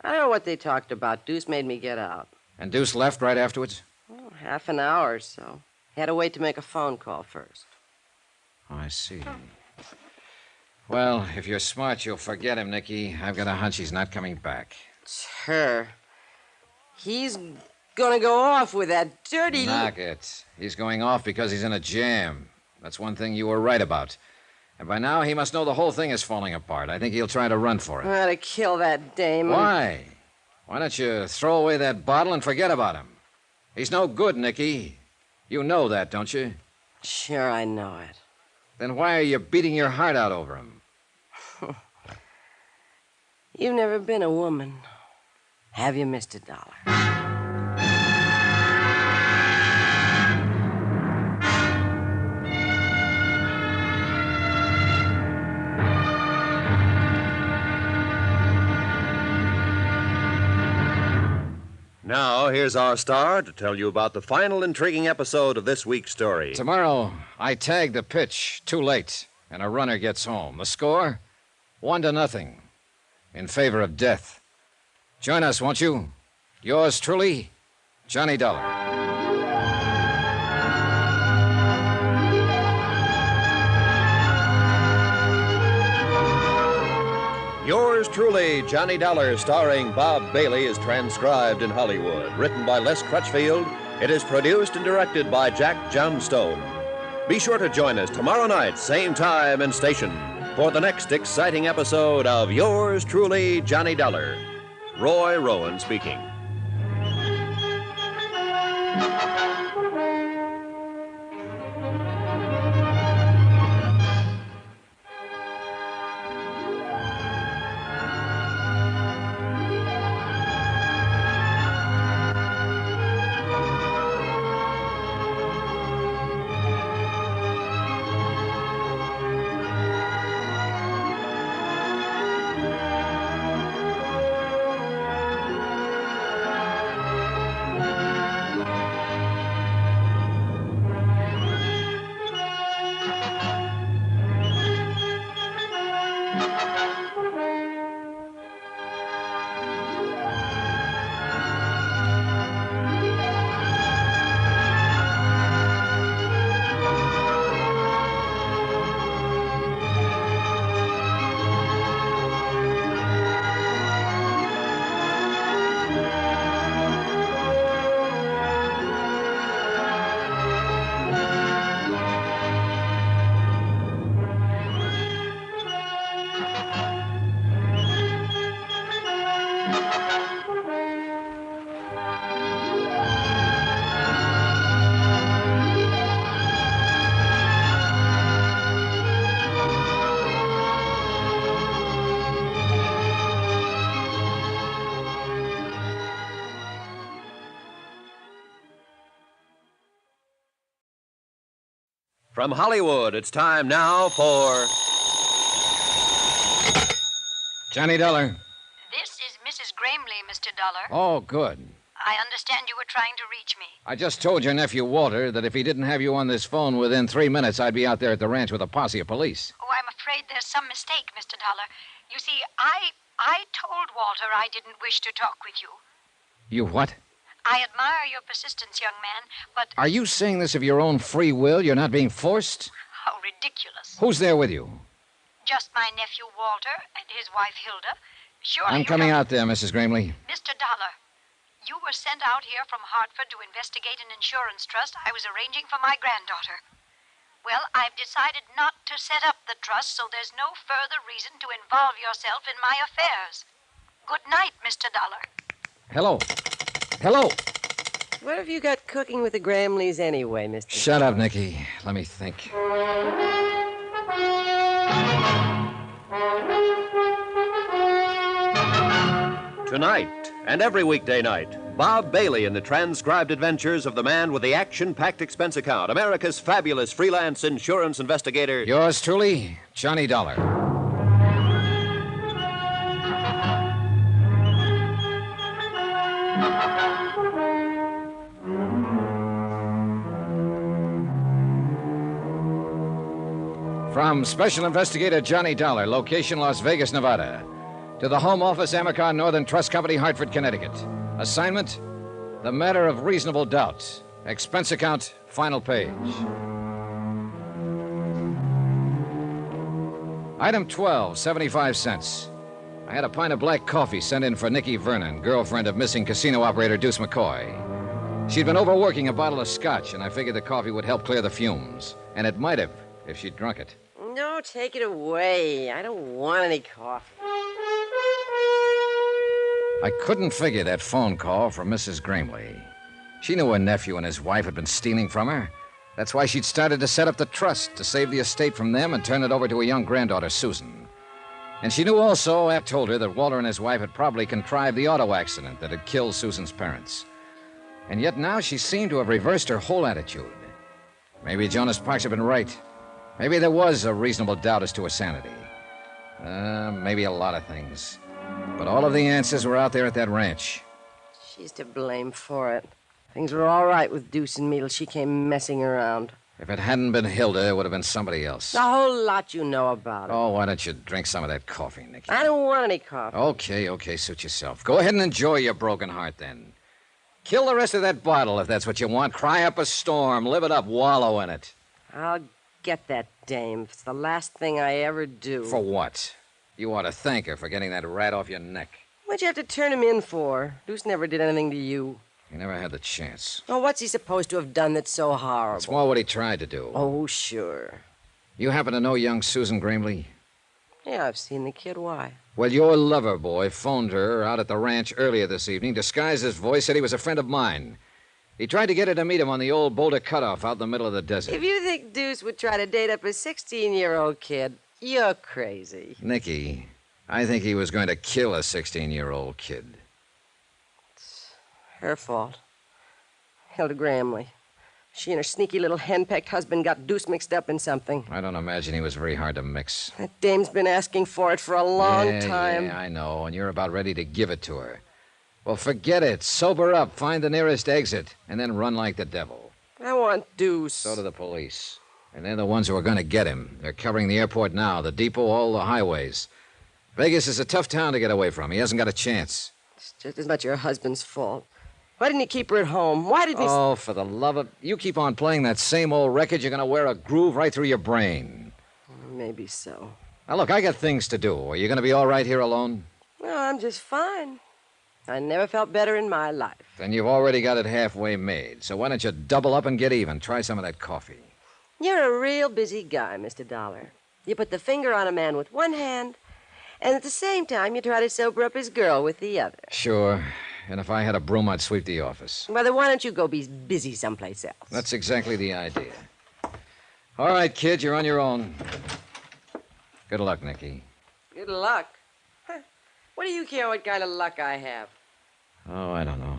I don't know what they talked about. Deuce made me get out. And Deuce left right afterwards? Oh, half an hour or so. He had to wait to make a phone call first. I see. Well, if you're smart, you'll forget him, Nicky. I've got a hunch he's not coming back. Sure. He's gonna go off with that dirty... Knock it. He's going off because he's in a jam. That's one thing you were right about. And by now, he must know the whole thing is falling apart. I think he'll try to run for it. I ought to kill that dame. Why? Why don't you throw away that bottle and forget about him? He's no good, Nicky. You know that, don't you? Sure, I know it. Then why are you beating your heart out over him? You've never been a woman, have you, Mr. Dollar? Now, here's our star to tell you about the final intriguing episode of this week's story. Tomorrow, I tag the pitch too late, and a runner gets home. The score? 1-0. In favor of death. Join us, won't you? Yours truly, Johnny Dollar. Yours truly, Johnny Dollar, starring Bob Bailey, is transcribed in Hollywood. Written by Les Crutchfield, it is produced and directed by Jack Johnstone. Be sure to join us tomorrow night, same time and station, for the next exciting episode of Yours truly, Johnny Dollar. Roy Rowan speaking. From Hollywood, it's time now for... Johnny Dollar. This is Mrs. Gramley, Mr. Dollar. Oh, good. I understand you were trying to reach me. I just told your nephew, Walter, that if he didn't have you on this phone within 3 minutes, I'd be out there at the ranch with a posse of police. Oh, I'm afraid there's some mistake, Mr. Dollar. You see, I told Walter I didn't wish to talk with you. You what? I admire your persistence, young man, but... Are you saying this of your own free will? You're not being forced? How ridiculous. Who's there with you? Just my nephew, Walter, and his wife, Hilda. Surely I'm coming out there, Mrs. Gramley. Mr. Dollar, you were sent out here from Hartford to investigate an insurance trust I was arranging for my granddaughter. Well, I've decided not to set up the trust, so there's no further reason to involve yourself in my affairs. Good night, Mr. Dollar. Hello. Hello. What have you got cooking with the Gramleys anyway, Mr. Shut up, Nicky. Let me think. Tonight and every weekday night, Bob Bailey in the transcribed adventures of the man with the action-packed expense account, America's fabulous freelance insurance investigator. Yours truly, Johnny Dollar. From Special Investigator Johnny Dollar, location Las Vegas, Nevada, to the Home Office, Amercon Northern Trust Company, Hartford, Connecticut. Assignment, the matter of reasonable doubt. Expense account, final page. Item 12, 75 cents. I had a pint of black coffee sent in for Nikki Vernon, girlfriend of missing casino operator Deuce McCoy. She'd been overworking a bottle of scotch, and I figured the coffee would help clear the fumes. And it might have, if she'd drunk it. No, take it away. I don't want any coffee. I couldn't figure that phone call from Mrs. Gramley. She knew her nephew and his wife had been stealing from her. That's why she'd started to set up the trust to save the estate from them and turn it over to a young granddaughter, Susan. And she knew also, App told her, that Walter and his wife had probably contrived the auto accident that had killed Susan's parents. And yet now she seemed to have reversed her whole attitude. Maybe Jonas Parks had been right. Maybe there was a reasonable doubt as to her sanity. Maybe a lot of things. But all of the answers were out there at that ranch. She's to blame for it. Things were all right with Deuce and me till she came messing around. If it hadn't been Hilda, it would have been somebody else. A whole lot you know about it. Oh, why don't you drink some of that coffee, Nicky? I don't want any coffee. Okay, suit yourself. Go ahead and enjoy your broken heart, then. Kill the rest of that bottle if that's what you want. Cry up a storm. Live it up. Wallow in it. I'll get that dame. It's the last thing I ever do. For what? You ought to thank her for getting that rat off your neck. What'd you have to turn him in for? Deuce never did anything to you. He never had the chance. Well, what's he supposed to have done that's so horrible? It's more what he tried to do. Oh, sure. You happen to know young Susan Gramley? Yeah, I've seen the kid. Why? Well, your lover boy phoned her out at the ranch earlier this evening, disguised his voice, said he was a friend of mine. He tried to get her to meet him on the old Boulder Cutoff out in the middle of the desert. If you think Deuce would try to date up a 16-year-old kid, you're crazy. Nicky, I think he was going to kill a 16-year-old kid. It's her fault. Hilda Gramley. She and her sneaky little henpecked husband got Deuce mixed up in something. I don't imagine he was very hard to mix. That dame's been asking for it for a long time. Yeah, I know, and you're about ready to give it to her. Well, forget it. Sober up, find the nearest exit, and then run like the devil. I want Deuce. So do the police. And they're the ones who are going to get him. They're covering the airport now, the depot, all the highways. Vegas is a tough town to get away from. He hasn't got a chance. It's just as much your husband's fault. Why didn't he keep her at home? Why didn't he... Oh, for the love of... You keep on playing that same old record, you're going to wear a groove right through your brain. Maybe so. Now, look, I got things to do. Are you going to be all right here alone? No, I'm just fine. I never felt better in my life. Then you've already got it halfway made. So why don't you double up and get even? Try some of that coffee. You're a real busy guy, Mr. Dollar. You put the finger on a man with one hand, and at the same time you try to sober up his girl with the other. Sure. And if I had a broom, I'd sweep the office. Well, then why don't you go be busy someplace else? That's exactly the idea. All right, kid, you're on your own. Good luck, Nicky. Good luck? Huh. What do you care what kind of luck I have? Oh, I don't know.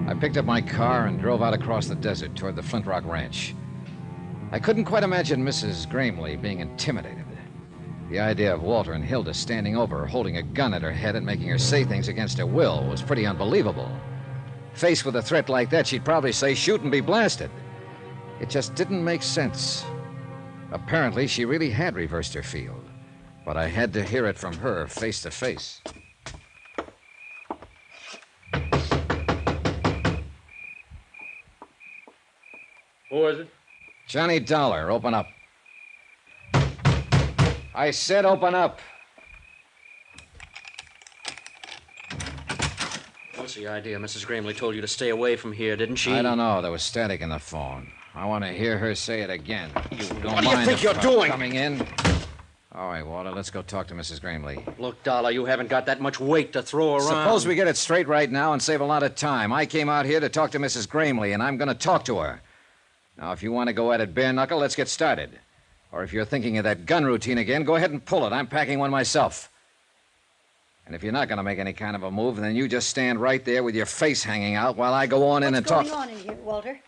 I picked up my car and drove out across the desert toward the Flint Rock Ranch. I couldn't quite imagine Mrs. Gramley being intimidated. The idea of Walter and Hilda standing over her, holding a gun at her head and making her say things against her will was pretty unbelievable. Faced with a threat like that, she'd probably say, shoot and be blasted. It just didn't make sense. Apparently, she really had reversed her field. But I had to hear it from her face to face. Who is it? Johnny Dollar, open up. I said open up. What's the idea? Mrs. Gramley told you to stay away from here, didn't she? I don't know. There was static in the phone. I want to hear her say it again. You don't What do you mind think if you're I'm doing? Coming in? All right, Walter, let's go talk to Mrs. Gramley. Look, Dollar, you haven't got that much weight to throw around. Suppose we get it straight right now and save a lot of time. I came out here to talk to Mrs. Gramley, and I'm going to talk to her. Now, if you want to go at it bare knuckle, let's get started. Or if you're thinking of that gun routine again, go ahead and pull it. I'm packing one myself. And if you're not going to make any kind of a move, then you just stand right there with your face hanging out while I go on in and talk. What's going on in here, Walter?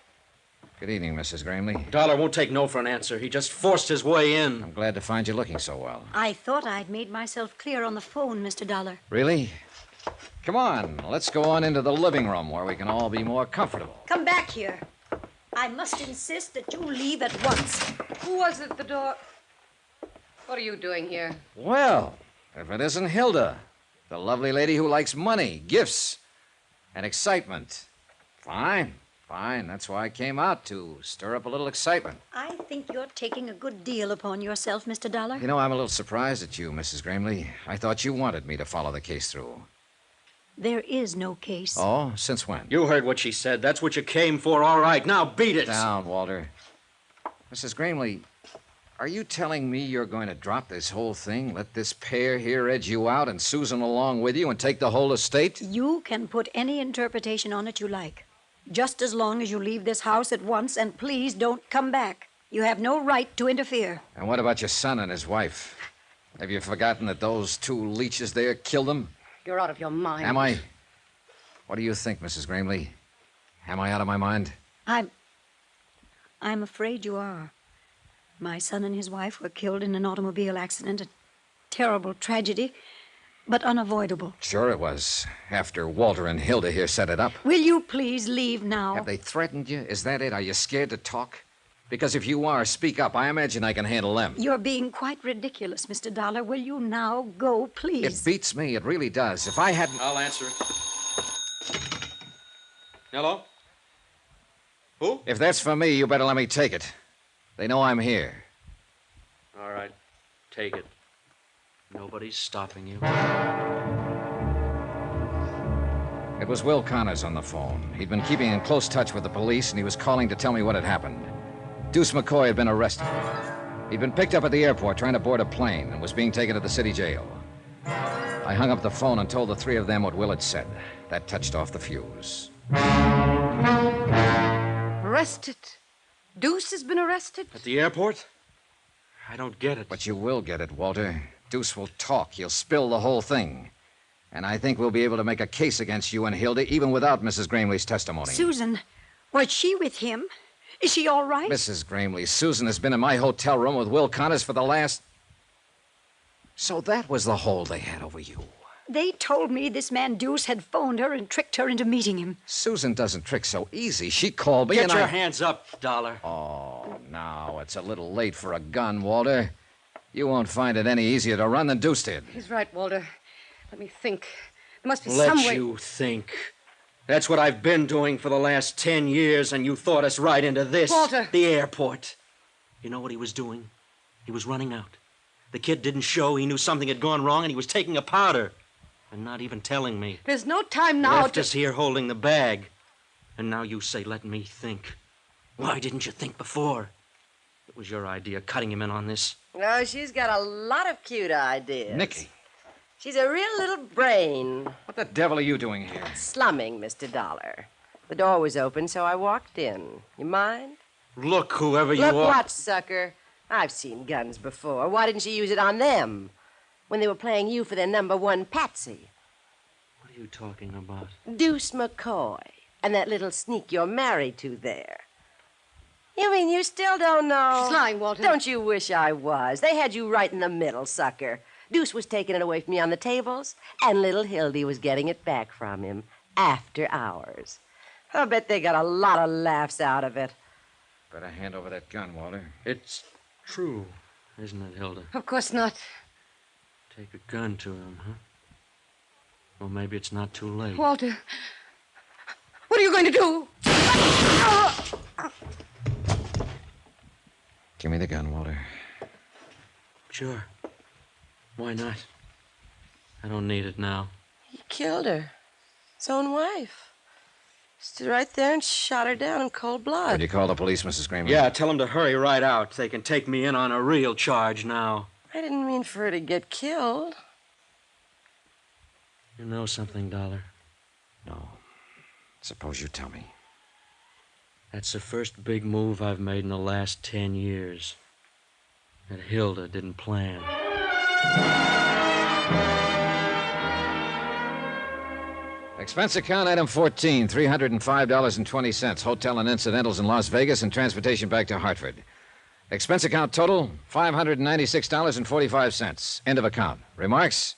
Good evening, Mrs. Gramley. Dollar won't take no for an answer. He just forced his way in. I'm glad to find you looking so well. I thought I'd made myself clear on the phone, Mr. Dollar. Really? Come on, let's go on into the living room where we can all be more comfortable. Come back here. I must insist that you leave at once. Who was at the door? What are you doing here? Well, if it isn't Hilda, the lovely lady who likes money, gifts, and excitement. Fine. Fine. That's why I came out, to stir up a little excitement. I think you're taking a good deal upon yourself, Mr. Dollar. You know, I'm a little surprised at you, Mrs. Gramley. I thought you wanted me to follow the case through. There is no case. Oh? Since when? You heard what she said. That's what you came for. All right, now beat it. Down, Walter. Mrs. Gramley, are you telling me you're going to drop this whole thing, let this pair here edge you out and Susan along with you and take the whole estate? You can put any interpretation on it you like. Just as long as you leave this house at once, and please don't come back. You have no right to interfere. And what about your son and his wife? Have you forgotten that those two leeches there killed them? You're out of your mind. Am I? What do you think, Mrs. Gramley? Am I out of my mind? I'm afraid you are. My son and his wife were killed in an automobile accident. A terrible tragedy, but unavoidable. Sure it was. After Walter and Hilda here set it up. Will you please leave now? Have they threatened you? Is that it? Are you scared to talk? Because if you are, speak up. I imagine I can handle them. You're being quite ridiculous, Mr. Dollar. Will you now go, please? It beats me. It really does. If I hadn't... I'll answer it. Hello? Who? If that's for me, you better let me take it. They know I'm here. All right, take it. Nobody's stopping you. It was Will Connors on the phone. He'd been keeping in close touch with the police, and he was calling to tell me what had happened. Deuce McCoy had been arrested. He'd been picked up at the airport trying to board a plane and was being taken to the city jail. I hung up the phone and told the three of them what Will had said. That touched off the fuse. Arrested? Deuce has been arrested? At the airport? I don't get it. But you will get it, Walter. Deuce will talk. He'll spill the whole thing. And I think we'll be able to make a case against you and Hilda even without Mrs. Gramley's testimony. Susan, was she with him? Is she all right? Mrs. Gramley, Susan has been in my hotel room with Will Connors for the last... So that was the hold they had over you. They told me this man Deuce had phoned her and tricked her into meeting him. Susan doesn't trick so easy. She called me Get and your I... hands up, Dollar. Oh, now it's a little late for a gun, Walter. You won't find it any easier to run than Deuce did. He's right, Walter. Let me think. There must be some way... Let you think. That's what I've been doing for the last 10 years, and you thought us right into this. Walter! The airport. You know what he was doing? He was running out. The kid didn't show. He knew something had gone wrong, and he was taking a powder. And not even telling me. There's no time now Left us here holding the bag. And now you say, let me think. Why didn't you think before? It was your idea, cutting him in on this. No, she's got a lot of cute ideas. Nicky. She's a real little brain. What the devil are you doing here? Slumming, Mr. Dollar. The door was open, so I walked in. You mind? Look, whoever you Look are. what, sucker? I've seen guns before. Why didn't she use it on them? When they were playing you for their number one patsy. What are you talking about? Deuce McCoy. And that little sneak you're married to there. You mean you still don't know? She's lying, Walter. Don't you wish I was? They had you right in the middle, sucker. Deuce was taking it away from me on the tables, and little Hildy was getting it back from him after hours. I bet they got a lot of laughs out of it. Better hand over that gun, Walter. It's true, isn't it, Hilda? Of course not. Take a gun to him, huh? Well, maybe it's not too late. Walter, what are you going to do? Give me the gun, Walter. Sure. Why not? I don't need it now. He killed her. His own wife. Stood right there and shot her down in cold blood. Would you call the police, Mrs. Gramley? Yeah, tell them to hurry right out. They can take me in on a real charge now. I didn't mean for her to get killed. You know something, Dollar? No. Suppose you tell me. That's the first big move I've made in the last 10 years. That Hilda didn't plan. Expense account item 14, $305.20. Hotel and incidentals in Las Vegas and transportation back to Hartford. Expense account total, $596.45. End of account. Remarks?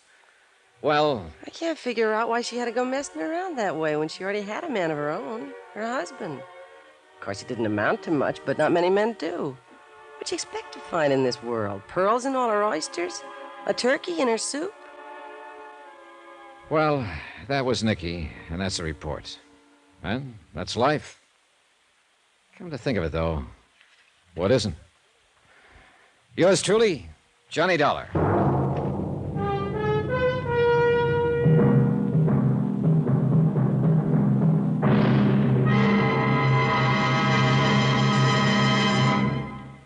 Well... I can't figure out why she had to go messing around that way when she already had a man of her own, her husband. Of course, it didn't amount to much, but not many men do. What'd you expect to find in this world? Pearls in all her oysters? A turkey in her soup? Well, that was Nicky, and that's the report. And that's life. Come to think of it, though, what isn't? Yours truly, Johnny Dollar.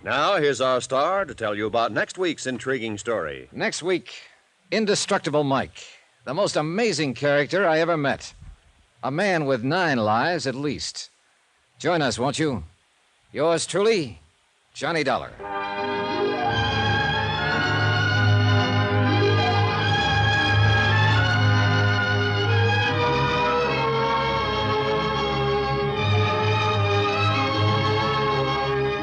Now, here's our star to tell you about next week's intriguing story. Next week, Indestructible Mike, the most amazing character I ever met. A man with 9 lives at least. Join us, won't you? Yours truly, Johnny Dollar.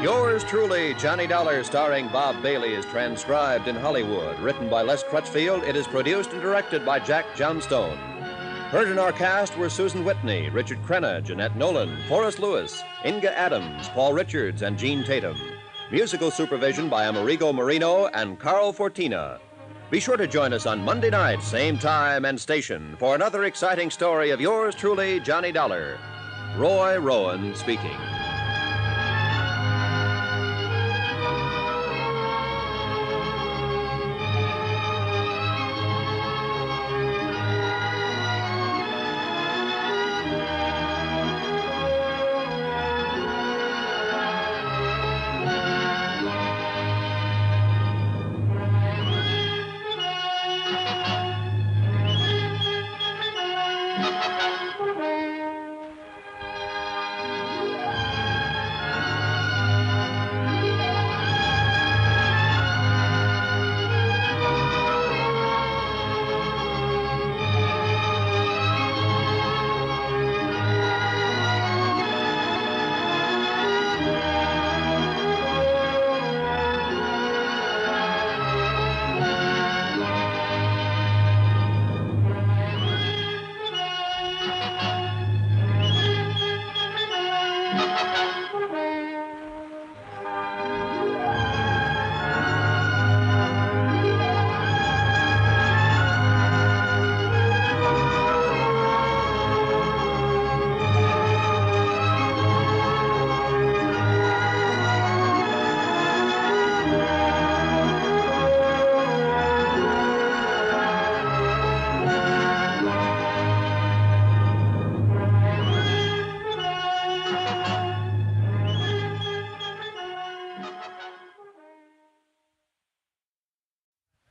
Yours truly, Johnny Dollar, starring Bob Bailey, is transcribed in Hollywood. Written by Les Crutchfield, it is produced and directed by Jack Johnstone. Heard in our cast were Susan Whitney, Richard Crenna, Jeanette Nolan, Forrest Lewis, Inga Adams, Paul Richards, and Gene Tatum. Musical supervision by Amerigo Marino and Carl Fortina. Be sure to join us on Monday night, same time and station, for another exciting story of yours truly, Johnny Dollar. Roy Rowan speaking.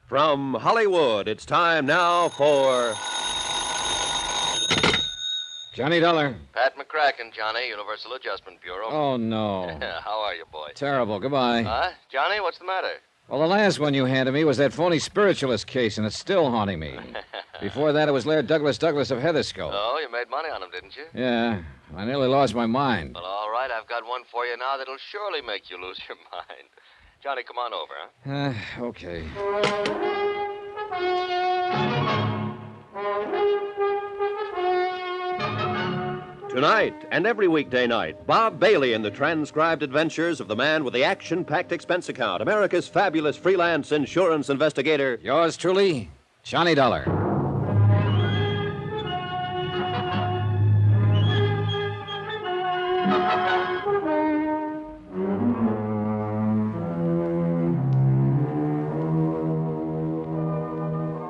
From Hollywood, it's time now for Johnny Dollar. Pat McCracken, Johnny, Universal Adjustment Bureau. Oh, no. How are you, boy? Terrible. Goodbye. Huh? Johnny, what's the matter? Well, the last one you handed me was that phony spiritualist case, and it's still haunting me. Before that, it was Laird Douglas of Heatherscope. Oh, you made money on him, didn't you? Yeah. I nearly lost my mind. Well, all right, I've got one for you now that'll surely make you lose your mind. Johnny, come on over, huh? Okay. Tonight and every weekday night, Bob Bailey in the transcribed adventures of the man with the action-packed expense account, America's fabulous freelance insurance investigator. Yours truly, Johnny Dollar.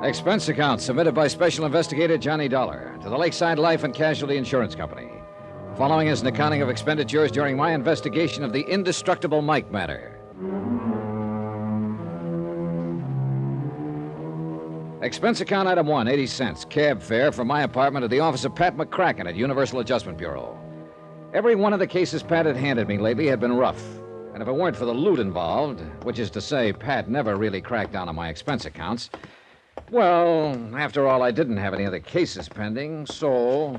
Expense account submitted by Special Investigator Johnny Dollar to the Lakeside Life and Casualty Insurance Company. Following is an accounting of expenditures during my investigation of the Indestructible Mike matter. Expense account item 1, 80 cents, cab fare from my apartment to the office of Pat McCracken at Universal Adjustment Bureau. Every one of the cases Pat had handed me lately had been rough. And if it weren't for the loot involved, which is to say Pat never really cracked down on my expense accounts, well, after all, I didn't have any other cases pending, so...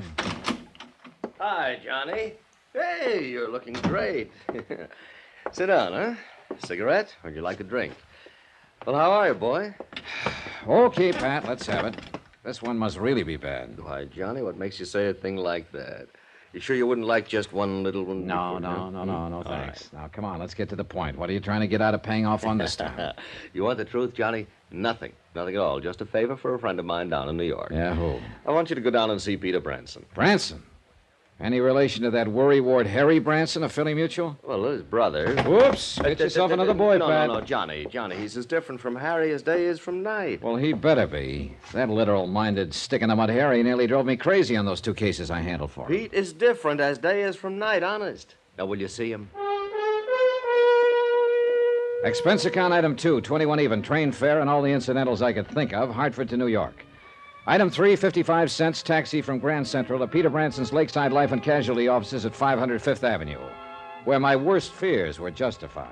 Hi, Johnny. Hey, you're looking great. Sit down, huh? Cigarette? Or would you like a drink? Well, how are you, boy? Okay, Pat, let's have it. This one must really be bad. Why, Johnny, what makes you say a thing like that? You sure you wouldn't like just one little one? No, thanks. Now, come on, let's get to the point. What are you trying to get out of paying off on this time? You want the truth, Johnny? Nothing. Nothing at all. Just a favor for a friend of mine down in New York. Yeah, who? I want you to go down and see Peter Branson. Branson? Any relation to that worrywart Harry Branson of Philly Mutual? Well, his brother. Whoops! Get yourself another boy, Pat. No, Johnny, he's as different from Harry as day is from night. Well, he better be. That literal-minded, stick-in-the-mud Harry nearly drove me crazy on those 2 cases I handled for him. Pete is different as day is from night, honest. Now, will you see him? Expense account item 2, 21 even, train fare and all the incidentals I could think of, Hartford to New York. Item 3, 55 cents, taxi from Grand Central to Peter Branson's Lakeside Life and Casualty offices at 500 Fifth Avenue, where my worst fears were justified.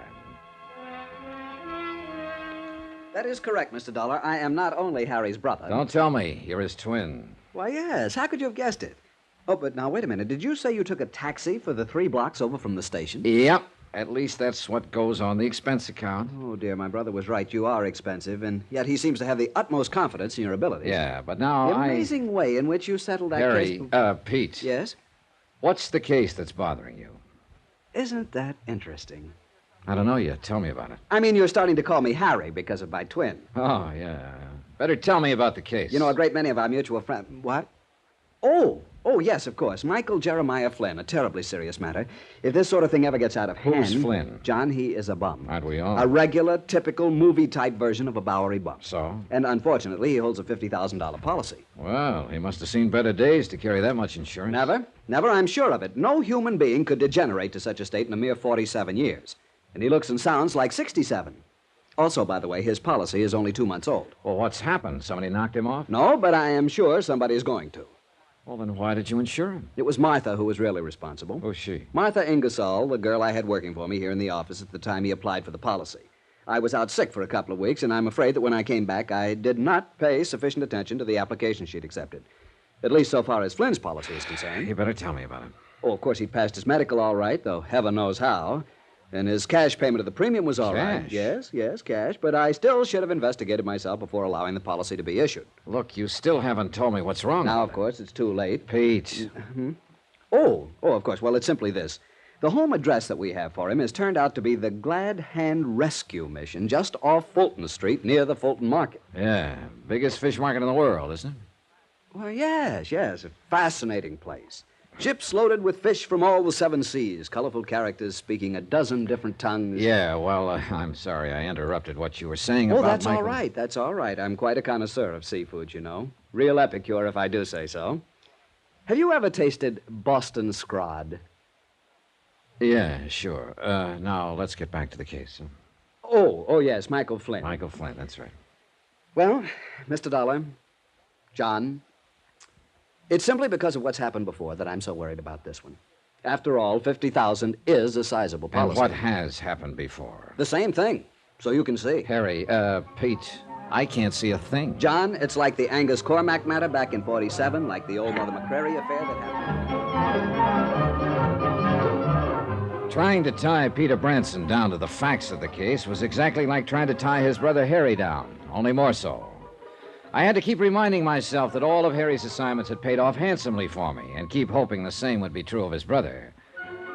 That is correct, Mr. Dollar. I am not only Harry's brother. Don't tell me. You're his twin. Why, yes. How could you have guessed it? Oh, but now, wait a minute. Did you say you took a taxi for the 3 blocks over from the station? Yep. At least that's what goes on the expense account. Oh, dear, my brother was right. You are expensive, and yet he seems to have the utmost confidence in your abilities. Yeah, but now The amazing way in which you settled that Harry, case... Pete. Yes? What's the case that's bothering you? Isn't that interesting? I don't know yet. Tell me about it. I mean, you're starting to call me Harry because of my twin. Oh, yeah. Better tell me about the case. You know, a great many of our mutual friends... What? Oh, yes, of course. Michael Jeremiah Flynn, a terribly serious matter. If this sort of thing ever gets out of hand... Who's Flynn? John, he is a bum. Aren't we all? A regular, typical, movie-type version of a Bowery bum. So? And unfortunately, he holds a $50,000 policy. Well, he must have seen better days to carry that much insurance. Never, I'm sure of it. No human being could degenerate to such a state in a mere 47 years. And he looks and sounds like 67. Also, by the way, his policy is only 2 months old. Well, what's happened? Somebody knocked him off? No, but I am sure somebody is going to. Well, then why did you insure him? It was Martha who was really responsible. Who's she? Martha Ingersoll, the girl I had working for me here in the office at the time he applied for the policy. I was out sick for a couple of weeks, and I'm afraid that when I came back, I did not pay sufficient attention to the application she'd accepted. At least so far as Flynn's policy is concerned. You better tell me about it. Oh, of course, he passed his medical all right, though heaven knows how. And his cash payment of the premium was all right. Yes, cash. But I still should have investigated myself before allowing the policy to be issued. Look, you still haven't told me what's wrong. Now, of course, it's too late. Pete. Oh, of course. Well, it's simply this. The home address that we have for him has turned out to be the Glad Hand Rescue Mission, just off Fulton Street, near the Fulton Market. Yeah, biggest fish market in the world, isn't it? Well, yes. A fascinating place. Ships loaded with fish from all the 7 seas, colorful characters speaking a dozen different tongues. Yeah, well, I'm sorry I interrupted what you were saying about that's Michael. all right. That's all right. I'm quite a connoisseur of seafood, you know. Real epicure, if I do say so. Have you ever tasted Boston scrod? Yeah, sure. Now, let's get back to the case. Oh, yes, Michael Flynn. Michael Flynn, that's right. Well, Mr. Dollar, John, it's simply because of what's happened before that I'm so worried about this one. After all, $50,000 is a sizable policy. And what has happened before? The same thing, so you can see. Harry, Pete, I can't see a thing. John, it's like the Angus Cormack matter back in 47, like the old Mother McCrary affair that happened. Trying to tie Peter Branson down to the facts of the case was exactly like trying to tie his brother Harry down, only more so. I had to keep reminding myself that all of Harry's assignments had paid off handsomely for me and keep hoping the same would be true of his brother.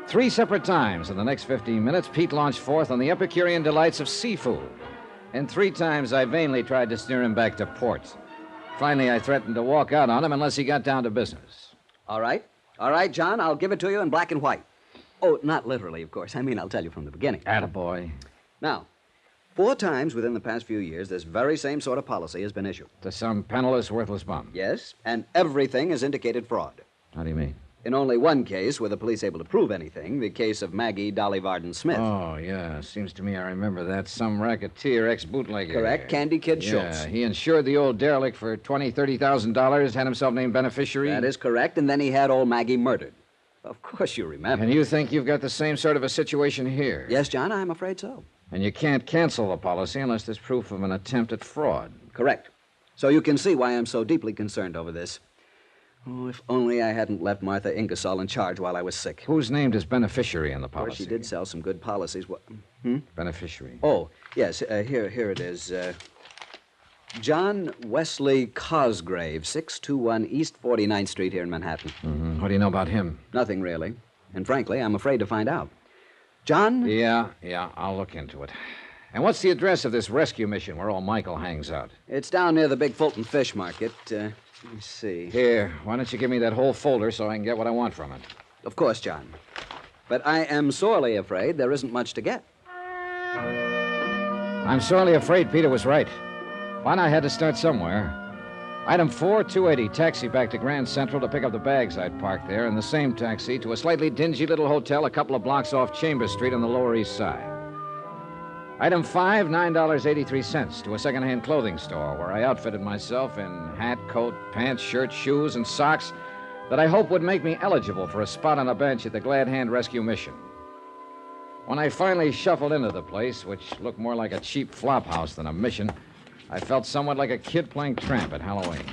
3 separate times in the next 15 minutes, Pete launched forth on the Epicurean delights of seafood. And 3 times I vainly tried to steer him back to port. Finally, I threatened to walk out on him unless he got down to business. All right, John, I'll give it to you in black and white. Oh, not literally, of course. I mean, I'll tell you from the beginning. Attaboy. Now, 4 times within the past few years, this very same sort of policy has been issued. To some penniless, worthless bum. Yes, and everything has indicated fraud. How do you mean? In only one case were the police able to prove anything, the case of Maggie Dolly Varden Smith. Oh, yeah. Seems to me I remember that. Some racketeer, ex-bootlegger. Correct. Candy Kid Schultz. Yeah, he insured the old derelict for $20,000, $30,000, had himself named beneficiary. That is correct, and then he had old Maggie murdered. Of course you remember. And you think you've got the same sort of a situation here? Yes, John, I'm afraid so. And you can't cancel the policy unless there's proof of an attempt at fraud. Correct. So you can see why I'm so deeply concerned over this. Oh, if only I hadn't left Martha Ingersoll in charge while I was sick. Who's named as beneficiary in the policy? Of course, she did sell some good policies. Beneficiary. Oh, yes, here it is. John Wesley Cosgrave, 621 East 49th Street here in Manhattan. Mm-hmm. What do you know about him? Nothing, really. And frankly, I'm afraid to find out. John? Yeah, I'll look into it. And what's the address of this rescue mission where old Michael hangs out? It's down near the big Fulton Fish Market. Let me see. Here, why don't you give me that whole folder so I can get what I want from it? Of course, John. But I am sorely afraid there isn't much to get. I'm sorely afraid Peter was right. But I had to start somewhere. Item 4, 280, taxi back to Grand Central to pick up the bags I'd parked there, and the same taxi to a slightly dingy little hotel a couple of blocks off Chambers Street on the Lower East Side. Item 5, $9.83 to a second-hand clothing store where I outfitted myself in hat, coat, pants, shirt, shoes, and socks that I hope would make me eligible for a spot on a bench at the Glad Hand Rescue Mission. When I finally shuffled into the place, which looked more like a cheap flop house than a mission, I felt somewhat like a kid playing tramp at Halloween.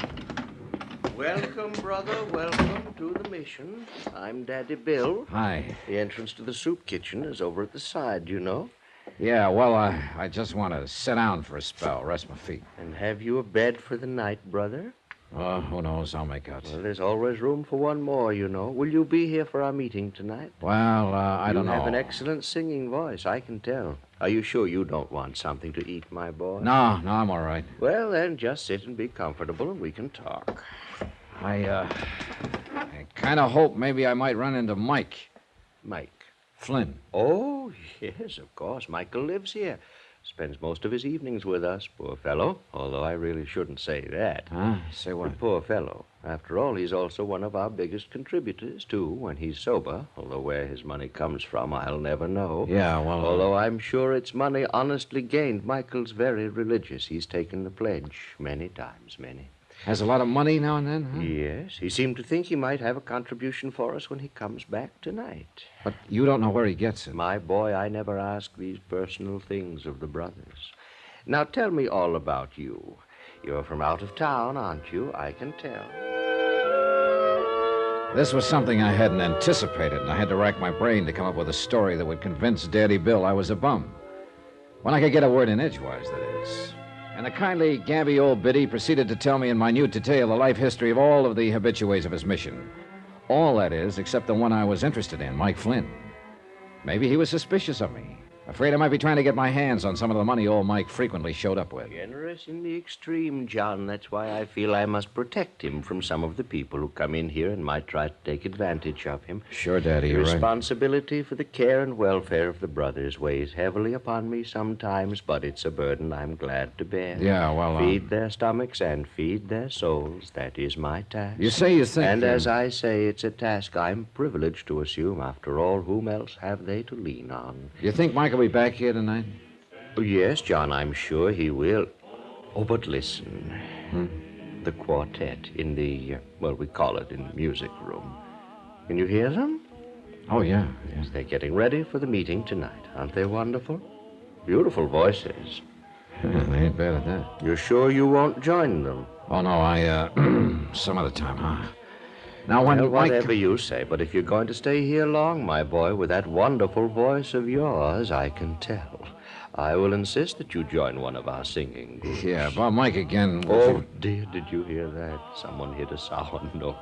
Welcome, brother. Welcome to the mission. I'm Daddy Bill. Hi. The entrance to the soup kitchen is over at the side, you know. Yeah, well, I just want to sit down for a spell, rest my feet. And have you a bed for the night, brother? Oh, who knows? I'll make out. Well, there's always room for one more, you know. Will you be here for our meeting tonight? Well, I don't know. You have an excellent singing voice, I can tell. Are you sure you don't want something to eat, my boy? No, I'm all right. Well, then, just sit and be comfortable and we can talk. I kind of hope maybe I might run into Mike. Mike? Flynn. Oh, yes, of course. Michael lives here. Spends most of his evenings with us, poor fellow. Although I really shouldn't say that. Huh? Say what? The poor fellow. After all, he's also one of our biggest contributors, too, when he's sober. Although where his money comes from, I'll never know. Yeah, well... Although I'm sure it's money honestly gained. Michael's very religious. He's taken the pledge many times, many. Has a lot of money now and then, huh? Yes. He seemed to think he might have a contribution for us when he comes back tonight. But you don't know where he gets it. My boy, I never ask these personal things of the brothers. Now tell me all about you. You're from out of town, aren't you? I can tell. This was something I hadn't anticipated, and I had to rack my brain to come up with a story that would convince Daddy Bill I was a bum. When I could get a word in edgewise, that is. And the kindly, gabby old biddy proceeded to tell me in minute detail the life history of all of the habitués of his mission. All, that is, except the one I was interested in, Mike Flynn. Maybe he was suspicious of me. Afraid I might be trying to get my hands on some of the money old Mike frequently showed up with. Generous in the extreme, John. That's why I feel I must protect him from some of the people who come in here and might try to take advantage of him. Sure, Daddy, you're right. Responsibility for the care and welfare of the brothers weighs heavily upon me sometimes, but it's a burden I'm glad to bear. Yeah, well... Feed their stomachs and feed their souls. That is my task. You say you think... And as I say, it's a task I'm privileged to assume. After all, whom else have they to lean on? You think Mike will be back here tonight? Oh, yes, John, I'm sure he will. Oh, but listen. The quartet in the, we call it in the music room. Can you hear them? Oh, yeah. Yes, they're getting ready for the meeting tonight. Aren't they wonderful? Beautiful voices. Yeah, they ain't bad at that. You're sure you won't join them? Oh, no, some other time, huh? Now, when well, Mike... whatever you say, but if you're going to stay here long, my boy, with that wonderful voice of yours, I can tell. I will insist that you join one of our singing groups. Yeah, about Mike again. Oh, dear, did you hear that? Someone hit a sour note.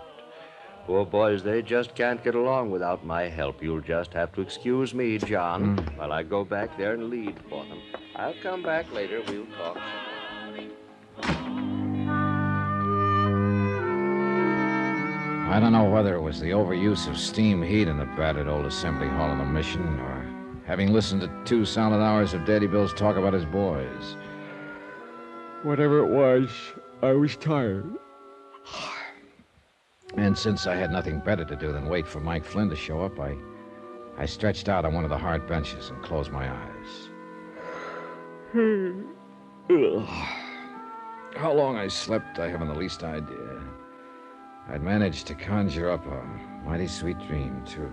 Poor boys, they just can't get along without my help. You'll just have to excuse me, John, while I go back there and lead for them. I'll come back later. We'll talk. I don't know whether it was the overuse of steam heat in the battered old assembly hall of the mission or having listened to 2 solid hours of Daddy Bill's talk about his boys. Whatever it was, I was tired. And since I had nothing better to do than wait for Mike Flynn to show up, I stretched out on one of the hard benches and closed my eyes. How long I slept, I haven't the least idea. I'd managed to conjure up a mighty sweet dream, too.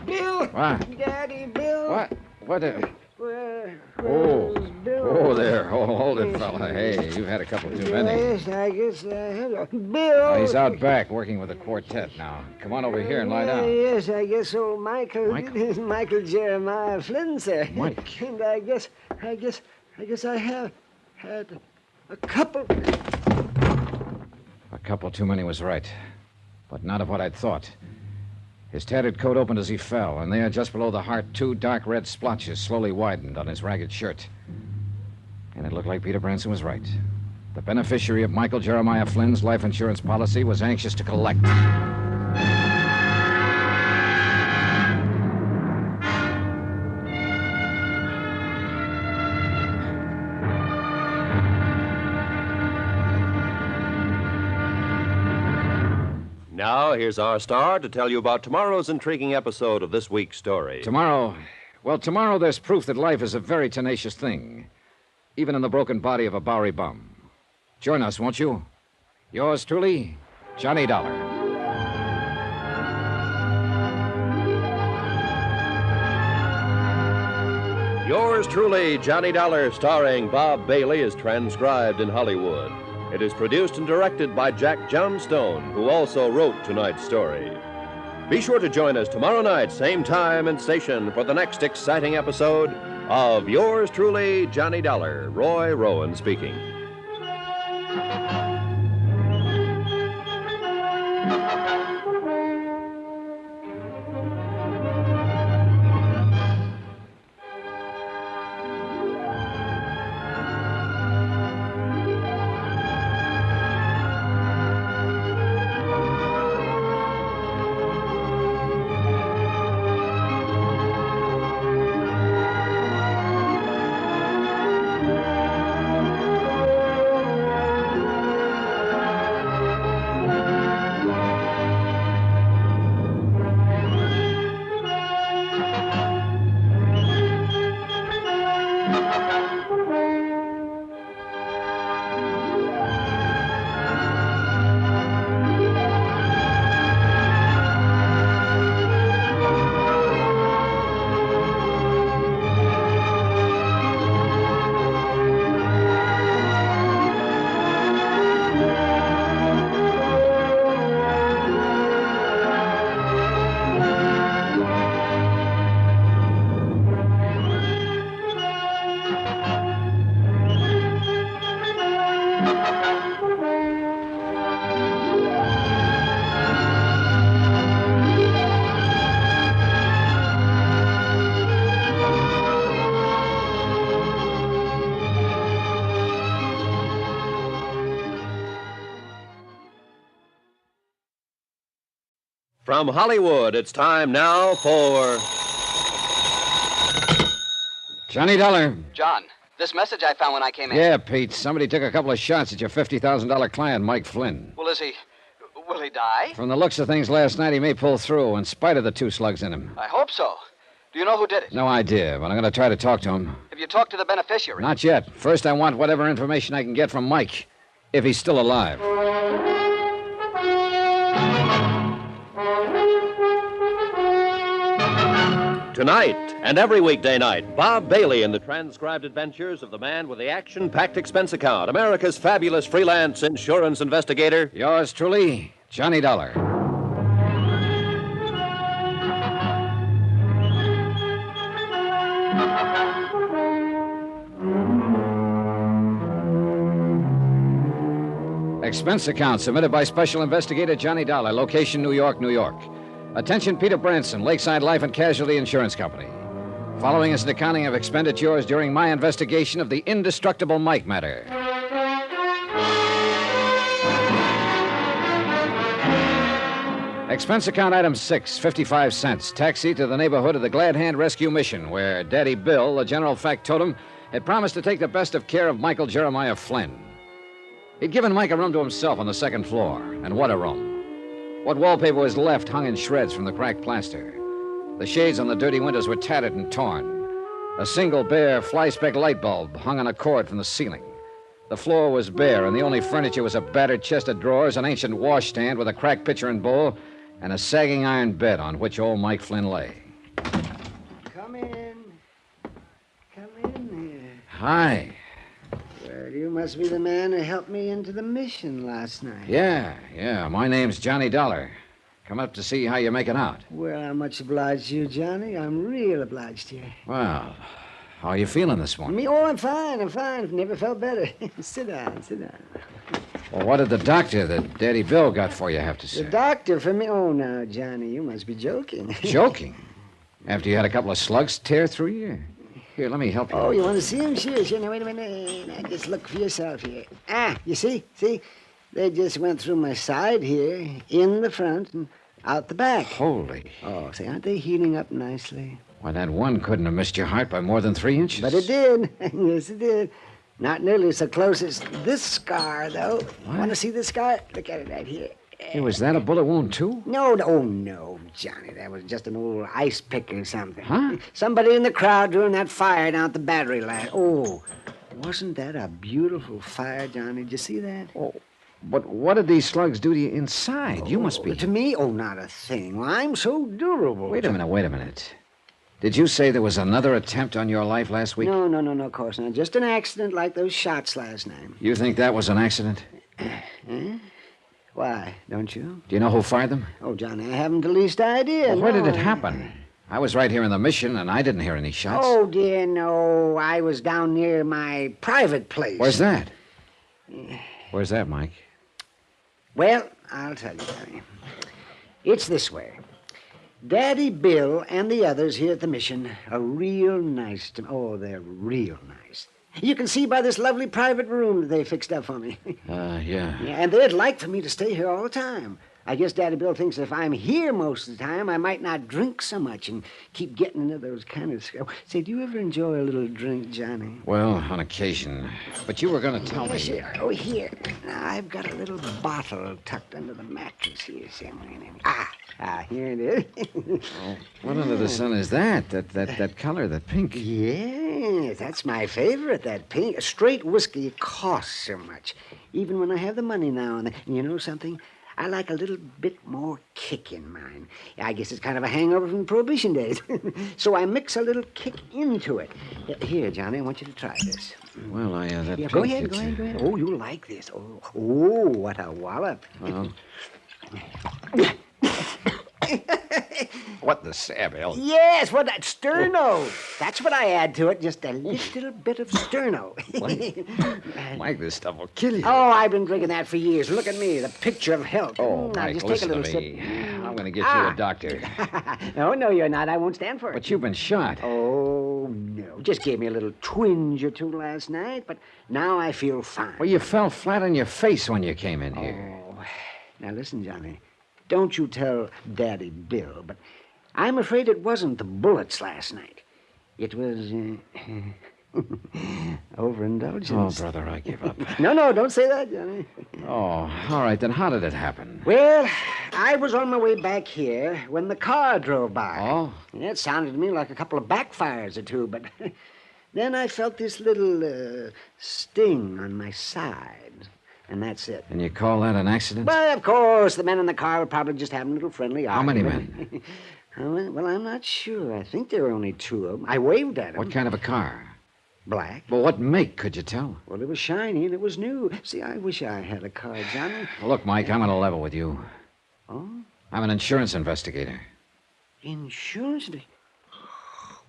Bill! What? Daddy, Bill! What? What? Where's Bill? Oh, there. Hold it, fella. Hey, you've had a couple too many. Yes, I guess I have. Bill! Oh, he's out back working with the quartet now. Come on over here and lie down. Yes, I guess old Michael Jeremiah Flynn, sir. Mike. And I guess I have had a couple. A couple too many was right, but not of what I'd thought. His tattered coat opened as he fell, and there, just below the heart, 2 dark red splotches slowly widened on his ragged shirt. And it looked like Peter Branson was right. The beneficiary of Michael Jeremiah Flynn's life insurance policy was anxious to collect. Now, here's our star to tell you about tomorrow's intriguing episode of this week's story. Tomorrow there's proof that life is a very tenacious thing, even in the broken body of a Bowery bum. Join us, won't you? Yours truly, Johnny Dollar. Yours truly, Johnny Dollar, starring Bob Bailey, is transcribed in Hollywood. It is produced and directed by Jack Johnstone, who also wrote tonight's story. Be sure to join us tomorrow night, same time and station, for the next exciting episode of Yours truly, Johnny Dollar. Roy Rowan speaking. From Hollywood, it's time now for Johnny Dollar. John, this message I found when I came in. Yeah, Pete. Somebody took a couple of shots at your $50,000 client, Mike Flynn. Well, will he die? From the looks of things last night, he may pull through, in spite of the 2 slugs in him. I hope so. Do you know who did it? No idea, but I'm going to try to talk to him. Have you talked to the beneficiary? Not yet. First, I want whatever information I can get from Mike, if he's still alive. Tonight and every weekday night, Bob Bailey in the transcribed adventures of the man with the action-packed expense account, America's fabulous freelance insurance investigator. Yours truly, Johnny Dollar. Expense account submitted by Special Investigator Johnny Dollar, location New York, New York. Attention, Peter Branson, Lakeside Life and Casualty Insurance Company. Following is an accounting of expenditures during my investigation of the indestructible Mike matter. Expense account item 6, 55 cents. Taxi to the neighborhood of the Glad Hand Rescue Mission, where Daddy Bill, the general factotum, had promised to take the best of care of Michael Jeremiah Flynn. He'd given Mike a room to himself on the second floor, and what a room. What wallpaper was left hung in shreds from the cracked plaster. The shades on the dirty windows were tattered and torn. A single bare fly-speck light bulb hung on a cord from the ceiling. The floor was bare, and the only furniture was a battered chest of drawers, an ancient washstand with a cracked pitcher and bowl, and a sagging iron bed on which old Mike Flynn lay. Come in. Come in here. Hi. Well, you must be the man who helped me into the mission last night. Yeah. My name's Johnny Dollar. Come up to see how you're making out. Well, I'm much obliged to you, Johnny. I'm real obliged to you. Well, how are you feeling this morning? Me? Oh, I'm fine. I've never felt better. Sit down. Well, what did the doctor that Daddy Bill got for you have to say? The doctor for me? Oh, now, Johnny, you must be joking. Joking? After you had a couple of slugs tear through you? Here, let me help you. Oh, you want to see him? Sure. Now, wait a minute. Now, just look for yourself here. You see? They just went through my side here, in the front, and out the back. Holy. Oh, say, aren't they healing up nicely? Why, that one couldn't have missed your heart by more than 3 inches. But it did. Yes, it did. Not nearly so close as this scar, though. What? Want to see this scar? Look at it right here. Hey, was that a bullet wound, too? No, oh, no, Johnny. That was just an old ice pick or something. Huh? Somebody in the crowd during that fire down at the battery last. Oh, wasn't that a beautiful fire, Johnny? Did you see that? Oh, but what did these slugs do to you inside? You must be... To me? Oh, not a thing. Well, I'm so durable. Wait a minute. Did you say there was another attempt on your life last week? No, of course not. Just an accident like those shots last night. You think that was an accident? Huh? Why, don't you? Do you know who fired them? Oh, Johnny, I haven't the least idea. Well, where did it happen? I was right here in the mission, and I didn't hear any shots. Oh, dear, no. I was down near my private place. Where's that? Where's that, Mike? Well, I'll tell you, Johnny. It's this way. Daddy Bill and the others here at the mission are real nice to me. Oh, they're real nice. You can see by this lovely private room that they fixed up for me. Yeah. And they'd like for me to stay here all the time. I guess Daddy Bill thinks if I'm here most of the time, I might not drink so much and keep getting into those kind of... Say, do you ever enjoy a little drink, Johnny? Well, on occasion. But you were going to tell me... Sure. Oh, here. Now, I've got a little bottle tucked under the mattress here. Here it is. What under the sun is that? That color, that pink? Yes, that's my favorite, that pink. Straight whiskey costs so much. Even when I have the money now and then. You know something? I like a little bit more kick in mine. I guess it's kind of a hangover from Prohibition days. So I mix a little kick into it. Here, Johnny, I want you to try this. Well, that pink... Go ahead. Oh, you'll like this. Oh, what a wallop. Well... What the Saville? Yes, what that sterno. That's what I add to it. Just a little bit of sterno. Mike, this stuff will kill you. Oh, I've been drinking that for years. Look at me, the picture of health. Oh, now, Mike, just listen take a little to me. sip. I'm going to get you a doctor. No, you're not. I won't stand for it. But you've been shot. Oh, no. Just gave me a little twinge or two last night, but now I feel fine. Well, you fell flat on your face when you came in here. Oh, now listen, Johnny. Don't you tell Daddy Bill, but I'm afraid it wasn't the bullets last night. It was overindulgence. Oh, brother, I give up. No, don't say that, Johnny. Oh, all right, then how did it happen? Well, I was on my way back here when the car drove by. Oh? It sounded to me like a couple of backfires or two, but then I felt this little sting on my side. And that's it. And you call that an accident? Well, of course, the men in the car were probably just having a little friendly argument. How many men? Well, I'm not sure. I think there were only two of them. I waved at them. What kind of a car? Black. Well, what make, could you tell? Well, it was shiny and it was new. See, I wish I had a car, Johnny. Well, look, Mike, I'm on a level with you. Oh? I'm an insurance investigator. Insurance?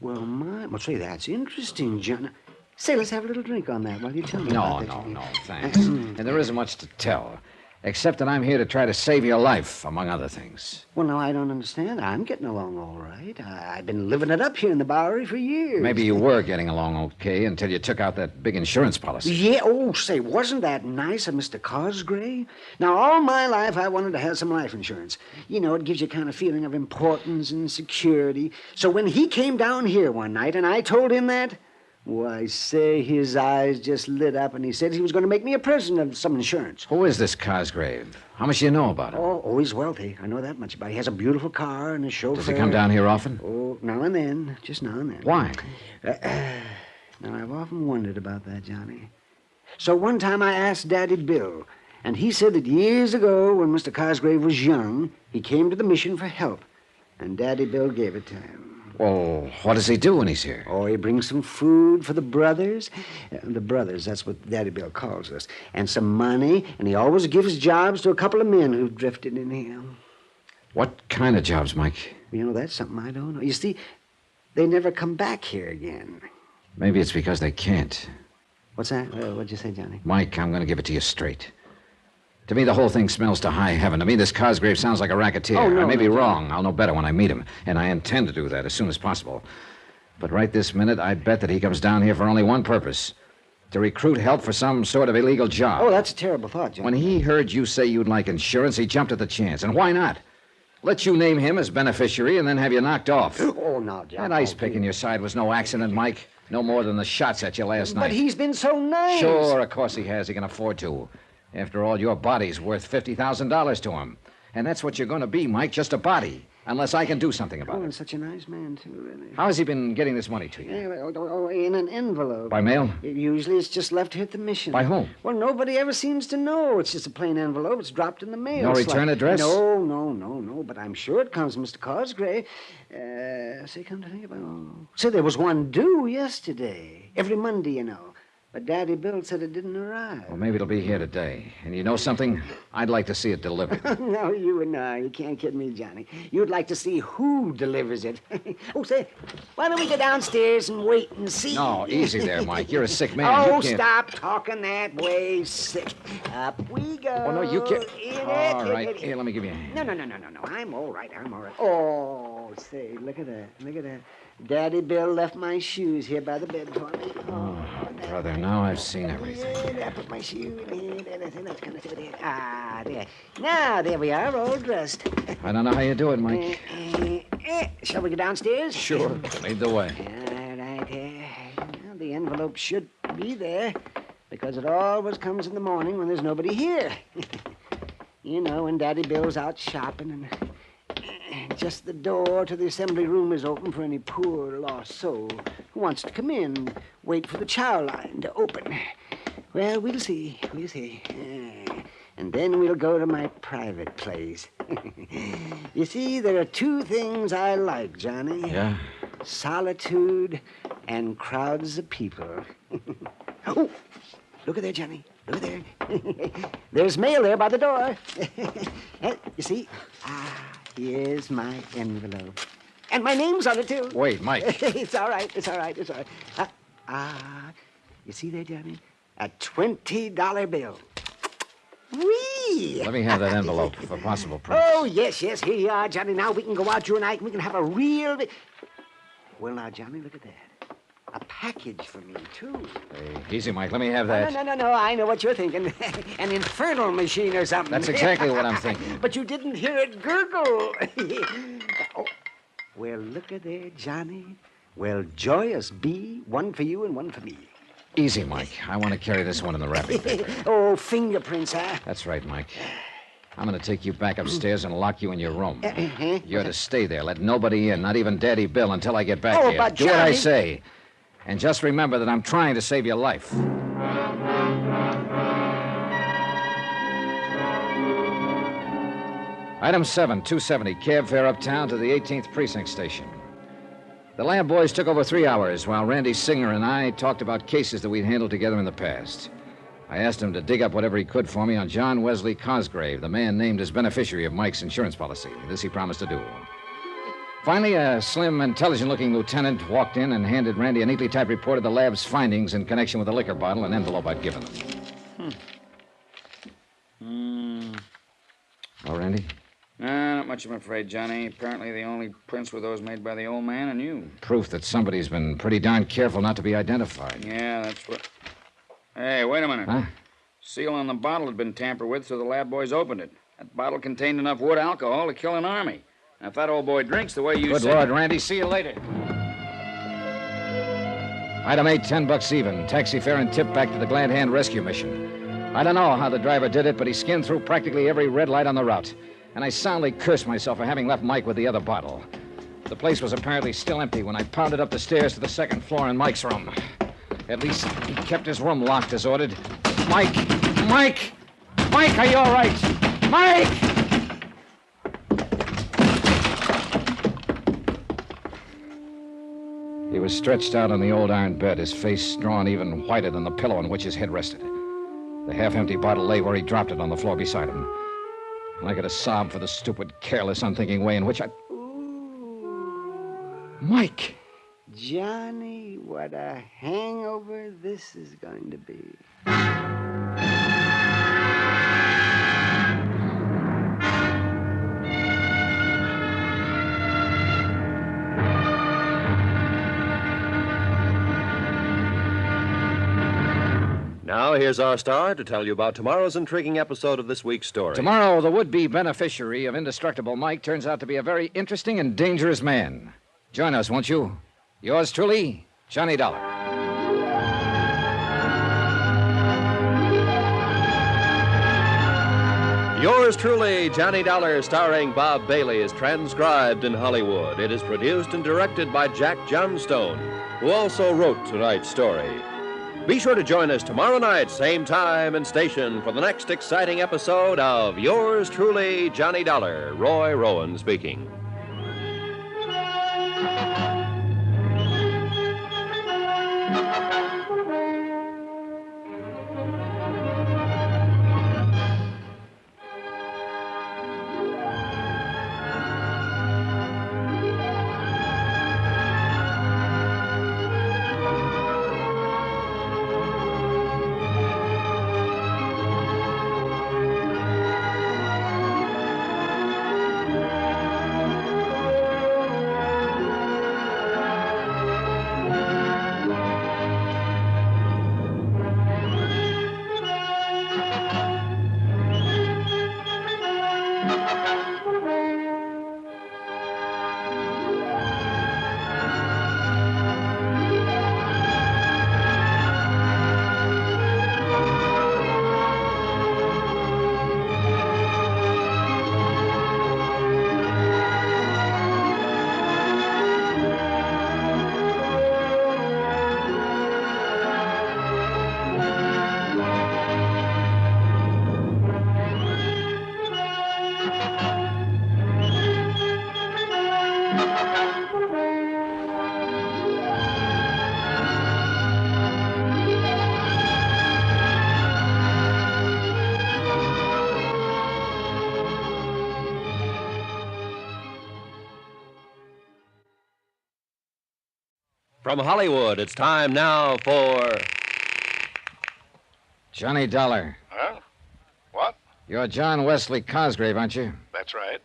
Well, say, that's interesting, Johnny. Say, let's have a little drink on that while you tell me about that. No, thanks. And there isn't much to tell, except that I'm here to try to save your life, among other things. Well, no, I don't understand. I'm getting along all right. I've been living it up here in the Bowery for years. Maybe you were getting along okay until you took out that big insurance policy. Yeah, say, wasn't that nice of Mr. Cosgrave? Now, all my life, I wanted to have some life insurance. You know, it gives you a kind of feeling of importance and security. So when he came down here one night and I told him that... Why, say, his eyes just lit up, and he said he was going to make me a present of some insurance. Who is this Cosgrave? How much do you know about him? Oh, he's wealthy. I know that much about him. He has a beautiful car and a chauffeur. Does he come down here often? Oh, now and then. Just now and then. Why? Now, I've often wondered about that, Johnny. So one time I asked Daddy Bill, and he said that years ago, when Mr. Cosgrave was young, he came to the mission for help, and Daddy Bill gave it to him. Well, what does he do when he's here? Oh, he brings some food for the brothers. The brothers, that's what Daddy Bill calls us. And some money, and he always gives jobs to a couple of men who've drifted in here. What kind of jobs, Mike? You know, that's something I don't know. You see, they never come back here again. Maybe it's because they can't. What's that? What'd you say, Johnny? Mike, I'm going to give it to you straight. To me, the whole thing smells to high heaven. To me, this Cosgrave sounds like a racketeer. Oh, no, I may be no. wrong. I'll know better when I meet him. And I intend to do that as soon as possible. But right this minute, I bet that he comes down here for only one purpose. To recruit help for some sort of illegal job. Oh, that's a terrible thought, Johnny. When he heard you say you'd like insurance, he jumped at the chance. And why not? Let you name him as beneficiary and then have you knocked off. Oh, no, Johnny. That ice pick in your side was no accident, Mike. No more than the shots at you last night. But he's been so nice. Sure, of course he has. He can afford to. After all, your body's worth $50,000 to him. And that's what you're going to be, Mike, just a body. Unless I can do something about Oh, it. and such a nice man, too, really. How has he been getting this money to you? In an envelope. By mail? Usually it's just left here at the mission. By whom? Well, nobody ever seems to know. It's just a plain envelope. It's dropped in the mail. No return address? No. But I'm sure it comes from Mr. Cosgray. Say, come to think about it. Say, there was one due yesterday. Every Monday, you know. But Daddy Bill said it didn't arrive. Well, maybe it'll be here today. And you know something? I'd like to see it delivered. No, you can't kid me, Johnny. You'd like to see who delivers it. Oh, say, why don't we go downstairs and wait and see? No, easy there, Mike. You're a sick man. Oh, You can't... stop talking that way, sick. Up we go. Oh, no, you can't. In All it, right. in it. Here, let me give you a hand. No. I'm all right. Oh, say, look at that. Daddy Bill left my shoes here by the bed for me. Oh, brother, now I've seen everything. Yeah, I put my shoe in here. That's kind of there. There. Now, there we are, all dressed. I don't know how you do it, Mike. Shall we go downstairs? Sure. Lead the way. All right, well, the envelope should be there, because it always comes in the morning when there's nobody here. You know, when Daddy Bill's out shopping and just the door to the assembly room is open for any poor lost soul who wants to come in and wait for the chow line to open. Well, we'll see. And then we'll go to my private place. You see, there are two things I like, Johnny. Yeah? Solitude and crowds of people. Oh, look at there, Johnny. Look at there. There's mail there by the door. You see? Here's my envelope. And my name's on it, too. Wait, Mike. It's all right. You see there, Johnny? A $20 bill. Whee! Let me have that envelope for possible proof. Oh, yes. Here you are, Johnny. Now we can go out, you and I, and we can have a real... Well, now, Johnny, look at that. A package for me, too. Hey, easy, Mike. Let me have that. No. I know what you're thinking. An infernal machine or something. That's exactly what I'm thinking. But you didn't hear it gurgle. Oh. Well, look at there, Johnny. Well, joyous be, one for you and one for me. Easy, Mike. I want to carry this one in the wrapping paper. Oh, fingerprints, huh? That's right, Mike. I'm going to take you back upstairs and lock you in your room. You're to stay there. Let nobody in, not even Daddy Bill, until I get back here. But do what I Johnny... say. And just remember that I'm trying to save your life. Item 7, 270, cab fare uptown to the 18th Precinct Station. The lab boys took over 3 hours while Randy Singer and I talked about cases that we'd handled together in the past. I asked him to dig up whatever he could for me on John Wesley Cosgrave, the man named as beneficiary of Mike's insurance policy. This he promised to do. Finally, a slim, intelligent-looking lieutenant walked in and handed Randy a neatly typed report of the lab's findings in connection with the liquor bottle and envelope I'd given them. Oh, Randy? Not much, I'm afraid, Johnny. Apparently the only prints were those made by the old man and you. Proof that somebody's been pretty darn careful not to be identified. Yeah, that's what... Hey, wait a minute. Huh? Seal on the bottle had been tampered with, so the lab boys opened it. That bottle contained enough wood alcohol to kill an army. Now, if that old boy drinks the way you Good said... Lord, Randy. See you later. Item 8, $10 even. Taxi fare and tip back to the Glad Hand rescue mission. I don't know how the driver did it, but he skinned through practically every red light on the route. And I soundly cursed myself for having left Mike with the other bottle. The place was apparently still empty when I pounded up the stairs to the second floor in Mike's room. At least he kept his room locked as ordered. Mike! Mike! Mike, are you all right? Mike! He was stretched out on the old iron bed, his face drawn even whiter than the pillow on which his head rested. The half-empty bottle lay where he dropped it on the floor beside him. And I could have sobbed for the stupid, careless, unthinking way in which I... Mike! Johnny, what a hangover this is going to be. Now, here's our star to tell you about tomorrow's intriguing episode of this week's story. Tomorrow, the would-be beneficiary of indestructible Mike turns out to be a very interesting and dangerous man. Join us, won't you? Yours truly, Johnny Dollar. Yours truly, Johnny Dollar, starring Bob Bailey, is transcribed in Hollywood. It is produced and directed by Jack Johnstone, who also wrote tonight's story. Be sure to join us tomorrow night, same time and station, for the next exciting episode of Yours truly, Johnny Dollar. Roy Rowan speaking. From Hollywood, it's time now for... Johnny Dollar. Huh? What? You're John Wesley Cosgrave, aren't you? That's right.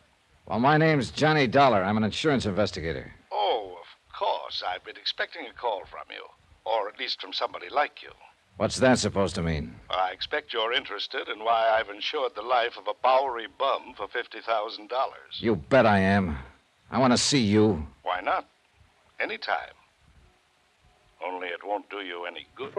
Well, my name's Johnny Dollar. I'm an insurance investigator. Oh, of course. I've been expecting a call from you. Or at least from somebody like you. What's that supposed to mean? I expect you're interested in why I've insured the life of a Bowery bum for $50,000. You bet I am. I want to see you. Why not? Anytime. Only it won't do you any good.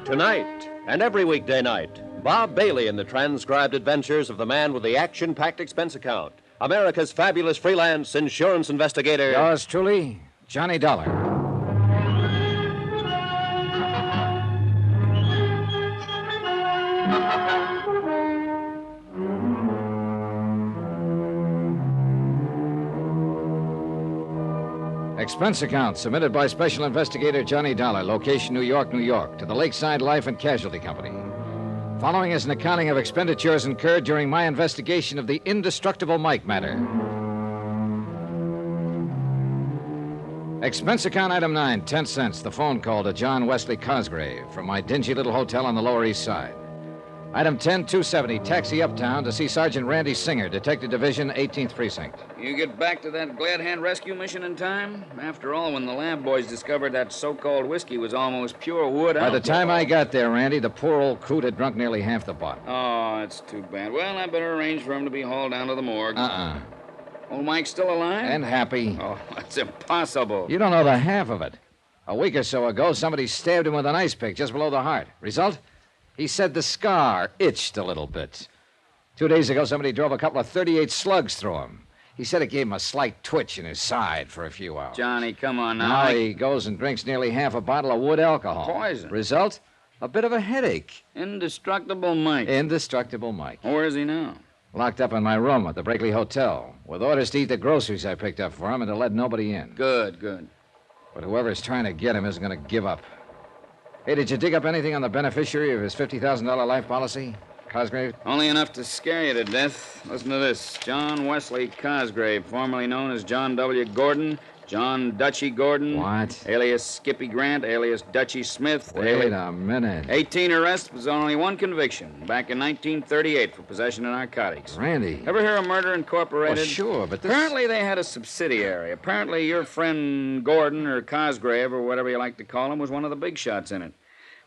Tonight and every weekday night, Bob Bailey in the transcribed adventures of the man with the action-packed expense account, America's fabulous freelance insurance investigator. Yours truly, Johnny Dollar. Expense account submitted by Special Investigator Johnny Dollar, location New York, New York, to the Lakeside Life and Casualty Company. Following is an accounting of expenditures incurred during my investigation of the indestructible Mike matter. Expense account item 9, 10 cents, the phone call to John Wesley Cosgrave from my dingy little hotel on the Lower East Side. Item 10, 270, taxi uptown to see Sergeant Randy Singer, Detective Division, 18th Precinct. You get back to that Glad Hand rescue mission in time? After all, when the lab boys discovered that so-called whiskey was almost pure wood By the time I got there, Randy, the poor old coot had drunk nearly half the bottle. Oh, that's too bad. Well, I better arrange for him to be hauled down to the morgue. Old Mike's still alive? And happy. Oh, that's impossible. You don't know the half of it. A week or so ago, somebody stabbed him with an ice pick just below the heart. Result? He said the scar itched a little bit. 2 days ago, somebody drove a couple of .38 slugs through him. He said it gave him a slight twitch in his side for a few hours. Johnny, come on now. Now he goes and drinks nearly half a bottle of wood alcohol. Poison. Result? A bit of a headache. Indestructible Mike. Indestructible Mike. Where is he now? Locked up in my room at the Brakely Hotel, with orders to eat the groceries I picked up for him and to let nobody in. Good, good. But whoever's trying to get him isn't going to give up. Hey, did you dig up anything on the beneficiary of his $50,000 life policy, Cosgrave? Only enough to scare you to death. Listen to this. John Wesley Cosgrave, formerly known as John W. Gordon, John Dutchy Gordon. What? Alias Skippy Grant, alias Dutchy Smith. Wait a minute. 18 arrests, but only one conviction. Back in 1938 for possession of narcotics. Randy. Ever hear of Murder Incorporated? Well, sure, but this... Apparently they had a subsidiary. Apparently your friend Gordon, or Cosgrave, or whatever you like to call him, was one of the big shots in it.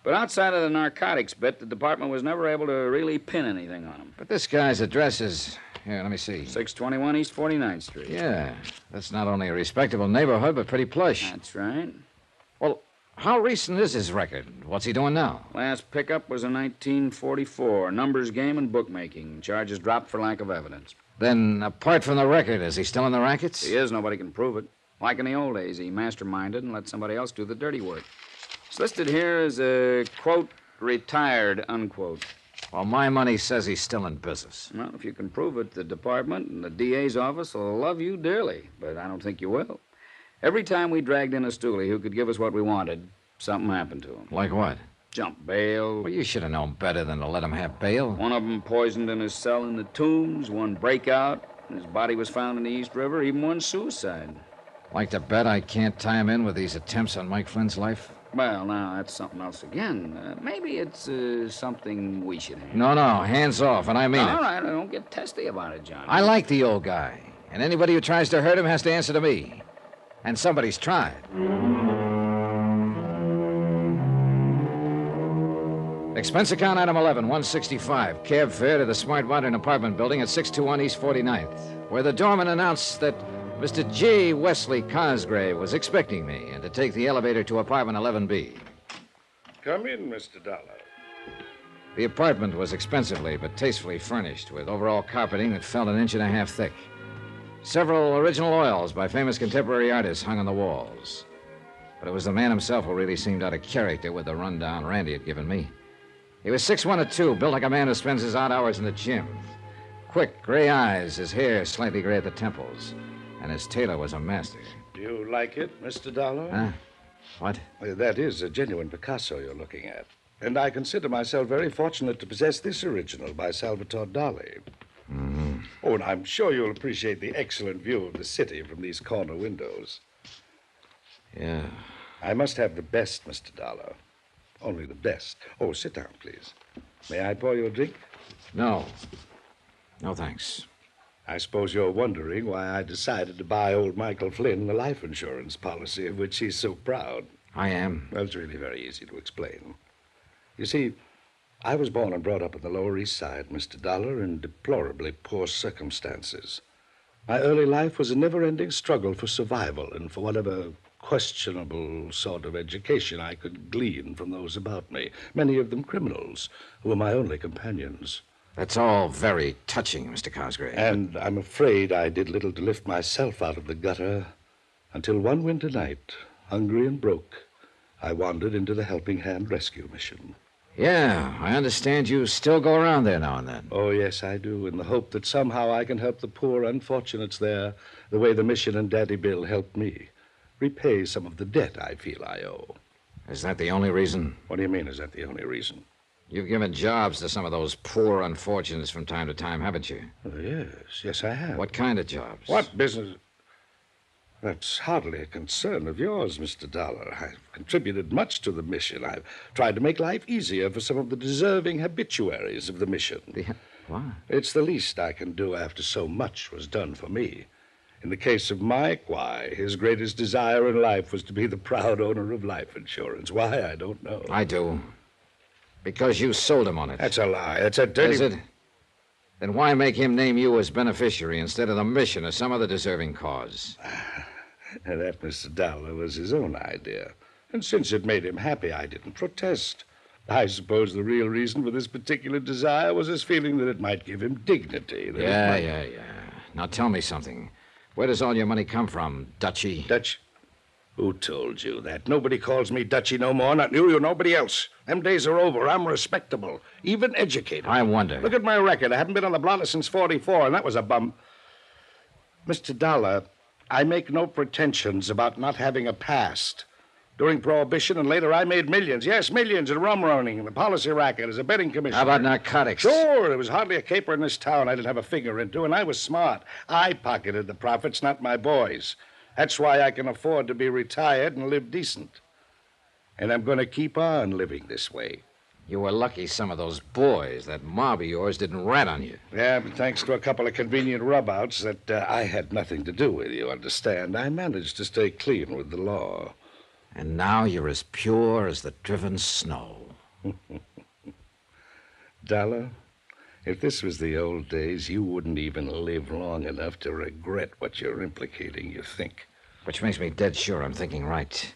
But outside of the narcotics bit, the department was never able to really pin anything on him. But this guy's address is... Here, let me see. 621 East 49th Street. Yeah. That's not only a respectable neighborhood, but pretty plush. That's right. Well, How recent is his record? What's he doing now? Last pickup was in 1944. Numbers game and bookmaking. Charges dropped for lack of evidence. Then, apart from the record, is he still in the rackets? He is. Nobody can prove it. Like in the old days, he masterminded and let somebody else do the dirty work. It's listed here as a, quote, retired, unquote. Well, my money says he's still in business. Well, if you can prove it, the department and the DA's office will love you dearly, but I don't think you will. Every time we dragged in a stoolie who could give us what we wanted, something happened to him. Like what? Jump bail. Well, you should have known better than to let him have bail. One of them poisoned in his cell in the Tombs, one breakout, his body was found in the East River, even one suicide. Like to bet I can't tie him in with these attempts on Mike Flynn's life? Well, now, that's something else again. Maybe it's something we should handle. No, hands off, and I mean it. All right, don't get testy about it, John. I like the old guy, and anybody who tries to hurt him has to answer to me. And somebody's tried. Expense account item 11, 165. Cab fare to the Smart Modern apartment building at 621 East 49th, where the doorman announced that Mr. J. Wesley Cosgrave was expecting me and to take the elevator to apartment 11B. Come in, Mr. Dollar. The apartment was expensively but tastefully furnished with overall carpeting that felt an inch and a half thick. Several original oils by famous contemporary artists hung on the walls. But it was the man himself who really seemed out of character with the rundown Randy had given me. He was 6'1" or 2, built like a man who spends his odd hours in the gym. Quick, gray eyes, his hair slightly gray at the temples. And his tailor was a master. Do you like it, Mr. Dollar? Huh? What? That is a genuine Picasso you're looking at. And I consider myself very fortunate to possess this original by Salvatore Dali. Mm-hmm. Oh, and I'm sure you'll appreciate the excellent view of the city from these corner windows. Yeah. I must have the best, Mr. Dollar. Only the best. Oh, sit down, please. May I pour you a drink? No. No, thanks. I suppose you're wondering why I decided to buy old Michael Flynn the life insurance policy of which he's so proud. I am. Well, it's really very easy to explain. You see, I was born and brought up on the Lower East Side, Mr. Dollar, in deplorably poor circumstances. My early life was a never-ending struggle for survival and for whatever questionable sort of education I could glean from those about me, many of them criminals, who were my only companions. That's all very touching, Mr. Cosgrave. And I'm afraid I did little to lift myself out of the gutter until one winter night, hungry and broke, I wandered into the Helping Hand Rescue Mission. Yeah, I understand you still go around there now and then. Oh, yes, I do, in the hope that somehow I can help the poor unfortunates there the way the mission and Daddy Bill helped me. Repay some of the debt I feel I owe. Is that the only reason? What do you mean, is that the only reason? You've given jobs to some of those poor unfortunates from time to time, haven't you? Oh, yes, I have. What kind of jobs? What business? That's hardly a concern of yours, Mr. Dollar. I've contributed much to the mission. I've tried to make life easier for some of the deserving habituaries of the mission. What? It's the least I can do after so much was done for me. In the case of Mike, why, his greatest desire in life was to be the proud owner of life insurance. Why, I don't know. I do. Because you sold him on it. That's a lie. It's a dirty... Is it? Then why make him name you as beneficiary instead of the mission or some other deserving cause? And that, Mr. Dollar, was his own idea. And since it made him happy, I didn't protest. I suppose the real reason for this particular desire was his feeling that it might give him dignity. Yeah. Now tell me something. Where does all your money come from, Dutchie? Dutch? Who told you that? Nobody calls me Dutchie no more, not you or nobody else. Them days are over. I'm respectable, even educated. I wonder. Look at my record. I haven't been on the blotter since 44, and that was a bum. Mr. Dollar, I make no pretensions about not having a past. During Prohibition and later, I made millions. Yes, millions in rum running and the policy racket as a betting commissioner. How about narcotics? Sure. There was hardly a caper in this town I didn't have a finger into, and I was smart. I pocketed the profits, not my boys. That's why I can afford to be retired and live decent. And I'm going to keep on living this way. You were lucky some of those boys, that mob of yours, didn't rat on you. Yeah, but thanks to a couple of convenient rub-outs that I had nothing to do with, you understand, I managed to stay clean with the law. And now you're as pure as the driven snow. Dollar, if this was the old days, you wouldn't even live long enough to regret what you're implicating, you think. Which makes me dead sure I'm thinking right.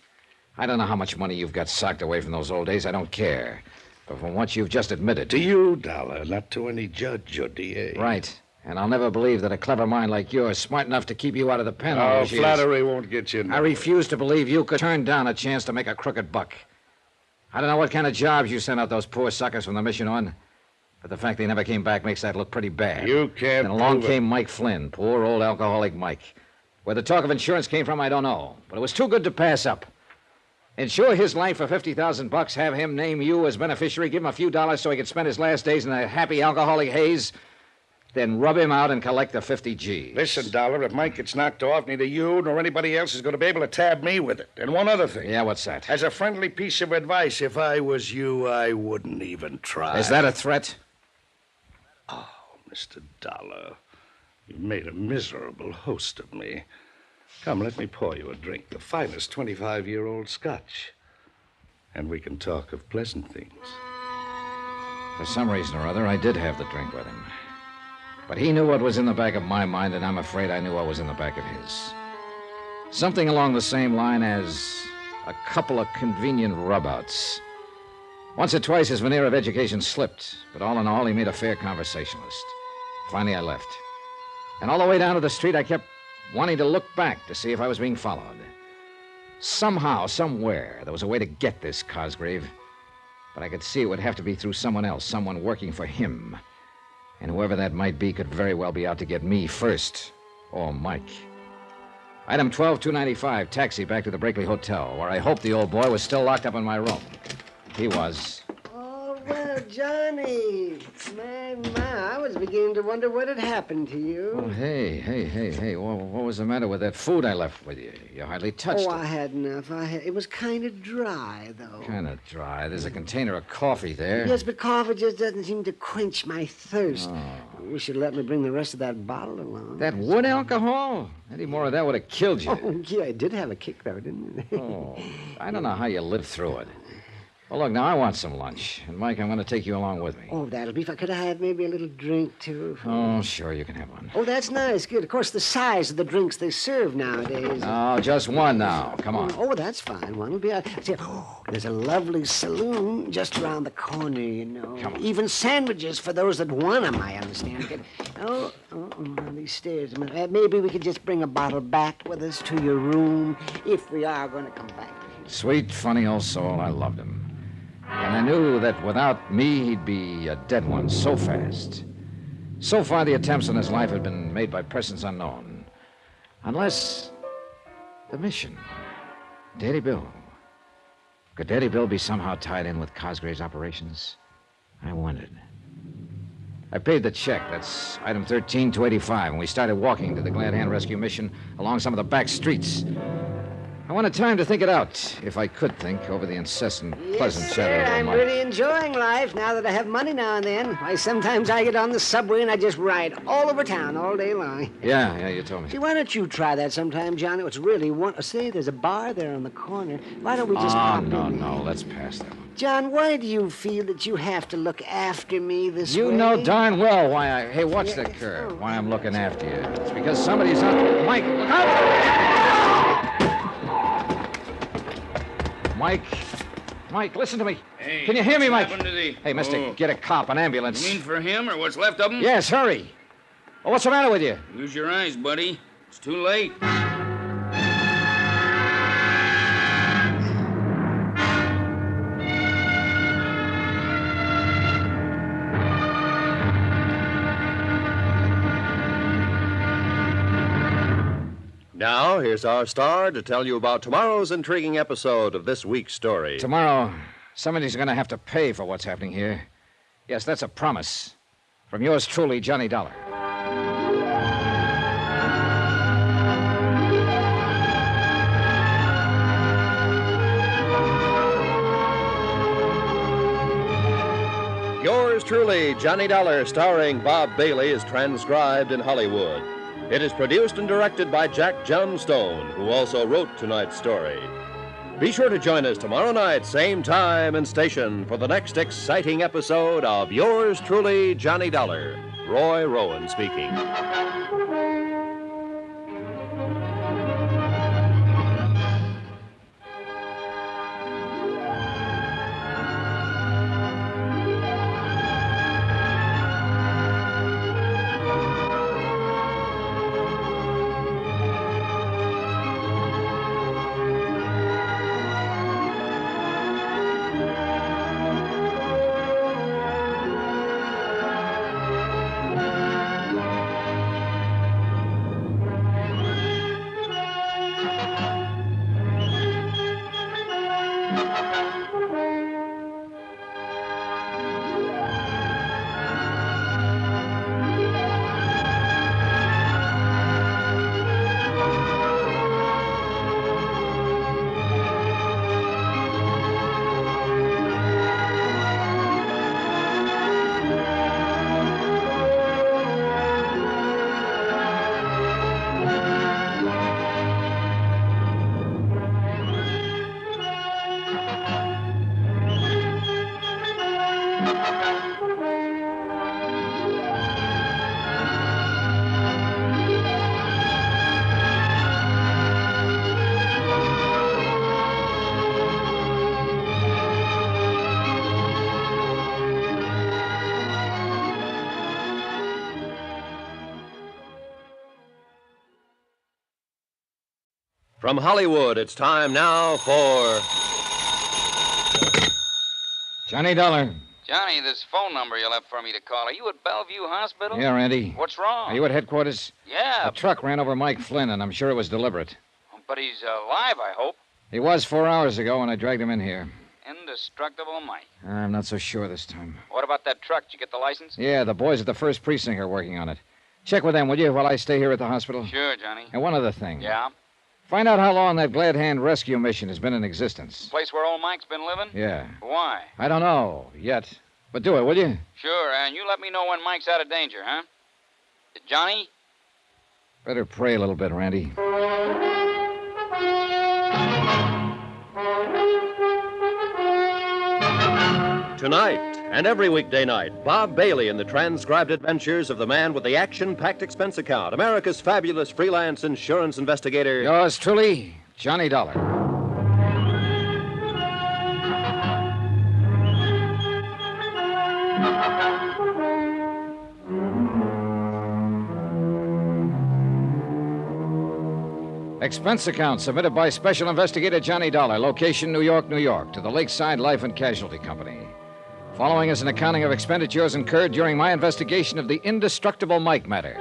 I don't know how much money you've got socked away from those old days. I don't care. But from what you've just admitted... To you, Dollar, not to any judge or DA. Right. And I'll never believe that a clever mind like yours, smart enough to keep you out of the pen all Oh, those years... flattery won't get you I refuse to believe you could turn down a chance to make a crooked buck. I don't know what kind of jobs you sent out those poor suckers from the mission on, but the fact they never came back makes that look pretty bad. You can't And along prove it. came Mike Flynn, poor old alcoholic Mike. Where the talk of insurance came from, I don't know, but it was too good to pass up. Insure his life for $50,000, have him name you as beneficiary, give him a few dollars so he could spend his last days in a happy alcoholic haze, then rub him out and collect the 50 G's. Listen, Dollar, if Mike gets knocked off, neither you nor anybody else is going to be able to tab me with it. And one other thing. Yeah, what's that? As a friendly piece of advice, if I was you, I wouldn't even try. Is that a threat? Oh, Mr. Dollar, you've made a miserable host of me. Come, let me pour you a drink, the finest 25-year-old Scotch. And we can talk of pleasant things. For some reason or other, I did have the drink with him. But he knew what was in the back of my mind, and I'm afraid I knew what was in the back of his. Something along the same line as a couple of convenient rub-outs. Once or twice his veneer of education slipped, but all in all, he made a fair conversationalist. Finally, I left. And all the way down to the street, I kept wanting to look back to see if I was being followed. Somehow, somewhere, there was a way to get this Cosgrave. But I could see it would have to be through someone else, someone working for him. And whoever that might be could very well be out to get me first, or Mike. Item 12295, taxi back to the Brakely Hotel, where I hoped the old boy was still locked up in my room. He was. Oh, well, Johnny. My, I was beginning to wonder what had happened to you. Oh, hey. What was the matter with that food I left with you? You hardly touched I it. had enough. It was kind of dry, though. Kind of dry. There's a container of coffee there. Yes, but coffee just doesn't seem to quench my thirst. Oh. You should let me bring the rest of that bottle along. That wood alcohol? Any more of that would have killed you. Oh, yeah, it did have a kick, though, didn't it? Oh, I don't know how you lived through it. Well, look, now I want some lunch. And, Mike, I'm going to take you along with me. Oh, that'll be if I could have had maybe a little drink, too. Oh, sure, you can have one. Oh, that's nice. Good. Of course, the size of the drinks they serve nowadays. No, just one now. Come on. Oh, that's fine. One will be... See, there's a lovely saloon just around the corner, you know. Come on. Even sandwiches for those that want them, I understand. On these stairs. Maybe we could just bring a bottle back with us to your room if we are going to come back. Sweet, funny old soul. I loved him. And I knew that without me, he'd be a dead one so fast. So far, the attempts on his life had been made by persons unknown. Unless the mission. Daddy Bill. Could Daddy Bill be somehow tied in with Cosgrave's operations? I wondered. I paid the check. That's item 13285, and we started walking to the Glad Hand Rescue Mission along some of the back streets. I wanted time to think it out, if I could think, over the incessant, pleasant chatter of I'm Mike. really enjoying life now that I have money now and then. Why, sometimes I get on the subway and I just ride all over town all day long. Yeah, you told me. See, why don't you try that sometime, Johnny? It's really one. Say, there's a bar there on the corner. Why don't we just pop in? No, let's pass that one. John, why do you feel that you have to look after me this way? You know darn well why I... Hey, watch that curve. Why I'm looking after you. It's because somebody's on... Mike, look out! Mike, listen to me. Hey, can you hear me, what's Mike? happened to the... Hey, mister, Oh. get a cop, an ambulance. You mean for him or what's left of him? Yes, hurry. Oh, what's the matter with you? Use your eyes, buddy. It's too late. Now, here's our star to tell you about tomorrow's intriguing episode of this week's story. Tomorrow, somebody's going to have to pay for what's happening here. Yes, that's a promise. From yours truly, Johnny Dollar. Yours truly, Johnny Dollar, starring Bob Bailey, is transcribed in Hollywood. It is produced and directed by Jack Johnstone, who also wrote tonight's story. Be sure to join us tomorrow night, same time and station, for the next exciting episode of Yours truly, Johnny Dollar. Roy Rowan speaking. From Hollywood, it's time now for Johnny Dollar. Johnny, this phone number you left for me to call. Are you at Bellevue Hospital? Yeah, Randy. What's wrong? Are you at headquarters? Yeah. A truck ran over Mike Flynn, and I'm sure it was deliberate. But he's alive, I hope. He was 4 hours ago when I dragged him in here. Indestructible Mike. I'm not so sure this time. What about that truck? Did you get the license? Yeah, the boys at the 1st Precinct are working on it. Check with them, will you, while I stay here at the hospital? Sure, Johnny. And one other thing. Yeah? Find out how long that Glad Hand rescue mission has been in existence. Place where old Mike's been living? Yeah. Why? I don't know yet. But do it, will you? Sure, and you let me know when Mike's out of danger, huh? Johnny? Better pray a little bit, Randy. Tonight and every weekday night, Bob Bailey in the transcribed adventures of the man with the action-packed expense account, America's fabulous freelance insurance investigator. Yours truly, Johnny Dollar. Expense account submitted by Special Investigator Johnny Dollar, location New York, New York, to the Lakeside Life and Casualty Company. Following is an accounting of expenditures incurred during my investigation of the indestructible Mike matter.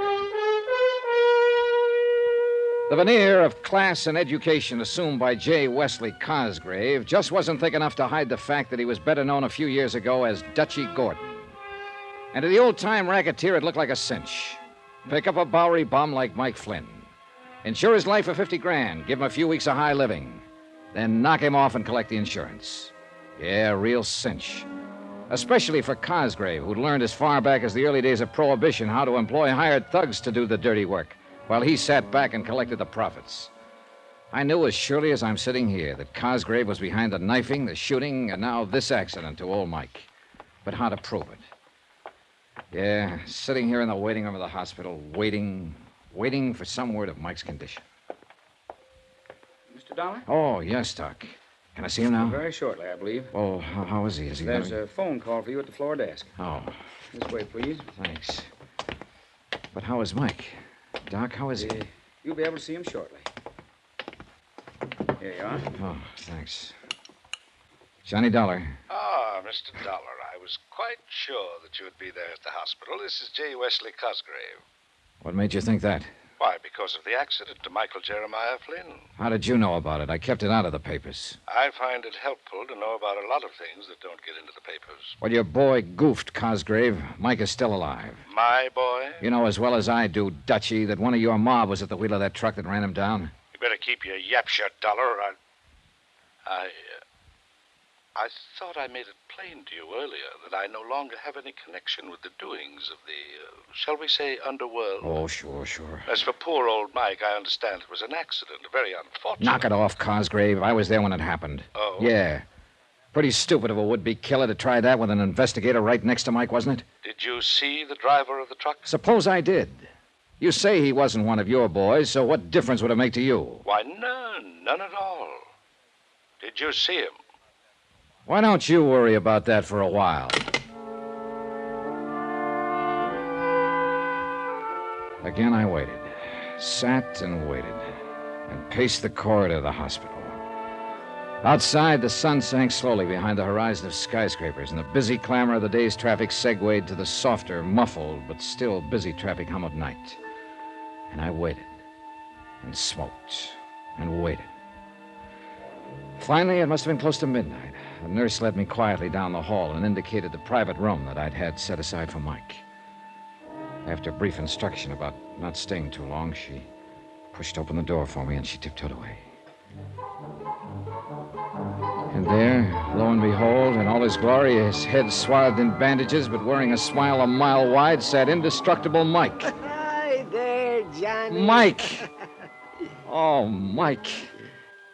The veneer of class and education assumed by J. Wesley Cosgrave just wasn't thick enough to hide the fact that he was better known a few years ago as Dutchy Gordon. And to the old-time racketeer, it looked like a cinch. Pick up a Bowery bum like Mike Flynn. Insure his life for $50,000, give him a few weeks of high living, then knock him off and collect the insurance. Yeah, real cinch. Especially for Cosgrave, who'd learned as far back as the early days of Prohibition how to employ hired thugs to do the dirty work, while he sat back and collected the profits. I knew as surely as I'm sitting here that Cosgrave was behind the knifing, the shooting, and now this accident to old Mike. But how to prove it? Yeah, sitting here in the waiting room of the hospital, waiting for some word of Mike's condition. Mr. Dollar? Oh, yes, Doc. Can I see him now? Very shortly, I believe. Well, how is he? Is he There's going... a phone call for you at the floor desk. Oh. This way, please. Thanks. But how is Mike? Doc, how is he? You'll be able to see him shortly. Here you are. Oh, thanks. Johnny Dollar. Ah, Mr. Dollar, I was quite sure that you would be there at the hospital. This is J. Wesley Cosgrave. What made you think that? Why, because of the accident to Michael Jeremiah Flynn. How did you know about it? I kept it out of the papers. I find it helpful to know about a lot of things that don't get into the papers. Well, your boy goofed, Cosgrave. Mike is still alive. My boy? You know as well as I do, Dutchy, that one of your mob was at the wheel of that truck that ran him down. You better keep your yap shut, Dollar. I thought I made it plain to you earlier that I no longer have any connection with the doings of the, shall we say, underworld. Oh, sure. As for poor old Mike, I understand it was an accident, a very unfortunate... Knock it off, Cosgrave. I was there when it happened. Oh? Yeah. Pretty stupid of a would-be killer to try that with an investigator right next to Mike, wasn't it? Did you see the driver of the truck? Suppose I did. You say he wasn't one of your boys, so what difference would it make to you? Why, none at all. Did you see him? Why don't you worry about that for a while? Again, I waited. Sat and waited. And paced the corridor of the hospital. Outside, the sun sank slowly behind the horizon of skyscrapers, and the busy clamor of the day's traffic segued to the softer, muffled, but still busy traffic hum of night. And I waited. And smoked. And waited. Finally, it must have been close to midnight. A nurse led me quietly down the hall and indicated the private room that I'd had set aside for Mike. After brief instruction about not staying too long, she pushed open the door for me and she tiptoed away. And there, lo and behold, in all his glory, his head swathed in bandages but wearing a smile a mile wide, sat indestructible Mike. Hi there, Johnny. Mike! Oh, Mike.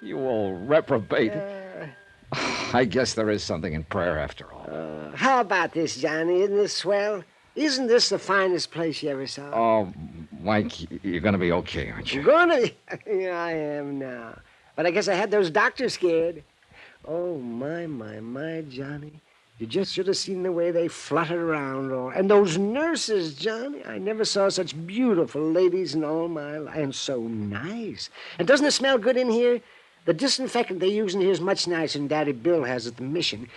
You old reprobate. I guess there is something in prayer after all. How about this, Johnny? Isn't this swell? Isn't this the finest place you ever saw? Oh, Mike, you're going to be okay, aren't you? Gonna be? Yeah, I am now. But I guess I had those doctors scared. Oh, my, Johnny. You just should have seen the way they fluttered around. And those nurses, Johnny. I never saw such beautiful ladies in all my life. And so nice. And doesn't it smell good in here? The disinfectant they use in here is much nicer than Daddy Bill has at the mission.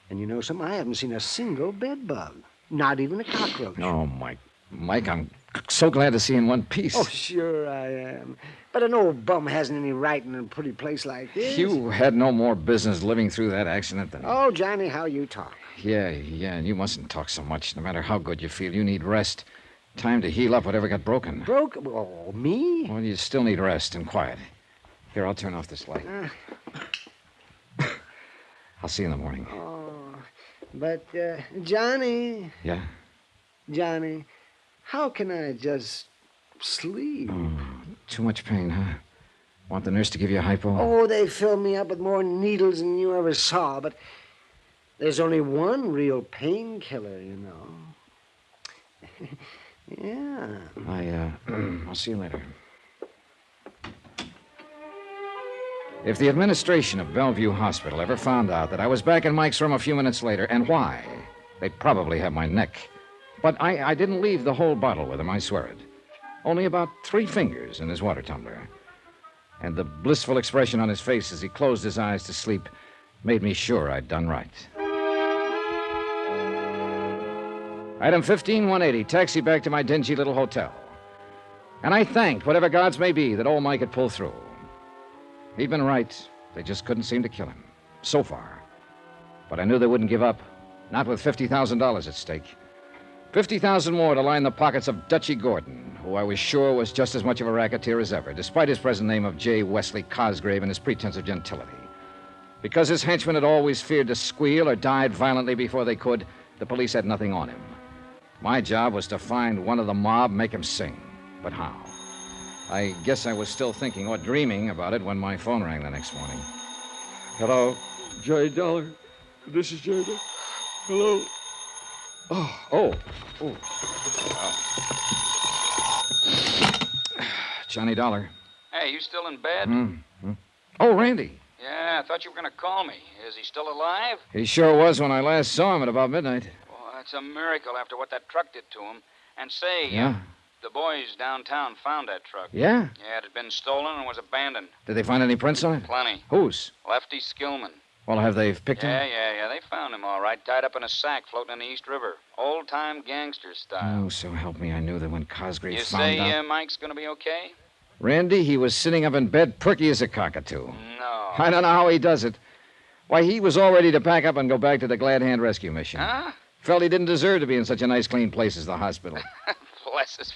And you know something? I haven't seen a single bed bug. Not even a cockroach. Oh, Mike. Mike, I'm so glad to see you in one piece. Oh, sure I am. But an old bum hasn't any right in a pretty place like this. You had no more business living through that accident than... Oh, Johnny, how you talk. Yeah, and you mustn't talk so much. No matter how good you feel, you need rest. Time to heal up whatever got broken. Broken? Oh, me? Well, you still need rest and quiet. Here, I'll turn off this light. I'll see you in the morning. Oh, but, Johnny... Yeah? Johnny, how can I just sleep? Oh, too much pain, huh? Want the nurse to give you a hypo? Oh, they filled me up with more needles than you ever saw, but there's only one real painkiller, you know. Yeah. I'll see you later. If the administration of Bellevue Hospital ever found out that I was back in Mike's room a few minutes later, and why, they'd probably have my neck. But I didn't leave the whole bottle with him, I swear it. Only about 3 fingers in his water tumbler. And the blissful expression on his face as he closed his eyes to sleep made me sure I'd done right. Item 15180, taxi back to my dingy little hotel. And I thanked whatever gods may be that old Mike had pulled through. He'd been right. They just couldn't seem to kill him. So far. But I knew they wouldn't give up. Not with $50,000 at stake. 50,000 more to line the pockets of Dutchy Gordon, who I was sure was just as much of a racketeer as ever, despite his present name of J. Wesley Cosgrave and his pretense of gentility. Because his henchmen had always feared to squeal or died violently before they could, the police had nothing on him. My job was to find one of the mob, make him sing. But how? I guess I was still thinking or dreaming about it when my phone rang the next morning. Hello, J. Dollar. This is J. Dollar. Hello. Oh. Johnny Dollar. Hey, you still in bed? Oh, Randy. Yeah, I thought you were going to call me. Is he still alive? He sure was when I last saw him at about midnight. Oh, that's a miracle after what that truck did to him. And say, Yeah? the boys downtown found that truck. Yeah? Yeah, it had been stolen and was abandoned. Did they find any prints on it? Plenty. Whose? Lefty Skillman. Well, have they picked him? Yeah. They found him all right, tied up in a sack floating in the East River. Old-time gangster style. Oh, so help me, I knew that when Cosgrave You found say out... Mike's going to be okay? Randy, he was sitting up in bed perky as a cockatoo. No. I don't know how he does it. Why, he was all ready to pack up and go back to the Glad Hand Rescue Mission. Huh? Felt he didn't deserve to be in such a nice, clean place as the hospital. Bless his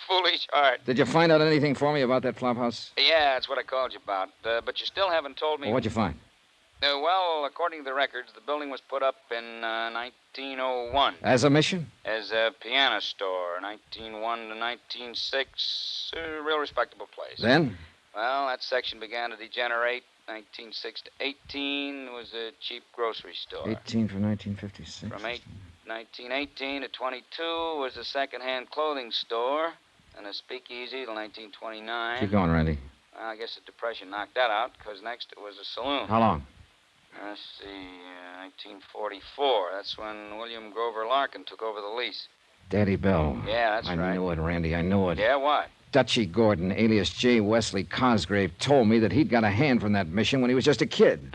foolish heart. Did you find out anything for me about that flop house? Yeah, that's what I called you about. But you still haven't told me... Well, what'd you find? Well, according to the records, the building was put up in 1901. As a mission? As a piano store, 1901 to 1906. A real respectable place. Then? Well, that section began to degenerate. 1906 to 18 was a cheap grocery store. 18 for 1956. From 1918 to 22 was a second-hand clothing store. And a speakeasy till 1929. Keep going, Randy. Well, I guess the Depression knocked that out, because next it was a saloon. How long? Let's see, 1944. That's when William Grover Larkin took over the lease. Daddy Bell. Yeah, that's right. right. I knew it, Randy. I knew it. Yeah, what? Dutchy Gordon, alias J. Wesley Cosgrave, told me that he'd got a hand from that mission when he was just a kid.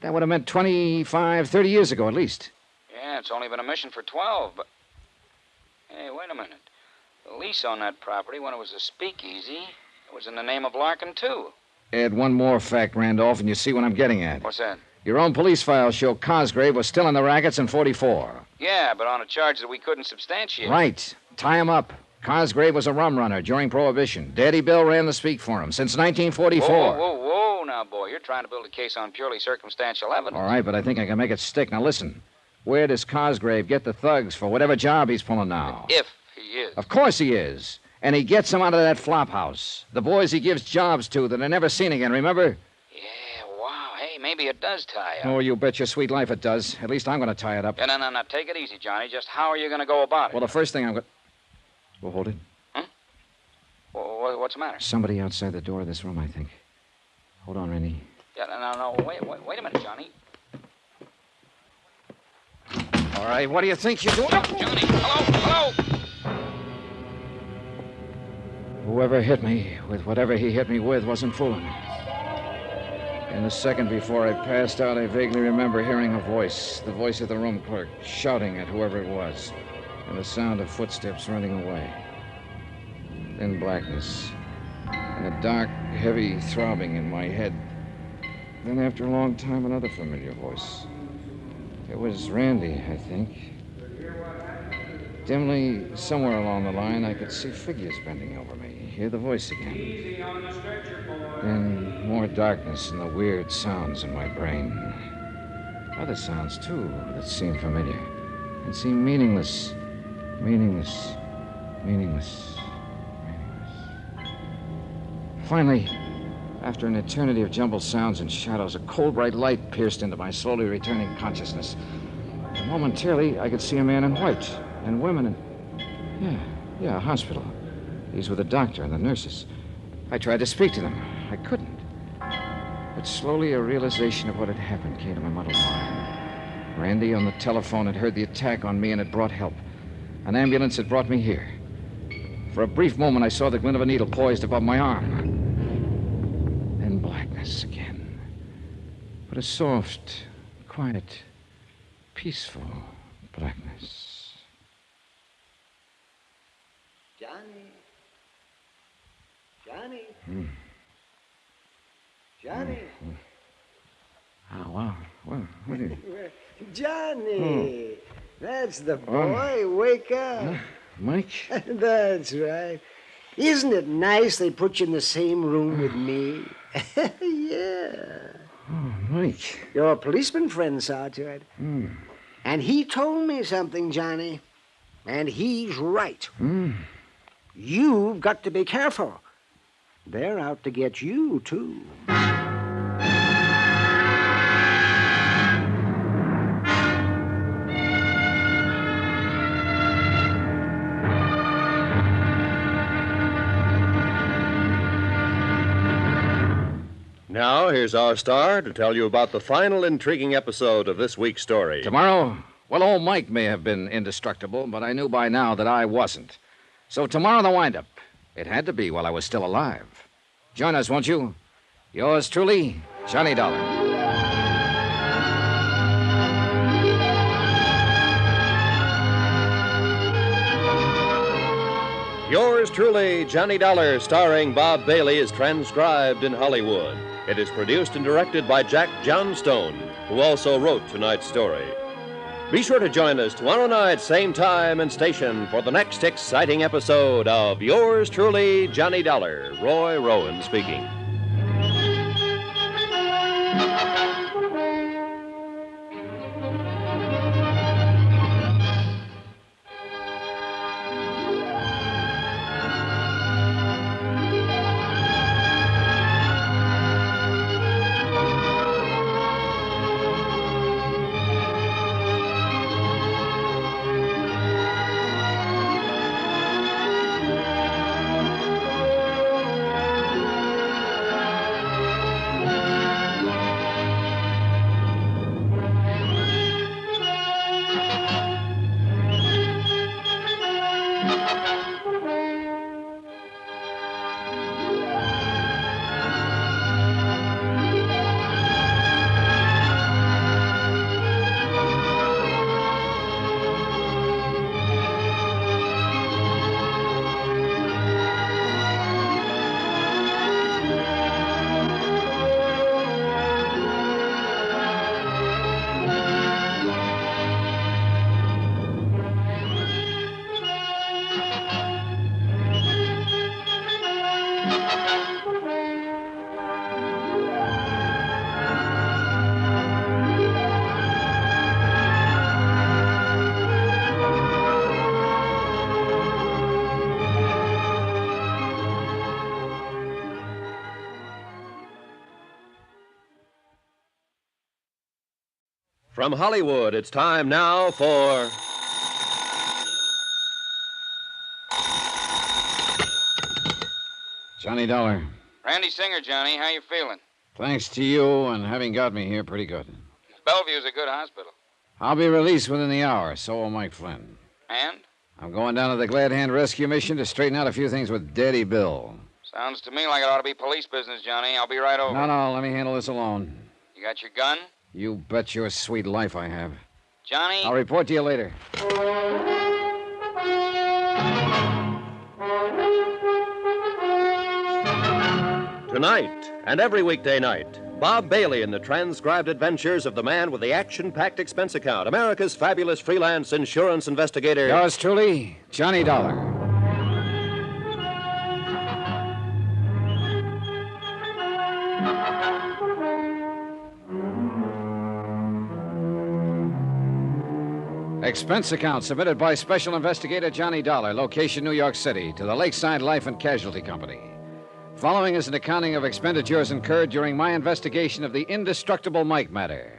That would have meant 25, 30 years ago at least. Yeah, it's only been a mission for 12, but... Hey, wait a minute. The lease on that property, when it was a speakeasy, it was in the name of Larkin, too. Add one more fact, Randolph, and you see what I'm getting at. What's that? Your own police files show Cosgrave was still in the rackets in 44. Yeah, but on a charge that we couldn't substantiate. Right. Tie him up. Cosgrave was a rum runner during Prohibition. Daddy Bill ran the speak for him since 1944. Whoa, now, boy. You're trying to build a case on purely circumstantial evidence. All right, but I think I can make it stick. Now, listen. Where does Cosgrave get the thugs for whatever job he's pulling now? If he is. Of course he is. And he gets them out of that flop house. The boys he gives jobs to that are never seen again, remember? Yeah, wow. Hey, maybe it does tie up. Oh, you bet your sweet life it does. At least I'm going to tie it up. Yeah, no. Take it easy, Johnny. Just how are you going to go about it? Well, the first thing I'm going to... Well, hold it. Huh? Well, what's the matter? Somebody outside the door of this room, I think. Hold on, Randy. Yeah, no. Wait a minute, Johnny. All right, what do you think you're doing? Johnny, hello! Whoever hit me with whatever he hit me with wasn't fooling me. In the second before I passed out, I vaguely remember hearing a voice, the voice of the room clerk, shouting at whoever it was, and the sound of footsteps running away. Then blackness, and a dark, heavy throbbing in my head. Then, after a long time, another familiar voice. It was Randy, I think. Dimly, somewhere along the line, I could see figures bending over me, hear the voice again. Easy on the stretcher, boy. Then more darkness and the weird sounds in my brain. Other sounds, too, that seemed familiar and seemed meaningless. Meaningless. Finally, after an eternity of jumbled sounds and shadows, a cold, bright light pierced into my slowly returning consciousness. And momentarily, I could see a man in white and women in... Yeah, a hospital. These were the doctor and the nurses. I tried to speak to them. I couldn't. But slowly a realization of what had happened came to my muddled mind. Randy on the telephone had heard the attack on me and had brought help. An ambulance had brought me here. For a brief moment, I saw the glint of a needle poised above my arm. Then blackness again. But a soft, quiet, peaceful blackness. Johnny? Oh, wow. Well, what do you... Johnny! That's the boy. Wake up. Mike? That's right. Isn't it nice they put you in the same room with me? Yeah. Oh, Mike. Your policeman friend saw to it. And he told me something, Johnny. And he's right. You've got to be careful. They're out to get you, too. Now, here's our star to tell you about the final intriguing episode of this week's story. Tomorrow? Well, old Mike may have been indestructible, but I knew by now that I wasn't. So tomorrow, the wind-up. It had to be while I was still alive. Join us, won't you? Yours truly, Johnny Dollar. Yours truly, Johnny Dollar, starring Bob Bailey, is transcribed in Hollywood. It is produced and directed by Jack Johnstone, who also wrote tonight's story. Be sure to join us tomorrow night, same time and station, for the next exciting episode of Yours truly, Johnny Dollar. Roy Rowan speaking. From Hollywood, it's time now for... Johnny Dollar. Randy Singer, Johnny. How you feeling? Thanks to you and having got me here, pretty good. Bellevue's a good hospital. I'll be released within the hour, so will Mike Flynn. And? I'm going down to the Glad Hand Rescue Mission to straighten out a few things with Daddy Bill. Sounds to me like it ought to be police business, Johnny. I'll be right over. No, let me handle this alone. You got your gun? You bet your sweet life I have. Johnny? I'll report to you later. Tonight, and every weekday night, Bob Bailey in the transcribed adventures of the man with the action-packed expense account, America's fabulous freelance insurance investigator. Yours truly, Johnny Dollar. Expense account submitted by Special Investigator Johnny Dollar, location New York City, to the Lakeside Life and Casualty Company. Following is an accounting of expenditures incurred during my investigation of the indestructible Mike matter.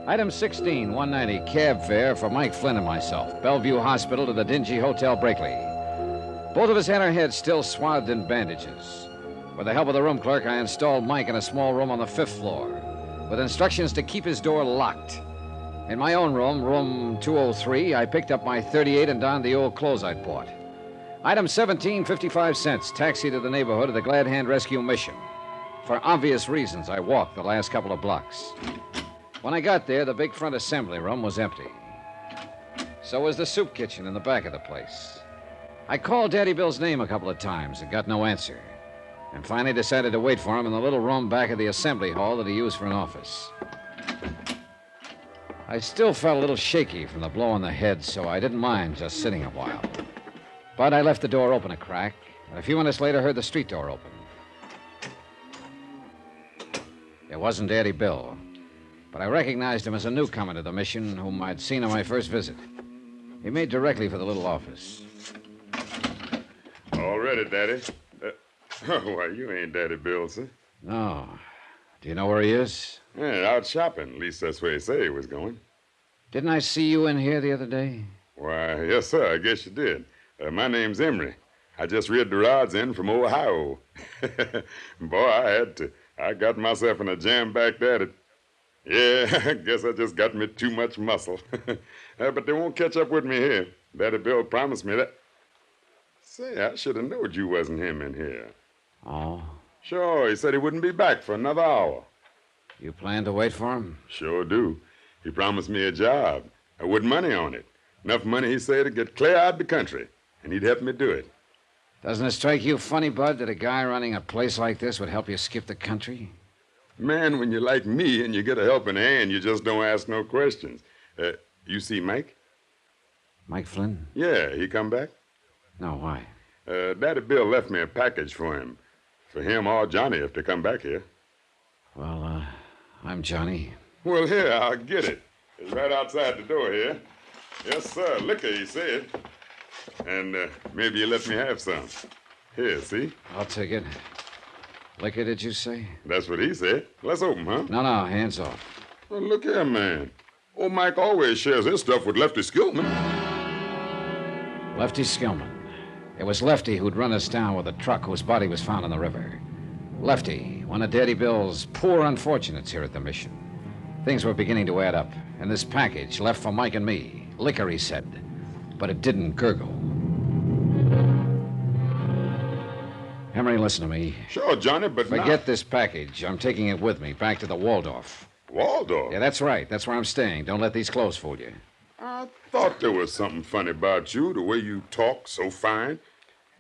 Item 16, 190, cab fare for Mike Flynn and myself, Bellevue Hospital to the dingy Hotel Brakely. Both of us had our heads still swathed in bandages. With the help of the room clerk, I installed Mike in a small room on the 5th floor, with instructions to keep his door locked. In my own room, room 203, I picked up my .38 and donned the old clothes I'd bought. Item 17, 55 cents, taxi to the neighborhood of the Glad Hand Rescue Mission. For obvious reasons, I walked the last couple of blocks. When I got there, the big front assembly room was empty. So was the soup kitchen in the back of the place. I called Daddy Bill's name a couple of times and got no answer. And finally decided to wait for him in the little room back of the assembly hall that he used for an office. I still felt a little shaky from the blow on the head, so I didn't mind just sitting a while. But I left the door open a crack, and a few minutes later heard the street door open. It wasn't Daddy Bill, but I recognized him as a newcomer to the mission whom I'd seen on my first visit. He made directly for the little office. All ready, Daddy. Why, you ain't Daddy Bill, sir. No. Do you know where he is? Yeah, out shopping. At least that's where he said he was going. Didn't I see you in here the other day? Why, yes, sir. I guess you did. My name's Emery. I just read the rods in from Ohio. Boy, I had to. I got myself in a jam back there. Yeah, I guess I just got me too much muscle. But they won't catch up with me here. Daddy Bill promised me that. Say, I should have known you wasn't him in here. Oh? Sure, he said he wouldn't be back for another hour. You plan to wait for him? Sure do. He promised me a job, with money on it. Enough money, he said, to get clear out of the country, and he'd help me do it. Doesn't it strike you funny, Bud, that a guy running a place like this would help you skip the country? Man, when you're like me and you get a helping hand, you just don't ask no questions. You see Mike? Mike Flynn? Yeah, he come back? No, why? Daddy Bill left me a package for him. For him or Johnny if they come back here. Well, I'm Johnny. Well, here, I'll get it. It's right outside the door here. Yes, sir. Liquor, he said. And maybe you let me have some. Here, see? I'll take it. Liquor, did you say? That's what he said. Let's open, huh? No, hands off. Well, look here, man. Old Mike always shares his stuff with Lefty Skillman. Lefty Skillman. It was Lefty who'd run us down with a truck whose body was found in the river. Lefty, one of Daddy Bill's poor unfortunates here at the mission. Things were beginning to add up, and this package left for Mike and me. Liquor, he said, but it didn't gurgle. Emery, listen to me. Sure, Johnny, but forget this package. I'm taking it with me back to the Waldorf. Waldorf? Yeah, that's right. That's where I'm staying. Don't let these clothes fool you. I thought there was something funny about you, the way you talk so fine.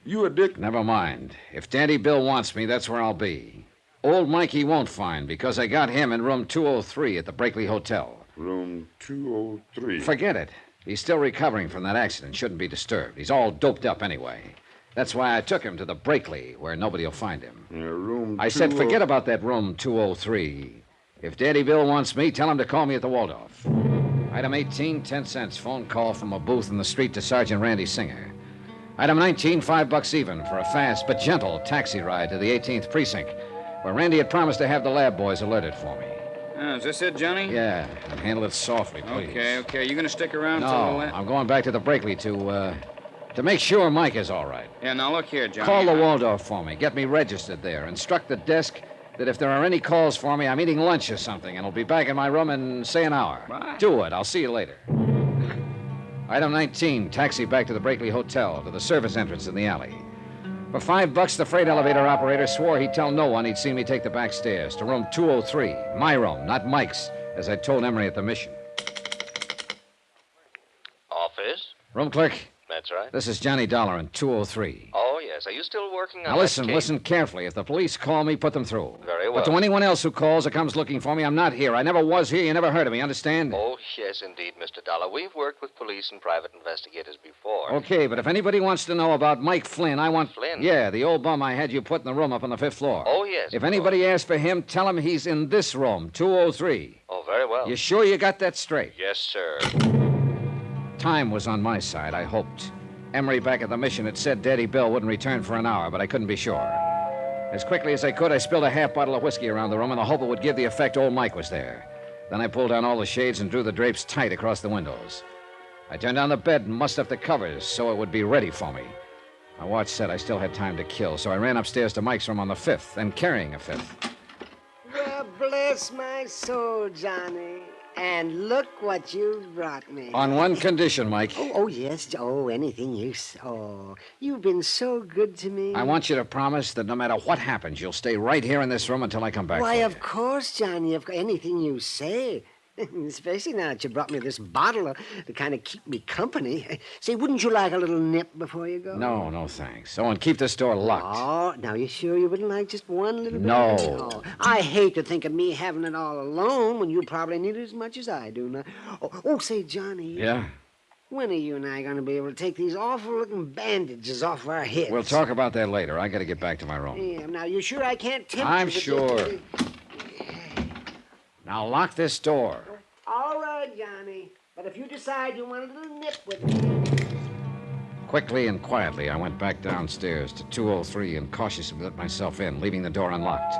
You a dick? Never mind. If Daddy Bill wants me, that's where I'll be. Old Mikey won't find, because I got him in room 203 at the Brakely Hotel. Room 203? Forget it. He's still recovering from that accident. Shouldn't be disturbed. He's all doped up anyway. That's why I took him to the Brakely, where nobody will find him. Room I said forget about that room 203. If Daddy Bill wants me, tell him to call me at the Waldorf. Item 18, 10 cents. Phone call from a booth in the street to Sergeant Randy Singer. Item 19, $5 even for a fast but gentle taxi ride to the 18th Precinct, where Randy had promised to have the lab boys alerted for me. Oh, is this it, Johnny? Yeah, and handle it softly, please. Okay. You gonna stick around till No, I'm going back to the Brakely to make sure Mike is all right. Yeah, now look here, Johnny. Call the Waldorf for me. Get me registered there. Instruct the desk that if there are any calls for me, I'm eating lunch or something, and I'll be back in my room in, say, an hour. Right. Do it. I'll see you later. Item 19, taxi back to the Brakely Hotel, to the service entrance in the alley. For $5, the freight elevator operator swore he'd tell no one he'd seen me take the back stairs to room 203. My room, not Mike's, as I told Emery at the mission. Office? Room clerk, That's right. this is Johnny Dollar in 203. Oh, yes. Are you still working on Now that listen, case? listen carefully. If the police call me, put them through. Very well. But to anyone else who calls or comes looking for me, I'm not here. I never was here. You never heard of me, understand? Oh, yes, indeed, Mr. Dollar. We've worked with police and private investigators before. Okay, but if anybody wants to know about Mike Flynn, I want... Flynn? Yeah, the old bum I had you put in the room up on the 5th floor. Oh, yes. If anybody asks for him, tell him he's in this room, 203. Oh, very well. You sure you got that straight? Yes, sir. Time was on my side, I hoped. Emery back at the mission had said Daddy Bill wouldn't return for an hour, but I couldn't be sure. As quickly as I could, I spilled a half bottle of whiskey around the room in the hope it would give the effect old Mike was there. Then I pulled down all the shades and drew the drapes tight across the windows. I turned down the bed and mussed up the covers so it would be ready for me. My watch said I still had time to kill, so I ran upstairs to Mike's room on the 5th, and carrying a 5th. Well, bless my soul, Johnny. And look what you've brought me. On one condition, Mike. Oh, yes. Oh, anything you... Oh, you've been so good to me. I want you to promise that no matter what happens, you'll stay right here in this room until I come back. Why, for you. of course, Johnny. Anything you say. Especially now that you brought me this bottle to kind of keep me company. Say, wouldn't you like a little nip before you go? No, thanks. Oh, and keep this door locked. Oh, now you sure you wouldn't like just one little bit? No. Oh, I hate to think of me having it all alone when you probably need it as much as I do now. Oh, say, Johnny. Yeah? When are you and I going to be able to take these awful-looking bandages off our heads? We'll talk about that later. I got to get back to my room. Yeah, now, you sure I can't tempt I'm you? sure. Now lock this door. All right, Johnny. But if you decide you want a little nip with me... Quickly and quietly, I went back downstairs to 203 and cautiously let myself in, leaving the door unlocked.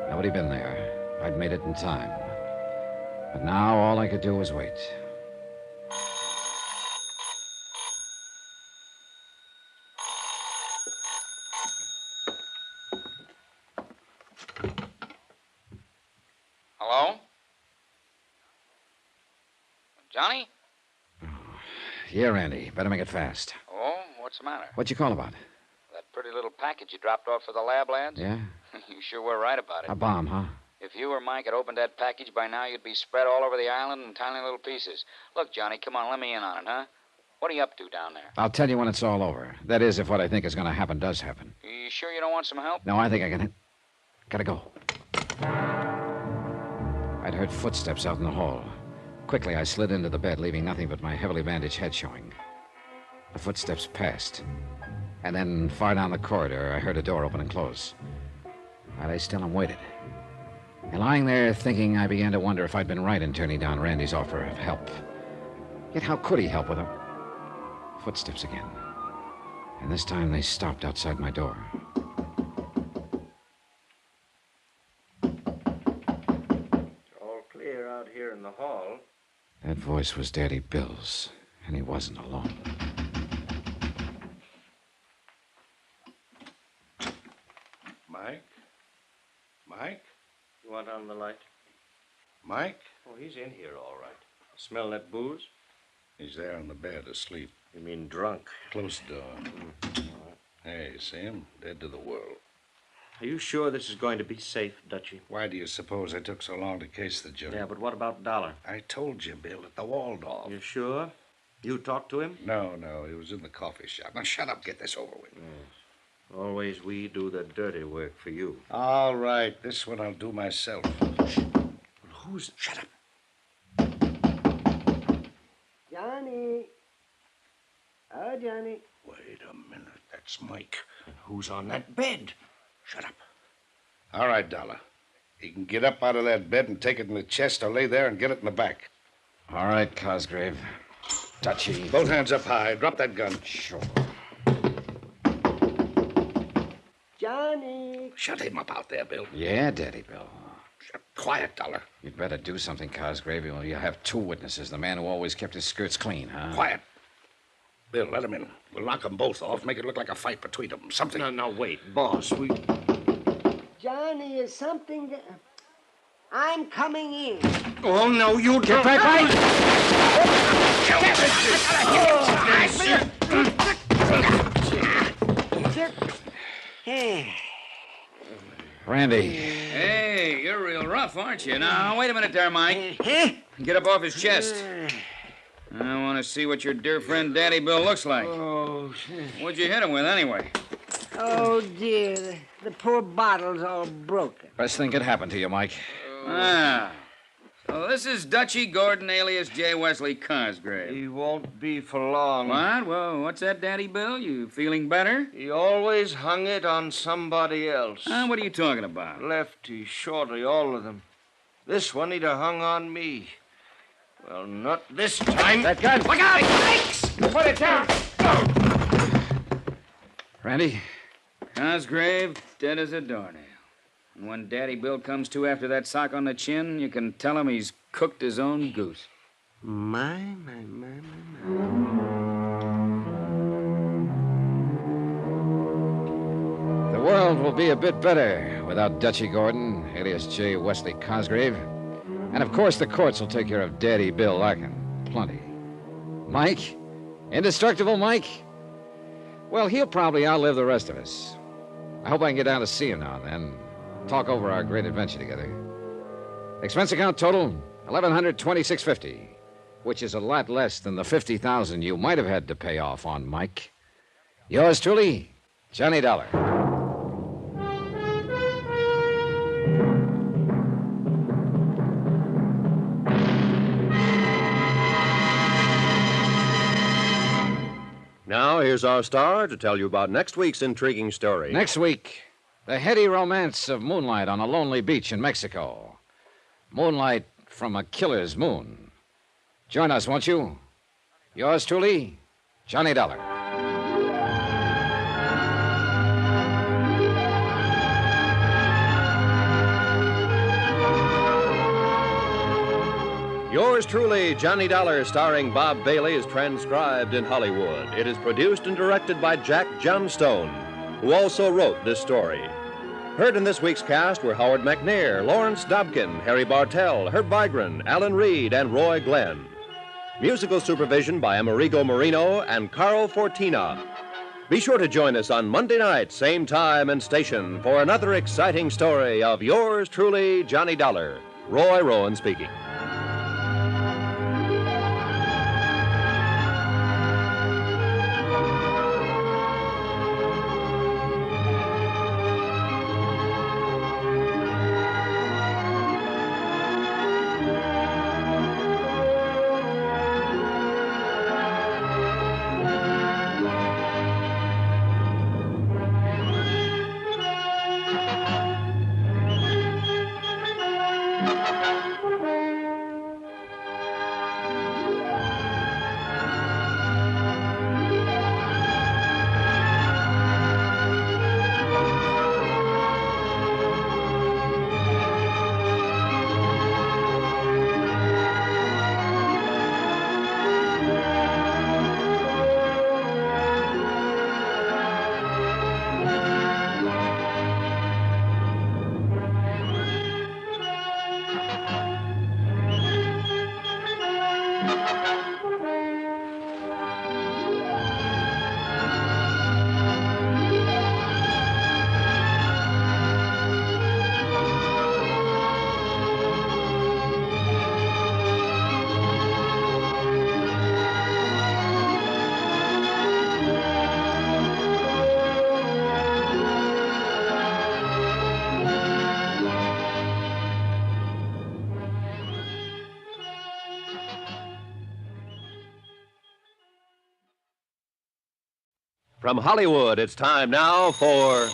Nobody been there. I'd made it in time. But now all I could do was wait. Hello? Johnny? Yeah, Randy. Better make it fast. Oh, what's the matter? What'd you call about? That pretty little package you dropped off for the lab lads? Yeah? You sure were right about it. A bomb, huh? If you or Mike had opened that package by now, you'd be spread all over the island in tiny little pieces. Look, Johnny, come on, let me in on it, huh? What are you up to down there? I'll tell you when it's all over. That is, if what I think is going to happen does happen. You sure you don't want some help? No, I think I can... Gotta go. I'd heard footsteps out in the hall. Quickly, I slid into the bed, leaving nothing but my heavily bandaged head showing. The footsteps passed. And then, far down the corridor, I heard a door open and close. I lay still and waited. And lying there thinking, I began to wonder if I'd been right in turning down Randy's offer of help. Yet how could he help with a... Footsteps again. And this time they stopped outside my door. All clear out here in the hall. That voice was Daddy Bill's, and he wasn't alone. Mike? Mike? You want on the light? Mike? Oh, he's in here, all right. Smell that booze? He's there on the bed, asleep. You mean drunk? Close the door. Hey, see him? Dead to the world. Are you sure this is going to be safe, Dutchie? Why do you suppose I took so long to case the joke? Yeah, but what about Dollar? I told you, Bill, at the Waldorf. You sure? You talked to him? No, he was in the coffee shop. Now, shut up, get this over with. Yes. Always we do the dirty work for you. All right, this one I'll do myself. Who's... Shut up. Johnny. Oh, Johnny. Wait a minute, that's Mike. And who's on that bed? Shut up. All right, Dollar. He can get up out of that bed and take it in the chest or lay there and get it in the back. All right, Cosgrave. Touchy. Both hands up high. Drop that gun. Sure. Johnny. Shut him up out there, Bill. Yeah, Daddy Bill. Quiet, Dollar. You'd better do something, Cosgrave, or you have two witnesses. The man who always kept his skirts clean, huh? Quiet. Bill, let him in. We'll knock them both off, make it look like a fight between them. Something. No, wait, boss. Johnny, is something that... I'm coming in. Oh, no, you Get back, Randy. Hey, you're real rough, aren't you? Now, wait a minute there, Mike. Get up off his chest. I want to see what your dear friend Daddy Bill looks like. Oh, What'd you hit him with, anyway? oh dear. The poor bottle's all broken. Best thing could happen to you, Mike. Ah. So this is Dutchy Gordon, alias J. Wesley Cosgrave. He won't be for long. What? Well, what's that, Daddy Bill? You feeling better? He always hung it on somebody else. What are you talking about? Lefty, shorty, all of them. This one he'd have hung on me. Well, not this time. That gun! Look out! Thanks! Put it down! Randy? Cosgrave, dead as a doornail. And when Daddy Bill comes to after that sock on the chin, you can tell him he's cooked his own goose. My. The world will be a bit better without Dutchy Gordon, alias J. Wesley Cosgrave. And, of course, the courts will take care of Daddy Bill Larkin. Plenty. Mike? Indestructible Mike? Well, he'll probably outlive the rest of us. I hope I can get down to see him now and then. Talk over our great adventure together. Expense account total, $1,126.50, which is a lot less than the $50,000 you might have had to pay off on Mike. Yours truly, Johnny Dollar. Now, here's our star to tell you about next week's intriguing story. Next week, the heady romance of moonlight on a lonely beach in Mexico. Moonlight from a killer's moon. Join us, won't you? Yours truly, Johnny Dollar. Yours truly, Johnny Dollar, starring Bob Bailey, is transcribed in Hollywood. It is produced and directed by Jack Johnstone, who also wrote this story. Heard in this week's cast were Howard McNair, Lawrence Dobkin, Harry Bartell, Herb Vigran, Alan Reed, and Roy Glenn. Musical supervision by Amerigo Marino and Carl Fortina. Be sure to join us on Monday night, same time and station, for another exciting story of yours truly, Johnny Dollar. Roy Rowan speaking. From Hollywood, it's time now for...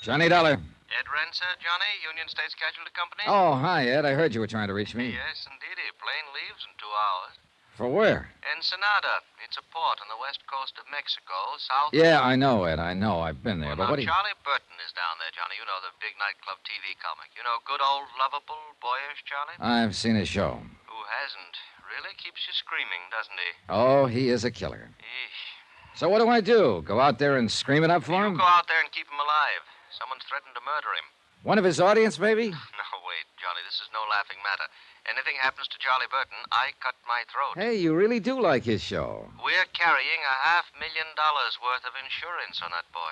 Johnny Dollar. Ed Wren, sir, Johnny, Union States Casualty Company. Oh, hi, Ed. I heard you were trying to reach me. Yes, indeed. Plane leaves in 2 hours. For where? Ensenada. It's It's a port on the west coast of Mexico, south... Yeah, I know, Ed. I know. I've been there. Well, But now, what do you... Charlie Burton is down there, Johnny. You know, the big nightclub TV comic. You know, good old, lovable, boyish Charlie? I've seen his show. Who hasn't? Really keeps you screaming, doesn't he? Oh, he is a killer. Eesh. So what do I do? Go out there and scream it up for him? You go out there and keep him alive. Someone's threatened to murder him. One of his audience, maybe? No, wait, Johnny, this is no laughing matter. Anything happens to Charlie Burton, I cut my throat. Hey, you really do like his show. We're carrying $500,000 worth of insurance on that boy.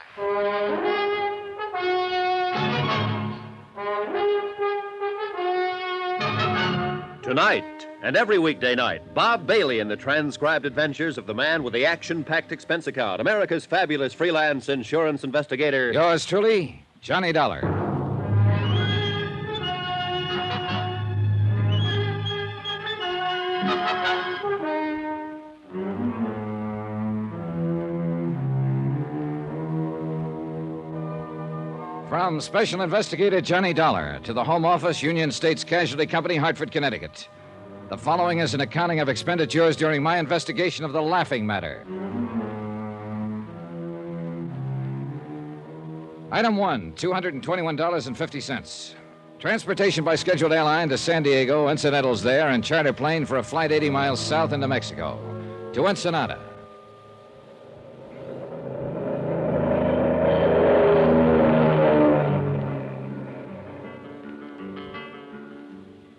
Tonight and every weekday night, Bob Bailey in the transcribed adventures of the man with the action-packed expense account, America's fabulous freelance insurance investigator. Yours truly, Johnny Dollar. From Special Investigator Johnny Dollar to the Home Office, Union States Casualty Company, Hartford, Connecticut. The following is an accounting of expenditures during my investigation of the laughing matter. Item 1, $221.50. Transportation by scheduled airline to San Diego, incidentals there, and charter plane for a flight 80 miles south into Mexico. To Ensenada.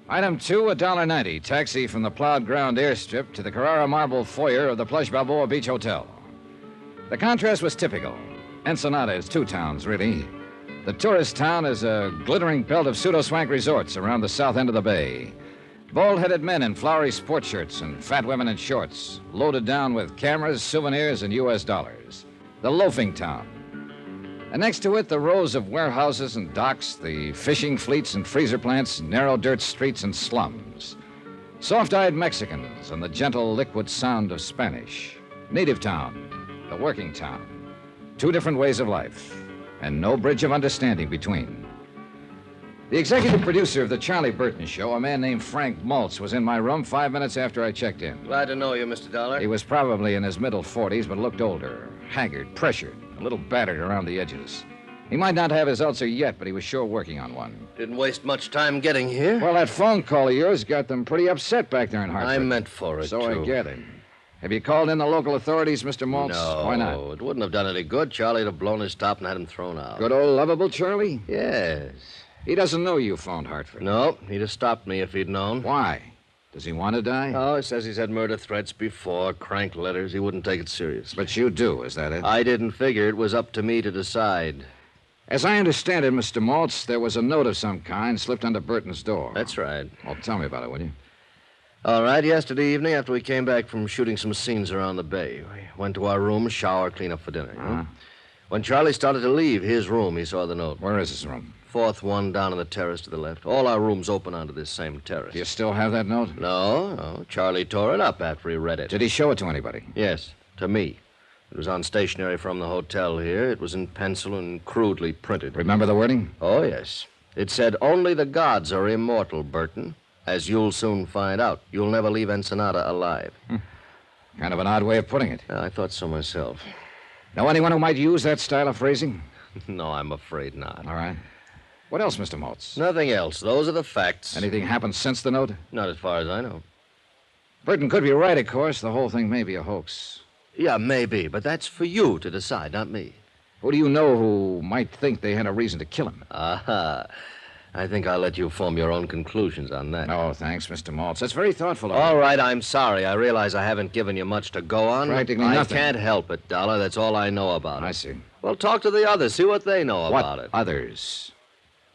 Item 2, $1.90. Taxi from the plowed ground airstrip to the Carrara marble foyer of the plush Balboa Beach Hotel. The contrast was typical. Ensenada is two towns, really. The tourist town is a glittering belt of pseudo-swank resorts around the south end of the bay. Bald-headed men in flowery sport shirts and fat women in shorts, loaded down with cameras, souvenirs, and U.S. dollars. The loafing town. And next to it, the rows of warehouses and docks, the fishing fleets and freezer plants, narrow dirt streets and slums. Soft-eyed Mexicans and the gentle, liquid sound of Spanish. Native town, the working town. Two different ways of life, and no bridge of understanding between. The executive producer of the Charlie Burton Show, a man named Frank Maltz, was in my room 5 minutes after I checked in. Glad to know you, Mr. Dollar. He was probably in his middle 40s, but looked older, haggard, pressured, a little battered around the edges. He might not have his ulcer yet, but he was sure working on one. Didn't waste much time getting here. Well, that phone call of yours got them pretty upset back there in Hartford. I meant for it, So too. I gathered. Have you called in the local authorities, Mr. Maltz? No. Why not? It wouldn't have done any good. Charlie'd have blown his top and had him thrown out. Good old lovable Charlie? Yes. He doesn't know you phoned Hartford. No, he'd have stopped me if he'd known. Why? Does he want to die? Oh, he says he's had murder threats before, crank letters. He wouldn't take it seriously. But you do, is that it? I didn't figure it was up to me to decide. As I understand it, Mr. Maltz, there was a note of some kind slipped under Burton's door. That's right. Well, tell me about it, will you? All right, yesterday evening, after we came back from shooting some scenes around the bay, we went to our room, shower, clean up for dinner. You know? When Charlie started to leave his room, he saw the note. Where is his room? Fourth one down on the terrace to the left. All our rooms open onto this same terrace. Do you still have that note? No. Charlie tore it up after he read it. Did he show it to anybody? Yes, to me. It was on stationery from the hotel here. It was in pencil and crudely printed. Remember the wording? Oh, yes. It said, "Only the gods are immortal, Burton. As you'll soon find out. You'll never leave Ensenada alive." Kind of an odd way of putting it. I thought so myself. Know anyone who might use that style of phrasing? No, I'm afraid not. All right. What else, Mr. Maltz? Nothing else. Those are the facts. Anything happened since the note? Not as far as I know. Burton could be right, of course. The whole thing may be a hoax. Yeah, maybe, but that's for you to decide, not me. Who do you know who might think they had a reason to kill him? Aha. I think I'll let you form your own conclusions on that. Oh, thanks, Mr. Maltz. That's very thoughtful of you. All right, I'm sorry. I realize I haven't given you much to go on. Practically I nothing. can't help it, Dollar. That's all I know about it. I see. Well, talk to the others. See what they know about it. Others?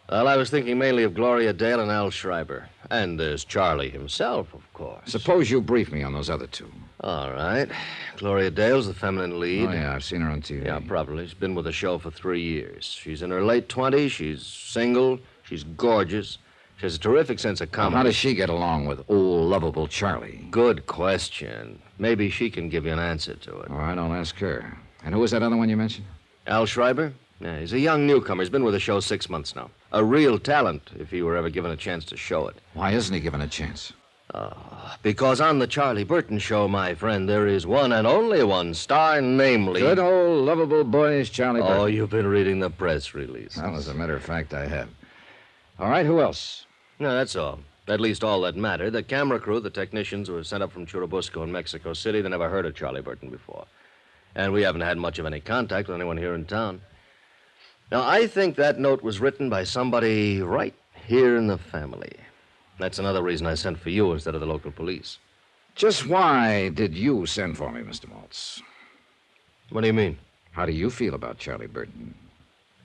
Well, I was thinking mainly of Gloria Dale and Al Schreiber. And there's Charlie himself, of course. Suppose you brief me on those other two. All right. Gloria Dale's the feminine lead. Oh, yeah, I've seen her on TV. Yeah, probably. She's been with the show for 3 years. She's in her late 20s. She's single. She's gorgeous. She has a terrific sense of comedy. How does she get along with old, lovable Charlie? Good question. Maybe she can give you an answer to it. All right, I'll ask her. And who was that other one you mentioned? Al Schreiber? Yeah, he's a young newcomer. He's been with the show 6 months now. A real talent, if he were ever given a chance to show it. Why isn't he given a chance? Because on the Charlie Burton show, my friend, there is one and only one star, namely... Good old lovable boyish Charlie Burton. Oh, you've been reading the press release. Well, as a matter of fact, I have. All right, who else? No, that's all. At least all that mattered. The camera crew, the technicians who were sent up from Churubusco in Mexico City, they never heard of Charlie Burton before. And we haven't had much of any contact with anyone here in town. Now, I think that note was written by somebody right here in the family. That's another reason I sent for you instead of the local police. Just why did you send for me, Mr. Maltz? What do you mean? How do you feel about Charlie Burton?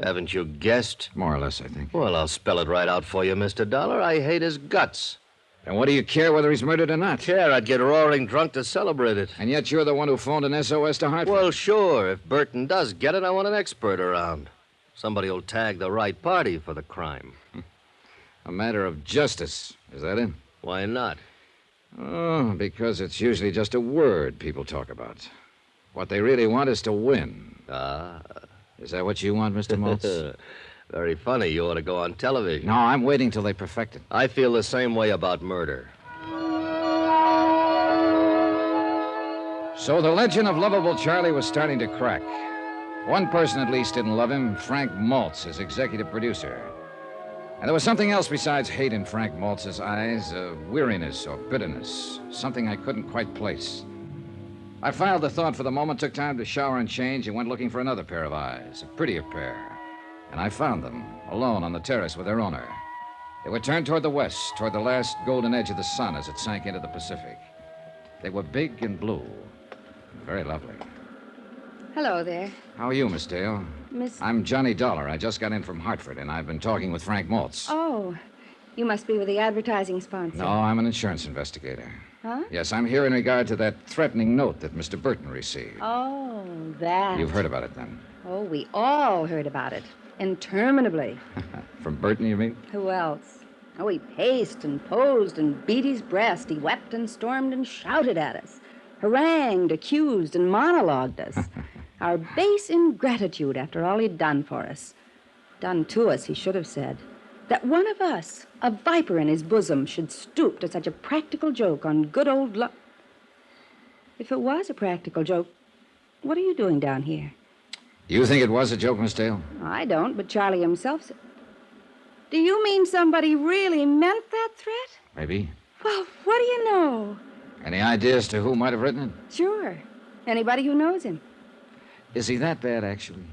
Haven't you guessed? More or less, I think. Well, I'll spell it right out for you, Mr. Dollar. I hate his guts. And what do you care whether he's murdered or not? Care, I'd get roaring drunk to celebrate it. And yet you're the one who phoned an SOS to Hartford. Well, sure. If Burton does get it, I want an expert around. Somebody will tag the right party for the crime. A matter of justice. Is that it? Why not? Oh, because it's usually just a word people talk about. What they really want is to win. Ah. Is that what you want, Mr. Maltz? Very funny. You ought to go on television. No, I'm waiting till they perfect it. I feel the same way about murder. So the legend of lovable Charlie was starting to crack. One person at least didn't love him, Frank Maltz, his executive producer. And there was something else besides hate in Frank Maltz's eyes, a weariness or bitterness, something I couldn't quite place. I filed the thought for the moment, took time to shower and change, and went looking for another pair of eyes, a prettier pair. And I found them, alone on the terrace with their owner. They were turned toward the west, toward the last golden edge of the sun as it sank into the Pacific. They were big and blue, very lovely. Hello there. How are you, Miss Dale? I'm Johnny Dollar. I just got in from Hartford, and I've been talking with Frank Maltz. Oh, you must be with the advertising sponsor. No, I'm an insurance investigator. Huh? Yes, I'm here in regard to that threatening note that Mr. Burton received. Oh, that. You've heard about it, then? Oh, we all heard about it. Interminably. From Burton, you mean? Who else? Oh, he paced and posed and beat his breast. He wept and stormed and shouted at us. Harangued, accused, and monologued us. Our base ingratitude after all he'd done for us. Done to us, he should have said. That one of us, a viper in his bosom, should stoop to such a practical joke on good old luck. If it was a practical joke, what are you doing down here? You think it was a joke, Miss Dale? I don't, but Charlie himself said. Do you mean somebody really meant that threat? Maybe. Well, what do you know? Any idea as to who might have written it? Sure. Anybody who knows him. Is he that bad, actually?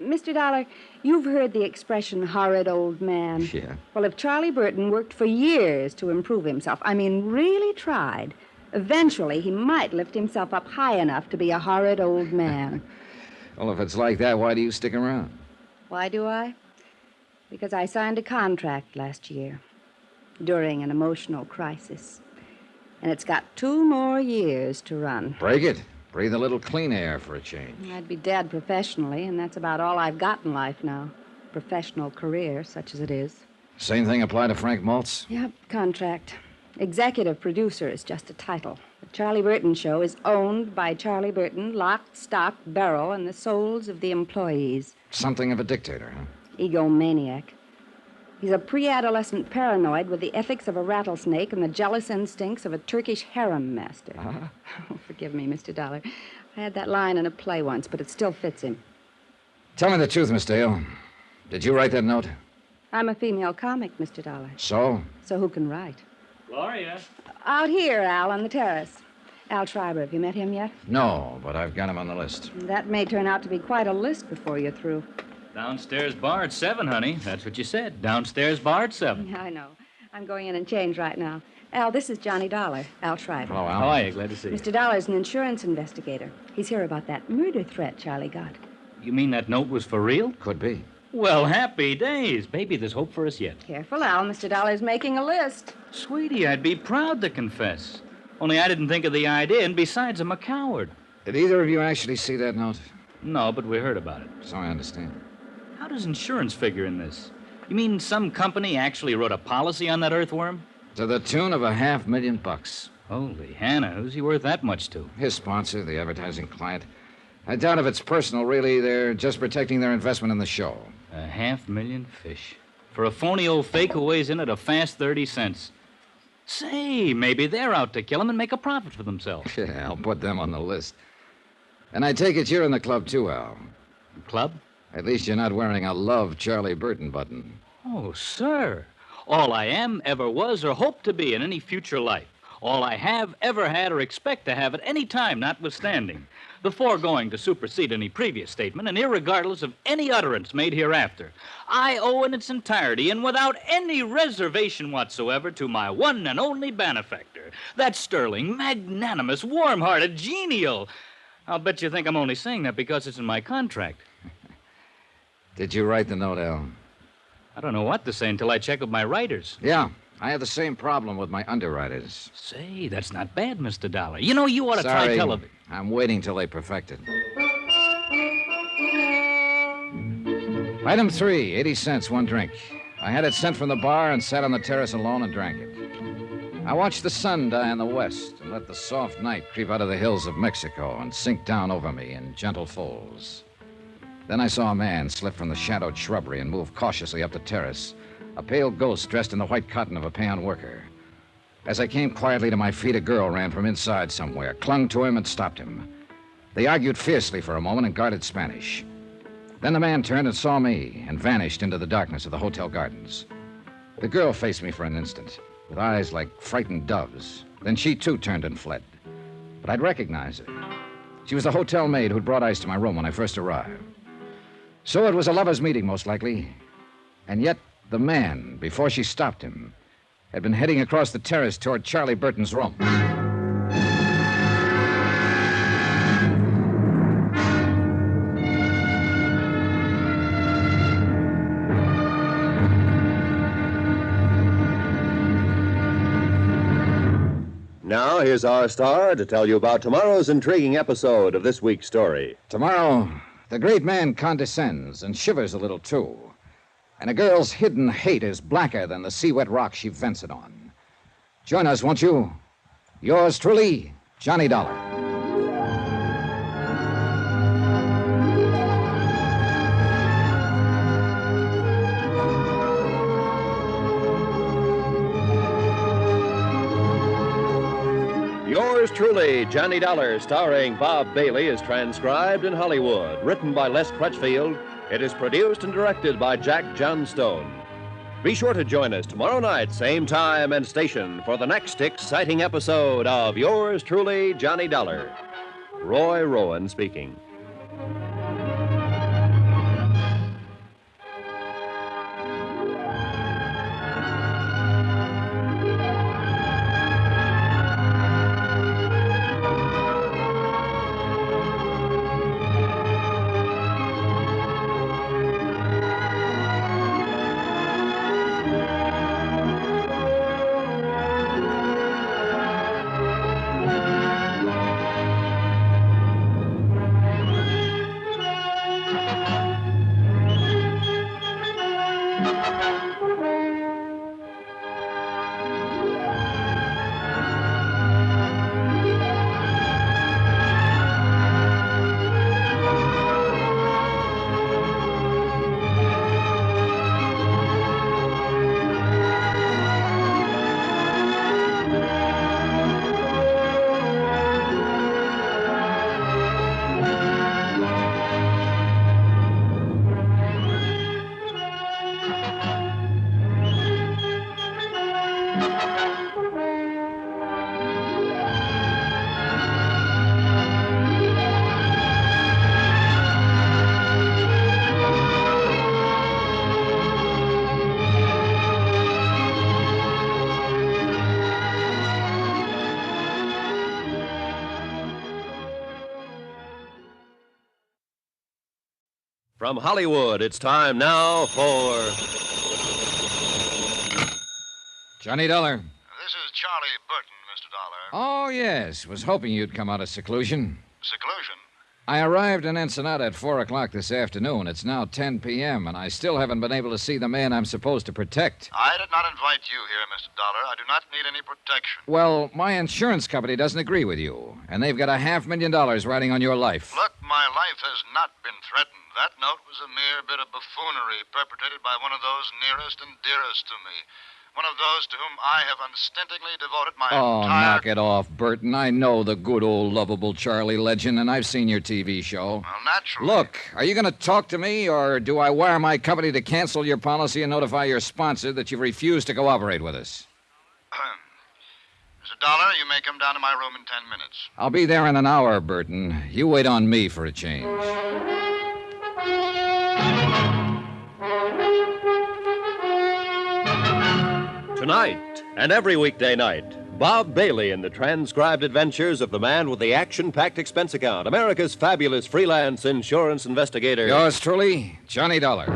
Mr. Dollar, you've heard the expression horrid old man. Yeah. Well, if Charlie Burton worked for years to improve himself, I mean really tried, eventually he might lift himself up high enough to be a horrid old man. Well, if it's like that, why do you stick around? Why do I? Because I signed a contract last year during an emotional crisis. And it's got 2 more years to run. Break it. Breathe a little clean air for a change. I'd be dead professionally, and that's about all I've got in life now. Professional career, such as it is. Same thing apply to Frank Maltz? Yep, contract. Executive producer is just a title. The Charlie Burton show is owned by Charlie Burton, lock, stock, barrel, and the souls of the employees. Something of a dictator, huh? Egomaniac. He's a pre-adolescent paranoid with the ethics of a rattlesnake and the jealous instincts of a Turkish harem master. Uh-huh. Oh, forgive me, Mr. Dollar. I had that line in a play once, but it still fits him. Tell me the truth, Miss Dale. Did you write that note? I'm a female comic, Mr. Dollar. So? So who can write? Gloria? Out here, Al, on the terrace. Al Schreiber, have you met him yet? No, but I've got him on the list. That may turn out to be quite a list before you're through. Downstairs bar at 7, honey. That's what you said. Downstairs bar at 7. I know. I'm going in and change right now. Al, this is Johnny Dollar, Al Schreiber. Hello, Al. How are you? Glad to see you. Mr. Dollar's an insurance investigator. He's here about that murder threat Charlie got. You mean that note was for real? Could be. Well, happy days. Maybe there's hope for us yet. Careful, Al. Mr. Dollar's making a list. Sweetie, I'd be proud to confess. Only I didn't think of the idea, and besides, I'm a coward. Did either of you actually see that note? No, but we heard about it. So I understand. How does insurance figure in this? You mean some company actually wrote a policy on that earthworm? To the tune of $500,000. Holy Hannah, who's he worth that much to? His sponsor, the advertising client. I doubt if it's personal, really. They're just protecting their investment in the show. 500,000 fish. For a phony old fake who weighs in at a fast 30 cents. Say, maybe they're out to kill him and make a profit for themselves. Yeah, I'll put them on the list. And I take it you're in the club too, Al. Club? At least you're not wearing a Love Charlie Burton button. Oh, sir. All I am, ever was, or hope to be in any future life. All I have, ever had, or expect to have at any time, notwithstanding. The foregoing to supersede any previous statement, and irregardless of any utterance made hereafter. I owe in its entirety, and without any reservation whatsoever, to my one and only benefactor. That sterling, magnanimous, warm-hearted, genial. I'll bet you think I'm only saying that because it's in my contract. Did you write the note, Al? I don't know what to say until I check with my writers. Yeah, I have the same problem with my underwriters. Say, that's not bad, Mr. Dollar. You know, you ought to Sorry, try television. I'm waiting till they perfect it. Item 3, 80 cents, one drink. I had it sent from the bar and sat on the terrace alone and drank it. I watched the sun die in the west and let the soft night creep out of the hills of Mexico and sink down over me in gentle folds. Then I saw a man slip from the shadowed shrubbery and move cautiously up the terrace, a pale ghost dressed in the white cotton of a peon worker. As I came quietly to my feet, a girl ran from inside somewhere, clung to him, and stopped him. They argued fiercely for a moment and guarded Spanish. Then the man turned and saw me and vanished into the darkness of the hotel gardens. The girl faced me for an instant, with eyes like frightened doves. Then she, too, turned and fled. But I'd recognize her. She was the hotel maid who'd brought ice to my room when I first arrived. So it was a lover's meeting, most likely. And yet, the man, before she stopped him, had been heading across the terrace toward Charlie Burton's room. Now, here's our star to tell you about tomorrow's intriguing episode of this week's story. Tomorrow, the great man condescends and shivers a little, too. And a girl's hidden hate is blacker than the sea-wet rock she vents it on. Join us, won't you? Yours truly, Johnny Dollar. Yours truly, Johnny Dollar, starring Bob Bailey, is transcribed in Hollywood. Written by Les Crutchfield, it is produced and directed by Jack Johnstone. Be sure to join us tomorrow night, same time and station, for the next exciting episode of Yours truly, Johnny Dollar. Roy Rowan speaking. From Hollywood, it's time now for... Johnny Dollar. This is Charlie Burton, Mr. Dollar. Oh, yes. Was hoping you'd come out of seclusion. Seclusion? I arrived in Ensenada at 4 o'clock this afternoon. It's now 10 p.m., and I still haven't been able to see the man I'm supposed to protect. I did not invite you here, Mr. Dollar. I do not need any protection. Well, my insurance company doesn't agree with you, and they've got $500,000 riding on your life. Look, my life has not been threatened. That note was a mere bit of buffoonery perpetrated by one of those nearest and dearest to me. One of those to whom I have unstintingly devoted my Oh, entire... knock it off, Burton. I know the good old lovable Charlie legend, and I've seen your TV show. Well, naturally. Look, are you going to talk to me, or do I wire my company to cancel your policy and notify your sponsor that you've refused to cooperate with us? Mr. Dollar, you may come down to my room in 10 minutes. I'll be there in an hour, Burton. You wait on me for a change. Tonight and every weekday night, Bob Bailey in the transcribed adventures of the man with the action-packed expense account, America's fabulous freelance insurance investigator. Yours truly, Johnny Dollar.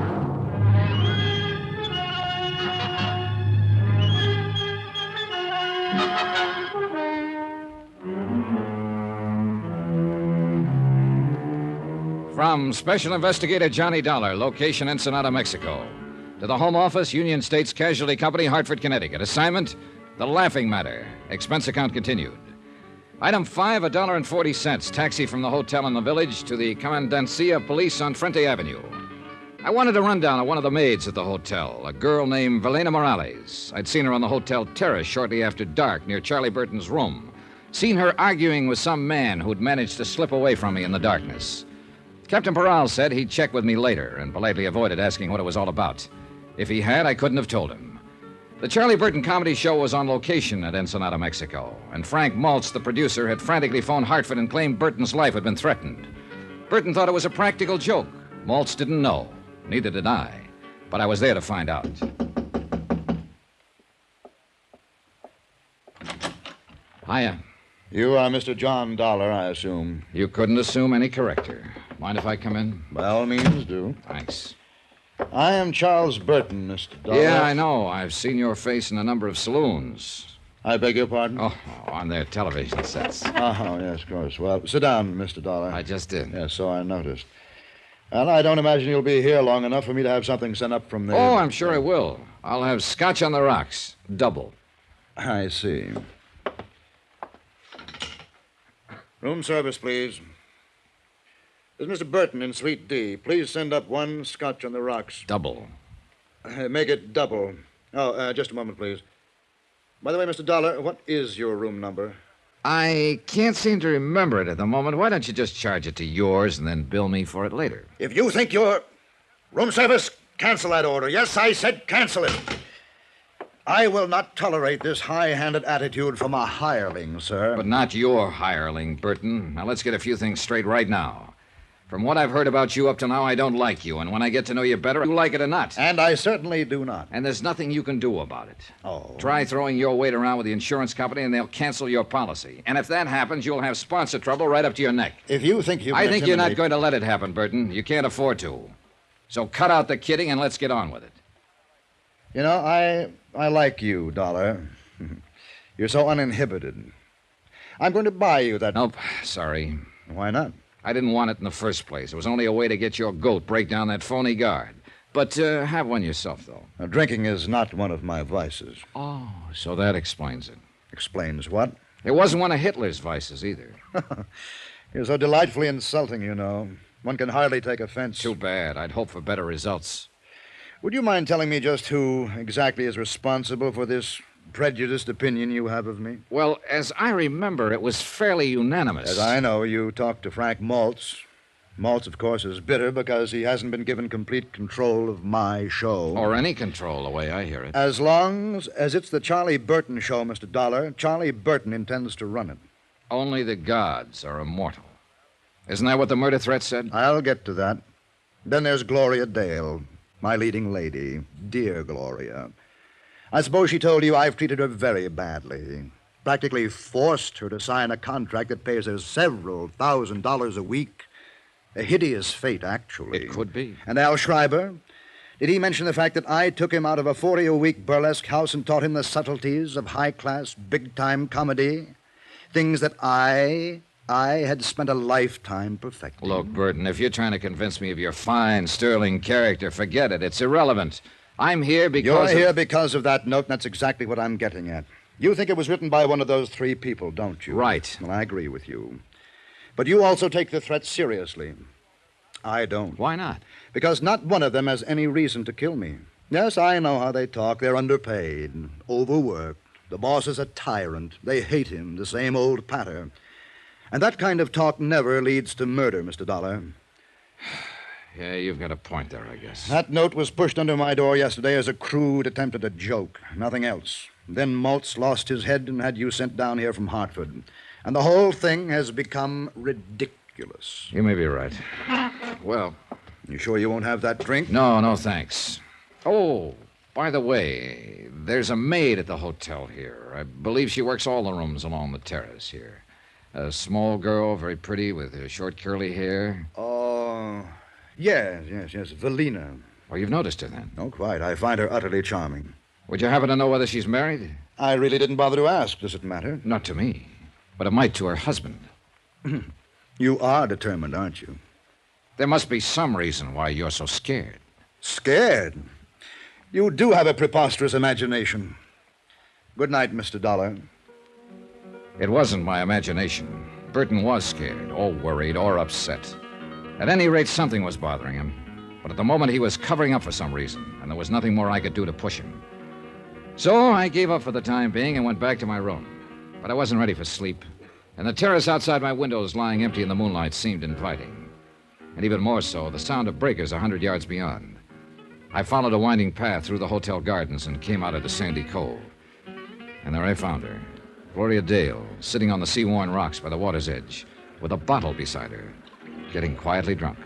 From Special Investigator Johnny Dollar, location Ensenada, Mexico. To the Home Office, Union States Casualty Company, Hartford, Connecticut. Assignment, The Laughing Matter. Expense account continued. Item 5, $1.40. Taxi from the hotel in the village to the Commandancia of Police on Frente Avenue. I wanted a rundown of one of the maids at the hotel, a girl named Velena Morales. I'd seen her on the hotel terrace shortly after dark near Charlie Burton's room. Seen her arguing with some man who'd managed to slip away from me in the darkness. Captain Portrayal said he'd check with me later and politely avoided asking what it was all about. If he had, I couldn't have told him. The Charlie Burton comedy show was on location at Ensenada, Mexico, and Frank Maltz, the producer, had frantically phoned Hartford and claimed Burton's life had been threatened. Burton thought it was a practical joke. Maltz didn't know. Neither did I. But I was there to find out. Hiya. You are Mr. John Dollar, I assume. You couldn't assume any corrector. Mind if I come in? By all means, do. Thanks. I am Charles Burton, Mr. Dollar. Yeah, I know. I've seen your face in a number of saloons. I beg your pardon? Oh, on their television sets. Oh, yes, of course. Well, sit down, Mr. Dollar. I just did. Yes, so I noticed. And I don't imagine you'll be here long enough for me to have something sent up from the... Oh, I'm sure I will. I'll have scotch on the rocks. Double. I see. Room service, please. This is Mr. Burton in Suite D. Please send up one scotch on the rocks. Double. Make it double. Oh, just a moment, please. By the way, Mr. Dollar, what is your room number? I can't seem to remember it at the moment. Why don't you just charge it to yours and then bill me for it later? If you think you're... Room service, cancel that order. Yes, I said cancel it. I will not tolerate this high-handed attitude from a hireling, sir. But not your hireling, Burton. Now, let's get a few things straight right now. From what I've heard about you up to now, I don't like you. And when I get to know you better, you like it or not. And I certainly do not. And there's nothing you can do about it. Oh. Try throwing your weight around with the insurance company, and they'll cancel your policy. And if that happens, you'll have sponsor trouble right up to your neck. If you think you can I think you're not going to let it happen, Burton. You can't afford to. So cut out the kidding and let's get on with it. You know, I like you, Dollar. You're so uninhibited. I'm going to buy you that... Nope, sorry. Why not? I didn't want it in the first place. It was only a way to get your goat break down that phony guard. But have one yourself, though. Now, drinking is not one of my vices. Oh, so that explains it. Explains what? It wasn't one of Hitler's vices, either. You're so delightfully insulting, you know. One can hardly take offense. Too bad. I'd hope for better results. Would you mind telling me just who exactly is responsible for this prejudiced opinion you have of me? Well, as I remember, it was fairly unanimous. As I know, you talked to Frank Maltz. Maltz, of course, is bitter because he hasn't been given complete control of my show. Or any control, the way I hear it. As long as it's the Charlie Burton show, Mr. Dollar, Charlie Burton intends to run it. Only the gods are immortal. Isn't that what the murder threat said? I'll get to that. Then there's Gloria Dale, my leading lady. Dear Gloria. I suppose she told you I've treated her very badly. Practically forced her to sign a contract that pays her several $1,000s a week. A hideous fate, actually. It could be. And Al Schreiber? Did he mention the fact that I took him out of a 40-a-week burlesque house and taught him the subtleties of high-class, big-time comedy? Things that I had spent a lifetime perfecting. Look, Burton, if you're trying to convince me of your fine, sterling character, forget it. It's irrelevant. I'm here because... You're here because of that note, and that's exactly what I'm getting at. You think it was written by one of those three people, don't you? Right. Well, I agree with you. But you also take the threat seriously. I don't. Why not? Because not one of them has any reason to kill me. Yes, I know how they talk. They're underpaid, overworked. The boss is a tyrant. They hate him, the same old patter. And that kind of talk never leads to murder, Mr. Dollar. Yeah, you've got a point there, I guess. That note was pushed under my door yesterday as a crude attempt at a joke, nothing else. Then Maltz lost his head and had you sent down here from Hartford. And the whole thing has become ridiculous. You may be right. Well... You sure you won't have that drink? No, thanks. Oh, by the way, there's a maid at the hotel here. I believe she works all the rooms along the terrace here. A small girl, very pretty, with short curly hair. Oh, yes, Valina. Oh, you've noticed her then? Oh, quite. I find her utterly charming. Would you happen to know whether she's married? I really didn't bother to ask. Does it matter? Not to me, but it might to her husband. You are determined, aren't you? There must be some reason why you're so scared. Scared? You do have a preposterous imagination. Good night, Mr. Dollar. It wasn't my imagination. Burton was scared, or worried, or upset. At any rate, something was bothering him. But at the moment, he was covering up for some reason, and there was nothing more I could do to push him. So I gave up for the time being and went back to my room. But I wasn't ready for sleep, and the terrace outside my windows lying empty in the moonlight seemed inviting. And even more so, the sound of breakers 100 yards beyond. I followed a winding path through the hotel gardens and came out into Sandy Cove. And there I found her, Gloria Dale, sitting on the sea-worn rocks by the water's edge, with a bottle beside her, getting quietly drunk.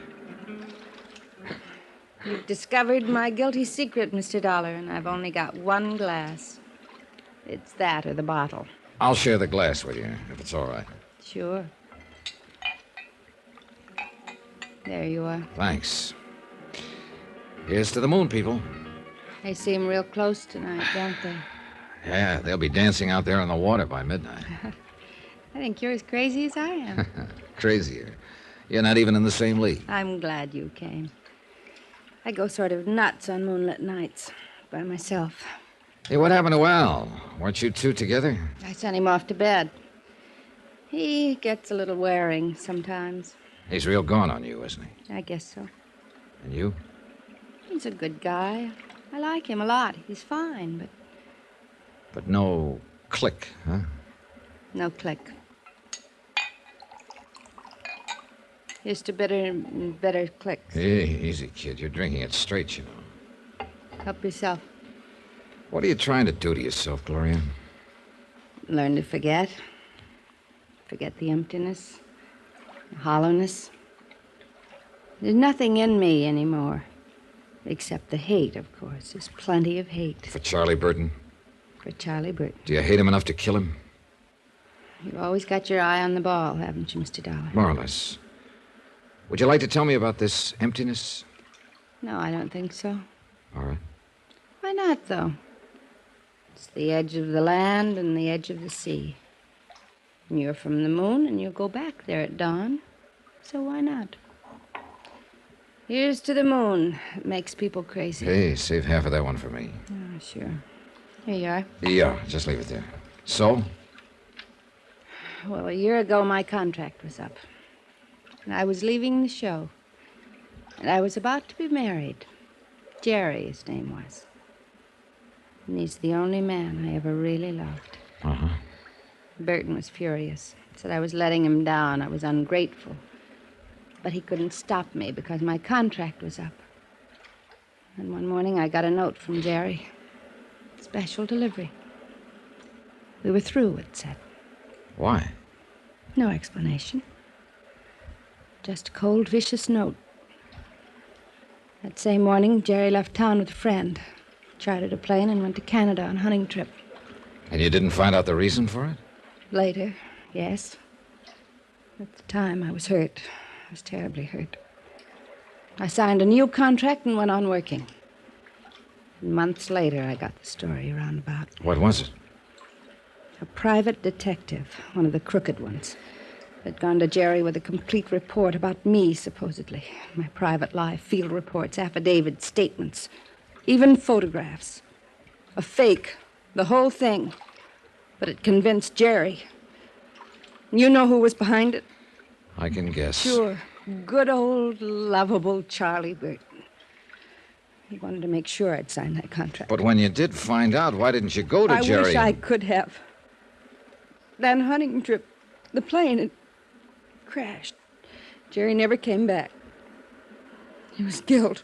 You've discovered my guilty secret, Mr. Dollar, and I've only got one glass. It's that or the bottle. I'll share the glass with you, if it's all right. Sure. There you are. Thanks. Here's to the moon, people. They seem real close tonight, don't they? Yeah, they'll be dancing out there on the water by midnight. I think you're as crazy as I am. Crazier. You're not even in the same league. I'm glad you came. I go sort of nuts on moonlit nights by myself. Hey, what happened to Al? Weren't you two together? I sent him off to bed. He gets a little wearing sometimes. He's real gone on you, isn't he? I guess so. And you? He's a good guy. I like him a lot. He's fine, but... But no click, huh? No click. Here's to better clicks. Hey, easy, kid. You're drinking it straight, you know. Help yourself. What are you trying to do to yourself, Gloria? Learn to forget. Forget the emptiness, the hollowness. There's nothing in me anymore. Except the hate, of course. There's plenty of hate. For Charlie Burton? For Charlie Burton. Do you hate him enough to kill him? You've always got your eye on the ball, haven't you, Mr. Dollar? More or less. Would you like to tell me about this emptiness? No, I don't think so. All right. Why not, though? It's the edge of the land and the edge of the sea. And you're from the moon, and you'll go back there at dawn. So why not? Here's to the moon. It makes people crazy. Hey, save half of that one for me. Oh, sure. Here you are. Yeah, just leave it there. So? Well, a year ago, my contract was up. And I was leaving the show. And I was about to be married. Jerry, his name was. And he's the only man I ever really loved. Uh-huh. Burton was furious. Said I was letting him down. I was ungrateful. But he couldn't stop me because my contract was up. And one morning I got a note from Jerry. Special delivery. We were through, it said. Why? No explanation. Just a cold, vicious note. That same morning, Jerry left town with a friend. Chartered a plane and went to Canada on a hunting trip. And you didn't find out the reason for it? Later, yes. At the time, I was hurt. I was terribly hurt. I signed a new contract and went on working. And months later, I got the story roundabout. What was it? A private detective, one of the crooked ones, had gone to Jerry with a complete report about me, supposedly. My private life, field reports, affidavits, statements, even photographs. A fake, the whole thing. But it convinced Jerry. You know who was behind it? I can guess. Sure. Good old, lovable Charlie Burton. He wanted to make sure I'd sign that contract. But when you did find out, why didn't you go to Jerry? I wish I could have. That hunting trip, the plane had crashed. Jerry never came back. He was killed.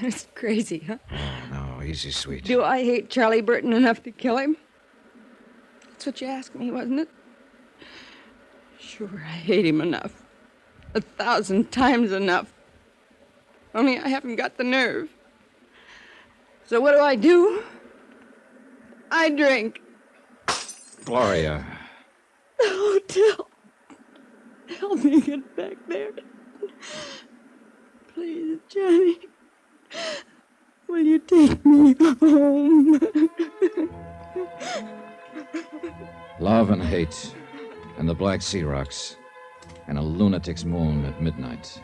That's crazy, huh? No, easy, sweet. Do I hate Charlie Burton enough to kill him? That's what you asked me, wasn't it? Sure, I hate him enough. 1,000 times enough. Only I haven't got the nerve. So what do? I drink. Gloria. The hotel. Help me get back there. Please, Johnny. Will you take me home? Love and hate, and the Black Sea Rocks, and a lunatic's moon at midnight.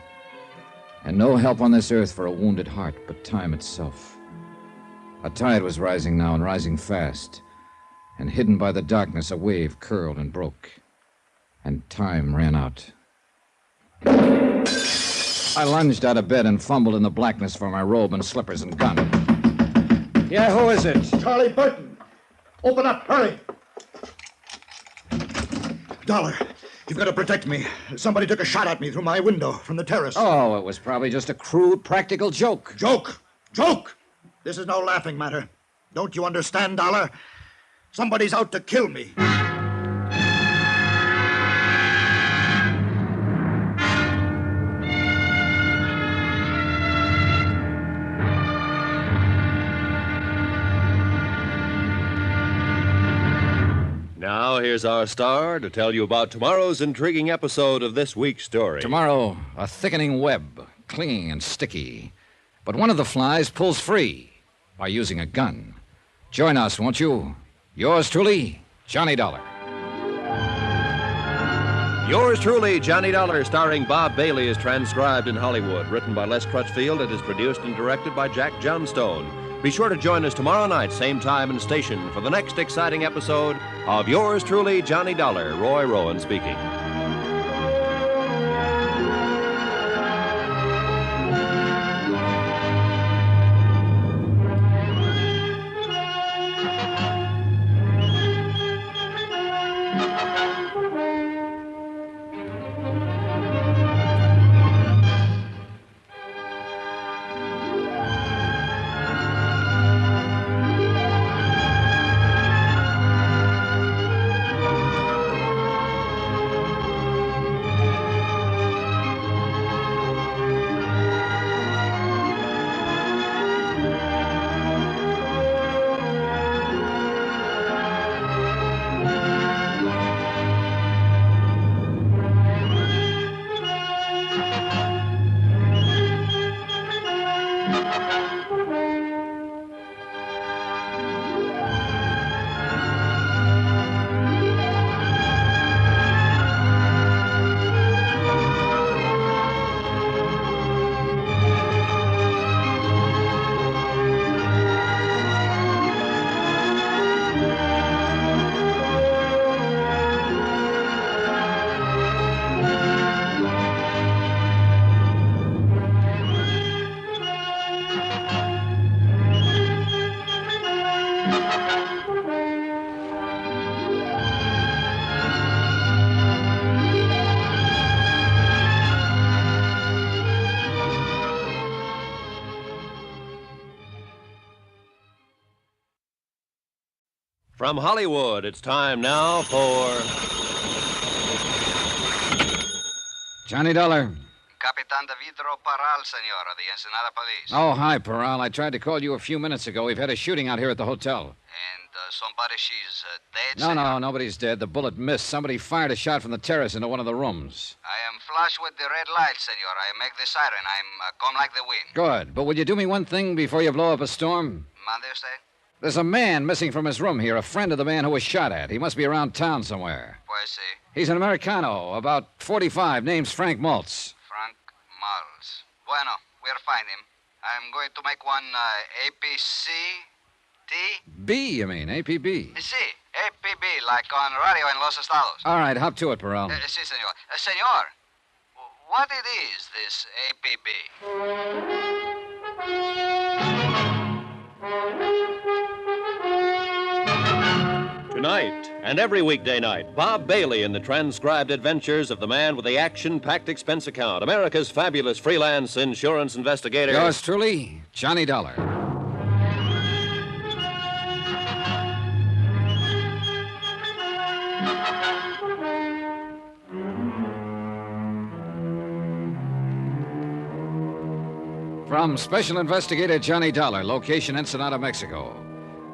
And no help on this earth for a wounded heart but time itself. A tide was rising now, and rising fast. And hidden by the darkness, a wave curled and broke. And time ran out. I lunged out of bed and fumbled in the blackness for my robe and slippers and gun. Yeah, who is it? Charlie Burton. Open up, hurry. Dollar, you've got to protect me. Somebody took a shot at me through my window from the terrace. Oh, it was probably just a crude, practical joke. Joke? Joke? This is no laughing matter. Don't you understand, Dollar? Somebody's out to kill me. Now, here's our star to tell you about tomorrow's intriguing episode of this week's story. Tomorrow, a thickening web, clinging and sticky. But one of the flies pulls free by using a gun. Join us, won't you? Yours truly, Johnny Dollar. Yours truly, Johnny Dollar, starring Bob Bailey, is transcribed in Hollywood. Written by Les Crutchfield, it is produced and directed by Jack Johnstone. Be sure to join us tomorrow night, same time and station, for the next exciting episode of Yours truly, Johnny Dollar. Roy Rowan speaking. From Hollywood, it's time now for... Johnny Dollar. Capitan de Vidro Parral, senor, of the Ensenada Police. Oh, hi, Parral. I tried to call you a few minutes ago. We've had a shooting out here at the hotel. And somebody, she's dead, No, senor? nobody's dead. The bullet missed. Somebody fired a shot from the terrace into one of the rooms. I am flush with the red light, senor. I make the siren. I'm come like the wind. Good. But will you do me one thing before you blow up a storm? Mande usted? There's a man missing from his room here, a friend of the man who was shot at. He must be around town somewhere. Pues sí. He's an Americano, about 45, name's Frank Maltz. Frank Maltz. Bueno, we'll find him. I'm going to make one APC T. B, you mean, APB. Sí, APB, like on radio in Los Estados. All right, hop to it, Parral. Sí, senor. Senor, what it is, this APB. Tonight and every weekday night, Bob Bailey in the transcribed adventures of the man with the action-packed expense account, America's fabulous freelance insurance investigator. Yours truly, Johnny Dollar. From Special Investigator Johnny Dollar, location Ensenada, Mexico.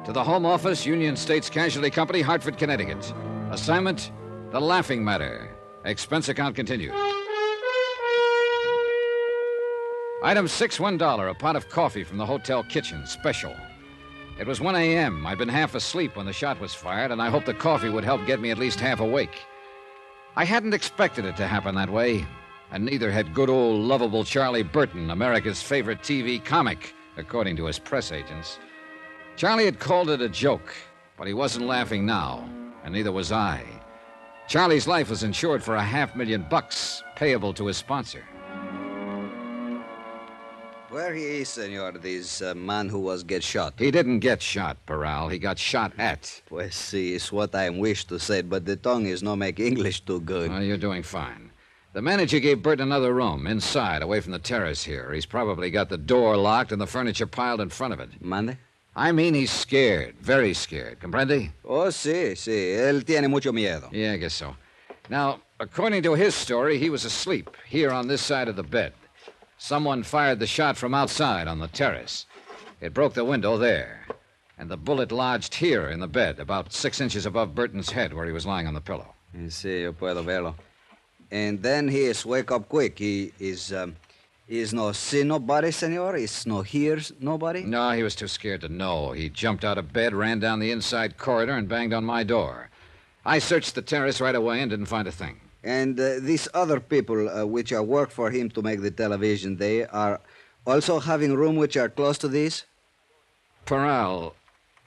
To the Home Office, Union States Casualty Company, Hartford, Connecticut. Assignment, The Laughing Matter. Expense account continued. Item 6, $1, a pot of coffee from the hotel kitchen, special. It was 1 a.m. I'd been half asleep when the shot was fired, and I hoped the coffee would help get me at least half awake. I hadn't expected it to happen that way, and neither had good old lovable Charlie Burton, America's favorite TV comic, according to his press agents. Charlie had called it a joke, but he wasn't laughing now, and neither was I. Charlie's life was insured for $500,000, payable to his sponsor. Where he is, senor, this man who was get shot? He didn't get shot, Peral. He got shot at. Pues sí, it's what I wish to say, but the tongue is no make English too good. Well, you're doing fine. The manager gave Bert another room, inside, away from the terrace here. He's probably got the door locked and the furniture piled in front of it. Mande? I mean, he's scared. Very scared. Comprende? Oh, sí, sí. Él tiene mucho miedo. Yeah, I guess so. Now, according to his story, he was asleep, here on this side of the bed. Someone fired the shot from outside on the terrace. It broke the window there. And the bullet lodged here in the bed, about 6 inches above Burton's head, where he was lying on the pillow. Sí, yo puedo verlo. And then he is wake up quick. He is no see nobody, senor? Is no hears nobody? No, he was too scared to know. He jumped out of bed, ran down the inside corridor, and banged on my door. I searched the terrace right away and didn't find a thing. And these other people which are work for him to make the television, they are also having room which are close to this? Peral,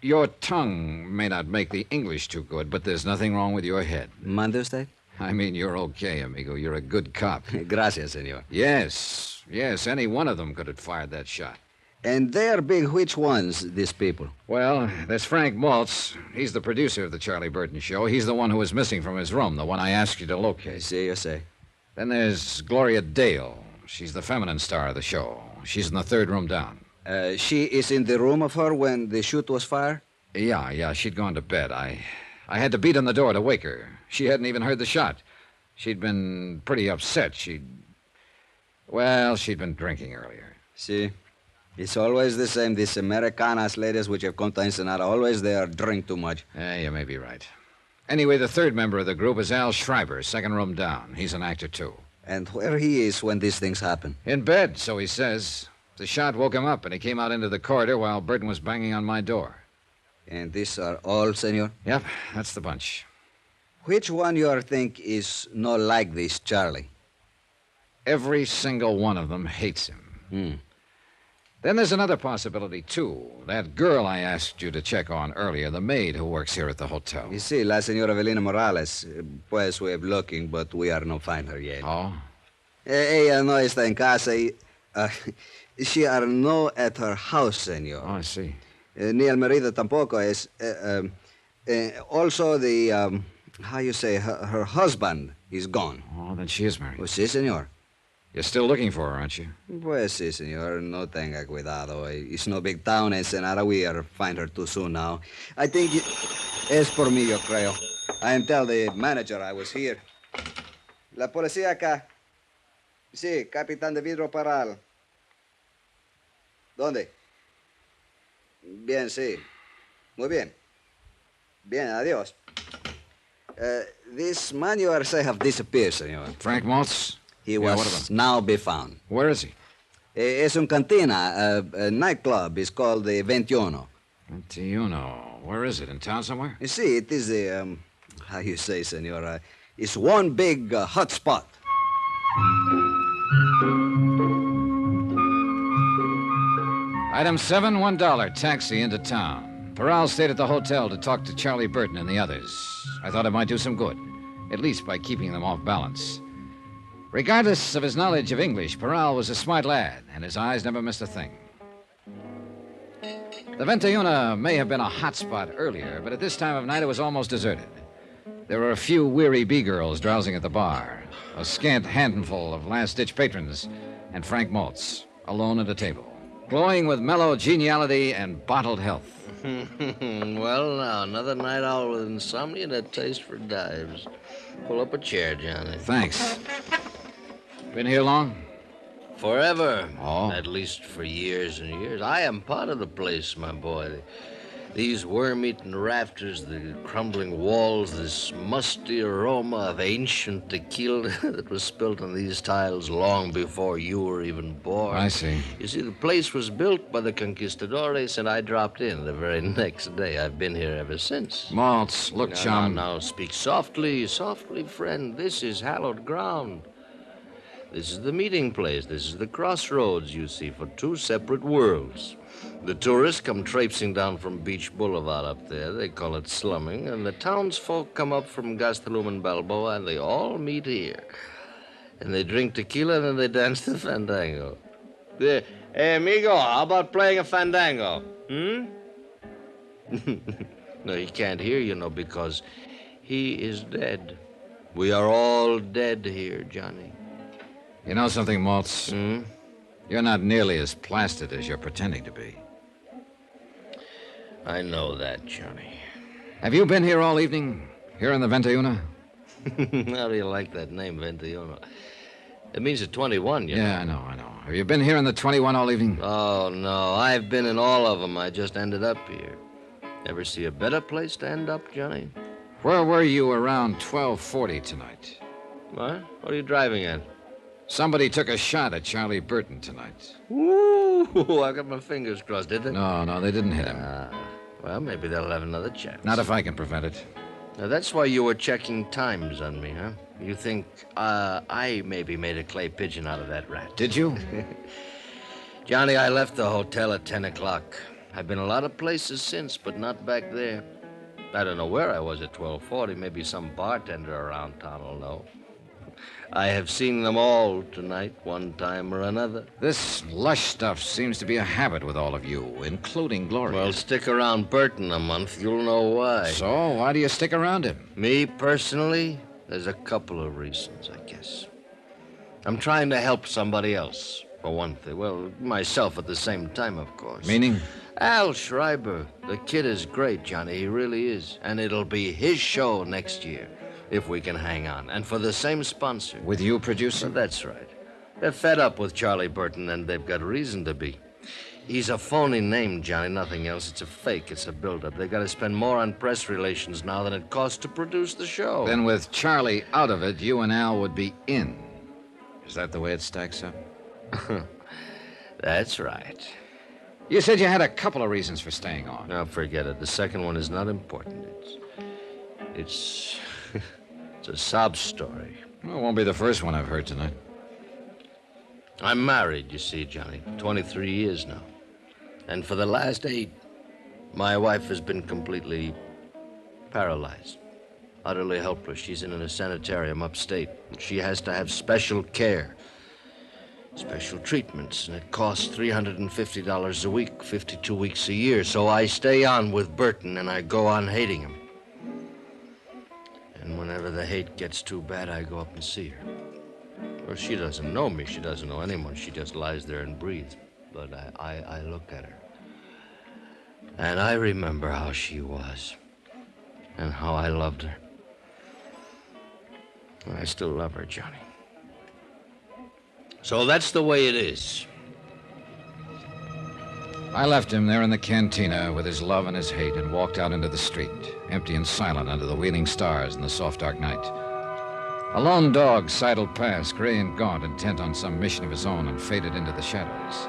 your tongue may not make the English too good, but there's nothing wrong with your head. Mande usted? I mean, you're okay, amigo. You're a good cop. Gracias, senor. Yes, any one of them could have fired that shot. And they are big which ones, these people? Well, there's Frank Maltz. He's the producer of the Charlie Burton show. He's the one who was missing from his room, the one I asked you to locate. I see, you say. Then there's Gloria Dale. She's the feminine star of the show. She's in the third room down. She is in the room of her when the shoot was fired? Yeah, she'd gone to bed. I had to beat on the door to wake her. She hadn't even heard the shot. She'd been pretty upset. She'd been drinking earlier. See? It's always the same. These Americanas ladies which have come to Ensenada, always they are drink too much. You may be right. Anyway, the third member of the group is Al Schreiber, second room down. He's an actor, too. And where he is when these things happen? In bed, so he says. The shot woke him up, and he came out into the corridor while Burton was banging on my door. And these are all, senor? Yep, that's the bunch. Which one you think is not like this Charlie? Every single one of them hates him. Then there's another possibility, too. That girl I asked you to check on earlier, the maid who works here at the hotel. You see, la señora Evelina Morales. Pues we have looking, but we are not find her yet. Oh? Ella no está en casa. She are no at her house, señor. Oh, I see. Ni el marido tampoco es. Also, the, how you say, her husband is gone. Oh, then she is married. Pues sí, señor. You're still looking for her, aren't you? Pues sí, señor. No tenga cuidado. It's no big town, Ensenada. We are find her too soon now. I think es por mí, yo creo. I am tell the manager I was here. La policía acá. Sí, capitán de vidro Paral. ¿Dónde? Bien, sí. Muy bien. Bien, adiós. This man you are say have disappeared, senor. Frank Maltz? He was now be found. Where is he? Es un cantina, a nightclub. It's called the 21. 21. Where is it? In town somewhere? You see, it is the, how you say, senor, it's one big hot spot. Item 7, $1, taxi into town. Peral stayed at the hotel to talk to Charlie Burton and the others. I thought it might do some good, at least by keeping them off balance. Regardless of his knowledge of English, Portrayal was a smart lad, and his eyes never missed a thing. The Ventayuna may have been a hot spot earlier, but at this time of night it was almost deserted. There were a few weary B-girls drowsing at the bar, a scant handful of last-ditch patrons, and Frank Maltz, alone at a table, glowing with mellow geniality and bottled health. Well, now, another night owl with insomnia and a taste for dives. Pull up a chair, Johnny. Thanks. Been here long? Forever. Oh. At least for years and years. I am part of the place, my boy. These worm-eaten rafters, the crumbling walls, this musty aroma of ancient tequila that was spilt on these tiles long before you were even born. I see. You see, the place was built by the conquistadores, and I dropped in the very next day. I've been here ever since. Maltz, look, chum. Now, speak softly, softly, friend. This is hallowed ground. This is the meeting place. This is the crossroads, you see, for two separate worlds. The tourists come traipsing down from Beach Boulevard up there. They call it slumming. And the townsfolk come up from Gastelum and Balboa, and they all meet here. And they drink tequila, and then they dance the fandango. Hey, amigo, how about playing a fandango? No, he can't hear you, because he is dead. We are all dead here, Johnny. You know something, Maltz? You're not nearly as plastered as you're pretending to be. I know that, Johnny. Have you been here all evening? Here in the Ventayuna? How do you like that name, Ventayuna? It means a 21, you know. Yeah, I know. Have you been here in the 21 all evening? Oh, no. I've been in all of them. I just ended up here. Ever see a better place to end up, Johnny? Where were you around 12:40 tonight? What? What are you driving at? Somebody took a shot at Charlie Burton tonight. Ooh, I got my fingers crossed, did they? No, they didn't hit him. Well, maybe they'll have another chance. Not if I can prevent it. Now, that's why you were checking times on me, huh? You think I maybe made a clay pigeon out of that rat. Did you? Johnny, I left the hotel at 10 o'clock. I've been a lot of places since, but not back there. I don't know where I was at 12:40. Maybe some bartender around town will know. I have seen them all tonight, one time or another. This lush stuff seems to be a habit with all of you, including Gloria. Well, stick around Burton a month. You'll know why. So, why do you stick around him? Me, personally, there's a couple of reasons, I guess. I'm trying to help somebody else, for one thing. Well, myself at the same time, of course. Meaning? Al Schreiber. The kid is great, Johnny. He really is. And it'll be his show next year, if we can hang on. And for the same sponsor. With you producing? Well, that's right. They're fed up with Charlie Burton, and they've got reason to be. He's a phony name, Johnny, nothing else. It's a fake. It's a build-up. They got to spend more on press relations now than it costs to produce the show. Then with Charlie out of it, you and Al would be in. Is that the way it stacks up? That's right. You said you had a couple of reasons for staying on. Now, forget it. The second one is not important. It's a sob story. Well, it won't be the first one I've heard tonight. I'm married, you see, Johnny. 23 years now. And for the last 8, my wife has been completely paralyzed. Utterly helpless. She's in a sanitarium upstate. She has to have special care. Special treatments, and it costs $350 a week, 52 weeks a year. So I stay on with Burton, and I go on hating him. And whenever the hate gets too bad, I go up and see her. Well, she doesn't know me. She doesn't know anyone. She just lies there and breathes. But I look at her. And I remember how she was. And how I loved her. And I still love her, Johnny. So that's the way it is. I left him there in the cantina with his love and his hate and walked out into the street, empty and silent under the wheeling stars in the soft, dark night. A lone dog sidled past, gray and gaunt, intent on some mission of his own, and faded into the shadows.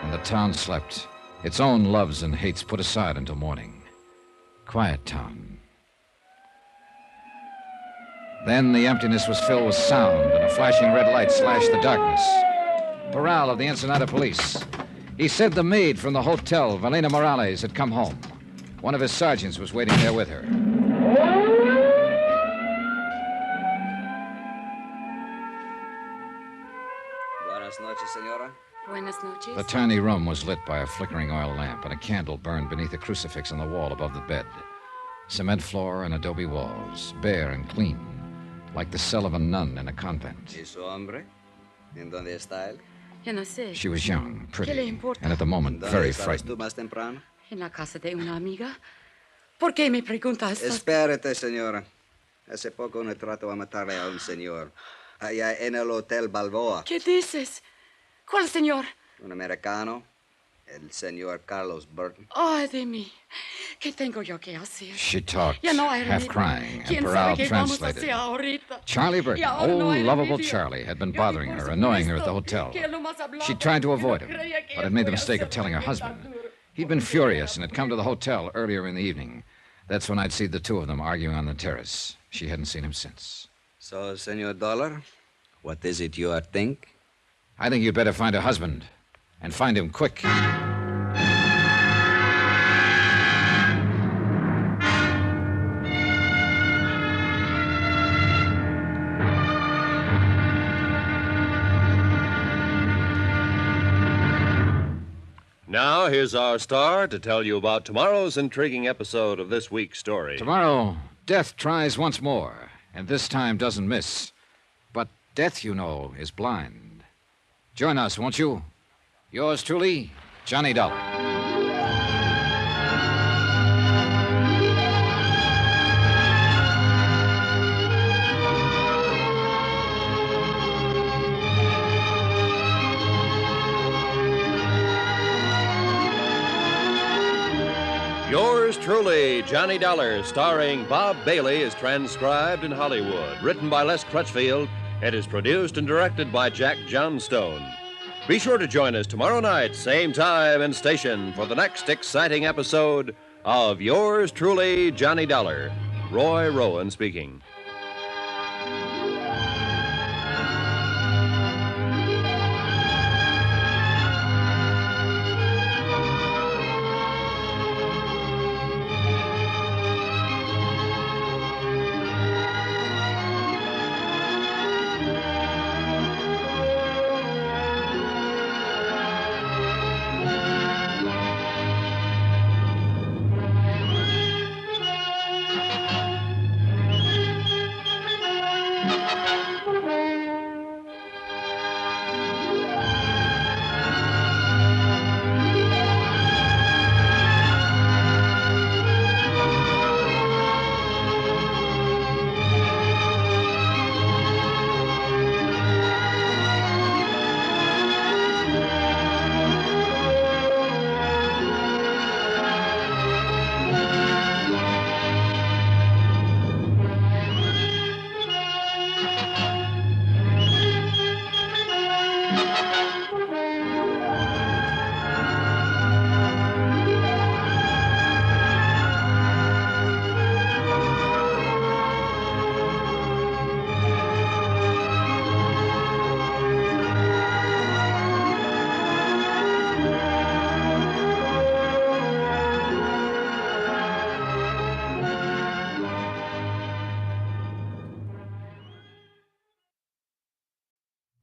And the town slept, its own loves and hates put aside until morning. Quiet town. Then the emptiness was filled with sound, and a flashing red light slashed the darkness. Portrayal of the Ensenada police. He said the maid from the hotel, Valena Morales, had come home. One of his sergeants was waiting there with her. noches, senora. Buenas noches. The tiny room was lit by a flickering oil lamp, and a candle burned beneath a crucifix on the wall above the bed. Cement floor and adobe walls, bare and clean, like the cell of a nun in a convent. ¿Y su hombre? ¿En dónde está él? Yo no sé. She was young, ¿Qué le pretty, importa? and at the moment very frightened. ¿Tú más temprano? En la casa de una amiga. ¿Por qué me preguntas? Espérate, señora. Hace poco un trato a matarle a un señor. Allá en el Hotel Balboa. ¿Qué dices? ¿Cuál señor? Un americano. El señor Carlos Burton. Ay, de mí. ¿Qué tengo yo que hacer? She talked, Ya no hay half remedio. crying, and ¿Quién sabe Peral qué vamos a translated. hacer ahorita? Charlie Burton, Y ahora no old, hay lovable remedio. Charlie, had been bothering her, annoying her at the hotel. Que él no más hablaba, She tried to que avoid no him, creía que but él had made the podía mistake of hacer telling her algo tan husband. duro. He'd been furious and had come to the hotel earlier in the evening. That's when I'd seen the two of them arguing on the terrace. She hadn't seen him since. So, Senor Dollar, what is it you think? I think you'd better find a husband, and find him quick. Now, here's our star to tell you about tomorrow's intriguing episode of this week's story. Tomorrow, death tries once more, and this time doesn't miss. But death, you know, is blind. Join us, won't you? Yours truly, Johnny Dollar. Yours truly, Johnny Dollar, starring Bob Bailey, is transcribed in Hollywood. Written by Les Crutchfield, it is produced and directed by Jack Johnstone. Be sure to join us tomorrow night, same time and station, for the next exciting episode of Yours truly, Johnny Dollar. Roy Rowan speaking.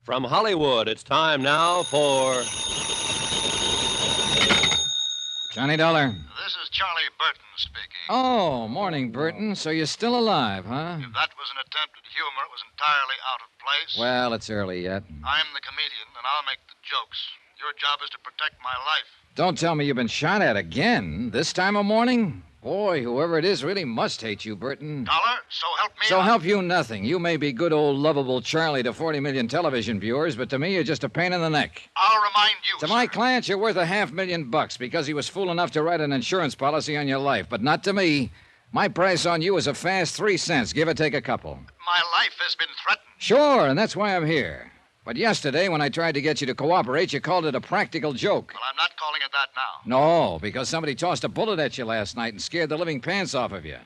From Hollywood, it's time now for Johnny Dollar. This is Charlie Burton speaking. Oh, morning, Burton. So you're still alive, huh? If that was an attempt at humor, it was entirely out of place. Well, it's early yet. I'm the comedian, and I'll make the jokes. Your job is to protect my life. Don't tell me you've been shot at again, this time of morning? Boy, whoever it is really must hate you, Burton. Dollar, so help me. So help you nothing. You may be good old lovable Charlie to 40 million television viewers, but to me you're just a pain in the neck. I'll remind you, To my client, you're worth $500,000 because he was fool enough to write an insurance policy on your life, but not to me. My price on you is a fast 3 cents, give or take a couple. My life has been threatened. Sure, and that's why I'm here. But yesterday, when I tried to get you to cooperate, you called it a practical joke. Well, I'm not calling it that now. No, because somebody tossed a bullet at you last night and scared the living pants off of you.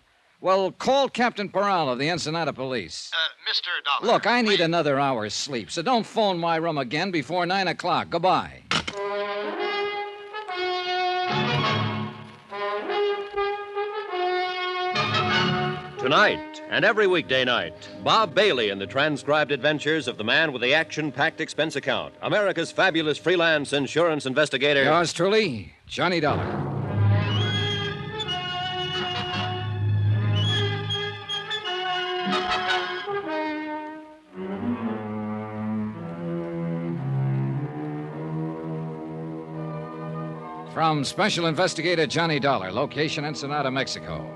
Well, call Captain Portrayal of the Ensenada Police. Mr. Dollar. Look, I need another hour's sleep, so don't phone my room again before 9 o'clock. Goodbye. Tonight and every weekday night, Bob Bailey in the transcribed adventures of the man with the action-packed expense account, America's fabulous freelance insurance investigator. Yours truly, Johnny Dollar. From Special Investigator Johnny Dollar, location Ensenada, Mexico.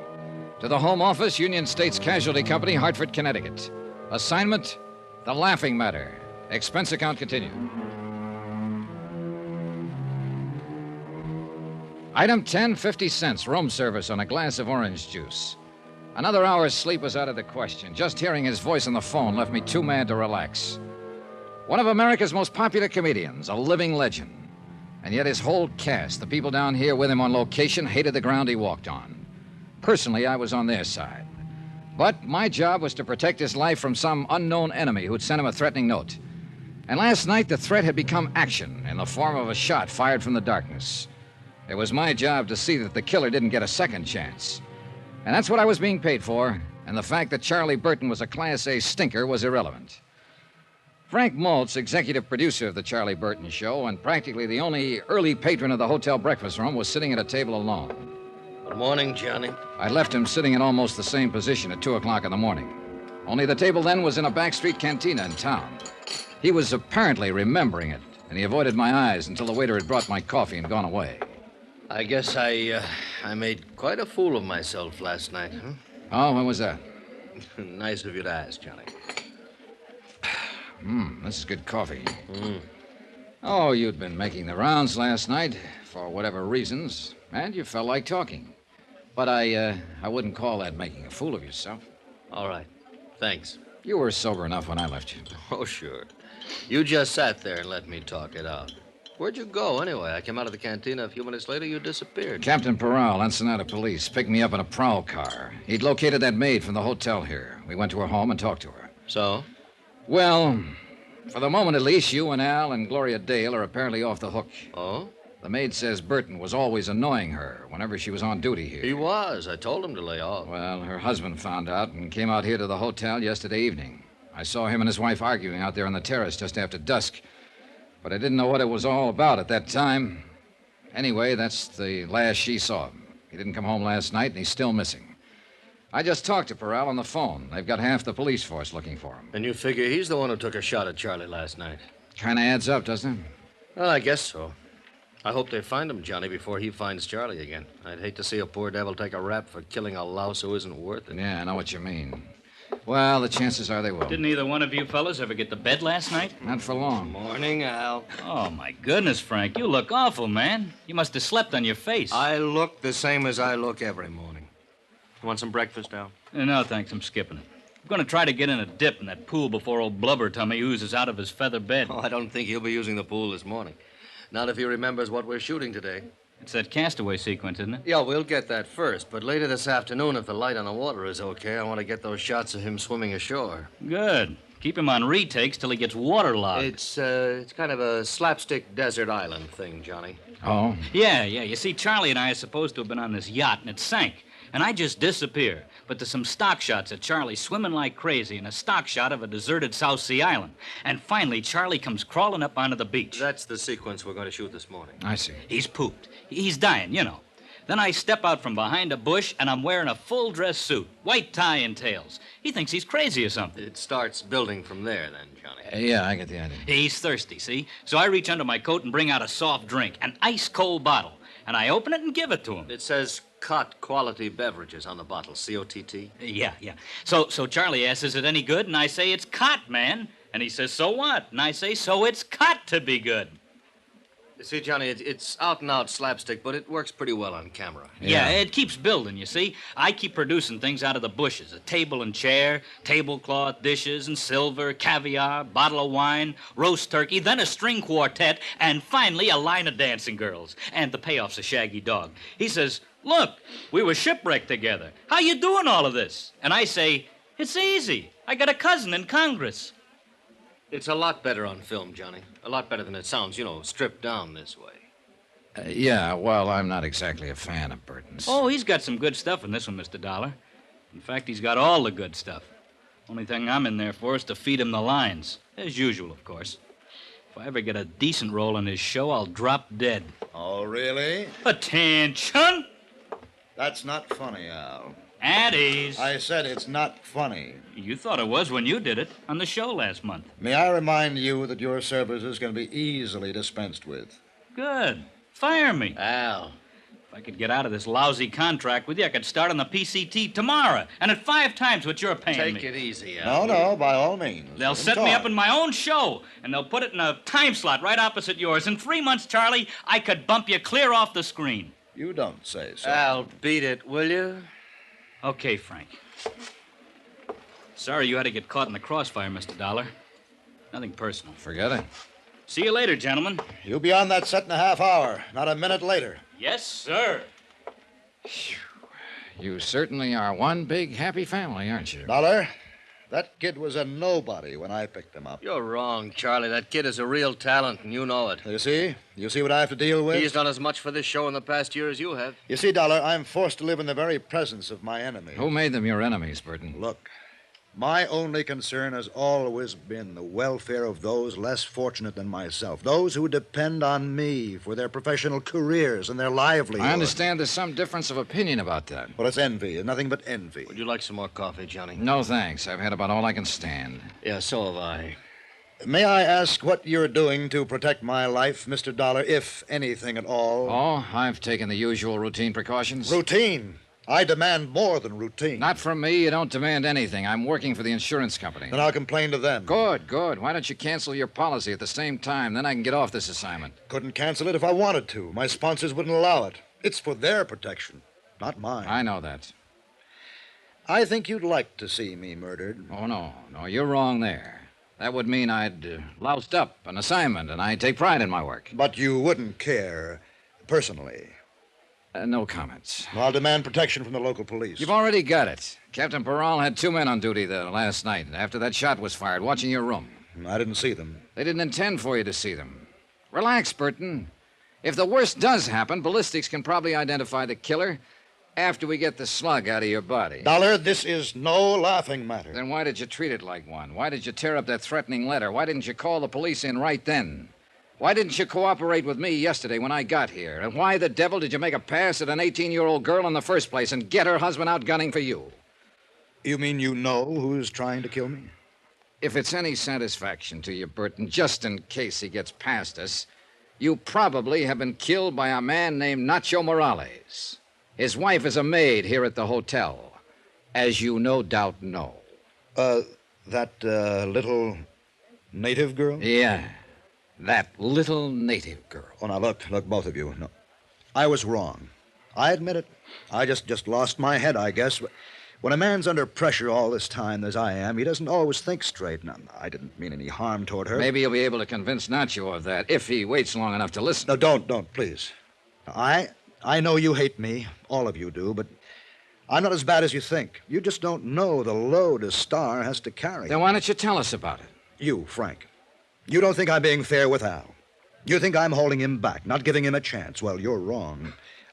To the Home Office, Union States Casualty Company, Hartford, Connecticut. Assignment, The Laughing Matter. Expense account continued. Item 10, 50 cents, room service on a glass of orange juice. Another hour's sleep was out of the question. Just hearing his voice on the phone left me too mad to relax. One of America's most popular comedians, a living legend. And yet his whole cast, the people down here with him on location, hated the ground he walked on. Personally, I was on their side. But my job was to protect his life from some unknown enemy who'd sent him a threatening note. And last night, the threat had become action in the form of a shot fired from the darkness. It was my job to see that the killer didn't get a second chance. And that's what I was being paid for, and the fact that Charlie Burton was a Class A stinker was irrelevant. Frank Maltz, executive producer of the Charlie Burton Show and practically the only early patron of the hotel breakfast room, was sitting at a table alone. Good morning, Johnny. I left him sitting in almost the same position at 2 o'clock in the morning. Only the table then was in a backstreet cantina in town. He was apparently remembering it, and he avoided my eyes until the waiter had brought my coffee and gone away. I guess I made quite a fool of myself last night, huh? Oh, when was that? Nice of you to ask, Johnny. This is good coffee. Oh, you'd been making the rounds last night, for whatever reasons, and you felt like talking. But I wouldn't call that making a fool of yourself. All right. Thanks. You were sober enough when I left you. Oh, sure. You just sat there and let me talk it out. Where'd you go, anyway? I came out of the cantina a few minutes later. You disappeared. Captain Portrayal, Ensenada Police, picked me up in a prowl car. He'd located that maid from the hotel here. We went to her home and talked to her. So? Well, for the moment at least, you and Al and Gloria Dale are apparently off the hook. Oh? The maid says Burton was always annoying her whenever she was on duty here. He was. I told him to lay off. Well, her husband found out and came out here to the hotel yesterday evening. I saw him and his wife arguing out there on the terrace just after dusk. But I didn't know what it was all about at that time. Anyway, that's the last she saw him. He didn't come home last night, and he's still missing. I just talked to Portrayal on the phone. They've got half the police force looking for him. And you figure he's the one who took a shot at Charlie last night? Kind of adds up, doesn't it? Well, I guess so. I hope they find him, Johnny, before he finds Charlie again. I'd hate to see a poor devil take a rap for killing a louse who isn't worth it. Yeah, I know what you mean. Well, the chances are they will. Didn't either one of you fellas ever get to bed last night? Not for long. Morning, Al. Oh, my goodness, Frank. You look awful, man. You must have slept on your face. I look the same as I look every morning. You want some breakfast, Al? No, thanks. I'm skipping it. I'm going to try to get in a dip in that pool before old Blubber Tummy oozes out of his feather bed. Oh, I don't think he'll be using the pool this morning. Not if he remembers what we're shooting today. It's that castaway sequence, isn't it? Yeah, we'll get that first. But later this afternoon, if the light on the water is okay, I want to get those shots of him swimming ashore. Good. Keep him on retakes till he gets waterlogged. It's kind of a slapstick desert island thing, Johnny. Oh? Yeah. You see, Charlie and I are supposed to have been on this yacht, and it sank. And I just disappear. But there's some stock shots of Charlie swimming like crazy and a stock shot of a deserted South Sea island. And finally, Charlie comes crawling up onto the beach. That's the sequence we're going to shoot this morning. I see. He's pooped. He's dying, you know. Then I step out from behind a bush, and I'm wearing a full-dress suit, white tie and tails. He thinks he's crazy or something. It starts building from there, then, Johnny. Yeah, I get the idea. He's thirsty, see? So I reach under my coat and bring out a soft drink, an ice-cold bottle. And I open it and give it to him. It says Cott Quality Beverages on the bottle, C-O-T-T. Yeah. So Charlie asks, is it any good? And I say, it's Cott, man. And he says, so what? And I say, so it's Cott to be good. You see, Johnny, it's out-and-out slapstick, but it works pretty well on camera. Yeah, it keeps building, you see. I keep producing things out of the bushes. A table and chair, tablecloth, dishes and silver, caviar, bottle of wine, roast turkey, then a string quartet, and finally a line of dancing girls. And the payoff's a shaggy dog. He says, look, we were shipwrecked together. How you doing all of this? And I say, it's easy. I got a cousin in Congress. It's a lot better on film, Johnny. A lot better than it sounds, stripped down this way. Yeah, well, I'm not exactly a fan of Burton's. Oh, he's got some good stuff in this one, Mr. Dollar. In fact, he's got all the good stuff. Only thing I'm in there for is to feed him the lines. As usual, of course. If I ever get a decent role in his show, I'll drop dead. Oh, really? Attention! That's not funny, Al. At ease. I said it's not funny. You thought it was when you did it on the show last month. May I remind you that your services can be easily dispensed with? Good. Fire me. Al. If I could get out of this lousy contract with you, I could start on the PCT tomorrow, and at 5 times what you're paying me. Take it easy, Al. No, by all means. They'll set me up in my own show, and they'll put it in a time slot right opposite yours. In 3 months, Charlie, I could bump you clear off the screen. You don't say so. Al, beat it, will you? Okay, Frank. Sorry you had to get caught in the crossfire, Mr. Dollar. Nothing personal. Forget it. See you later, gentlemen. You'll be on that set in a half hour, not a minute later. Yes, sir. You certainly are one big happy family, aren't you? Dollar, that kid was a nobody when I picked him up. You're wrong, Charlie. That kid is a real talent, and you know it. You see? You see what I have to deal with? He's done as much for this show in the past year as you have. You see, Dollar, I'm forced to live in the very presence of my enemy. Who made them your enemies, Burton? Look, my only concern has always been the welfare of those less fortunate than myself, those who depend on me for their professional careers and their livelihood. I understand there's some difference of opinion about that. Well, it's envy, nothing but envy. Would you like some more coffee, Johnny? No, thanks. I've had about all I can stand. Yeah, so have I. May I ask what you're doing to protect my life, Mr. Dollar, if anything at all? Oh, I've taken the usual routine precautions. Routine? I demand more than routine. Not from me. You don't demand anything. I'm working for the insurance company. Then I'll complain to them. Good. Why don't you cancel your policy at the same time? Then I can get off this assignment. Couldn't cancel it if I wanted to. My sponsors wouldn't allow it. It's for their protection, not mine. I know that. I think you'd like to see me murdered. Oh, no, you're wrong there. That would mean I'd loused up an assignment, and I take pride in my work. But you wouldn't care personally. No comments. I'll demand protection from the local police. You've already got it. Captain Peral had 2 men on duty there last night after that shot was fired, watching your room. I didn't see them. They didn't intend for you to see them. Relax, Burton. If the worst does happen, ballistics can probably identify the killer after we get the slug out of your body. Dollar, this is no laughing matter. Then why did you treat it like one? Why did you tear up that threatening letter? Why didn't you call the police in right then? Why didn't you cooperate with me yesterday when I got here? And why the devil did you make a pass at an 18-year-old girl in the first place and get her husband out gunning for you? You mean you know who's trying to kill me? If it's any satisfaction to you, Burton, just in case he gets past us, you probably have been killed by a man named Nacho Morales. His wife is a maid here at the hotel, as you no doubt know. That little native girl? Yeah. That little native girl. Oh, now, look, both of you. No, I was wrong. I admit it. I just lost my head, I guess. When a man's under pressure all this time, as I am, he doesn't always think straight. Now, I didn't mean any harm toward her. Maybe you'll be able to convince Nacho of that, if he waits long enough to listen. No, don't, please. I know you hate me. All of you do, but I'm not as bad as you think. You just don't know the load a star has to carry. Then why don't you tell us about it? You, Frank. You don't think I'm being fair with Al. You think I'm holding him back, not giving him a chance. Well, you're wrong.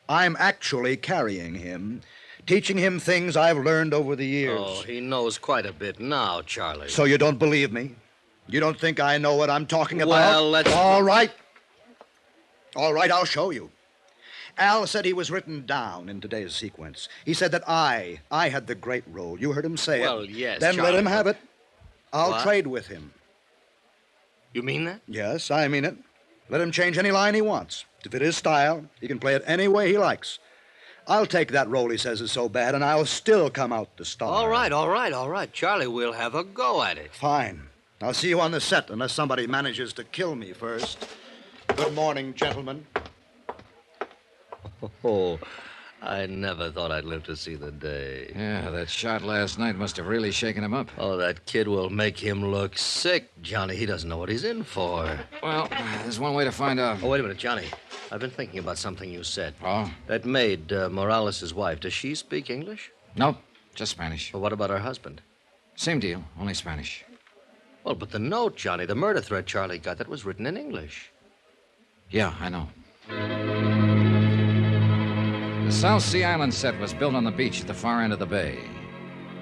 I'm actually carrying him, teaching him things I've learned over the years. Oh, he knows quite a bit now, Charlie. So you don't believe me? You don't think I know what I'm talking about? Well, let's... All right, I'll show you. Al said he was written down in today's sequence. He said that I had the great role. You heard him say it. Well, yes, Then Charlie, let him have it. I'll What? trade with him. You mean that? Yes, I mean it. Let him change any line he wants. To fit his style, he can play it any way he likes. I'll take that role he says is so bad, and I'll still come out the star. All right. Charlie, we'll have a go at it. Fine. I'll see you on the set unless somebody manages to kill me first. Good morning, gentlemen. Oh, I never thought I'd live to see the day. Yeah, that shot last night must have really shaken him up. Oh, that kid will make him look sick, Johnny. He doesn't know what he's in for. Well, there's one way to find out. Oh, wait a minute, Johnny. I've been thinking about something you said. Oh? That maid, Morales' wife, does she speak English? Nope, just Spanish. Well, what about her husband? Same deal, only Spanish. Well, but the note, Johnny, the murder threat Charlie got, that was written in English. Yeah, I know. The South Sea Island set was built on the beach at the far end of the bay.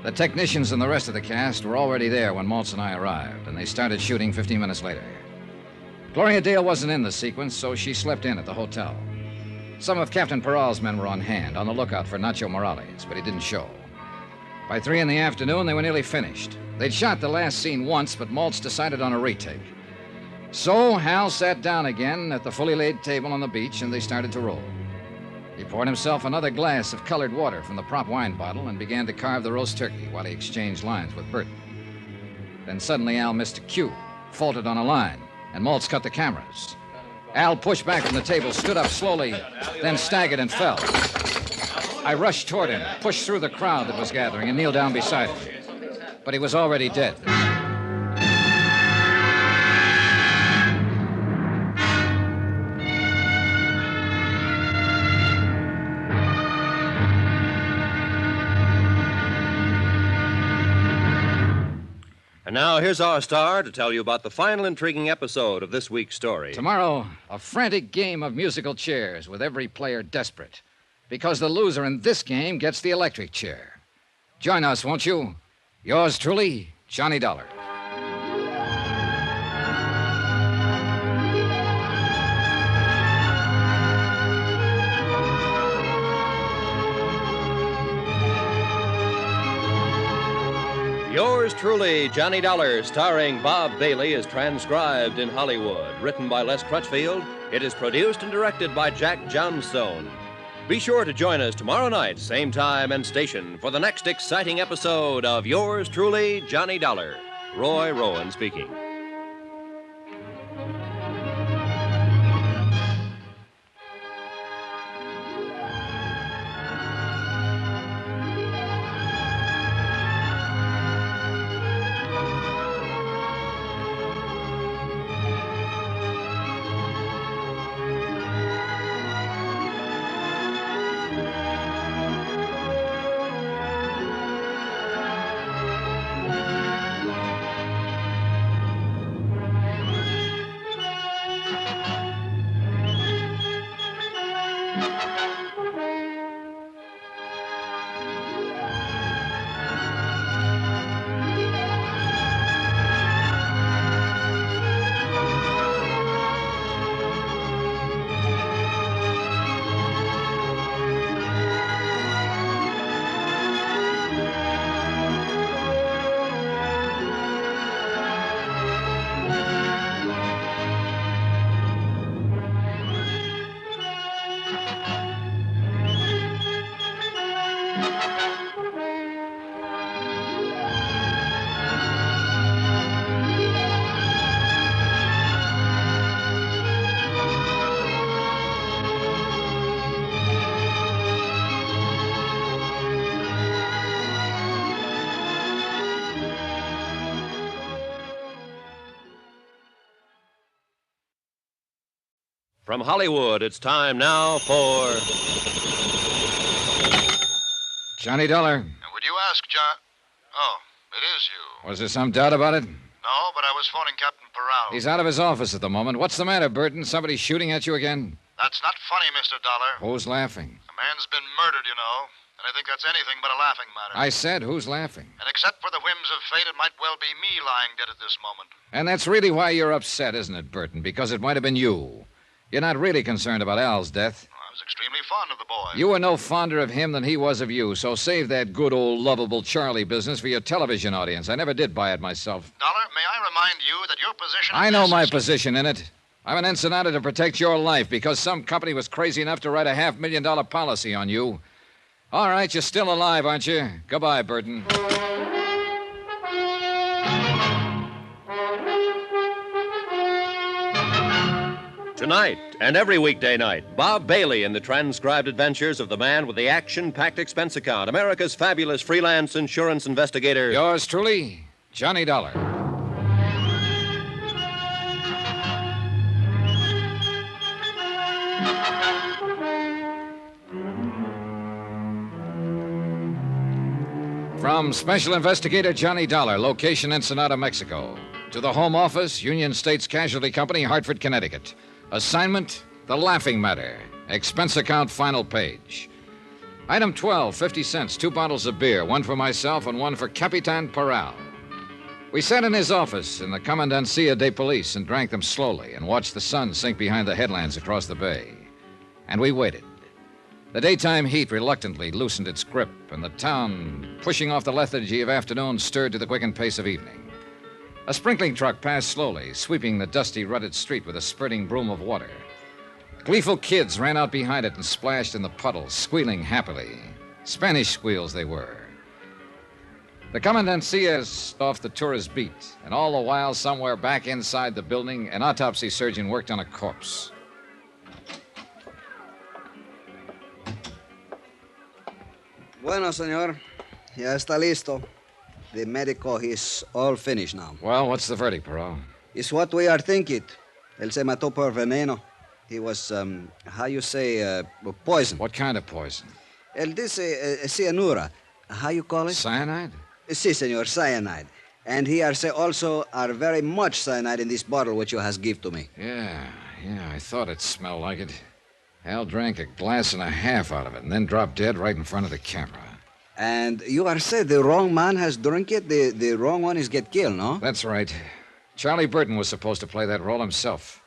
The technicians and the rest of the cast were already there when Maltz and I arrived, and they started shooting 15 minutes later. Gloria Dale wasn't in the sequence, so she slept in at the hotel. Some of Captain Peral's men were on hand, on the lookout for Nacho Morales, but he didn't show. By 3 in the afternoon, they were nearly finished. They'd shot the last scene once, but Maltz decided on a retake. So Hal sat down again at the fully laid table on the beach, and they started to roll. He poured himself another glass of colored water from the prop wine bottle and began to carve the roast turkey while he exchanged lines with Burton. Then suddenly Al missed a cue, faltered on a line, and Maltz cut the cameras. Al pushed back from the table, stood up slowly, then staggered and fell. I rushed toward him, pushed through the crowd that was gathering, and kneeled down beside him. But he was already dead. And now here's our star to tell you about the final intriguing episode of this week's story. Tomorrow, a frantic game of musical chairs with every player desperate. Because the loser in this game gets the electric chair. Join us, won't you? Yours truly, Johnny Dollar. Yours truly, Johnny Dollar, starring Bob Bailey, is transcribed in Hollywood. Written by Les Crutchfield, it is produced and directed by Jack Johnstone. Be sure to join us tomorrow night, same time and station, for the next exciting episode of Yours truly, Johnny Dollar. Roy Rowan speaking. From Hollywood, it's time now for Johnny Dollar. Would you ask John? Oh, it is you. Was there some doubt about it? No, but I was phoning Captain Peral. He's out of his office at the moment. What's the matter, Burton? Somebody shooting at you again? That's not funny, Mr. Dollar. Who's laughing? A man's been murdered, you know. And I think that's anything but a laughing matter. I said, who's laughing? And except for the whims of fate, it might well be me lying dead at this moment. And that's really why you're upset, isn't it, Burton? Because it might have been you. You're not really concerned about Al's death. I was extremely fond of the boy. You were no fonder of him than he was of you, so save that good old lovable Charlie business for your television audience. I never did buy it myself. Dollar, may I remind you that your position... I know my position in it. I'm an Ensenada to protect your life because some company was crazy enough to write a $500,000 policy on you. All right, you're still alive, aren't you? Goodbye, Burton. Tonight and every weekday night, Bob Bailey in the transcribed adventures of the man with the action-packed expense account, America's fabulous freelance insurance investigator. Yours truly, Johnny Dollar. From Special Investigator Johnny Dollar, location Ensenada, Mexico, to the Home Office, Union States Casualty Company, Hartford, Connecticut. Assignment, The Laughing Matter. Expense account, final page. Item 12, 50 cents, 2 bottles of beer, one for myself and one for Capitan Portrayal. We sat in his office in the Commandancia de Police and drank them slowly and watched the sun sink behind the headlands across the bay. And we waited. The daytime heat reluctantly loosened its grip, and the town, pushing off the lethargy of afternoon, stirred to the quickened pace of evening. A sprinkling truck passed slowly, sweeping the dusty, rutted street with a spurting broom of water. Gleeful kids ran out behind it and splashed in the puddles, squealing happily. Spanish squeals they were. The Commandancia off the tourist beat, and all the while, somewhere back inside the building, an autopsy surgeon worked on a corpse. Bueno, señor. Ya está listo. The medical is all finished now. Well, what's the verdict, Perot? It's what we are thinking. Él se mató por veneno. He was, how you say, poison. What kind of poison? Él dice cianura. How you call it? Cyanide? Si, senor, cyanide. And here say also are very much cyanide in this bottle which you has give to me. Yeah, I thought it smelled like it. Al drank a glass and a half out of it and then dropped dead right in front of the camera. And you are saying the wrong man has drunk it? The wrong one is get killed, no? That's right. Charlie Burton was supposed to play that role himself.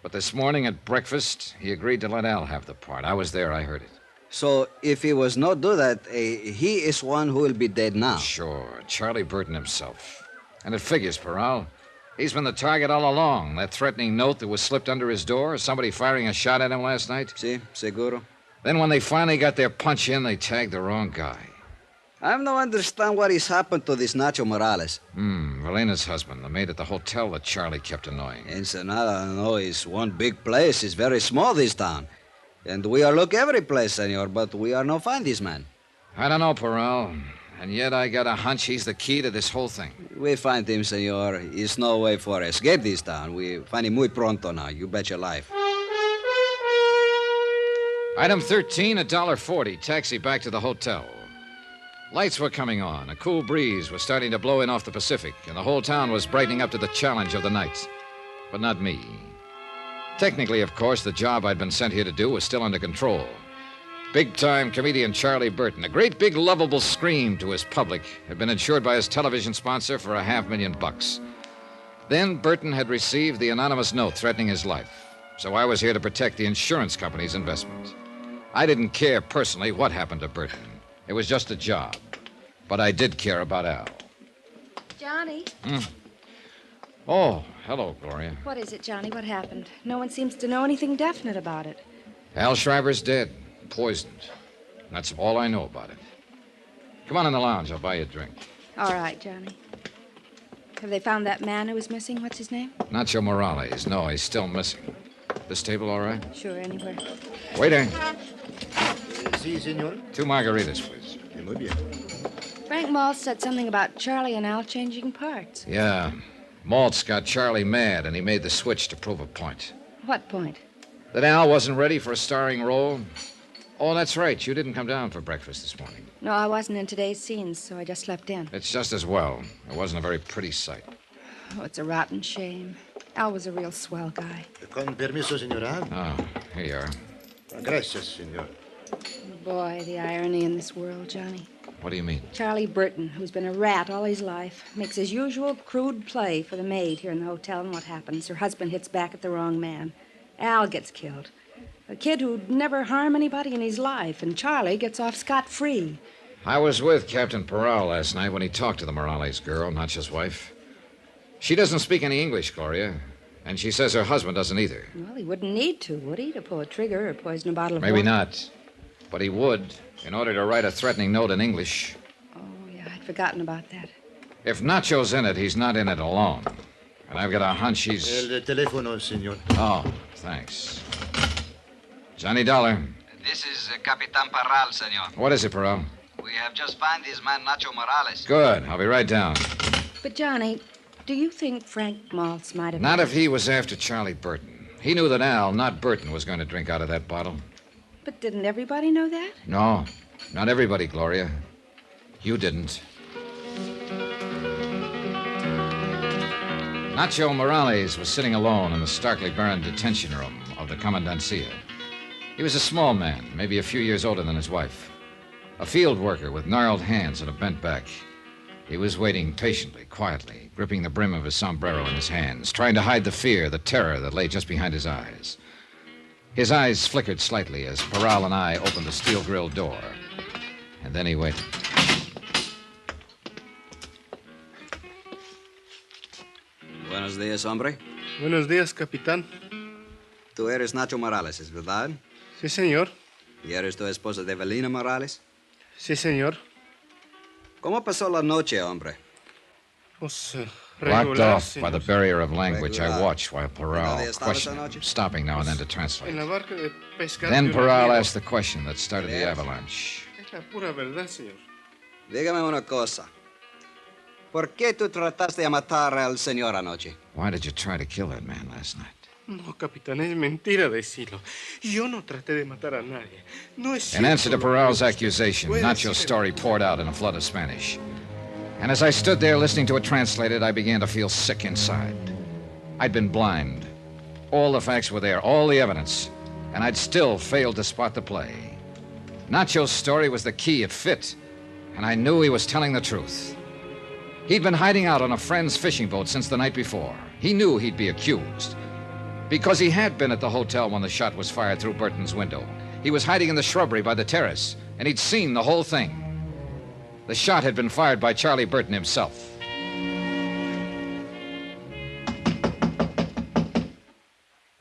But this morning at breakfast, he agreed to let Al have the part. I was there, I heard it. So if he was not do that, he is one who will be dead now. Sure, Charlie Burton himself. And it figures, Peral. He's been the target all along. That threatening note that was slipped under his door, somebody firing a shot at him last night. Si, seguro. Then when they finally got their punch in, they tagged the wrong guy. I don't understand what has happened to this Nacho Morales. Velena's husband, the maid at the hotel that Charlie kept annoying. Ensenada, no, is one big place. It's very small, this town. And we are look every place, senor, but we are no find this man. I don't know, Peral. And yet I got a hunch he's the key to this whole thing. We find him, senor. There's no way for escape this town. We find him muy pronto now. You bet your life. Item 13, $1.40. Taxi back to the hotel. Lights were coming on. A cool breeze was starting to blow in off the Pacific, and the whole town was brightening up to the challenge of the night. But not me. Technically, of course, the job I'd been sent here to do was still under control. Big-time comedian Charlie Burton, a great big lovable scream to his public, had been insured by his television sponsor for $500,000. Then Burton had received the anonymous note threatening his life, so I was here to protect the insurance company's investment. I didn't care personally what happened to Burton. It was just a job. But I did care about Al. Johnny? Oh, hello, Gloria. What is it, Johnny? What happened? No one seems to know anything definite about it. Al Shriver's dead. Poisoned. That's all I know about it. Come on in the lounge. I'll buy you a drink. All right, Johnny. Have they found that man who was missing? What's his name? Nacho Morales. No, he's still missing. This table all right? Sure, anywhere. Waiter. Si, senor. 2 margaritas, please. Muy bien. Frank Maltz said something about Charlie and Al changing parts. Yeah. Maltz got Charlie mad, and he made the switch to prove a point. What point? That Al wasn't ready for a starring role. Oh, that's right. You didn't come down for breakfast this morning. No, I wasn't in today's scenes, so I just slept in. It's just as well. It wasn't a very pretty sight. Oh, it's a rotten shame. Al was a real swell guy. Con permiso, señora. Oh, here you are. Gracias, señor. Boy, the irony in this world, Johnny. What do you mean? Charlie Burton, who's been a rat all his life, makes his usual crude play for the maid here in the hotel, and what happens? Her husband hits back at the wrong man. Al gets killed. A kid who'd never harm anybody in his life, and Charlie gets off scot-free. I was with Captain Peral last night when he talked to the Morales girl, Nacho's wife. She doesn't speak any English, Gloria, and she says her husband doesn't either. Well, he wouldn't need to, would he, to pull a trigger or poison a bottle of Maybe water? not. But he would, in order to write a threatening note in English. Oh, yeah, I'd forgotten about that. If Nacho's in it, he's not in it alone. And I've got a hunch he's... El teléfono, señor. Oh, thanks. Johnny Dollar. This is Capitan Parral, senor. What is it, Peral? We have just found this man, Nacho Morales. Good. I'll be right down. But, Johnny, do you think Frank Maltz might have... Not if he was after Charlie Burton. He knew that Al, not Burton, was going to drink out of that bottle. But didn't everybody know that? No, not everybody, Gloria. You didn't. Nacho Morales was sitting alone in the starkly barren detention room of the Commandancia. He was a small man, maybe a few years older than his wife. A field worker with gnarled hands and a bent back. He was waiting patiently, quietly, gripping the brim of his sombrero in his hands, trying to hide the fear, the terror that lay just behind his eyes. His eyes flickered slightly as Peral and I opened the steel-grilled door. And then he waited. Buenos días, hombre. Buenos días, capitán. Tú eres Nacho Morales, ¿es verdad? Sí, señor. ¿Y eres tu esposa de Evelina Morales? Sí, señor. ¿Cómo pasó la noche, hombre? Pues, Blocked off by the barrier of language, I watched while ¿Dónde Peral estabas questioned anoche? him, stopping now and then to translate. En la barca de pescar. Then de un Peral amigo. asked the question that started the avalanche. Es la pura verdad, señor. Dígame una cosa. ¿Por qué tú trataste de matar al señor anoche? Why did you try to kill that man last night? No, capitán, es mentira decirlo. Yo no traté de matar a nadie. No es In answer to cierto. Peral's accusation, Nacho's story poured out in a flood of Spanish. And as I stood there listening to it translated, I began to feel sick inside. I'd been blind. All the facts were there, all the evidence, and I'd still failed to spot the play. Nacho's story was the key. It fit, and I knew he was telling the truth. He'd been hiding out on a friend's fishing boat since the night before. He knew he'd be accused. Because he had been at the hotel when the shot was fired through Burton's window. He was hiding in the shrubbery by the terrace, and he'd seen the whole thing. The shot had been fired by Charlie Burton himself.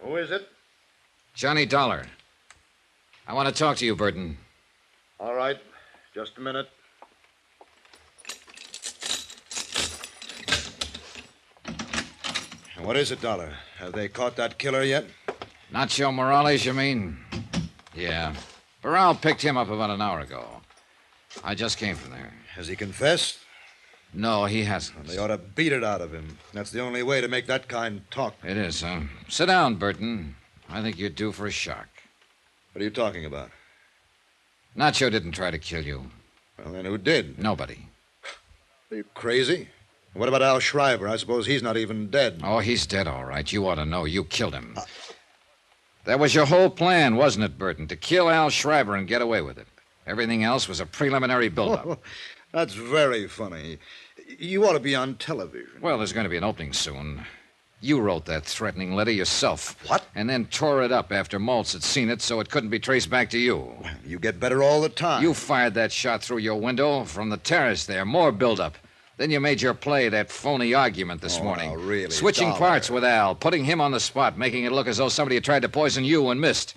Who is it? Johnny Dollar. I want to talk to you, Burton. All right. Just a minute. What is it, Dollar? Have they caught that killer yet? Nacho Morales, you mean? Yeah. Peral picked him up about an hour ago. I just came from there. Has he confessed? No, he hasn't. Well, they ought to beat it out of him. That's the only way to make that kind talk. It is, huh? Sit down, Burton. I think you're due for a shock. What are you talking about? Nacho didn't try to kill you. Well, then who did? Nobody. Are you crazy? What about Al Shriver? I suppose he's not even dead. Oh, he's dead, all right. You ought to know. You killed him. That was your whole plan, wasn't it, Burton? To kill Al Shriver and get away with it. Everything else was a preliminary buildup. Oh, that's very funny. You ought to be on television. Well, there's going to be an opening soon. You wrote that threatening letter yourself. What? And then tore it up after Maltz had seen it so it couldn't be traced back to you. You get better all the time. You fired that shot through your window from the terrace there. More buildup. Then you made your play, that phony argument this morning. Oh, really? Switching Dollar. parts with Al, putting him on the spot, making it look as though somebody had tried to poison you and missed.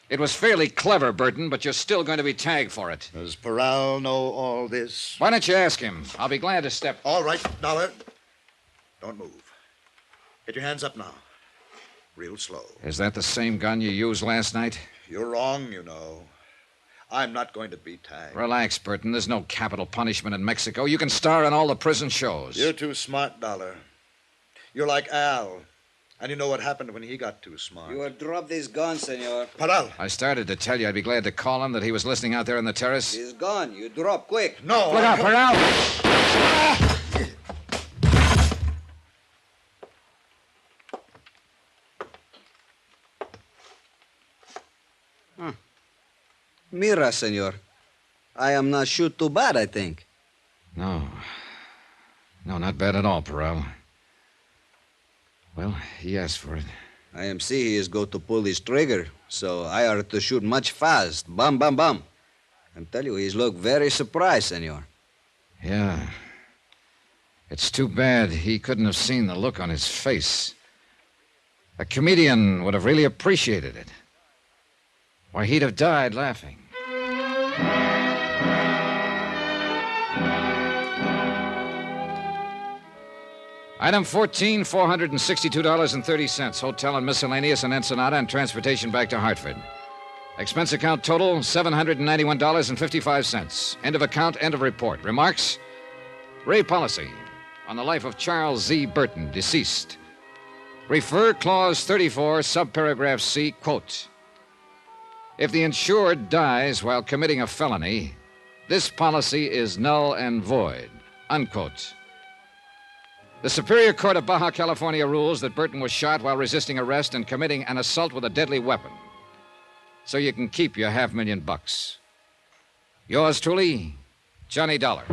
It was fairly clever, Burton, but you're still going to be tagged for it. Does Peral know all this? Why don't you ask him? I'll be glad to step... All right, Dollar. Don't move. Get your hands up now. Real slow. Is that the same gun you used last night? You're wrong, you know. I'm not going to be tagged. Relax, Burton. There's no capital punishment in Mexico. You can star in all the prison shows. You're too smart, Dollar. You're like Al. And you know what happened when he got too smart. You would drop these guns, senor. Peral. I started to tell you I'd be glad to call him that he was listening out there on the terrace. He's gone. You drop quick. No. Look out, Peral! Mira, senor. I am not shoot too bad, I think. No. No, not bad at all, Peral. Well, he asked for it. I am see he is go to pull his trigger, so I are to shoot much fast. Bam, bam, bam. I tell you, he's look very surprised, senor. Yeah. It's too bad he couldn't have seen the look on his face. A comedian would have really appreciated it. Why, he'd have died laughing. Item 14, $462.30. Hotel and miscellaneous in Ensenada and transportation back to Hartford. Expense account total, $791.55. End of account, end of report. Remarks? Ray policy on the life of Charles Z. Burton, deceased. Refer clause 34, subparagraph C, quote. If the insured dies while committing a felony, this policy is null and void, unquote. The Superior Court of Baja California rules that Burton was shot while resisting arrest and committing an assault with a deadly weapon. So you can keep your $500,000. Yours truly, Johnny Dollar.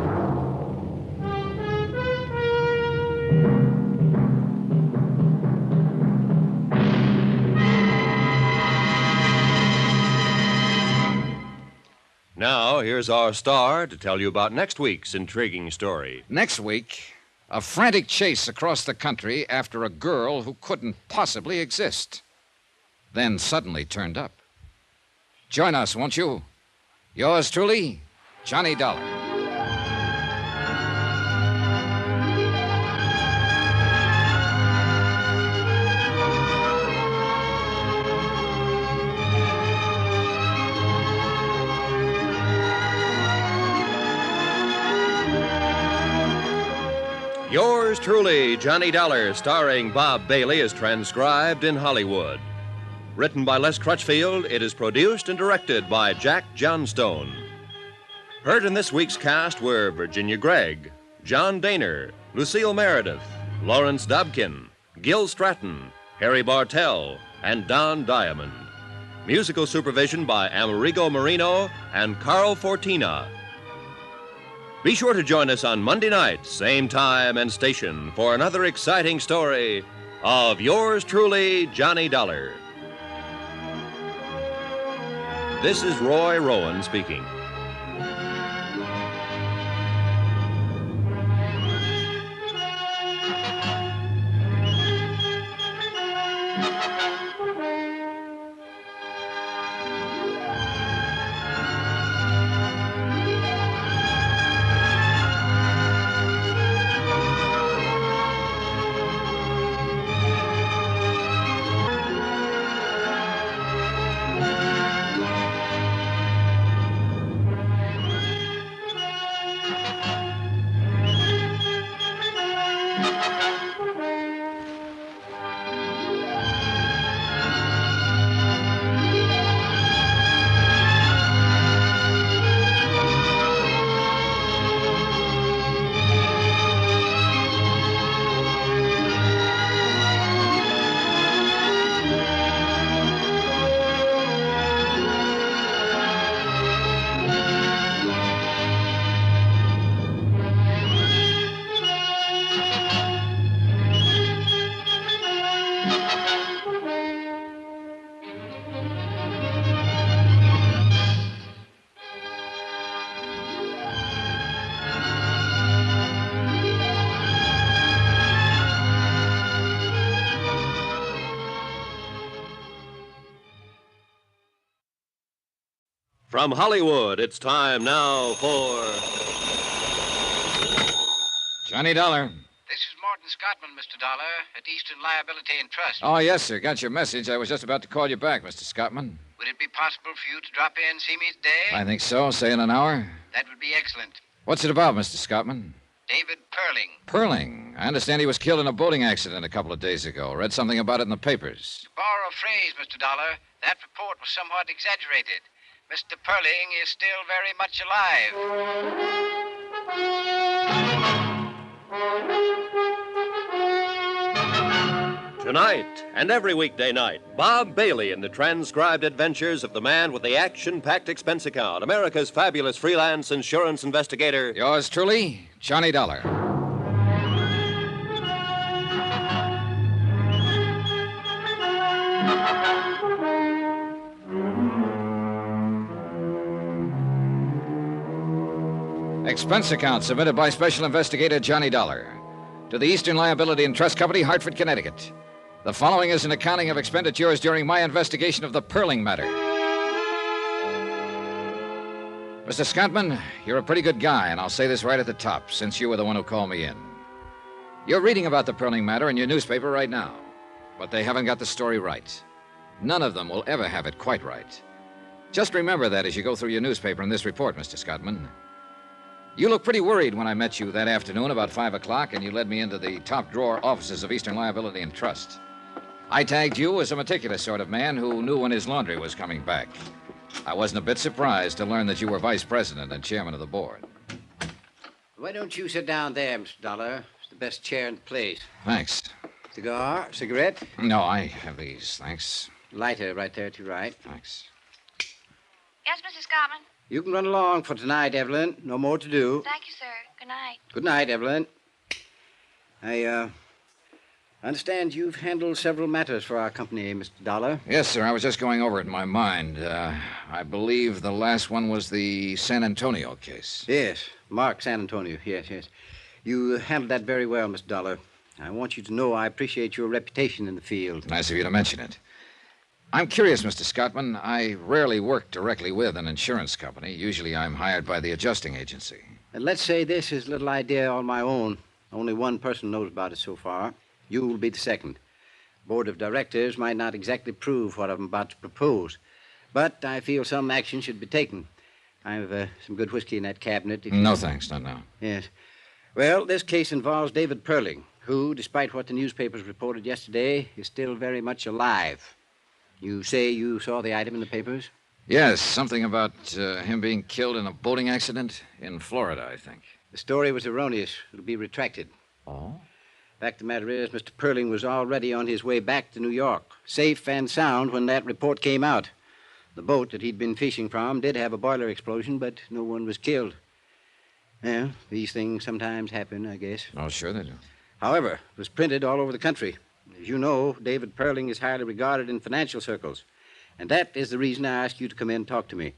Now, here's our star to tell you about next week's intriguing story. Next week, a frantic chase across the country after a girl who couldn't possibly exist. Then suddenly turned up. Join us, won't you? Yours truly, Johnny Dollar. Yours truly, Johnny Dollar, starring Bob Bailey, is transcribed in Hollywood. Written by Les Crutchfield, it is produced and directed by Jack Johnstone. Heard in this week's cast were Virginia Gregg, John Daner, Lucille Meredith, Lawrence Dobkin, Gil Stratton, Harry Bartell, and Don Diamond. Musical supervision by Amerigo Marino and Carl Fortina. Be sure to join us on Monday night, same time and station, for another exciting story of yours truly, Johnny Dollar. This is Roy Rowan speaking. From Hollywood, it's time now for Johnny Dollar. This is Morton Scottman, Mr. Dollar, at Eastern Liability and Trust. Oh, yes, sir. Got your message. I was just about to call you back, Mr. Scottman. Would it be possible for you to drop in and see me today? I think so. Say in an hour. That would be excellent. What's it about, Mr. Scottman? David Perling. Perling. I understand he was killed in a boating accident a couple of days ago. Read something about it in the papers. To borrow a phrase, Mr. Dollar, that report was somewhat exaggerated. Mr. Perling is still very much alive. Tonight and every weekday night, Bob Bailey in the transcribed adventures of the man with the action-packed expense account, America's fabulous freelance insurance investigator. Yours truly, Johnny Dollar. Expense account submitted by Special Investigator Johnny Dollar to the Eastern Liability and Trust Company, Hartford, Connecticut. The following is an accounting of expenditures during my investigation of the Perling matter. Mr. Scottman, you're a pretty good guy, and I'll say this right at the top, since you were the one who called me in. You're reading about the Perling matter in your newspaper right now, but they haven't got the story right. None of them will ever have it quite right. Just remember that as you go through your newspaper in this report, Mr. Scottman. You looked pretty worried when I met you that afternoon about 5 o'clock, and you led me into the top drawer offices of Eastern Liability and Trust. I tagged you as a meticulous sort of man who knew when his laundry was coming back. I wasn't a bit surprised to learn that you were vice president and chairman of the board. Why don't you sit down there, Mr. Dollar? It's the best chair in the place. Thanks. Cigar? Cigarette? No, I have these, thanks. Lighter right there at your right. Thanks. Yes, Mr. Scottman? You can run along for tonight, Evelyn. No more to do. Thank you, sir. Good night. Good night, Evelyn. I understand you've handled several matters for our company, Mr. Dollar. Yes, sir. I was just going over it in my mind. I believe the last one was the San Antonio case. Yes, Mark San Antonio. Yes. You handled that very well, Mr. Dollar. I want you to know I appreciate your reputation in the field. Nice of you to mention it. I'm curious, Mr. Scottman. I rarely work directly with an insurance company. Usually I'm hired by the adjusting agency. And let's say this is a little idea on my own. Only one person knows about it so far. You will be the second. Board of directors might not exactly prove what I'm about to propose, but I feel some action should be taken. I have some good whiskey in that cabinet. No, thanks. Not now. Yes. Well, this case involves David Perling, who, despite what the newspapers reported yesterday, is still very much alive. You say you saw the item in the papers? Yes, something about him being killed in a boating accident in Florida, I think. The story was erroneous. It'll be retracted. Oh? Fact of the matter is, Mr. Perling was already on his way back to New York, safe and sound when that report came out. The boat that he'd been fishing from did have a boiler explosion, but no one was killed. Yeah, these things sometimes happen, I guess. Oh, sure they do. However, it was printed all over the country. As you know, David Perling is highly regarded in financial circles. And that is the reason I asked you to come in and talk to me.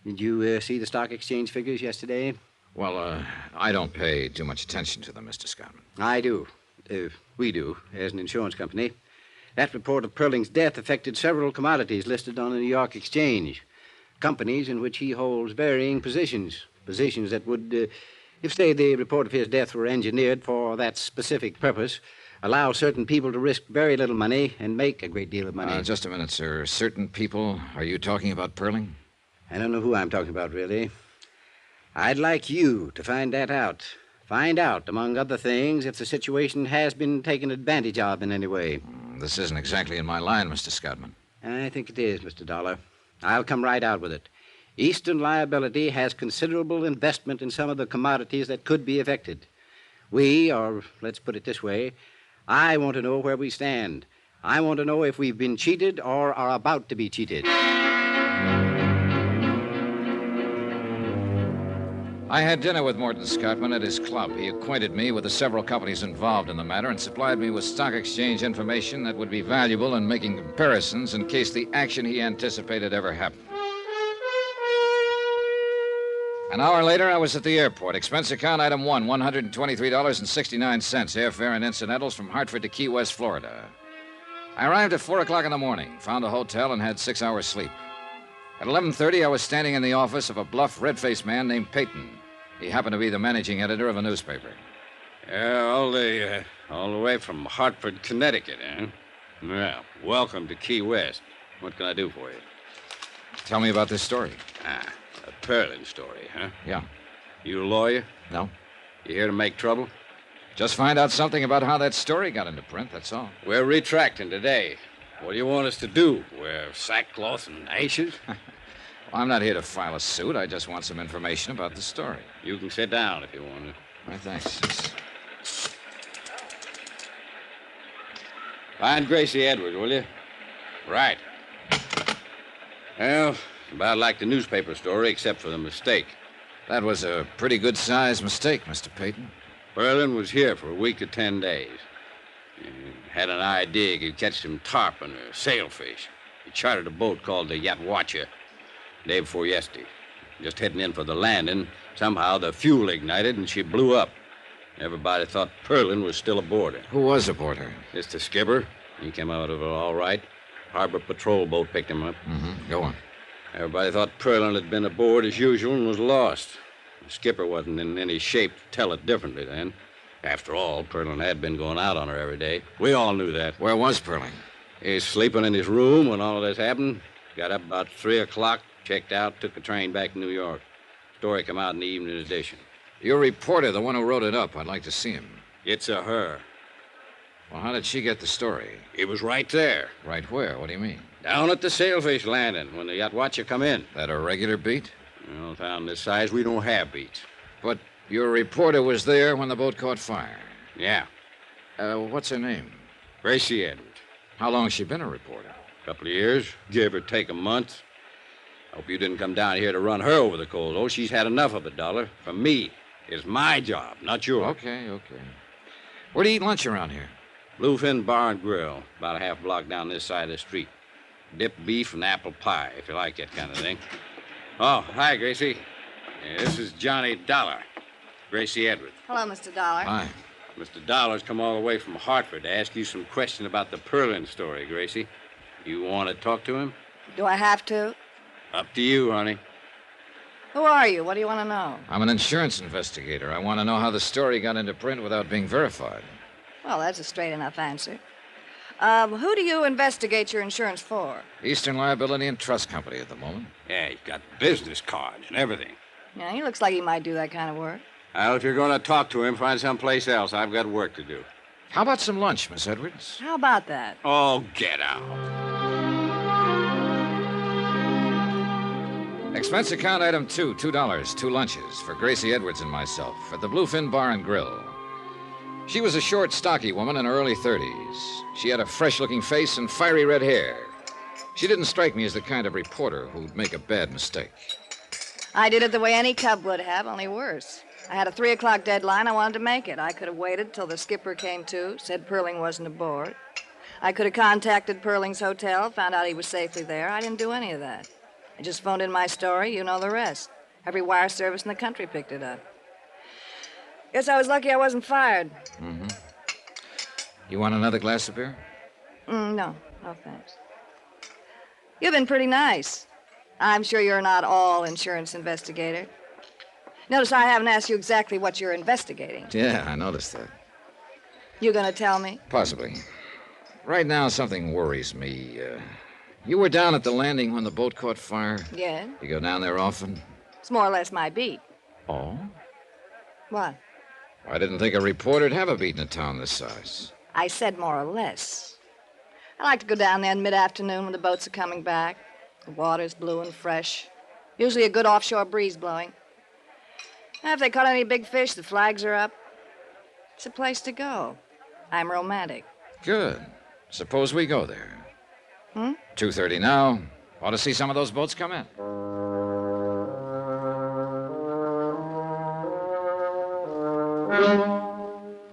Did you see the stock exchange figures yesterday? Well, I don't pay too much attention to them, Mr. Scottman. I do. We do, as an insurance company. That report of Perling's death affected several commodities listed on the New York Exchange. Companies in which he holds varying positions. Positions that would, if, say, the report of his death were engineered for that specific purpose, allow certain people to risk very little money and make a great deal of money. Just a minute, sir. Certain people? Are you talking about Perling? I don't know who I'm talking about, really. I'd like you to find that out. Find out, among other things, if the situation has been taken advantage of in any way. This isn't exactly in my line, Mr. Scottman. I think it is, Mr. Dollar. I'll come right out with it. Eastern Liability has considerable investment in some of the commodities that could be affected. We, or let's put it this way, I want to know where we stand. I want to know if we've been cheated or are about to be cheated. I had dinner with Morton Scottman at his club. He acquainted me with the several companies involved in the matter and supplied me with stock exchange information that would be valuable in making comparisons in case the action he anticipated ever happened. An hour later, I was at the airport. Expense account item 1, $123.69, airfare and incidentals from Hartford to Key West, Florida. I arrived at 4 o'clock in the morning, found a hotel, and had 6 hours sleep. At 11:30, I was standing in the office of a bluff, red-faced man named Peyton. He happened to be the managing editor of a newspaper. All the way from Hartford, Connecticut, eh? Well, welcome to Key West. What can I do for you? Tell me about this story. A Perling story, huh? Yeah. You a lawyer? No. You here to make trouble? Just find out something about how that story got into print, that's all. We're retracting today. What do you want us to do? Wear sackcloth and ashes? Well, I'm not here to file a suit. I just want some information about the story. You can sit down if you want to. All right, thanks. Find Gracie Edwards, will you? Right. Well, about like the newspaper story, except for the mistake. That was a pretty good-sized mistake, Mr. Peyton. Perlin was here for a week or 10 days. He had an idea he'd catch some tarpon or sailfish. He chartered a boat called the Yatwacha day before yesterday. Just heading in for the landing, somehow the fuel ignited and she blew up. Everybody thought Perlin was still aboard her. Who was aboard her? It's the skipper. He came out of it all right. Harbor patrol boat picked him up. Go on. Everybody thought Perlin had been aboard as usual and was lost. The skipper wasn't in any shape to tell it differently then. After all, Perlin had been going out on her every day. We all knew that. Where was Perling? He's sleeping in his room when all of this happened. Got up about 3 o'clock, checked out, took a train back to New York. Story come out in the evening edition. Your reporter, the one who wrote it up, I'd like to see him. It's a her. Well, how did she get the story? It was right there. Right where? What do you mean? Down at the sailfish landing when the Yatwacha come in. That a regular beat? Well, town this size, we don't have beats. But your reporter was there when the boat caught fire? Yeah. What's her name? Gracie Edwards. How long has she been a reporter? A couple of years, give or take a month. Hope you didn't come down here to run her over the coals. Oh, she's had enough of it, Dollar. From me. It's my job, not yours. Okay. Where do you eat lunch around here? Bluefin Bar and Grill, about a half block down this side of the street. Dipped beef and apple pie, if you like that kind of thing. Oh, hi, Gracie. This is Johnny Dollar. Gracie Edwards. Hello, Mr. Dollar. Hi. Mr. Dollar's come all the way from Hartford to ask you some question about the Perlin story, Gracie. You want to talk to him? Do I have to? Up to you, honey. Who are you? What do you want to know? I'm an insurance investigator. I want to know how the story got into print without being verified. Well, that's a straight enough answer. Who do you investigate your insurance for? Eastern Liability and Trust Company at the moment. Yeah, he's got business cards and everything. Yeah, he looks like he might do that kind of work. Well, if you're going to talk to him, find someplace else. I've got work to do. How about some lunch, Miss Edwards? How about that? Oh, get out. Expense account item 2, $2, 2 lunches for Gracie Edwards and myself at the Bluefin Bar and Grill. She was a short, stocky woman in her early 30s. She had a fresh-looking face and fiery red hair. She didn't strike me as the kind of reporter who'd make a bad mistake. I did it the way any cub would have, only worse. I had a 3 o'clock deadline. I wanted to make it. I could have waited till the skipper came to, said Perling wasn't aboard. I could have contacted Perling's hotel, found out he was safely there. I didn't do any of that. I just phoned in my story. You know the rest. Every wire service in the country picked it up. Guess I was lucky I wasn't fired. Mm-hmm. You want another glass of beer? No, thanks. You've been pretty nice. I'm sure you're not all insurance investigator. Notice I haven't asked you exactly what you're investigating. Yeah, I noticed that. You gonna tell me? Possibly. Right now, something worries me. You were down at the landing when the boat caught fire? Yeah. You go down there often? It's more or less my beat. Oh? What? I didn't think a reporter'd have a beat in a town this size. I said more or less. I like to go down there in mid-afternoon when the boats are coming back. The water's blue and fresh. Usually a good offshore breeze blowing. If they caught any big fish, the flags are up. It's a place to go. I'm romantic. Good. Suppose we go there. 2:30 now. Want to see some of those boats come in?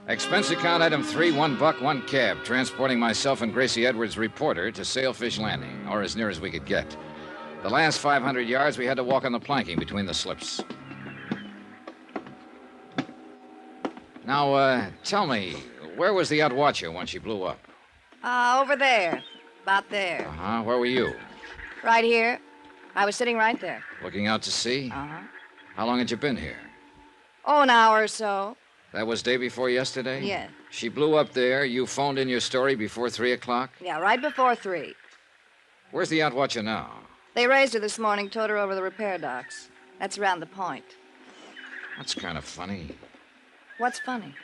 Expense account item 3, $1, 1 cab, transporting myself and Gracie Edwards, reporter, to Sailfish Landing, or as near as we could get. The last 500 yards, we had to walk on the planking between the slips. Now, tell me, where was the outwatcher when she blew up? Over there. About there. Uh-huh. Where were you? Right here. I was sitting right there. Looking out to sea? Uh-huh. How long had you been here? Oh, an hour or so. That was day before yesterday? Yeah. She blew up there. You phoned in your story before 3 o'clock? Yeah, right before 3. Where's the outwatcher now? They raised her this morning, towed her over the repair docks. That's around the point. That's kind of funny. What's funny?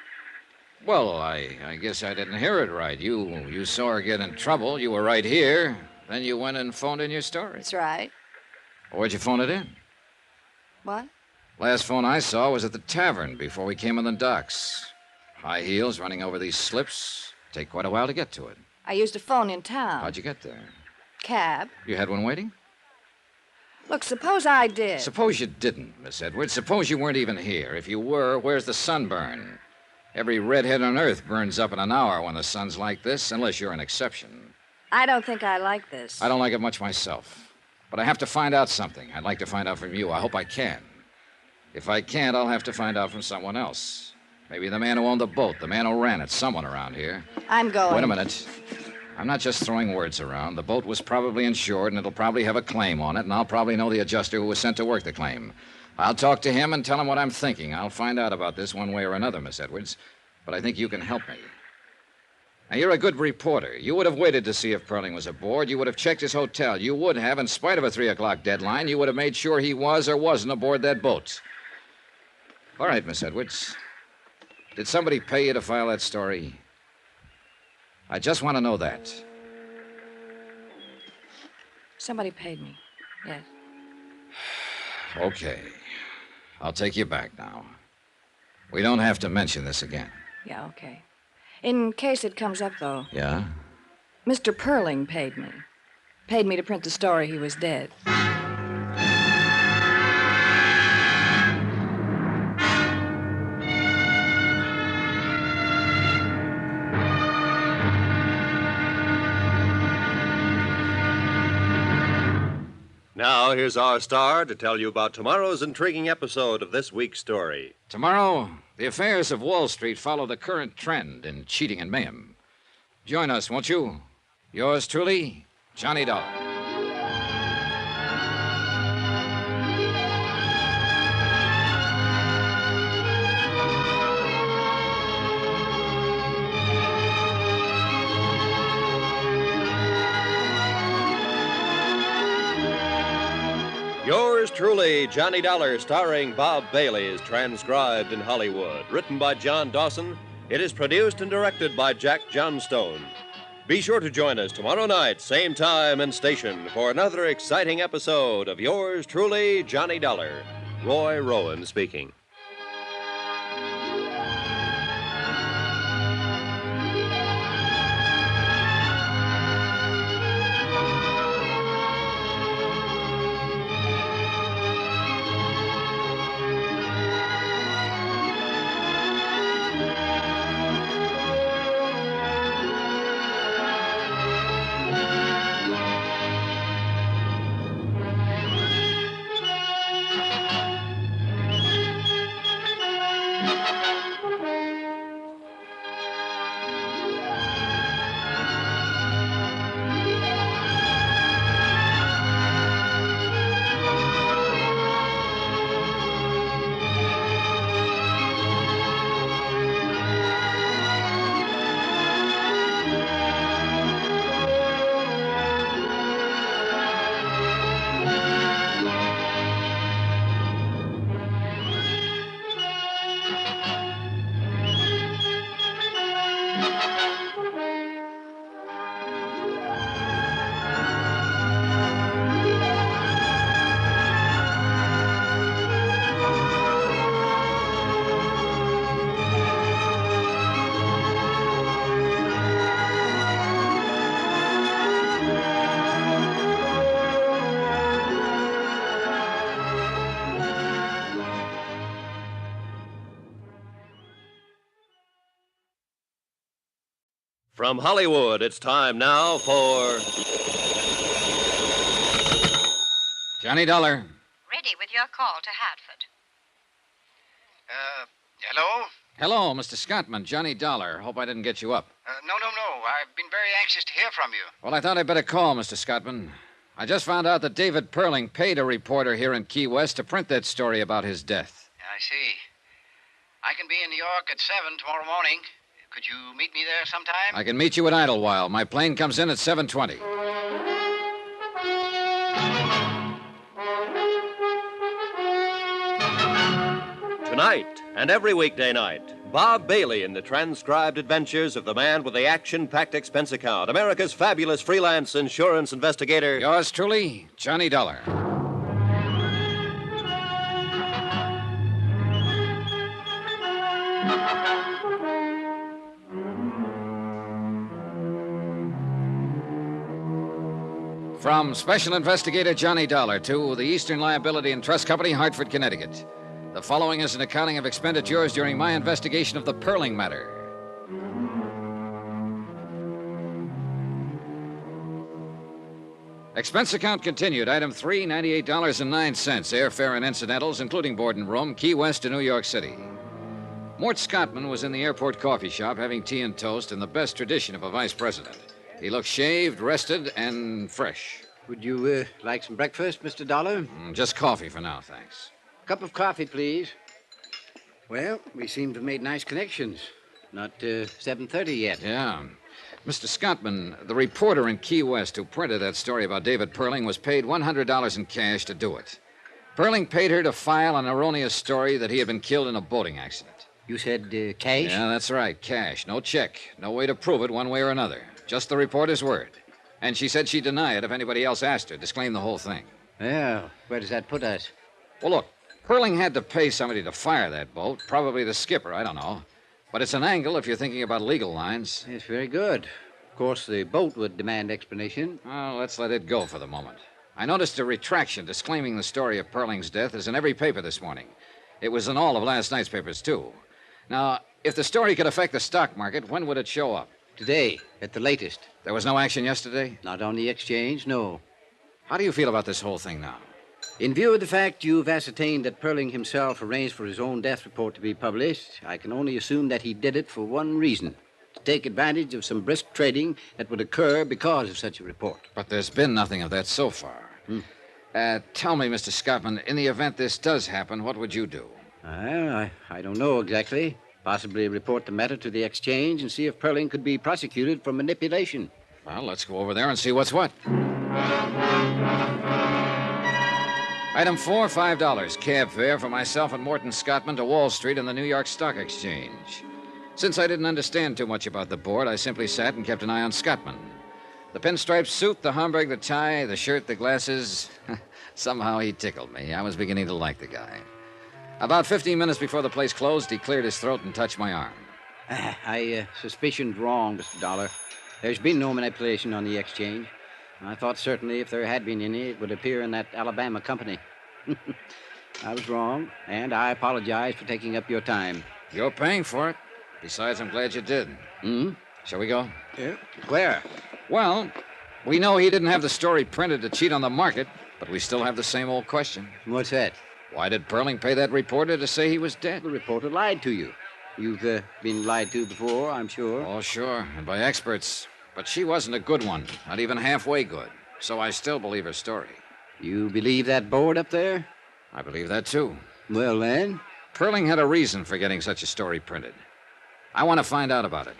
Well, I guess I didn't hear it right. You saw her get in trouble. You were right here. Then you went and phoned in your story. That's right. Where'd you phone it in? What? Last phone I saw was at the tavern before we came on the docks. High heels running over these slips. Take quite a while to get to it. I used a phone in town. How'd you get there? Cab. You had one waiting? Look, suppose I did. Suppose you didn't, Miss Edwards. Suppose you weren't even here. If you were, where's the sunburn? Every redhead on Earth burns up in an hour when the sun's like this, unless you're an exception. I don't think I like this. I don't like it much myself. But I have to find out something. I'd like to find out from you. I hope I can. If I can't, I'll have to find out from someone else. Maybe the man who owned the boat, the man who ran it, someone around here. I'm going. Wait a minute. I'm not just throwing words around. The boat was probably insured, and it'll probably have a claim on it, and I'll probably know the adjuster who was sent to work the claim. I'll talk to him and tell him what I'm thinking. I'll find out about this one way or another, Miss Edwards. But I think you can help me. Now, you're a good reporter. You would have waited to see if Perling was aboard. You would have checked his hotel. You would have, in spite of a 3 o'clock deadline, you would have made sure he was or wasn't aboard that boat. All right, Miss Edwards. Did somebody pay you to file that story? I just want to know that. Somebody paid me, yes. Okay. I'll take you back now. We don't have to mention this again. Yeah, okay. In case it comes up, though. Yeah? Mr. Perling paid me. Paid me to print the story he was dead. Now, here's our star to tell you about tomorrow's intriguing episode of this week's story. Tomorrow, the affairs of Wall Street follow the current trend in cheating and mayhem. Join us, won't you? Yours truly, Johnny Dollar. Yours truly, Johnny Dollar, starring Bob Bailey, is transcribed in Hollywood. Written by John Dawson, it is produced and directed by Jack Johnstone. Be sure to join us tomorrow night, same time and station, for another exciting episode of Yours truly, Johnny Dollar. Roy Rowan speaking. From Hollywood, it's time now for Johnny Dollar. Ready with your call to Hartford. Hello? Hello, Mr. Scottman, Johnny Dollar. Hope I didn't get you up. No. I've been very anxious to hear from you. Well, I thought I'd better call, Mr. Scottman. I just found out that David Perling paid a reporter here in Key West to print that story about his death. I see. I can be in New York at 7 tomorrow morning. Could you meet me there sometime? I can meet you at Idlewild. My plane comes in at 7:20. Tonight and every weekday night, Bob Bailey in the transcribed adventures of the man with the action-packed expense account, America's fabulous freelance insurance investigator. Yours truly, Johnny Dollar. From Special Investigator Johnny Dollar to the Eastern Liability and Trust Company, Hartford, Connecticut. The following is an accounting of expenditures during my investigation of the Perling matter. Expense account continued. Item 3, $98.09. Airfare and incidentals, including board and room, Key West to New York City. Mort Scottman was in the airport coffee shop having tea and toast in the best tradition of a vice president. He looked shaved, rested, and fresh. Would you like some breakfast, Mr. Dollar? Just coffee for now, thanks. Cup of coffee, please. Well, we seem to have made nice connections. Not 7:30 yet. Yeah. Mr. Scottman, the reporter in Key West who printed that story about David Perling was paid $100 in cash to do it. Perling paid her to file an erroneous story that he had been killed in a boating accident. You said cash? Yeah, that's right, cash. No check. No way to prove it one way or another. Just the reporter's word. And she said she'd deny it if anybody else asked her. Disclaim the whole thing. Well, where does that put us? Well, look, Perling had to pay somebody to fire that boat. Probably the skipper, I don't know. But it's an angle if you're thinking about legal lines. It's very good. Of course, the boat would demand explanation. Well, let's let it go for the moment. I noticed a retraction disclaiming the story of Perling's death is in every paper this morning. It was in all of last night's papers, too. Now, if the story could affect the stock market, when would it show up? Today, at the latest. There was no action yesterday? Not on the exchange, no. How do you feel about this whole thing now? In view of the fact you've ascertained that Perling himself arranged for his own death report to be published, I can only assume that he did it for one reason: to take advantage of some brisk trading that would occur because of such a report. But there's been nothing of that so far. Tell me, Mr. Scottman, in the event this does happen, what would you do? I don't know exactly. Possibly report the matter to the exchange and see if Perling could be prosecuted for manipulation. Well, let's go over there and see what's what. Item 4, $5. Cab fare for myself and Morton Scottman to Wall Street and the New York Stock Exchange. Since I didn't understand too much about the board, I simply sat and kept an eye on Scottman. The pinstripe suit, the Homburg, the tie, the shirt, the glasses. Somehow he tickled me. I was beginning to like the guy. About 15 minutes before the place closed, he cleared his throat and touched my arm. I suspicioned wrong, Mr. Dollar. There's been no manipulation on the exchange. I thought certainly if there had been any, it would appear in that Alabama company. I was wrong, and I apologize for taking up your time. You're paying for it. Besides, I'm glad you did. Shall we go? Yeah. Where? Well, we know he didn't have the story printed to cheat on the market, but we still have the same old question. What's that? Why did Perling pay that reporter to say he was dead? The reporter lied to you. You've been lied to before, I'm sure. Oh, sure, and by experts. But she wasn't a good one, not even halfway good. So I still believe her story. You believe that board up there? I believe that, too. Well, then? Perling had a reason for getting such a story printed. I want to find out about it.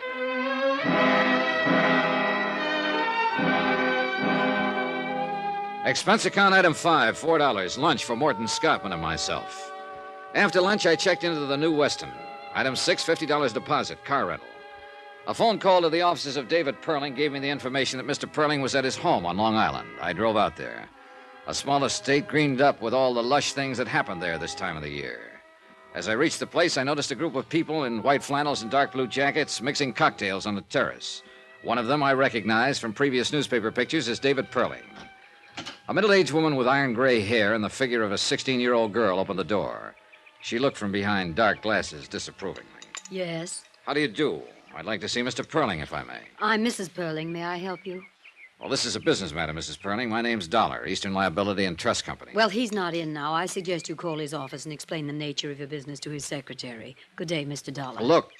Expense account item 5, $4. Lunch for Morton Scottman and myself. After lunch, I checked into the New Weston. Item 6, $50 deposit, car rental. A phone call to the offices of David Perling gave me the information that Mr. Perling was at his home on Long Island. I drove out there. A small estate greened up with all the lush things that happen there this time of the year. As I reached the place, I noticed a group of people in white flannels and dark blue jackets mixing cocktails on the terrace. One of them I recognized from previous newspaper pictures as David Perling. A middle-aged woman with iron gray hair and the figure of a 16-year-old girl opened the door. She looked from behind dark glasses disapprovingly. Yes? How do you do? I'd like to see Mr. Perling, if I may. I'm Mrs. Perling. May I help you? Well, this is a business matter, Mrs. Perling. My name's Dollar, Eastern Liability and Trust Company. Well, he's not in now. I suggest you call his office and explain the nature of your business to his secretary. Good day, Mr. Dollar. Look,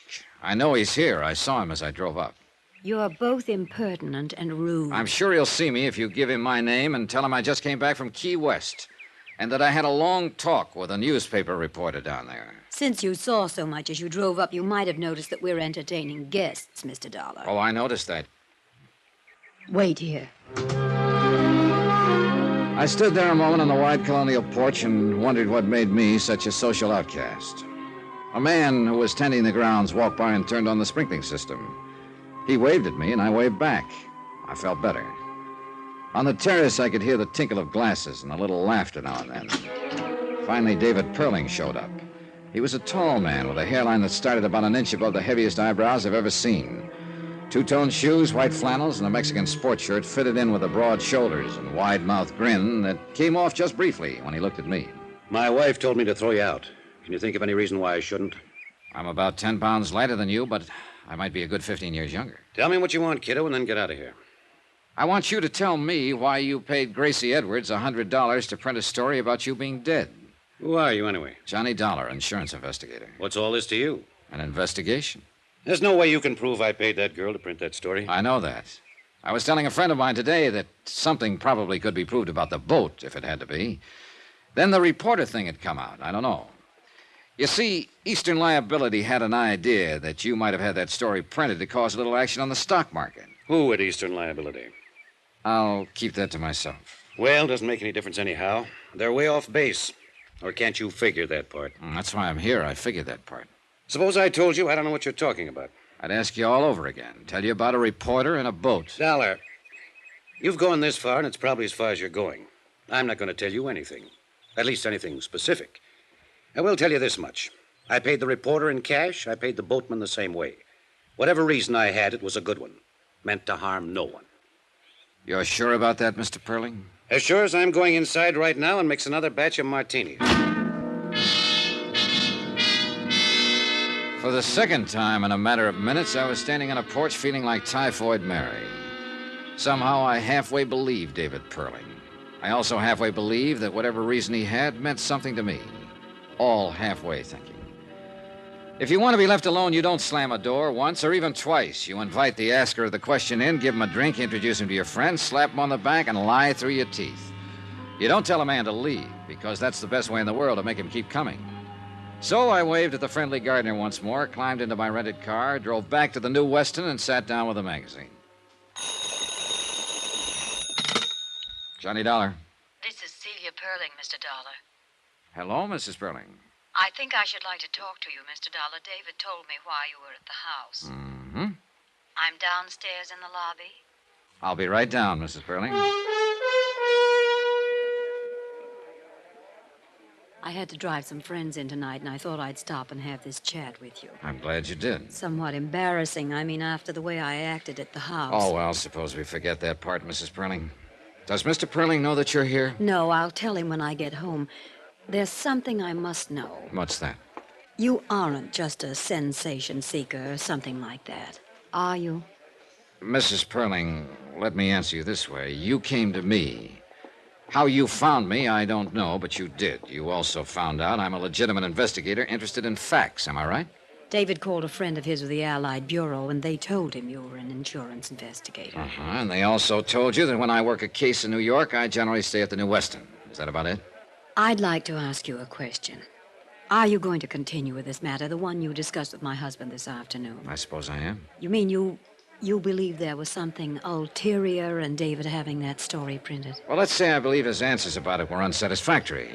I know he's here. I saw him as I drove up. You're both impertinent and rude. I'm sure he'll see me if you give him my name and tell him I just came back from Key West and that I had a long talk with a newspaper reporter down there. Since you saw so much as you drove up, you might have noticed that we're entertaining guests, Mr. Dollar. Oh, I noticed that. Wait here. I stood there a moment on the wide colonial porch and wondered what made me such a social outcast. A man who was tending the grounds walked by and turned on the sprinkling system. He waved at me, and I waved back. I felt better. On the terrace, I could hear the tinkle of glasses and a little laughter now and then. Finally, David Perling showed up. He was a tall man with a hairline that started about an inch above the heaviest eyebrows I've ever seen. Two-tone shoes, white flannels, and a Mexican sports shirt fitted in with the broad shoulders and wide-mouthed grin that came off just briefly when he looked at me. My wife told me to throw you out. Can you think of any reason why I shouldn't? I'm about 10 pounds lighter than you, but I might be a good 15 years younger. Tell me what you want, kiddo, and then get out of here. I want you to tell me why you paid Gracie Edwards $100 to print a story about you being dead. Who are you, anyway? Johnny Dollar, insurance investigator. What's all this to you? An investigation. There's no way you can prove I paid that girl to print that story. I know that. I was telling a friend of mine today that something probably could be proved about the boat, if it had to be. Then the reporter thing had come out. I don't know. You see, Eastern Liability had an idea that you might have had that story printed to cause a little action on the stock market. Who at Eastern Liability? I'll keep that to myself. Well, doesn't make any difference anyhow. They're way off base. Or can't you figure that part? That's why I'm here. I figured that part. Suppose I told you I don't know what you're talking about. I'd ask you all over again. Tell you about a reporter and a boat. Dollar, you've gone this far, and it's probably as far as you're going. I'm not going to tell you anything. At least anything specific. I will tell you this much. I paid the reporter in cash. I paid the boatman the same way. Whatever reason I had, it was a good one. Meant to harm no one. You're sure about that, Mr. Perling? As sure as I'm going inside right now and mix another batch of martinis. For the second time in a matter of minutes, I was standing on a porch feeling like Typhoid Mary. Somehow I halfway believed David Perling. I also halfway believe that whatever reason he had meant something to me. All halfway thinking. If you want to be left alone, you don't slam a door once or even twice. You invite the asker of the question in, give him a drink, introduce him to your friends, slap him on the back, and lie through your teeth. You don't tell a man to leave, because that's the best way in the world to make him keep coming. So I waved at the friendly gardener once more, climbed into my rented car, drove back to the New Weston, and sat down with a magazine. Johnny Dollar. This is Celia Perling, Mr. Dollar. Hello, Mrs. Perling. I think I should like to talk to you, Mr. Dollar. David told me why you were at the house. Mm-hmm. I'm downstairs in the lobby. I'll be right down, Mrs. Perling. I had to drive some friends in tonight, and I thought I'd stop and have this chat with you. I'm glad you did. Somewhat embarrassing, after the way I acted at the house. Oh, well, suppose we forget that part, Mrs. Perling. Does Mr. Perling know that you're here? No, I'll tell him when I get home. There's something I must know. What's that? You aren't just a sensation seeker or something like that, are you? Mrs. Perling, let me answer you this way. You came to me. How you found me, I don't know, but you did. You also found out I'm a legitimate investigator interested in facts, am I right? David called a friend of his with the Allied Bureau, and they told him you were an insurance investigator. Uh-huh, and they also told you that when I work a case in New York, I generally stay at the New Weston. Is that about it? I'd like to ask you a question. Are you going to continue with this matter, the one you discussed with my husband this afternoon? I suppose I am. You mean you believe there was something ulterior in David having that story printed? Well, let's say I believe his answers about it were unsatisfactory.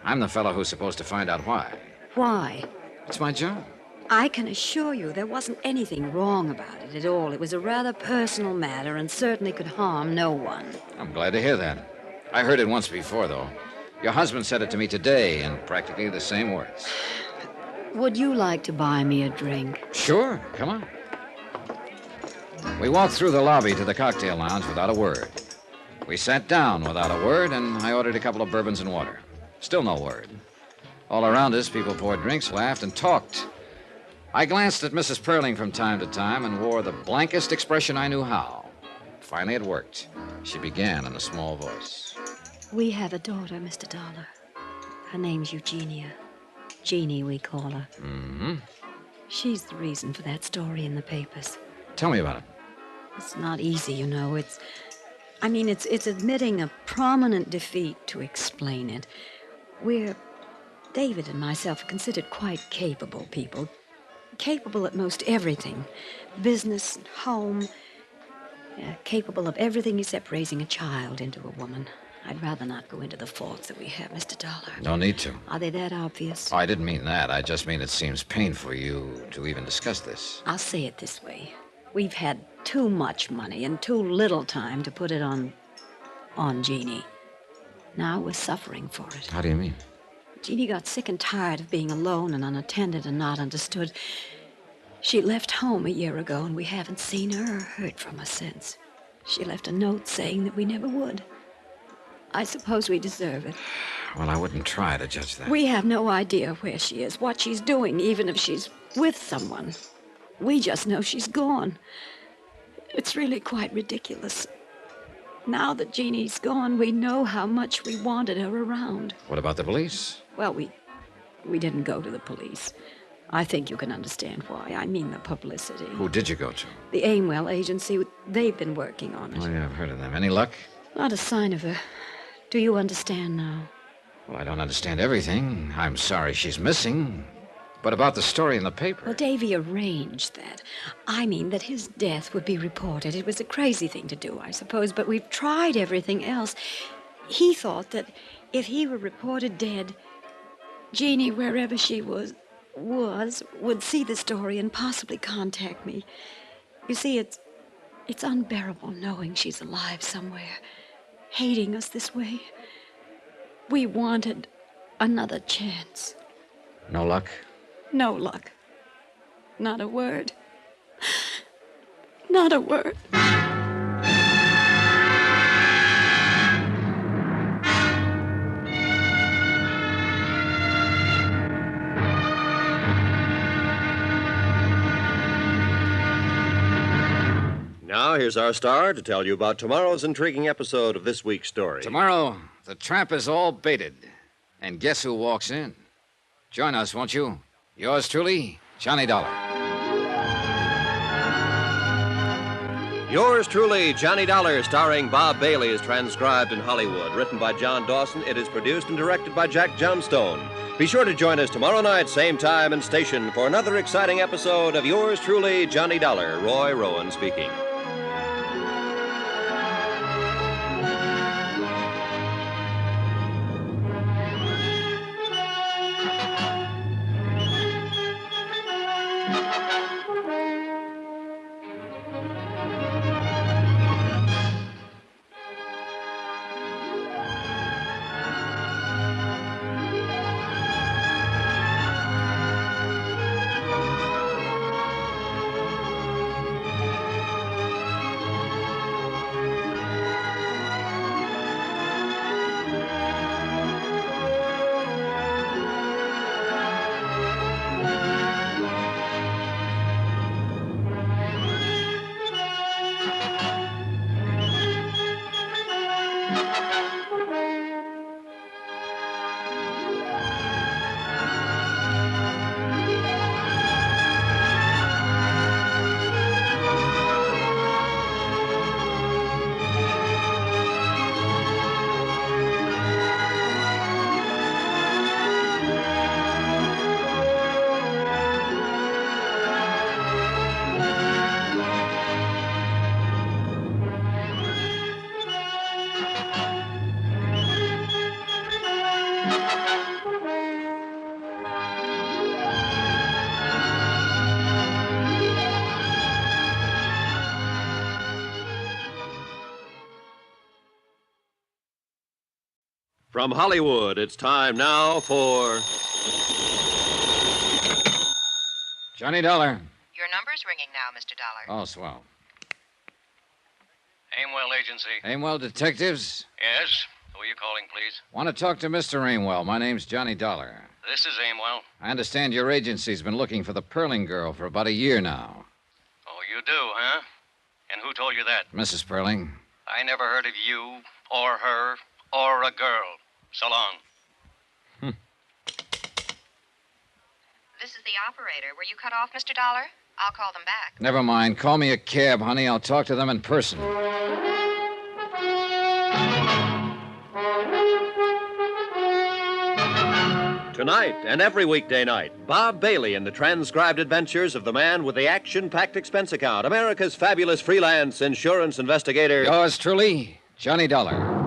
I'm the fellow who's supposed to find out why. Why? It's my job. I can assure you there wasn't anything wrong about it at all. It was a rather personal matter and certainly could harm no one. I'm glad to hear that. I heard it once before, though. Your husband said it to me today in practically the same words. Would you like to buy me a drink? Sure. Come on. We walked through the lobby to the cocktail lounge without a word. We sat down without a word, and I ordered a couple of bourbons and water. Still no word. All around us, people poured drinks, laughed, and talked. I glanced at Mrs. Perling from time to time and wore the blankest expression I knew how. Finally, it worked. She began in a small voice. We have a daughter, Mr. Dollar. Her name's Eugenia. Jeannie, we call her. Mm-hmm. She's the reason for that story in the papers. Tell me about it. It's not easy, you know. It's admitting a prominent defeat to explain it. David and myself are considered quite capable people. Capable at most everything. Business, home. Capable of everything except raising a child into a woman. I'd rather not go into the faults that we have, Mr. Dollar. No need to. Are they that obvious? Oh, I didn't mean that. I just mean it seems painful for you to even discuss this. I'll say it this way. We've had too much money and too little time to put it on Jeannie. Now we're suffering for it. How do you mean? Jeannie got sick and tired of being alone and unattended and not understood. She left home a year ago, and we haven't seen her or heard from her since. She left a note saying that we never would. I suppose we deserve it. Well, I wouldn't try to judge that. We have no idea where she is, what she's doing, even if she's with someone. We just know she's gone. It's really quite ridiculous. Now that Jeannie's gone, we know how much we wanted her around. What about the police? Well, we didn't go to the police. I think you can understand why. I mean the publicity. Who did you go to? The Aimwell agency. They've been working on it. Oh, yeah, I've heard of them. Any luck? Not a sign of her. Do you understand now? Well, I don't understand everything. I'm sorry she's missing. But about the story in the paper... Well, Davy arranged that. I mean that his death would be reported. It was a crazy thing to do, I suppose, but we've tried everything else. He thought that if he were reported dead, Jeannie, wherever she was, would see the story and possibly contact me. You see, it's unbearable knowing she's alive somewhere, hating us this way. We wanted another chance. No luck? No luck. Not a word. Not a word. Now, here's our star to tell you about tomorrow's intriguing episode of this week's story. Tomorrow, The trap is all baited. And guess who walks in? Join us, won't you? Yours truly, Johnny Dollar. Yours truly, Johnny Dollar, starring Bob Bailey, is transcribed in Hollywood. Written by John Dawson, it is produced and directed by Jack Johnstone. Be sure to join us tomorrow night, same time and station, for another exciting episode of Yours truly, Johnny Dollar. Roy Rowan speaking. From Hollywood, it's time now for Johnny Dollar. Your number's ringing now, Mr. Dollar. Oh, swell. Aimwell Agency. Aimwell Detectives? Yes? Who are you calling, please? Want to talk to Mr. Aimwell. My name's Johnny Dollar. This is Aimwell. I understand your agency's been looking for the Perling girl for about a year now. Oh, you do, huh? And who told you that? Mrs. Perling. I never heard of you, or her, or a girl. So long. This is the operator. Were you cut off, Mr. Dollar? I'll call them back. Never mind. Call me a cab, honey. I'll talk to them in person. Tonight and every weekday night, Bob Bailey in the transcribed adventures of the man with the action-packed expense account, America's fabulous freelance insurance investigator. Yours truly, Johnny Dollar.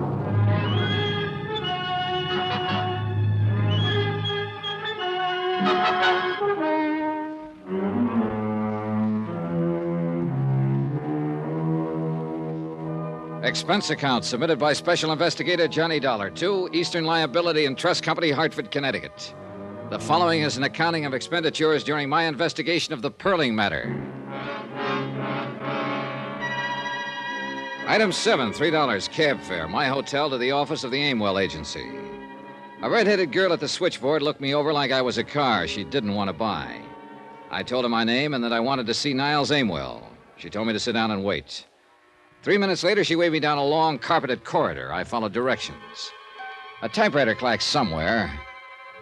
Expense account submitted by Special Investigator Johnny Dollar to Eastern Liability and Trust Company, Hartford, Connecticut. The following is an accounting of expenditures during my investigation of the Perling matter. Item 7, $3 cab fare, my hotel to the office of the Aimwell Agency. A red-headed girl at the switchboard looked me over like I was a car she didn't want to buy. I told her my name and that I wanted to see Niles Aimwell. She told me to sit down and wait. 3 minutes later, she waved me down a long, carpeted corridor. I followed directions. A typewriter clacked somewhere.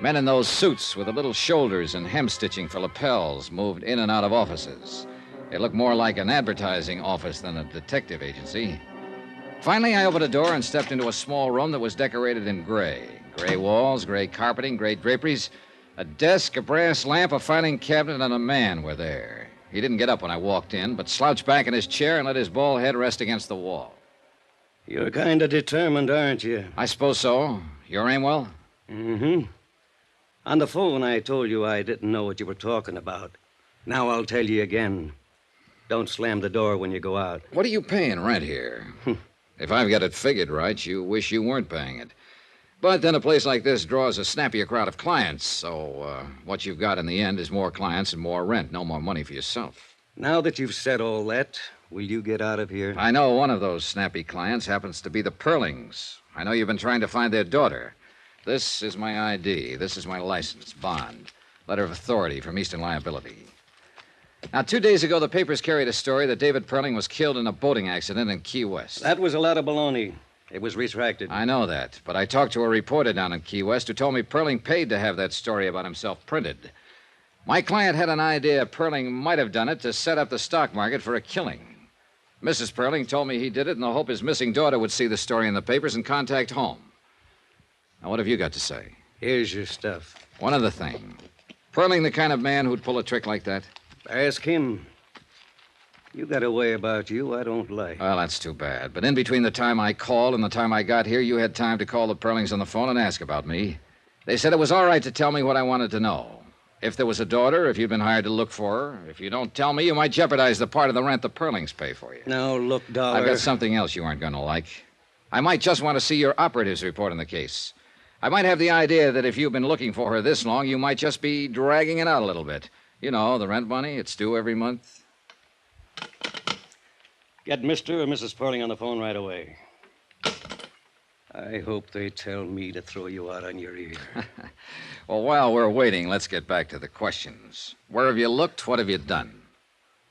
Men in those suits with the little shoulders and hem stitching for lapels moved in and out of offices. It looked more like an advertising office than a detective agency. Finally, I opened a door and stepped into a small room that was decorated in gray. Gray walls, gray carpeting, gray draperies. A desk, a brass lamp, a filing cabinet, and a man were there. He didn't get up when I walked in, but slouched back in his chair and let his bald head rest against the wall. You're kind of determined, aren't you? I suppose so. You're Aimwell? Mm-hmm. On the phone, I told you I didn't know what you were talking about. Now I'll tell you again. Don't slam the door when you go out. What are you paying rent here? If I've got it figured right, you wish you weren't paying it. But then a place like this draws a snappier crowd of clients, so what you've got in the end is more clients and more rent, no more money for yourself. Now that you've said all that, will you get out of here? I know one of those snappy clients happens to be the Perlings. I know you've been trying to find their daughter. This is my ID. This is my license, bond, letter of authority from Eastern Liability. Now, 2 days ago, the papers carried a story that David Perling was killed in a boating accident in Key West. That was a lot of baloney. It was retracted. I know that, but I talked to a reporter down in Key West who told me Perling paid to have that story about himself printed. My client had an idea Perling might have done it to set up the stock market for a killing. Mrs. Perling told me he did it in the hope his missing daughter would see the story in the papers and contact home. Now, what have you got to say? Here's your stuff. One other thing. Perling the kind of man who'd pull a trick like that? Ask him. You got a way about you I don't like. Well, that's too bad. But in between the time I called and the time I got here, you had time to call the Perlings on the phone and ask about me. They said it was all right to tell me what I wanted to know. If there was a daughter, if you'd been hired to look for her, if you don't tell me, you might jeopardize the part of the rent the Perlings pay for you. Now, look, Dollar. I've got something else you aren't going to like. I might just want to see your operative's report on the case. I might have the idea that if you've been looking for her this long, you might just be dragging it out a little bit. You know, the rent money, it's due every month. Get Mr. or Mrs. Perling on the phone right away. I hope they tell me to throw you out on your ear. Well, while we're waiting, let's get back to the questions. Where have you looked? What have you done?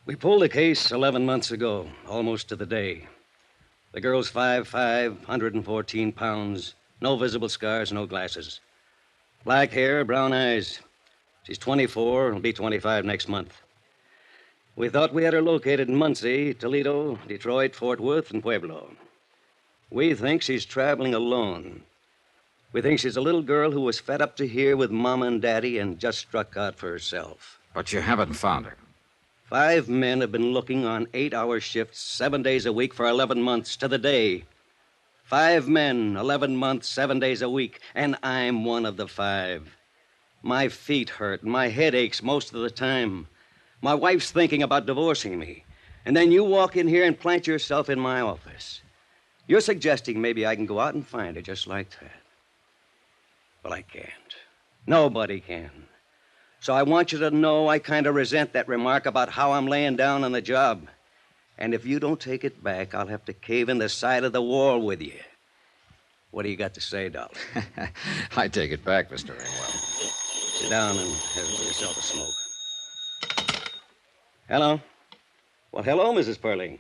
We pulled the case 11 months ago, almost to the day. The girl's 5'5", 114 pounds, no visible scars, no glasses. Black hair, brown eyes. She's 24, will be 25 next month. We thought we had her located in Muncie, Toledo, Detroit, Fort Worth, and Pueblo. We think she's traveling alone. We think she's a little girl who was fed up to here with Mama and Daddy and just struck out for herself. But you haven't found her. 5 men have been looking on 8-hour shifts, 7 days a week for 11 months to the day. 5 men, 11 months, 7 days a week, and I'm one of the 5. My feet hurt, and my head aches most of the time. My wife's thinking about divorcing me. And then you walk in here and plant yourself in my office. You're suggesting maybe I can go out and find her just like that. Well, I can't. Nobody can. So I want you to know I kind of resent that remark about how I'm laying down on the job. And if you don't take it back, I'll have to cave in the side of the wall with you. What do you got to say, Dollar? I take it back, Mr. Ringwell. Sit down and have yourself a smoke. Hello? Well, hello, Mrs. Perling.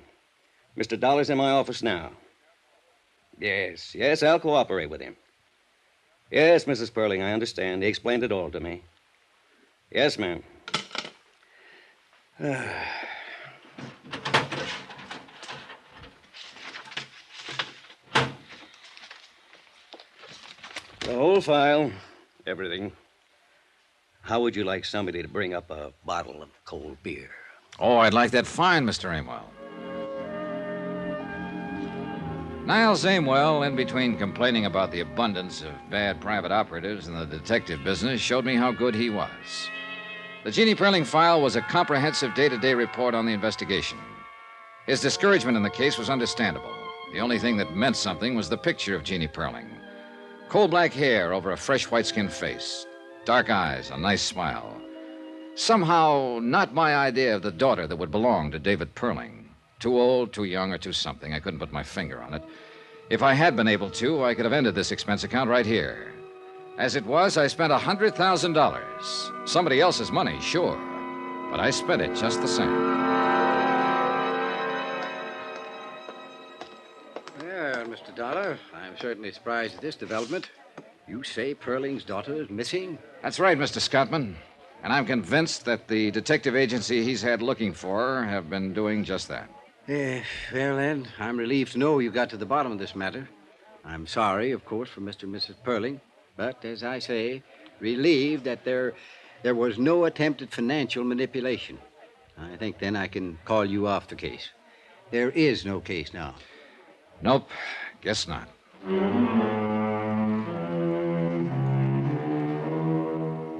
Mr. Dollar's in my office now. Yes, I'll cooperate with him. Yes, Mrs. Perling, I understand. He explained it all to me. Yes, ma'am. The whole file, everything. How would you like somebody to bring up a bottle of cold beer? Oh, I'd like that fine, Mr. Amwell. Niles Amwell, in between complaining about the abundance of bad private operatives in the detective business, showed me how good he was. The Jeannie Perling file was a comprehensive day-to-day report on the investigation. His discouragement in the case was understandable. The only thing that meant something was the picture of Jeannie Perling. Coal black hair over a fresh white-skinned face. Dark eyes, a nice smile. Somehow, not my idea of the daughter that would belong to David Perling. Too old, too young, or too something. I couldn't put my finger on it. If I had been able to, I could have ended this expense account right here. As it was, I spent $100,000. Somebody else's money, sure. But I spent it just the same. Well, Mr. Dollar, I'm certainly surprised at this development. You say Perling's daughter is missing? That's right, Mr. Scottman. And I'm convinced that the detective agency he's had looking for her have been doing just that. Well, then, I'm relieved to know you got to the bottom of this matter. I'm sorry, of course, for Mr. and Mrs. Perling, but, as I say, relieved that there was no attempt at financial manipulation. I think then I can call you off the case. There is no case now. Nope, guess not.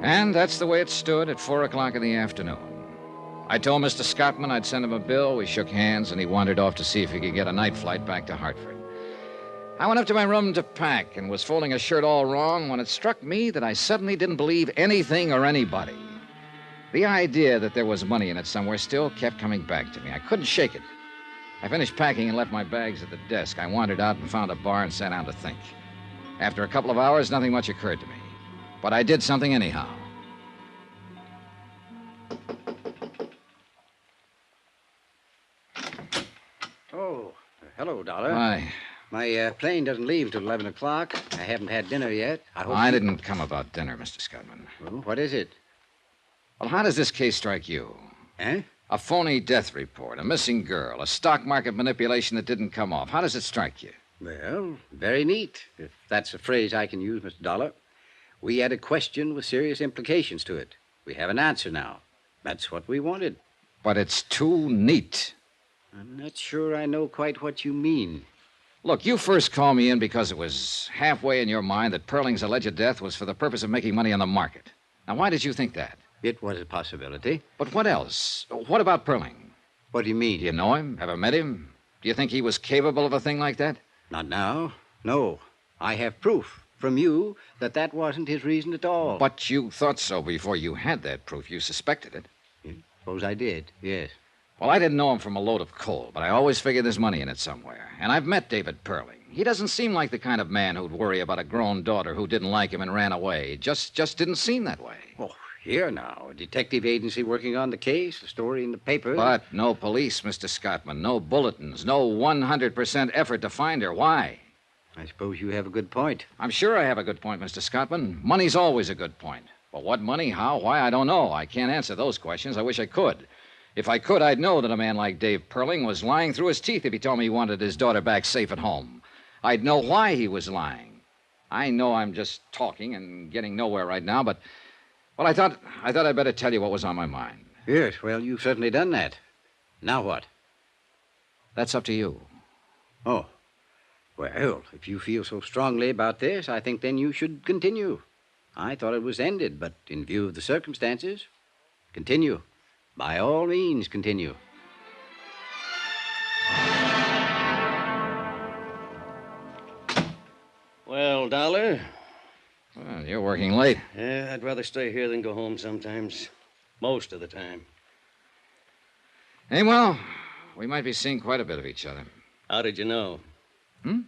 And that's the way it stood at 4 o'clock in the afternoon. I told Mr. Scottman I'd send him a bill. We shook hands, and he wandered off to see if he could get a night flight back to Hartford. I went up to my room to pack and was folding a shirt all wrong when it struck me that I suddenly didn't believe anything or anybody. The idea that there was money in it somewhere still kept coming back to me. I couldn't shake it. I finished packing and left my bags at the desk. I wandered out and found a bar and sat down to think. After a couple of hours, nothing much occurred to me. But I did something anyhow. Oh, hello, Dollar. Why, My plane doesn't leave till 11 o'clock. I haven't had dinner yet. I didn't come about dinner, Mr. Scottman. Well, what is it? Well, how does this case strike you? Eh? A phony death report, a missing girl, a stock market manipulation that didn't come off. How does it strike you? Well, very neat, if that's a phrase I can use, Mr. Dollar. We had a question with serious implications to it. We have an answer now. That's what we wanted. But it's too neat. I'm not sure I know quite what you mean. Look, you first called me in because it was halfway in your mind that Perling's alleged death was for the purpose of making money on the market. Now, why did you think that? It was a possibility. But what else? What about Perling? What do you mean? Do you know him? Ever met him? Do you think he was capable of a thing like that? Not now. No. I have proof from you that that wasn't his reason at all. But you thought so before you had that proof. You suspected it. Suppose I did, yes. Well, I didn't know him from a load of coal, but I always figured there's money in it somewhere. And I've met David Perling. He doesn't seem like the kind of man who'd worry about a grown daughter who didn't like him and ran away. Just didn't seem that way. Oh, here now. A detective agency working on the case, a story in the paper. But no police, Mr. Scottman. No bulletins. No 100% effort to find her. Why? I suppose you have a good point. I'm sure I have a good point, Mr. Scottman. Money's always a good point. But what money, how, why, I don't know. I can't answer those questions. I wish I could. If I could, I'd know that a man like Dave Perling was lying through his teeth if he told me he wanted his daughter back safe at home. I'd know why he was lying. I know I'm just talking and getting nowhere right now, but, well, I thought I'd better tell you what was on my mind. Yes, well, you've certainly done that. Now what? That's up to you. Oh. Well, if you feel so strongly about this, I think then you should continue. I thought it was ended, but in view of the circumstances, continue. By all means, continue. Well, Dollar? Well, you're working late. Yeah, I'd rather stay here than go home sometimes. Most of the time. Hey, well, we might be seeing quite a bit of each other. How did you know? Hmm?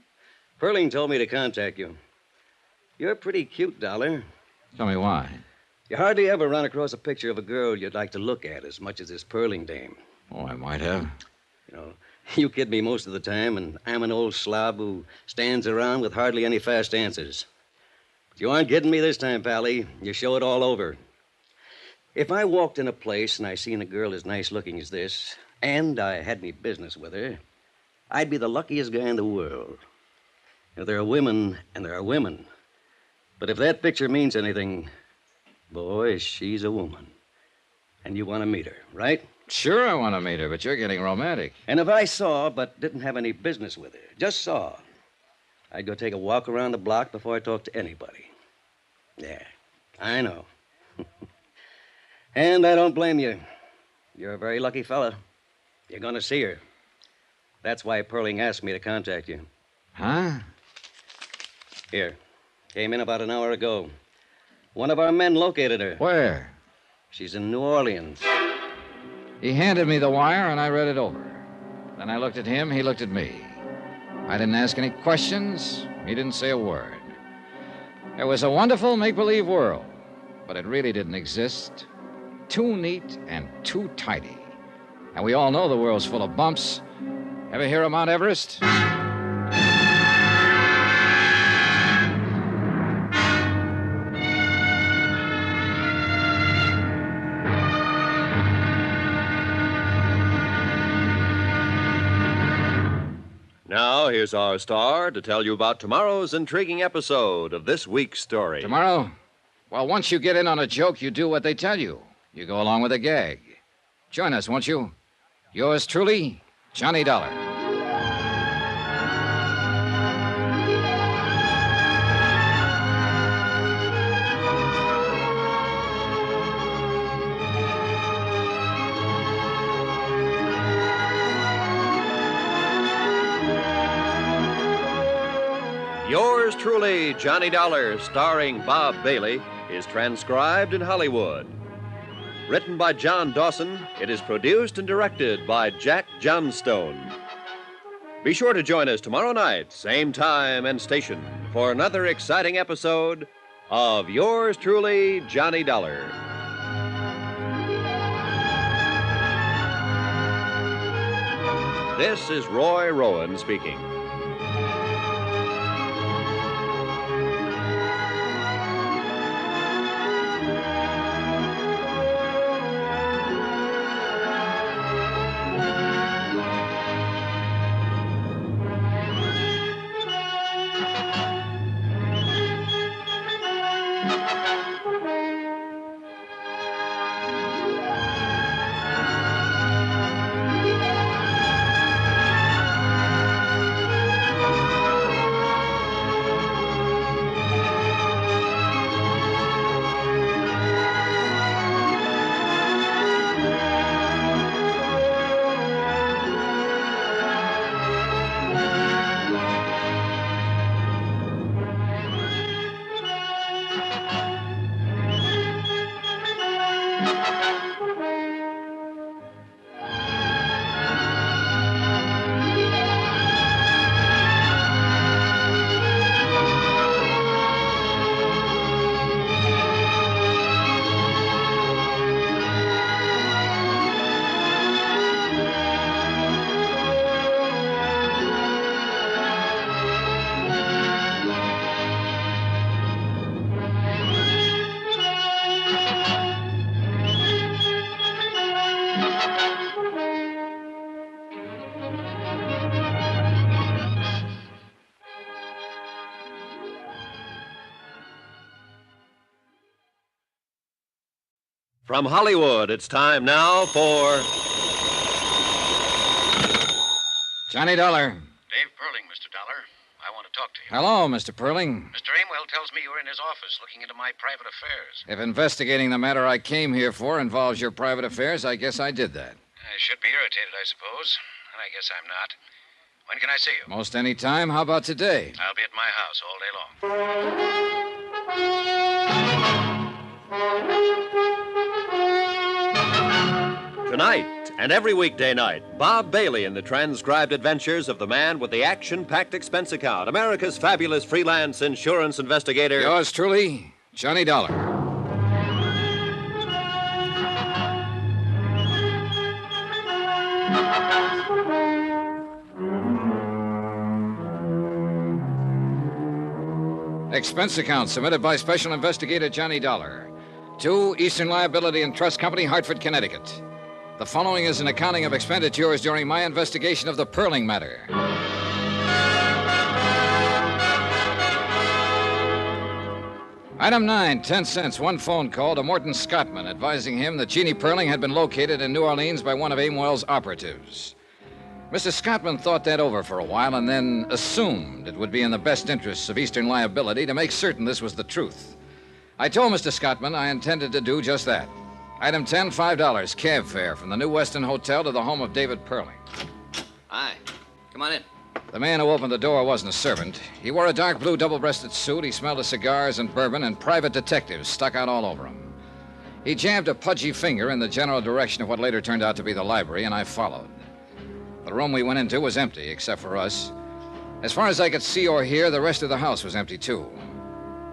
Perling told me to contact you. You're pretty cute, Dollar. Tell me why. You hardly ever run across a picture of a girl you'd like to look at as much as this Perling dame. Oh, I might have. You know, you kid me most of the time, and I'm an old slob who stands around with hardly any fast answers. But you aren't kidding me this time, Pally. You show it all over. If I walked in a place and I seen a girl as nice looking as this, and I had any business with her, I'd be the luckiest guy in the world. Now, there are women and there are women. But if that picture means anything, boy, she's a woman. And you want to meet her, right? Sure I want to meet her, but you're getting romantic. And if I saw but didn't have any business with her, just saw, I'd go take a walk around the block before I talked to anybody. Yeah, I know. And I don't blame you. You're a very lucky fella. You're going to see her. That's why Perling asked me to contact you. Huh? Here. Came in about an hour ago. One of our men located her. Where? She's in New Orleans. He handed me the wire, and I read it over. Then I looked at him, he looked at me. I didn't ask any questions. He didn't say a word. It was a wonderful make-believe world, but it really didn't exist. Too neat and too tidy. And we all know the world's full of bumps. Ever hear of Mount Everest? Now, here's our star to tell you about tomorrow's intriguing episode of this week's story. Tomorrow? Well, once you get in on a joke, you do what they tell you. You go along with a gag. Join us, won't you? Yours truly, Johnny Dollar. Yours truly, Johnny Dollar, starring Bob Bailey, is transcribed in Hollywood. Written by John Dawson, it is produced and directed by Jack Johnstone. Be sure to join us tomorrow night, same time and station, for another exciting episode of Yours truly, Johnny Dollar. This is Roy Rowan speaking. From Hollywood, it's time now for Johnny Dollar. Dave Perling, Mr. Dollar. I want to talk to you. Hello, Mr. Perling. Mr. Amwell tells me you were in his office looking into my private affairs. If investigating the matter I came here for involves your private affairs, I guess I did that. I should be irritated, I suppose. And I guess I'm not. When can I see you? Most any time. How about today? I'll be at my house all day long. Tonight and every weekday night, Bob Bailey in the transcribed adventures of the man with the action-packed expense account, America's fabulous freelance insurance investigator. Yours truly, Johnny Dollar. Expense account submitted by Special Investigator Johnny Dollar to Eastern Liability and Trust Company, Hartford, Connecticut. The following is an accounting of expenditures during my investigation of the Perling matter. Item 9, 10 cents, one phone call to Morton Scottman advising him that Jeannie Perling had been located in New Orleans by one of Amwell's operatives. Mr. Scottman thought that over for a while and then assumed it would be in the best interests of Eastern Liability to make certain this was the truth. I told Mr. Scottman I intended to do just that. Item 10, $5, cab fare from the New Weston Hotel to the home of David Perling. Hi. Come on in. The man who opened the door wasn't a servant. He wore a dark blue double-breasted suit. He smelled of cigars and bourbon, and private detectives stuck out all over him. He jammed a pudgy finger in the general direction of what later turned out to be the library, and I followed. The room we went into was empty, except for us. As far as I could see or hear, the rest of the house was empty, too.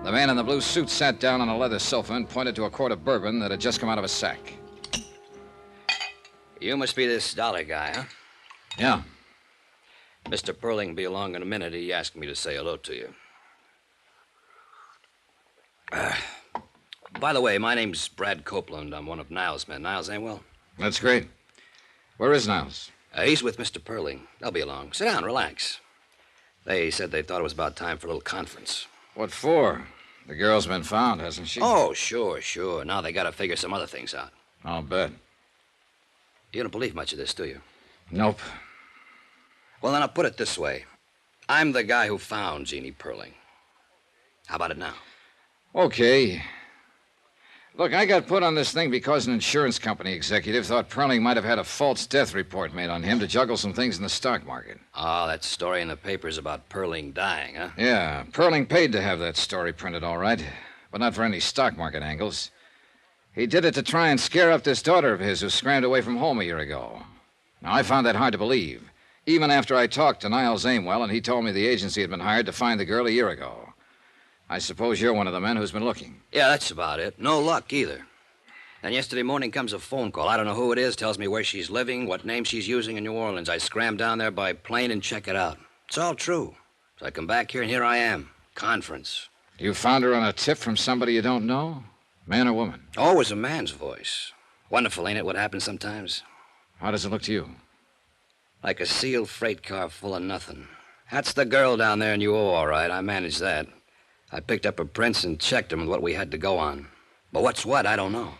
The man in the blue suit sat down on a leather sofa and pointed to a quart of bourbon that had just come out of a sack. You must be this Dollar guy, huh? Yeah. Mr. Perling will be along in a minute. He asked me to say hello to you. By the way, my name's Brad Copeland. I'm one of Niles' men. Niles Amwell? That's great. Where is Niles? He's with Mr. Perling. They'll be along. Sit down, relax. They said they thought it was about time for a little conference. What for? The girl's been found, hasn't she? Oh, sure. Now they gotta figure some other things out. I'll bet. You don't believe much of this, do you? Nope. Well, then I'll put it this way. I'm the guy who found Jeannie Perling. How about it now? Okay. Look, I got put on this thing because an insurance company executive thought Perling might have had a false death report made on him to juggle some things in the stock market. Oh, that story in the papers about Perling dying, huh? Yeah, Perling paid to have that story printed, all right, but not for any stock market angles. He did it to try and scare up this daughter of his who scrammed away from home a year ago. Now, I found that hard to believe, even after I talked to Niles Amwell and he told me the agency had been hired to find the girl a year ago. I suppose you're one of the men who's been looking. Yeah, that's about it. No luck, either. And yesterday morning comes a phone call. I don't know who it is, tells me where she's living, what name she's using in New Orleans. I scram down there by plane and check it out. It's all true. So I come back here, and here I am. Conference. You found her on a tip from somebody you don't know? Man or woman? Always a man's voice. Wonderful, ain't it, what happens sometimes? How does it look to you? Like a sealed freight car full of nothing. That's the girl down there in UO, all right. I managed that. I picked up her prints and checked them with what we had to go on. But what's what, I don't know.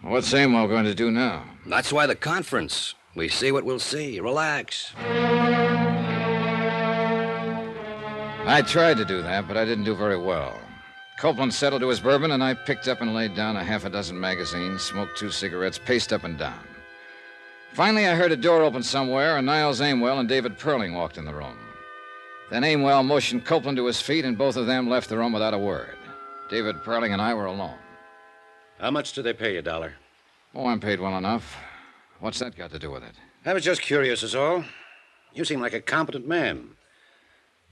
What's Amwell going to do now? That's why the conference. We see what we'll see. Relax. I tried to do that, but I didn't do very well. Copeland settled to his bourbon, and I picked up and laid down a half a dozen magazines, smoked 2 cigarettes, paced up and down. Finally, I heard a door open somewhere, and Niles Amwell and David Perling walked in the room. Then Amwell motioned Copeland to his feet, and both of them left the room without a word. David Perling and I were alone. How much do they pay you, Dollar? Oh, I'm paid well enough. What's that got to do with it? I was just curious, is all. You seem like a competent man.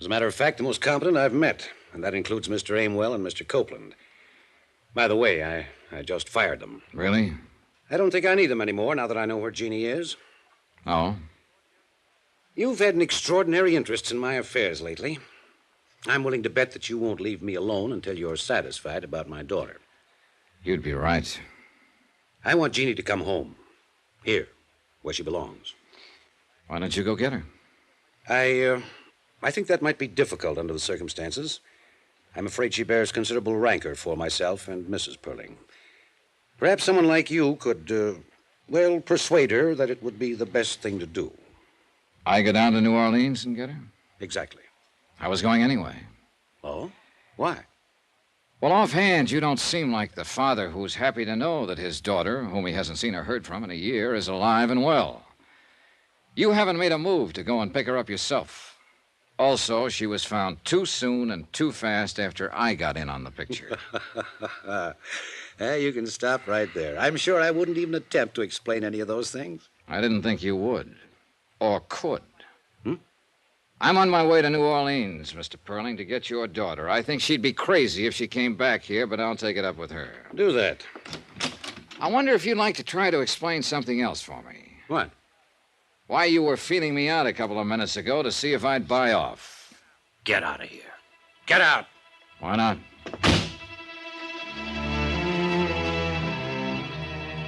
As a matter of fact, the most competent I've met, and that includes Mr. Amwell and Mr. Copeland. By the way, I just fired them. Really? I don't think I need them anymore now that I know where Jeannie is. Oh? You've had an extraordinary interest in my affairs lately. I'm willing to bet that you won't leave me alone until you're satisfied about my daughter. You'd be right. I want Jeannie to come home. Here, where she belongs. Why don't you go get her? I think that might be difficult under the circumstances. I'm afraid she bears considerable rancor for myself and Mrs. Perling. Perhaps someone like you could, persuade her that it would be the best thing to do. I go down to New Orleans and get her? Exactly. I was going anyway. Oh? Why? Well, offhand, you don't seem like the father who's happy to know that his daughter, whom he hasn't seen or heard from in a year, is alive and well. You haven't made a move to go and pick her up yourself. Also, she was found too soon and too fast after I got in on the picture. You can stop right there. I'm sure I wouldn't even attempt to explain any of those things. I didn't think you would. Or could. I'm on my way to New Orleans, Mr. Perling, to get your daughter. I think she'd be crazy if she came back here, but I'll take it up with her. Do that. I wonder if you'd like to try to explain something else for me. What? Why you were feeling me out a couple of minutes ago to see if I'd buy off. Get out of here. Get out. Why not?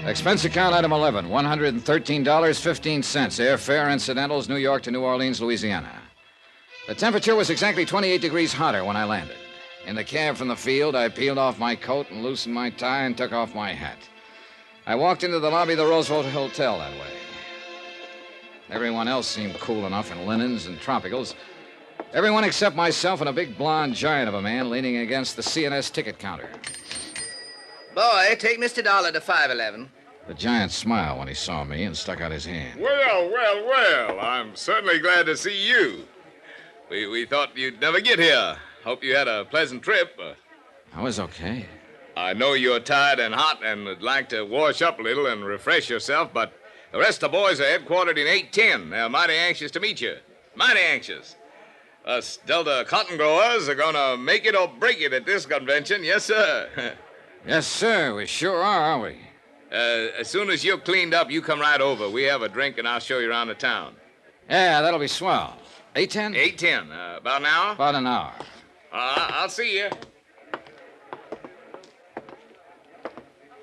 Expense account item 11, $113.15. Airfare, incidentals, New York to New Orleans, Louisiana. The temperature was exactly 28 degrees hotter when I landed. In the cab from the field, I peeled off my coat and loosened my tie and took off my hat. I walked into the lobby of the Roosevelt Hotel that way. Everyone else seemed cool enough in linens and tropicals. Everyone except myself and a big blonde giant of a man leaning against the CNS ticket counter. Boy, take Mr. Dollar to 511. The giant smiled when he saw me and stuck out his hand. Well, I'm certainly glad to see you. We thought you'd never get here. Hope you had a pleasant trip. I was okay. I know you're tired and hot and would like to wash up a little and refresh yourself, but the rest of the boys are headquartered in 810. They're mighty anxious to meet you. Mighty anxious. Us Delta cotton growers are going to make it or break it at this convention. Yes, sir. Yes, sir. We sure are, aren't we? As soon as you're cleaned up, you come right over. We have a drink, and I'll show you around the town. Yeah, that'll be swell. 8:10? 8:10. About an hour? About an hour. I'll see you.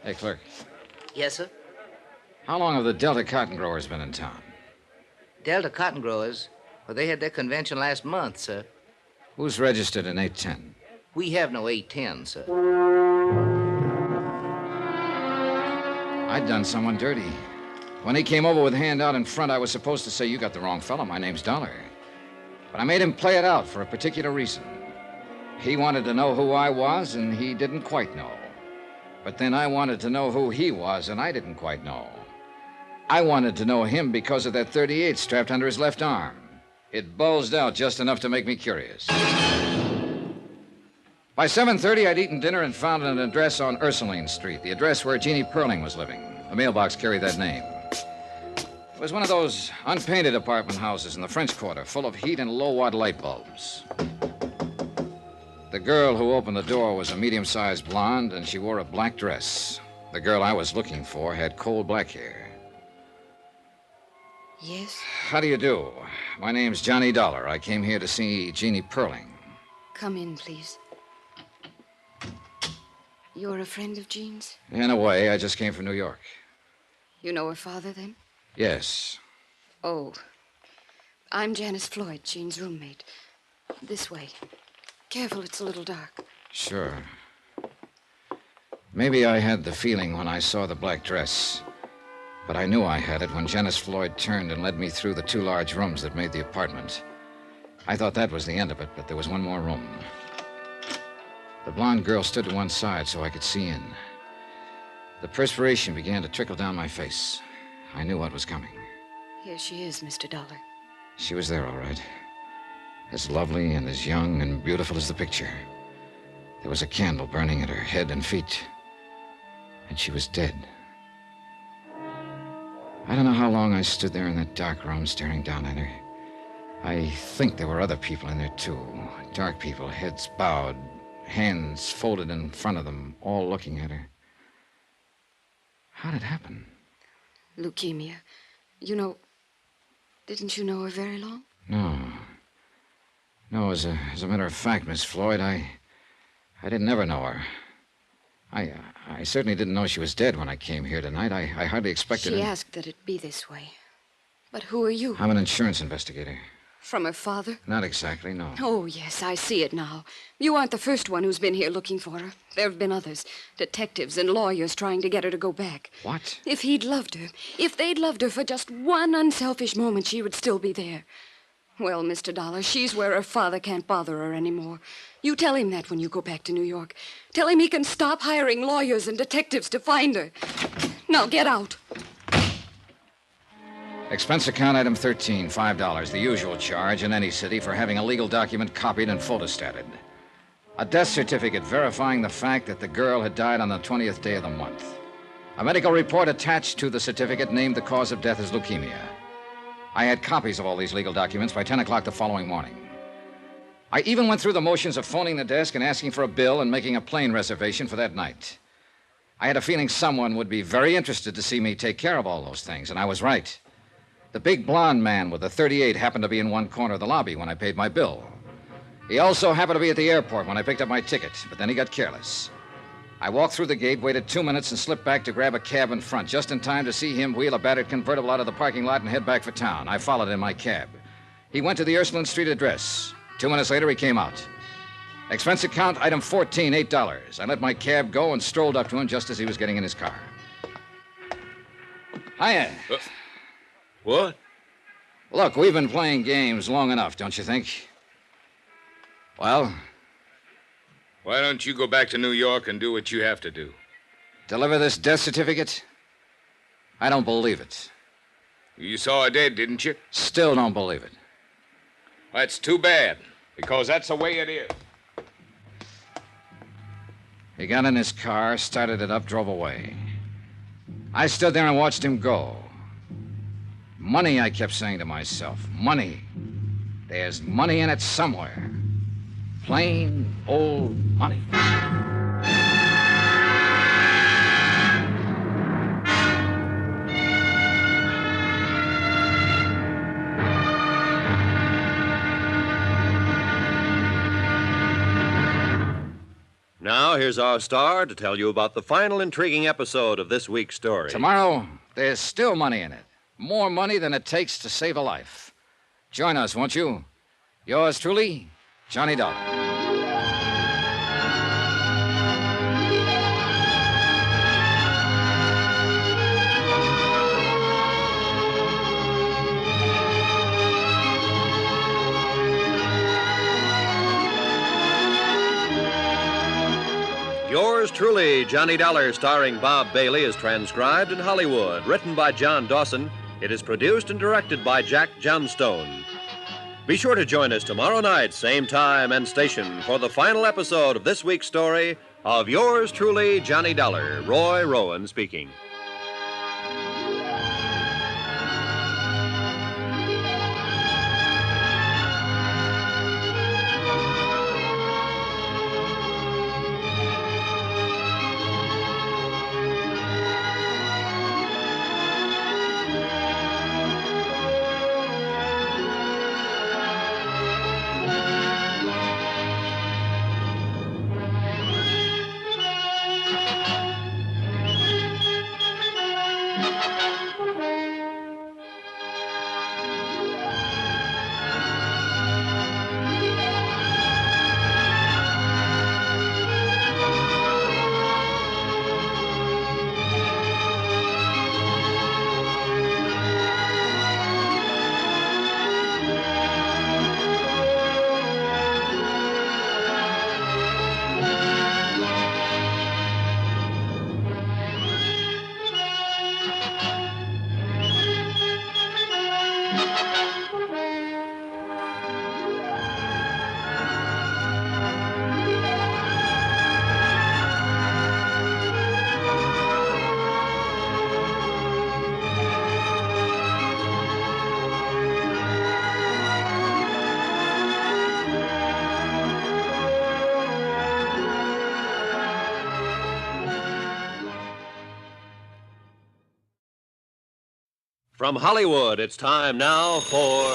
Hey, clerk. Yes, sir? How long have the Delta cotton growers been in town? Delta cotton growers? Well, they had their convention last month, sir. Who's registered in 810? We have no 810, sir. I'd done someone dirty. When he came over with a hand out in front, I was supposed to say, "You got the wrong fellow. My name's Dollar." But I made him play it out for a particular reason. He wanted to know who I was, and he didn't quite know. But then I wanted to know who he was, and I didn't quite know. I wanted to know him because of that .38 strapped under his left arm. It bulged out just enough to make me curious. By 7:30, I'd eaten dinner and found an address on Ursuline Street, the address where Jeannie Perling was living. The mailbox carried that name. It was one of those unpainted apartment houses in the French Quarter, full of heat and low-watt light bulbs. The girl who opened the door was a medium-sized blonde, and she wore a black dress. The girl I was looking for had coal black hair. Yes? How do you do? My name's Johnny Dollar. I came here to see Jeannie Perling. Come in, please. You're a friend of Jean's? In a way, I just came from New York. You know her father, then? Yes. Oh. I'm Janice Floyd, Jean's roommate. This way. Careful, it's a little dark. Sure. Maybe I had the feeling when I saw the black dress. But I knew I had it when Janice Floyd turned and led me through the two large rooms that made the apartment. I thought that was the end of it, but there was one more room. The blonde girl stood to one side so I could see in. The perspiration began to trickle down my face. I knew what was coming. Here she is, Mr. Dollar. She was there, all right. As lovely and as young and beautiful as the picture. There was a candle burning at her head and feet. And she was dead. I don't know how long I stood there in that dark room staring down at her. I think there were other people in there, too. Dark people, heads bowed, hands folded in front of them, all looking at her. How did it happen? Leukemia. You know... Didn't you know her very long? No. No, as a matter of fact, Miss Floyd, I didn't ever know her. I certainly didn't know she was dead when I came here tonight. I hardly expected... She asked that it be this way. But who are you? I'm an insurance investigator. From her father? Not exactly, no. Oh, yes, I see it now. You aren't the first one who's been here looking for her. There have been others. Detectives and lawyers trying to get her to go back. What? If he'd loved her, if they'd loved her for just one unselfish moment, she would still be there. Well, Mr. Dollar, she's where her father can't bother her anymore. You tell him that when you go back to New York. Tell him he can stop hiring lawyers and detectives to find her. Now, get out. Expense account item 13, $5, the usual charge in any city for having a legal document copied and photostated. A death certificate verifying the fact that the girl had died on the 20th day of the month. A medical report attached to the certificate named the cause of death as leukemia. I had copies of all these legal documents by 10 o'clock the following morning. I even went through the motions of phoning the desk and asking for a bill and making a plane reservation for that night. I had a feeling someone would be very interested to see me take care of all those things, and I was right. The big blonde man with the .38 happened to be in one corner of the lobby when I paid my bill. He also happened to be at the airport when I picked up my ticket, but then he got careless. I walked through the gate, waited 2 minutes, and slipped back to grab a cab in front, just in time to see him wheel a battered convertible out of the parking lot and head back for town. I followed in my cab. He went to the Ursuline Street address. 2 minutes later, he came out. Expense account, item 14, $8. I let my cab go and strolled up to him just as he was getting in his car. Hiya. What? Look, we've been playing games long enough, don't you think? Well? Why don't you go back to New York and do what you have to do? Deliver this death certificate? I don't believe it. You saw her dead, didn't you? Still don't believe it. That's too bad, because that's the way it is. He got in his car, started it up, drove away. I stood there and watched him go. Money, I kept saying to myself. Money. There's money in it somewhere. Plain old money. Now, here's our star to tell you about the final intriguing episode of this week's story. Tomorrow, there's still money in it. More money than it takes to save a life. Join us, won't you? Yours truly, Johnny Dollar. Yours truly, Johnny Dollar, starring Bob Bailey, is transcribed in Hollywood. Written by John Dawson, it is produced and directed by Jack Johnstone. Be sure to join us tomorrow night, same time and station, for the final episode of this week's story of Yours truly, Johnny Dollar. Roy Rowan speaking. From Hollywood, it's time now for...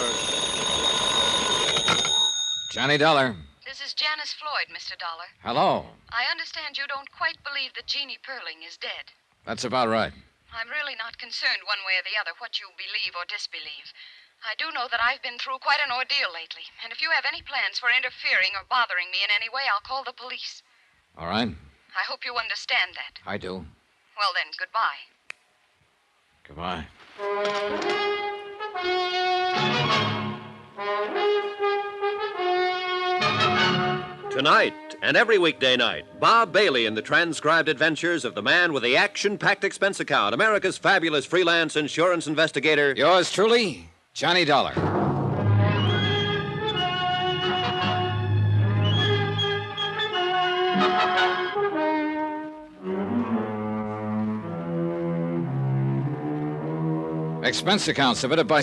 Johnny Dollar. This is Janice Floyd, Mr. Dollar. Hello. I understand you don't quite believe that Jeannie Perling is dead. That's about right. I'm really not concerned one way or the other what you believe or disbelieve. I do know that I've been through quite an ordeal lately, and if you have any plans for interfering or bothering me in any way, I'll call the police. All right. I hope you understand that. I do. Well, then, goodbye. Goodbye. Tonight and every weekday night, Bob Bailey in the transcribed adventures of the man with the action-packed expense account, America's fabulous freelance insurance investigator. Yours truly, Johnny Dollar. Expense account submitted by